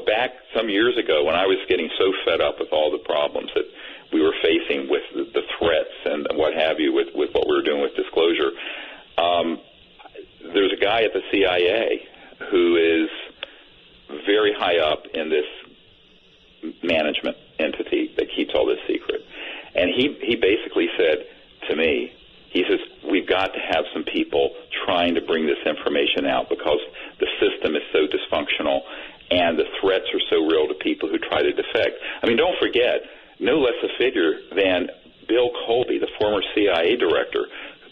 back some years ago, when I was getting so fed up with all the problems that we were facing with the threats and what have you with what we were doing with disclosure, there's a guy at the CIA who is very high up in this management entity that keeps all this secret. And he basically said to me, he says, we've got to have some people trying to bring this information out because the system is so dysfunctional and the threats are so real to people who try to defect. I mean, don't forget, no less a figure than Bill Colby, the former CIA director,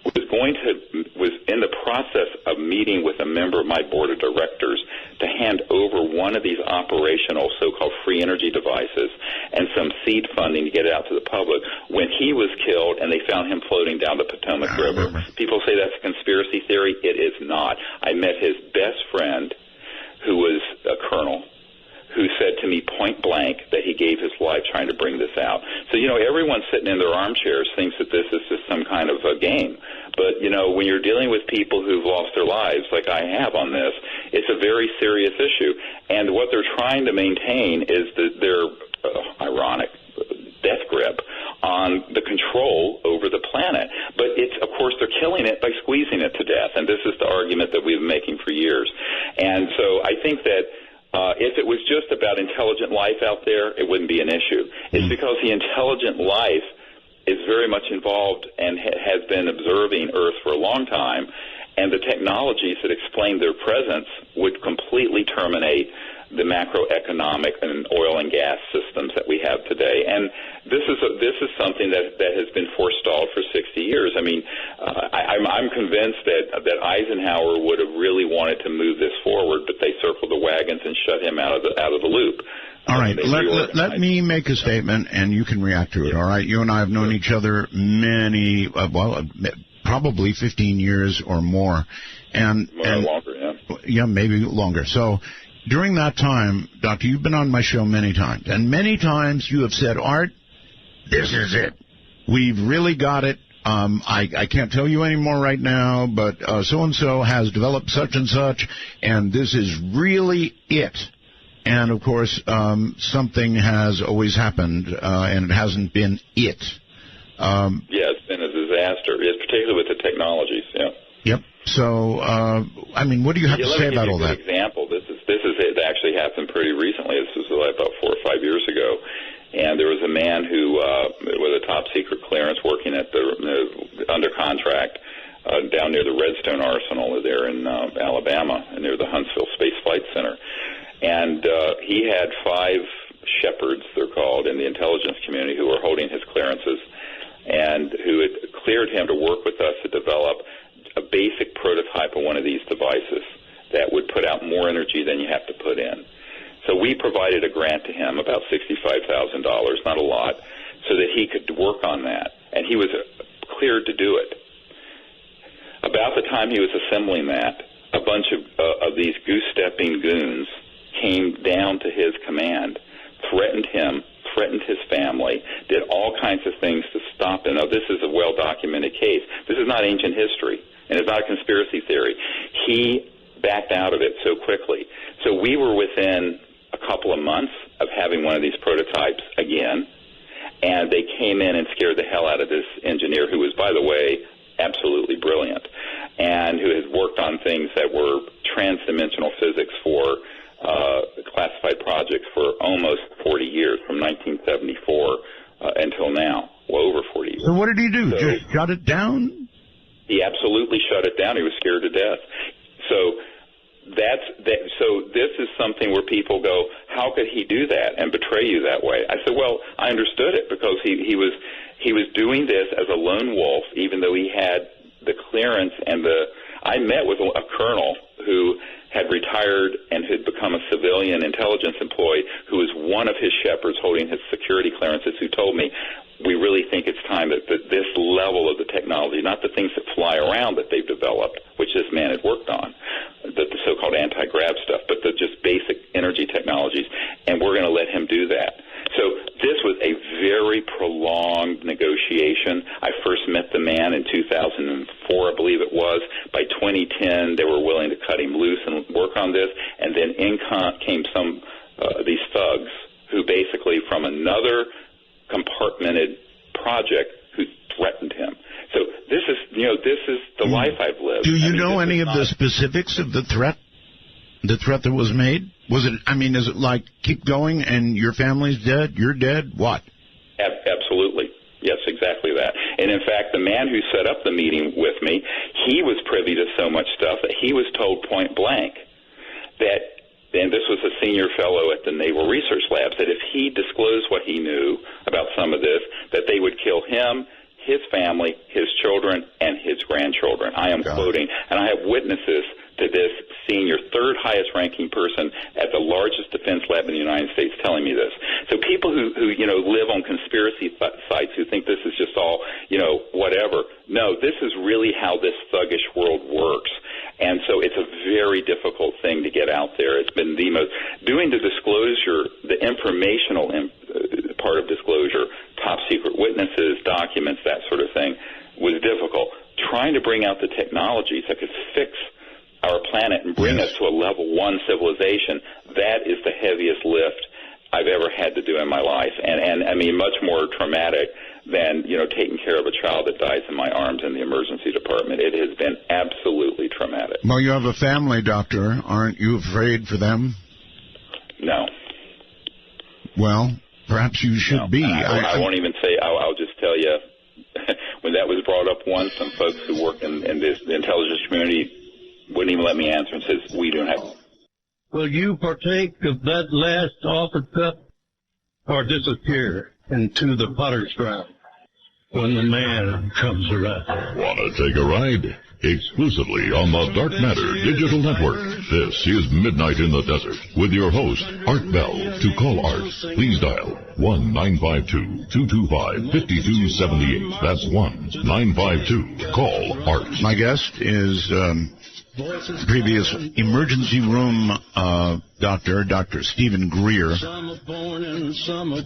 was in the process of meeting with a member of my board of directors to hand over one of these operational so-called free energy devices and some seed funding to get it out to the public when he was killed and they found him floating down the Potomac River. People say that's a conspiracy theory. It is not. I met his best friend, who was a colonel, who said to me point blank that he gave his life trying to bring this out. So, everyone sitting in their armchairs thinks that this is just some kind of a game. But, when you're dealing with people who've lost their lives, like I have on this, it's a very serious issue. And what they're trying to maintain is their ironic death grip on the control over the planet. But of course, they're killing it by squeezing it to death. And this is the argument that we've been making for years. And so I think that if it was just about intelligent life out there, it wouldn't be an issue. It's because the intelligent life is very much involved and has been observing Earth for a long time, and the technologies that explain their presence would completely terminate the macroeconomic and oil and gas systems that we have today. And this is something that has been forestalled for 60 years. I mean, I'm convinced that Eisenhower would have really wanted to move this forward, but they circled the wagons and shut him out of the loop. All right, let me make a statement, and you can react to it, all right? You and I have known each other probably 15 years or more. And longer, yeah. Yeah, maybe longer. So during that time, Doctor, you've been on my show many times, and many times you have said, Art, this is it. We've really got it. I can't tell you any more right now, but so-and-so has developed such and such, and this is really it. And, of course, something has always happened, and it hasn't been it. Yeah, it's been a disaster, particularly with the technologies, yeah. Yep. So, what do you have to say about all that? Let me give you an example. This is it actually happened pretty recently. This was about 4 or 5 years ago. And there was a man who, with a top-secret clearance, working at under contract down near the Redstone Arsenal there in Alabama, and near the Huntsville Space Flight Center. And he had 5 shepherds, they're called, in the intelligence community who were holding his clearances and who had cleared him to work with us to develop a basic prototype of one of these devices that would put out more energy than you have to put in. So we provided a grant to him, about $65,000, not a lot, so that he could work on that. And he was cleared to do it. About the time he was assembling that, a bunch of these goose-stepping goons came down to his command, threatened him, threatened his family, did all kinds of things to stop him. Now, this is a well-documented case. This is not ancient history, and it's not a conspiracy theory. He backed out of it so quickly. So we were within a couple of months of having one of these prototypes again, and they came in and scared the hell out of this engineer, who was, by the way, absolutely brilliant, and who has worked on things that were transdimensional physics for classified projects for almost 40 years, from 1974 until now, well over 40 years. So what did he do? So, just shut it down? He absolutely shut it down. He was scared to death. So so this is something where people go, how could he do that and betray you that way? I said, well, I understood it, because he was doing this as a lone wolf, even though he had the clearance and I met with a colonel who had retired and had become a civilian intelligence employee, who was one of his shepherds holding his security clearances, who told me, we really think it's time that this level of the technology, not the things that fly around that they've developed, which this man had worked on, the so-called anti-grav stuff, but the just basic energy technologies, and we're going to let him do that. So this was a very prolonged negotiation. I first met the man in 2004, I believe it was. By 2010, they were willing to cut him loose and work on this, and then in came some these thugs who basically, from another compartmented project, who threatened him. So this is the life I've lived. Do you know any of the specifics of the threat? The threat that was made? Was it, is it like, keep going and your family's dead, you're dead, what? Absolutely. Yes, exactly that. And in fact, the man who set up the meeting with me, he was privy to so much stuff that he was told point blank that, and this was a senior fellow at the Naval Research Labs, that if he disclosed what he knew about some of this, that they would kill him, his family, his children, and his grandchildren. I am quoting, and I have witnesses to this senior, third highest ranking person at the largest defense lab in the United States telling me this. So people who live on conspiracy sites who think this is just all, whatever. No, this is really how this thuggish world works. And so it's a very difficult thing to get out there. It's been the most, doing the disclosure, the informational part of disclosure, top secret witnesses, documents, that sort of thing, was difficult. Trying to bring out the technologies that could fix our planet and bring us to a level 1 civilization, that is the heaviest lift I've ever had to do in my life. And much more traumatic than, taking care of a child that dies in my arms in the emergency department. It has been absolutely traumatic. Well, you have a family, Doctor. Aren't you afraid for them? No. Well, perhaps you should be. I won't even say, I'll just tell you, when that was brought up once, some folks who work in this intelligence community wouldn't even let me answer and says, we don't have. Will you partake of that last offered cup or disappear into the potter's ground when the man comes around? Want to take a ride? Exclusively on the Dark Matter Digital Network. This is Midnight in the Desert with your host, Art Bell. To call Art, please dial 1-952-225-5278. That's 1-952-CALL-ART. My guest is previous emergency room doctor, Dr. Stephen Greer.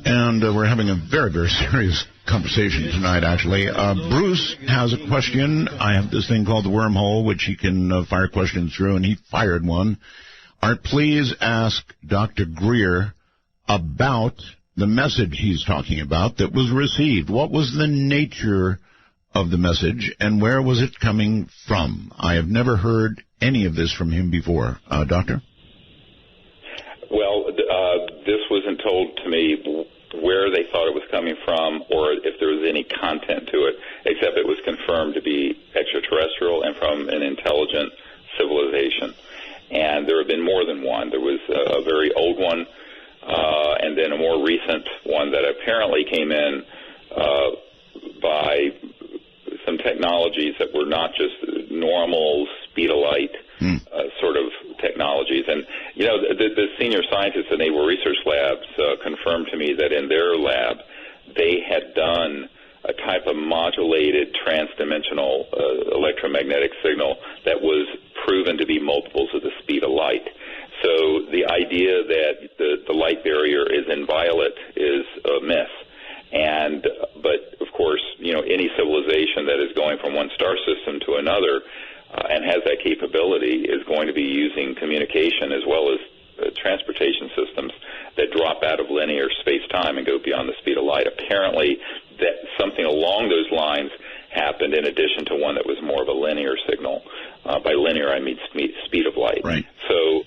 And we're having a very, very serious conversation tonight, actually. Bruce has a question. I have this thing called the wormhole, which he can fire questions through, and he fired one. Art, please ask Dr. Greer about the message he's talking about that was received. What was the nature of the message, and where was it coming from? I have never heard any of this from him before. Doctor? Well, this wasn't told to me where they thought it was coming from or if there was any content to it, except it was confirmed to be extraterrestrial and from an intelligent civilization. And there have been more than one. There was a very old one, and then a more recent one that apparently came in by some technologies that were not just normal speed of light sort of technologies. And, you know, the senior scientists in Naval Research Labs confirmed to me that in their lab they had done a type of modulated transdimensional electromagnetic signal that was proven to be multiples of the speed of light. So the idea that the light barrier is inviolate is a myth. But of course, you know, any civilization that is going from one star system to another and has that capability is going to be using communication as well as transportation systems that drop out of linear space-time and go beyond the speed of light. Apparently, that something along those lines happened in addition to one that was more of a linear signal. By linear, I mean speed of light. Right. So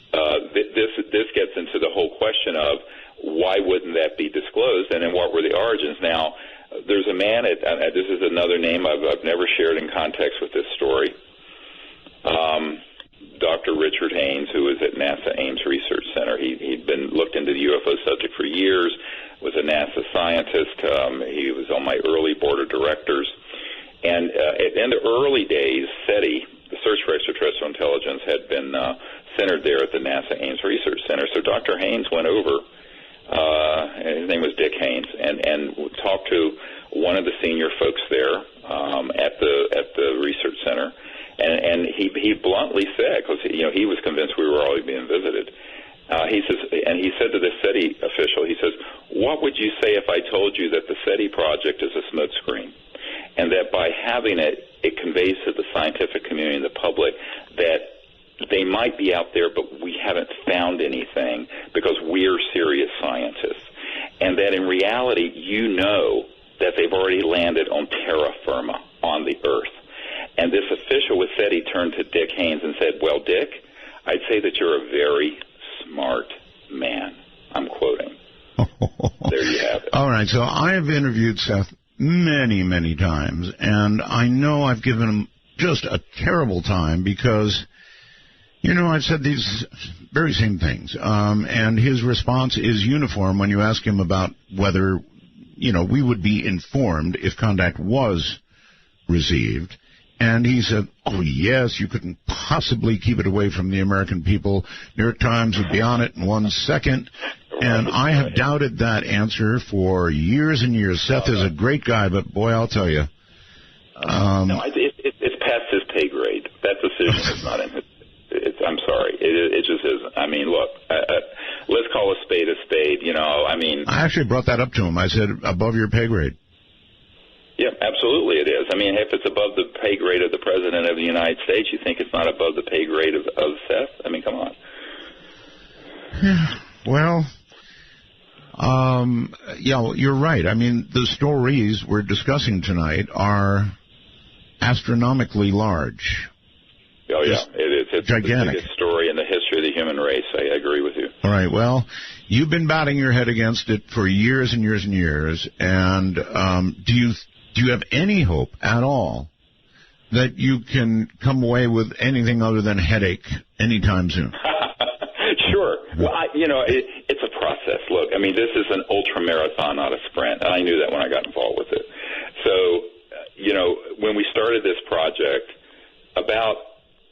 this gets into the whole question of why wouldn't that be disclosed, and then what were the origins? Now, there's a man, this is another name I've never shared in context with this story, Dr. Richard Haynes, who was at NASA Ames Research Center. He'd been looked into the UFO subject for years, was a NASA scientist. He was on my early board of directors. And in the early days, SETI, the Search for Extraterrestrial Intelligence, had been centered there at the NASA Ames Research Center. So Dr. Haynes went over, his name was Dick Haynes, and talked to one of the senior folks there at the research center. And he bluntly said, because he was convinced we were already being visited. He said to the SETI official, he says, "What would you say if I told you that the SETI project is a smokescreen, and that by having it conveys to the scientific community and the public that they might be out there, but we haven't found anything because we're serious scientists, and that in reality, you know that they've already landed on terra firma, on the Earth." And this official with SETI turned to Dick Haynes and said, "Well, Dick, I'd say that you're a very smart man." I'm quoting. There you have it. All right, so I have interviewed Seth many, many times, and I know I've given him just a terrible time because, you know, I've said these very same things, and his response is uniform when you ask him about whether, you know, we would be informed if contact was received. And he said, "Oh, yes, you couldn't possibly keep it away from the American people. New York Times would be on it in 1 second." And I have doubted that answer for years and years. Seth is a great guy, but boy, I'll tell you. No, it's past his pay grade. That decision is not in his. I'm sorry. It just isn't. I mean, look, let's call a spade a spade. You know, I mean. I actually brought that up to him. I said, above your pay grade. Yeah, absolutely it is. I mean, if it's above the pay grade of the President of the United States, you think it's not above the pay grade of Seth? I mean, come on. Yeah, well, yeah, you're right. I mean, the stories we're discussing tonight are astronomically large. Oh, yeah, it is. It's gigantic. the biggest story in the history of the human race. I agree with you. All right, well, you've been batting your head against it for years and years and years, and do you have any hope at all that you can come away with anything other than headache anytime soon? Sure. Well, it's a process. Look, I mean, this is an ultra marathon, not a sprint, and I knew that when I got involved with it. So, when we started this project, about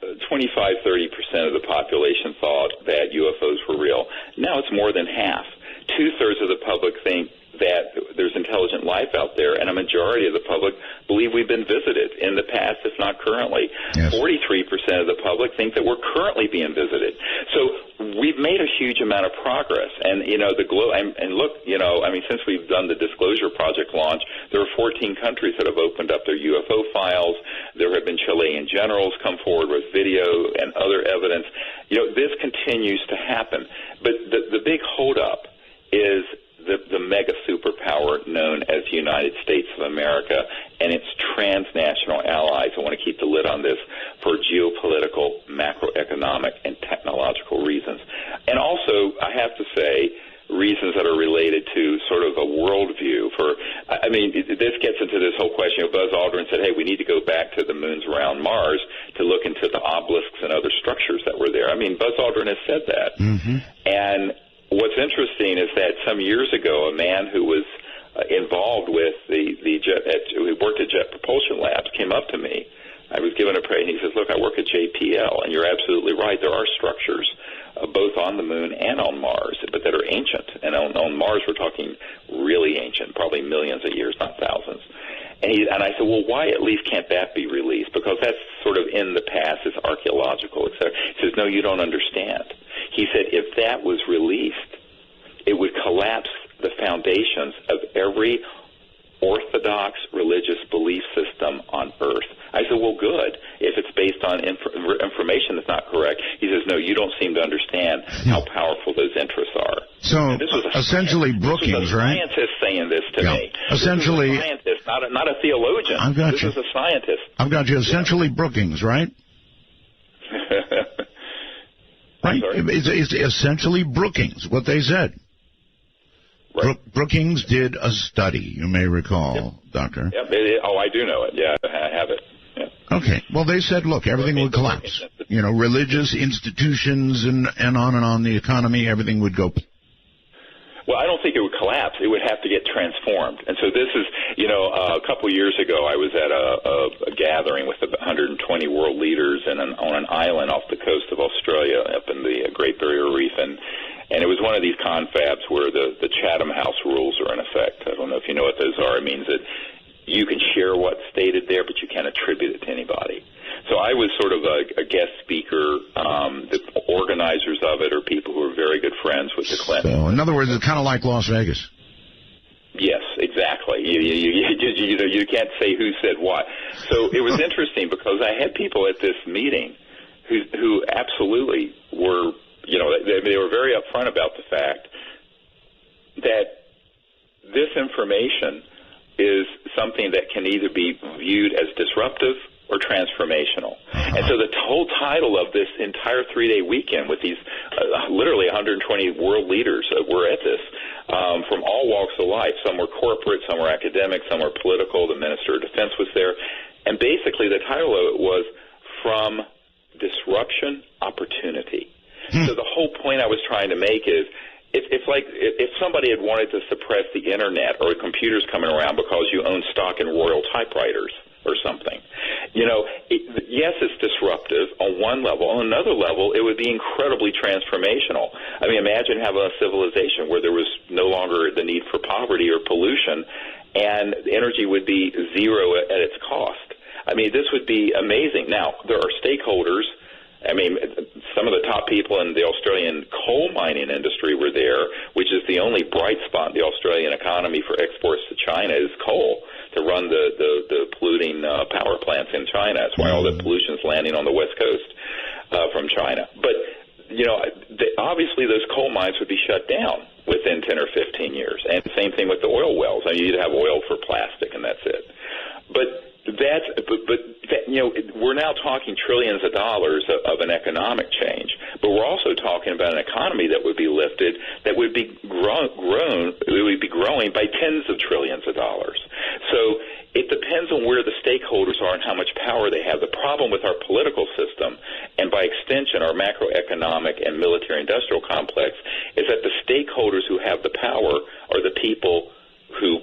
25-30% of the population thought that UFOs were real. Now it's more than half. 2/3 of the public think that there's intelligent life out there, and a majority of the public believe we've been visited in the past, if not currently. Yes. 43% of the public think that we're currently being visited. So we've made a huge amount of progress. And, and look, I mean, since we've done the Disclosure Project launch, there are 14 countries that have opened up their UFO files. There have been Chilean generals come forward with video and other evidence. This continues to happen. But the big holdup is the mega superpower known as the United States of America and its transnational allies. I want to keep the lid on this for geopolitical, macroeconomic, and technological reasons. And also, I have to say, reasons that are related to sort of a worldview. I mean, this gets into this whole question. Buzz Aldrin said, hey, we need to go back to the moons around Mars to look into the obelisks and other structures that were there. I mean, Buzz Aldrin has said that. Mm-hmm. And what's interesting is that some years ago, a man who was involved with who worked at Jet Propulsion Labs came up to me. I was given a praise, and he says, look, I work at JPL, and you're absolutely right. There are structures both on the moon and on Mars, but that are ancient. And on Mars, we're talking really ancient, probably millions of years, not thousands. And I said, well, why at least can't that be released? Because that's sort of in the past, it's archaeological, et cetera. He says, no, you don't understand. He said, if that was released, it would collapse the foundations of every orthodox religious belief system on Earth. I said, well, good, if it's based on information that's not correct. He says, no, you don't seem to understand how powerful those interests are. So, this was essentially Brookings, right? This was a scientist saying this to me. Essentially, this was a scientist, not a theologian. I've got this you. is a scientist. I've got you. Essentially Brookings, right? Right. It's essentially Brookings, what they said. Right. Brookings did a study, you may recall, Doctor. Yep. I do know it. Yeah, I have it. Yeah. Okay. Well, they said, look, everything would collapse. You know, religious institutions and on, the economy, everything would go. Well, I don't think it would collapse. It would have to get transformed. And so this is, a couple of years ago, I was at a gathering with 120 world leaders on an island off the coast of Australia up in the Great Barrier Reef. And it was one of these confabs where the Chatham House rules are in effect. I don't know if you know what those are. It means that you can share what's stated there, but you can't attribute it to anybody. So I was sort of a guest speaker. The organizers of it are people who are very good friends with the Clintons. So, in other words, it's kind of like Las Vegas. Yes, exactly. You can't say who said what. So it was interesting because I had people at this meeting who absolutely were, they were very upfront about the fact that this information is something that can either be viewed as disruptive or transformational. And so the whole title of this entire 3-day weekend with these literally 120 world leaders were at this from all walks of life. Some were corporate, some were academic, some were political. The Minister of Defense was there. And basically the title of it was From Disruption, Opportunity. So the whole point I was trying to make is if somebody had wanted to suppress the Internet or computers coming around because you own stock in Royal typewriters or something, yes, it's disruptive on one level. On another level, it would be incredibly transformational. I mean, imagine having a civilization where there was no longer the need for poverty or pollution, and energy would be zero at its cost. I mean, this would be amazing. Now, there are stakeholders. I mean, some of the top people in the Australian coal mining industry were there, which is the only bright spot in the Australian economy for exports to China is coal to run the polluting power plants in China. That's why all the pollution is landing on the west coast from China. But, obviously those coal mines would be shut down within 10 or 15 years. And the same thing with the oil wells. I mean, you'd have oil for plastic, and that's it. But we're now talking trillions of dollars of an economic change, but we're also talking about an economy that would be lifted, that would be growing by tens of trillions of dollars. So it depends on where the stakeholders are and how much power they have. The problem with our political system, and by extension our macroeconomic and military-industrial complex, is that the stakeholders who have the power are the people who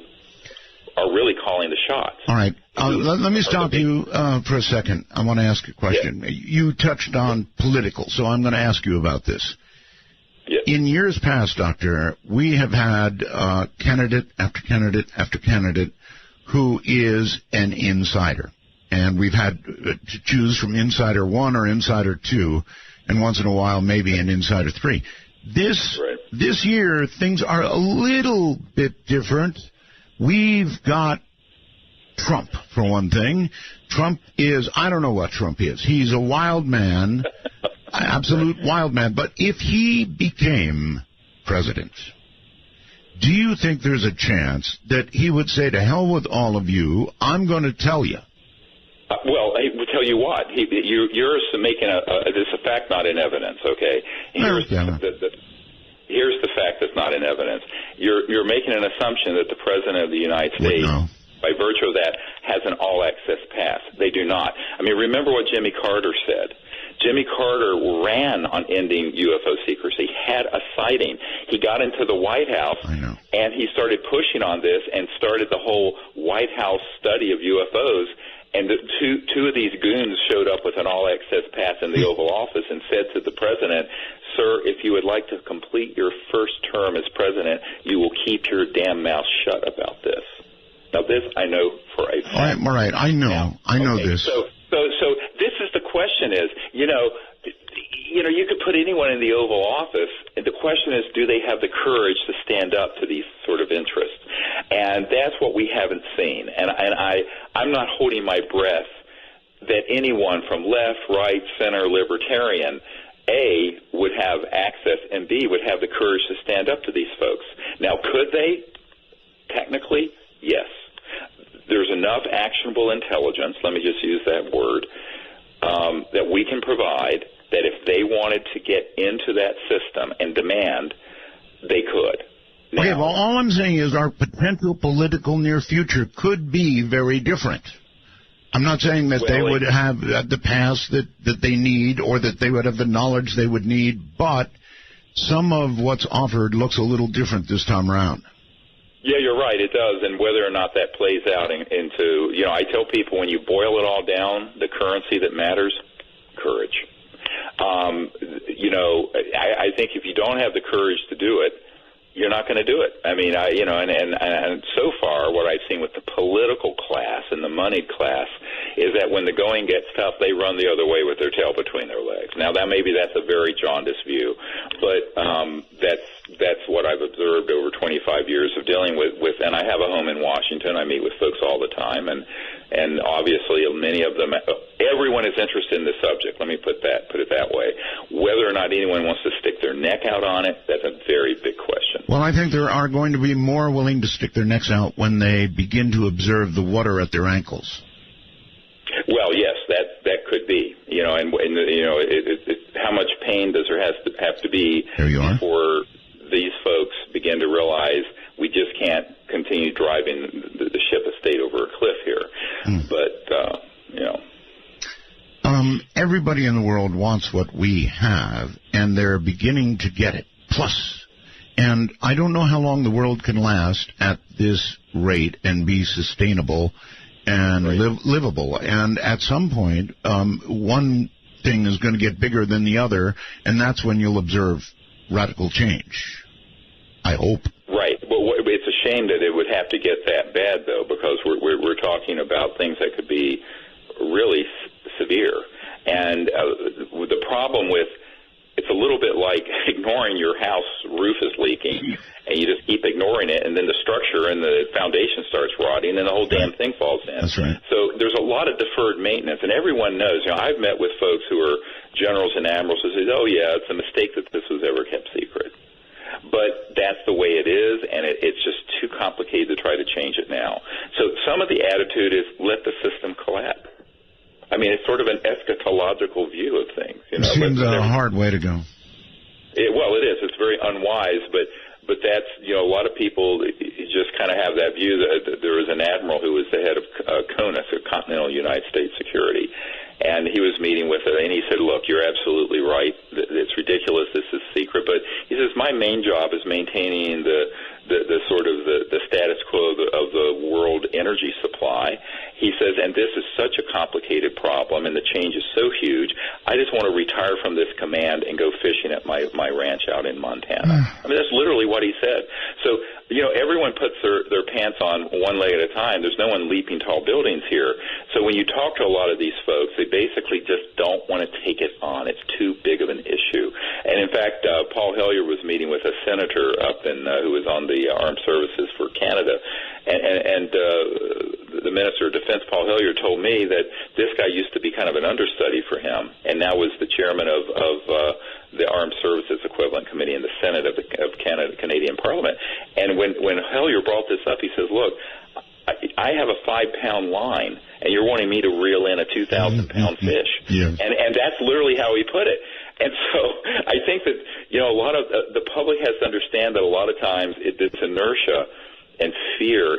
are really calling the shots. All right. Let me stop you for a second. I want to ask a question. Yeah. You touched on political, so I'm going to ask you about this. Yeah. In years past, Doctor, we have had candidate after candidate after candidate who is an insider. And we've had to choose from Insider 1 or Insider 2, and once in a while maybe an Insider 3. This year, things are a little bit different. We've got Trump, for one thing. Trump is, I don't know what Trump is. He's a wild man, absolute wild man. But if he became president, do you think there's a chance that he would say, to hell with all of you, I'm going to tell you? Well, I will tell you what. You're making this a fact, not in evidence, okay? here's the fact that's not in evidence. You're making an assumption that the President of the United States, by virtue of that, has an all-access pass. They do not. I mean, remember what Jimmy Carter said. Jimmy Carter ran on ending UFO secrecy, had a sighting. He got into the White House, and he started pushing on this and started the whole White House study of UFOs. And two of these goons showed up with an all-access pass in the Oval Office and said to the president, "Sir, if you would like to complete your first term as president, you will keep your damn mouth shut about this." Now, this I know for a fact. All right. I know this. So this is the question: is you could put anyone in the Oval Office, and the question is, do they have the courage to stand up to these sort of interests? And that's what we haven't seen. And I'm not holding my breath that anyone from left, right, center, libertarian, A, would have access, and B, would have the courage to stand up to these folks. Now, could they? Technically, yes. There's enough actionable intelligence, let me just use that word, that we can provide that if they wanted to get into that system and demand, they could. Now, okay, well, all I'm saying is our potential political near future could be very different. I'm not saying that they would have the pass that they need or that they would have the knowledge they would need, but some of what's offered looks a little different this time around. Yeah, you're right, it does, and whether or not that plays out into, I tell people when you boil it all down, the currency that matters, courage. I think if you don't have the courage to do it, you're not going to do it. I mean, and so far what I've seen with the political class and the moneyed class is that when the going gets tough, they run the other way with their tail between their legs. Now, maybe that's a very jaundiced view, but that's what I've observed over 25 years of dealing with. And I have a home in Washington. I meet with folks all the time, and obviously many of them, everyone is interested in the subject. Let me put it that way. Whether or not anyone wants to stick their neck out on it, that's a very big question. Well, I think there are going to be more willing to stick their necks out when they begin to observe the water at their ankles. Well, yes, that could be. How much pain does there have to be before these folks begin to realize we just can't continue driving the ship of state over a cliff here. But, everybody in the world wants what we have, and they're beginning to get it. Plus, and I don't know how long the world can last at this rate and be sustainable and livable. And at some point, one thing is going to get bigger than the other, and that's when you'll observe radical change. I hope. Right. Well, it's a shame that it would have to get that bad, though, because we're talking about things that could be really severe. And the problem with it's a little bit like ignoring your house roof is leaking, and you just keep ignoring it, and then the structure and the foundation starts rotting, and the whole damn thing falls in. That's right. So there's a lot of deferred maintenance, and everyone knows. I've met with folks who are generals and admirals who say, "Oh yeah, it's a mistake that this was ever kept secret." But that's the way it is, and it's just too complicated to try to change it now. So some of the attitude is let the system collapse. I mean, it's sort of an eschatological view of things. It seems a hard way to go. Well, it is. It's very unwise, but that's, a lot of people just kind of have that view. That there was an admiral who was the head of CONUS, or Continental United States Security, and he was meeting with it, and he said, "Look, you're absolutely right. It's ridiculous. This is secret." But he says, "My main job is maintaining the sort of the status quo of the world energy supply." He says, "And this is such a complicated problem, and the change is so huge. I just want to retire from this command and go fishing at my ranch out in Montana." I mean, that's literally what he said. So, everyone puts their pants on one leg at a time. There's no one leaping tall buildings here. So when you talk to a lot of these folks, they basically just don't want to take it on. It's too big of an issue. And in fact, Paul Hellyer was meeting with a senator up in who was on the Armed Services for Canada, and the Minister of Defense, Paul Hellyer, told me that this guy used to be kind of an understudy for him, and now was the chairman of the Armed Services Equivalent Committee in the Senate of Canadian Parliament. And when Hellyer brought this up, he says, "Look, I have a 5-pound line, and you're wanting me to reel in a 2,000-pound fish." Yes. And that's literally how he put it. And so I think that, a lot of the public has to understand that a lot of times this inertia and fear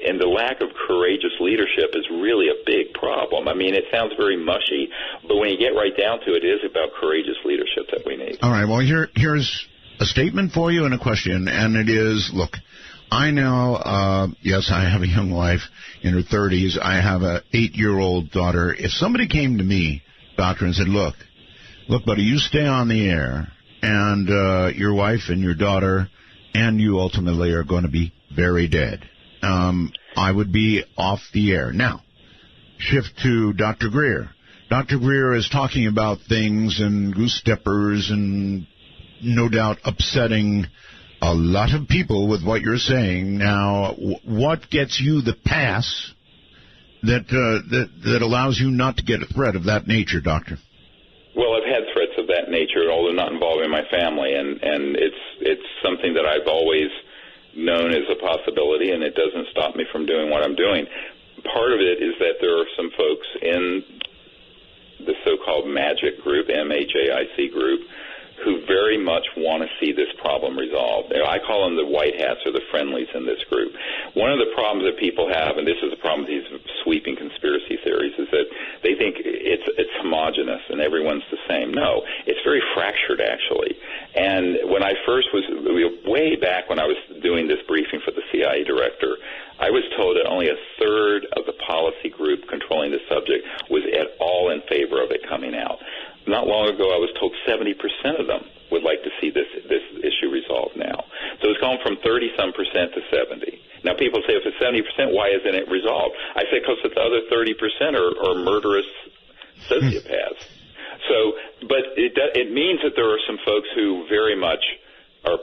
and the lack of courageous leadership is really a big problem. I mean, it sounds very mushy, but when you get right down to it, it is about courageous leadership that we need. All right, well, here's a statement for you and a question, and it is, look, I know, yes, I have a young wife in her 30s. I have an 8-year-old daughter. If somebody came to me, doctor, and said, look, buddy, you stay on the air, and your wife and your daughter and you ultimately are going to be very dead, I would be off the air. Now, shift to Dr. Greer. Dr. Greer is talking about things and goose steppers and no doubt upsetting a lot of people with what you're saying. Now, what gets you the pass that allows you not to get a threat of that nature, Doctor? Well, I've had threats of that nature, although not involving my family, and it's something that I've always known as a possibility, and it doesn't stop me from doing what I'm doing. Part of it is that there are some folks in the so-called MAJIC group, MAJIC group, who very much want to see this problem resolved. I call them the white hats or the friendlies in this group. One of the problems that people have, and this is the problem with these sweeping conspiracy theories, is that they think it's homogenous and everyone's the same. No, it's very fractured, actually. And when I first was, way back when I was doing this briefing for the CIA director, I was told that only a third of the policy group controlling the subject was at all in favor of it coming out. Not long ago, I was told 70% of them would like to see this issue resolved now. So it's gone from 30-some% to 70. Now, people say, if it's 70%, why isn't it resolved? I say because the other 30% are murderous sociopaths. So, but it means that there are some folks who very much are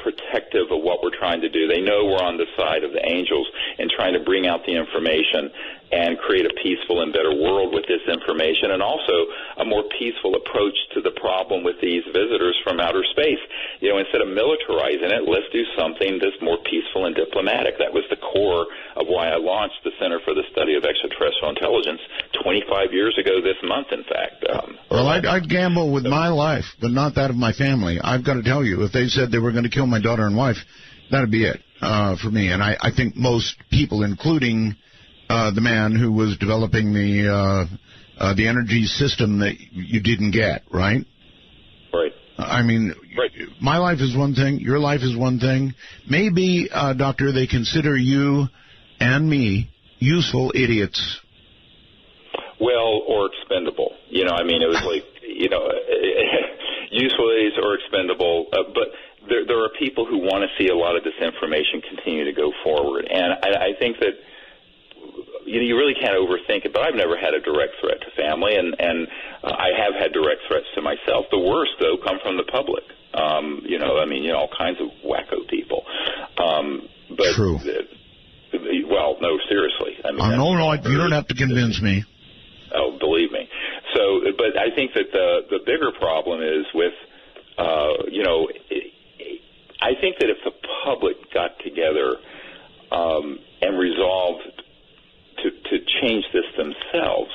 protective of what we're trying to do. They know we're on the side of the angels and trying to bring out the information and create a peaceful and better world with this information, and also a more peaceful approach to the problem with these visitors from outer space. Instead of militarizing it, let's do something that's more peaceful and diplomatic. That was the core of why I launched the Center for the Study of Extraterrestrial Intelligence 25 years ago this month, in fact. Well, I'd gamble with my life, but not that of my family. I've got to tell you, if they said they were going to kill my daughter and wife, that'd be it for me. And I think most people, including the man who was developing the energy system that you didn't get, right? Right. I mean, right. My life is one thing, your life is one thing. Maybe, Doctor, they consider you and me useful idiots. Well, or expendable. It was like, useful idiots or expendable. But there are people who want to see a lot of this information continue to go forward. And I think that you really can't overthink it, but I've never had a direct threat to family, and I have had direct threats to myself. The worst, though, come from the public. All kinds of wacko people. But true. Well, no, seriously. No, you don't have to convince me. Oh, believe me. So, but I think that the bigger problem is with, I think that if the public got together and resolved to change this themselves,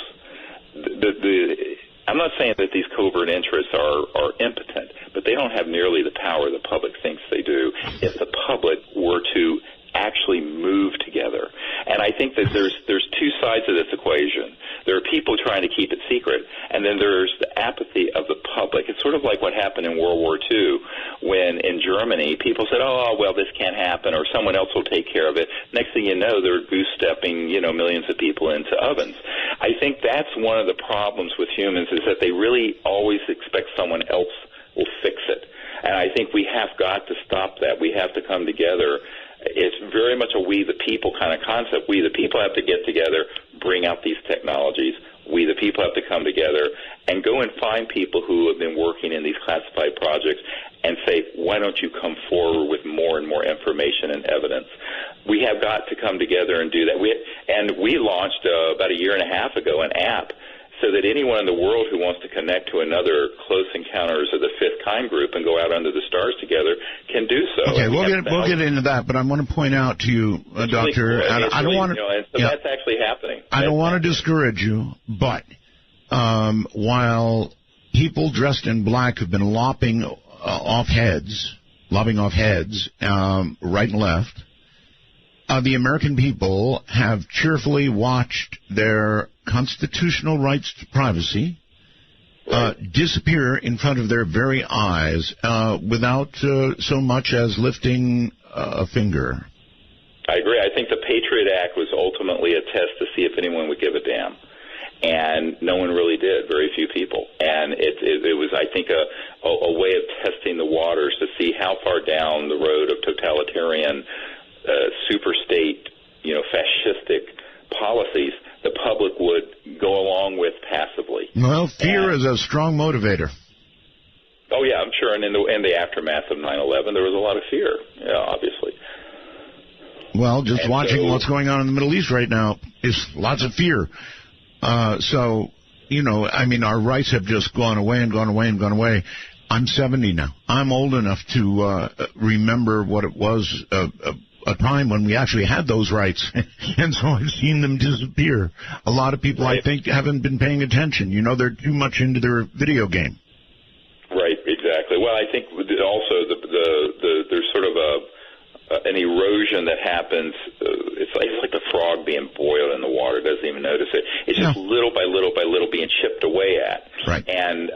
I'm not saying that these covert interests are impotent, but they don't have nearly the power the public thinks they do if the public were to actually move together. And I think that there's two sides of this equation. There are people trying to keep it secret, and then there's the apathy of the public. It's sort of like what happened in World War II when in Germany people said, oh, well, this can't happen, or someone else will take care of it. Next thing you know, they're goose-stepping, millions of people into ovens. I think that's one of the problems with humans is that they really always expect someone else will fix it. And I think we have got to stop that. We have to come together. It's very much a we the people kind of concept. We the people have to get together, bring out these technologies. We the people have to come together and go and find people who have been working in these classified projects and say, why don't you come forward with more and more information and evidence? We have got to come together and do that. We launched about a year and a half ago an app so that anyone in the world who wants to connect to another Close Encounters of the Fifth Kind group and go out under the stars together can do so. Okay, we'll get into that, but I want to point out to you, Doctor, and I don't want to. That's actually happening. I don't want to discourage you, but while people dressed in black have been lopping off heads, right and left. The American people have cheerfully watched their constitutional rights to privacy disappear in front of their very eyes without so much as lifting a finger. I agree. I think the Patriot Act was ultimately a test to see if anyone would give a damn. And no one really did, very few people. And it was, I think, a way of testing the waters to see how far down the road of totalitarian, super state, fascistic policies the public would go along with passively. Well, fear is a strong motivator. Oh, yeah, I'm sure. And in the aftermath of 9/11, there was a lot of fear, obviously. Well, just watching what's going on in the Middle East right now is lots of fear. So, our rights have just gone away and gone away and gone away. I'm 70 now. I'm old enough to remember what it was, a time when we actually had those rights. And so I've seen them disappear. A lot of people, I think, haven't been paying attention. They're too much into their video game. Right, exactly. Well, I think also there's sort of an erosion that happens. It's like the frog being boiled in the water, doesn't even notice it. It's just little by little by little being chipped away at. Right. And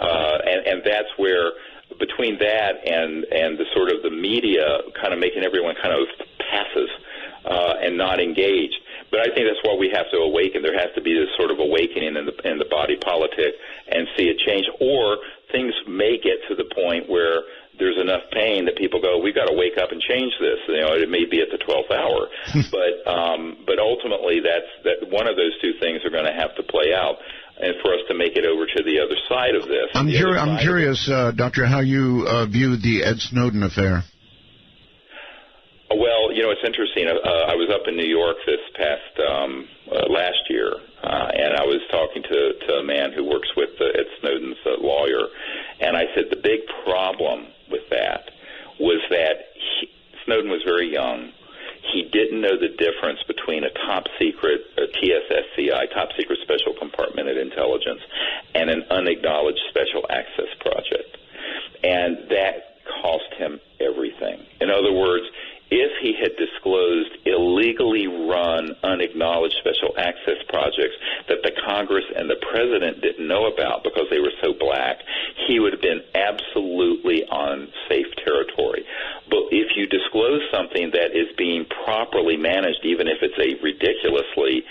that's where, between that and the sort of the media kind of making everyone kind of passive and not engaged. But I think that's why we have to awaken. There has to be this sort of awakening in the body politic and see a change. Or things may get to the point where there's enough pain that people go, we've got to wake up and change this. It may be at the 12th hour. But ultimately, that one of those two things are going to have to play out. And for us to make it over to the other side of this. I'm curious, Doctor, how you viewed the Ed Snowden affair. Well, it's interesting. I was up in New York this past last year, and I was talking to a man who works with Ed Snowden's lawyer, and I said the big problem with that was that Snowden was very young. He didn't know the difference between a top-secret TSSCI, top-secret special compartmented intelligence, and an unacknowledged special access project. And that cost him everything. In other words, if he had disclosed illegally run, unacknowledged special access projects that the Congress and the President didn't know about because they were so black, he would have been absolutely on safe territory. But if you disclose something that is being properly managed, even if it's a ridiculously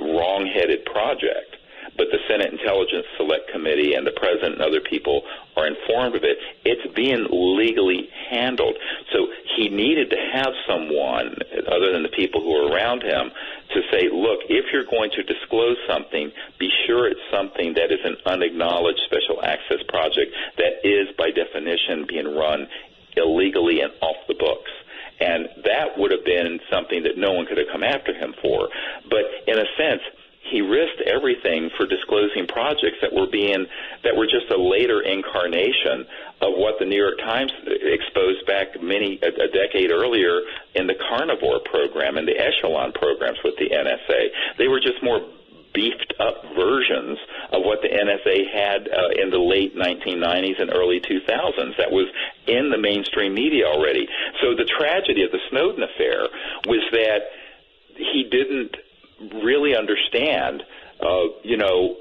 wrong-headed project, but the Senate Intelligence Select Committee and the President and other people are informed of it, it's being legally handled. So he needed to have someone, other than the people who are around him, to say, look, if you're going to disclose something, be sure it's something that is an unacknowledged special access project that is, by definition, being run illegally and off the books. And that would have been something that no one could have come after him for. But in a sense, he risked everything for disclosing projects that were just a later incarnation of what the New York Times exposed back a decade earlier in the Carnivore program and the Echelon programs with the NSA. They were just more beefed up versions of what the NSA had in the late 1990s and early 2000s. That was in the mainstream media already. So the tragedy of the Snowden affair was that he didn't really understand, the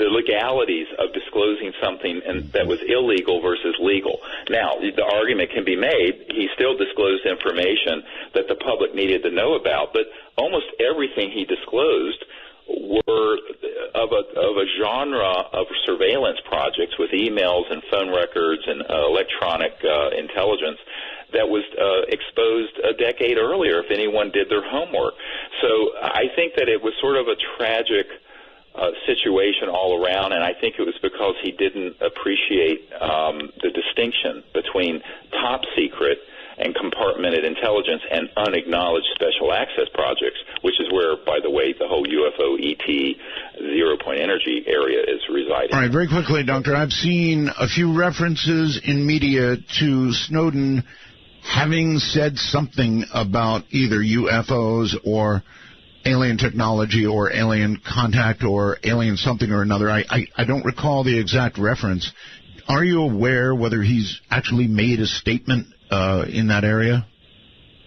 legalities of disclosing something that was illegal versus legal. Now, the argument can be made, he still disclosed information that the public needed to know about, but almost everything he disclosed were of a genre of surveillance projects with emails and phone records and electronic intelligence that was exposed a decade earlier if anyone did their homework. So I think that it was sort of a tragic situation all around, and I think it was because he didn't appreciate the distinction between top secret and compartmented intelligence and unacknowledged special access projects, which is where, by the way, the whole UFO, ET, zero-point energy area is residing. All right, very quickly, Doctor, I've seen a few references in media to Snowden having said something about either UFOs or alien technology or alien contact or alien something or another. I don't recall the exact reference. Are you aware whether he's actually made a statement in that area?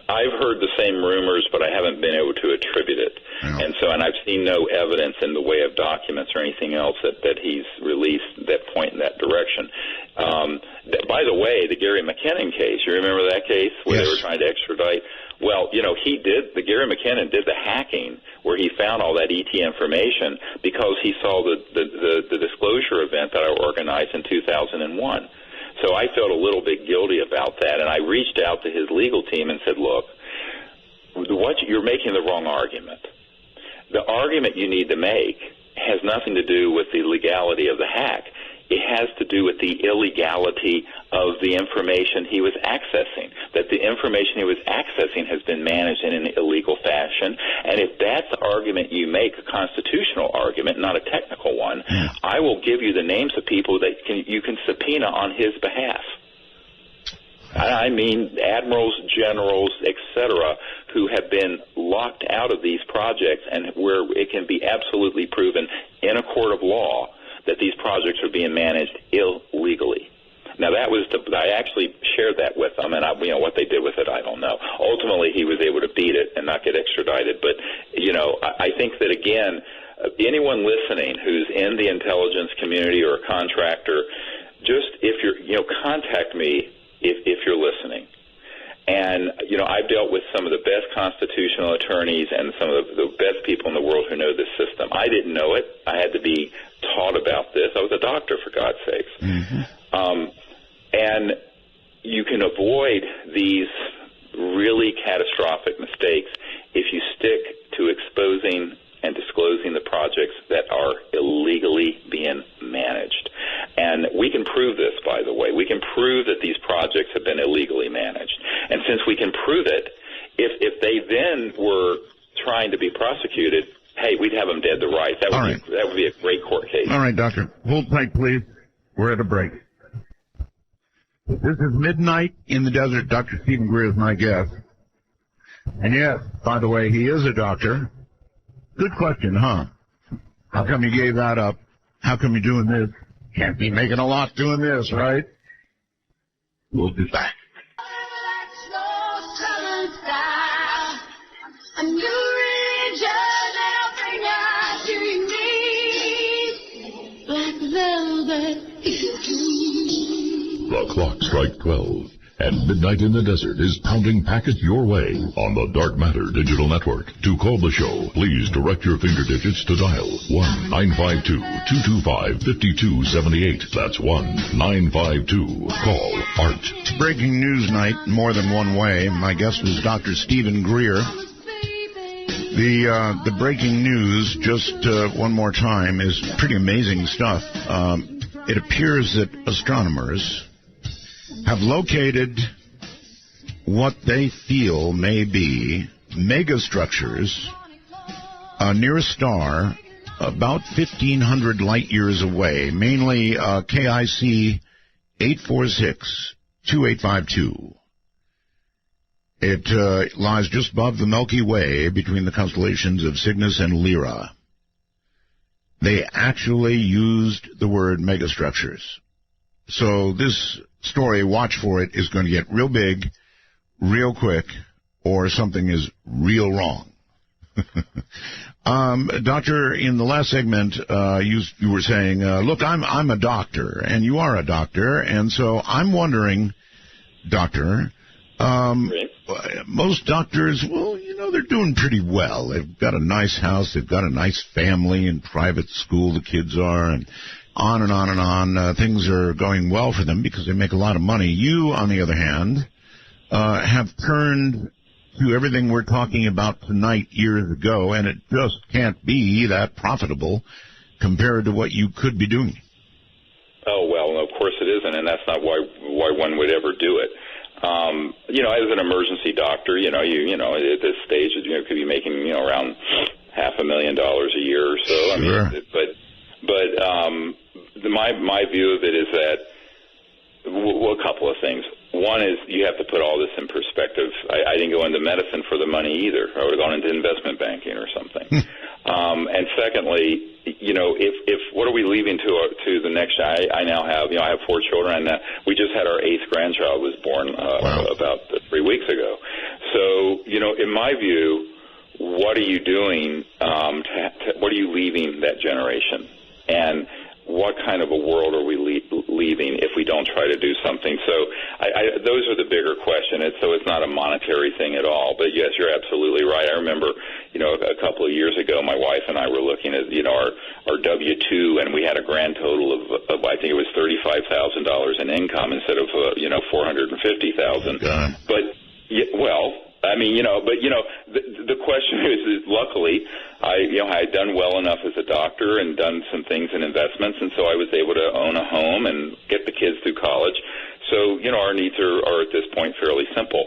I've heard the same rumors, but I haven't been able to attribute it. Yeah. And I've seen no evidence in the way of documents or anything else that he's released that point in that direction. By the way, the Gary McKinnon case, you remember that case where they were trying to extradite? Well, Gary McKinnon did the hacking where he found all that ET information because he saw the disclosure event that I organized in 2001. So I felt a little bit guilty about that, and I reached out to his legal team and said, look, you're making the wrong argument. The argument you need to make has nothing to do with the legality of the hack. It has to do with the illegality of the information he was accessing, that the information he was accessing has been managed in an illegal fashion. And if that's the argument you make, a constitutional argument, not a technical one, I will give you the names of people that you can subpoena on his behalf. I mean admirals, generals, etc., who have been locked out of these projects and where it can be absolutely proven in a court of law that these projects are being managed illegally. Now, I actually shared that with them, and what they did with it, I don't know. Ultimately, he was able to beat it and not get extradited. But, I think that, again, anyone listening who's in the intelligence community or a contractor, just contact me if you're listening. And, I've dealt with some of the best constitutional attorneys and some of the best people in the world who know this system. I didn't know it. I had to be taught about this. I was a doctor, for God's sakes. Mm-hmm. And you can avoid these really catastrophic mistakes if you stick to exposing and disclosing the projects that are illegally being managed. And we can prove this, by the way. We can prove that these projects have been illegally managed. And since we can prove it, if they then were trying to be prosecuted, hey, we'd have them dead to rights. That would be a great court case. All right, Doctor. Hold tight, please. We're at a break. This is Midnight in the Desert. Dr. Stephen Greer is my guest. And yes, by the way, he is a doctor. Good question, huh? How come you gave that up? How come you're doing this? Can't be making a lot doing this, right? We'll be back. A new region that'll bring out to your knees. Black velvet. The clock strikes 12, and Midnight in the Desert is pounding packets your way on the Dark Matter Digital Network. To call the show, please direct your finger digits to dial 1-952-225-5278. That's 1-952. Call Art. Breaking news night, more than one way. My guest was Dr. Stephen Greer. The breaking news, just one more time, is pretty amazing stuff. It appears that astronomers have located what they feel may be megastructures near a star about 1,500 light years away, mainly KIC 846-2852. It lies just above the Milky Way between the constellations of Cygnus and Lyra. They actually used the word megastructures. So this story, watch for it, is going to get real big, real quick, or something is real wrong. Doctor, in the last segment, you were saying, look, I'm a doctor, and you are a doctor, and so I'm wondering, Doctor, most doctors, well, they're doing pretty well. They've got a nice house, they've got a nice family and private school the kids are, and on and on and on. Things are going well for them because they make a lot of money. You, on the other hand, have turned to everything we're talking about tonight years ago, and it just can't be that profitable compared to what you could be doing. Oh, well, of course it isn't, and that's not why one would ever do it. As an emergency doctor, you at this stage, could be making, around $500,000 a year or so. I mean, my view of it is that, well, a couple of things. one is you have to put all this in perspective. I didn't go into medicine for the money either. I would have gone into investment banking or something. And secondly, if what are we leaving to the next? I now have, I have 4 children, and we just had our 8th grandchild was born about 3 weeks ago. So, in my view, what are you doing? What are you leaving that generation? And what kind of a world are we leaving if we don't try to do something? So those are the bigger question. So it's not a monetary thing at all. But, yes, you're absolutely right. I remember, a couple of years ago, my wife and I were looking at, our W-2, and we had a grand total of I think it was $35,000 in income instead of, $450,000. But, the question is luckily, I had done well enough as a doctor and done some things in investments, and so I was able to own a home and get the kids through college. So, our needs are at this point fairly simple.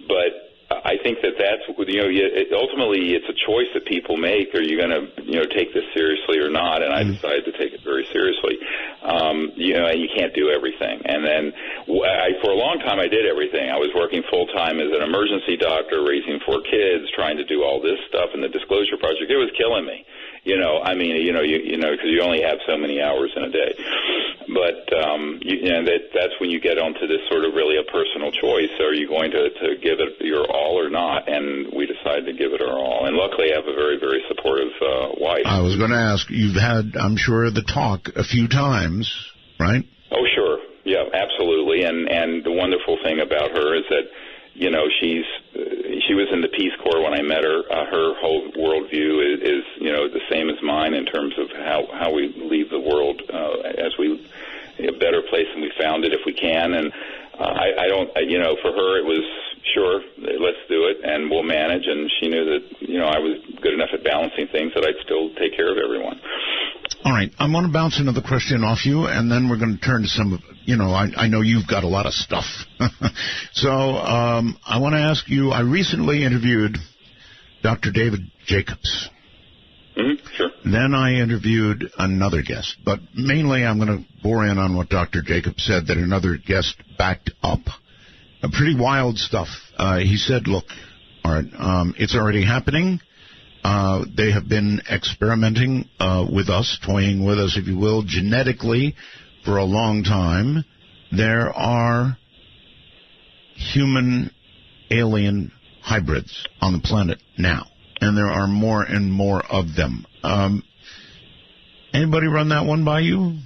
But I think that's, ultimately it's a choice that people make. Are you going to, take this seriously or not? And I decided to take it very seriously. You can't do everything. And then for a long time I did everything. I was working full-time as an emergency doctor, raising 4 kids, trying to do all this stuff in the Disclosure Project. It was killing me. Because you only have so many hours in a day. But, that's when you get onto this sort of really a personal choice. Are you going to give it your all or not? And we decided to give it our all. And luckily I have a very, very supportive wife. I was going to ask, you've had, I'm sure, the talk a few times, right? Oh, sure. Yeah, absolutely. And the wonderful thing about her is that, she was in the Peace Corps when I met her. Her whole worldview is the same as mine in terms of how we leave the world as a better place than we found it if we can. And I don't, for her it was, sure, let's do it and we'll manage. And she knew that, I was good enough at balancing things that I'd still take care of everyone. All right. I want to bounce another question off you, and then we're going to turn to some of, I know you've got a lot of stuff. So I want to ask you, I recently interviewed Dr. David Jacobs. Mm-hmm, sure. Then I interviewed another guest, but mainly I'm going to bore in on what Dr. Jacobs said that another guest backed up. Pretty wild stuff. He said, look, all right, it's already happening. They have been experimenting with us, toying with us, if you will, genetically for a long time. There are human-alien hybrids on the planet now, and there are more and more of them. Anybody run that one by you?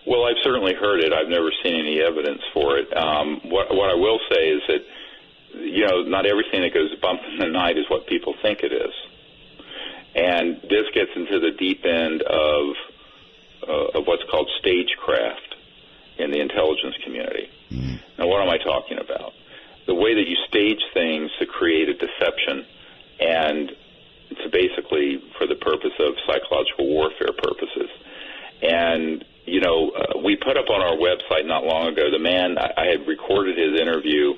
Well, I've certainly heard it. I've never seen any evidence for it. What I will say is that not everything that goes bump in the night is what people think it is. And this gets into the deep end of what's called stagecraft in the intelligence community. Now, what am I talking about? The way that you stage things to create a deception, and it's basically for the purpose of psychological warfare purposes. And we put up on our website not long ago, the man, I had recorded his interview,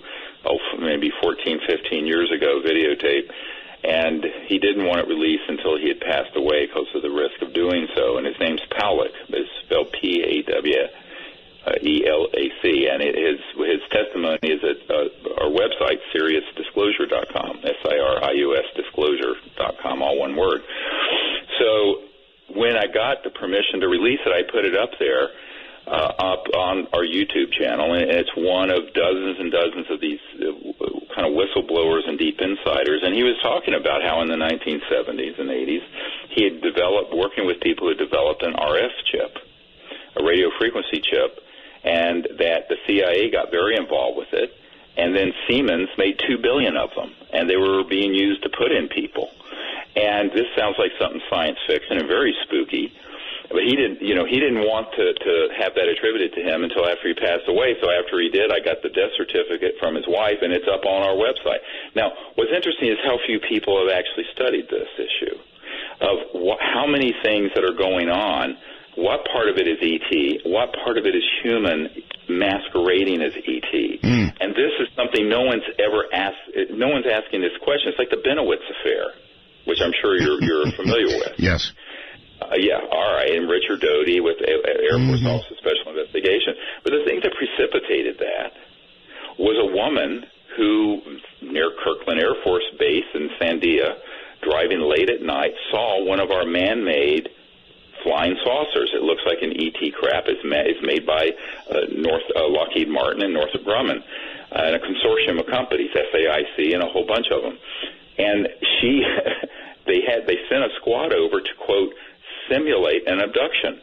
maybe 14, 15 years ago, videotape, and he didn't want it released until he had passed away because of the risk of doing so. And his name's Pawlak. It's spelled P-A-W-E-L-A-C. And his testimony is at our website, SiriusDisclosure.com, S-I-R-I-U-S Disclosure.com, all one word. So when I got the permission to release it, I put it up there, up on our YouTube channel, and it's one of dozens and dozens of these kind of whistleblowers and deep insiders. And he was talking about how in the 1970s and 80s he had developed, working with people who developed an RF chip, a radio frequency chip, and that the CIA got very involved with it, and then Siemens made 2 billion of them, and they were being used to put in people. And this sounds like something science fiction and very spooky. But he didn't want to have that attributed to him until after he passed away. So after he did, I got the death certificate from his wife, and it's up on our website. Now, what's interesting is how few people have actually studied this issue of how many things that are going on. What part of it is ET? What part of it is human masquerading as ET? And this is something no one's ever asked. No one's asking this question. It's like the Benowitz affair, which I'm sure you're familiar with. Yes. Yeah, all right, and Richard Doty with Air Force Office of Special Investigation. But the thing that precipitated that was a woman who, near Kirkland Air Force Base in Sandia, driving late at night, saw one of our man-made flying saucers. It looks like an ET craft. It's made by Lockheed Martin and Northrop Grumman, and a consortium of companies, SAIC, and a whole bunch of them. And they sent a squad over to, quote, simulate an abduction.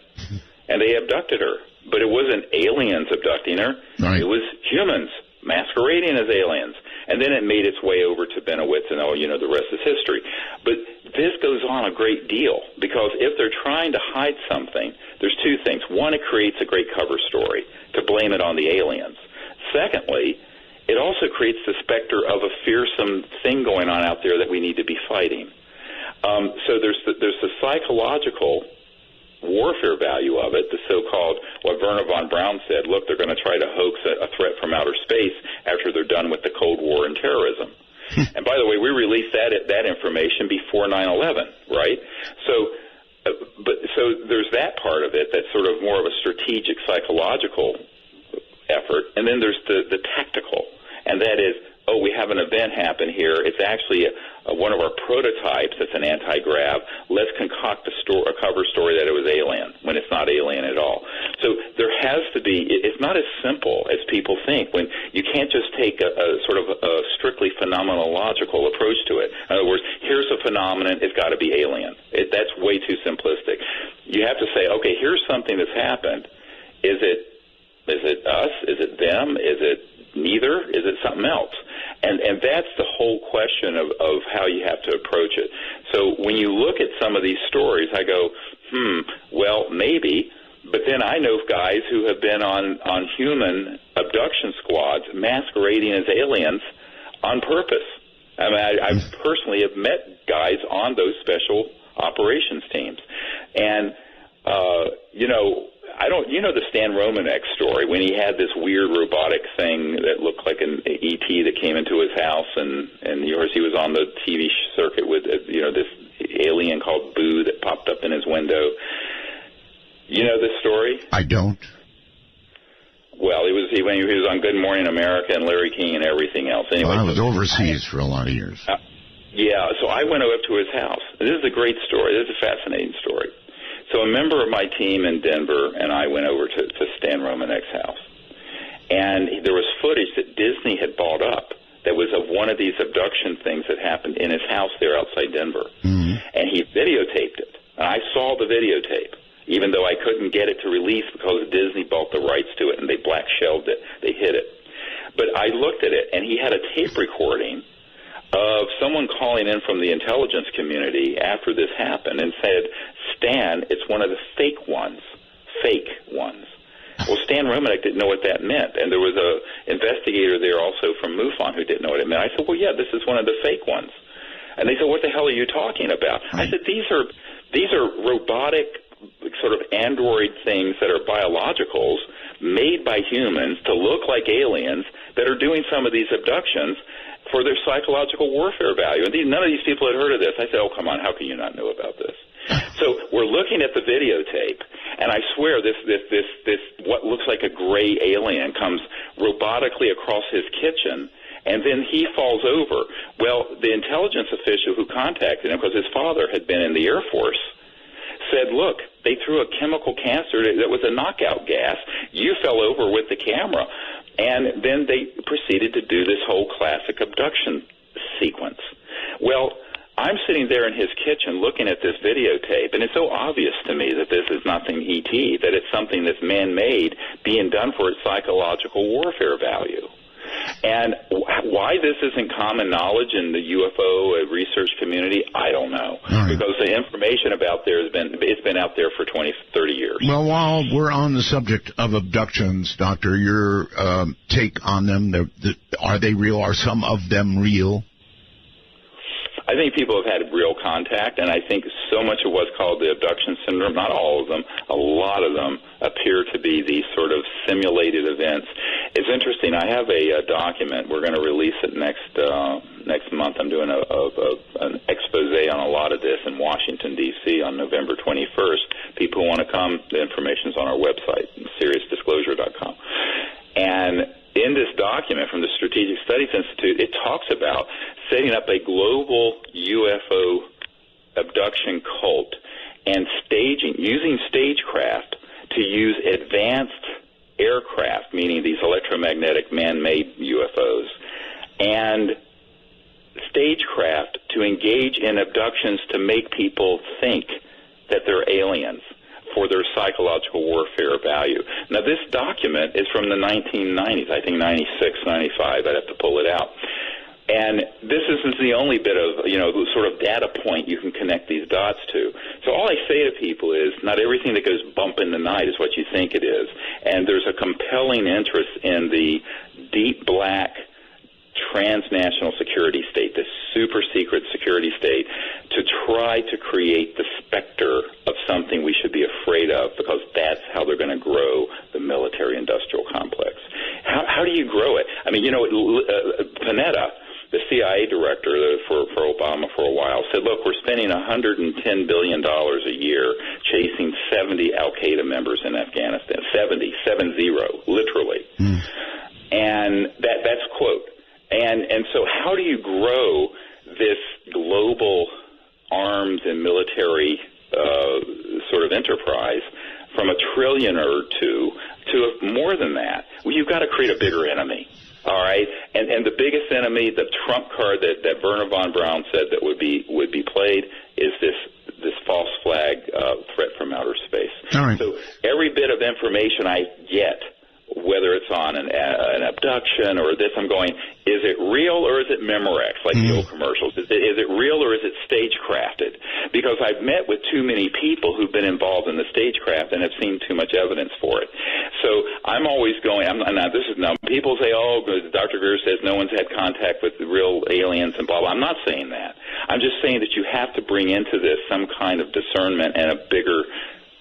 And they abducted her. But it wasn't aliens abducting her. Right. It was humans masquerading as aliens. And then it made its way over to Benowitz, and the rest is history. But this goes on a great deal, because if they're trying to hide something, there's two things. One, it creates a great cover story to blame it on the aliens. Secondly, it also creates the specter of a fearsome thing going on out there that we need to be fighting. So there's the psychological warfare value of it, the so-called, what Werner von Braun said, look, they're going to try to hoax a threat from outer space after they're done with the Cold War and terrorism. And by the way, we released that information before 9/11, right? So there's that part of it that's sort of more of a strategic psychological effort, and then there's the tactical, and that is, we have an event happen here. It's actually one of our prototypes. It's an anti-grav. Let's concoct a cover story that it was alien when it's not alien at all. So there has to be. It's not as simple as people think. When you can't just take a sort of a strictly phenomenological approach to it. In other words, here's a phenomenon. It's got to be alien. That's way too simplistic. You have to say, okay, here's something that's happened. Is it us? Is it them? Is it neither? Is it something else? And that's the whole question of how you have to approach it. So when you look at some of these stories, I go, well, maybe. But then I know guys who have been on human abduction squads masquerading as aliens on purpose. I mean, I personally have met guys on those special operations teams. And, the Stan Romanek story, when he had this weird robotic thing that looked like an ET that came into his house, and he was on the TV circuit with, this alien called Boo that popped up in his window. You know this story? I don't. Well, he was on Good Morning America and Larry King and everything else. Anyway, I was overseas for a lot of years. So I went up to his house. This is a great story. This is a fascinating story. So a member of my team in Denver and I went over to Stan Romanek's house. And there was footage that Disney had bought up that was of one of these abduction things that happened in his house there outside Denver. Mm-hmm. And he videotaped it. And I saw the videotape, even though I couldn't get it to release because Disney bought the rights to it and they black shelved it. They hid it. But I looked at it, and he had a tape recording of someone calling in from the intelligence community after this happened and said, Stan, it's one of the fake ones. Well, Stan Romanek didn't know what that meant, and there was a investigator there also from MUFON who didn't know what it meant. I said, well, yeah, this is one of the fake ones. And they said, what the hell are you talking about? I said, these are robotic sort of android things that are biologicals made by humans to look like aliens that are doing some of these abductions for their psychological warfare value. And none of these people had heard of this. I said, oh, come on, how can you not know about this? So we're looking at the videotape, and I swear this what looks like a gray alien comes robotically across his kitchen, and then he falls over. Well, the intelligence official who contacted him, because his father had been in the Air Force, said, look, they threw a chemical canister that was a knockout gas. You fell over with the camera. And then they proceeded to do this whole classic abduction sequence. Well, I'm sitting there in his kitchen looking at this videotape, and it's so obvious to me that this is nothing ET, that it's something that's man-made being done for its psychological warfare value. And why this isn't common knowledge in the UFO research community, I don't know. Right. Because the information about there it's been out there for 20, 30 years. Well, while we're on the subject of abductions, Doctor, your take on them, are they real? Are some of them real? I think people have had real contact, and I think so much of what's called the abduction syndrome, not all of them, a lot of them appear to be these sort of simulated events. It's interesting. I have a document. We're going to release it next month. I'm doing an expose on a lot of this in Washington, D.C. on November 21st. People who want to come, the information's on our website, SeriousDisclosure.com. And in this document from the building up a global UFO abduction cult and using stagecraft to use advanced aircraft, meaning these electromagnetic man-made UFOs, and stagecraft to engage in abductions to make people think that they're aliens for their psychological warfare value. Now, this document is from the 1990s, I think 96, 95. I'd have to pull it out. And this isn't the only bit of, sort of data point you can connect these dots to. So all I say to people is not everything that goes bump in the night is what you think it is. And there's a compelling interest in the deep black transnational security state, the super secret security state, to try to create the specter of something we should be afraid of, because that's how they're going to grow the military-industrial complex. How do you grow it? I mean, Panetta, the CIA director for Obama for a while, said, look, we're spending $110 billion a year chasing 70 al-Qaeda members in Afghanistan. 70, literally. And that's a quote. And so how do you grow this global arms and military sort of enterprise from $1 trillion or two to more than that? Well, you've got to create a bigger enemy. All right, and the biggest enemy, the trump card that Werner von Braun said that would be played, is this false flag threat from outer space. All right. So every bit of information I get, whether it's on an abduction or this, I'm going, is it real or is it Memorex, like the old commercials? Is it real or is it stagecrafted? Because I've met with too many people who've been involved in the stagecraft and have seen too much evidence for it. So I'm always going, people say, oh, Dr. Greer says no one's had contact with the real aliens and blah, blah. I'm not saying that. I'm just saying that you have to bring into this some kind of discernment and a bigger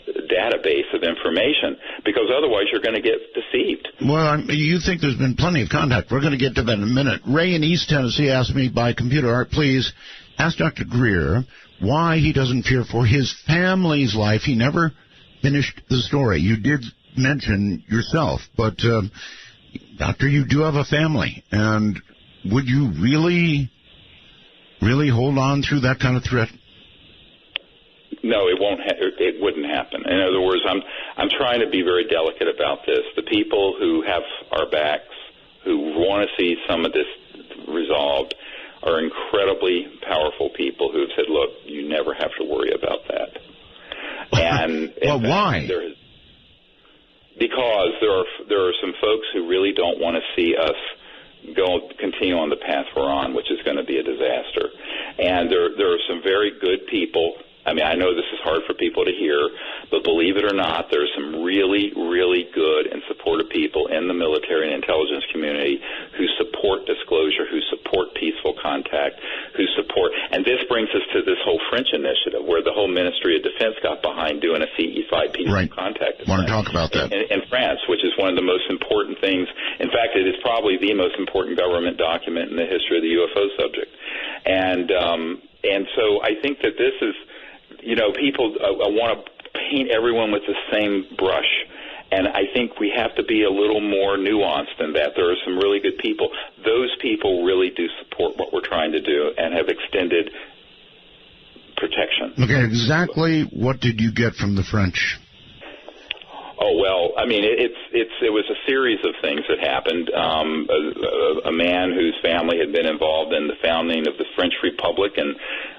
database of information, because otherwise you're going to get deceived. Well, you think there's been plenty of contact. We're going to get to that in a minute. Ray in East Tennessee asked me by computer, Art, please ask Dr. Greer why he doesn't fear for his family's life. He never finished the story. You did mention yourself, but Doctor, you do have a family, and would you really hold on through that kind of threat? No, it won't. It wouldn't happen. In other words, I'm trying to be very delicate about this. The people who have our backs, who want to see some of this resolved, are incredibly powerful people who have said, "Look, you never have to worry about that." And well, why? Because there are some folks who really don't want to see us continue on the path we're on, which is going to be a disaster. And there are some very good people. I mean, I know this is hard for people to hear, but believe it or not, there are some really, really good and supportive people in the military and intelligence community who support disclosure, who support peaceful contact, who support. And this brings us to this whole French initiative, where the whole Ministry of Defense got behind doing a CE5 peaceful contact. I want to talk about that. In France, which is one of the most important things. In fact, it is probably the most important government document in the history of the UFO subject. And so I think that this is, people want to paint everyone with the same brush. And I think we have to be a little more nuanced than that. There are some really good people. Those people really do support what we're trying to do and have extended protection. Okay, exactly what did you get from the French? Oh, well, I mean, it was a series of things that happened. A man whose family had been involved in the founding of the French Republic and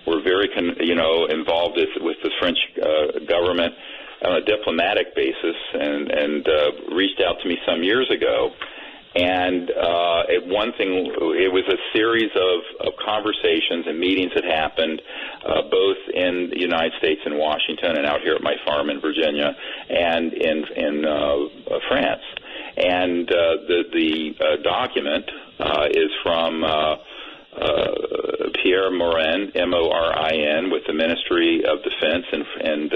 were very, involved with the French government on a diplomatic basis, and reached out to me some years ago. And it was a series of conversations and meetings that happened both in the United States and Washington, and out here at my farm in Virginia, and in France. And the document is from Pierre Morin, M-O-R-I-N, with the Ministry of Defense in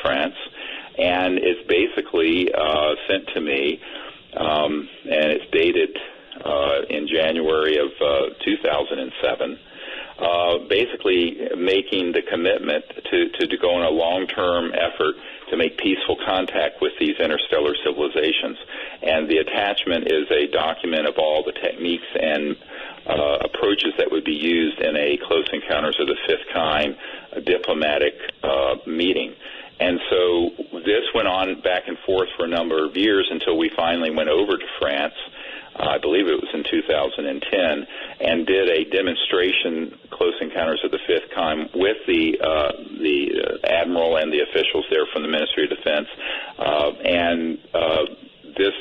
France, and it's basically sent to me. And it's dated in January of 2007, basically making the commitment to go on a long-term effort to make peaceful contact with these interstellar civilizations. And the attachment is a document of all the techniques and approaches that would be used in a close encounters of the fifth kind diplomatic meeting. And so this went on back and forth for a number of years until we finally went over to France, I believe it was in 2010, and did a demonstration, close encounters of the fifth kind, with the admiral and the officials there from the Ministry of Defense. This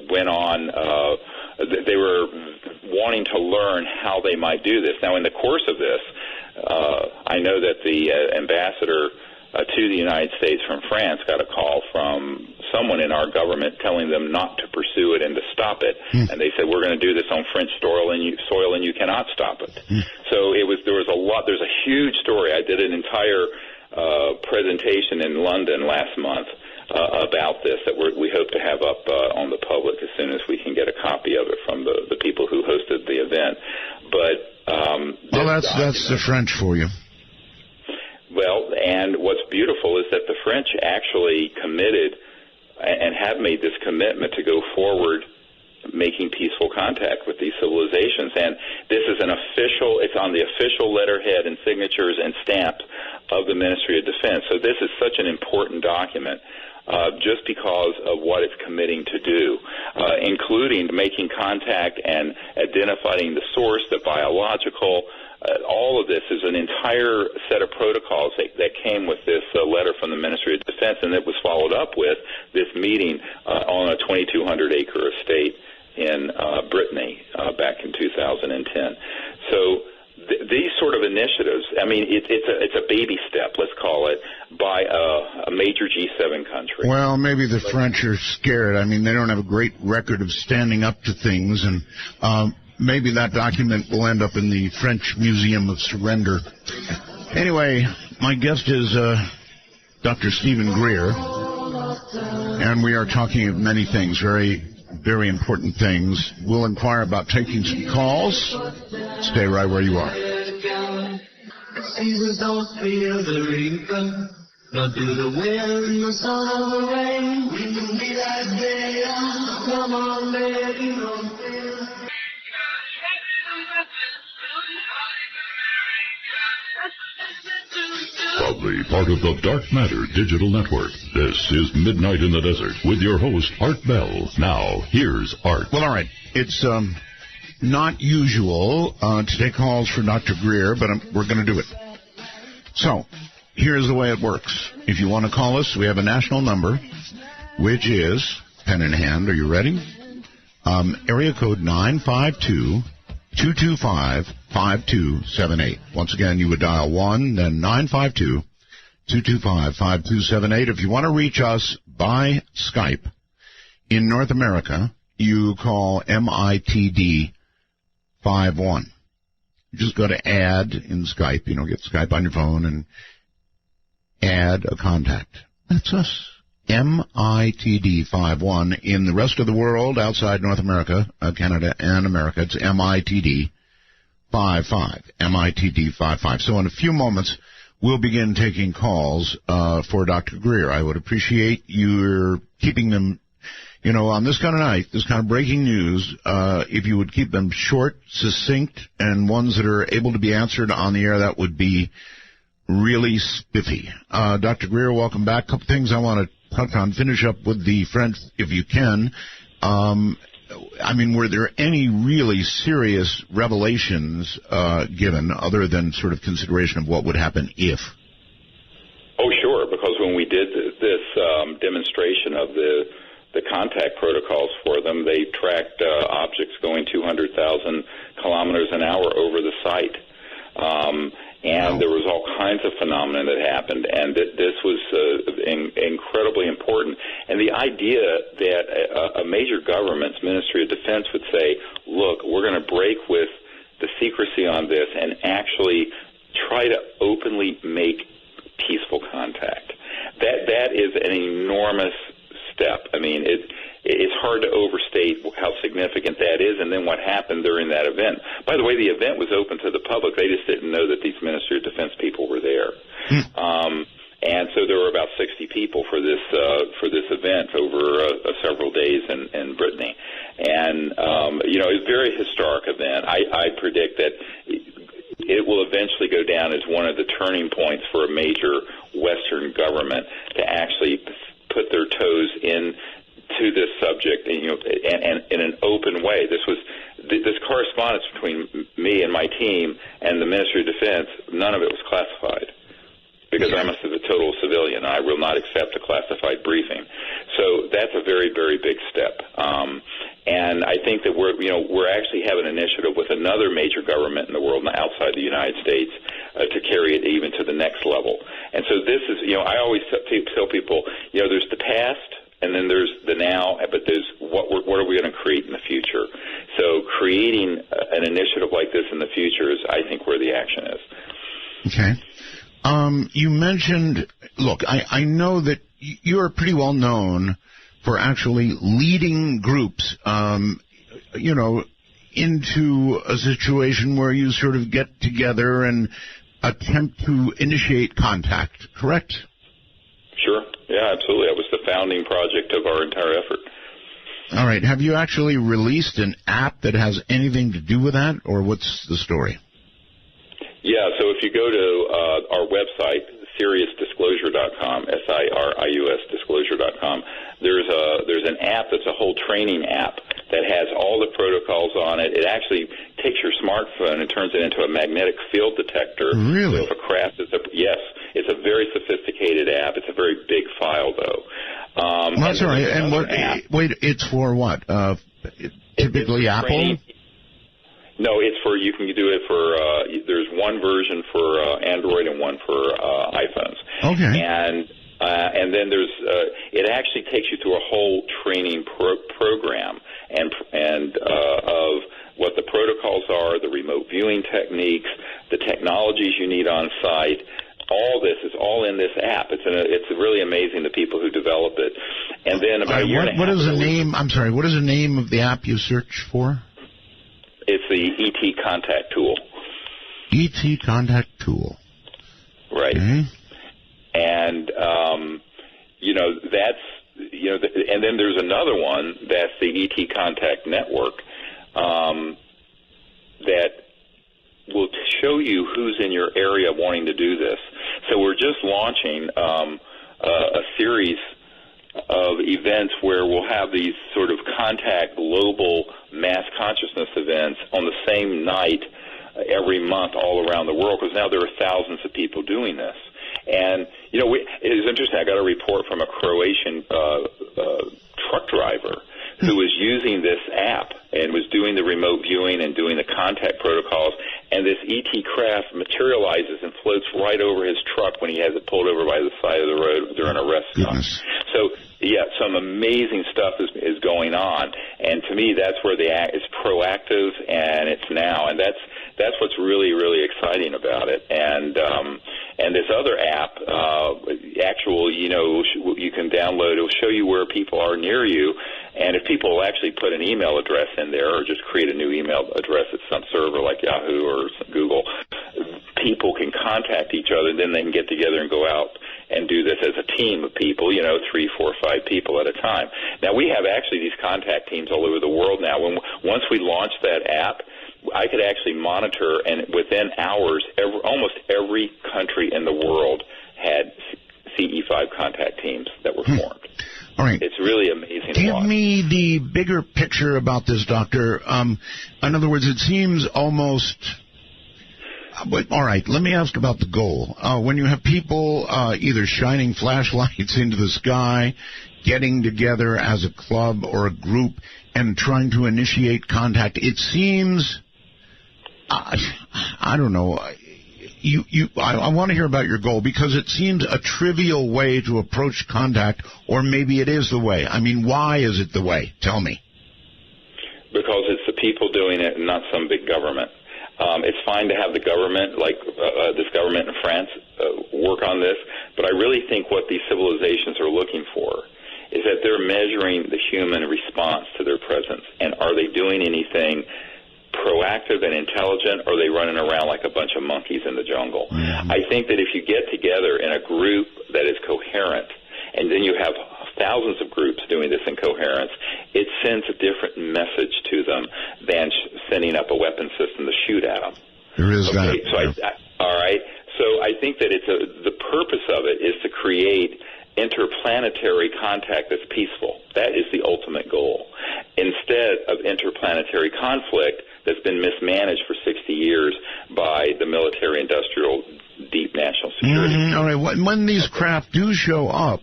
went on. They were wanting to learn how they might do this. Now, in the course of this, I know that the ambassador to the United States from France got a call from someone in our government telling them not to pursue it and to stop it. And they said, we're going to do this on French soil and you cannot stop it. So there's a huge story. I did an entire presentation in London last month about this that we hope to have up on the public as soon as we can get a copy of it from the people who hosted the event. But well, that's the French for you. Well, and what's beautiful is that the French actually committed and have made this commitment to go forward making peaceful contact with these civilizations. And this is it's on the official letterhead and signatures and stamp of the Ministry of Defense. So this is such an important document just because of what it's committing to do, including making contact and identifying the source, the biological. All of this is an entire set of protocols that came with this letter from the Ministry of Defense, and it was followed up with this meeting on a 2,200-acre estate in Brittany back in 2010. So these sort of initiatives, I mean, it's a baby step, let's call it, by a major G7 country. Well, maybe the French are scared. I mean, they don't have a great record of standing up to things, and maybe that document will end up in the French Museum of Surrender. Anyway, my guest is Dr. Stephen Greer, and we are talking of many things, very, very important things. We'll inquire about taking some calls. Stay right where you are. Seasons don't feel very good, nor do the wind, the sun, or the rain. We can be like they are. Come on, baby, don't feel. Proudly part of the Dark Matter Digital Network, this is Midnight in the Desert with your host, Art Bell. Now, here's Art. Well, all right. It's not usual to take calls for Dr. Greer, but we're going to do it. So, here's the way it works. If you want to call us, we have a national number, which is, pen in hand, are you ready? Area code 952-225-5278. Once again, you would dial 1, then 952-225-5278. If you want to reach us by Skype in North America, you call MITD 51. You just go to add in Skype, get Skype on your phone and add a contact. That's us. MITD 51. In the rest of the world, outside North America, Canada and America, it's MITD 55. MITD 55. So in a few moments, we'll begin taking calls for Dr. Greer. I would appreciate your keeping them, on this kind of night, this kind of breaking news, if you would keep them short, succinct, and ones that are able to be answered on the air, that would be really spiffy. Dr. Greer, welcome back. A couple things I want to touch on. Finish up with the French, if you can. Were there any really serious revelations given other than sort of consideration of what would happen if? Oh, sure, because when we did this demonstration of the contact protocols for them, they tracked objects going 200,000 kilometers an hour over the site. And there was all kinds of phenomena that happened, and this was incredibly important. And the idea that a major government's Ministry of Defense would say, look, we're going to break with the secrecy on this and actually try to openly make peaceful contact. That is an enormous step. I mean, it's hard to overstate how significant that is, and then what happened during that event. By the way, the event was open to the public. They just didn't know that these Ministry of Defense people were there. And so there were about 60 people for this event over several days in Brittany. And, it was a very historic event. I predict that it will eventually go down as one of the turning points for a major Western government to actually put their toes into this subject, and in an open way. This correspondence between me and my team and the Ministry of Defense, none of it was classified, because I'm a total civilian. I will not accept a classified briefing. So that's a very, very big step. And I think that we're actually have an initiative with another major government in the world outside the United States to carry it even to the next level. And so this is, I always tell people, there's the past, and then there's the now, but there's what are we going to create in the future? So creating an initiative like this in the future is, I think, where the action is. Okay. You mentioned, look, I know that you're pretty well known for actually leading groups, into a situation where you sort of get together and attempt to initiate contact, correct? Sure. Yeah, absolutely. That was the founding project of our entire effort. All right. Have you actually released an app that has anything to do with that, or what's the story? Yeah, so if you go to our website, SiriusDisclosure.com, SIRIUS Disclosure.com, there's an app that's a whole training app that has all the protocols on it. It actually takes your smartphone and turns it into a magnetic field detector. Really? So if a craft is yes, it's a very sophisticated app. It's a very big file, though. That's all right. And wait, it's for what? Typically Apple? Training. No, it's for, you can do it for, there's one version for Android and one for iPhones. Okay. And then there's, it actually takes you through a whole training program and of what the protocols are, the remote viewing techniques, the technologies you need on site. All this is all in this app. It's really amazing, the people who develop it. And then about a year and a half. What is the name? I'm sorry. What is the name of the app you search for? It's the ET Contact Tool. ET Contact Tool. Right. Okay. And, that's, and then there's another one, that's the ET Contact Network, that will show you who's in your area wanting to do this. So we're just launching a series of events where we'll have these sort of contact global mass consciousness events on the same night every month all around the world, because now there are thousands of people doing this. And, it was interesting. I got a report from a Croatian truck driver who was using this app and was doing the remote viewing and doing the contact protocols, and this ET craft materializes and floats right over his truck when he has it pulled over by the side of the road during a rest stop. So, yeah, some amazing stuff is going on, and to me that's where the act is proactive, and it's now, and that's what's really, really exciting about it. And this other app, you can download. It'll show you where people are near you, and if people actually put an email address in there or just create a new email address at some server like Yahoo or Google, people can contact each other, and then they can get together and go out and do this as a team of people, 3, 4, 5 people at a time. Now, we have actually these contact teams all over the world now. Once we launch that app, I could actually monitor, and within hours, almost every country in the world had CE5 contact teams that were formed. All right. It's really amazing. Give me the bigger picture about this, Doctor. In other words, it seems almost... But, all right, let me ask about the goal. When you have people either shining flashlights into the sky, getting together as a club or a group, and trying to initiate contact, it seems... I don't know. I want to hear about your goal, because it seems a trivial way to approach contact, or maybe it is the way. I mean, why is it the way? Tell me. Because it's the people doing it and not some big government. It's fine to have the government, like this government in France, work on this, but I really think what these civilizations are looking for is that they're measuring the human response to their presence, and are they doing anything proactive and intelligent, or are they running around like a bunch of monkeys in the jungle? I think that if you get together in a group that is coherent, and then you have thousands of groups doing this in coherence, it sends a different message to them than sending up a weapon system to shoot at them. There is that. So all right. So I think that the purpose of it is to create interplanetary contact that's peaceful. That is the ultimate goal. Instead of interplanetary conflict that's been mismanaged for 60 years by the military-industrial deep national security. All right. When these craft do show up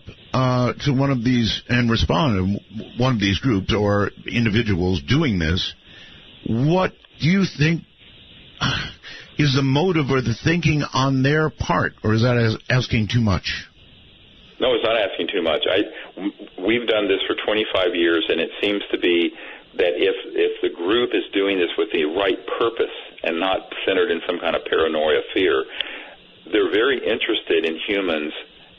to one of these and respond to one of these groups or individuals doing this, what do you think is the motive or the thinking on their part, or is that asking too much? No, it's not asking too much. We've done this for 25 years, and it seems to be that if the group is doing this with the right purpose and not centered in some kind of paranoia fear, they're very interested in humans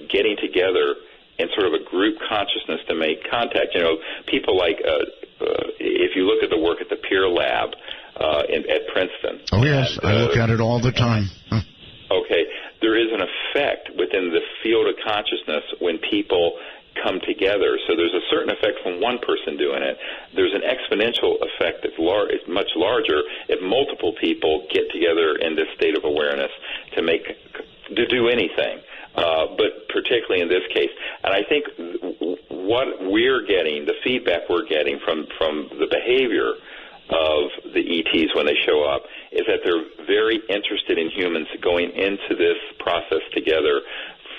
getting together in sort of a group consciousness to make contact. You know, people like, if you look at the work at the Peer Lab at Princeton. Oh, yes, I look at it all the time. Okay, there is an effect within the field of consciousness when people come together. So there's a certain effect from one person doing it. There's an exponential effect that's much larger if multiple people get together in this state of awareness to do anything. But particularly in this case, and I think what we're getting, the feedback we're getting from the behavior of the ETs when they show up, is that they're very interested in humans going into this process together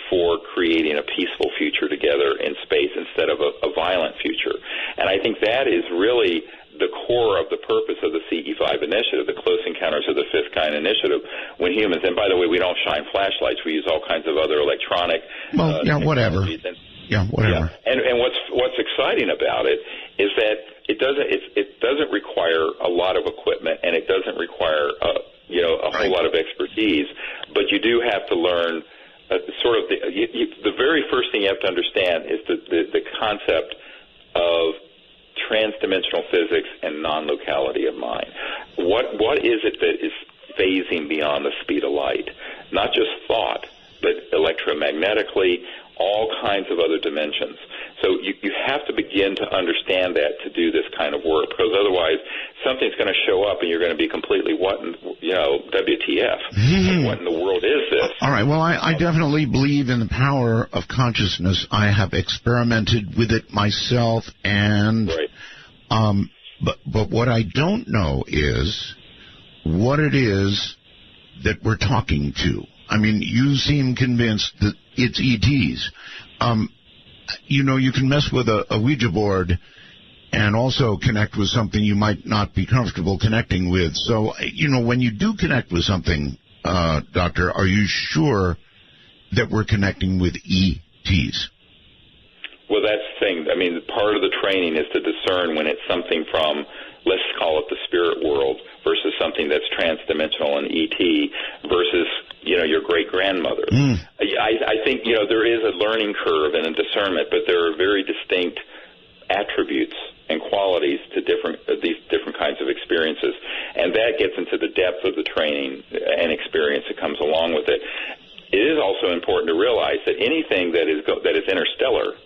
for creating a peaceful future together in space instead of a violent future. And I think that is really the core of the purpose of the CE5 initiative, the Close Encounters of the Fifth Kind initiative, when humans, and by the way, we don't shine flashlights, we use all kinds of other electronic whatever. Yeah. And what's exciting about it is that it doesn't require a lot of equipment, and it doesn't require a whole lot of expertise, but you do have to learn the very first thing you have to understand is the concept of trans-dimensional physics and non-locality of mind. What is it that is phasing beyond the speed of light? Not just thought, but electromagnetically, all kinds of other dimensions. So you have to begin to understand that to do this kind of work, because otherwise something's going to show up and you're going to be completely, WTF? What in the world is this? All right, well, I definitely believe in the power of consciousness. I have experimented with it myself, and but what I don't know is what it is that we're talking to. I mean, you seem convinced that it's ETs. You can mess with a Ouija board and also connect with something you might not be comfortable connecting with. So, when you do connect with something, Doctor, are you sure that we're connecting with ETs? Well, that's the thing. I mean, part of the training is to discern when it's something from, let's call it the spirit world, versus something that's trans-dimensional and ET, versus, your great-grandmother. I think, there is a learning curve and a discernment, but there are very distinct attributes and qualities to these different kinds of experiences. And that gets into the depth of the training and experience that comes along with it. It is also important to realize that anything that is interstellar,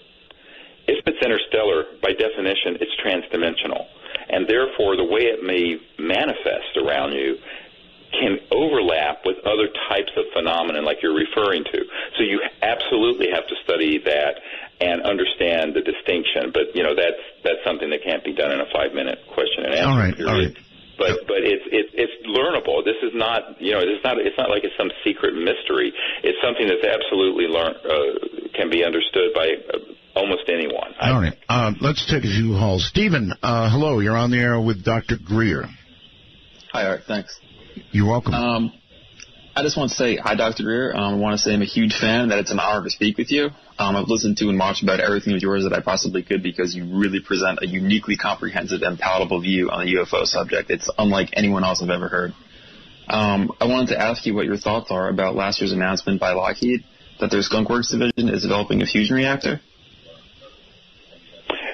if it's interstellar, by definition, it's trans-dimensional. And therefore, the way it may manifest around you can overlap with other types of phenomenon like you're referring to. So you absolutely have to study that and understand the distinction. But, that's something that can't be done in a 5-minute question and answer period. All right. But it's learnable. This is not, it's not like it's some secret mystery. It's something that's absolutely can be understood by almost anyone. All right. Let's take a few calls. Stephen, hello. You're on the air with Dr. Greer. Hi, Art. Thanks. You're welcome. I just want to say hi, Dr. Greer. I want to say I'm a huge fan, that it's an honor to speak with you. I've listened to and watched about everything of yours that I possibly could, because you really present a uniquely comprehensive and palatable view on the UFO subject. It's unlike anyone else I've ever heard. I wanted to ask you what your thoughts are about last year's announcement by Lockheed that their Skunk Works division is developing a fusion reactor.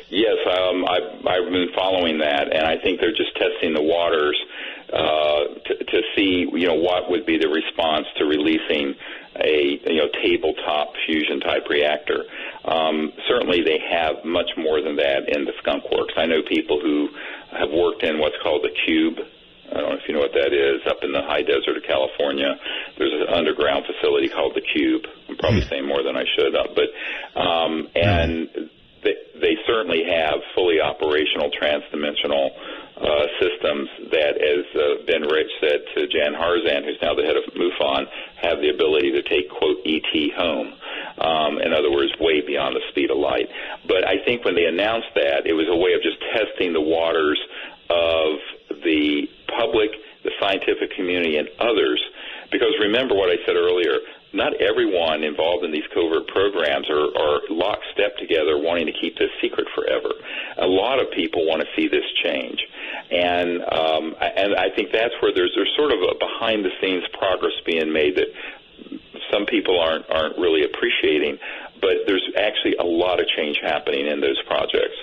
Yes, I've been following that, and I think they're just testing the waters to see, what would be the response to releasing a tabletop fusion type reactor. Certainly they have much more than that in the Skunk Works. I know people who have worked in what's called the Cube. I don't know if you know what that is, up in the high desert of California. There's an underground facility called the Cube. I'm probably saying more than I should, and they certainly have fully operational transdimensional systems that, as Ben Rich said to Jan Harzan, who's now the head of MUFON, have the ability to take, quote, ET home. In other words, way beyond the speed of light. But I think when they announced that, it was a way of just testing the waters of the public, the scientific community, and others. Because remember what I said earlier, not everyone involved in these covert programs are lockstep together wanting to keep this secret forever. A lot of people want to see this change. And I think that's where there's sort of a behind-the-scenes progress being made that some people aren't really appreciating. But there's actually a lot of change happening in those projects.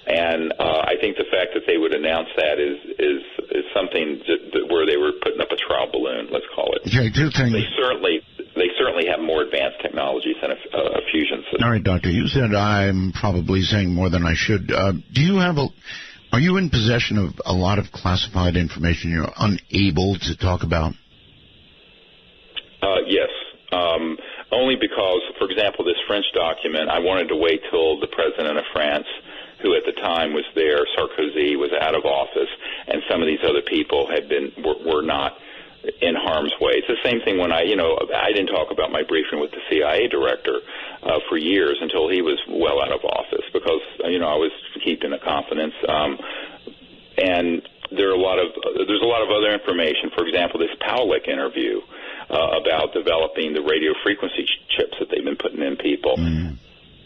And I think the fact that they would announce that is something where they were putting up a trial balloon, let's call it. Yeah, I do think they certainly have more advanced technologies than a fusion system. All right, Doctor, you said I'm probably saying more than I should. Are you in possession of a lot of classified information you're unable to talk about? Yes. Only because, for example, this French document, I wanted to wait till the president of France, who at the time was there, Sarkozy, was out of office, and some of these other people were not in harm's way. It's the same thing when I didn't talk about my briefing with the CIA director for years until he was well out of office because, I was keeping the confidence. And there's a lot of other information. For example, this Powlick interview about developing the radio frequency chips that they've been putting in people. Mm.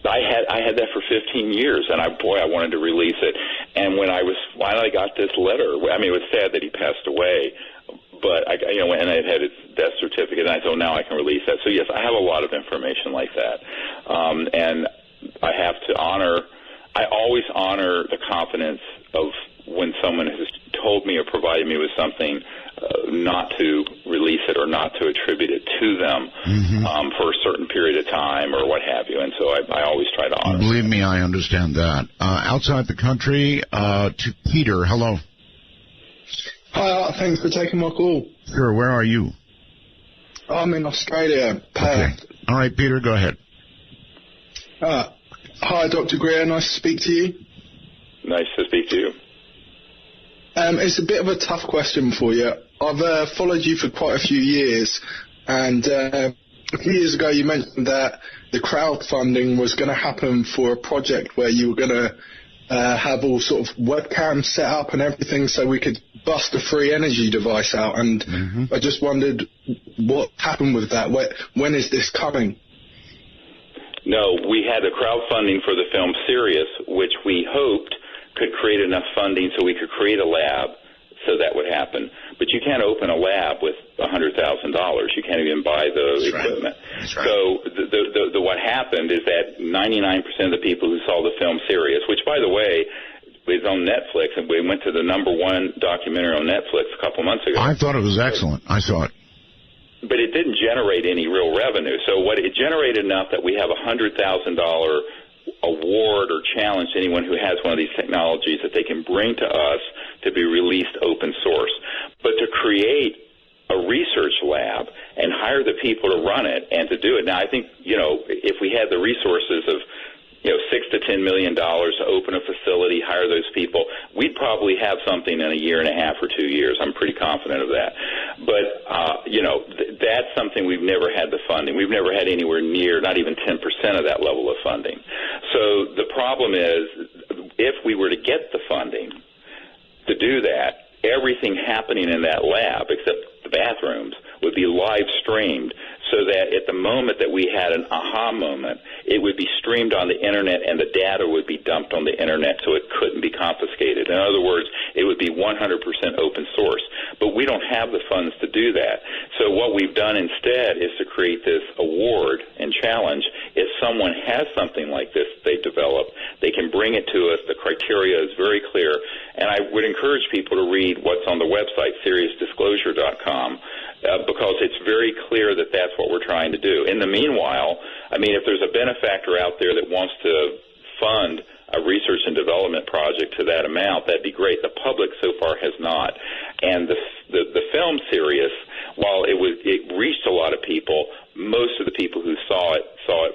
I had that for 15 years, and I wanted to release it. And when I finally got this letter, it was sad that he passed away, but and I had his death certificate, and I thought, now I can release that. So yes, I have a lot of information like that, and I always honor the confidence of when someone has told me or provided me with something, not to release it or not to attribute it to them for a certain period of time or what have you. And so I always try to honor. Believe me, I understand that. Outside the country, to Peter, hello. Hi, thanks for taking my call. Sure, where are you? I'm in Australia, Perth. Okay. All right, Peter, go ahead. Hi, Dr. Greer, nice to speak to you. Nice to speak to you. It's a bit of a tough question for you. I've followed you for quite a few years, and a few years ago you mentioned that the crowdfunding was going to happen for a project where you were going to have all sort of webcams set up and everything so we could bust a free energy device out, and I just wondered what happened with that. When is this coming? No, we had the crowdfunding for the film Sirius, which we hoped could create enough funding so we could create a lab so that would happen. But you can't open a lab with $100,000. You can't even buy the equipment. That's right. So what happened is that 99% of the people who saw the film Sirius, which, by the way, is on Netflix, and we went to the #1 documentary on Netflix a couple months ago. I thought it was excellent. I saw it. But it didn't generate any real revenue. So it generated enough that we have a $100,000 award or challenge to anyone who has one of these technologies that they can bring to us to be released open source. But to create a research lab and hire the people to run it and to do it. Now, I think, if we had the resources of, $6 to $10 million to open a facility, hire those people, we'd probably have something in a year and a half or 2 years. I'm pretty confident of that. But, that's something we've never had the funding. We've never had anywhere near, not even 10% of that level of funding. So the problem is, if we were to get the funding to do that, everything happening in that lab, except the bathrooms, would be live streamed. so that at the moment that we had an aha moment, it would be streamed on the Internet and the data would be dumped on the Internet so it couldn't be confiscated. In other words, it would be 100% open source. But we don't have the funds to do that. So what we've done instead is to create this award and challenge. If someone has something like this they develop, they can bring it to us. The criteria is very clear. And I would encourage people to read what's on the website, SeriousDisclosure.com, because it's very clear that that's what we're trying to do. In the meanwhile, I mean, if there's a benefactor out there that wants to fund a research and development project to that amount, that'd be great. The public so far has not. And the film Sirius, while it reached a lot of people, most of the people who saw it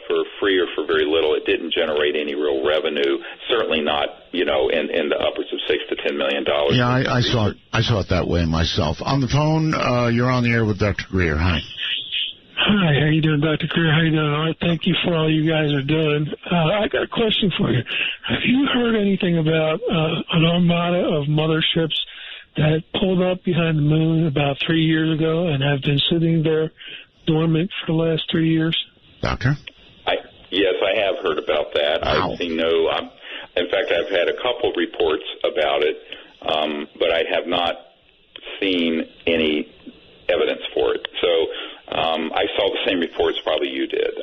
for free or for very little. It didn't generate any real revenue, certainly not, in the upwards of $6 to $10 million. Yeah, I saw it that way myself. On the phone, you're on the air with Dr. Greer. Hi. Hi, how you doing, Dr. Greer? How you doing? All right, thank you for all you guys are doing. I got a question for you. Have you heard anything about an armada of motherships that pulled up behind the moon about 3 years ago and have been sitting there dormant for the last 3 years? Doctor? Yes, I have heard about that. Wow. I've seen in fact, I've had a couple reports about it, but I have not seen any evidence for it. So I saw the same reports probably you did.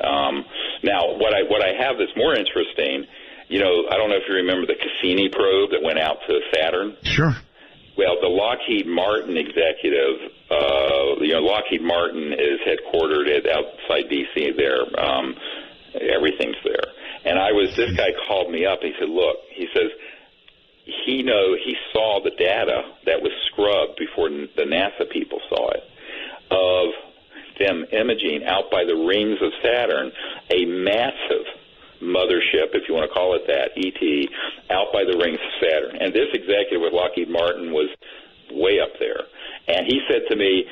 Now, what I have that's more interesting, I don't know if you remember the Cassini probe that went out to Saturn. Sure. Well, the Lockheed Martin executive, Lockheed Martin is headquartered outside D.C. there. Everything's there. And this guy called me up. He said, look, he says, he saw the data that was scrubbed before the NASA people saw it, of them imaging out by the rings of Saturn, a massive mothership, if you want to call it that, ET, out by the rings of Saturn. And this executive with Lockheed Martin was way up there. And he said to me,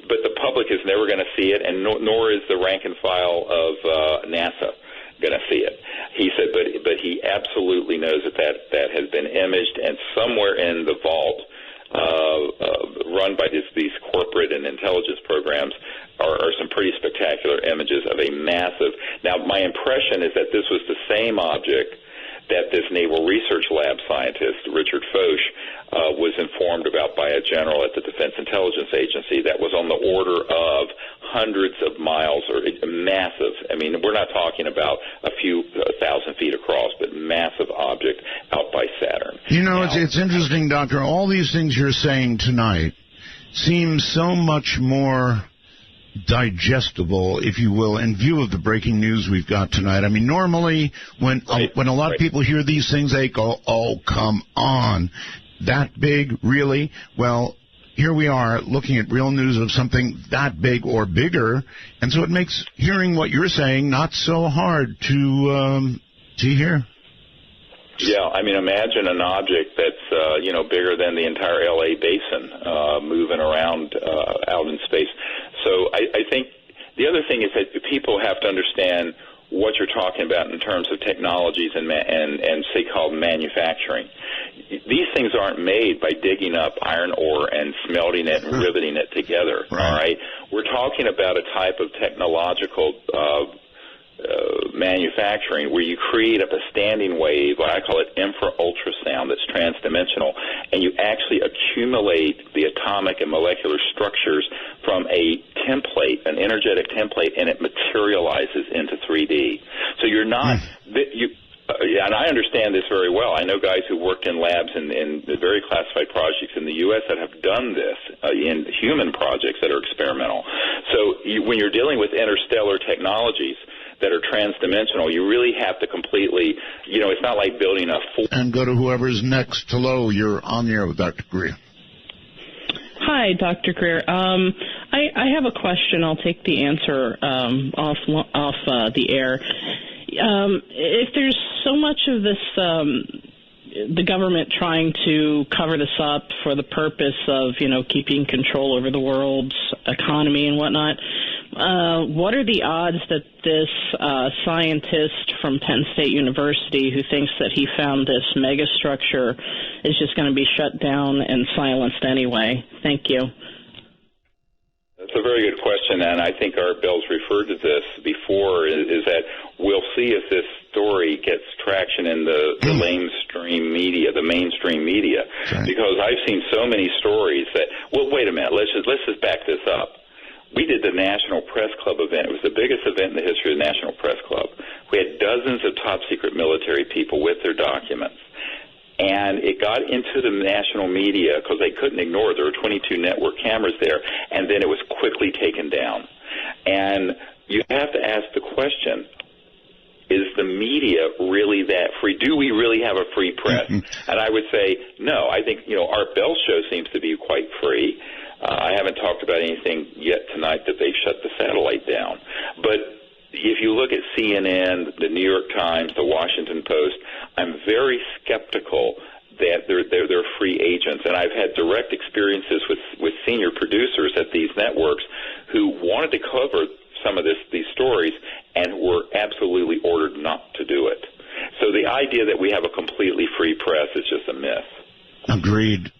but the public is never going to see it, and nor is the rank and file of NASA going to see it. He said, but he absolutely knows that has been imaged, and somewhere in the vault run by these corporate and intelligence programs are some pretty spectacular images of a massive. Now, my impression is that this was the same object that this Naval Research Lab scientist, Richard Foch, was informed about by a general at the Defense Intelligence Agency that was on the order of hundreds of miles, or massive. I mean, we're not talking about a few thousand feet across, but massive object out by Saturn. It's interesting, Doctor. All these things you're saying tonight seem so much more digestible, if you will, in view of the breaking news we've got tonight. I mean, normally when a lot of people hear these things, they go, oh, come on. That big, really? Well, here we are looking at real news of something that big or bigger, and so it makes hearing what you're saying not so hard to hear. Yeah, I mean, imagine an object that's, bigger than the entire L.A. basin moving around out in space. So I think the other thing is that people have to understand what you're talking about in terms of technologies and so-called manufacturing. These things aren't made by digging up iron ore and smelting it and riveting it together, all right? We're talking about a type of technological manufacturing where you create up a standing wave, what I call it infra-ultrasound, that's transdimensional, and you actually accumulate the atomic and molecular structures from a template, an energetic template, and it materializes into 3D. So you're not... and I understand this very well. I know guys who worked in labs in very classified projects in the U.S. that have done this in human projects that are experimental. So when you're dealing with interstellar technologies that are transdimensional, you really have to completely, it's not like building a full... And go to whoever's next. Hello, you're on the air with Dr. Greer. Hi, Dr. Greer. I have a question. I'll take the answer off the air. If there's so much of this, the government trying to cover this up for the purpose of, keeping control over the world's economy and whatnot, what are the odds that this scientist from Penn State University who thinks that he found this megastructure is just going to be shut down and silenced anyway? Thank you. It's a very good question, and I think Art Bell's referred to this before, is that we'll see if this story gets traction in the mainstream media, because I've seen so many stories that, well, wait a minute, let's just back this up. We did the National Press Club event. It was the biggest event in the history of the National Press Club. We had dozens of top-secret military people with their documents. And it got into the national media because they couldn't ignore it. There were 22 network cameras there, and then it was quickly taken down. And you have to ask the question, is the media really that free? Do we really have a free press? And I would say no. I think, Art Bell's show seems to be quite free. I haven't talked about anything yet tonight that they've shut the satellite down. But if you look at CNN, the New York Times, the Washington Post, I'm very skeptical that they're free agents. And I've had direct experiences with senior producers at these networks who wanted to cover some of these stories and were absolutely ordered not to do it. So the idea that we have a completely free press is just a myth. Agreed.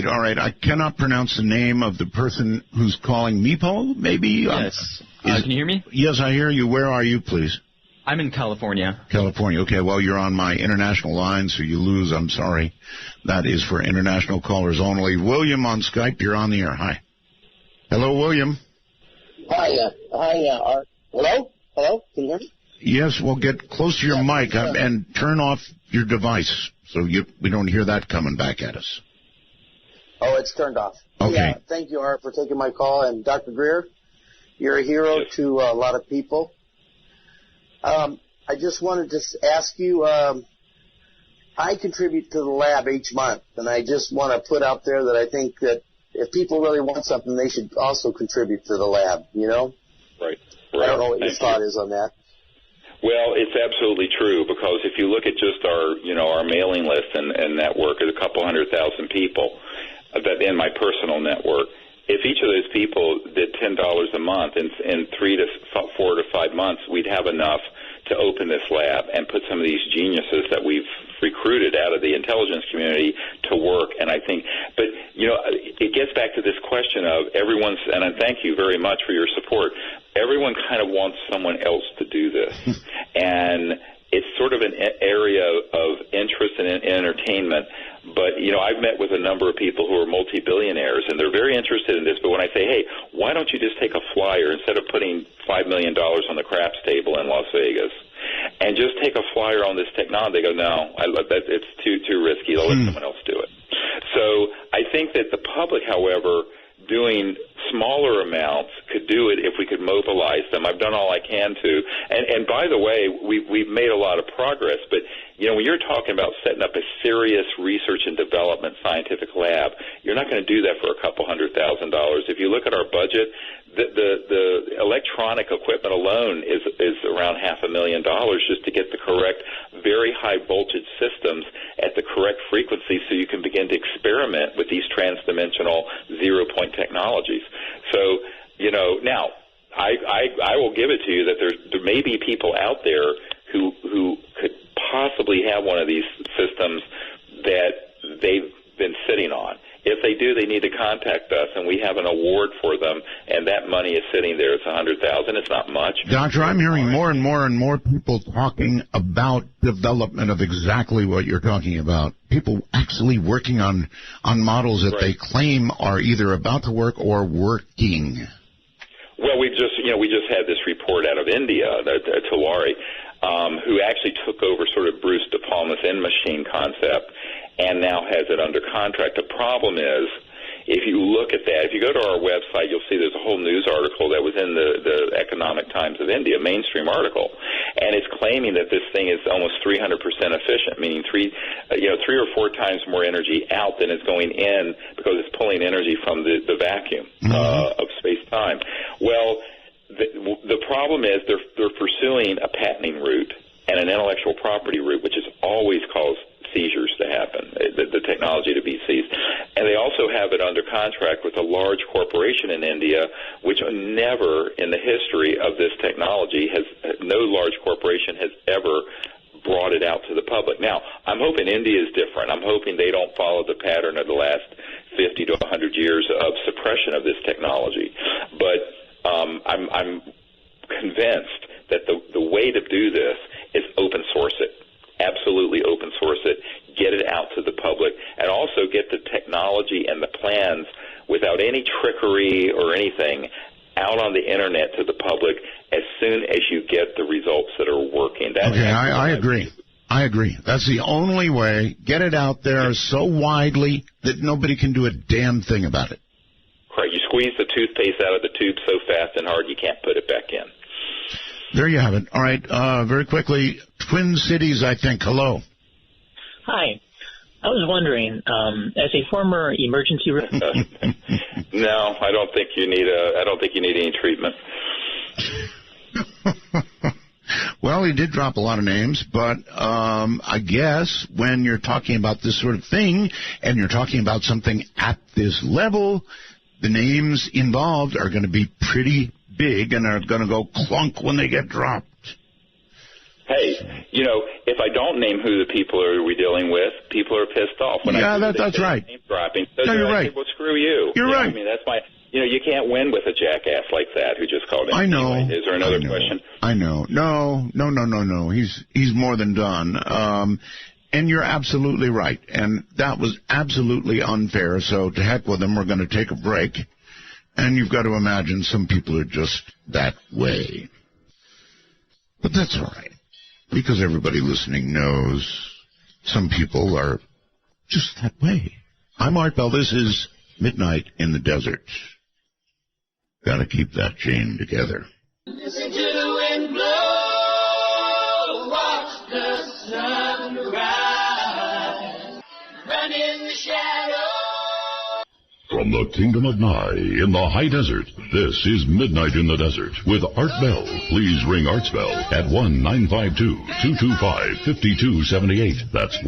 All right, I cannot pronounce the name of the person who's calling. Meepo, maybe? Yes. Can you hear me? Yes, I hear you. Where are you, please? I'm in California. California. Okay, well, you're on my international line, so you lose. I'm sorry. That is for international callers only. William on Skype, you're on the air. Hi. Hello, William. Hi, Art. Hello? Can you hear me? Yes, well, get close to your mic and turn off your device so we don't hear that coming back at us. Oh, it's turned off. Okay. Yeah, thank you, Art, for taking my call. And Dr. Greer, you're a hero to a lot of people. I just wanted to ask you, I contribute to the lab each month, and I just want to put out there that I think that if people really want something, they should also contribute to the lab, Right. I don't know what your thought is on that. Well, it's absolutely true, because if you look at just our mailing list and network, there's a couple 100,000 people that in my personal network. If each of those people did $10 a month in 3 to 4 to 5 months, we'd have enough to open this lab and put some of these geniuses that we've recruited out of the intelligence community to work. And I think, but it gets back to this question of everyone's, and I thank you very much for your support. Everyone kind of wants someone else to do this, and it's sort of an area of interest and entertainment. But, I've met with a number of people who are multi-billionaires, and they're very interested in this. But when I say, hey, why don't you just take a flyer instead of putting $5 million on the craps table in Las Vegas, and just take a flyer on this technology? They go, no, it's too risky. I'll let someone else do it. So I think that the public, however, doing smaller amounts could do it if we could mobilize them. I've done all I can to. And by the way, we've made a lot of progress. But, when you're talking about setting up a serious research and development scientific lab, you're not going to do that for a couple $100,000. If you look at our budget, the electronic equipment alone is around $500,000 just to get the correct, very high voltage systems at the correct frequency so you can begin to experiment with these transdimensional zero-point technologies. So, now, I will give it to you that there may be people out there who could possibly have one of these systems that they've been sitting on. If they do, they need to contact us, and we have an award for them, and that money is sitting there. It's $100,000. It's not much. Doctor, I'm hearing more and more and more people talking about development of exactly what you're talking about. People actually working on models that they claim are either about to work or working. Well, we just had this report out of India, Tulare, who actually took over sort of Bruce De Palma's in-machine concept and now has it under contract. The problem is, if you look at that, if you go to our website, you'll see there's a whole news article that was in the Economic Times of India, mainstream article, and it's claiming that this thing is almost 300% efficient, meaning 3 or 4 times more energy out than is going in because it's pulling energy from the vacuum of space-time. Well, the problem is they're pursuing a patenting route and an intellectual property route, which has always caused seizures to happen, the technology to be seized. And they also have it under contract with a large corporation in India, which never in the history of this technology no large corporation has ever brought it out to the public. Now, I'm hoping India is different. I'm hoping they don't follow the pattern of the last 50 to 100 years of suppression of this technology. But I'm convinced that the way to do this is open source it. Absolutely open source it. Get it out to the public, and also get the technology and the plans without any trickery or anything out on the internet to the public as soon as you get the results that are working. I agree. I agree. That's the only way. Get it out there so widely that nobody can do a damn thing about it. Right. You squeeze the toothpaste out of the tube so fast and hard you can't put it back in. There you have it. All right. Very quickly, Twin Cities, I think. Hello. Hi. I was wondering, as a former emergency room. No, I don't think you need any treatment. Well, he did drop a lot of names, but I guess when you're talking about this sort of thing and you're talking about something at this level, the names involved are going to be pretty big and are going to go clunk when they get dropped. Hey, if I don't name who the people are we dealing with, people are pissed off. That's right. Name dropping. So no, you're right. Say, well, screw you. You're right. I mean, that's my. You can't win with a jackass like that who just called in. I know. Anyway, is there another question? I know. No. He's more than done. And you're absolutely right. And that was absolutely unfair. So to heck with them. We're going to take a break. And you've got to imagine some people are just that way. But that's all right. Because everybody listening knows some people are just that way. I'm Art Bell. This is Midnight in the Desert. Got to keep that chain together. Listen to the wind blow, watch the sun rise, run in the shadows. From the Kingdom of Nye in the high desert, this is Midnight in the Desert with Art Bell. Please ring Art's Bell at 1-952-225-5278. That's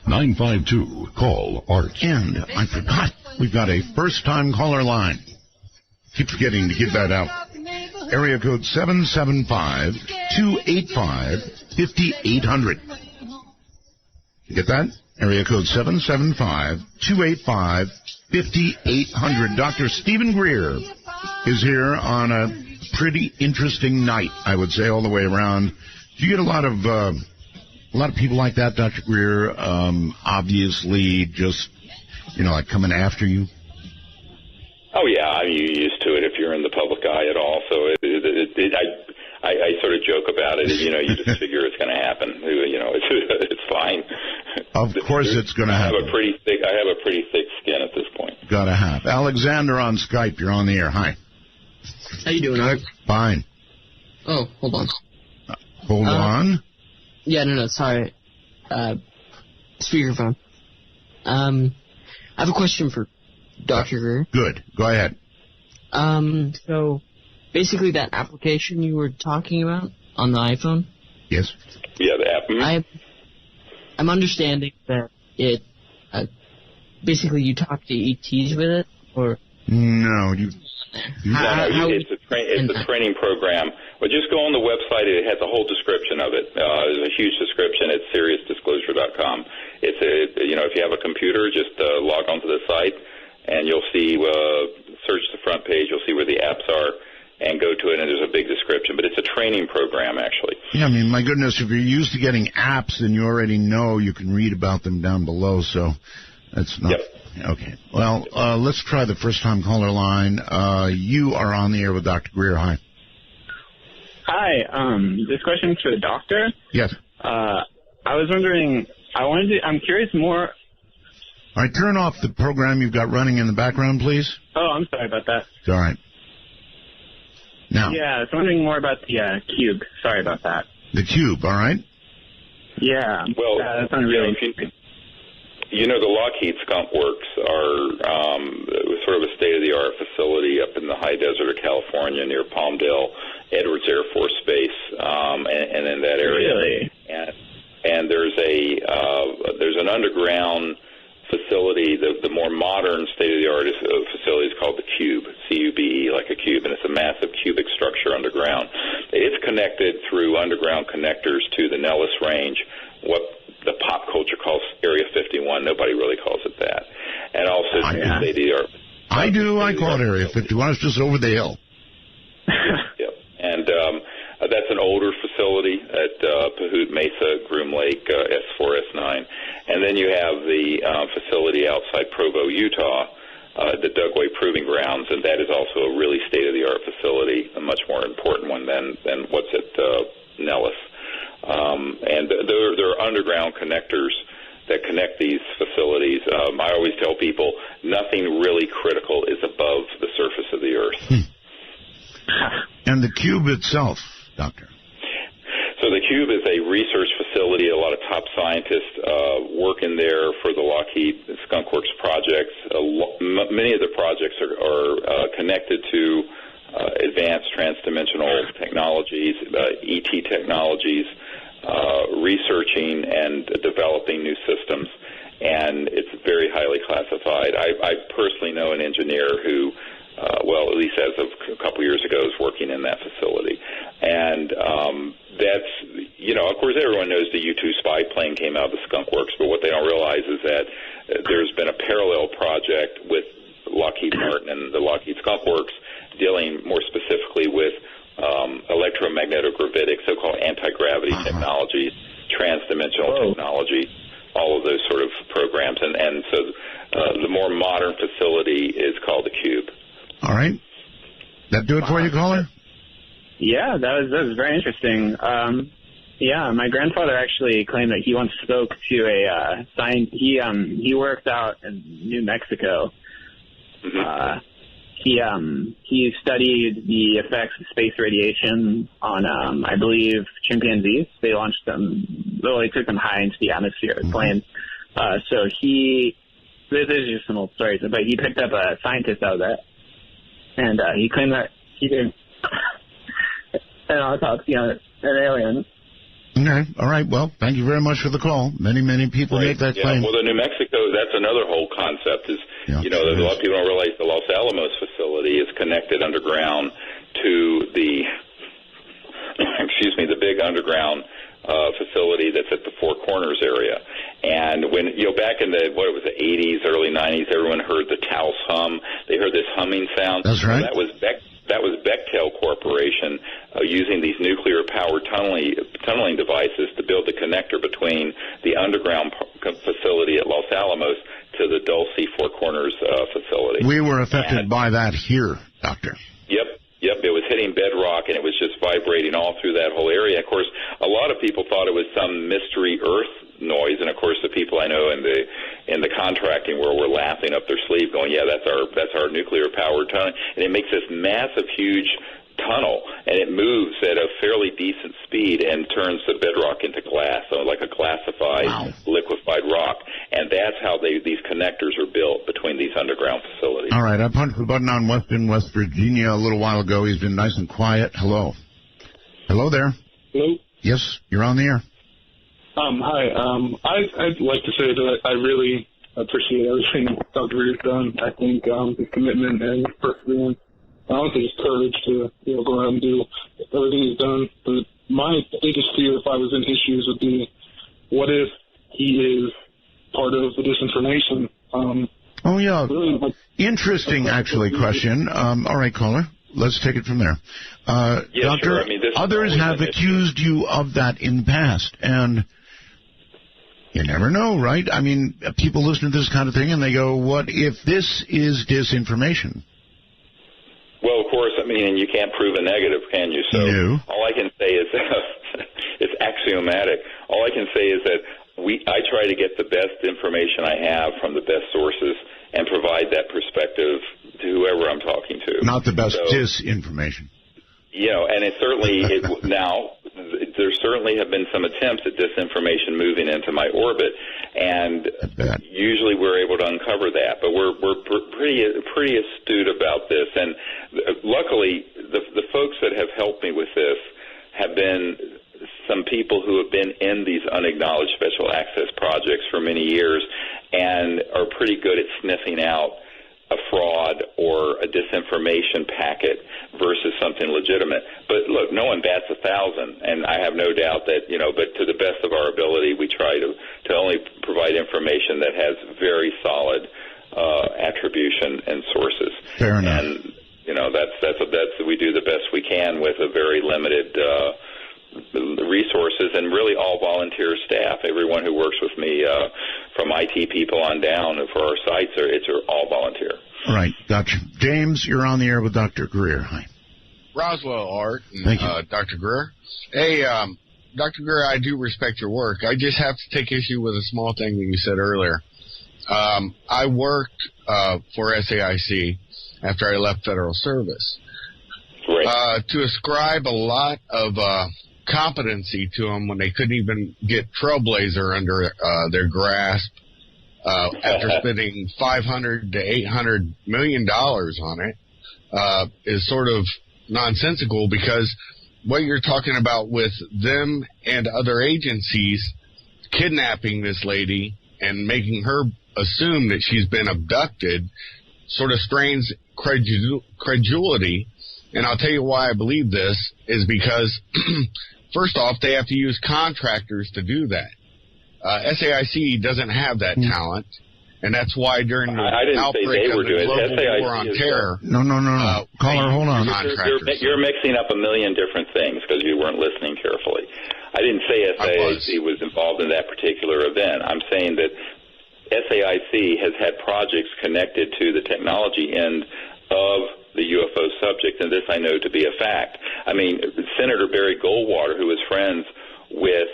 1-952-CALL-ART. And I forgot, we've got a first-time caller line. Keep forgetting to give that out. Area code 775-285-5800. You get that? Area code 775-285-5800. Dr. Stephen Greer is here on a pretty interesting night, I would say, all the way around. Do you get a lot of people like that, Dr. Greer? Obviously, just like coming after you. Oh yeah, you're used to it if you're in the public eye at all. So I sort of joke about it. You just figure it's going to happen. It's fine. Of course it's going to happen. I have a pretty thick skin at this point. Gotta have. Alexander on Skype. You're on the air. Hi. How you doing, Art? Fine. Oh, hold on. Hold on? Yeah, no, sorry. Speakerphone. I have a question for Dr. Greer. Good. Go ahead. So, basically that application you were talking about on the iPhone? Yes. Yeah, the app. I'm understanding that it, basically you talk to ETs with it, or? No, it's a training program. Well, just go on the website. It has a whole description of it. There's a huge description. It's SeriousDisclosure.com. If you have a computer, just log onto the site, and you'll see, search the front page, you'll see where the apps are, and go to it, and there's a big description. But it's a training program, actually. Yeah, my goodness, if you're used to getting apps, then you already know you can read about them down below, so that's not... Yep. Okay. Well, let's try the first-time caller line. You are on the air with Dr. Greer. Hi. Hi. This question is for the doctor. Yes. I was wondering, I'm curious more... All right, turn off the program you've got running in the background, please. Oh, I'm sorry about that. It's all right. Now. Yeah, I was wondering more about the cube. Sorry about that. The cube, all right? Yeah. Well, that sounded really interesting. The Lockheed Skunk Works are sort of a state-of-the-art facility up in the high desert of California near Palmdale, Edwards Air Force Base, and in that area. Really? And there's an underground facility. The more modern state-of-the-art facility is called the Cube, C-U-B-E, like a cube, and it's a massive cubic structure underground. It's connected through underground connectors to the Nellis Range, what the pop culture calls Area 51. Nobody really calls it that. and also state-of-the-art. I do. I call it Area 51. It's just over the hill. Yep. And that's an older facility at Pahut Mesa, Groom Lake, S4, S9. And then you have the facility outside Provo, Utah, the Dugway Proving Grounds, and that is also a really state-of-the-art facility, a much more important one than what's at Nellis. And there are underground connectors that connect these facilities. I always tell people nothing really critical is above the surface of the Earth. And the cube itself, Doctor? So the cube is a research facility. A lot of top scientists work in there for the Lockheed Skunk Works projects. Many of the projects are connected to advanced transdimensional technologies, ET technologies, researching and developing new systems, and it's very highly classified. I personally know an engineer who, well, at least as of a couple years ago, is working in that facility. And that's, of course, everyone knows the U-2 spy plane came out of the Skunk Works, but what they don't realize is that there's been a parallel project with Lockheed Martin and the Lockheed Skunk Works dealing more specifically with electromagnetic-gravitic, so-called anti-gravity technologies, transdimensional technology, all of those sort of programs. And so the more modern facility is called the Cube. All right. That do it for you, caller? Yeah, that was very interesting. Yeah, my grandfather actually claimed that he once spoke to a scientist. He worked out in New Mexico. He studied the effects of space radiation on, I believe, chimpanzees. They launched them, they took them high into the atmosphere with planes. So this is just some old stories, but he picked up a scientist out of that, and he claimed that he did an autopsy on an alien. Okay. All right. Well, thank you very much for the call. Many people make that claim. Well, the New Mexico, that's another whole concept is, a lot of people don't realize the Los Alamos facility is connected underground to the, the big underground facility that's at the Four Corners area. And when, back in the 80s, early 90s, everyone heard the Taos hum. They heard this humming sound. That's right. That was Bechtel Corporation using these nuclear-powered tunneling devices to build the connector between the underground facility at Los Alamos to the Dulce Four Corners facility. We were affected by that here, Doctor. Yep. It was hitting bedrock, and it was just vibrating all through that whole area. Of course, a lot of people thought it was some mystery Earth noise, and of course, the people I know in the contracting world were laughing up their sleeve, going, "Yeah, that's our nuclear-powered tunnel," and it makes this massive, huge tunnel, and it moves at a fairly decent speed and turns the bedrock into glass, so like a glassified, liquefied rock. And that's how these connectors are built between these underground facilities. All right, I punched the button on West Virginia a little while ago. He's been nice and quiet. Hello there. Hello. Yes, you're on the air. Hi. I'd like to say that I really appreciate everything Dr. Reed's done. I think his commitment and perseverance. I don't think it's courage to go ahead and do everything he's done. But my biggest fear, if I was in his shoes, would be, what if he is part of the disinformation? Oh yeah, really, interesting actually question. All right, caller, let's take it from there. Doctor, sure. others have accused you of that in the past, and you never know, right? I mean, people listen to this kind of thing and they go, "What if this is disinformation?" Well, of course, and you can't prove a negative, can you? So all I can say is it's axiomatic. All I can say is that I try to get the best information I have from the best sources and provide that perspective to whoever I'm talking to. Not the best disinformation. And it certainly now there certainly have been some attempts at disinformation moving into my orbit, and usually we're able to uncover that. But we're pretty astute about this, and luckily the folks that have helped me with this have been some people who have been in these unacknowledged special access projects for many years and are pretty good at sniffing out a fraud or a disinformation packet versus something legitimate. But look, no one bats 1,000, and I have no doubt that, but to the best of our ability, we try to only provide information that has very solid attribution and sources. Fair enough. And that's we do the best we can with a very limited resources, and really all volunteer staff. Everyone who works with me, from IT people on down, for our sites, it's all volunteer. All right, gotcha. James, you're on the air with Dr. Greer. Hi. Roswell, Art, and Thank you. Dr. Greer. Hey, Dr. Greer, I do respect your work. I just have to take issue with a small thing that you said earlier. I worked for SAIC after I left federal service. Right. To ascribe a lot of competency to them when they couldn't even get Trailblazer under their grasp after spending $500 to $800 million on it is sort of nonsensical, because what you're talking about with them and other agencies kidnapping this lady and making her assume that she's been abducted sort of strains credulity. And I'll tell you why I believe this is because, first off, they have to use contractors to do that. SAIC doesn't have that talent, and that's why during the outbreak of the global war on terror... No. Caller, hold on. You're mixing up a million different things because you weren't listening carefully. I didn't say SAIC was involved in that particular event. I'm saying that SAIC has had projects connected to the technology end of the UFO subject, and this I know to be a fact. I mean, Senator Barry Goldwater, who was friends with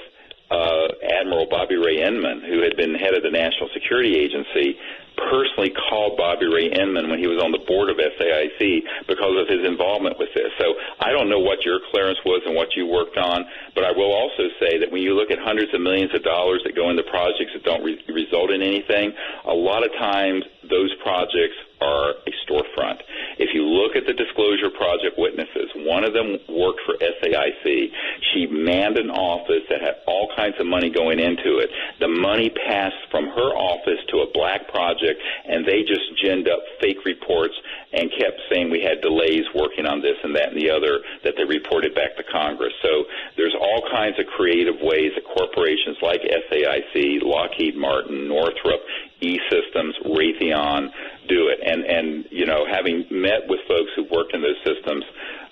Admiral Bobby Ray Inman, who had been head of the National Security Agency, personally called Bobby Ray Inman when he was on the board of SAIC because of his involvement with this. So I don't know what your clearance was and what you worked on, but I will also say that when you look at hundreds of millions of dollars that go into projects that don't result in anything, a lot of times those projects are a storefront. If you look at the Disclosure Project witnesses, one of them worked for SAIC. She manned an office that had all kinds of money going into it. The money passed from her office to a black project, and they just ginned up fake reports and kept saying we had delays working on this and that and the other that they reported back to Congress. So there's all kinds of creative ways that corporations like SAIC, Lockheed Martin, Northrop, E-Systems, Raytheon do it. And you know, having met with folks who worked in those systems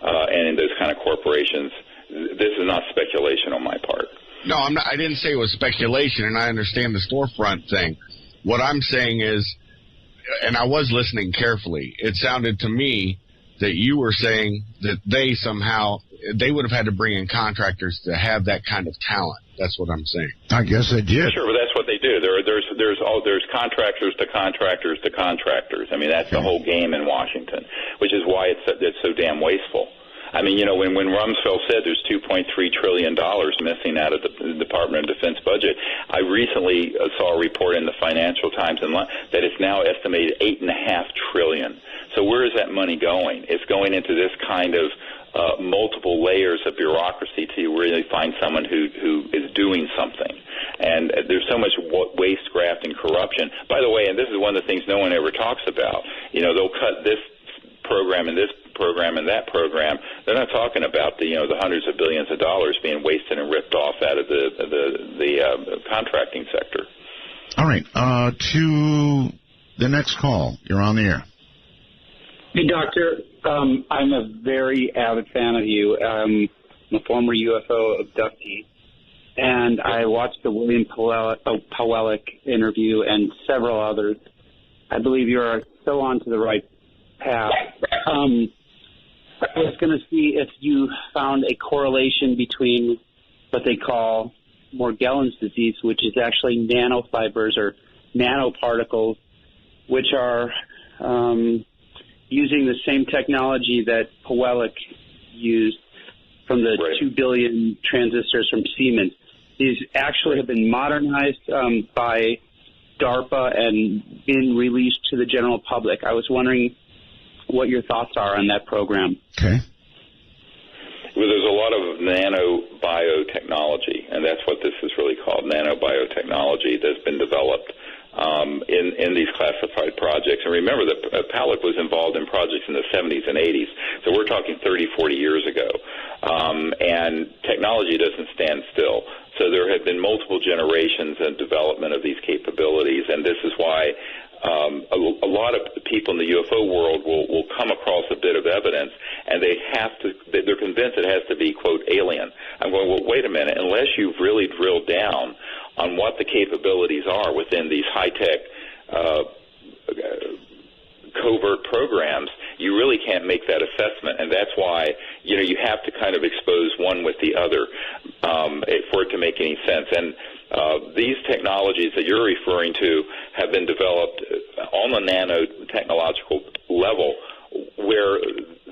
and in those kind of corporations, this is not speculation on my part. No, I'm not. I didn't say it was speculation, and I understand the storefront thing. What I'm saying is, and I was listening carefully, it sounded to me that you were saying that they would have had to bring in contractors to have that kind of talent. That's what I'm saying. I guess they did. Sure, but that's what they do. There's contractors to contractors to contractors. I mean, that's the whole game in Washington, which is why it's so damn wasteful. I mean, you know, when Rumsfeld said there's $2.3 trillion missing out of the Department of Defense budget, I recently saw a report in the Financial Times that it's now estimated $8.5 trillion. So where is that money going? It's going into this kind of multiple layers of bureaucracy to really find someone who is doing something. And there's so much waste, graft, and corruption. By the way, and this is one of the things no one ever talks about, you know, they'll cut this program and this program and that program. They're not talking about the hundreds of billions of dollars being wasted and ripped off out of the contracting sector. All right, to the next call. You're on the air. Hey, Doctor. I'm a very avid fan of you. I'm a former UFO abductee, and I watched the William Pawelek interview and several others. I believe you are so on to the right path. I was going to see if you found a correlation between what they call Morgellons disease, which is actually nanofibers or nanoparticles, which are using the same technology that Pawelek used from the 2 billion transistors from Siemens. These actually have been modernized by DARPA and been released to the general public. I was wondering what your thoughts are on that program. Okay. Well, there's a lot of nanobiotechnology, and that's what this is really called, nanobiotechnology, that's been developed in these classified projects. And remember that Pawelek was involved in projects in the 70s and 80s, so we're talking 30, 40 years ago. And technology doesn't stand still. So there have been multiple generations and development of these capabilities, and this is why a lot of people in the UFO world will come across a bit of evidence, and they're convinced it has to be, quote, alien. I'm going, well, wait a minute. Unless you've really drilled down on what the capabilities are within these high-tech covert programs, you really can't make that assessment, and that's why you have to kind of expose one with the other for it to make any sense. And these technologies that you're referring to have been developed on the nanotechnological level, where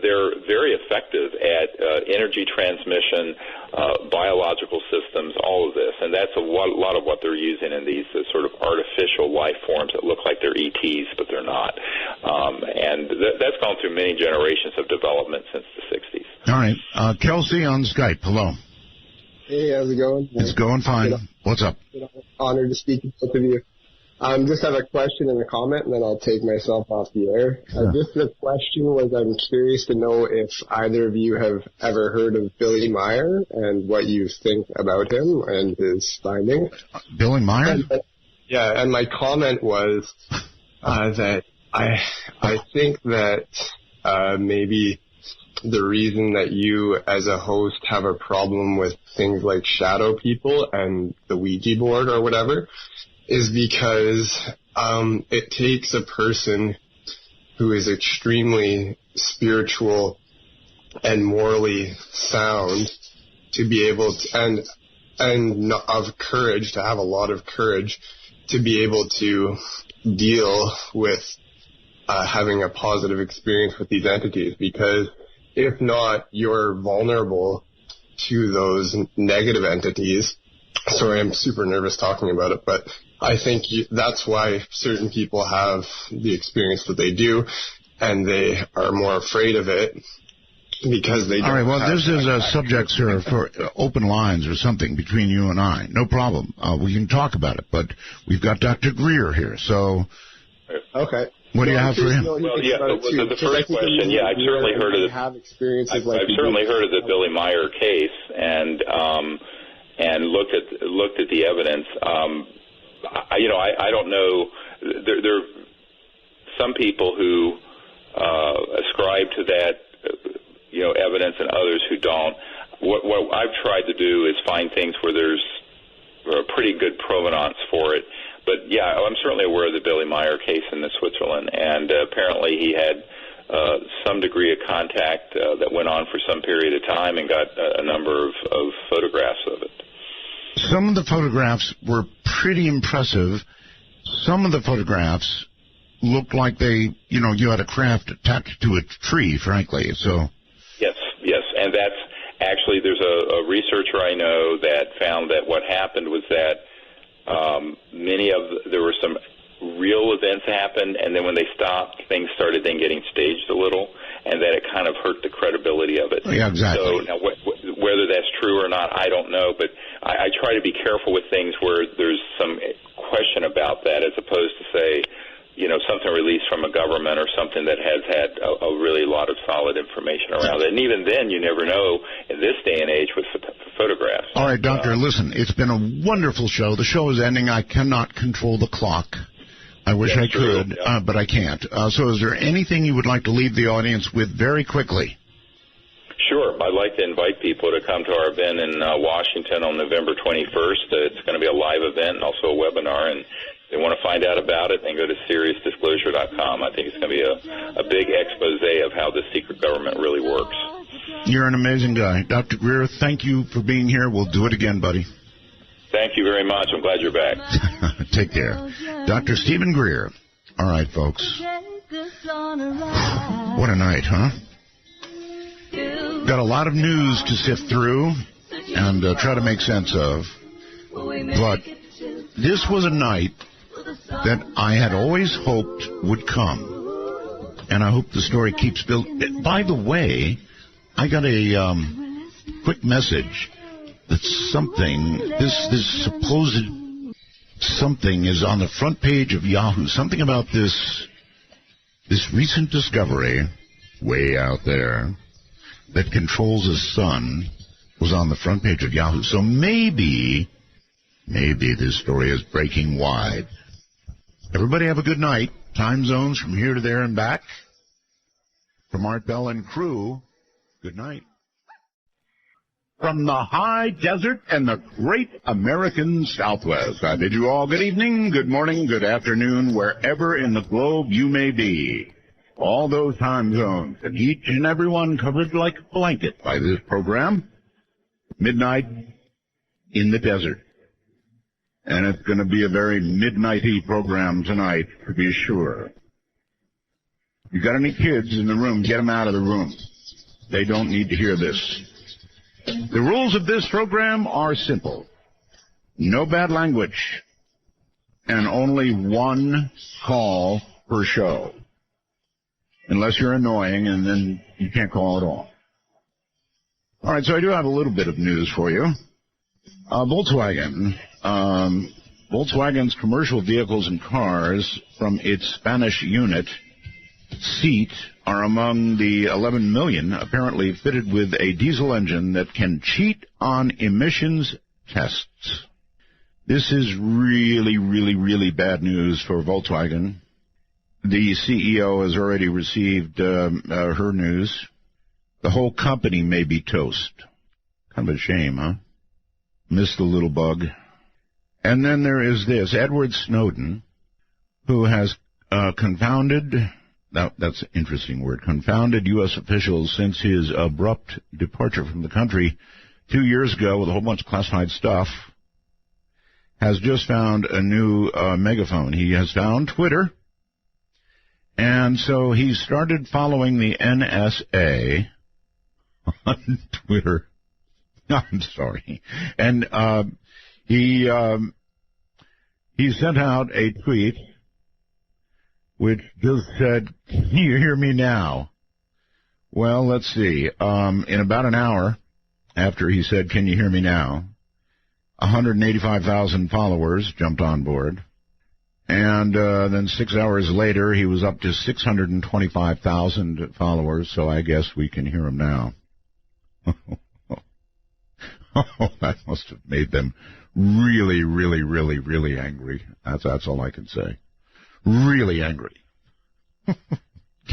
they're very effective at energy transmission, biological systems, all of this. And that's a lot of what they're using in these sort of artificial life forms that look like they're ETs, but they're not. And that's gone through many generations of development since the 60s. All right. Kelsey on Skype. Hello. Hey, how's it going? It's going fine. What's up? Honored to speak with both of you. Just have a question and a comment, and then I'll take myself off the air. Just the question was, I'm curious to know if either of you have ever heard of Billy Meyer and what you think about him and his findings. Billy Meyer? And my comment was that I think that maybe the reason that you as a host have a problem with things like shadow people and the Ouija board or whatever is because it takes a person who is extremely spiritual and morally sound to be able to, and of courage, to have a lot of courage to be able to deal with having a positive experience with these entities, because if not, you're vulnerable to those negative entities. Sorry, I'm super nervous talking about it, but I think that's why certain people have the experience that they do, and they are more afraid of it because they don't. All right, well, this is a subject, sir, for open lines or something between you and I. No problem. We can talk about it, but we've got Dr. Greer here, so... Okay. What do you have for him? Well, yeah, the first question, I've certainly heard of I've certainly heard of the Billy Meyer case, and looked at the evidence. I don't know. There are some people who ascribe to that, evidence, and others who don't. What I've tried to do is find things where there's a pretty good provenance for it. But, yeah, I'm certainly aware of the Billy Meyer case in Switzerland, and apparently he had some degree of contact that went on for some period of time and got a number of photographs of it. Some of the photographs were pretty impressive. Some of the photographs looked like you had a craft attached to a tree, frankly. So Yes, and that's actually, there's a researcher I know that found that what happened was that there were some real events happened, and then when they stopped, things started then getting staged a little, and that it kind of hurt the credibility of it. Yeah, exactly. So now, whether that's true or not, I don't know, but I try to be careful with things where there's some question about that, as opposed to say, something released from a government or something that has had a really lot of solid information around it. And even then, you never know in this day and age with photographs. All right, Doctor, listen, it's been a wonderful show. The show is ending. I cannot control the clock. I wish I could, but I can't. So is there anything you would like to leave the audience with very quickly? Sure. I'd like to invite people to come to our event in Washington on November 21st. It's going to be a live event and also a webinar, and if they want to find out about it, then go to SeriousDisclosure.com. I think it's going to be a big expose of how the secret government really works. You're an amazing guy. Dr. Greer, thank you for being here. We'll do it again, buddy. Thank you very much. I'm glad you're back. Take care. Dr. Stephen Greer. All right, folks. What a night, huh? Got a lot of news to sift through and try to make sense of. But this was a night that I had always hoped would come. And I hope the story keeps building. By the way, I got a quick message that this supposed something is on the front page of Yahoo. Something about this recent discovery way out there that controls the sun was on the front page of Yahoo. So maybe this story is breaking wide. Everybody have a good night. time zones from here to there and back. From Art Bell and crew, good night. From the high desert and the great American Southwest, I bid you all good evening, good morning, good afternoon, wherever in the globe you may be. All those time zones, and each and every one covered like a blanket by this program. Midnight in the desert. And it's going to be a very midnighty program tonight, to be sure. You got any kids in the room, get them out of the room. They don't need to hear this. The rules of this program are simple. No bad language. And only one call per show. Unless you're annoying, and then you can't call at all. All right, so I do have a little bit of news for you. Volkswagen's commercial vehicles and cars from its Spanish unit, Seat, are among the 11 million apparently fitted with a diesel engine that can cheat on emissions tests. This is really, really, really bad news for Volkswagen. The CEO has already received her news. The whole company may be toast. Kind of a shame, huh? Missed the little bug. And then there is this, Edward Snowden, who has confounded, that's an interesting word, confounded U.S. officials since his abrupt departure from the country 2 years ago with a whole bunch of classified stuff, has just found a new megaphone. He has found Twitter, and so he started following the NSA on Twitter. I'm sorry. And he sent out a tweet which just said, "Can you hear me now?" Well, let's see. In about an hour after he said, "Can you hear me now?" 185,000 followers jumped on board. And then 6 hours later, he was up to 625,000 followers, so I guess we can hear him now. Oh, that must have made them really, really, really, really angry. That's all I can say. Really angry. Can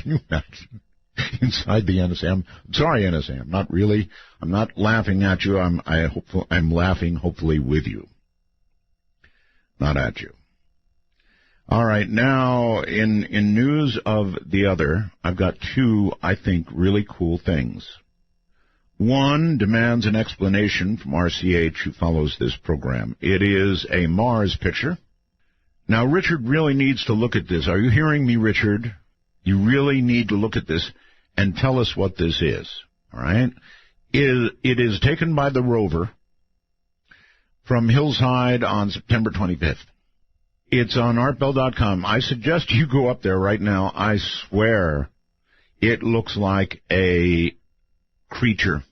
you imagine? Inside the NSA. I'm sorry, NSA. I'm not really. I'm not laughing at you. I'm laughing, hopefully, with you. Not at you. All right. Now, in news of the other, I've got two, I think, really cool things. One demands an explanation from RCH, who follows this program. It is a Mars picture. Now, Richard really needs to look at this. Are you hearing me, Richard? You really need to look at this and tell us what this is. All right? It is taken by the rover from Hillside on September 25th. It's on artbell.com. I suggest you go up there right now. I swear it looks like a creature.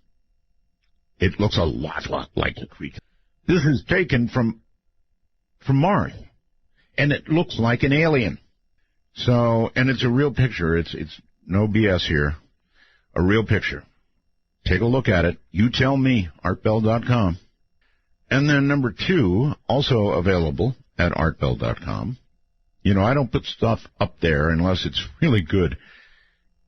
It looks a lot like a creature. This is taken from Mars, and it looks like an alien. So, and it's a real picture. It's no BS here. A real picture. Take a look at it. You tell me, artbell.com. And then number two, also available at artbell.com. You know, I don't put stuff up there unless it's really good.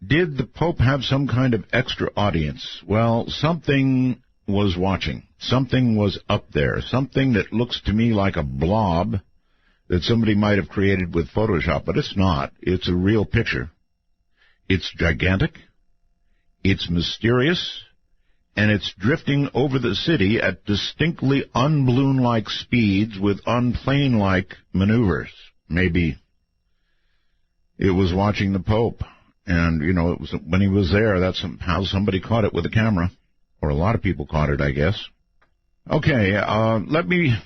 Did the Pope have some kind of extra audience? Well, something was watching. Something was up there. Something that looks to me like a blob that somebody might have created with Photoshop, but it's not. It's a real picture. It's gigantic. It's mysterious. And it's drifting over the city at distinctly un-balloon-like speeds with unplane-like maneuvers. Maybe it was watching the Pope. And, you know, it was when he was there, that's how somebody caught it with a camera. Or a lot of people caught it, I guess. Okay, let me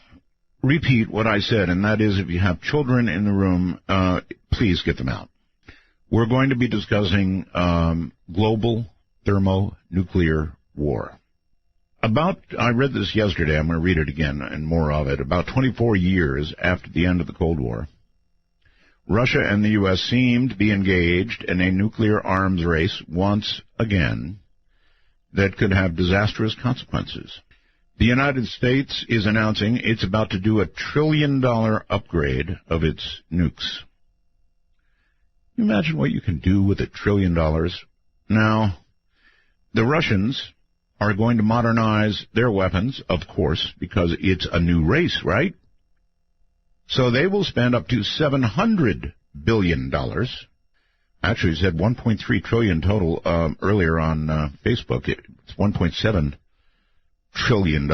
repeat what I said, and that is if you have children in the room, please get them out. We're going to be discussing global thermonuclear war. I read this yesterday, I'm going to read it again and more of it, about 24 years after the end of the Cold War, Russia and the U.S. seem to be engaged in a nuclear arms race once again that could have disastrous consequences. The United States is announcing it's about to do a $1 trillion upgrade of its nukes. you imagine what you can do with $1 trillion? Now, the Russians are going to modernize their weapons, of course, because it's a new race, right? So they will spend up to $700 billion. Actually, it said $1.3 trillion total earlier on Facebook. It's $1.7 trillion.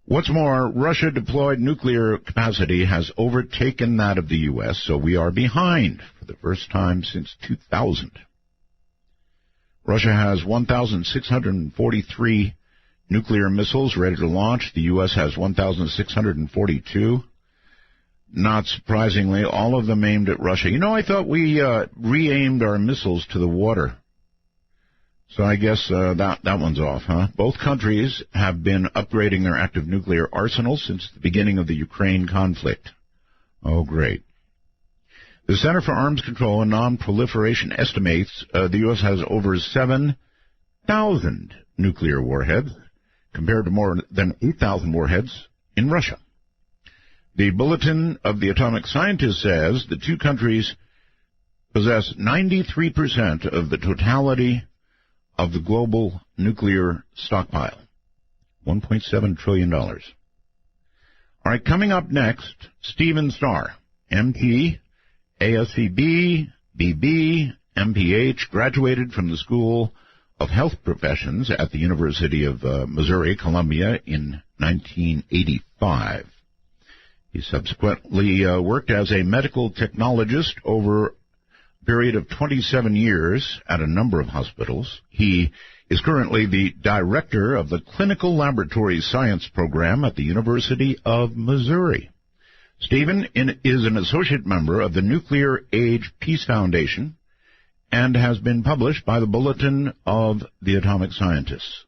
What's more, Russia deployed nuclear capacity has overtaken that of the U.S., so we are behind for the first time since 2000. Russia has 1,643 nuclear missiles ready to launch. The U.S. has 1,642. Not surprisingly, all of them aimed at Russia. You know, I thought we re-aimed our missiles to the water. So I guess that one's off, huh? Both countries have been upgrading their active nuclear arsenals since the beginning of the Ukraine conflict. Oh, great. The Center for Arms Control and Non-Proliferation estimates the U.S. has over 7,000 nuclear warheads, compared to more than 8,000 warheads in Russia. The Bulletin of the Atomic Scientist says the two countries possess 93% of the totality of the global nuclear stockpile. $1.7 trillion. All right, coming up next, Stephen Starr, MT, ASCB, BB, MPH, graduated from the School of Health Professions at the University of Missouri, Columbia in 1985. He subsequently worked as a medical technologist over a period of 27 years at a number of hospitals. He is currently the director of the Clinical Laboratory Science Program at the University of Missouri. Stephen is an associate member of the Nuclear Age Peace Foundation and has been published by the Bulletin of the Atomic Scientists.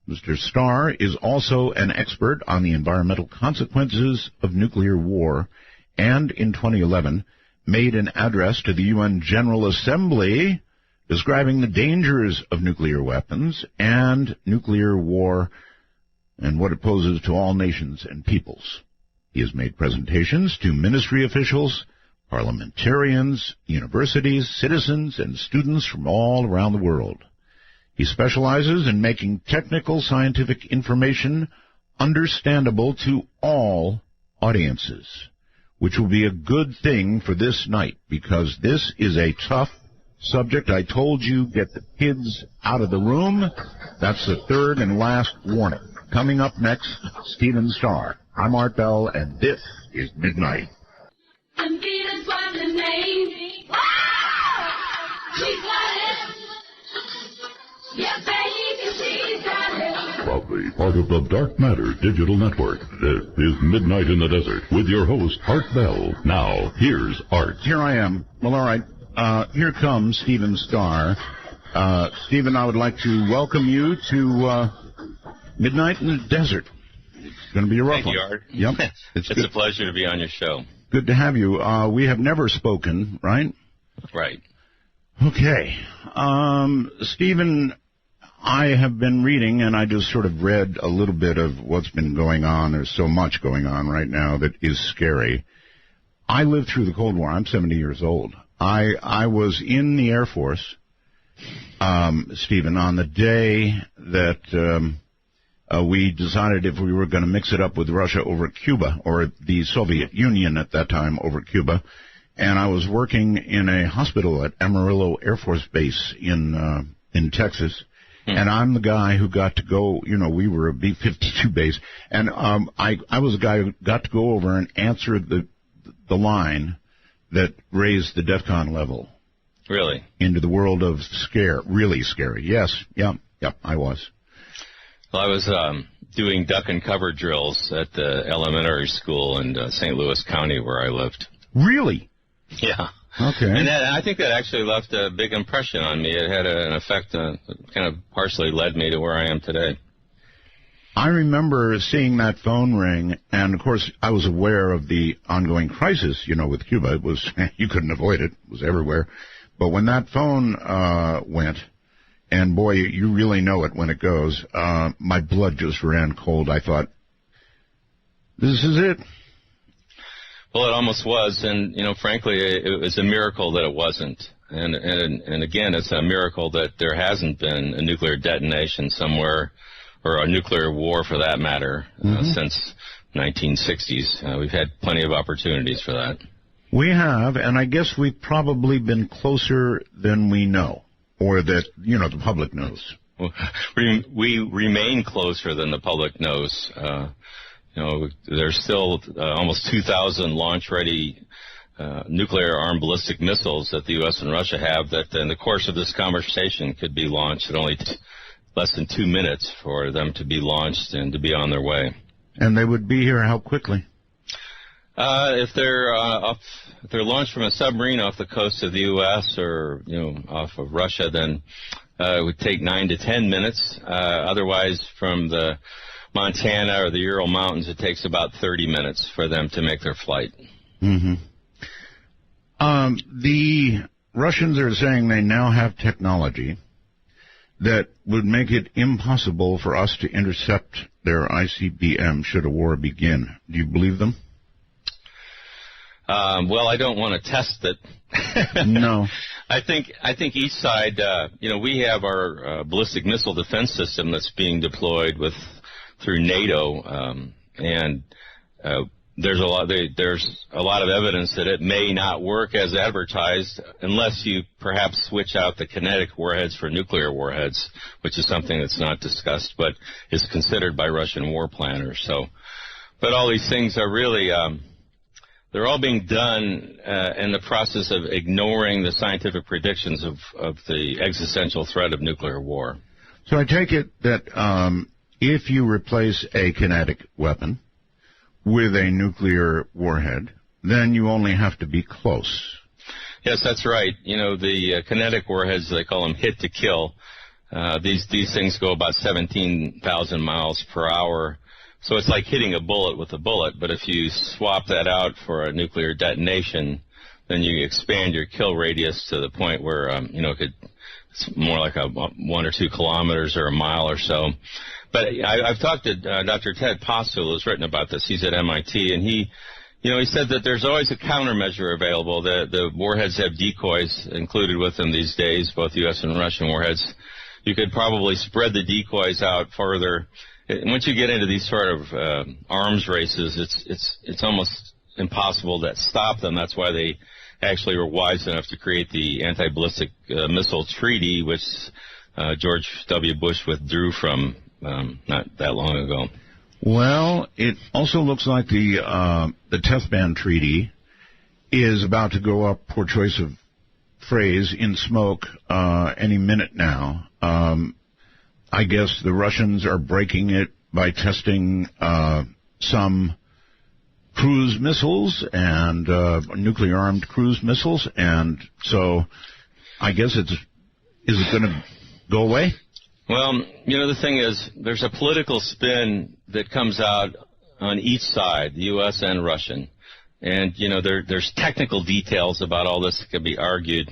Mr. Starr is also an expert on the environmental consequences of nuclear war and, in 2011, made an address to the UN General Assembly describing the dangers of nuclear weapons and nuclear war and what it poses to all nations and peoples. He has made presentations to ministry officials, parliamentarians, universities, citizens, and students from all around the world. He specializes in making technical scientific information understandable to all audiences, which will be a good thing for this night, because this is a tough subject. I told you, get the kids out of the room. That's the third and last warning. Coming up next, Stephen Starr. I'm Art Bell, and this is Midnight. Proudly part of the Dark Matter Digital Network, this is Midnight in the Desert with your host, Art Bell. Now, here's Art. Here I am. Well, all right. Here comes Stephen Starr. Stephen, I would like to welcome you to Midnight in the Desert. It's going to be a rough one. Thank you, Art. Yep. It's a pleasure to be on your show. Good to have you. We have never spoken, right? Right. Okay. Stephen, I have been reading, and I just sort of read a little bit of what's been going on. There's so much going on right now that is scary. I lived through the Cold War. I'm 70 years old. I was in the Air Force, Stephen, on the day that we decided if we were going to mix it up with Russia over Cuba, or the Soviet Union at that time over Cuba. And I was working in a hospital at Amarillo Air Force Base in Texas. And I'm the guy who got to go, you know, we were a B-52 base. And I was the guy who got to go over and answer the line that raised the DEFCON level. Really? Into the world of scare. Really scary. Yes. Yep, I was. Well, I was doing duck and cover drills at the elementary school in St. Louis County where I lived. Really? Yeah. Okay. And I think that actually left a big impression on me. It had an effect that kind of partially led me to where I am today. I remember seeing that phone ring, and, of course, I was aware of the ongoing crisis, you know, with Cuba. It was, you couldn't avoid it. It was everywhere. But when that phone went, and, boy, you really know it when it goes, my blood just ran cold. I thought, this is it. Well, it almost was, and frankly, it was a miracle that it wasn't. And again, it's a miracle that there hasn't been a nuclear detonation somewhere, or a nuclear war for that matter, since 1960s. We've had plenty of opportunities for that. We have, and I guess we've probably been closer than we know, or that the public knows. We remain closer than the public knows. There's still almost 2,000 launch-ready nuclear-armed ballistic missiles that the U.S. and Russia have that in the course of this conversation could be launched in only less than 2 minutes for them to be launched and to be on their way. And they would be here how quickly? If they're launched from a submarine off the coast of the U.S. or off of Russia, then it would take 9 to 10 minutes. Otherwise, from the Montana or the Ural Mountains, it takes about 30 minutes for them to make their flight. Mm-hmm. The Russians are saying they now have technology that would make it impossible for us to intercept their ICBM should a war begin. Do you believe them? Well, I don't want to test it. No. I think each side, we have our ballistic missile defense system that's being deployed through NATO, and there's a lot of evidence that it may not work as advertised unless you perhaps switch out the kinetic warheads for nuclear warheads, which is something that's not discussed but is considered by Russian war planners. But all these things are really they're all being done in the process of ignoring the scientific predictions of the existential threat of nuclear war. So I take it that if you replace a kinetic weapon with a nuclear warhead, then you only have to be close. Yes, that's right. The kinetic warheads, they call them hit to kill. These things go about 17,000 miles per hour. So it's like hitting a bullet with a bullet, but if you swap that out for a nuclear detonation, then you expand your kill radius to the point where, it's more like 1 or 2 kilometers or a mile or so. But I've talked to Dr. Ted Postel, who's written about this. He's at MIT, and he said that there's always a countermeasure available. The warheads have decoys included with them these days, both U.S. and Russian warheads. You could probably spread the decoys out further. Once you get into these sort of arms races, it's almost impossible to stop them. That's why they actually were wise enough to create the anti-ballistic missile treaty, which George W. Bush withdrew from not that long ago. Well, it also looks like the test ban treaty is about to go up, poor choice of phrase, in smoke any minute now. I guess the Russians are breaking it by testing some cruise missiles and nuclear-armed cruise missiles, and so I guess is it going to go away? Well, the thing is, there's a political spin that comes out on each side, the U.S. and Russian, and there's technical details about all this that can be argued.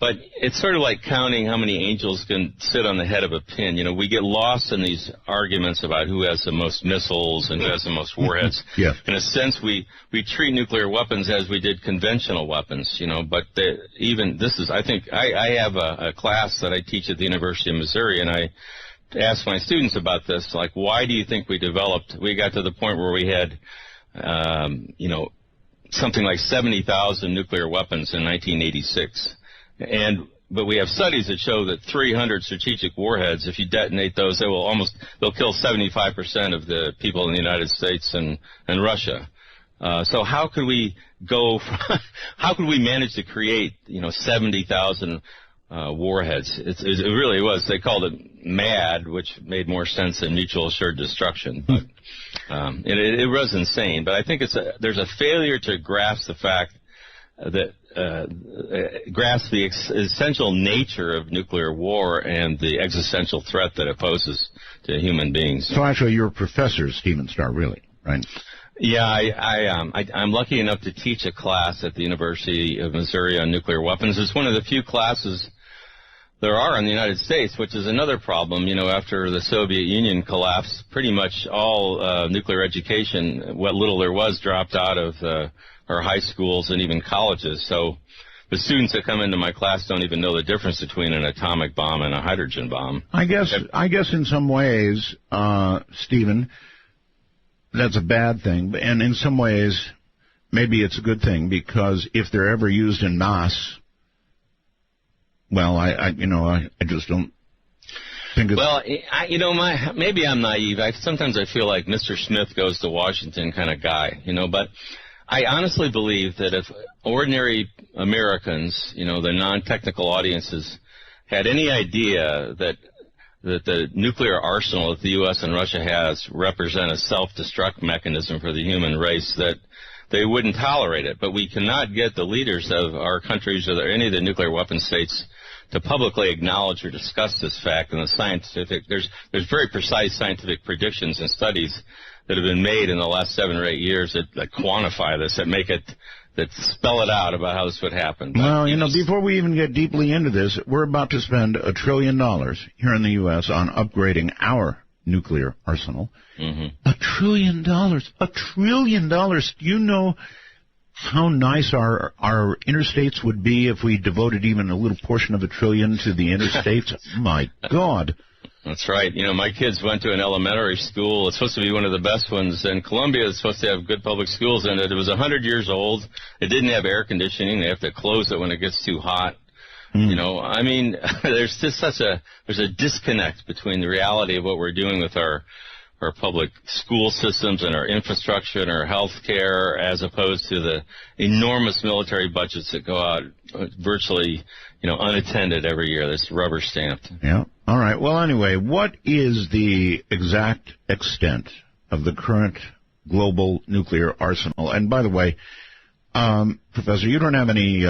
But it's sort of like counting how many angels can sit on the head of a pin. We get lost in these arguments about who has the most missiles and who has the most warheads. Yeah. In a sense, we treat nuclear weapons as we did conventional weapons, but I think I have a class that I teach at the University of Missouri, and I ask my students about this, like, why do you think we got to the point where we had, something like 70,000 nuclear weapons in 1986? But we have studies that show that 300 strategic warheads, if you detonate those, they'll kill 75% of the people in the United States and Russia. So how could we manage to create, 70,000 warheads? It really was. They called it MAD, which made more sense than mutual assured destruction. But it was insane. But I think there's a failure to grasp the fact that grasp the essential nature of nuclear war and the existential threat that it poses to human beings. So actually, you're a professor, Stephen Starr, really, right? Yeah, I'm lucky enough to teach a class at the University of Missouri on nuclear weapons. It's one of the few classes there are in the United States, which is another problem. After the Soviet Union collapsed, pretty much all nuclear education, what little there was, dropped out of our high schools and even colleges. So the students that come into my class don't even know the difference between an atomic bomb and a hydrogen bomb. I guess in some ways, Stephen, that's a bad thing, and in some ways, maybe it's a good thing, because if they're ever used en masse, well, I just don't think it's... Well, maybe I'm naive. Sometimes I feel like Mr. Smith goes to Washington kind of guy, but I honestly believe that if ordinary Americans, the non-technical audiences, had any idea that the nuclear arsenal that the U.S. and Russia has represent a self-destruct mechanism for the human race, that they wouldn't tolerate it. But we cannot get the leaders of our countries or any of the nuclear weapon states to publicly acknowledge or discuss this fact. And there's very precise scientific predictions and studies that have been made in the last 7 or 8 years that quantify this, that spell it out about how this would happen. But, well, before we even get deeply into this, we're about to spend $1 trillion here in the U.S. on upgrading our nuclear arsenal. $1 trillion. $1 trillion. Do you know how nice our interstates would be if we devoted even a little portion of $1 trillion to the interstates? My God. That's right. My kids went to an elementary school. It's supposed to be one of the best ones. And Columbia is supposed to have good public schools in it. It was 100 years old. It didn't have air conditioning. They have to close it when it gets too hot. There's just there's a disconnect between the reality of what we're doing with our public school systems and our infrastructure and our health care, as opposed to the enormous military budgets that go out virtually, unattended every year. That's rubber stamped. Yeah. All right. Well, anyway, what is the exact extent of the current global nuclear arsenal? And by the way, Professor, you don't have any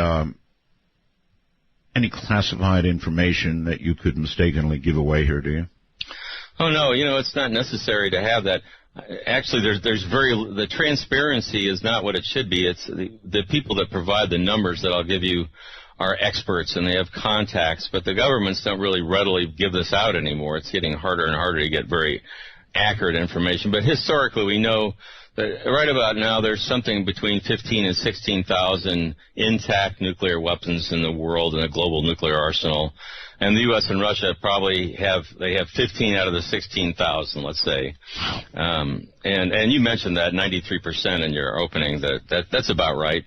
classified information that you could mistakenly give away here, do you? Oh, no, it's not necessary to have that. Actually, the transparency is not what it should be. It's the people that provide the numbers that I'll give you are experts, and they have contacts, but the governments don't really readily give this out anymore. It's getting harder and harder to get very accurate information. But historically, we know that right about now there's something between 15 and 16,000 intact nuclear weapons in the world in a global nuclear arsenal. And the U.S. and Russia probably have 15 out of the 16,000, let's say. And you mentioned that 93% in your opening. That's about right.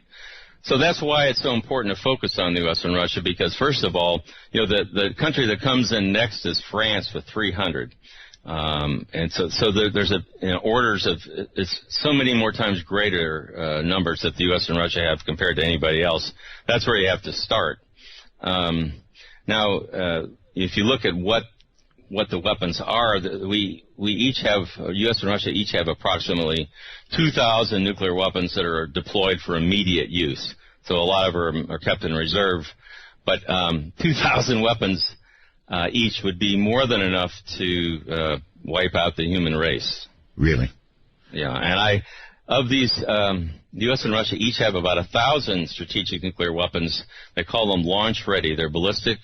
So that's why it's so important to focus on the U.S. and Russia, because first of all, the country that comes in next is France with 300. And so there's orders of, it's so many more times greater numbers that the U.S. and Russia have compared to anybody else. That's where you have to start. Now, if you look at what the weapons are, we each have, U.S. and Russia each have approximately 2,000 nuclear weapons that are deployed for immediate use. So a lot of them are kept in reserve. But 2,000 weapons each would be more than enough to wipe out the human race. Really? Yeah, and of these, the U.S. and Russia each have about 1,000 strategic nuclear weapons. They call them launch-ready. They're ballistic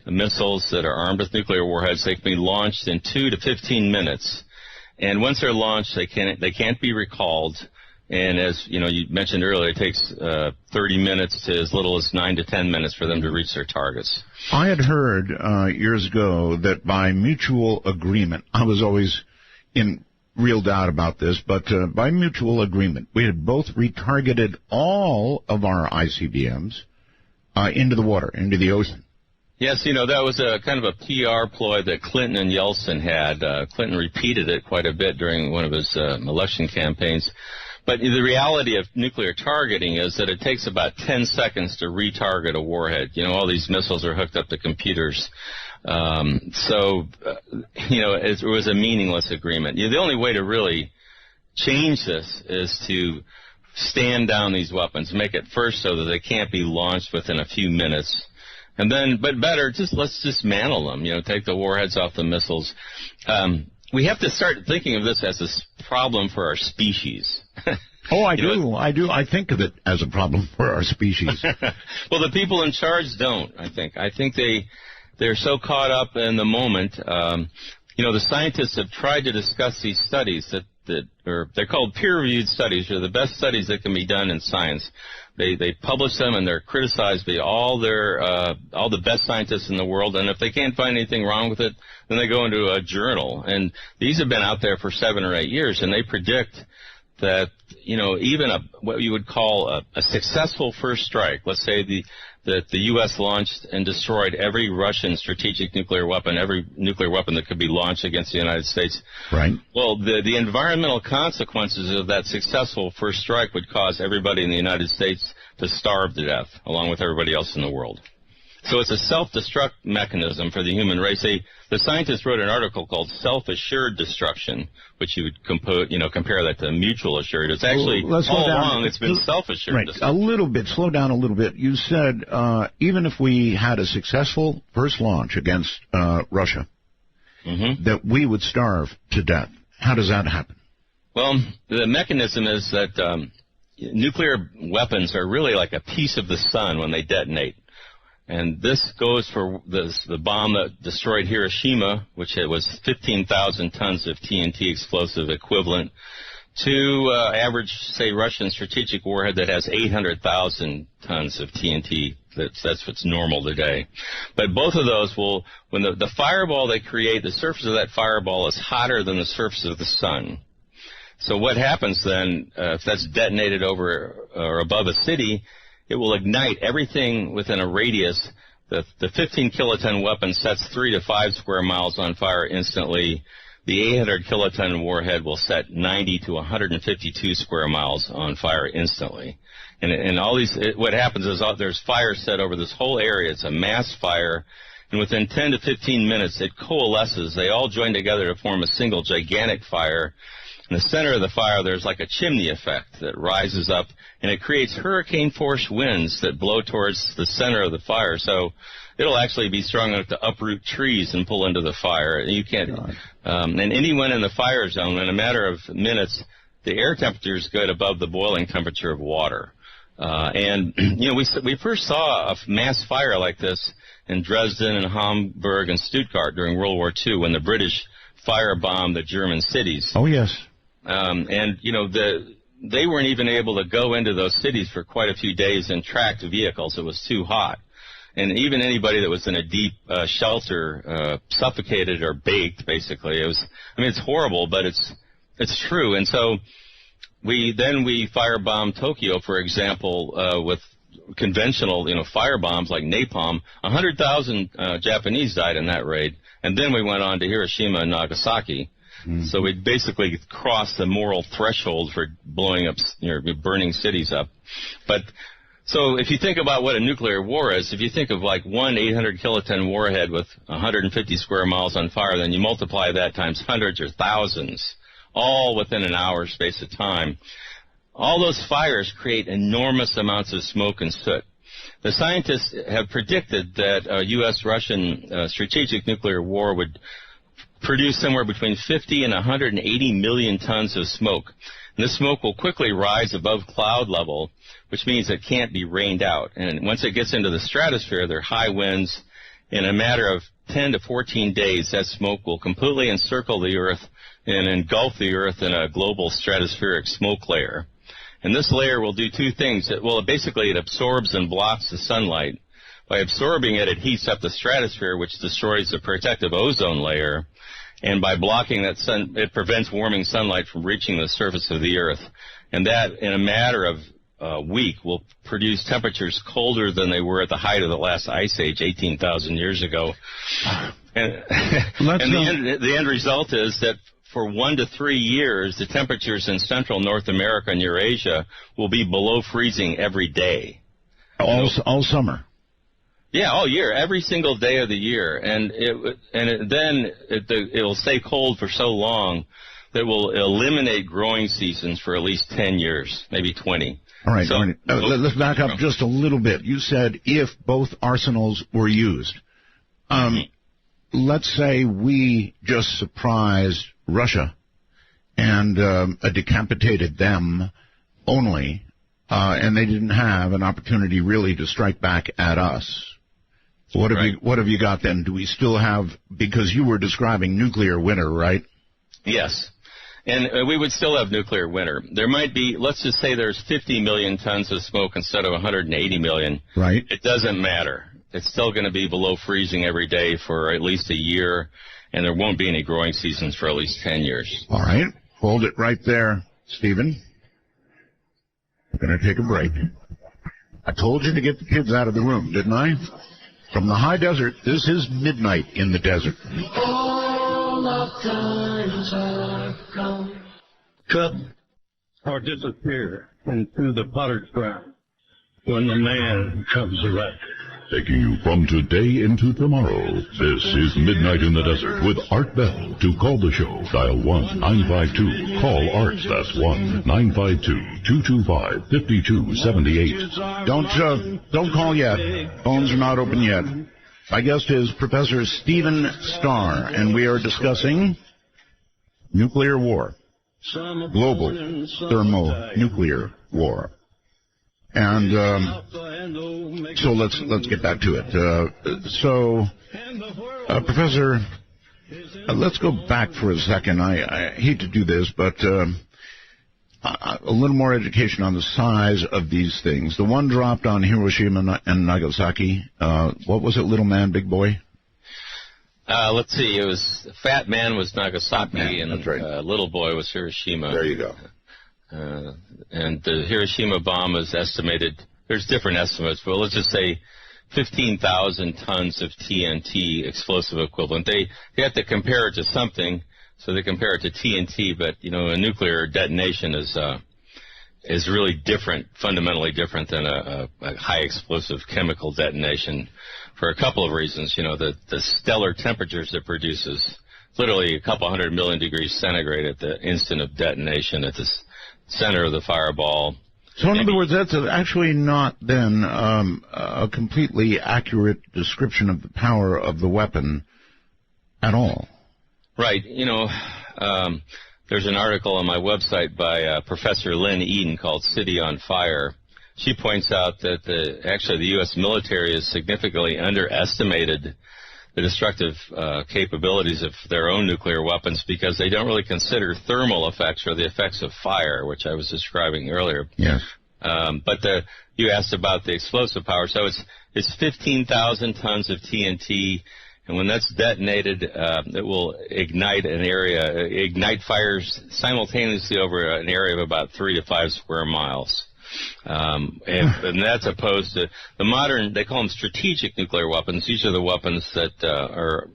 missiles that are armed with nuclear warheads. They can be launched in 2 to 15 minutes. And once they're launched, they can't be recalled. And as you mentioned earlier, it takes 30 minutes to as little as 9 to 10 minutes for them to reach their targets. I had heard years ago that by mutual agreement, I was always in real doubt about this, but by mutual agreement, we had both retargeted all of our ICBMs into the water, into the ocean. Yes, that was a kind of a PR ploy that Clinton and Yeltsin had. Clinton repeated it quite a bit during one of his election campaigns. But the reality of nuclear targeting is that it takes about 10 seconds to retarget a warhead. All these missiles are hooked up to computers. It was a meaningless agreement. The only way to really change this is to stand down these weapons, make it first so that they can't be launched within a few minutes. And then, but better, let's dismantle them, take the warheads off the missiles. We have to start thinking of this as a problem for our species. Oh, I do. I think of it as a problem for our species. Well, the people in charge don't, I think. I think they they're so caught up in the moment. The scientists have tried to discuss these studies they're called peer-reviewed studies. They're the best studies that can be done in science. They publish them, and they're criticized by all the best scientists in the world. And if they can't find anything wrong with it, then they go into a journal. And these have been out there for 7 or 8 years, and they predict that even what you would call a successful first strike. Let's say that the U.S. launched and destroyed every Russian strategic nuclear weapon, every nuclear weapon that could be launched against the United States. Right. Well, the environmental consequences of that successful first strike would cause everybody in the United States to starve to death, along with everybody else in the world. So it's a self-destruct mechanism for the human race. The scientists wrote an article called Self-Assured Destruction, which you would compare that to mutual assured. It's actually, all along, it's been self-assured right. destruction. A little bit. Slow down a little bit. You said even if we had a successful first launch against Russia, that we would starve to death. How does that happen? Well, the mechanism is that nuclear weapons are really like a piece of the sun when they detonate. And this goes for the bomb that destroyed Hiroshima, which it was 15,000 tons of TNT explosive equivalent, to average, say, Russian strategic warhead that has 800,000 tons of TNT. That's what's normal today. But both of those when the fireball they create, the surface of that fireball is hotter than the surface of the sun. So what happens then, if that's detonated over or above a city, it will ignite everything within a radius. The 15 kiloton weapon sets 3 to 5 square miles on fire instantly. The 800 kiloton warhead will set 90 to 152 square miles on fire instantly. And all these, what happens is there's fire set over this whole area. It's a mass fire. And within 10 to 15 minutes, it coalesces. They all join together to form a single gigantic fire. In the center of the fire, there's like a chimney effect that rises up, and it creates hurricane-force winds that blow towards the center of the fire. So it'll actually be strong enough to uproot trees and pull into the fire. You can't, and anyone in the fire zone, in a matter of minutes, the air temperature is good above the boiling temperature of water. We first saw a mass fire like this in Dresden and Hamburg and Stuttgart during World War II when the British firebombed the German cities. Oh, yes. They weren't even able to go into those cities for quite a few days in tracked vehicles. It was too hot. And even anybody that was in a deep shelter suffocated or baked, basically. It's horrible, but it's true. And so we firebombed Tokyo, for example, with conventional, fire bombs like napalm. 100,000 Japanese died in that raid. And then we went on to Hiroshima and Nagasaki. Mm-hmm. So we basically crossed the moral threshold for blowing up, burning cities up. But so if you think about what a nuclear war is, if you think of like one 800 kiloton warhead with 150 square miles on fire, then you multiply that times hundreds or thousands, all within an hour space of time. All those fires create enormous amounts of smoke and soot. The scientists have predicted that a U.S.-Russian strategic nuclear war would produce somewhere between 50 and 180 million tons of smoke. And this smoke will quickly rise above cloud level, which means it can't be rained out. And once it gets into the stratosphere, there are high winds. In a matter of 10 to 14 days, that smoke will completely encircle the Earth and engulf the Earth in a global stratospheric smoke layer. And this layer will do two things. It absorbs and blocks the sunlight. By absorbing it, it heats up the stratosphere, which destroys the protective ozone layer. And by blocking that sun, it prevents warming sunlight from reaching the surface of the Earth. And that, in a matter of a week, will produce temperatures colder than they were at the height of the last ice age 18,000 years ago. And the end result is that for 1 to 3 years, the temperatures in central North America and Eurasia will be below freezing every day. All summer. Yeah, all year, every single day of the year, and it'll stay cold for so long that will eliminate growing seasons for at least 10 years, maybe 20. All right. Let's back up just a little bit. You said if both arsenals were used. Let's say we just surprised Russia and decapitated them only, and they didn't have an opportunity really to strike back at us. What have you got then? Do we still have, because you were describing nuclear winter, right? Yes. And we would still have nuclear winter. There might be, let's just say there's 50 million tons of smoke instead of 180 million. Right. It doesn't matter. It's still going to be below freezing every day for at least a year, and there won't be any growing seasons for at least 10 years. All right. Hold it right there, Stephen. We're going to take a break. I told you to get the kids out of the room, didn't I? From the high desert, this is Midnight in the Desert. All our times are gone. Cut or disappear into the potter's ground when the man comes around. Taking you from today into tomorrow, this is Midnight in the Desert with Art Bell. To call the show, dial 1-952. Call Art, that's 1-952-225-5278. Don't call yet. Phones are not open yet. My guest is Professor Stephen Starr, and we are discussing nuclear war, global thermonuclear war. And so let's get back to it. Professor, let's go back for a second. I hate to do this, but a little more education on the size of these things. The one dropped on Hiroshima and Nagasaki. What was it, little man, big boy? Let's see. It was Fat Man was Nagasaki, and right. Little Boy was Hiroshima. There you go. And the Hiroshima bomb is estimated, there's different estimates, but let's just say 15,000 tons of TNT explosive equivalent. They have to compare it to something, so they compare it to TNT, but, a nuclear detonation is really different, fundamentally different than a high explosive chemical detonation for a couple of reasons. The stellar temperatures it produces, literally a couple 100 million degrees centigrade at the instant of detonation at the center of the fireball. So in other words, that's actually not then a completely accurate description of the power of the weapon at all. Right. There's an article on my website by Professor Lynn Eden called City on Fire. She points out that the U.S. military has significantly underestimated the destructive capabilities of their own nuclear weapons because they don't really consider thermal effects or the effects of fire, which I was describing earlier. Yes. But you asked about the explosive power. So it's 15,000 tons of TNT, and when that's detonated, it will ignite fires simultaneously over an area of about 3 to 5 square miles. And that's opposed to the modern, they call them strategic nuclear weapons. These are the weapons that are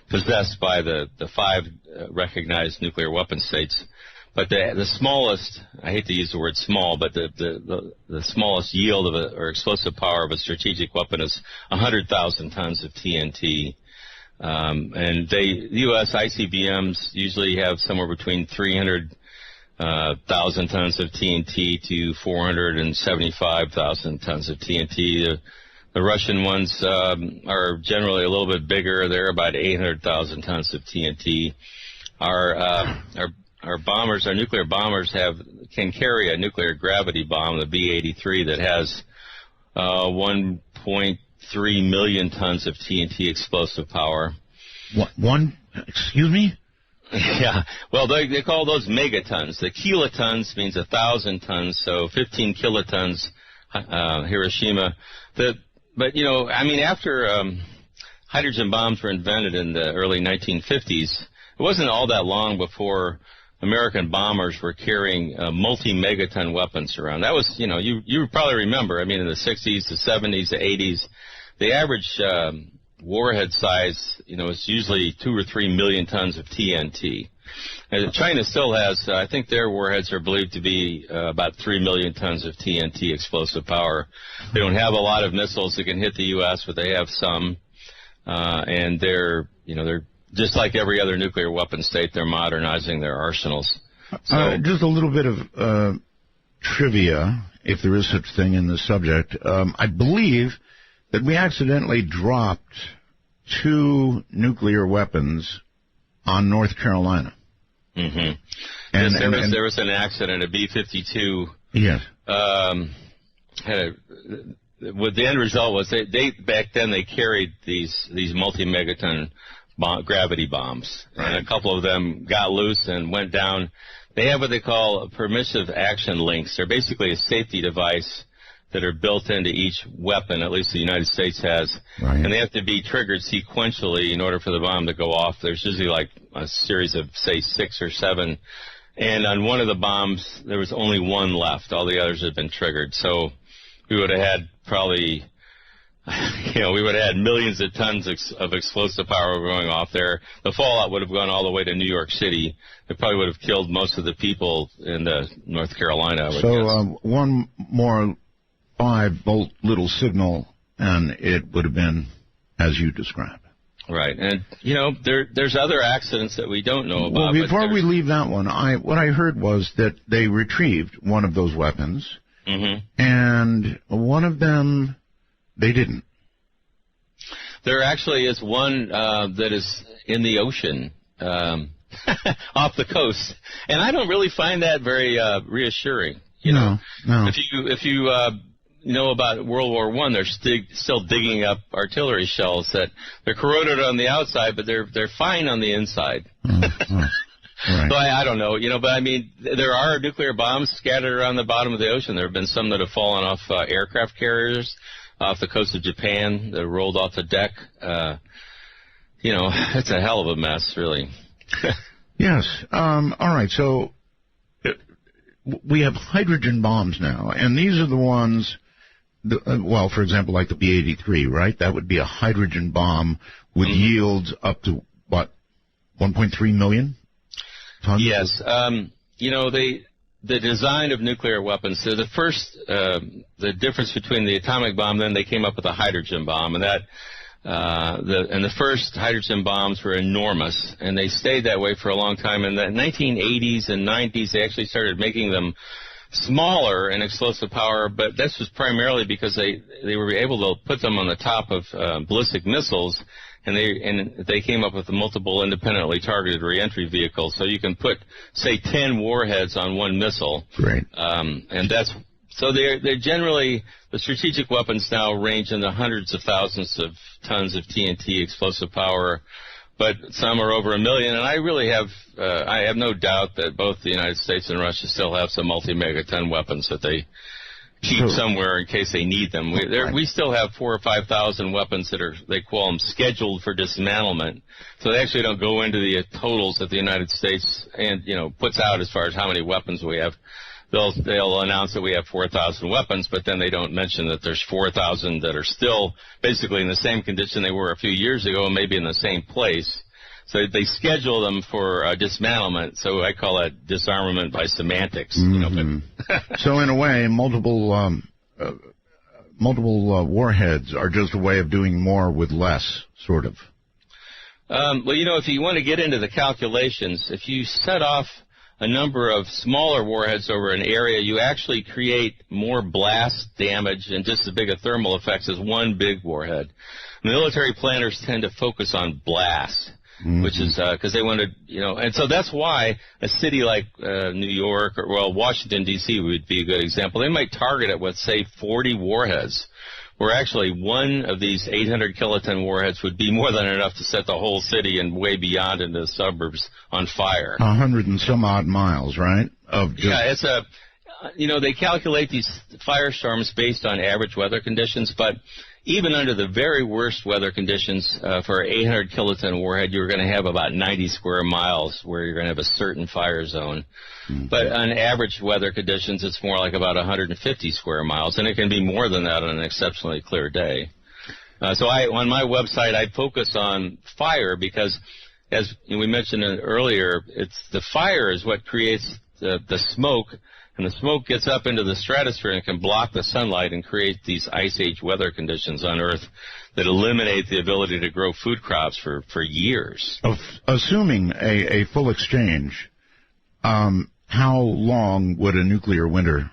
possessed by the 5 recognized nuclear weapon states. But the smallest, I hate to use the word small, but the smallest yield of or explosive power of a strategic weapon is 100,000 tons of TNT. And the U.S. ICBMs usually have somewhere between 300,000 tons of TNT to 475,000 tons of TNT. The Russian ones are generally a little bit bigger. They're about 800,000 tons of TNT. Our bombers, our nuclear bombers can carry a nuclear gravity bomb, the B-83, that has 1.3 million tons of TNT explosive power. Excuse me? Yeah. Well, they call those megatons. The kilotons means 1,000 tons, so 15 kilotons, Hiroshima. After hydrogen bombs were invented in the early 1950s, it wasn't all that long before American bombers were carrying multi-megaton weapons around. That was, you probably remember, in the 60s, the 70s, the 80s, the average warhead size, is usually 2 or 3 million tons of TNT. And China still has, I think their warheads are believed to be about 3 million tons of TNT explosive power. They don't have a lot of missiles that can hit the U.S., but they have some. And they're just like every other nuclear weapon state, they're modernizing their arsenals. So, just a little bit of trivia, if there is such thing in this subject. I believe that we accidentally dropped 2 nuclear weapons on North Carolina. Mm-hmm. And there was an accident, a B-52. Yes. what the end result was, they back then they carried these multi-megaton gravity bombs, and a couple of them got loose and went down. They have what they call permissive action links. They're basically a safety device that are built into each weapon, at least the United States has, and they have to be triggered sequentially in order for the bomb to go off. There's usually like a series of, say, 6 or 7, and on one of the bombs, there was only one left. All the others had been triggered. So we would have had probably, we would have had millions of tons of explosive power going off there. The fallout would have gone all the way to New York City. It probably would have killed most of the people in North Carolina, I would guess. One more 5-volt little signal, and it would have been as you described. Right, and there's other accidents that we don't know about. Well, before we leave that one, what I heard was that they retrieved one of those weapons, and one of them they didn't. There actually is one that is in the ocean off the coast, and I don't really find that very reassuring. No. If you know about World War I, they're still digging up artillery shells that they're corroded on the outside, but they're fine on the inside. Right. So I don't know, but I mean, there are nuclear bombs scattered around the bottom of the ocean. There have been some that have fallen off aircraft carriers off the coast of Japan that rolled off the deck. It's a hell of a mess, really. Yes. All right. So we have hydrogen bombs now, and these are the ones, for example, like the B-83, right? That would be a hydrogen bomb with yields up to, 1.3 million tons? Yes. The design of nuclear weapons, so the difference between the atomic bomb, then they came up with a hydrogen bomb, and the first hydrogen bombs were enormous, and they stayed that way for a long time. In the 1980s and 90s, they actually started making them smaller in explosive power, but this was primarily because they were able to put them on the top of ballistic missiles, and they came up with multiple independently targeted reentry vehicles. So you can put, say, 10 warheads on one missile. Great. And they're generally, the strategic weapons now range in the hundreds of thousands of tons of TNT explosive power, but some are over 1 million. And I really have no doubt that both the United States and Russia still have some multi-megaton weapons that they keep somewhere in case they need them. We still have 4,000 or 5,000 weapons that they call them scheduled for dismantlement. So they actually don't go into the totals that the United States puts out as far as how many weapons we have. They'll announce that we have 4,000 weapons, but then they don't mention that there's 4,000 that are still basically in the same condition they were a few years ago and maybe in the same place. So they schedule them for dismantlement. So I call that disarmament by semantics. So in a way, multiple warheads are just a way of doing more with less, sort of. If you want to get into the calculations, if you set off a number of smaller warheads over an area, you actually create more blast damage and just as big a thermal effects as one big warhead. Military planners tend to focus on blast, which is because they want to, and so that's why a city like New York or, Washington, D.C. would be a good example. They might target it with, say, 40 warheads, where actually one of these 800 kiloton warheads would be more than enough to set the whole city and way beyond into the suburbs on fire. 100 and some odd miles, right? It's they calculate these firestorms based on average weather conditions, but even under the very worst weather conditions, for an 800 kiloton warhead, you're going to have about 90 square miles where you're going to have a certain fire zone. But on average weather conditions, it's more like about 150 square miles, and it can be more than that on an exceptionally clear day. So on my website, I focus on fire because, as we mentioned earlier, the fire is what creates the smoke, and the smoke gets up into the stratosphere and can block the sunlight and create these ice age weather conditions on Earth that eliminate the ability to grow food crops for years. Assuming a full exchange, how long would a nuclear winter?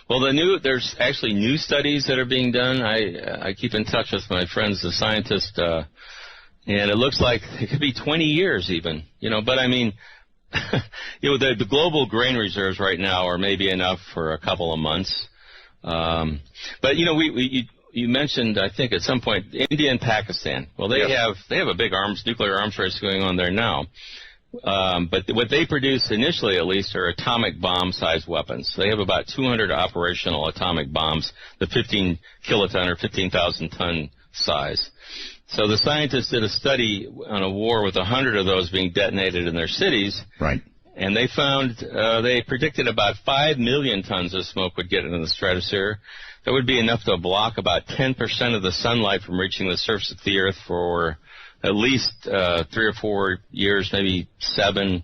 Well, there's actually new studies that are being done. I keep in touch with my friends, the scientists, and it looks like it could be 20 years even. But I mean, the global grain reserves right now are maybe enough for a couple of months. But you mentioned, I think at some point, India and Pakistan. Well, they have a big nuclear arms race going on there now. But what they produce initially, at least, are atomic bomb-sized weapons. They have about 200 operational atomic bombs, the 15 kiloton or 15,000-ton size. So the scientists did a study on a war with 100 of those being detonated in their cities. Right. And they found, they predicted about 5 million tons of smoke would get into the stratosphere. That would be enough to block about 10% of the sunlight from reaching the surface of the Earth for at least 3 or 4 years, maybe 7,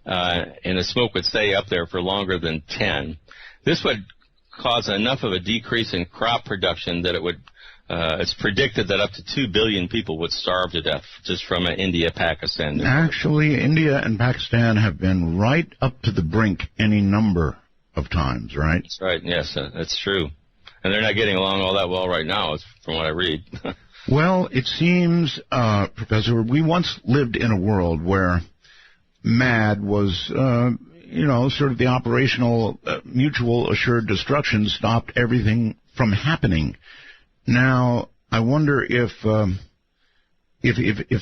and the smoke would stay up there for longer than 10. This would cause enough of a decrease in crop production that it would, it's predicted that up to 2 billion people would starve to death just from an India-Pakistan. Actually, India and Pakistan have been right up to the brink any number of times, right? That's right, yes, that's true. And they're not getting along all that well right now, from what I read. Well, it seems, Professor, we once lived in a world where MAD was, sort of the operational mutual assured destruction stopped everything from happening. Now, I wonder if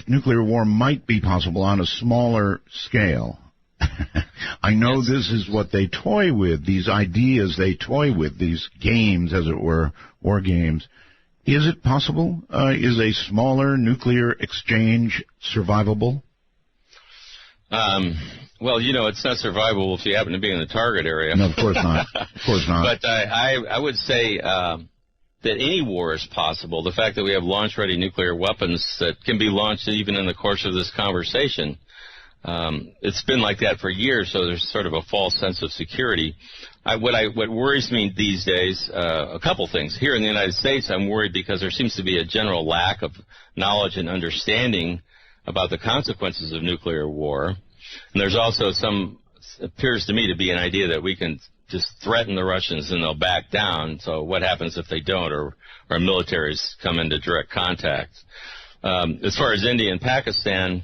nuclear war might be possible on a smaller scale. I know this is what they toy with, these ideas they toy with, these games, as it were, war games. Is it possible? Is a smaller nuclear exchange survivable? Well, it's not survivable if you happen to be in the target area. No, of course not. Of course not. But I would say that any war is possible. The fact that we have launch-ready nuclear weapons that can be launched even in the course of this conversation, it's been like that for years, so there's sort of a false sense of security. What worries me these days, a couple things. Here in the United States, I'm worried because there seems to be a general lack of knowledge and understanding about the consequences of nuclear war. And there's also appears to me to be an idea that we can just threaten the Russians and they'll back down. So what happens if they don't, or our militaries come into direct contact? As far as India and Pakistan,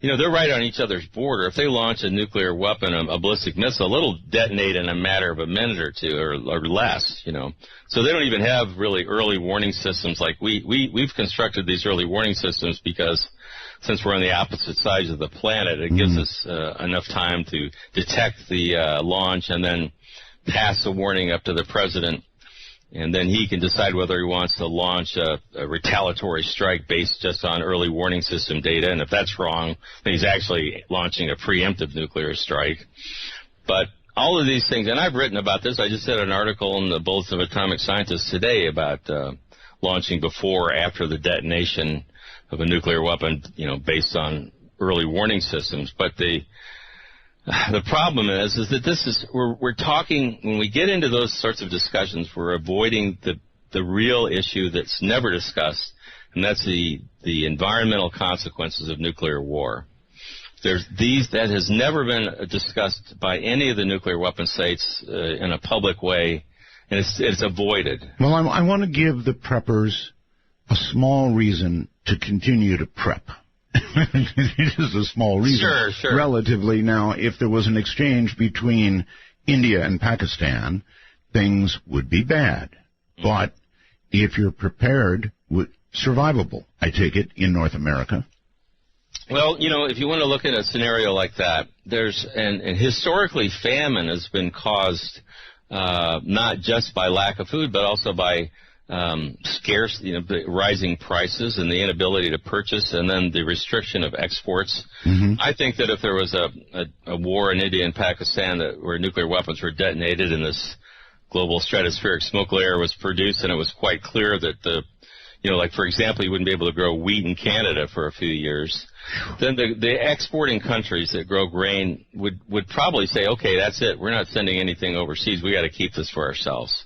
they're right on each other's border. If they launch a nuclear weapon, a ballistic missile, it'll detonate in a matter of a minute or two or less, So they don't even have really early warning systems like we've constructed these early warning systems because since we're on the opposite sides of the planet, it gives us enough time to detect the launch and then pass a warning up to the president. And then he can decide whether he wants to launch a retaliatory strike based just on early warning system data. And if that's wrong, then he's actually launching a preemptive nuclear strike. But all of these things, and I've written about this. I just did an article in the Bulletin of Atomic Scientists today about launching before or after the detonation of a nuclear weapon, based on early warning systems. But the problem is that we're talking, when we get into those sorts of discussions, we're avoiding the real issue that's never discussed, and that's the environmental consequences of nuclear war. That has never been discussed by any of the nuclear weapon states in a public way, and it's avoided. Well, I want to give the preppers a small reason to continue to prep. It is a small reason, sure. Relatively. Now, if there was an exchange between India and Pakistan, things would be bad. But if you're prepared, survivable, I take it, in North America. Well, if you want to look at a scenario like that, and historically famine has been caused not just by lack of food, but also by scarce, rising prices and the inability to purchase, and then the restriction of exports. I think that if there was a war in India and Pakistan where nuclear weapons were detonated and this global stratospheric smoke layer was produced, and it was quite clear that like for example, you wouldn't be able to grow wheat in Canada for a few years, then the exporting countries that grow grain would probably say, okay, that's it. We're not sending anything overseas. We got to keep this for ourselves.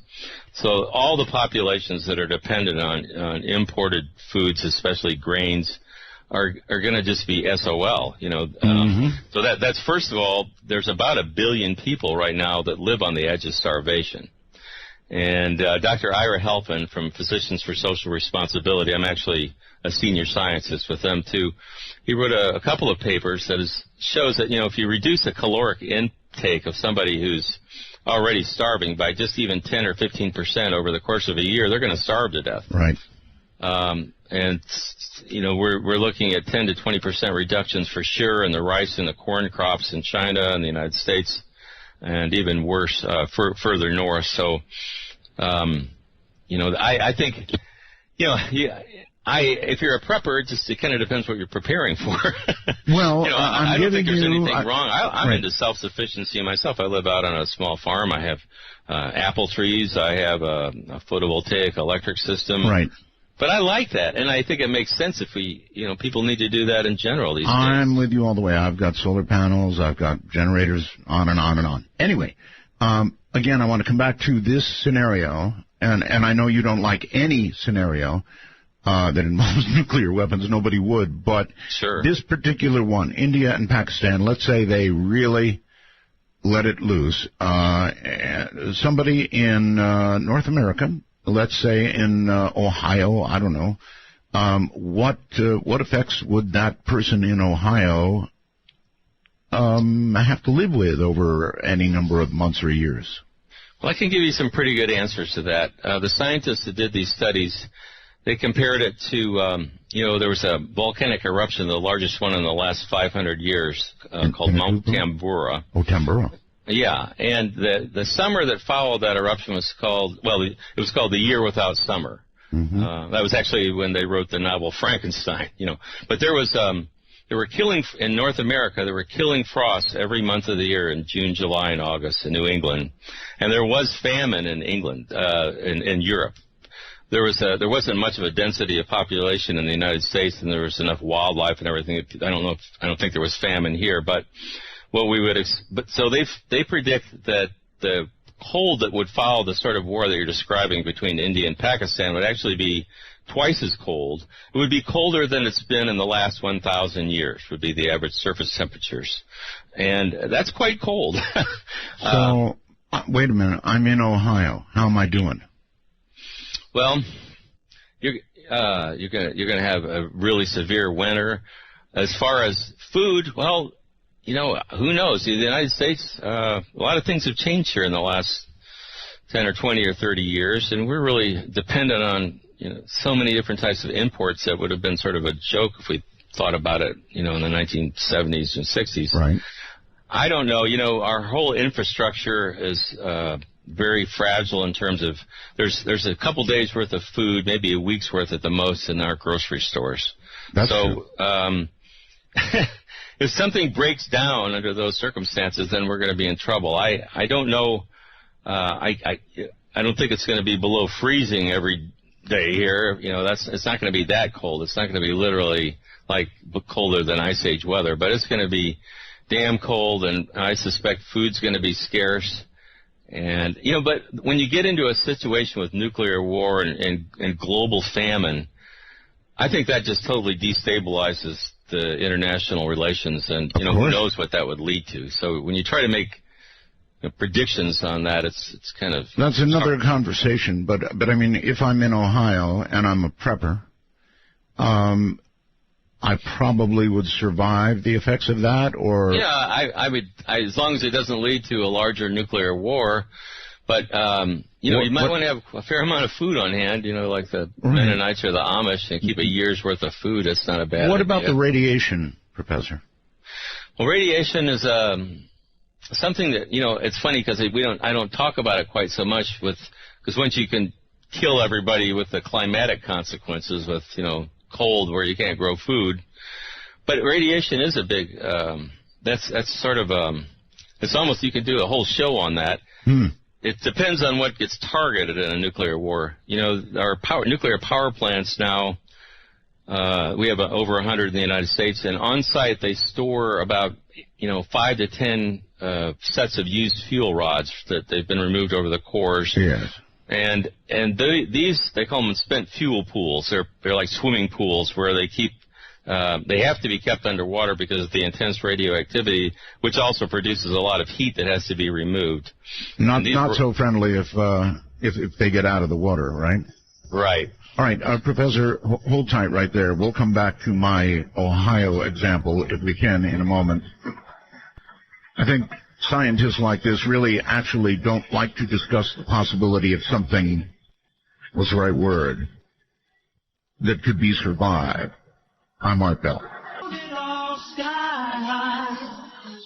So all the populations that are dependent on imported foods, especially grains, are going to just be SOL. So that's first of all, there's about 1 billion people right now that live on the edge of starvation. And Dr. Ira Helfand from Physicians for Social Responsibility, I'm actually a senior scientist with them too. He wrote a couple of papers that shows that if you reduce the caloric intake of somebody who's already starving by just even 10 or 15% over the course of a year, they're going to starve to death. Right. And, you know, we're looking at 10 to 20% reductions for sure in the rice and the corn crops in China and the United States, and even worse further north. So, you know, I think, you know, if you're a prepper, it kind of depends what you're preparing for. Well, you know, I don't think there's anything wrong. I'm into self-sufficiency myself. I live out on a small farm. I have apple trees. I have a photovoltaic electric system. Right. But I like that, and I think it makes sense if people need to do that in general these days. I'm with you all the way. I've got solar panels. I've got generators, on and on and on. Anyway, again, I want to come back to this scenario, and I know you don't like any scenario that involves nuclear weapons. Nobody would, but sure. This particular one, India and Pakistan, let's say they really let it loose. Somebody in North America, let's say in Ohio, I don't know, what effects would that person in Ohio have to live with over any number of months or years? Well, I can give you some pretty good answers to that. The scientists that did these studies, they compared it to, there was a volcanic eruption, the largest one in the last 500 years, called Mount Tambora. Oh, Tambora. Yeah, and the summer that followed that eruption was called, it was called the Year Without Summer. Mm-hmm. That was actually when they wrote the novel Frankenstein, But there was, they were killing, in North America, they were killing frosts every month of the year in June, July, and August in New England. And there was famine in England, in Europe. There wasn't much of a density of population in the United States, and there was enough wildlife and everything. I don't think there was famine here, but so they predict that the cold that would follow the sort of war that you're describing between India and Pakistan would actually be twice as cold. It would be colder than it's been in the last 1,000 years, would be the average surface temperatures. And that's quite cold. So, wait a minute. I'm in Ohio. How am I doing? Well, you're gonna have a really severe winter. As far as food, well, who knows? The United States, a lot of things have changed here in the last 10 or 20 or 30 years, and we're really dependent on, so many different types of imports that would have been sort of a joke if we thought about it, in the 1970s and 60s. Right. I don't know. Our whole infrastructure is very fragile in terms of there's a couple days worth of food, maybe a week's worth at the most in our grocery stores. That's true. If something breaks down under those circumstances, then we're going to be in trouble. I don't know. I don't think it's going to be below freezing every day here. It's not going to be that cold. It's not going to be literally like colder than Ice Age weather, but it's going to be damn cold, and I suspect food's going to be scarce. And but when you get into a situation with nuclear war and global famine, I think that just totally destabilizes the international relations, and who knows what that would lead to. So when you try to make predictions on that, it's kind of that's another conversation. But I mean, if I'm in Ohio and I'm a prepper, I probably would survive the effects of that, or yeah, I would, as long as it doesn't lead to a larger nuclear war. But you might want to have a fair amount of food on hand, like the Mennonites or the Amish, and keep a year's worth of food. That's not a bad idea. What about the radiation, Professor? Well, radiation is something that it's funny because I don't talk about it quite so much because once you can kill everybody with the climatic consequences with cold where you can't grow food, but radiation is a big that's sort of it's almost, you could do a whole show on that. It depends on what gets targeted in a nuclear war. Our nuclear power plants now, we have over 100 in the United States, and on site they store about 5 to 10 sets of used fuel rods that they've been removed over the cores. Yes. And these, they call them spent fuel pools. They're like swimming pools where they keep, they have to be kept underwater because of the intense radioactivity, which also produces a lot of heat that has to be removed. Not so friendly if they get out of the water, right? Right. All right, Professor, hold tight right there. We'll come back to my Ohio example, if we can, in a moment. I think scientists like this really actually don't like to discuss the possibility of something, what's the right word, that could be survived. I'm Art Bell.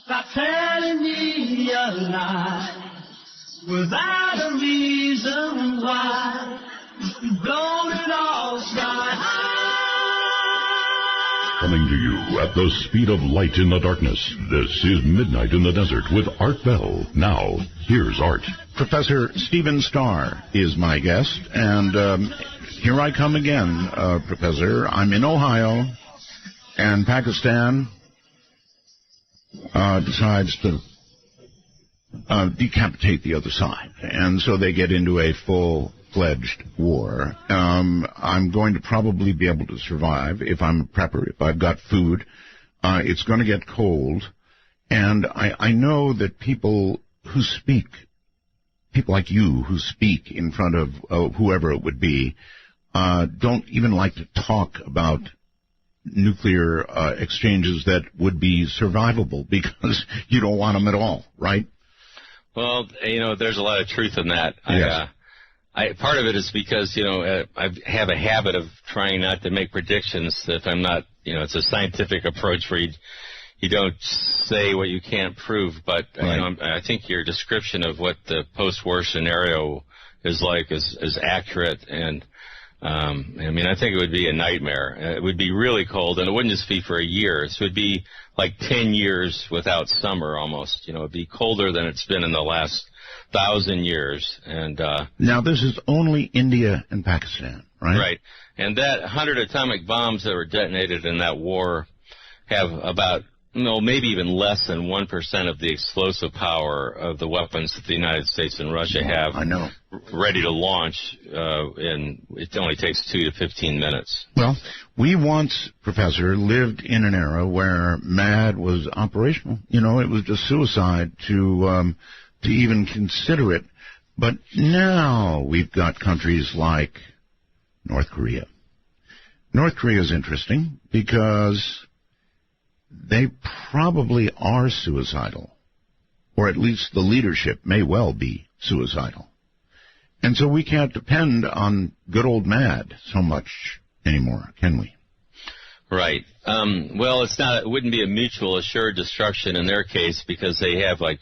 Stop telling me a lie without a reason why. Blown it all sky high. Coming to you at the speed of light in the darkness, this is Midnight in the Desert with Art Bell. Now, here's Art. Professor Stephen Starr is my guest, and here I come again, Professor. I'm in Ohio, and Pakistan decides to decapitate the other side, and so they get into a full-fledged war. I'm going to probably be able to survive if I'm a prepper, if I've got food. It's going to get cold, and I know that people who speak, people like you who speak in front of whoever it would be, don't even like to talk about nuclear exchanges that would be survivable because you don't want them at all, right? Well, there's a lot of truth in that. Yes. Part of it is because, I have a habit of trying not to make predictions if I'm not, it's a scientific approach where you don't say what you can't prove. But, right. I think your description of what the post-war scenario is like is accurate. And, I think it would be a nightmare. It would be really cold, and it wouldn't just be for a year. It would be like 10 years without summer almost. It'd be colder than it's been in the last 1,000 years. And now this is only India and Pakistan, right? Right. And that 100 atomic bombs that were detonated in that war have about, maybe even less than 1% of the explosive power of the weapons that the United States and Russia have. I know. Ready to launch, and it only takes 2 to 15 minutes. Well, we once, Professor, lived in an era where MAD was operational. It was just suicide to even consider it. But now we've got countries like North Korea. North Korea is interesting because they probably are suicidal, or at least the leadership may well be suicidal. And so we can't depend on good old MAD so much anymore, can we? Right. Well, it wouldn't be a mutual assured destruction in their case because they have like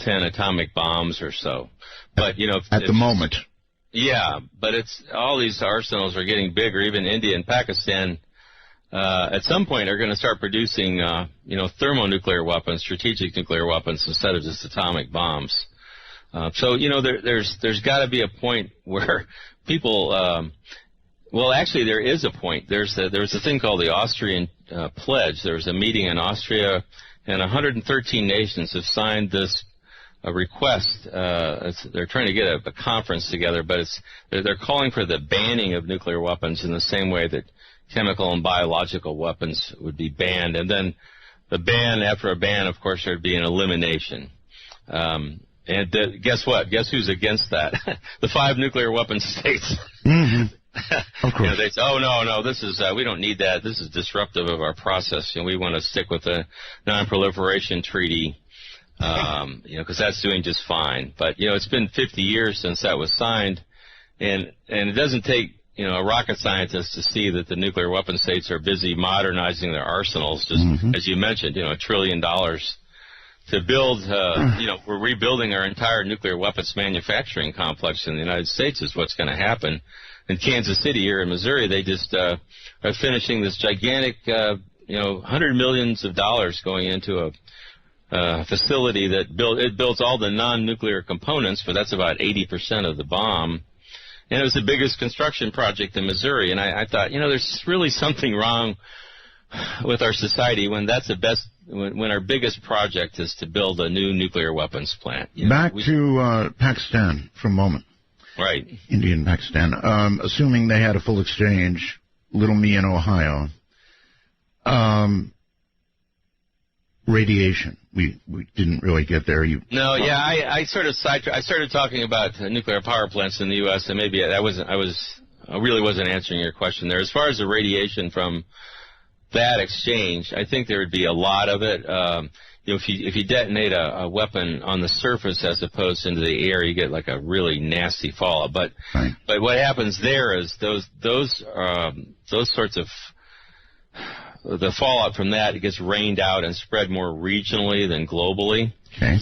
10 atomic bombs or so. But, at the moment. Yeah, but all these arsenals are getting bigger. Even India and Pakistan at some point are going to start producing, thermonuclear weapons, strategic nuclear weapons instead of just atomic bombs. So there's got to be a point where people. Well, actually, there is a point. There was a thing called the Austrian Pledge. There was a meeting in Austria, and 113 nations have signed this request. They're trying to get a conference together, but they're calling for the banning of nuclear weapons in the same way that chemical and biological weapons would be banned. And then the ban, after a ban, of course, there'd be an elimination. Guess what? Guess who's against that? The 5 nuclear weapon states. Mm-hmm. Of course. They say, oh, no, this is, we don't need that. This is disruptive of our process. We want to stick with the non-proliferation treaty, because that's doing just fine. But, it's been 50 years since that was signed, and it doesn't take, a rocket scientist to see that the nuclear weapon states are busy modernizing their arsenals, just as you mentioned, $1 trillion to build, we're rebuilding our entire nuclear weapons manufacturing complex in the United States is what's going to happen. In Kansas City here in Missouri, they just are finishing this gigantic, $100 million going into a facility that builds all the non-nuclear components, but that's about 80% of the bomb. And it was the biggest construction project in Missouri. And I thought, there's really something wrong with our society when that's when our biggest project is to build a new nuclear weapons plant. Back to Pakistan for a moment. Right. India and Pakistan. Assuming they had a full exchange, little me in Ohio. Radiation. We didn't really get there. I started talking about nuclear power plants in the U.S. and maybe I really wasn't answering your question there. As far as the radiation from that exchange, I think there would be a lot of it. if you detonate a weapon on the surface as opposed to into the air, you get like a really nasty fallout. But what happens there is those sorts of the fallout from that, it gets rained out and spread more regionally than globally. Okay.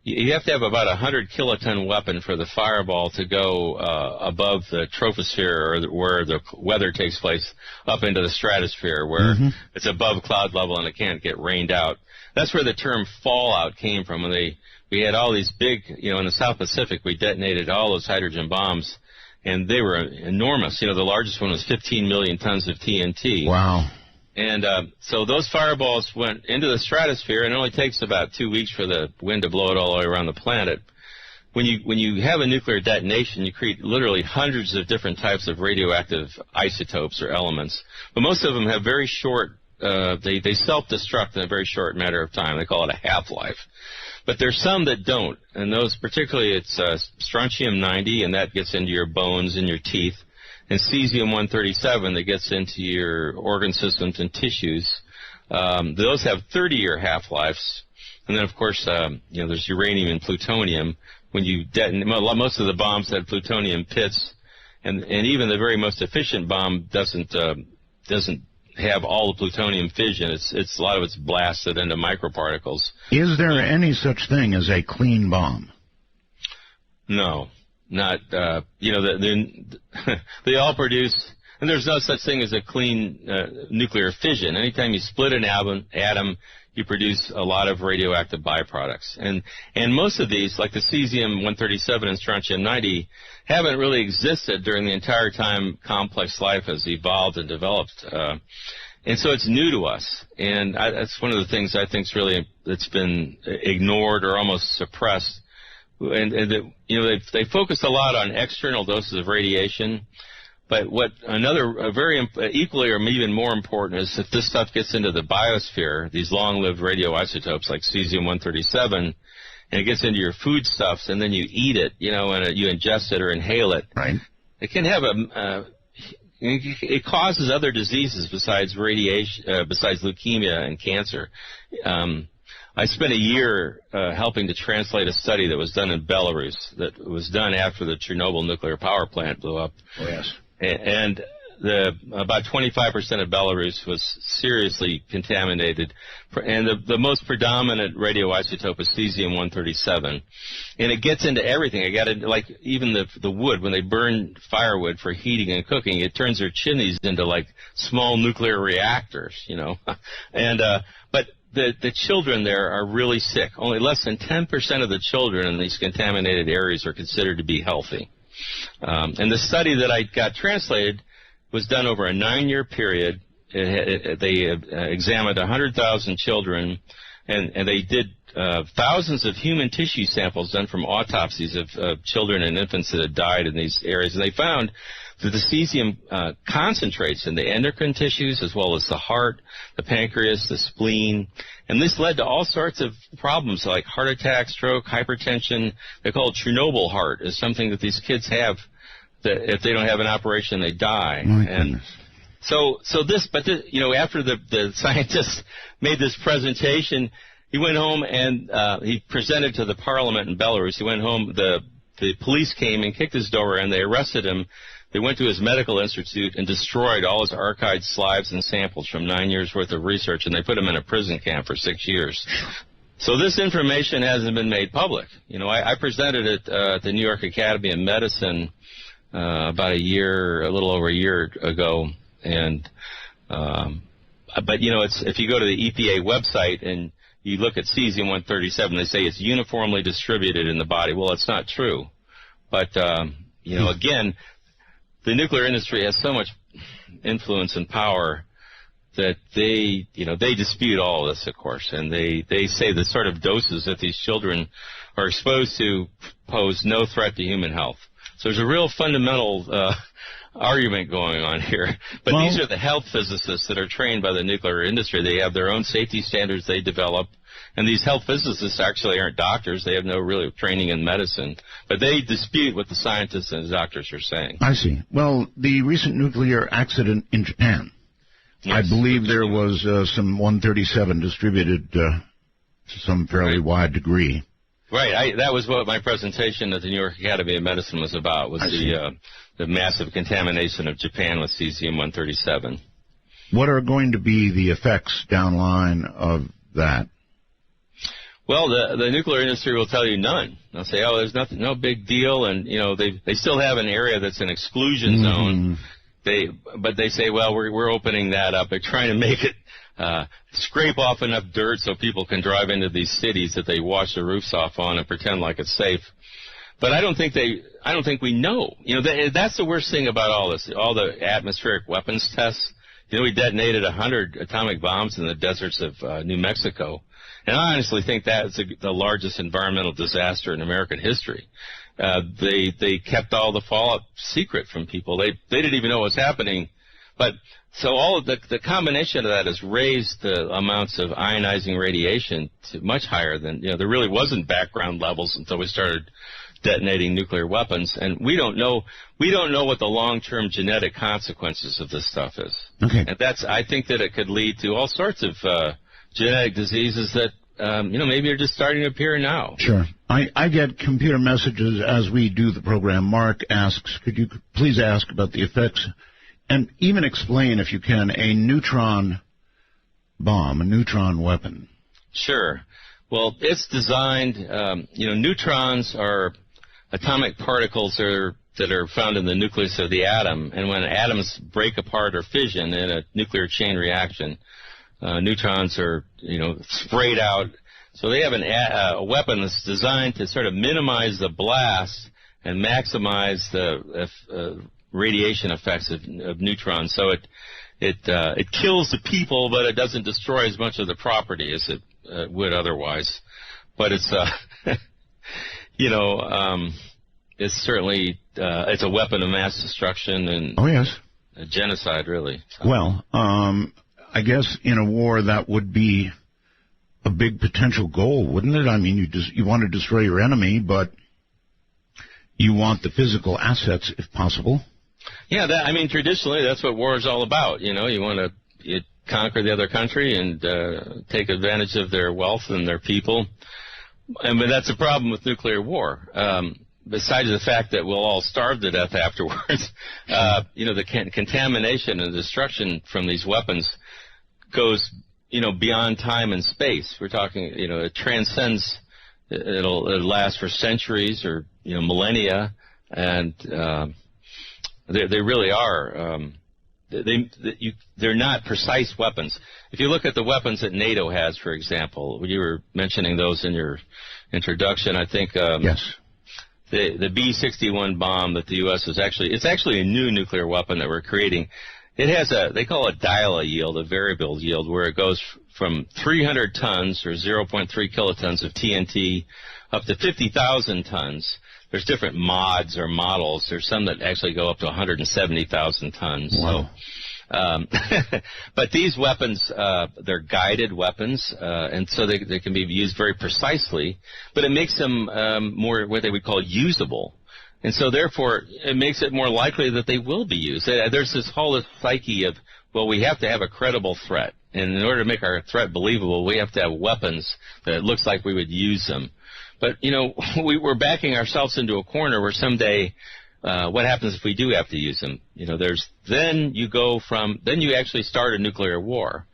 You have to have about 100 kiloton weapon for the fireball to go above the troposphere, or where the weather takes place, up into the stratosphere, where it's above cloud level and it can't get rained out. That's where the term fallout came from. When we had all these big, in the South Pacific, we detonated all those hydrogen bombs, and they were enormous. The largest one was 15 million tons of TNT. Wow. And so those fireballs went into the stratosphere, and it only takes about 2 weeks for the wind to blow it all the way around the planet. When you have a nuclear detonation, you create literally hundreds of different types of radioactive isotopes or elements. But most of them have very short, they self-destruct in a very short matter of time. They call it a half-life. But there's some that don't, and those particularly, it's strontium-90, and that gets into your bones and your teeth. And cesium-137 that gets into your organ systems and tissues. Those have 30-year half-lives. And then, of course, there's uranium and plutonium. When you detonate, most of the bombs had plutonium pits, and even the very most efficient bomb doesn't have all the plutonium fission. It's a lot of it's blasted into microparticles. Is there any such thing as a clean bomb? No. Not, they all produce, and there's no such thing as a clean nuclear fission. Anytime you split an atom, you produce a lot of radioactive byproducts. And most of these, like the cesium-137 and strontium-90, haven't really existed during the entire time complex life has evolved and developed. And so it's new to us. And that's one of the things I think is really, that's been ignored or almost suppressed. And they focus a lot on external doses of radiation, but what a very equally or even more important is if this stuff gets into the biosphere, these long-lived radioisotopes like cesium-137, and it gets into your foodstuffs, and then you eat it, and you ingest it or inhale it. Right. It can have it causes other diseases besides radiation, besides leukemia and cancer. I spent a year helping to translate a study that was done in Belarus, that was done after the Chernobyl nuclear power plant blew up. Oh, yes. And about 25% of Belarus was seriously contaminated, and the most predominant radioisotope is cesium-137. And it gets into everything. It got into, like, even the wood, when they burn firewood for heating and cooking, it turns their chimneys into, like, small nuclear reactors, And but the children there are really sick. Only less than 10% of the children in these contaminated areas are considered to be healthy. And the study that I got translated was done over a 9-year period. They examined 100,000 children, and they did thousands of human tissue samples done from autopsies of children and infants that had died in these areas. And they found that the cesium concentrates in the endocrine tissues as well as the heart, the pancreas, the spleen. And this led to all sorts of problems like heart attack, stroke, hypertension. They call it Chernobyl heart. Is something that these kids have that if they don't have an operation, they die. And so after the scientist made this presentation, he went home and he presented to the parliament in Belarus. He went home. The police came and kicked his door in. They arrested him. They went to his medical institute and destroyed all his archived slides and samples from 9 years' worth of research, and they put him in a prison camp for 6 years. So this information hasn't been made public. I presented it at the New York Academy of Medicine about a little over a year ago, and but if you go to the EPA website and you look at cesium-137, they say it's uniformly distributed in the body. Well, it's not true, but again, the nuclear industry has so much influence and power that they dispute all of this, of course, and they say the sort of doses that these children are exposed to pose no threat to human health. So there's a real fundamental argument going on here. But these are the health physicists that are trained by the nuclear industry. They have their own safety standards they develop. And these health physicists actually aren't doctors. They have no real training in medicine. But they dispute what the scientists and the doctors are saying. I see. Well, the recent nuclear accident in Japan, yes, I believe there was some 137 distributed to some fairly wide degree. Right. That was what my presentation at the New York Academy of Medicine was about, was the massive contamination of Japan with cesium-137. What are going to be the effects downline of that? Well, the nuclear industry will tell you none. They'll say, oh, there's nothing, no big deal, and they still have an area that's an exclusion zone. But they say, well, we're opening that up. They're trying to make it scrape off enough dirt so people can drive into these cities that they wash the roofs off on and pretend like it's safe. But I don't think we know. That's the worst thing about all this, all the atmospheric weapons tests. We detonated 100 atomic bombs in the deserts of New Mexico. And I honestly think that's the largest environmental disaster in American history. They kept all the fallout secret from people. They didn't even know what was happening. But so all of the combination of that has raised the amounts of ionizing radiation to much higher than, there really wasn't background levels until we started detonating nuclear weapons. And we don't know what the long-term genetic consequences of this stuff is. Okay. And I think that it could lead to all sorts of genetic diseases that, maybe are just starting to appear now. Sure. I get computer messages as we do the program. Mark asks, could you please ask about the effects and even explain, if you can, a neutron bomb, a neutron weapon? Sure. Well, it's designed, neutrons are atomic particles that are found in the nucleus of the atom. And when atoms break apart or fission in a nuclear chain reaction, neutrons are, sprayed out. So they have a weapon that's designed to sort of minimize the blast and maximize the radiation effects of neutrons. So it kills the people, but it doesn't destroy as much of the property as it would otherwise. But it's it's certainly it's a weapon of mass destruction and a genocide, really. So. Well, I guess in a war that would be a big potential goal, wouldn't it? I mean, you want to destroy your enemy, but you want the physical assets if possible. Yeah, traditionally that's what war is all about. You want to conquer the other country and take advantage of their wealth and their people. But that's a problem with nuclear war. Besides the fact that we'll all starve to death afterwards, the contamination and destruction from these weapons goes, beyond time and space. We're talking, it transcends. It'll last for centuries or millennia, and they really are. They're not precise weapons. If you look at the weapons that NATO has, for example, you were mentioning those in your introduction. I think yes. The B-61 bomb that the U.S. is it's actually a new nuclear weapon that we're creating. It has they call it dial yield, a variable yield, where it goes from 300 tons or 0.3 kilotons of TNT up to 50,000 tons. There's different mods or models. There's some that actually go up to 170,000 tons. Wow. So, but these weapons, they're guided weapons, and so they can be used very precisely, but it makes them more what they would call usable. And so, therefore, it makes it more likely that they will be used. There's this whole psyche of, well, we have to have a credible threat. And in order to make our threat believable, we have to have weapons that it looks like we would use them. But, we're backing ourselves into a corner where someday, what happens if we do have to use them? Then you actually start a nuclear war.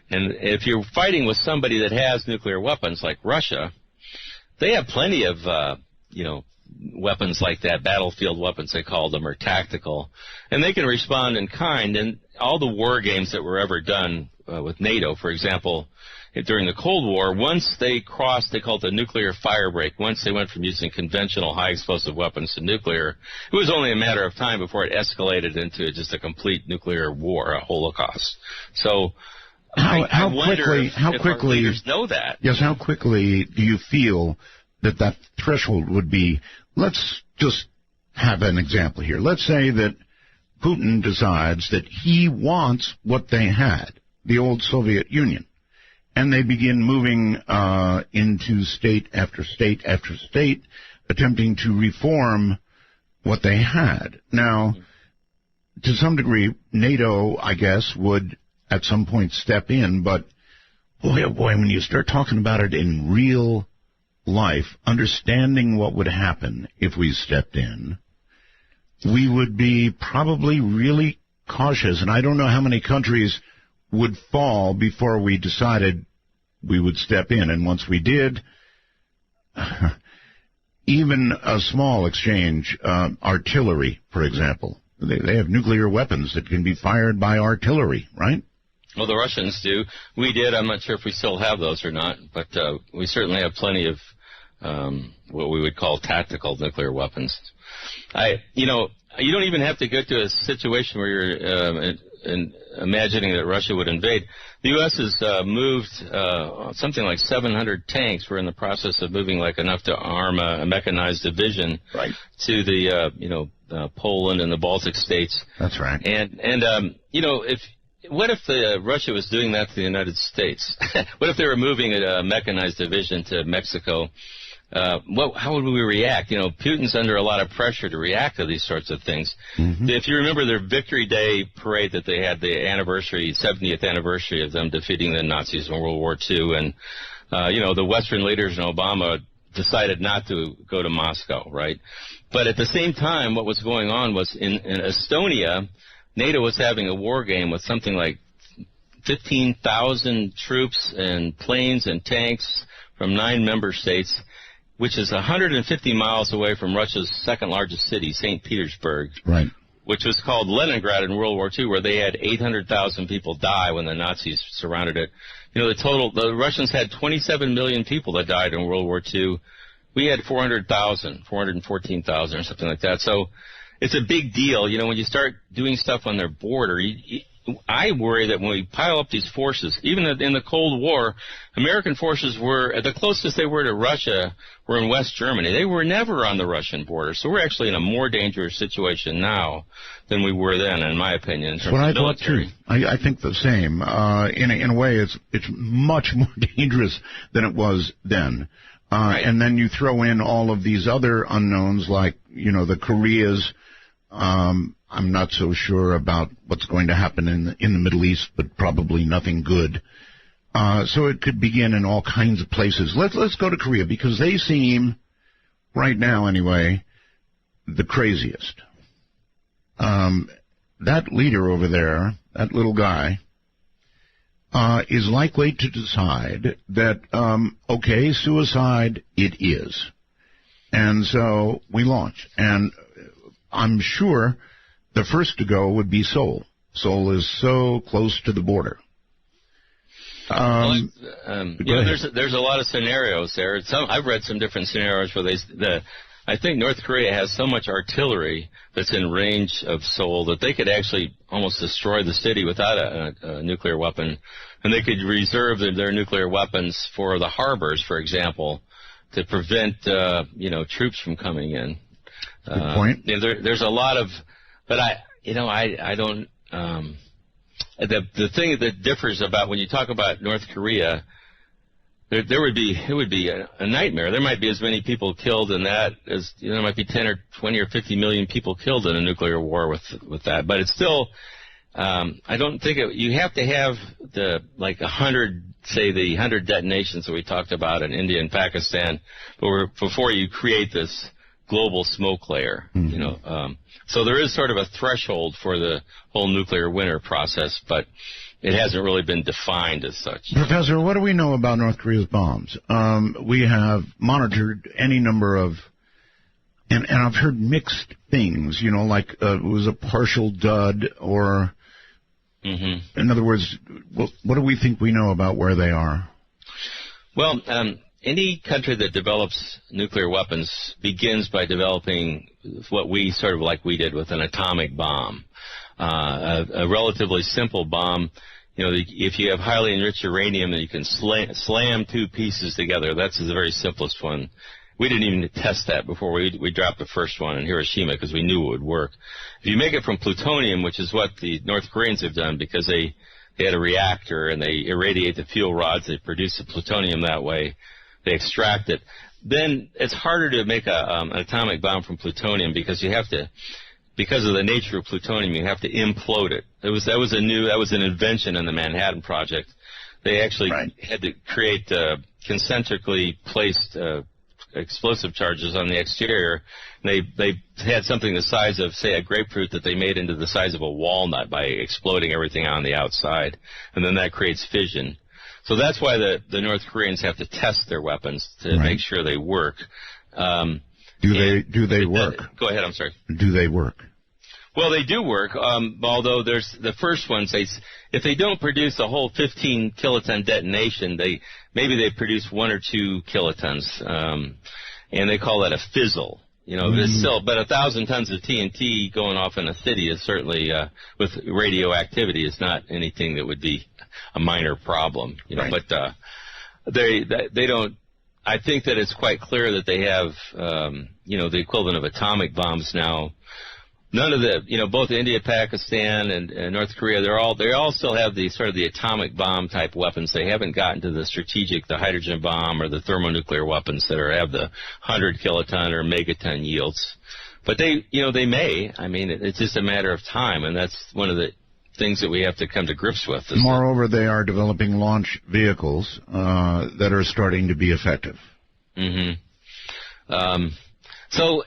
And if you're fighting with somebody that has nuclear weapons like Russia, they have plenty of, weapons like that, battlefield weapons they call them, or tactical, and they can respond in kind. And all the war games that were ever done with NATO, for example, during the Cold War, once they crossed, they called it the nuclear fire break. Once they went from using conventional high explosive weapons to nuclear, it was only a matter of time before it escalated into just a complete nuclear war, a holocaust. So I wonder if our leaders know that. Yes, how quickly do you feel that threshold would be? Let's just have an example here. Let's say that Putin decides that he wants what they had, the old Soviet Union, and they begin moving into state after state after state, attempting to reform what they had. Now, to some degree, NATO, I guess, would at some point step in, but boy, oh boy, when you start talking about it in real life, understanding what would happen if we stepped in, we would be probably really cautious. And I don't know how many countries would fall before we decided we would step in. And once we did, even a small exchange, artillery, for example, they have nuclear weapons that can be fired by artillery, right? Well, the Russians do. We did. I'm not sure if we still have those or not, but we certainly have plenty of what we would call tactical nuclear weapons. You don't even have to get to a situation where you're imagining that Russia would invade. The U.S. has moved something like 700 tanks. We're in the process of moving like enough to arm a mechanized division to the Poland and the Baltic states. That's right. And what if Russia was doing that to the United States? What if they were moving a mechanized division to Mexico? How would we react? Putin's under a lot of pressure to react to these sorts of things. Mm-hmm. If you remember their Victory Day parade that they had, the 70th anniversary of them defeating the Nazis in World War II, and the Western leaders and Obama decided not to go to Moscow, right? But at the same time, what was going on was in Estonia, NATO was having a war game with something like 15,000 troops and planes and tanks from 9 member states, which is 150 miles away from Russia's second largest city, St. Petersburg, right, which was called Leningrad in World War II, where they had 800,000 people die when the Nazis surrounded it. The Russians had 27 million people that died in World War II. We had 414,000 or something like that. So it's a big deal. When you start doing stuff on their border, I worry that when we pile up these forces, even in the Cold War, American forces were, the closest they were to Russia were in West Germany. They were never on the Russian border. So we're actually in a more dangerous situation now than we were then, in my opinion, in terms what of I military. thought, too. I think the same. In a way, it's much more dangerous than it was then. Right. And then you throw in all of these other unknowns, like, the Koreas. I'm not so sure about what's going to happen in the Middle East, but probably nothing good. So it could begin in all kinds of places. Let's go to Korea, because they seem, right now anyway, the craziest. That leader over there, that little guy, is likely to decide that, okay, suicide it is. And so we launch. And I'm sure the first to go would be Seoul. Seoul is so close to the border. There's a lot of scenarios there. I've read some different scenarios where I think North Korea has so much artillery that's in range of Seoul that they could actually almost destroy the city without a nuclear weapon, and they could reserve their nuclear weapons for the harbors, for example, to prevent troops from coming in. Good point. There's a lot of, but I don't. The thing that differs about when you talk about North Korea, it would be a nightmare. There might be as many people killed in that as there might be 10 or 20 or 50 million people killed in a nuclear war with that. But it's still, I don't think you have to have the 100 detonations that we talked about in India and Pakistan, before you create this global smoke layer. Mm-hmm. So there is sort of a threshold for the whole nuclear winter process, but it hasn't really been defined as such. Professor, what do we know about North Korea's bombs? We have monitored any number of, and I've heard mixed things, like it was a partial dud, or, in other words, what do we think we know about where they are? Well, any country that develops nuclear weapons begins by developing what we sort of like we did with an atomic bomb, a relatively simple bomb. If you have highly enriched uranium, then you can slam two pieces together. That's the very simplest one. We didn't even test that before we dropped the first one in Hiroshima because we knew it would work. If you make it from plutonium, which is what the North Koreans have done because they had a reactor and they irradiate the fuel rods, they produce the plutonium that way. They extract it. Then it's harder to make an atomic bomb from plutonium because of the nature of plutonium, you have to implode it. That was an invention in the Manhattan Project. They actually had to create concentrically placed explosive charges on the exterior. They had something the size of, say, a grapefruit that they made into the size of a walnut by exploding everything on the outside, and then that creates fission. So that's why the North Koreans have to test their weapons to make sure they work. Do they work? Go ahead, I'm sorry. Do they work? Well, they do work, although there's the first ones, if they don't produce a whole 15 kiloton detonation, maybe they produce 1 or 2 kilotons, and they call that a fizzle. This still, but 1,000 tons of TNT going off in a city is certainly, with radioactivity, is not anything that would be a minor problem. But they don't. I think that it's quite clear that they have, the equivalent of atomic bombs now. None of the, both India, Pakistan, and North Korea, they all still have the sort of the atomic bomb type weapons. They haven't gotten to the strategic, the hydrogen bomb or the thermonuclear weapons that have the 100 kiloton or megaton yields. But they may. I mean, it's just a matter of time, and that's one of the things that we have to come to grips with. Moreover, they are developing launch vehicles that are starting to be effective. So,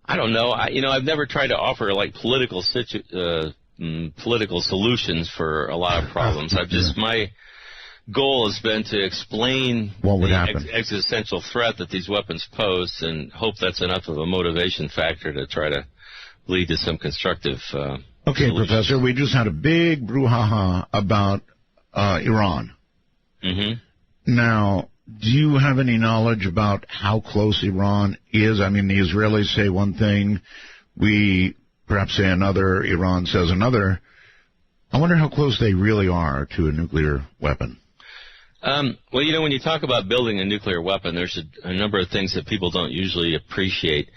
I don't know. I've never tried to offer like political solutions for a lot of problems. My goal has been to explain what would happen, existential threat that these weapons pose, and hope that's enough of a motivation factor to try to lead to some constructive. Okay, solutions. Professor, we just had a big brouhaha about Iran. Now, do you have any knowledge about how close Iran is? I mean, the Israelis say one thing, we perhaps say another, Iran says another. I wonder how close they really are to a nuclear weapon. Well, when you talk about building a nuclear weapon, there's a number of things that people don't usually appreciate.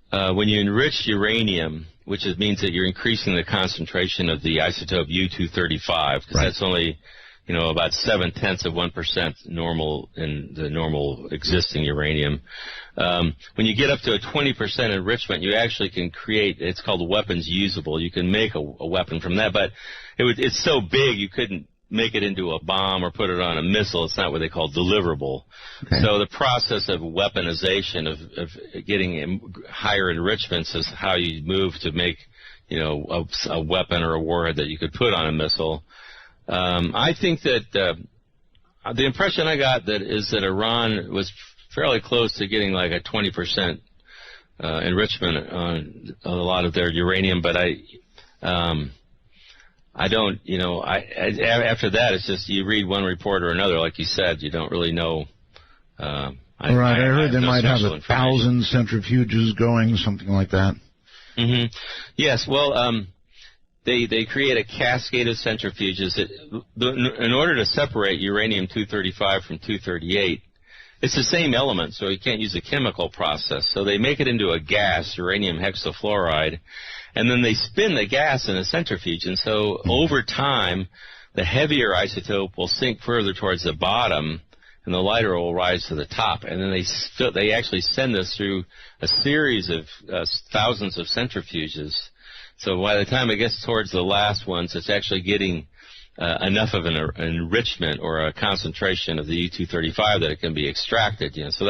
When you enrich uranium, which means that you're increasing the concentration of the isotope U-235, because that's only about 0.7% normal in the normal existing uranium. When you get up to a 20% enrichment, you actually can create, it's called weapons usable. You can make a weapon from that, but it's so big you couldn't make it into a bomb or put it on a missile. It's not what they call deliverable. Okay. So the process of weaponization, of getting higher enrichments, is how you move to make, a weapon or a warhead that you could put on a missile. I think that the impression I got is that Iran was fairly close to getting like a 20% enrichment on a lot of their uranium, but I don't, after that it's just you read one report or another, like you said, you don't really know. I heard they might have 1,000 centrifuges going, something like that. Yes, well, They create a cascade of centrifuges. In order to separate uranium-235 from 238, it's the same element, so you can't use a chemical process. So they make it into a gas, uranium hexafluoride, and then they spin the gas in a centrifuge. And so over time, the heavier isotope will sink further towards the bottom, and the lighter will rise to the top. And then they actually send this through a series of thousands of centrifuges. So by the time it gets towards the last ones, it's actually getting enough of an enrichment or a concentration of the U-235 that it can be extracted. So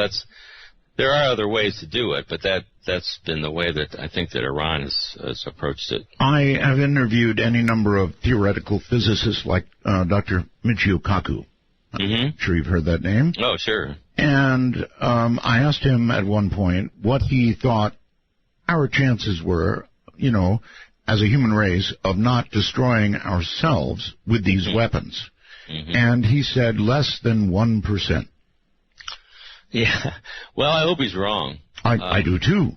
there are other ways to do it, but that's been the way that I think that Iran has approached it. I have interviewed any number of theoretical physicists like Dr. Michio Kaku. I'm sure you've heard that name. Oh, sure. And I asked him at one point what he thought our chances were, as a human race, of not destroying ourselves with these weapons. And he said less than 1%. Yeah. Well, I hope he's wrong. I do too.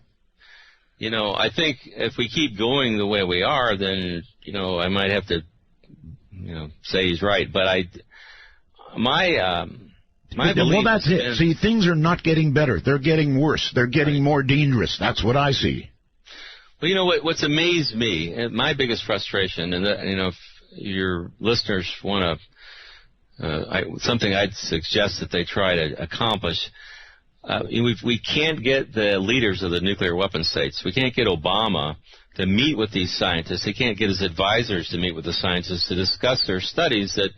I think if we keep going the way we are, then, I might have to, say he's right. But my belief. Well, that's it. See, things are not getting better. They're getting worse. They're getting more dangerous. That's what I see. Well, what's amazed me, and my biggest frustration, and if your listeners want to, something I'd suggest that they try to accomplish, we can't get the leaders of the nuclear weapon states. We can't get Obama to meet with these scientists. He can't get his advisors to meet with the scientists to discuss their studies that,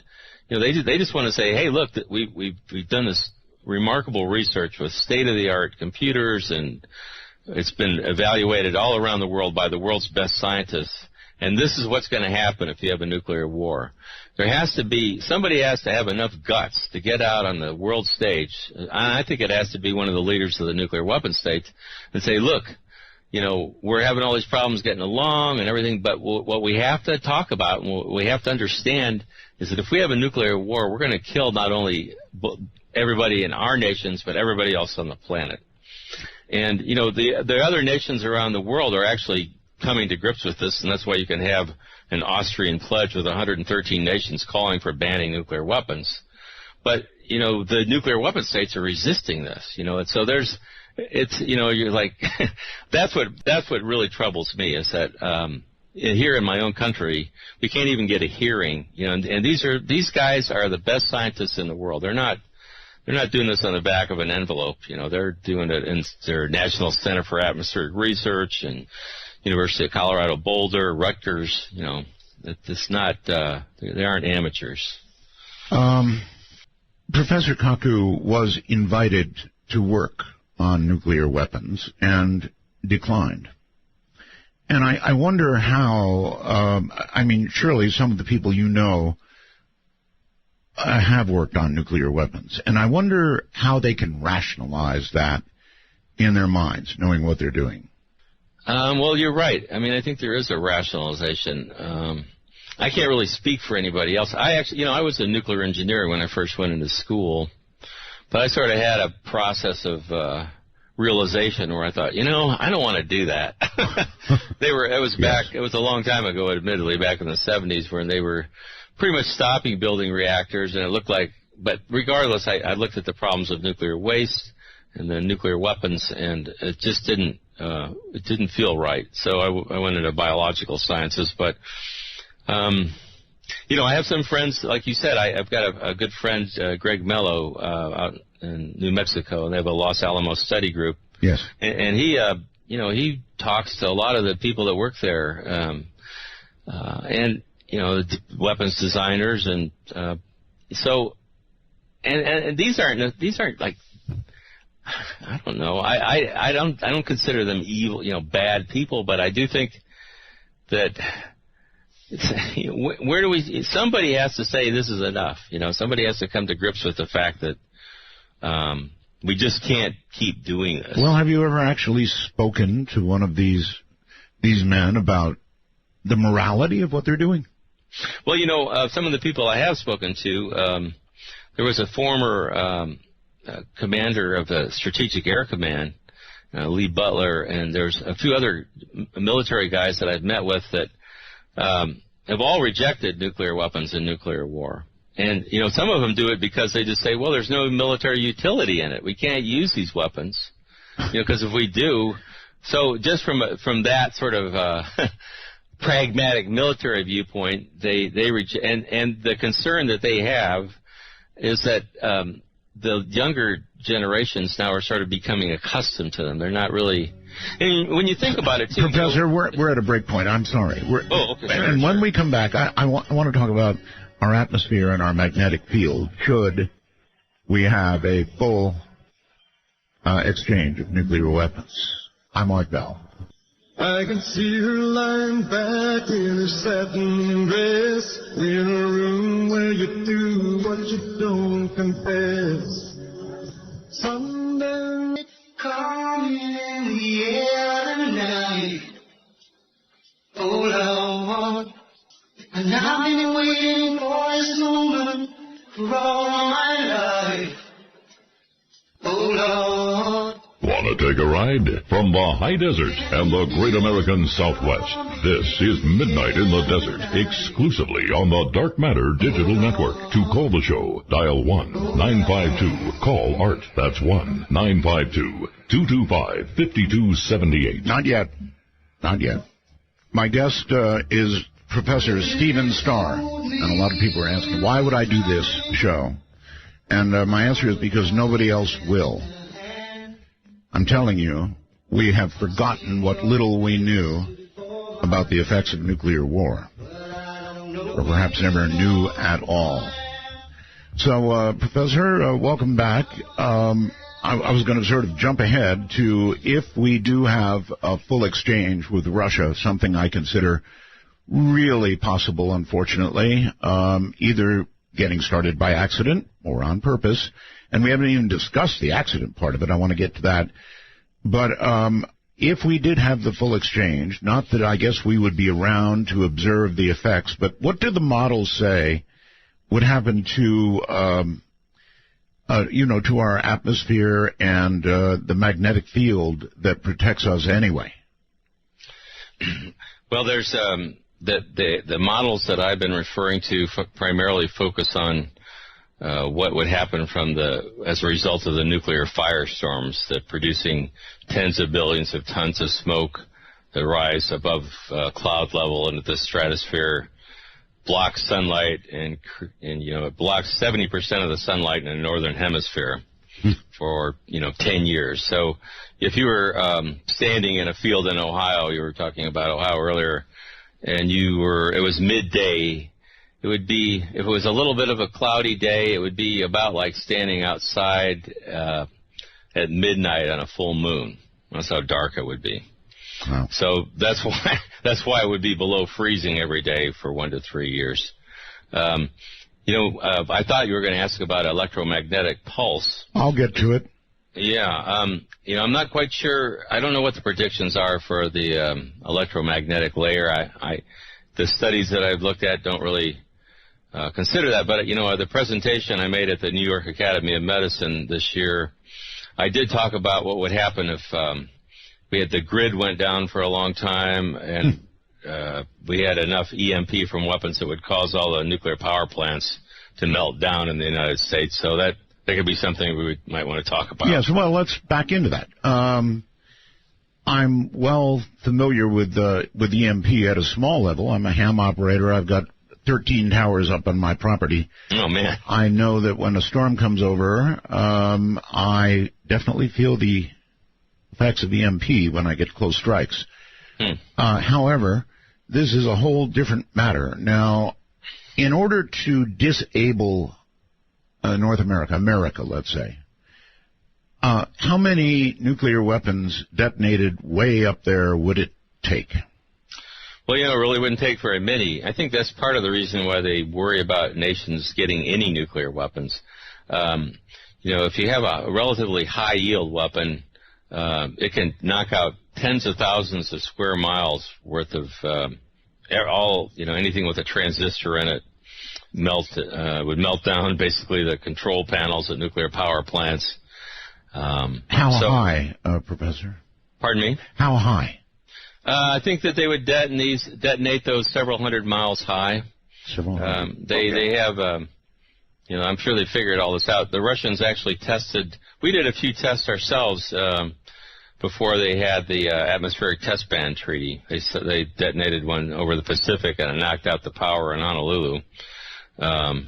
they just want to say, hey, look, we've done this remarkable research with state-of-the-art computers, and it's been evaluated all around the world by the world's best scientists. And this is what's going to happen if you have a nuclear war. Somebody has to have enough guts to get out on the world stage. I think it has to be one of the leaders of the nuclear weapon states and say, look, we're having all these problems getting along and everything, but what we have to talk about and what we have to understand is that if we have a nuclear war, we're going to kill not only everybody in our nations, but everybody else on the planet. And, the other nations around the world are actually coming to grips with this, and that's why you can have an Austrian pledge with 113 nations calling for banning nuclear weapons. But, the nuclear weapon states are resisting this, and so you're like, that's what really troubles me is that, here in my own country, we can't even get a hearing, and these guys are the best scientists in the world. They're not doing this on the back of an envelope, they're doing it in their National Center for Atmospheric Research and University of Colorado Boulder, Rutgers, it's not, they aren't amateurs. Professor Kaku was invited to work on nuclear weapons and declined. And I wonder how, surely some of the people have worked on nuclear weapons. And I wonder how they can rationalize that in their minds, knowing what they're doing. Well, you're right. I think there is a rationalization. I can't really speak for anybody else. I was a nuclear engineer when I first went into school, but I sort of had a process of realization where I thought, I don't want to do that. It was a long time ago, admittedly, back in the 70s, when they were pretty much stopping building reactors, and it looked like, but regardless, I looked at the problems of nuclear waste and the nuclear weapons, and it just didn't feel right. So I went into biological sciences, but, I have some friends, like you said, I've got a good friend, Greg Mello, out in New Mexico, and they have a Los Alamos study group. Yes. And he, he talks to a lot of the people that work there, and, weapons designers, and, and these aren't like, I don't know. I don't consider them evil, bad people, but I do think that somebody has to say this is enough. Somebody has to come to grips with the fact that we just can't keep doing this. Well, have you ever actually spoken to one of these men about the morality of what they're doing? Well, some of the people I have spoken to, there was a former commander of the Strategic Air Command, Lee Butler, and there's a few other military guys that I've met with that have all rejected nuclear weapons and nuclear war. And, some of them do it because they just say, well, there's no military utility in it. We can't use these weapons, because if we do, so just from that sort of pragmatic military viewpoint, they reject, and the concern that they have is that the younger generations now are sort of becoming accustomed to them. They're not really. And when you think about it, too, Professor, we're at a break point. I'm sorry. Okay. And when we come back, I want to talk about our atmosphere and our magnetic field. Should we have a full exchange of nuclear weapons? I'm Art Bell. I can see her lying back in her satin dress, in a room where you do what you don't confess. Sundown calling in the air tonight. Oh Lord, and I've been waiting for this moment for all my life. Oh Lord. Want to take a ride? From the high desert and the great American Southwest, this is Midnight in the Desert, exclusively on the Dark Matter Digital Network. To call the show, dial 1-952-CALL ART. That's 1-952-225-5278. Not yet. My guest is Professor Stephen Starr, and a lot of people are asking, why would I do this show? And my answer is because nobody else will. I'm telling you, we have forgotten what little we knew about the effects of nuclear war, or perhaps never knew at all. So, Professor, welcome back. I was going to sort of jump ahead to if we do have a full exchange with Russia, something I consider really possible, unfortunately, either getting started by accident or on purpose. And we haven't even discussed the accident part of it. I want to get to that. But if we did have the full exchange, not that I guess we would be around to observe the effects, but what do the models say would happen to, to our atmosphere and the magnetic field that protects us anyway? Well, there's the models that I've been referring to primarily focus on what would happen as a result of the nuclear firestorms, that producing tens of billions of tons of smoke that rise above cloud level into the stratosphere, blocks sunlight, and it blocks 70% of the sunlight in the northern hemisphere for 10 years. So if you were standing in a field in Ohio, you were talking about Ohio earlier, and it was midday, it would be, if it was a little bit of a cloudy day, it would be about like standing outside at midnight on a full moon. That's how dark it would be. Wow. So that's why it would be below freezing every day for 1 to 3 years. I thought you were going to ask about electromagnetic pulse. I'll get to it. Yeah. I'm not quite sure. I don't know what the predictions are for the electromagnetic layer. The studies that I've looked at don't really consider that. But, the presentation I made at the New York Academy of Medicine this year, I did talk about what would happen if the grid went down for a long time and we had enough EMP from weapons that would cause all the nuclear power plants to melt down in the United States. So that could be something we might want to talk about. Yes, well, let's back into that. I'm well familiar with EMP at a small level. I'm a ham operator. I've got 13 towers up on my property. Oh, man. I know that when a storm comes over, I definitely feel the effects of EMP when I get close strikes. However, this is a whole different matter. Now, in order to disable North America, let's say, how many nuclear weapons detonated way up there would it take? Well, it really wouldn't take very many. I think that's part of the reason why they worry about nations getting any nuclear weapons. If you have a relatively high-yield weapon, it can knock out tens of thousands of square miles worth of anything with a transistor in it would melt down basically the control panels at nuclear power plants. How high, Professor? Pardon me? How high? I think that they would detonate those several hundred miles high. They have, I'm sure they figured all this out. The Russians actually we did a few tests ourselves before they had the atmospheric test ban treaty. They detonated one over the Pacific and it knocked out the power in Honolulu. There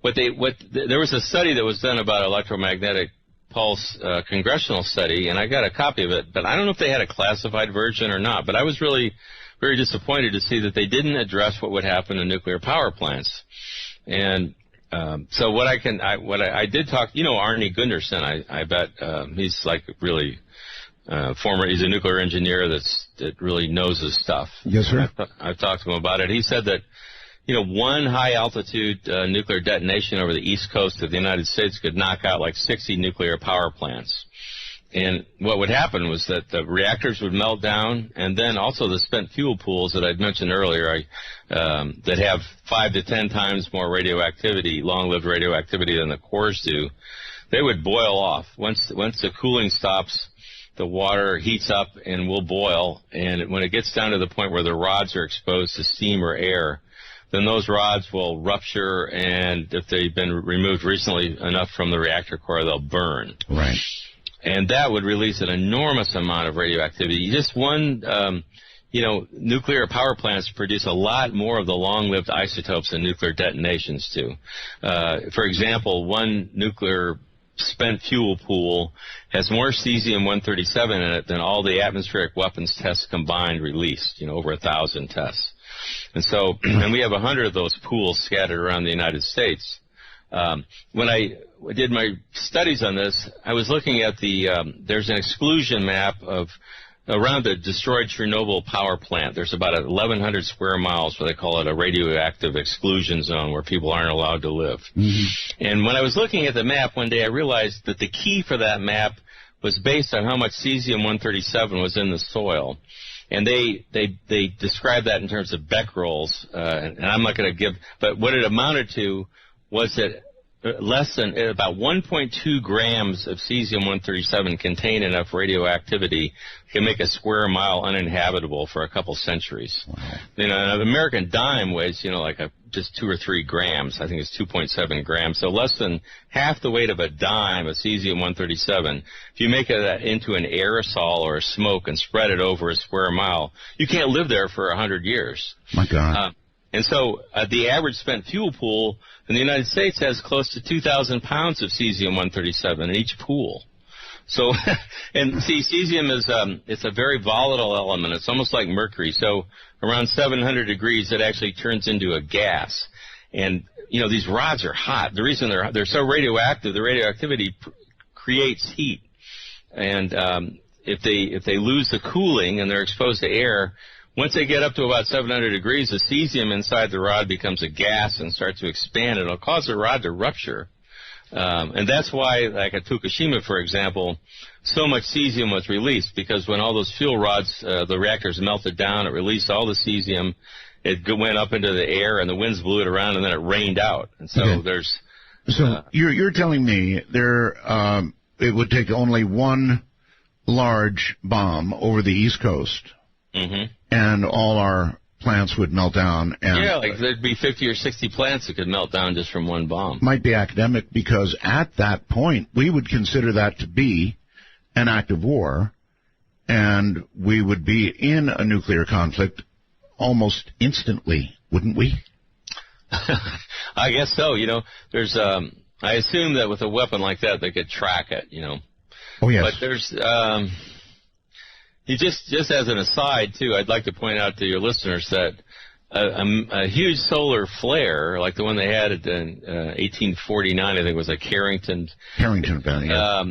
was a study that was done about electromagnetic pulse, congressional study, and I got a copy of it, but I don't know if they had a classified version or not. But I was really very disappointed to see that they didn't address what would happen to nuclear power plants. And so what I did talk, Arnie Gunderson, I bet he's like really he's a nuclear engineer that really knows his stuff. Yes, sir. I've talked to him about it. He said that one high-altitude nuclear detonation over the east coast of the United States could knock out like 60 nuclear power plants. And what would happen was that the reactors would melt down, and then also the spent fuel pools that I'd mentioned earlier that have 5 to 10 times more radioactivity, long-lived radioactivity than the cores do, they would boil off. Once the cooling stops, the water heats up and will boil, and when it gets down to the point where the rods are exposed to steam or air, then those rods will rupture, and if they've been removed recently enough from the reactor core, they'll burn. Right. And that would release an enormous amount of radioactivity. Just one, nuclear power plants produce a lot more of the long-lived isotopes than nuclear detonations do. For example, one nuclear spent fuel pool has more cesium-137 in it than all the atmospheric weapons tests combined released, over 1,000 tests. And so, and we have 100 of those pools scattered around the United States. When I did my studies on this, I was looking at there's an exclusion map around the destroyed Chernobyl power plant. There's about 1,100 square miles where they call it a radioactive exclusion zone where people aren't allowed to live. Mm-hmm. And when I was looking at the map one day, I realized that the key for that map was based on how much cesium-137 was in the soil. And they described that in terms of becquerels, and I'm not going to give, but what it amounted to was that less than about 1.2 grams of cesium-137 contain enough radioactivity to make a square mile uninhabitable for a couple centuries. Wow. An American dime weighs, just 2 or 3 grams. I think it's 2.7 grams. So less than half the weight of a dime of cesium-137. If you make it into an aerosol or a smoke and spread it over a square mile, you can't live there for 100 years. My God. And so the average spent fuel pool in the United States has close to 2,000 pounds of cesium-137 in each pool. So, and see, cesium is it's a very volatile element. It's almost like mercury. So around 700 degrees, it actually turns into a gas. And, these rods are hot. The reason they're so radioactive, the radioactivity creates heat. And if they lose the cooling and they're exposed to air, once they get up to about 700 degrees, the cesium inside the rod becomes a gas and starts to expand. It'll cause the rod to rupture. And that's why, like at Fukushima, for example, so much cesium was released, because when all those fuel rods, the reactors melted down, it released all the cesium. It went up into the air, and the winds blew it around, and then it rained out. And so there's... So you're telling me it would take only one large bomb over the East Coast, mm-hmm. and all our plants would melt down. And like there'd be 50 or 60 plants that could melt down just from one bomb. Might be academic, because at that point we would consider that to be an act of war, and we would be in a nuclear conflict almost instantly, wouldn't we? I guess so. There's I assume that with a weapon like that, they could track it. Oh yes. But there's just as an aside, too, I'd like to point out to your listeners that a huge solar flare, like the one they had in 1849, I think it was a Carrington event, yeah.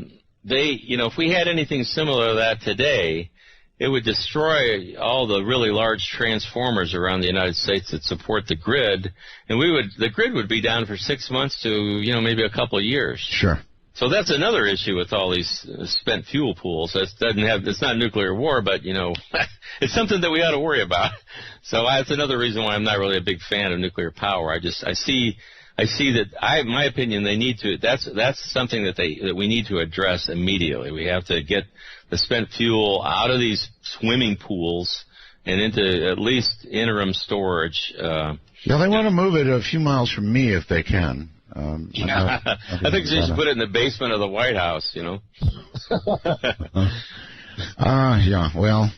If we had anything similar to that today, it would destroy all the really large transformers around the United States that support the grid, and the grid would be down for 6 months to, maybe a couple of years. Sure. So that's another issue with all these spent fuel pools. It's not nuclear war, but, it's something that we ought to worry about. So that's another reason why I'm not really a big fan of nuclear power. I see that, my opinion, they need to, that's something that we need to address immediately. We have to get the spent fuel out of these swimming pools and into at least interim storage. They want to move it a few miles from me if they can. I think they should put it in the basement of the White House, Yeah, well.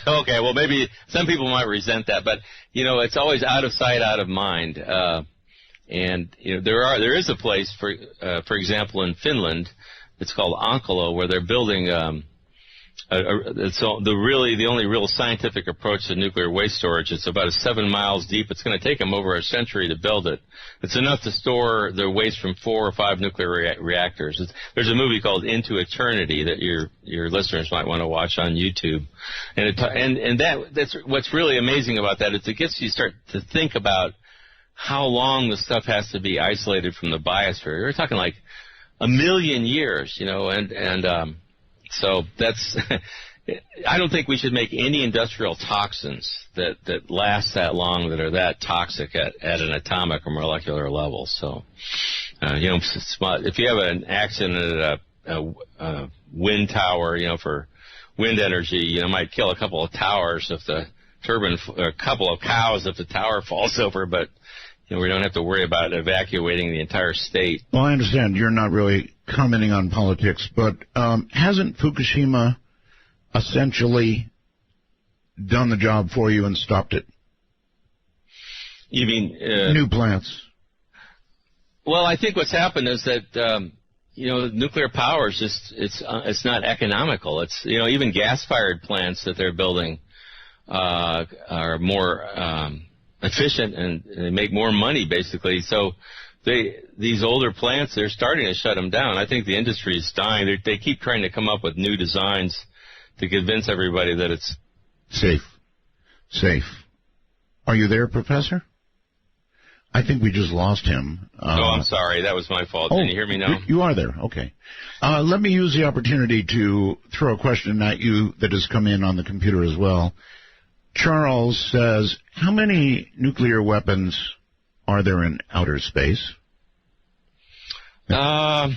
Okay, well, maybe some people might resent that, but, it's always out of sight, out of mind. And, there is a place, for example, in Finland, it's called Onkalo, where they're building, it's the only real scientific approach to nuclear waste storage. It's about 7 miles deep. It's going to take them over a century to build it. It's enough to store their waste from 4 or 5 nuclear reactors. There's a movie called Into Eternity that your listeners might want to watch on YouTube. And that's what's really amazing about that is it gets you start to think about how long the stuff has to be isolated from the biosphere. We're talking like 1 million years, so that's, I don't think we should make any industrial toxins that last that long, that are that toxic at an atomic or molecular level. So, if you have an accident at a wind tower, for wind energy, it might kill a couple of towers if the turbine, or a couple of cows if the tower falls over, but we don't have to worry about evacuating the entire state. Well, I understand you're not really commenting on politics, but hasn't Fukushima essentially done the job for you and stopped it? You mean new plants? Well, I think what's happened is that nuclear power is just it's not economical. It's even gas-fired plants that they're building are more efficient and they make more money, basically. So these older plants, they're starting to shut them down. I think the industry is dying. They keep trying to come up with new designs to convince everybody that it's safe. Are you there, Professor? I think we just lost him. I'm sorry. That was my fault. Can you hear me now? You are there. Okay. Let me use the opportunity to throw a question at you that has come in on the computer as well. Charles says, how many nuclear weapons are there in outer space? Well,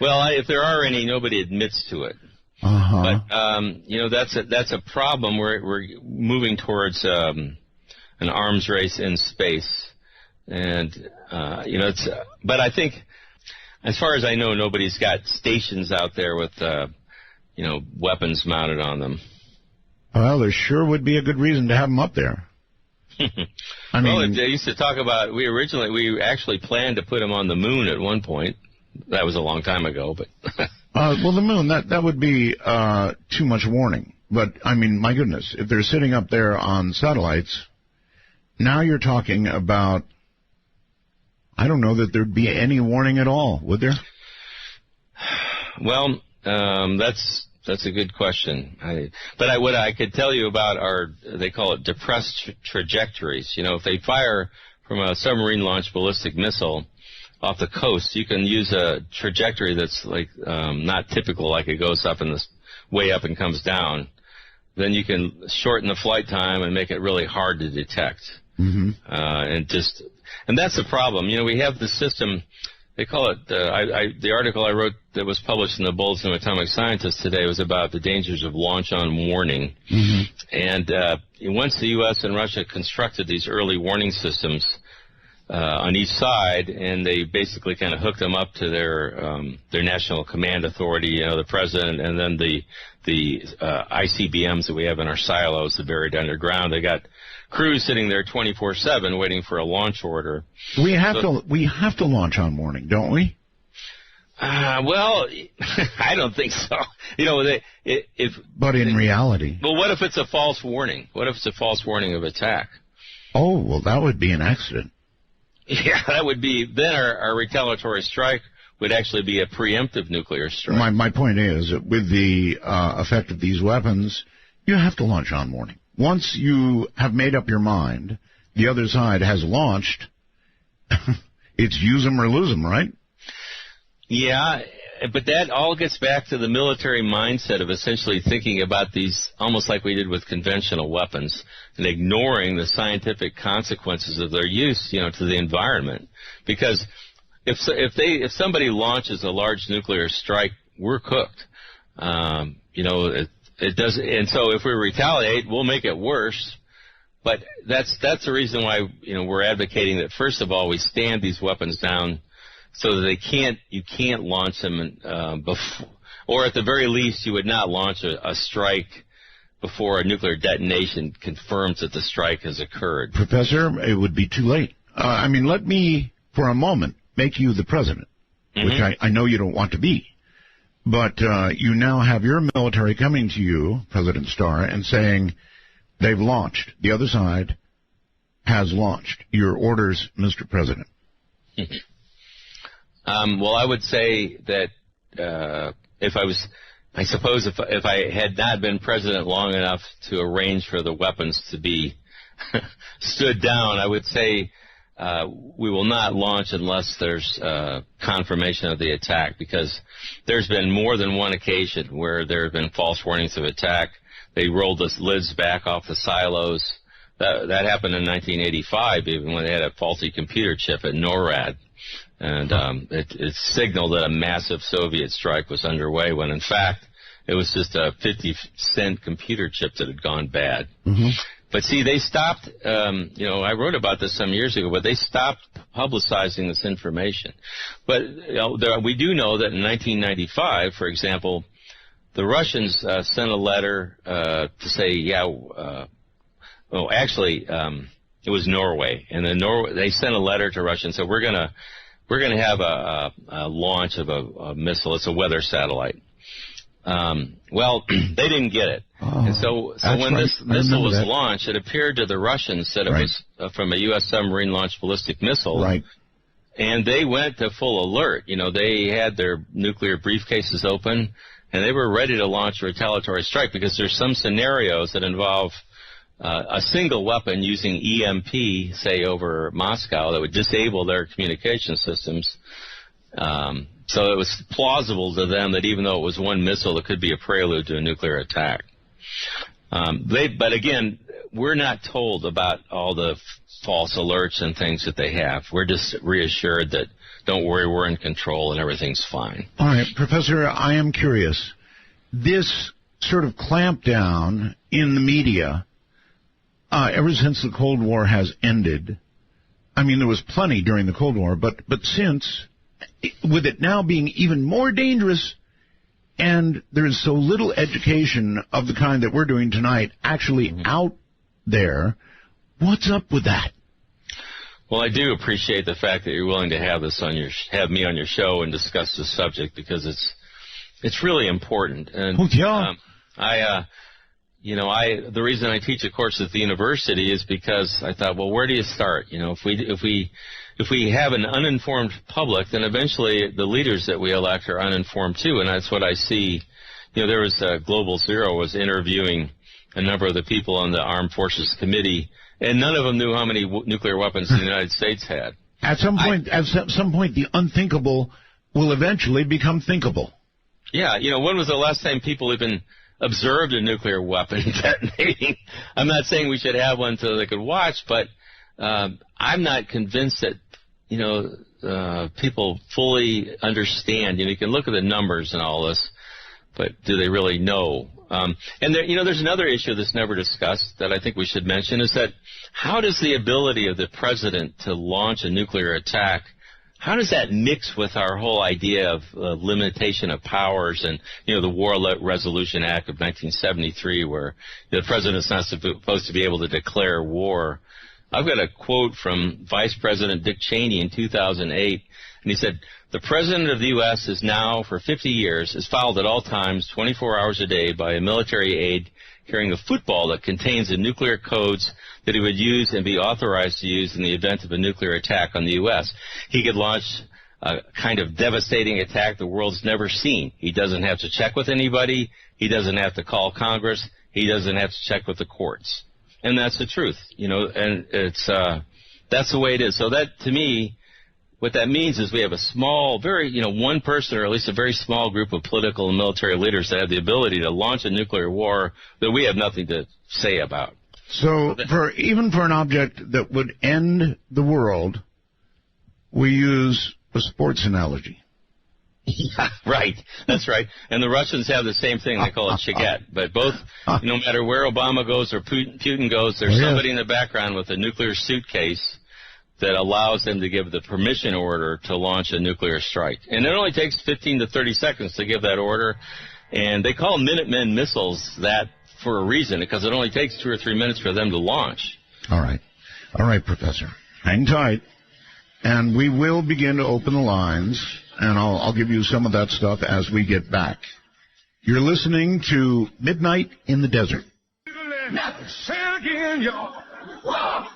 if there are any, nobody admits to it. Uh-huh. But, that's a problem. We're moving towards an arms race in space. And, but I think, as far as I know, nobody's got stations out there with, weapons mounted on them. Well, there sure would be a good reason to have them up there. They used to talk about, we actually planned to put them on the moon at one point. That was a long time ago, but. Well, the moon, that would be too much warning. But, my goodness, if they're sitting up there on satellites, now you're talking about, I don't know that there'd be any warning at all, would there? Well, that's a good question. What I could tell you about they call it depressed trajectories. If they fire from a submarine-launched ballistic missile off the coast, you can use a trajectory that's like not typical, like it goes up and way up and comes down. Then you can shorten the flight time and make it really hard to detect. Mm-hmm. And that's the problem. We have the system. They call it, the article I wrote that was published in the Bulletin of Atomic Scientists today was about the dangers of launch on warning. Mm-hmm. And once the U.S. and Russia constructed these early warning systems on each side, and they basically kind of hooked them up to their national command authority, the president, and then the ICBMs that we have in our silos, the buried underground. They got crews sitting there 24/7 waiting for a launch order. We have to launch on warning, don't we? Well, I don't think so. But in reality. Well, what if it's a false warning? What if it's a false warning of attack? Oh, well, that would be an accident. Yeah, that would be. Then our retaliatory strike would actually be a preemptive nuclear strike. My point is that with the effect of these weapons, you have to launch on warning. Once you have made up your mind, the other side has launched, it's use them or lose them, right? Yeah, but that all gets back to the military mindset of essentially thinking about these almost like we did with conventional weapons and ignoring the scientific consequences of their use, to the environment. Because if somebody launches a large nuclear strike, we're cooked. It does, and so if we retaliate, we'll make it worse. But that's the reason why we're advocating that first of all we stand these weapons down so that you can't launch them before, or at the very least you would not launch a strike before a nuclear detonation confirms that the strike has occurred. Professor, it would be too late. Let me for a moment make you the president, which I know you don't want to be. But you now have your military coming to you, President Starr, and saying they've launched. The other side has launched. Your orders, Mr. President. Well, I would say that if I had not been president long enough to arrange for the weapons to be stood down, I would say we will not launch unless there's confirmation of the attack, because there's been more than one occasion where there have been false warnings of attack. They rolled the lids back off the silos. That happened in 1985, even when they had a faulty computer chip at NORAD. And it signaled that a massive Soviet strike was underway when, in fact, it was just a 50-cent computer chip that had gone bad. Mm-hmm. But see, they stopped, I wrote about this some years ago, but they stopped publicizing this information. But we do know that in 1995, for example, the Russians sent a letter to say, it was Norway. And then they sent a letter to Russia and said, we're going to have a launch of a missile. It's a weather satellite. Well, they didn't get it. And so when this missile was launched, it appeared to the Russians that it was from a U.S. submarine-launched ballistic missile. Right. And they went to full alert. You know, they had their nuclear briefcases open, and they were ready to launch a retaliatory strike because there's some scenarios that involve a single weapon using EMP, say, over Moscow that would disable their communication systems. So it was plausible to them that even though it was one missile, it could be a prelude to a nuclear attack. But again, we're not told about all the false alerts and things that they have. We're just reassured that, don't worry, we're in control and everything's fine. All right, Professor, I am curious. This sort of clampdown in the media, ever since the Cold War has ended, I mean, there was plenty during the Cold War, but since, with it now being even more dangerous, and there is so little education of the kind that we're doing tonight actually out there, what's up with that? Well, I do appreciate the fact that you're willing to have this on have me on your show and discuss this subject because it's really important. And the reason I teach a course at the university is because I thought, well, where do you start? You know, if we have an uninformed public, then eventually the leaders that we elect are uninformed too, and that's what I see. You know, there was Global Zero was interviewing a number of the people on the Armed Forces Committee, and none of them knew how many nuclear weapons the United States had. At some point, the unthinkable will eventually become thinkable. Yeah, you know, when was the last time people even observed a nuclear weapon detonating? I'm not saying we should have one so they could watch, but I'm not convinced that, you know, people fully understand. You know, you can look at the numbers and all this, but do they really know? And there, you know, there's another issue that's never discussed that I think we should mention is that how does the ability of the president to launch a nuclear attack, how does that mix with our whole idea of limitation of powers and, you know, the War Resolution Act of 1973 where the president's not supposed to be able to declare war? I've got a quote from Vice President Dick Cheney in 2008, and he said, "The President of the U.S. is now, for 50 years, is followed at all times, 24 hours a day, by a military aide carrying a football that contains the nuclear codes that he would use and be authorized to use in the event of a nuclear attack on the U.S. He could launch a kind of devastating attack the world's never seen. He doesn't have to check with anybody. He doesn't have to call Congress. He doesn't have to check with the courts." And that's the truth, you know, and it's that's the way it is. So that, to me, what that means is we have a small, very, you know, one person or at least a very small group of political and military leaders that have the ability to launch a nuclear war that we have nothing to say about. So even for an object that would end the world, we use a sports analogy. Yeah, right. That's right. And the Russians have the same thing. They call it Shaget. But both, no matter where Obama goes or Putin goes, there's somebody in the background with a nuclear suitcase that allows them to give the permission order to launch a nuclear strike. And it only takes 15 to 30 seconds to give that order. And they call Minutemen missiles that for a reason, because it only takes 2 or 3 minutes for them to launch. All right. All right, Professor. Hang tight. And we will begin to open the lines, and I'll give you some of that stuff as we get back. You're listening to Midnight in the Desert. Say again, y'all. What?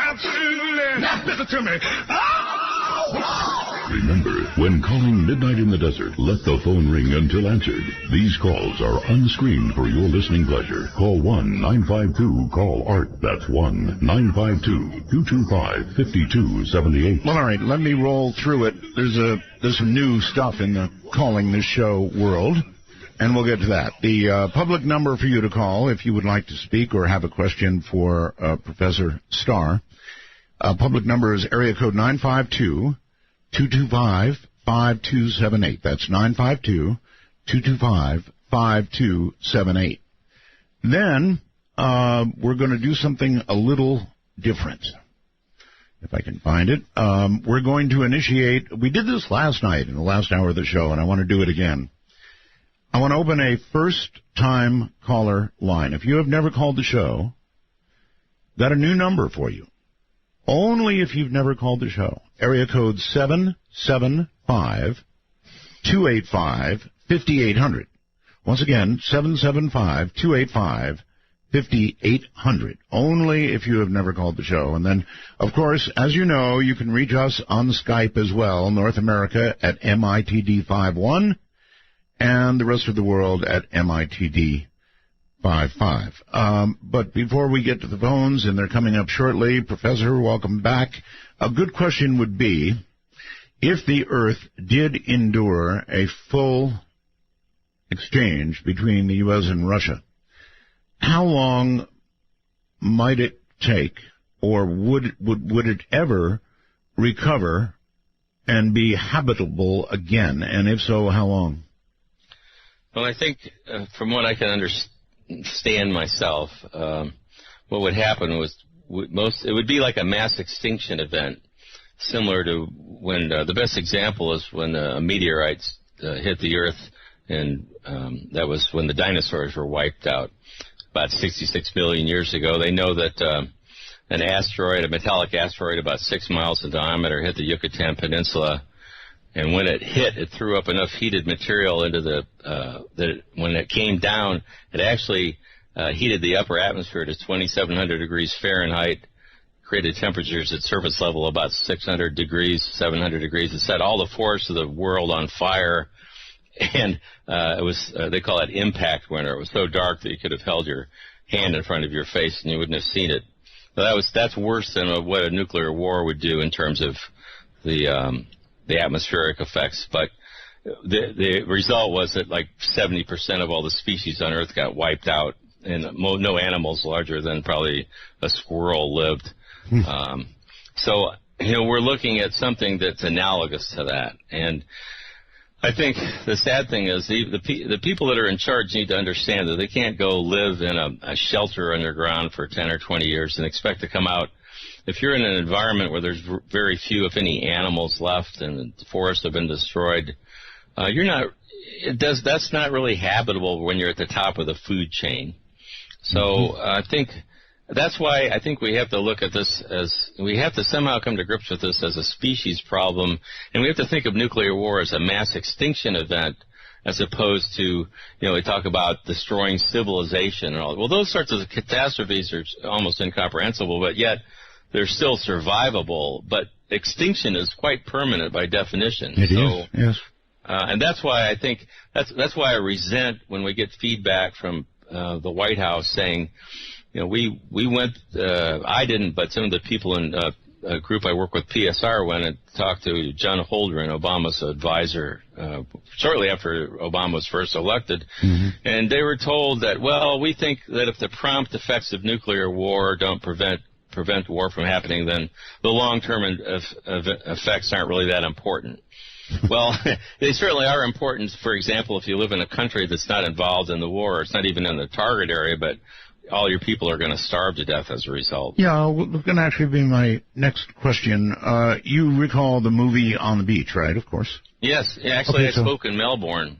Absolutely. Listen to me. Remember, when calling Midnight in the Desert, let the phone ring until answered. These calls are unscreened for your listening pleasure. Call 1-952-CALL-ART. That's 1-952-225-5278. Well, all right, let me roll through it. There's some new stuff in the calling this show world, and we'll get to that. The public number for you to call if you would like to speak or have a question for Professor Starr. Public number is area code 952-225-5278. That's 952-225-5278. Then we're going to do something a little different, if I can find it. We're going to initiate, we did this last night in the last hour of the show, and I want to do it again. I want to open a first-time caller line. If you have never called the show, got a new number for you. Only if you've never called the show. Area code 775-4 775-285-5800. Once again, 775-285-5800. Only if you have never called the show. And then, of course, as you know, you can reach us on Skype as well, North America at MITD51, and the rest of the world at MITD55. But before we get to the phones, and they're coming up shortly, Professor, welcome back. A good question would be, if the Earth did endure a full exchange between the U.S. and Russia, how long might it take, or would it ever recover and be habitable again? And if so, how long? Well, I think from what I can understand myself, what would happen was it would be like a mass extinction event, similar to when the best example is when a meteorite hit the Earth, and that was when the dinosaurs were wiped out about 66 million years ago. They know that an asteroid, a metallic asteroid about 6 miles in diameter, hit the Yucatan Peninsula. And when it hit, it threw up enough heated material into when it came down, it actually heated the upper atmosphere to 2,700 degrees Fahrenheit, created temperatures at surface level about 600 degrees, 700 degrees. It set all the forests of the world on fire, and it was they call it impact winter. It was so dark that you could have held your hand in front of your face and you wouldn't have seen it. So that's worse than what a nuclear war would do in terms of the atmospheric effects, but the result was that like 70% of all the species on Earth got wiped out, and no animals larger than probably a squirrel lived. So, we're looking at something that's analogous to that, and I think the sad thing is the people that are in charge need to understand that they can't go live in a shelter underground for 10 or 20 years and expect to come out. If you're in an environment where there's very few, if any, animals left and the forests have been destroyed, that's not really habitable when you're at the top of the food chain. So I think that's why I think we have to look at this we have to somehow come to grips with this as a species problem, and we have to think of nuclear war as a mass extinction event, as opposed to, we talk about destroying civilization and all. Well, those sorts of catastrophes are almost incomprehensible, but yet they're still survivable. But extinction is quite permanent by definition. It is, yes. And that's why I think that's why I resent when we get feedback from the White House saying, we went. I didn't, but some of the people in a group I work with, PSR, went and talked to John Holdren, Obama's advisor, shortly after Obama was first elected, and they were told that, well, we think that if the prompt effects of nuclear war don't prevent war from happening, then the long-term effects aren't really that important. Well, they certainly are important. For example, if you live in a country that's not involved in the war, it's not even in the target area, but all your people are going to starve to death as a result. Yeah, well, that's going to actually be my next question. You recall the movie On the Beach, right, of course? Yes. Actually, I spoke in Melbourne.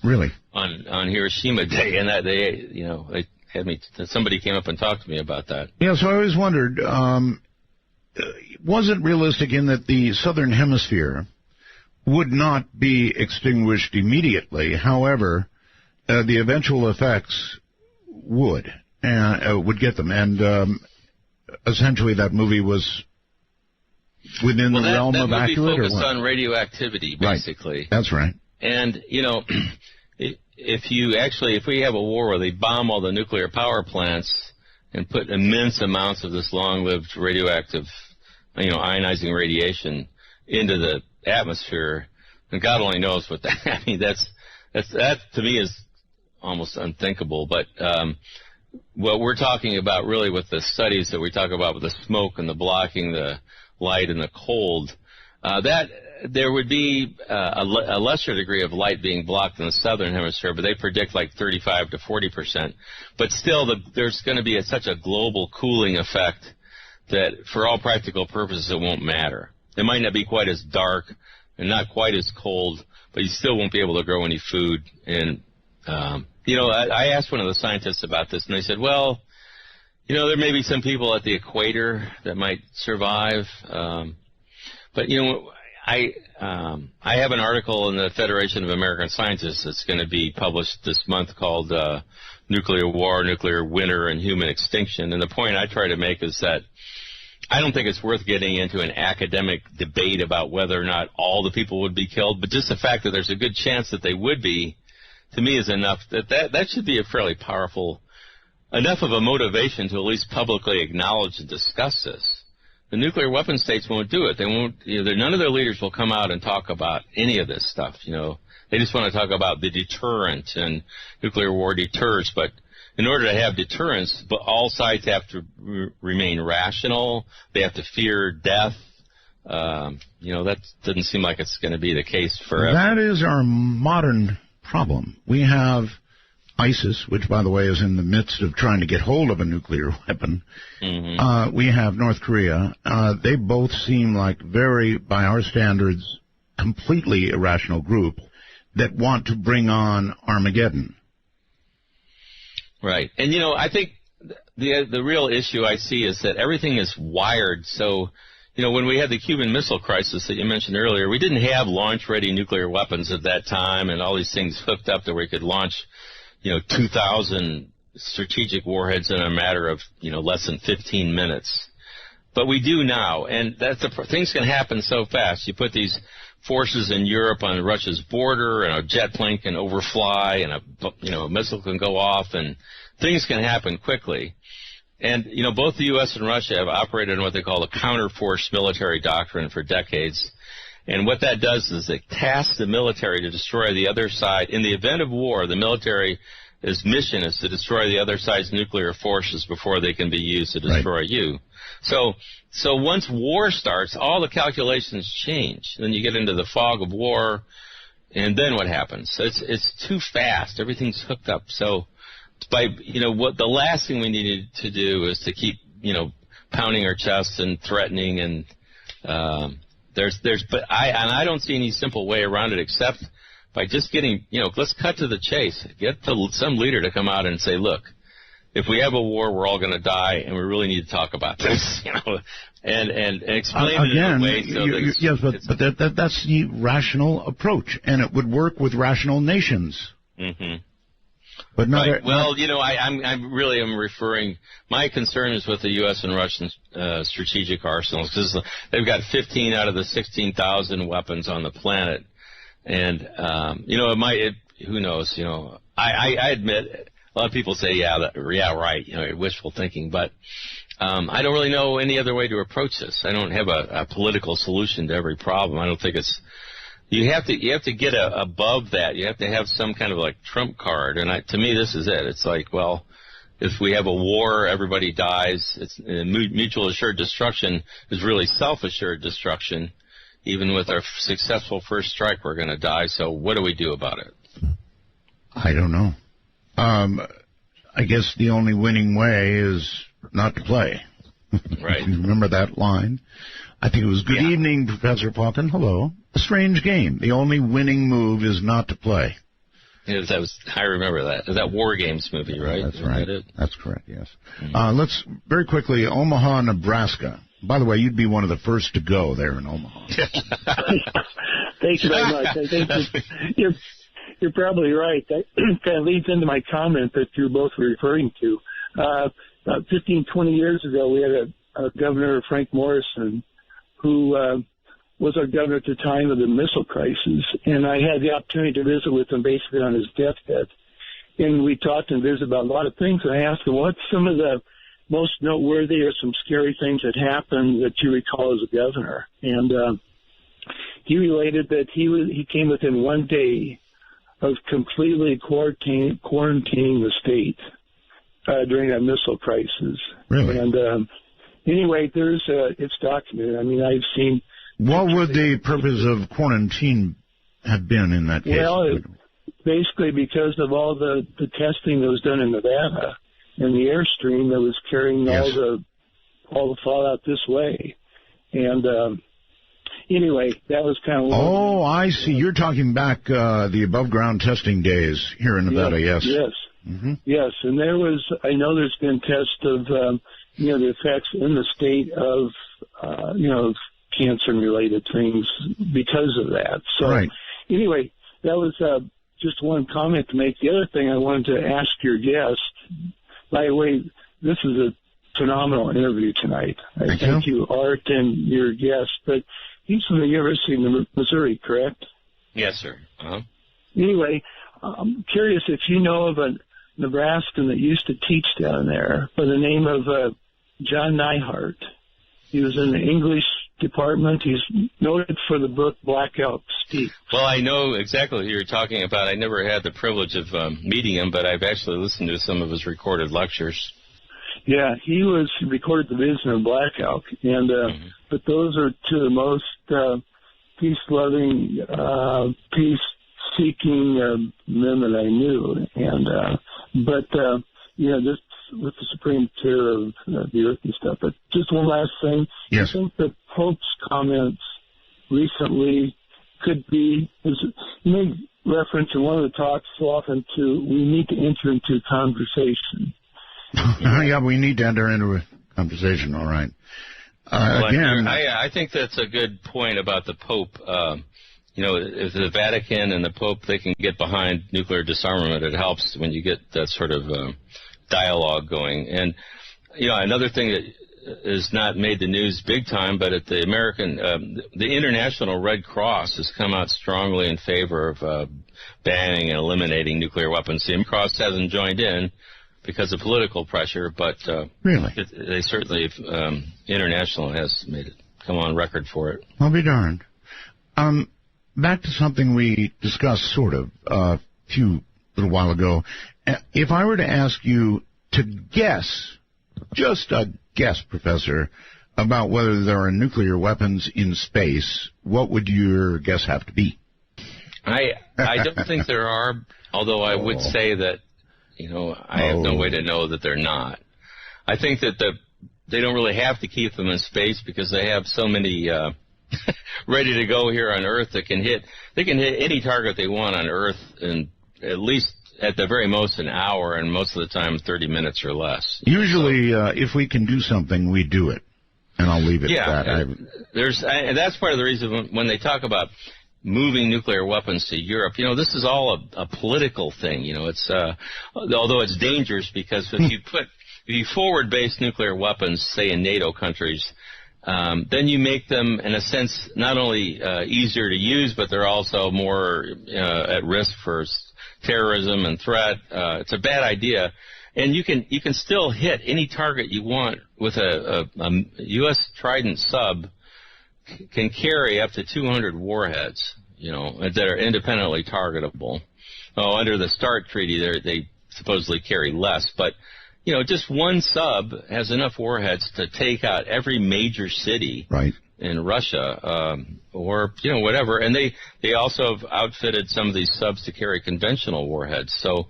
Really? On Hiroshima Day, and that they had me. Somebody came up and talked to me about that. Yeah, so I always wondered, was it realistic in that the southern hemisphere would not be extinguished immediately? However, the eventual effects would get them, and essentially that movie was within the realm of accurate, or what? That movie focused on radioactivity, basically. Right. That's right. And if we have a war where they bomb all the nuclear power plants and put immense amounts of this long-lived radioactive, ionizing radiation into the atmosphere, and God only knows what that. I mean, that to me is almost unthinkable. But what we're talking about, really, with the studies that we talk about with the smoke and the blocking the light and the cold, that there would be a lesser degree of light being blocked in the southern hemisphere, but they predict like 35 to 40%. But still, there's going to be such a global cooling effect that, for all practical purposes, it won't matter. It might not be quite as dark and not quite as cold, but you still won't be able to grow any food. And I asked one of the scientists about this, and they said, well, there may be some people at the equator that might survive, but I have an article in the Federation of American Scientists that's going to be published this month called Nuclear War, Nuclear Winter, and Human Extinction. And the point I try to make is that I don't think it's worth getting into an academic debate about whether or not all the people would be killed, but just the fact that there's a good chance that they would be, to me, is enough. That should be a fairly powerful, enough of a motivation to at least publicly acknowledge and discuss this. The nuclear weapon states won't do it. They won't. None of their leaders will come out and talk about any of this stuff. They just want to talk about the deterrent, and nuclear war deters. But in order to have deterrence, but all sides have to remain rational. They have to fear death. That doesn't seem like it's going to be the case forever. That is our modern problem. We have ISIS, which, by the way, is in the midst of trying to get hold of a nuclear weapon. Mm-hmm. We have North Korea. They both seem like very, by our standards, completely irrational group that want to bring on Armageddon. Right. And, I think the real issue I see is that everything is wired. So, when we had the Cuban Missile Crisis that you mentioned earlier, we didn't have launch-ready nuclear weapons at that time and all these things hooked up that we could launch, 2,000 strategic warheads in a matter of, less than 15 minutes. But we do now, and things can happen so fast. You put these forces in Europe on Russia's border, and a jet plane can overfly, and a missile can go off, and things can happen quickly. And, both the U.S. and Russia have operated on what they call a counterforce military doctrine for decades. And what that does is it tasks the military to destroy the other side. In the event of war, the military's mission is to destroy the other side's nuclear forces before they can be used to destroy you. So once war starts, all the calculations change. Then you get into the fog of war, and then what happens? It's too fast. Everything's hooked up. So what the last thing we needed to do is to keep, pounding our chests and threatening, and but I don't see any simple way around it except by just getting, let's cut to the chase. Get some leader to come out and say, look, if we have a war, we're all going to die, and we really need to talk about this, and explain it in a way so that yes, but that's the rational approach, and it would work with rational nations. Mm-hmm. But not right. Well, I'm referring. My concern is with the U.S. and Russian strategic arsenals, because they've got 15 out of the 16,000 weapons on the planet, and who knows? I admit. A lot of people say, yeah, right, wishful thinking, but I don't really know any other way to approach this. I don't have a political solution to every problem. I don't think it's. You have to get above that. You have to have some kind of trump card, and to me, this is it. It's like, well, if we have a war, everybody dies. It's mutual assured destruction is really self-assured destruction. Even with our successful first strike, we're going to die. So what do we do about it? I don't know. I guess the only winning way is not to play. Right. Remember that line? I think it was good evening, Professor Paughton. Hello. A strange game. The only winning move is not to play. Yes, I remember that. That War Games movie, right? That's right. That's correct, yes. Mm-hmm. Let's very quickly, Omaha, Nebraska. By the way, you'd be one of the first to go there in Omaha. Thanks very much. I think you're probably right. That kind of leads into my comment that you're both referring to. About 15, 20 years ago, we had a governor, Frank Morrison, who was our governor at the time of the missile crisis, and I had the opportunity to visit with him basically on his deathbed. And we talked and visited about a lot of things, and I asked him what's some of the most noteworthy or some scary things that happened that you recall as a governor. And he related that he came within 1 day of completely quarantining the state during that missile crisis. Really? And anyway, it's documented. I mean, I've seen. What would the purpose of quarantine have been in that case? Well, basically because of all the testing that was done in Nevada and the airstream that was carrying all the fallout this way, and. Anyway, that was kind of. Oh, I see. You're talking back the above-ground testing days here in Nevada, yes. Yes. Mm-hmm. Yes, and I know there's been tests of, the effects in the state of, cancer and related things because of that. So Right. anyway, that was just one comment to make. The other thing I wanted to ask your guest, by the way, this is a phenomenal interview tonight. I thank you, Art, and your guest. But he's from the University of Missouri, correct? Yes, sir. Uh-huh. Anyway, I'm curious if you know of a Nebraskan that used to teach down there by the name of John Neihart. He was in the English department. He's noted for the book Black Elk Speak. Well, I know exactly who you're talking about. I never had the privilege of meeting him, but I've actually listened to some of his recorded lectures. Yeah, he recorded the vision of Black Elk, and but those are two of the most peace-loving, peace-seeking men that I knew. And this with the Supreme Chair of the Earth and stuff. But just one last thing. Yes. I think the Pope's comments recently could be, you made reference in one of the talks so often to we need to enter into conversation. Yeah, we need to enter into a conversation, all right. Well, Again, I think that's a good point about the Pope. If the Vatican and the Pope, they can get behind nuclear disarmament, it helps when you get that sort of dialogue going. And, another thing that is not made the news big time, but at the the International Red Cross has come out strongly in favor of banning and eliminating nuclear weapons. The Red Cross hasn't joined in because of political pressure, but really, they certainly, International has made it come on record for it. I'll be darned. Back to something we discussed sort of a little while ago. If I were to ask you to guess, just a guess, Professor, about whether there are nuclear weapons in space, what would your guess have to be? I don't think there are, although I would say that, I have no way to know that they're not. I think that they don't really have to keep them in space because they have so many ready to go here on Earth that they can hit any target they want on Earth in at least, at the very most, an hour, and most of the time 30 minutes or less. Usually, if we can do something, we do it. And I'll leave it at that. And that's part of the reason when they talk about moving nuclear weapons to Europe, this is all a political thing. It's although it's dangerous because if you forward-based nuclear weapons, say in NATO countries, then you make them, in a sense, not only easier to use, but they're also more at risk for terrorism and threat. It's a bad idea. And you can still hit any target you want with a U.S. Trident sub can carry up to 200 warheads, that are independently targetable. Under the START treaty, they supposedly carry less, but just one sub has enough warheads to take out every major city in Russia, or whatever. And they also have outfitted some of these subs to carry conventional warheads. So,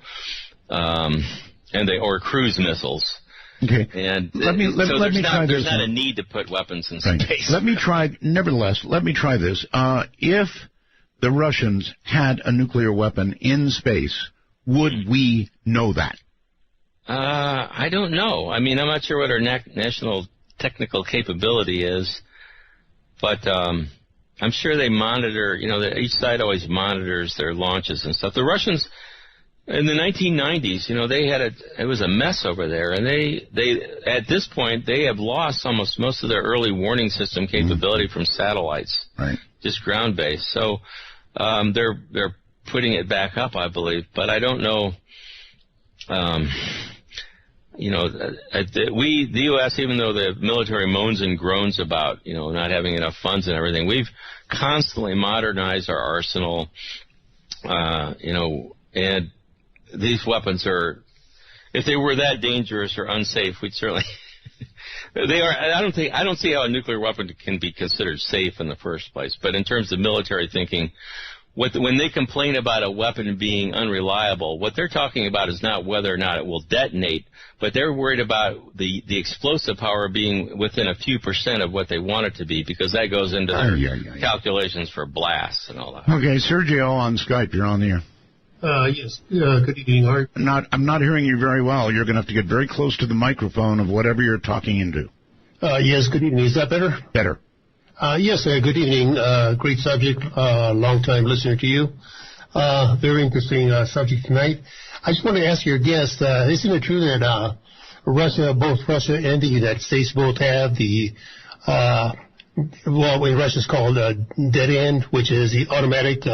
or cruise missiles. Okay. And let me try this. There's not a need to put weapons in space. Let me try this. If the Russians had a nuclear weapon in space, would we know that? I don't know. I mean, I'm not sure what our national technical capability is, but I'm sure they monitor, each side always monitors their launches and stuff. The Russians, in the 1990s, it was a mess over there, and they at this point, they have lost almost most of their early warning system capability from satellites, just ground-based. So they're putting it back up, I believe, but I don't know. The U.S., even though the military moans and groans about, not having enough funds and everything, we've constantly modernized our arsenal, and these weapons are, if they were that dangerous or unsafe, we'd certainly, they are, I don't see how a nuclear weapon can be considered safe in the first place, but in terms of military thinking, when they complain about a weapon being unreliable, what they're talking about is not whether or not it will detonate, but they're worried about the explosive power being within a few % of what they want it to be, because that goes into their calculations for blasts and all that. Okay, Sergio on Skype, you're on the air. Yes. Good evening, Art. I'm not hearing you very well. You're going to have to get very close to the microphone of whatever you're talking into. Yes, good evening. Is that better? Better. Yes, good evening. Great subject. Long-time listener to you. Very interesting subject tonight. I just want to ask your guest, isn't it true that both Russia and the United States both have the, in Russia it's called dead end, which is the automatic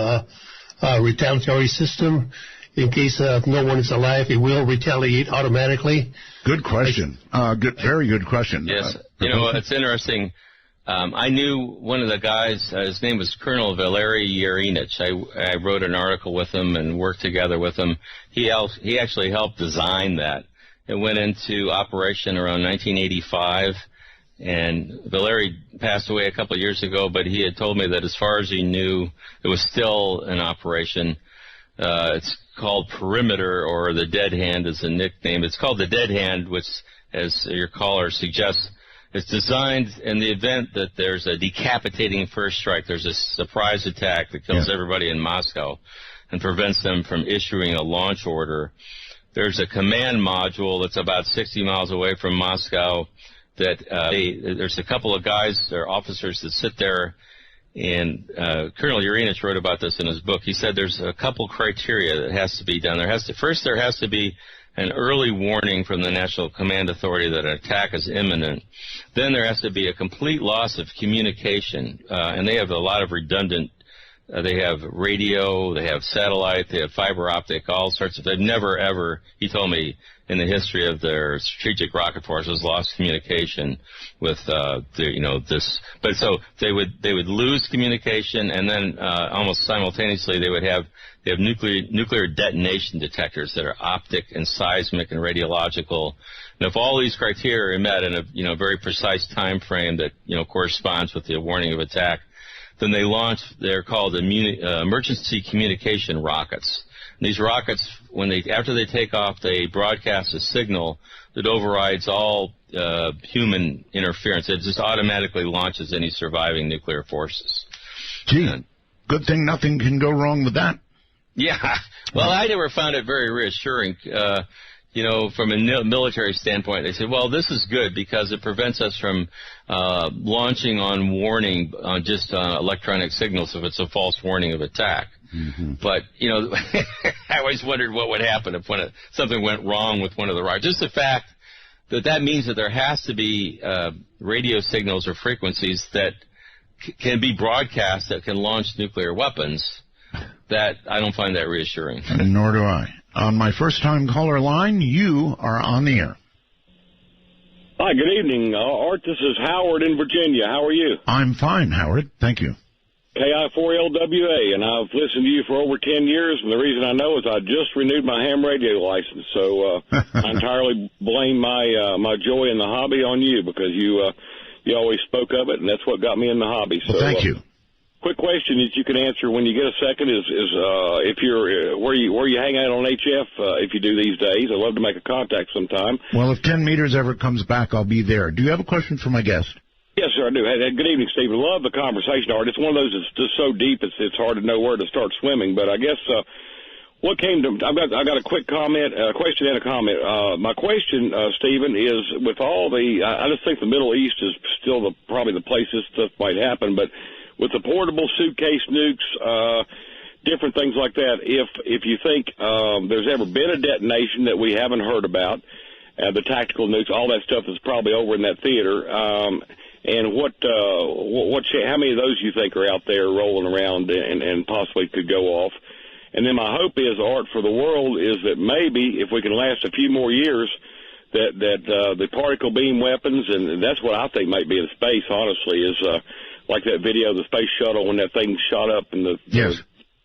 retaliatory system. In case no one is alive, it will retaliate automatically. Good question. Very good question. Yes. It's interesting. I knew one of the guys, his name was Colonel Valery Yurinich. I wrote an article with him and worked together with him. He actually helped design that. It went into operation around 1985, and Valery passed away a couple of years ago, but he had told me that as far as he knew, it was still in operation. It's called Perimeter, or the Dead Hand is a nickname. It's called the Dead Hand, which, as your caller suggests, it's designed in the event that there's a decapitating first strike. There's a surprise attack that kills everybody in Moscow and prevents them from issuing a launch order. There's a command module that's about 60 miles away from Moscow that there's a couple of guys, they're officers that sit there, and Colonel Yurinich wrote about this in his book. He said there's a couple criteria that has to be done. There has to be an early warning from the National Command Authority that an attack is imminent. Then there has to be a complete loss of communication, and they have a lot of redundant. They have radio, they have satellite, they have fiber optic, all sorts of. They've never ever, he told me, in the history of their strategic rocket forces, lost communication with this. But so they would lose communication, and then almost simultaneously they have nuclear detonation detectors that are optic and seismic and radiological. And if all these criteria are met in a very precise time frame that corresponds with the warning of attack, then they launch. They're called emergency communication rockets. And these rockets, after they take off, they broadcast a signal that overrides all human interference. It just automatically launches any surviving nuclear forces. Gee, good thing nothing can go wrong with that. Yeah. Well, I never found it very reassuring. From a military standpoint, they said, well, this is good because it prevents us from launching on warning on just electronic signals if it's a false warning of attack. Mm-hmm. But, I always wondered what would happen if something went wrong with one of the rockets. Just the fact that means that there has to be radio signals or frequencies that can be broadcast that can launch nuclear weapons, that I don't find that reassuring. Nor do I. On my first-time caller line, you are on the air. Hi, good evening, Art. This is Howard in Virginia. How are you? I'm fine, Howard. Thank you. KI4LWA, and I've listened to you for over 10 years, and the reason I know is I just renewed my ham radio license, so I entirely blame my joy in the hobby on you, because you always spoke of it, and that's what got me in the hobby. So, thank you. Quick question that you can answer when you get a second is if you're where you hang out on HF if you do these days. I'd love to make a contact sometime. Well, if 10 meters ever comes back, I'll be there. Do you have a question for my guest? Yes, sir, I do. Hey, good evening, Stephen. Love the conversation, Art. It's one of those that's just so deep it's hard to know where to start swimming. But I guess what came to I got a quick comment, a question and a comment. My question, Stephen, is with all the I just think the Middle East is still probably the place this stuff might happen, but with the portable suitcase nukes, different things like that, if you think there's ever been a detonation that we haven't heard about, the tactical nukes, all that stuff is probably over in that theater, and how many of those you think are out there rolling around and possibly could go off? And then my hope is, Art, for the world is that maybe if we can last a few more years, that the particle beam weapons, and that's what I think might be in space, honestly, is like that video of the space shuttle when that thing shot up and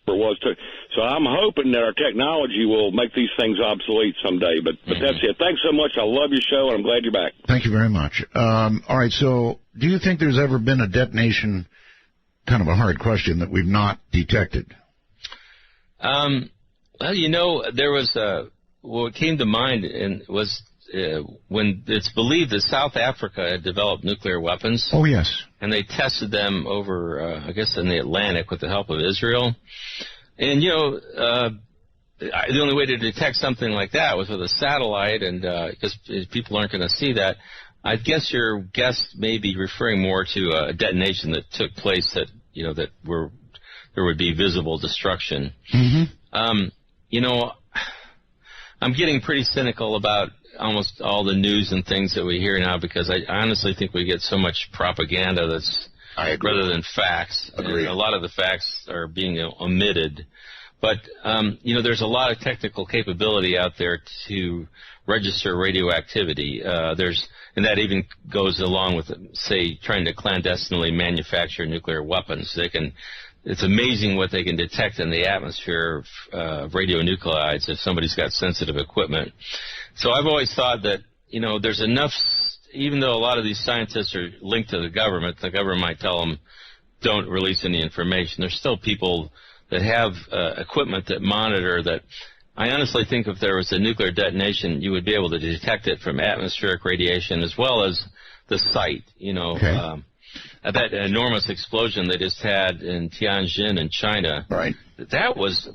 so I'm hoping that our technology will make these things obsolete someday. But that's it. Thanks so much. I love your show, and I'm glad you're back. Thank you very much. All right, so do you think there's ever been a detonation, kind of a hard question, that we've not detected? Well, there was what came to mind was when it's believed that South Africa had developed nuclear weapons. Oh, yes. And they tested them over, I guess, in the Atlantic with the help of Israel. And, the only way to detect something like that was with a satellite, and because people aren't going to see that. I guess your guest may be referring more to a detonation that took place that, that there would be visible destruction. Mm-hmm. I'm getting pretty cynical about almost all the news and things that we hear now because I honestly think we get so much propaganda that's rather than facts. And a lot of the facts are being omitted. But, there's a lot of technical capability out there to register radioactivity. And that even goes along with, say, trying to clandestinely manufacture nuclear weapons. It's amazing what they can detect in the atmosphere of radionuclides if somebody's got sensitive equipment. So I've always thought that, there's enough, even though a lot of these scientists are linked to the government might tell them don't release any information. There's still people that have equipment that monitor that. I honestly think if there was a nuclear detonation, you would be able to detect it from atmospheric radiation as well as the site, that enormous explosion they just had in Tianjin in China. Right. That was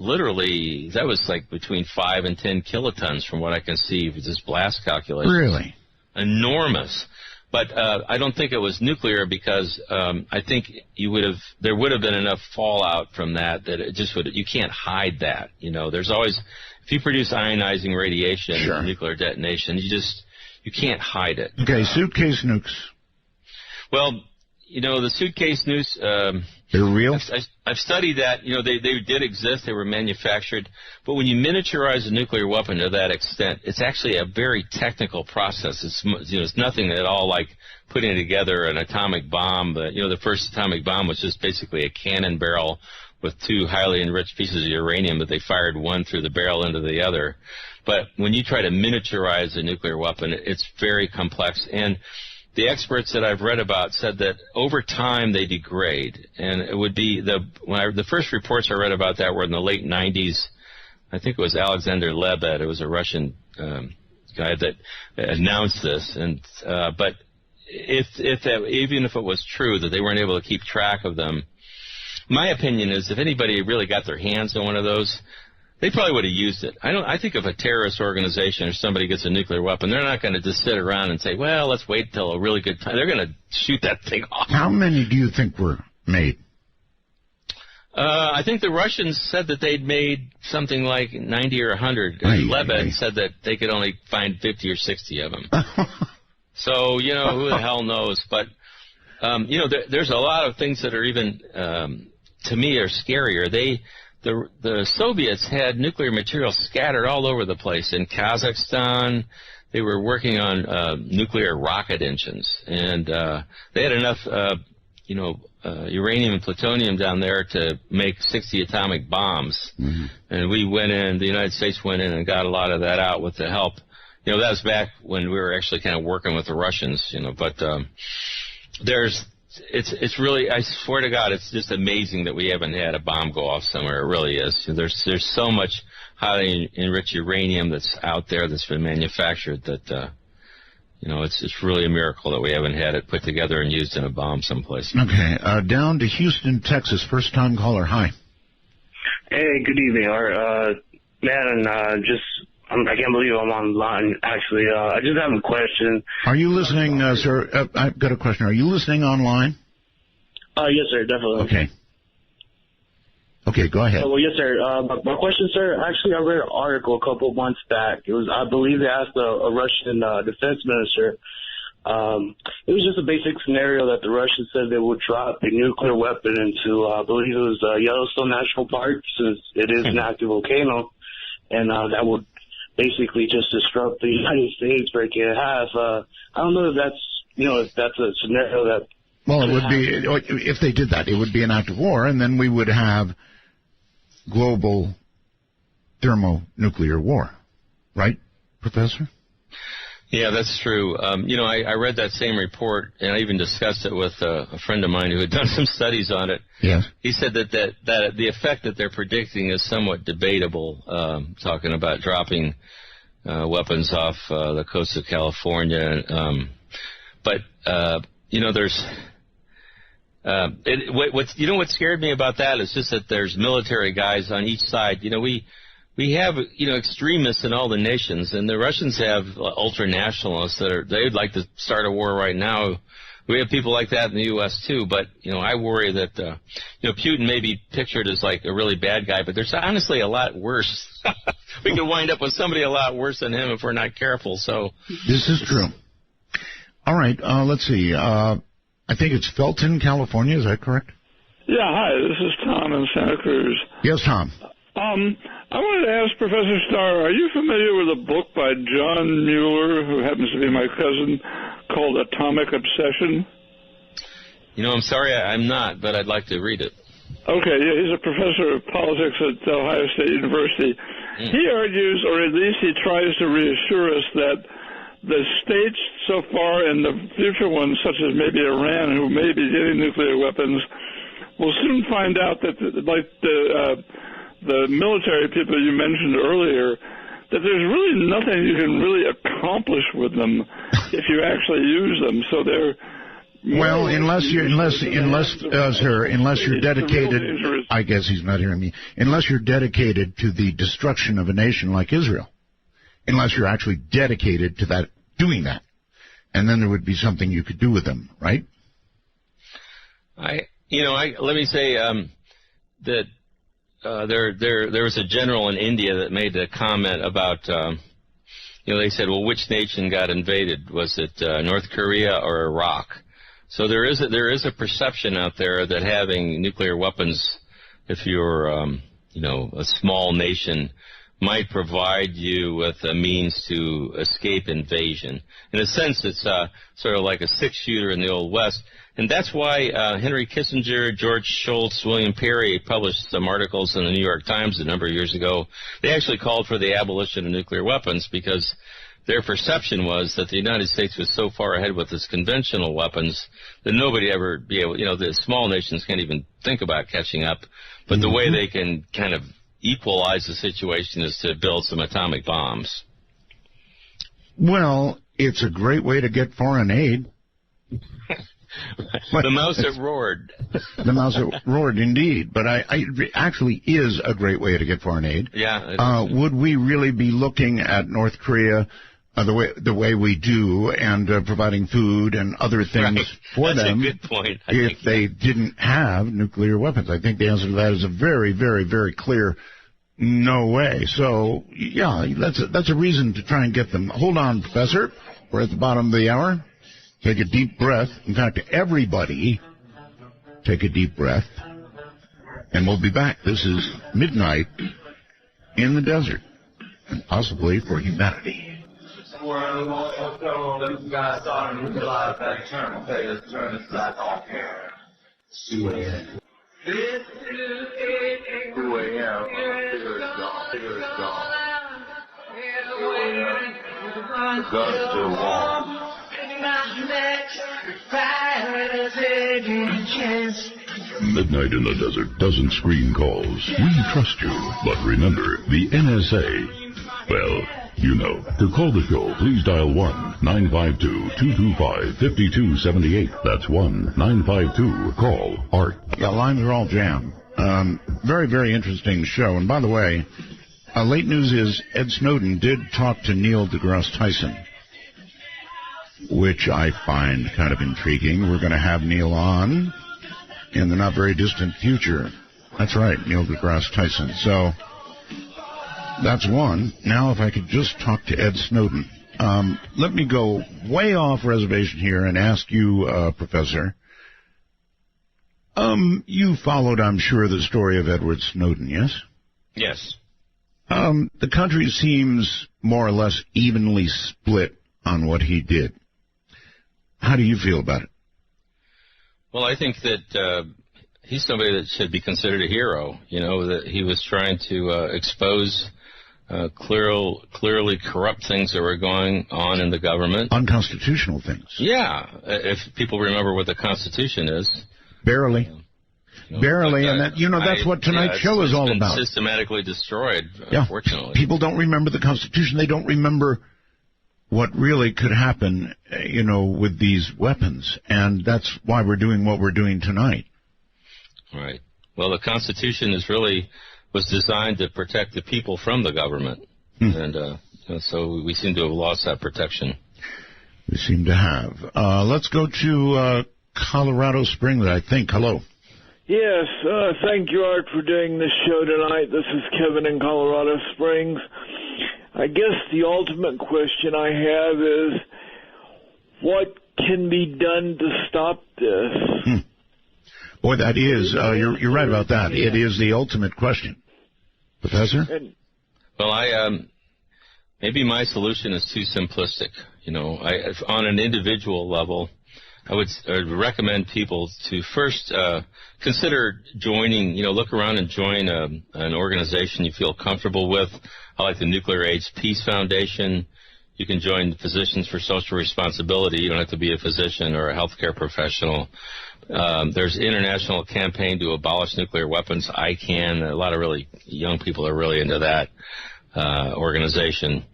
like between 5 and 10 kilotons from what I can see with this blast calculation. Really? Enormous. But I don't think it was nuclear because I think there would have been enough fallout from that it just you can't hide that. There's always, if you produce ionizing radiation, nuclear detonation, you can't hide it. Okay, suitcase nukes. Well, the suitcase nukes, they're real? I've studied that. They did exist. They were manufactured. But when you miniaturize a nuclear weapon to that extent, it's actually a very technical process. It's nothing at all like putting together an atomic bomb. But, the first atomic bomb was just basically a cannon barrel with 2 highly enriched pieces of uranium that they fired one through the barrel into the other. But when you try to miniaturize a nuclear weapon, it's very complex. And the experts that I've read about said that over time they degrade, and it would be the first reports I read about that were in the late 90s. I think it was Alexander Lebed. It was a Russian guy that announced this, and but even if it was true that they weren't able to keep track of them, my opinion is if anybody really got their hands on one of those, they probably would have used it. I think if a terrorist organization or somebody gets a nuclear weapon, they're not going to just sit around and say, well, let's wait till a really good time. They're going to shoot that thing off. How many do you think were made? I think the Russians said that they'd made something like 90 or 100. Lebed said that they could only find 50 or 60 of them. So, who the hell knows? But, there's a lot of things that are even, to me, are scarier. The Soviets had nuclear material scattered all over the place. In Kazakhstan, they were working on nuclear rocket engines, and they had enough, uranium and plutonium down there to make 60 atomic bombs. Mm-hmm. And the United States went in and got a lot of that out with the help. That was back when we were actually kind of working with the Russians, but it's really, I swear to God, it's just amazing that we haven't had a bomb go off somewhere. It really is. There's so much highly enriched uranium that's out there that's been manufactured that, it's really a miracle that we haven't had it put together and used in a bomb someplace. Okay. Down to Houston, Texas. First-time caller. Hi. Hey, good evening, Art. I can't believe I'm online, actually. I just have a question. Are you listening, sir? I've got a question. Are you listening online? Yes, sir, definitely. Okay, go ahead. Well, yes, sir. My question, sir, actually, I read an article a couple of months back. It was, I believe they asked a Russian defense minister. It was just a basic scenario that the Russians said they would drop a nuclear weapon into, I believe it was Yellowstone National Park, since it is an active volcano, and that would basically just disrupt the United States, break it in half. I don't know if that's a scenario that. Well, it would be, if they did that, it would be an act of war, and then we would have global thermonuclear war. Right, Professor? Yeah, that's true. I read that same report, and I even discussed it with a friend of mine who had done some studies on it. Yes. He said that the effect that they're predicting is somewhat debatable, talking about dropping weapons off the coast of California. There's... what scared me about that is just that there's military guys on each side. We we have, extremists in all the nations, and the Russians have ultra-nationalists they'd like to start a war right now. We have people like that in the U.S. too, but, I worry that, Putin may be pictured as like a really bad guy, but there's honestly a lot worse. We could wind up with somebody a lot worse than him if we're not careful, so. This is true. All right, let's see. I think it's Felton, California, is that correct? Yeah, hi, this is Tom in Santa Cruz. Yes, Tom. I wanted to ask Professor Starr, are you familiar with a book by John Mueller, who happens to be my cousin, called Atomic Obsession? I'm sorry, I'm not, but I'd like to read it. Okay, yeah, he's a professor of politics at Ohio State University. He argues, or at least he tries to reassure us, that the states so far and the future ones, such as maybe Iran, who may be getting nuclear weapons, will soon find out that, like the military people you mentioned earlier, that there's really nothing you can really accomplish with them if you actually use them. So they're unless you're dedicated, I guess he's not hearing me. Unless you're dedicated to the destruction of a nation like Israel, unless you're actually dedicated to that, doing that, and then there would be something you could do with them, right? Let me say that there was a general in India that made a comment about, they said, well, which nation got invaded? Was it North Korea or Iraq? So there is a perception out there that having nuclear weapons, if you're a small nation, might provide you with a means to escape invasion. In a sense, it's sort of like a six-shooter in the Old West. And that's why Henry Kissinger, George Shultz, William Perry published some articles in the New York Times a number of years ago. They actually called for the abolition of nuclear weapons because their perception was that the United States was so far ahead with its conventional weapons that nobody ever be able, the small nations can't even think about catching up. But the way they can kind of equalize the situation is to build some atomic bombs. Well, it's a great way to get foreign aid. The mouse that roared. The mouse that roared, indeed. But it actually is a great way to get foreign aid. Yeah. Would we really be looking at North Korea the way we do and providing food and other things for them? That's a good point. If they didn't have nuclear weapons? I think the answer to that is a very, very, very clear no way. So, yeah, that's a reason to try and get them. Hold on, Professor. We're at the bottom of the hour. Take a deep breath. In fact, everybody take a deep breath. And we'll be back. This is Midnight in the Desert, and possibly for humanity. Midnight in the Desert doesn't screen calls. We trust you. But remember, the NSA, well, to call the show, please dial 1-952-225-5278. That's 1-952-CALL-ART. Yeah, lines are all jammed. Very, very interesting show. And by the way, late news is Ed Snowden did talk to Neil deGrasse Tyson, which I find kind of intriguing. We're going to have Neil on in the not very distant future. That's right, Neil deGrasse Tyson. So that's one. Now, if I could just talk to Ed Snowden. Let me go way off reservation here and ask you, Professor. You followed, I'm sure, the story of Edward Snowden, yes? Yes. The country seems more or less evenly split on what he did. How do you feel about it? Well, I think that he's somebody that should be considered a hero, that he was trying to expose clearly corrupt things that were going on in the government. Unconstitutional things. Yeah, if people remember what the Constitution is. Barely. Barely, and that's what tonight's show is all about. Systematically destroyed, unfortunately. People don't remember the Constitution. They don't remember what really could happen, with these weapons. And that's why we're doing what we're doing tonight. Right. Well, the Constitution is really was designed to protect the people from the government. And so we seem to have lost that protection. We seem to have. Let's go to Colorado Springs, I think. Hello. Yes, thank you, Art, for doing this show tonight. This is Kevin in Colorado Springs. I guess the ultimate question I have is, what can be done to stop this? Boy, that is, you're right about that. It is the ultimate question. Professor? Well, maybe my solution is too simplistic. On an individual level, I would recommend people to first consider joining, look around and join an organization you feel comfortable with. I like the Nuclear AIDS Peace Foundation. You can join Physicians for Social Responsibility. You don't have to be a physician or a healthcare professional. There's an international campaign to abolish nuclear weapons, ICANN. A lot of really young people are really into that organization.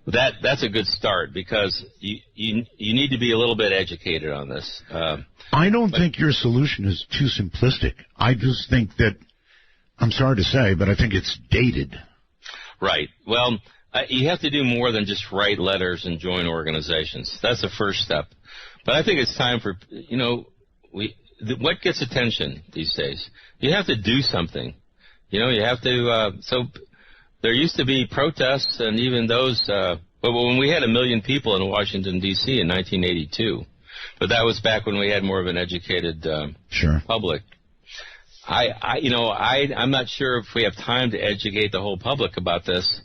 That's a good start because you need to be a little bit educated on this. I don't think your solution is too simplistic. I just think that, I'm sorry to say, but I think it's dated. Right. Well, you have to do more than just write letters and join organizations. That's the first step. But I think it's time for, what gets attention these days? You have to do something. You have to, so there used to be protests and even those, but when we had 1 million people in Washington, D.C. in 1982, but that was back when we had more of an educated public. I'm not sure if we have time to educate the whole public about this,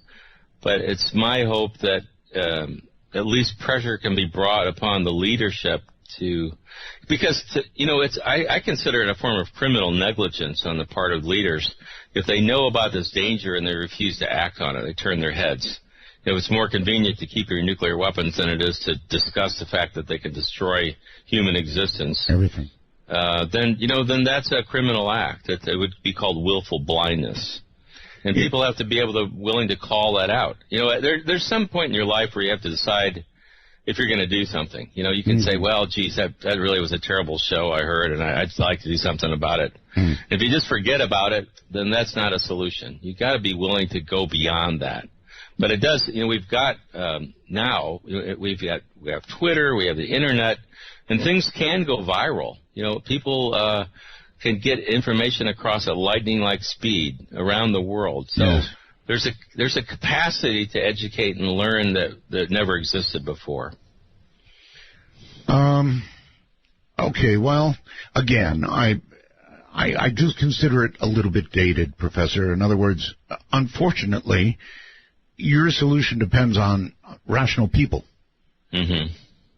but it's my hope that at least pressure can be brought upon the leadership I consider it a form of criminal negligence on the part of leaders. If they know about this danger and they refuse to act on it, they turn their heads. It's more convenient to keep your nuclear weapons than it is to discuss the fact that they can destroy human existence. Everything. Then that's a criminal act. It would be called willful blindness. And people have to be willing to call that out. There's some point in your life where you have to decide if you're going to do something. You can say, well, geez, that really was a terrible show I heard, and I'd like to do something about it. If you just forget about it, then that's not a solution. You've got to be willing to go beyond that. But it does, we've got now, we have Twitter, we have the Internet, and things can go viral. People can get information across at lightning-like speed around the world. So there's a capacity to educate and learn that never existed before. Okay, well, again, I just consider it a little bit dated, Professor. In other words, unfortunately, your solution depends on rational people. Mm-hmm.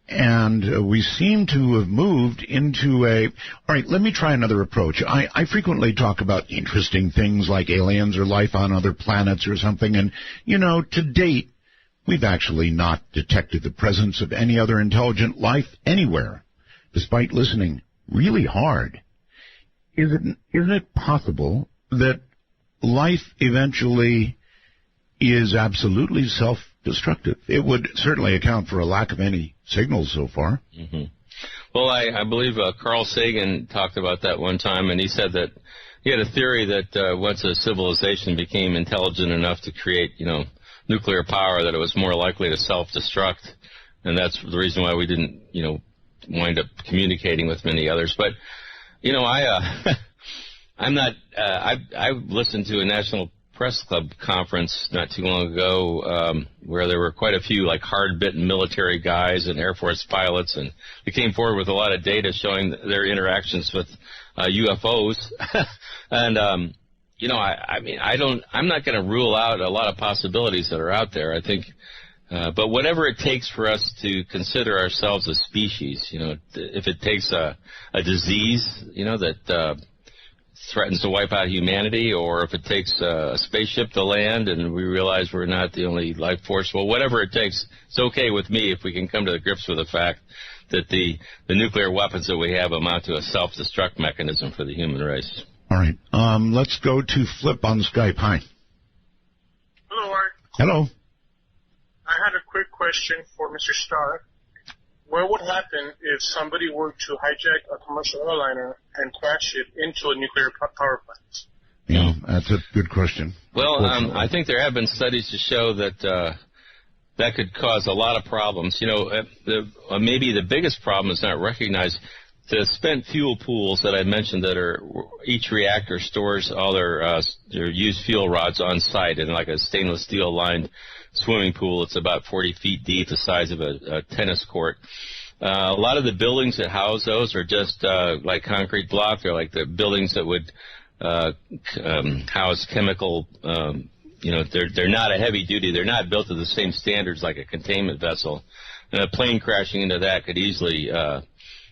And we seem to have moved into all right, let me try another approach. I frequently talk about interesting things like aliens or life on other planets or something. And, to date, we've actually not detected the presence of any other intelligent life anywhere, despite listening really hard. Isn't it possible that life eventually is absolutely self-destructive? It would certainly account for a lack of any signals so far. Mm-hmm. Well, I believe Carl Sagan talked about that one time, and he said that he had a theory that once a civilization became intelligent enough to create, nuclear power, that it was more likely to self-destruct, and that's the reason why we didn't, wind up communicating with many others. But, I'm not. I listened to a National Press Club conference not too long ago where there were quite a few hard-bitten military guys and Air Force pilots, and they came forward with a lot of data showing their interactions with UFOs. And I'm not going to rule out a lot of possibilities that are out there. I think, but whatever it takes for us to consider ourselves a species, if it takes a disease, that threatens to wipe out humanity, or if it takes a spaceship to land and we realize we're not the only life force, well, whatever it takes, it's okay with me if we can come to the grips with the fact that the nuclear weapons that we have amount to a self-destruct mechanism for the human race. All right. Let's go to Flip on Skype. Hi. Hello, Art. Hello. I had a quick question for Mr. Starr. What would happen if somebody were to hijack a commercial airliner and crash it into a nuclear power plant? Yeah, that's a good question. Well, I think there have been studies to show that that could cause a lot of problems. Maybe the biggest problem is not recognized. The spent fuel pools that I mentioned that are each reactor stores all their used fuel rods on site in like a stainless steel lined swimming pool. It's about 40 feet deep, the size of a tennis court. A lot of the buildings that house those are just like concrete block. They're like the buildings that would house chemical. They're not a heavy duty. They're not built to the same standards like a containment vessel. And a plane crashing into that could easily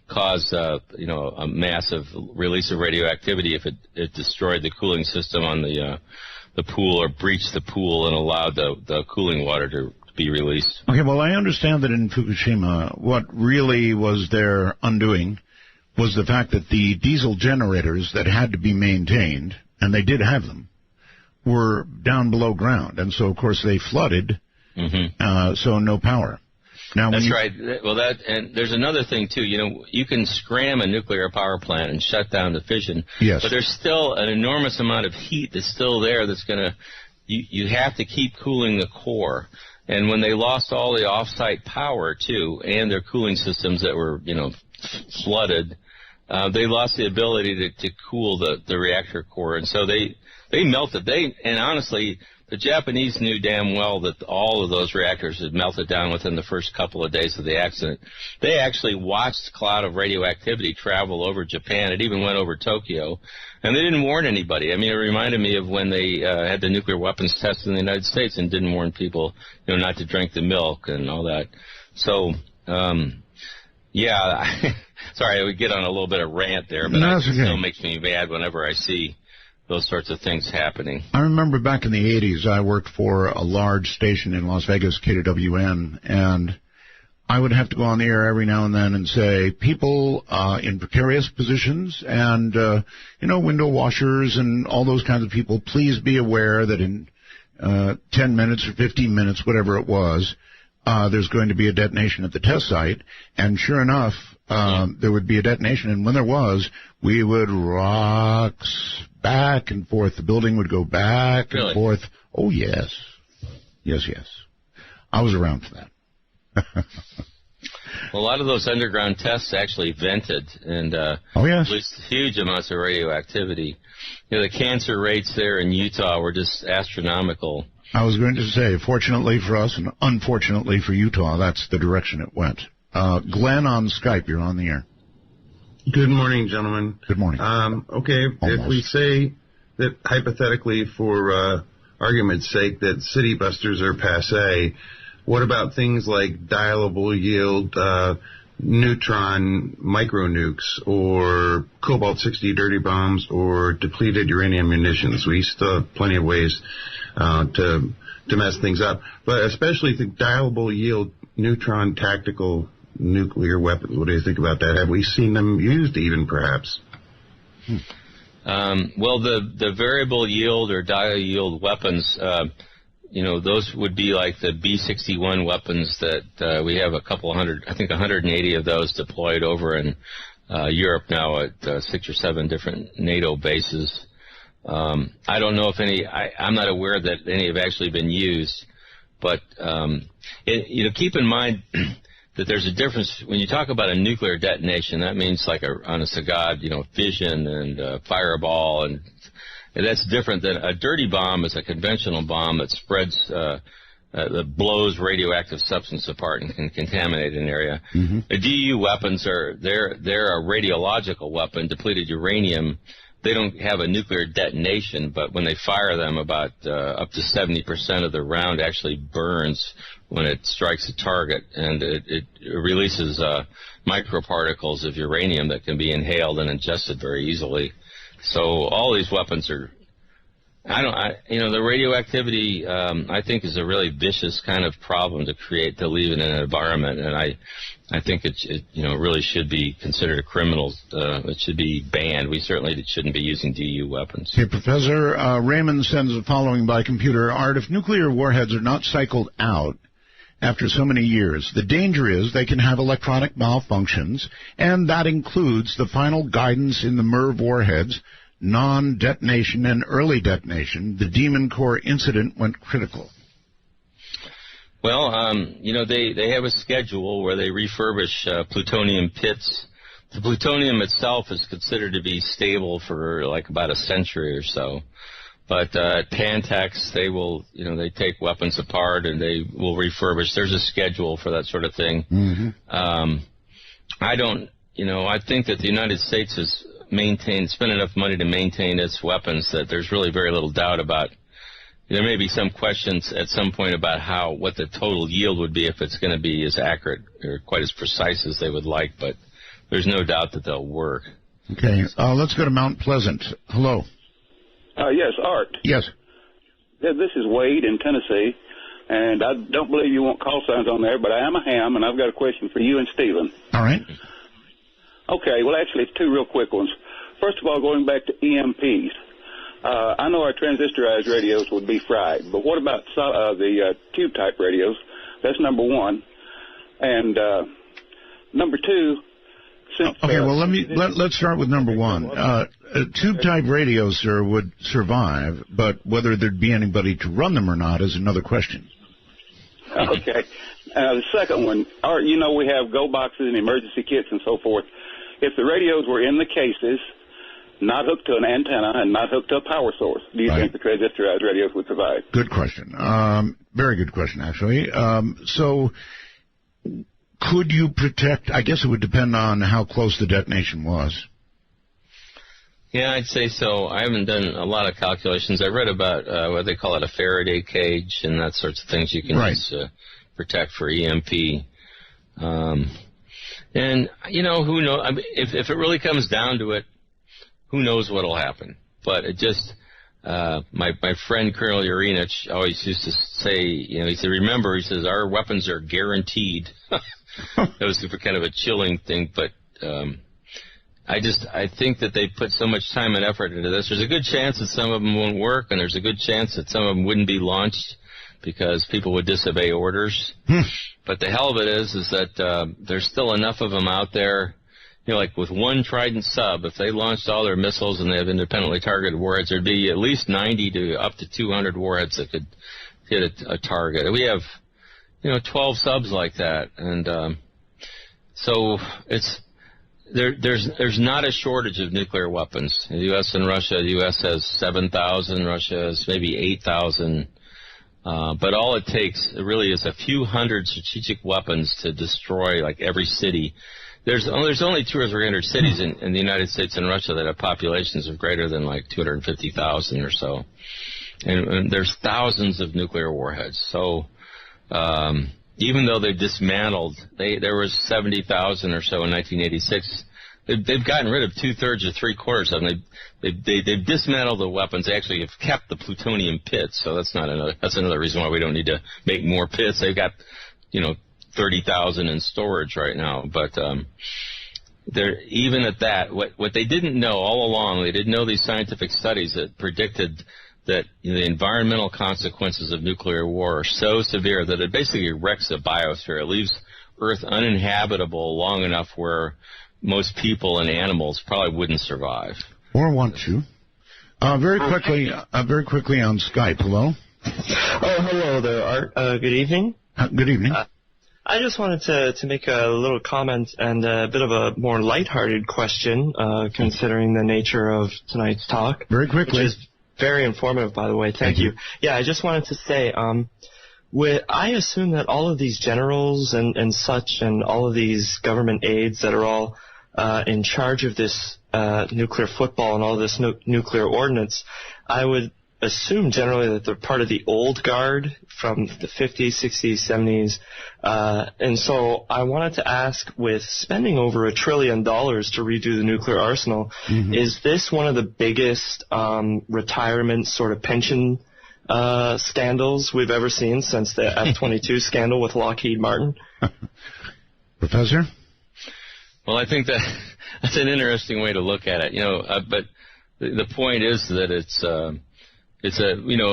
cause a massive release of radioactivity if it destroyed the cooling system on the pool or breached the pool and allowed the cooling water to be released. Okay, well, I understand that in Fukushima, what really was their undoing was the fact that the diesel generators that had to be maintained, and they did have them, were down below ground. And so, of course, they flooded, so no power. Now, that's right. Well, and there's another thing, too. You can scram a nuclear power plant and shut down the fission. Yes. But there's still an enormous amount of heat that's still there that's going to you have to keep cooling the core. And when they lost all the off-site power, too, and their cooling systems that were, flooded, they lost the ability to cool the reactor core. And so they melted. And honestly, the Japanese knew damn well that all of those reactors had melted down within the first couple of days of the accident. They actually watched a cloud of radioactivity travel over Japan. It even went over Tokyo. And they didn't warn anybody. I mean, it reminded me of when they had the nuclear weapons test in the United States and didn't warn people, not to drink the milk and all that. So, sorry, I would get on a little bit of rant there, but it still makes me mad whenever I see those sorts of things happening. I remember back in the 80s, I worked for a large station in Las Vegas, KWN, and I would have to go on the air every now and then and say, people in precarious positions and, window washers and all those kinds of people, please be aware that in 10 minutes or 15 minutes, whatever it was, there's going to be a detonation at the test site. And sure enough, there would be a detonation. And when there was, we would rock back and forth. The building would go back and forth. Oh, yes. Yes. I was around for that. Well, a lot of those underground tests actually vented and released huge amounts of radioactivity. The cancer rates there in Utah were just astronomical. I was going to say, fortunately for us and unfortunately for Utah, that's the direction it went. Glenn on Skype, you're on the air. Good morning, gentlemen. Good morning. Okay, if we say that hypothetically, for argument's sake, that city busters are passé, what about things like dialable yield neutron micronukes or cobalt-60 dirty bombs or depleted uranium munitions? We still have plenty of ways to mess things up, but especially the dialable yield neutron tactical nuclear weapons. What do you think about that? Have we seen them used even, perhaps? Well, the variable yield or dial yield weapons, those would be like the B-61 weapons that we have a couple hundred, I think 180 of those deployed over in Europe now at 6 or 7 different NATO bases. I don't know if any, I'm not aware that any have actually been used, but, keep in mind that there's a difference. When you talk about a nuclear detonation, that means like on a Sagad, fission and fireball, and that's different than a dirty bomb is a conventional bomb that spreads, that blows radioactive substance apart and can contaminate an area. Mm-hmm. The DU weapons they're a radiological weapon, depleted uranium. They don't have a nuclear detonation, but when they fire them, about up to 70% of the round actually burns when it strikes a target, and it releases microparticles of uranium that can be inhaled and ingested very easily. So all these weapons are, the radioactivity, I think, is a really vicious kind of problem to leave in an environment, and I think it really should be considered a criminal. It should be banned. We certainly shouldn't be using DU weapons. Hey, Professor, Raymond sends the following by computer. Art, if nuclear warheads are not cycled out after so many years, the danger is they can have electronic malfunctions, and that includes the final guidance in the MIRV warheads non-detonation and early detonation, the Demon Core incident went critical? Well, they have a schedule where they refurbish plutonium pits. The plutonium itself is considered to be stable for like about a century or so. But at Pantex, they will, they take weapons apart and they will refurbish. There's a schedule for that sort of thing. Mm-hmm. I think that the United States has spent enough money to maintain its weapons that there's really very little doubt about. There may be some questions at some point about what the total yield would be if it's going to be as accurate or quite as precise as they would like, but there's no doubt that they'll work. Okay, let's go to Mount Pleasant. Hello. Yes, Art. Yes. Yeah, this is Wade in Tennessee, and I don't believe you want call signs on there, but I am a ham, and I've got a question for you and Stephen. All right. Okay, well, actually, it's two real quick ones. First of all, going back to EMPs. I know our transistorized radios would be fried, but what about the tube-type radios? That's number one. And number two, okay, well, let's start with number one. Tube-type radios, sir, would survive, but whether there'd be anybody to run them or not is another question. Okay. The second one, Art, we have go boxes and emergency kits and so forth. If the radios were in the cases, not hooked to an antenna and not hooked to a power source, do you think the transistorized radios would survive? Good question. Very good question, actually. So could you protect? I guess it would depend on how close the detonation was. Yeah, I'd say so. I haven't done a lot of calculations. I read about what they call it, a Faraday cage and that sorts of things you can use to protect for EMP. And, who knows? I mean, if it really comes down to it, who knows what will happen. But it just, my friend Colonel Urinich always used to say, he said, remember, he says, our weapons are guaranteed. That was kind of a chilling thing, but I think that they put so much time and effort into this. There's a good chance that some of them won't work, and there's a good chance that some of them wouldn't be launched because people would disobey orders. But the hell of it is that there's still enough of them out there. Like with one Trident sub, if they launched all their missiles and they have independently targeted warheads, there'd be at least 90 to up to 200 warheads that could hit a target. We have, 12 subs like that, and so there's not a shortage of nuclear weapons. The U.S. and Russia, the U.S. has 7,000, Russia has maybe 8,000. But all it takes really is a few hundred strategic weapons to destroy like every city. There's only 200 or 300 cities in the United States and Russia that have populations of greater than like 250,000 or so, and there's thousands of nuclear warheads. So even though they've dismantled, there was 70,000 or so in 1986. They've gotten rid of 2/3 or 3/4 of them. They've dismantled the weapons. They actually have kept the plutonium pits. So that's another reason why we don't need to make more pits. They've got 30,000 in storage right now. But they're even at that. What they didn't know all along, they didn't know these scientific studies that predicted that the environmental consequences of nuclear war are so severe that it basically wrecks the biosphere. It leaves Earth uninhabitable long enough where most people and animals probably wouldn't survive. Or want to. Very quickly on Skype. Hello? Oh, hello there, Art. Good evening. Good evening. I just wanted to make a little comment and a bit of a more lighthearted question, considering the nature of tonight's talk. Very quickly. Which is very informative, by the way. Thank you. Yeah, I just wanted to say, I assume that all of these generals and such and all of these government aides that are all in charge of this nuclear football and all this nuclear ordnance, I would assume generally that they're part of the old guard from the 50s, 60s, 70s. And so I wanted to ask, with spending over $1 trillion to redo the nuclear arsenal, is this one of the biggest retirement sort of pension scandals we've ever seen since the F-22 scandal with Lockheed Martin? Professor? Well, I think that's an interesting way to look at it, but the point is that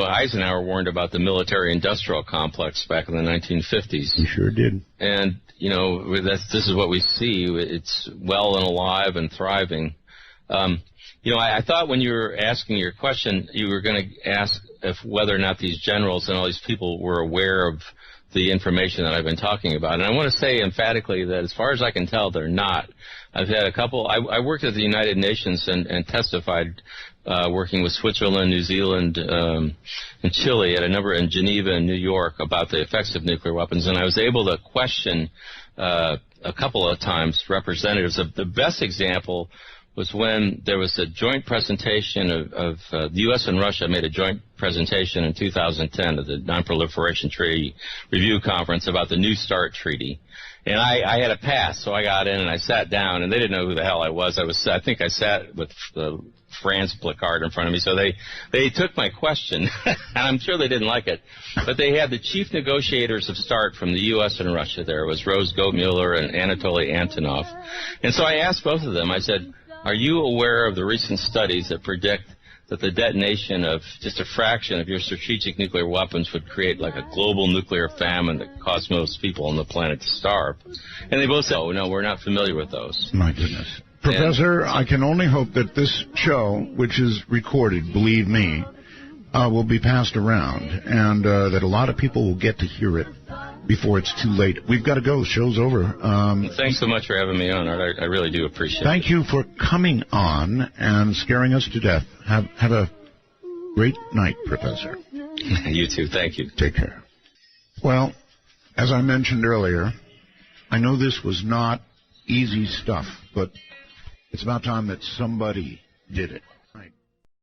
Eisenhower warned about the military-industrial complex back in the 1950s. He sure did. And, this is what we see. It's well and alive and thriving. I thought when you were asking your question, you were going to ask if whether or not these generals and all these people were aware of the information that I've been talking about. And I want to say emphatically that as far as I can tell, they're not. I've had a couple. I worked at the United Nations and testified working with Switzerland, New Zealand, and Chile at a number in Geneva and New York about the effects of nuclear weapons. And I was able to question a couple of times representatives. The best example was when there was a joint presentation of the U.S. and Russia made a joint presentation in 2010 at the Non-Proliferation Treaty Review Conference about the New START Treaty. And I had a pass, so I got in and I sat down, and they didn't know who the hell I was. I think I sat with the France placard in front of me, so they took my question, and I'm sure they didn't like it. But they had the chief negotiators of START from the U.S. and Russia there. It was Rose Goldmuller and Anatoly Antonov. And so I asked both of them, I said, are you aware of the recent studies that predict that the detonation of just a fraction of your strategic nuclear weapons would create like a global nuclear famine that caused most people on the planet to starve? And they both said, oh, no, we're not familiar with those. My goodness. Professor, I can only hope that this show, which is recorded, believe me, will be passed around, and that a lot of people will get to hear it before it's too late. We've got to go. The show's over. Thanks so much for having me on, Art. I really do appreciate it. Thank you for coming on and scaring us to death. Have a great night, Professor. You too. Thank you. Take care. Well, as I mentioned earlier, I know this was not easy stuff, but it's about time that somebody did it.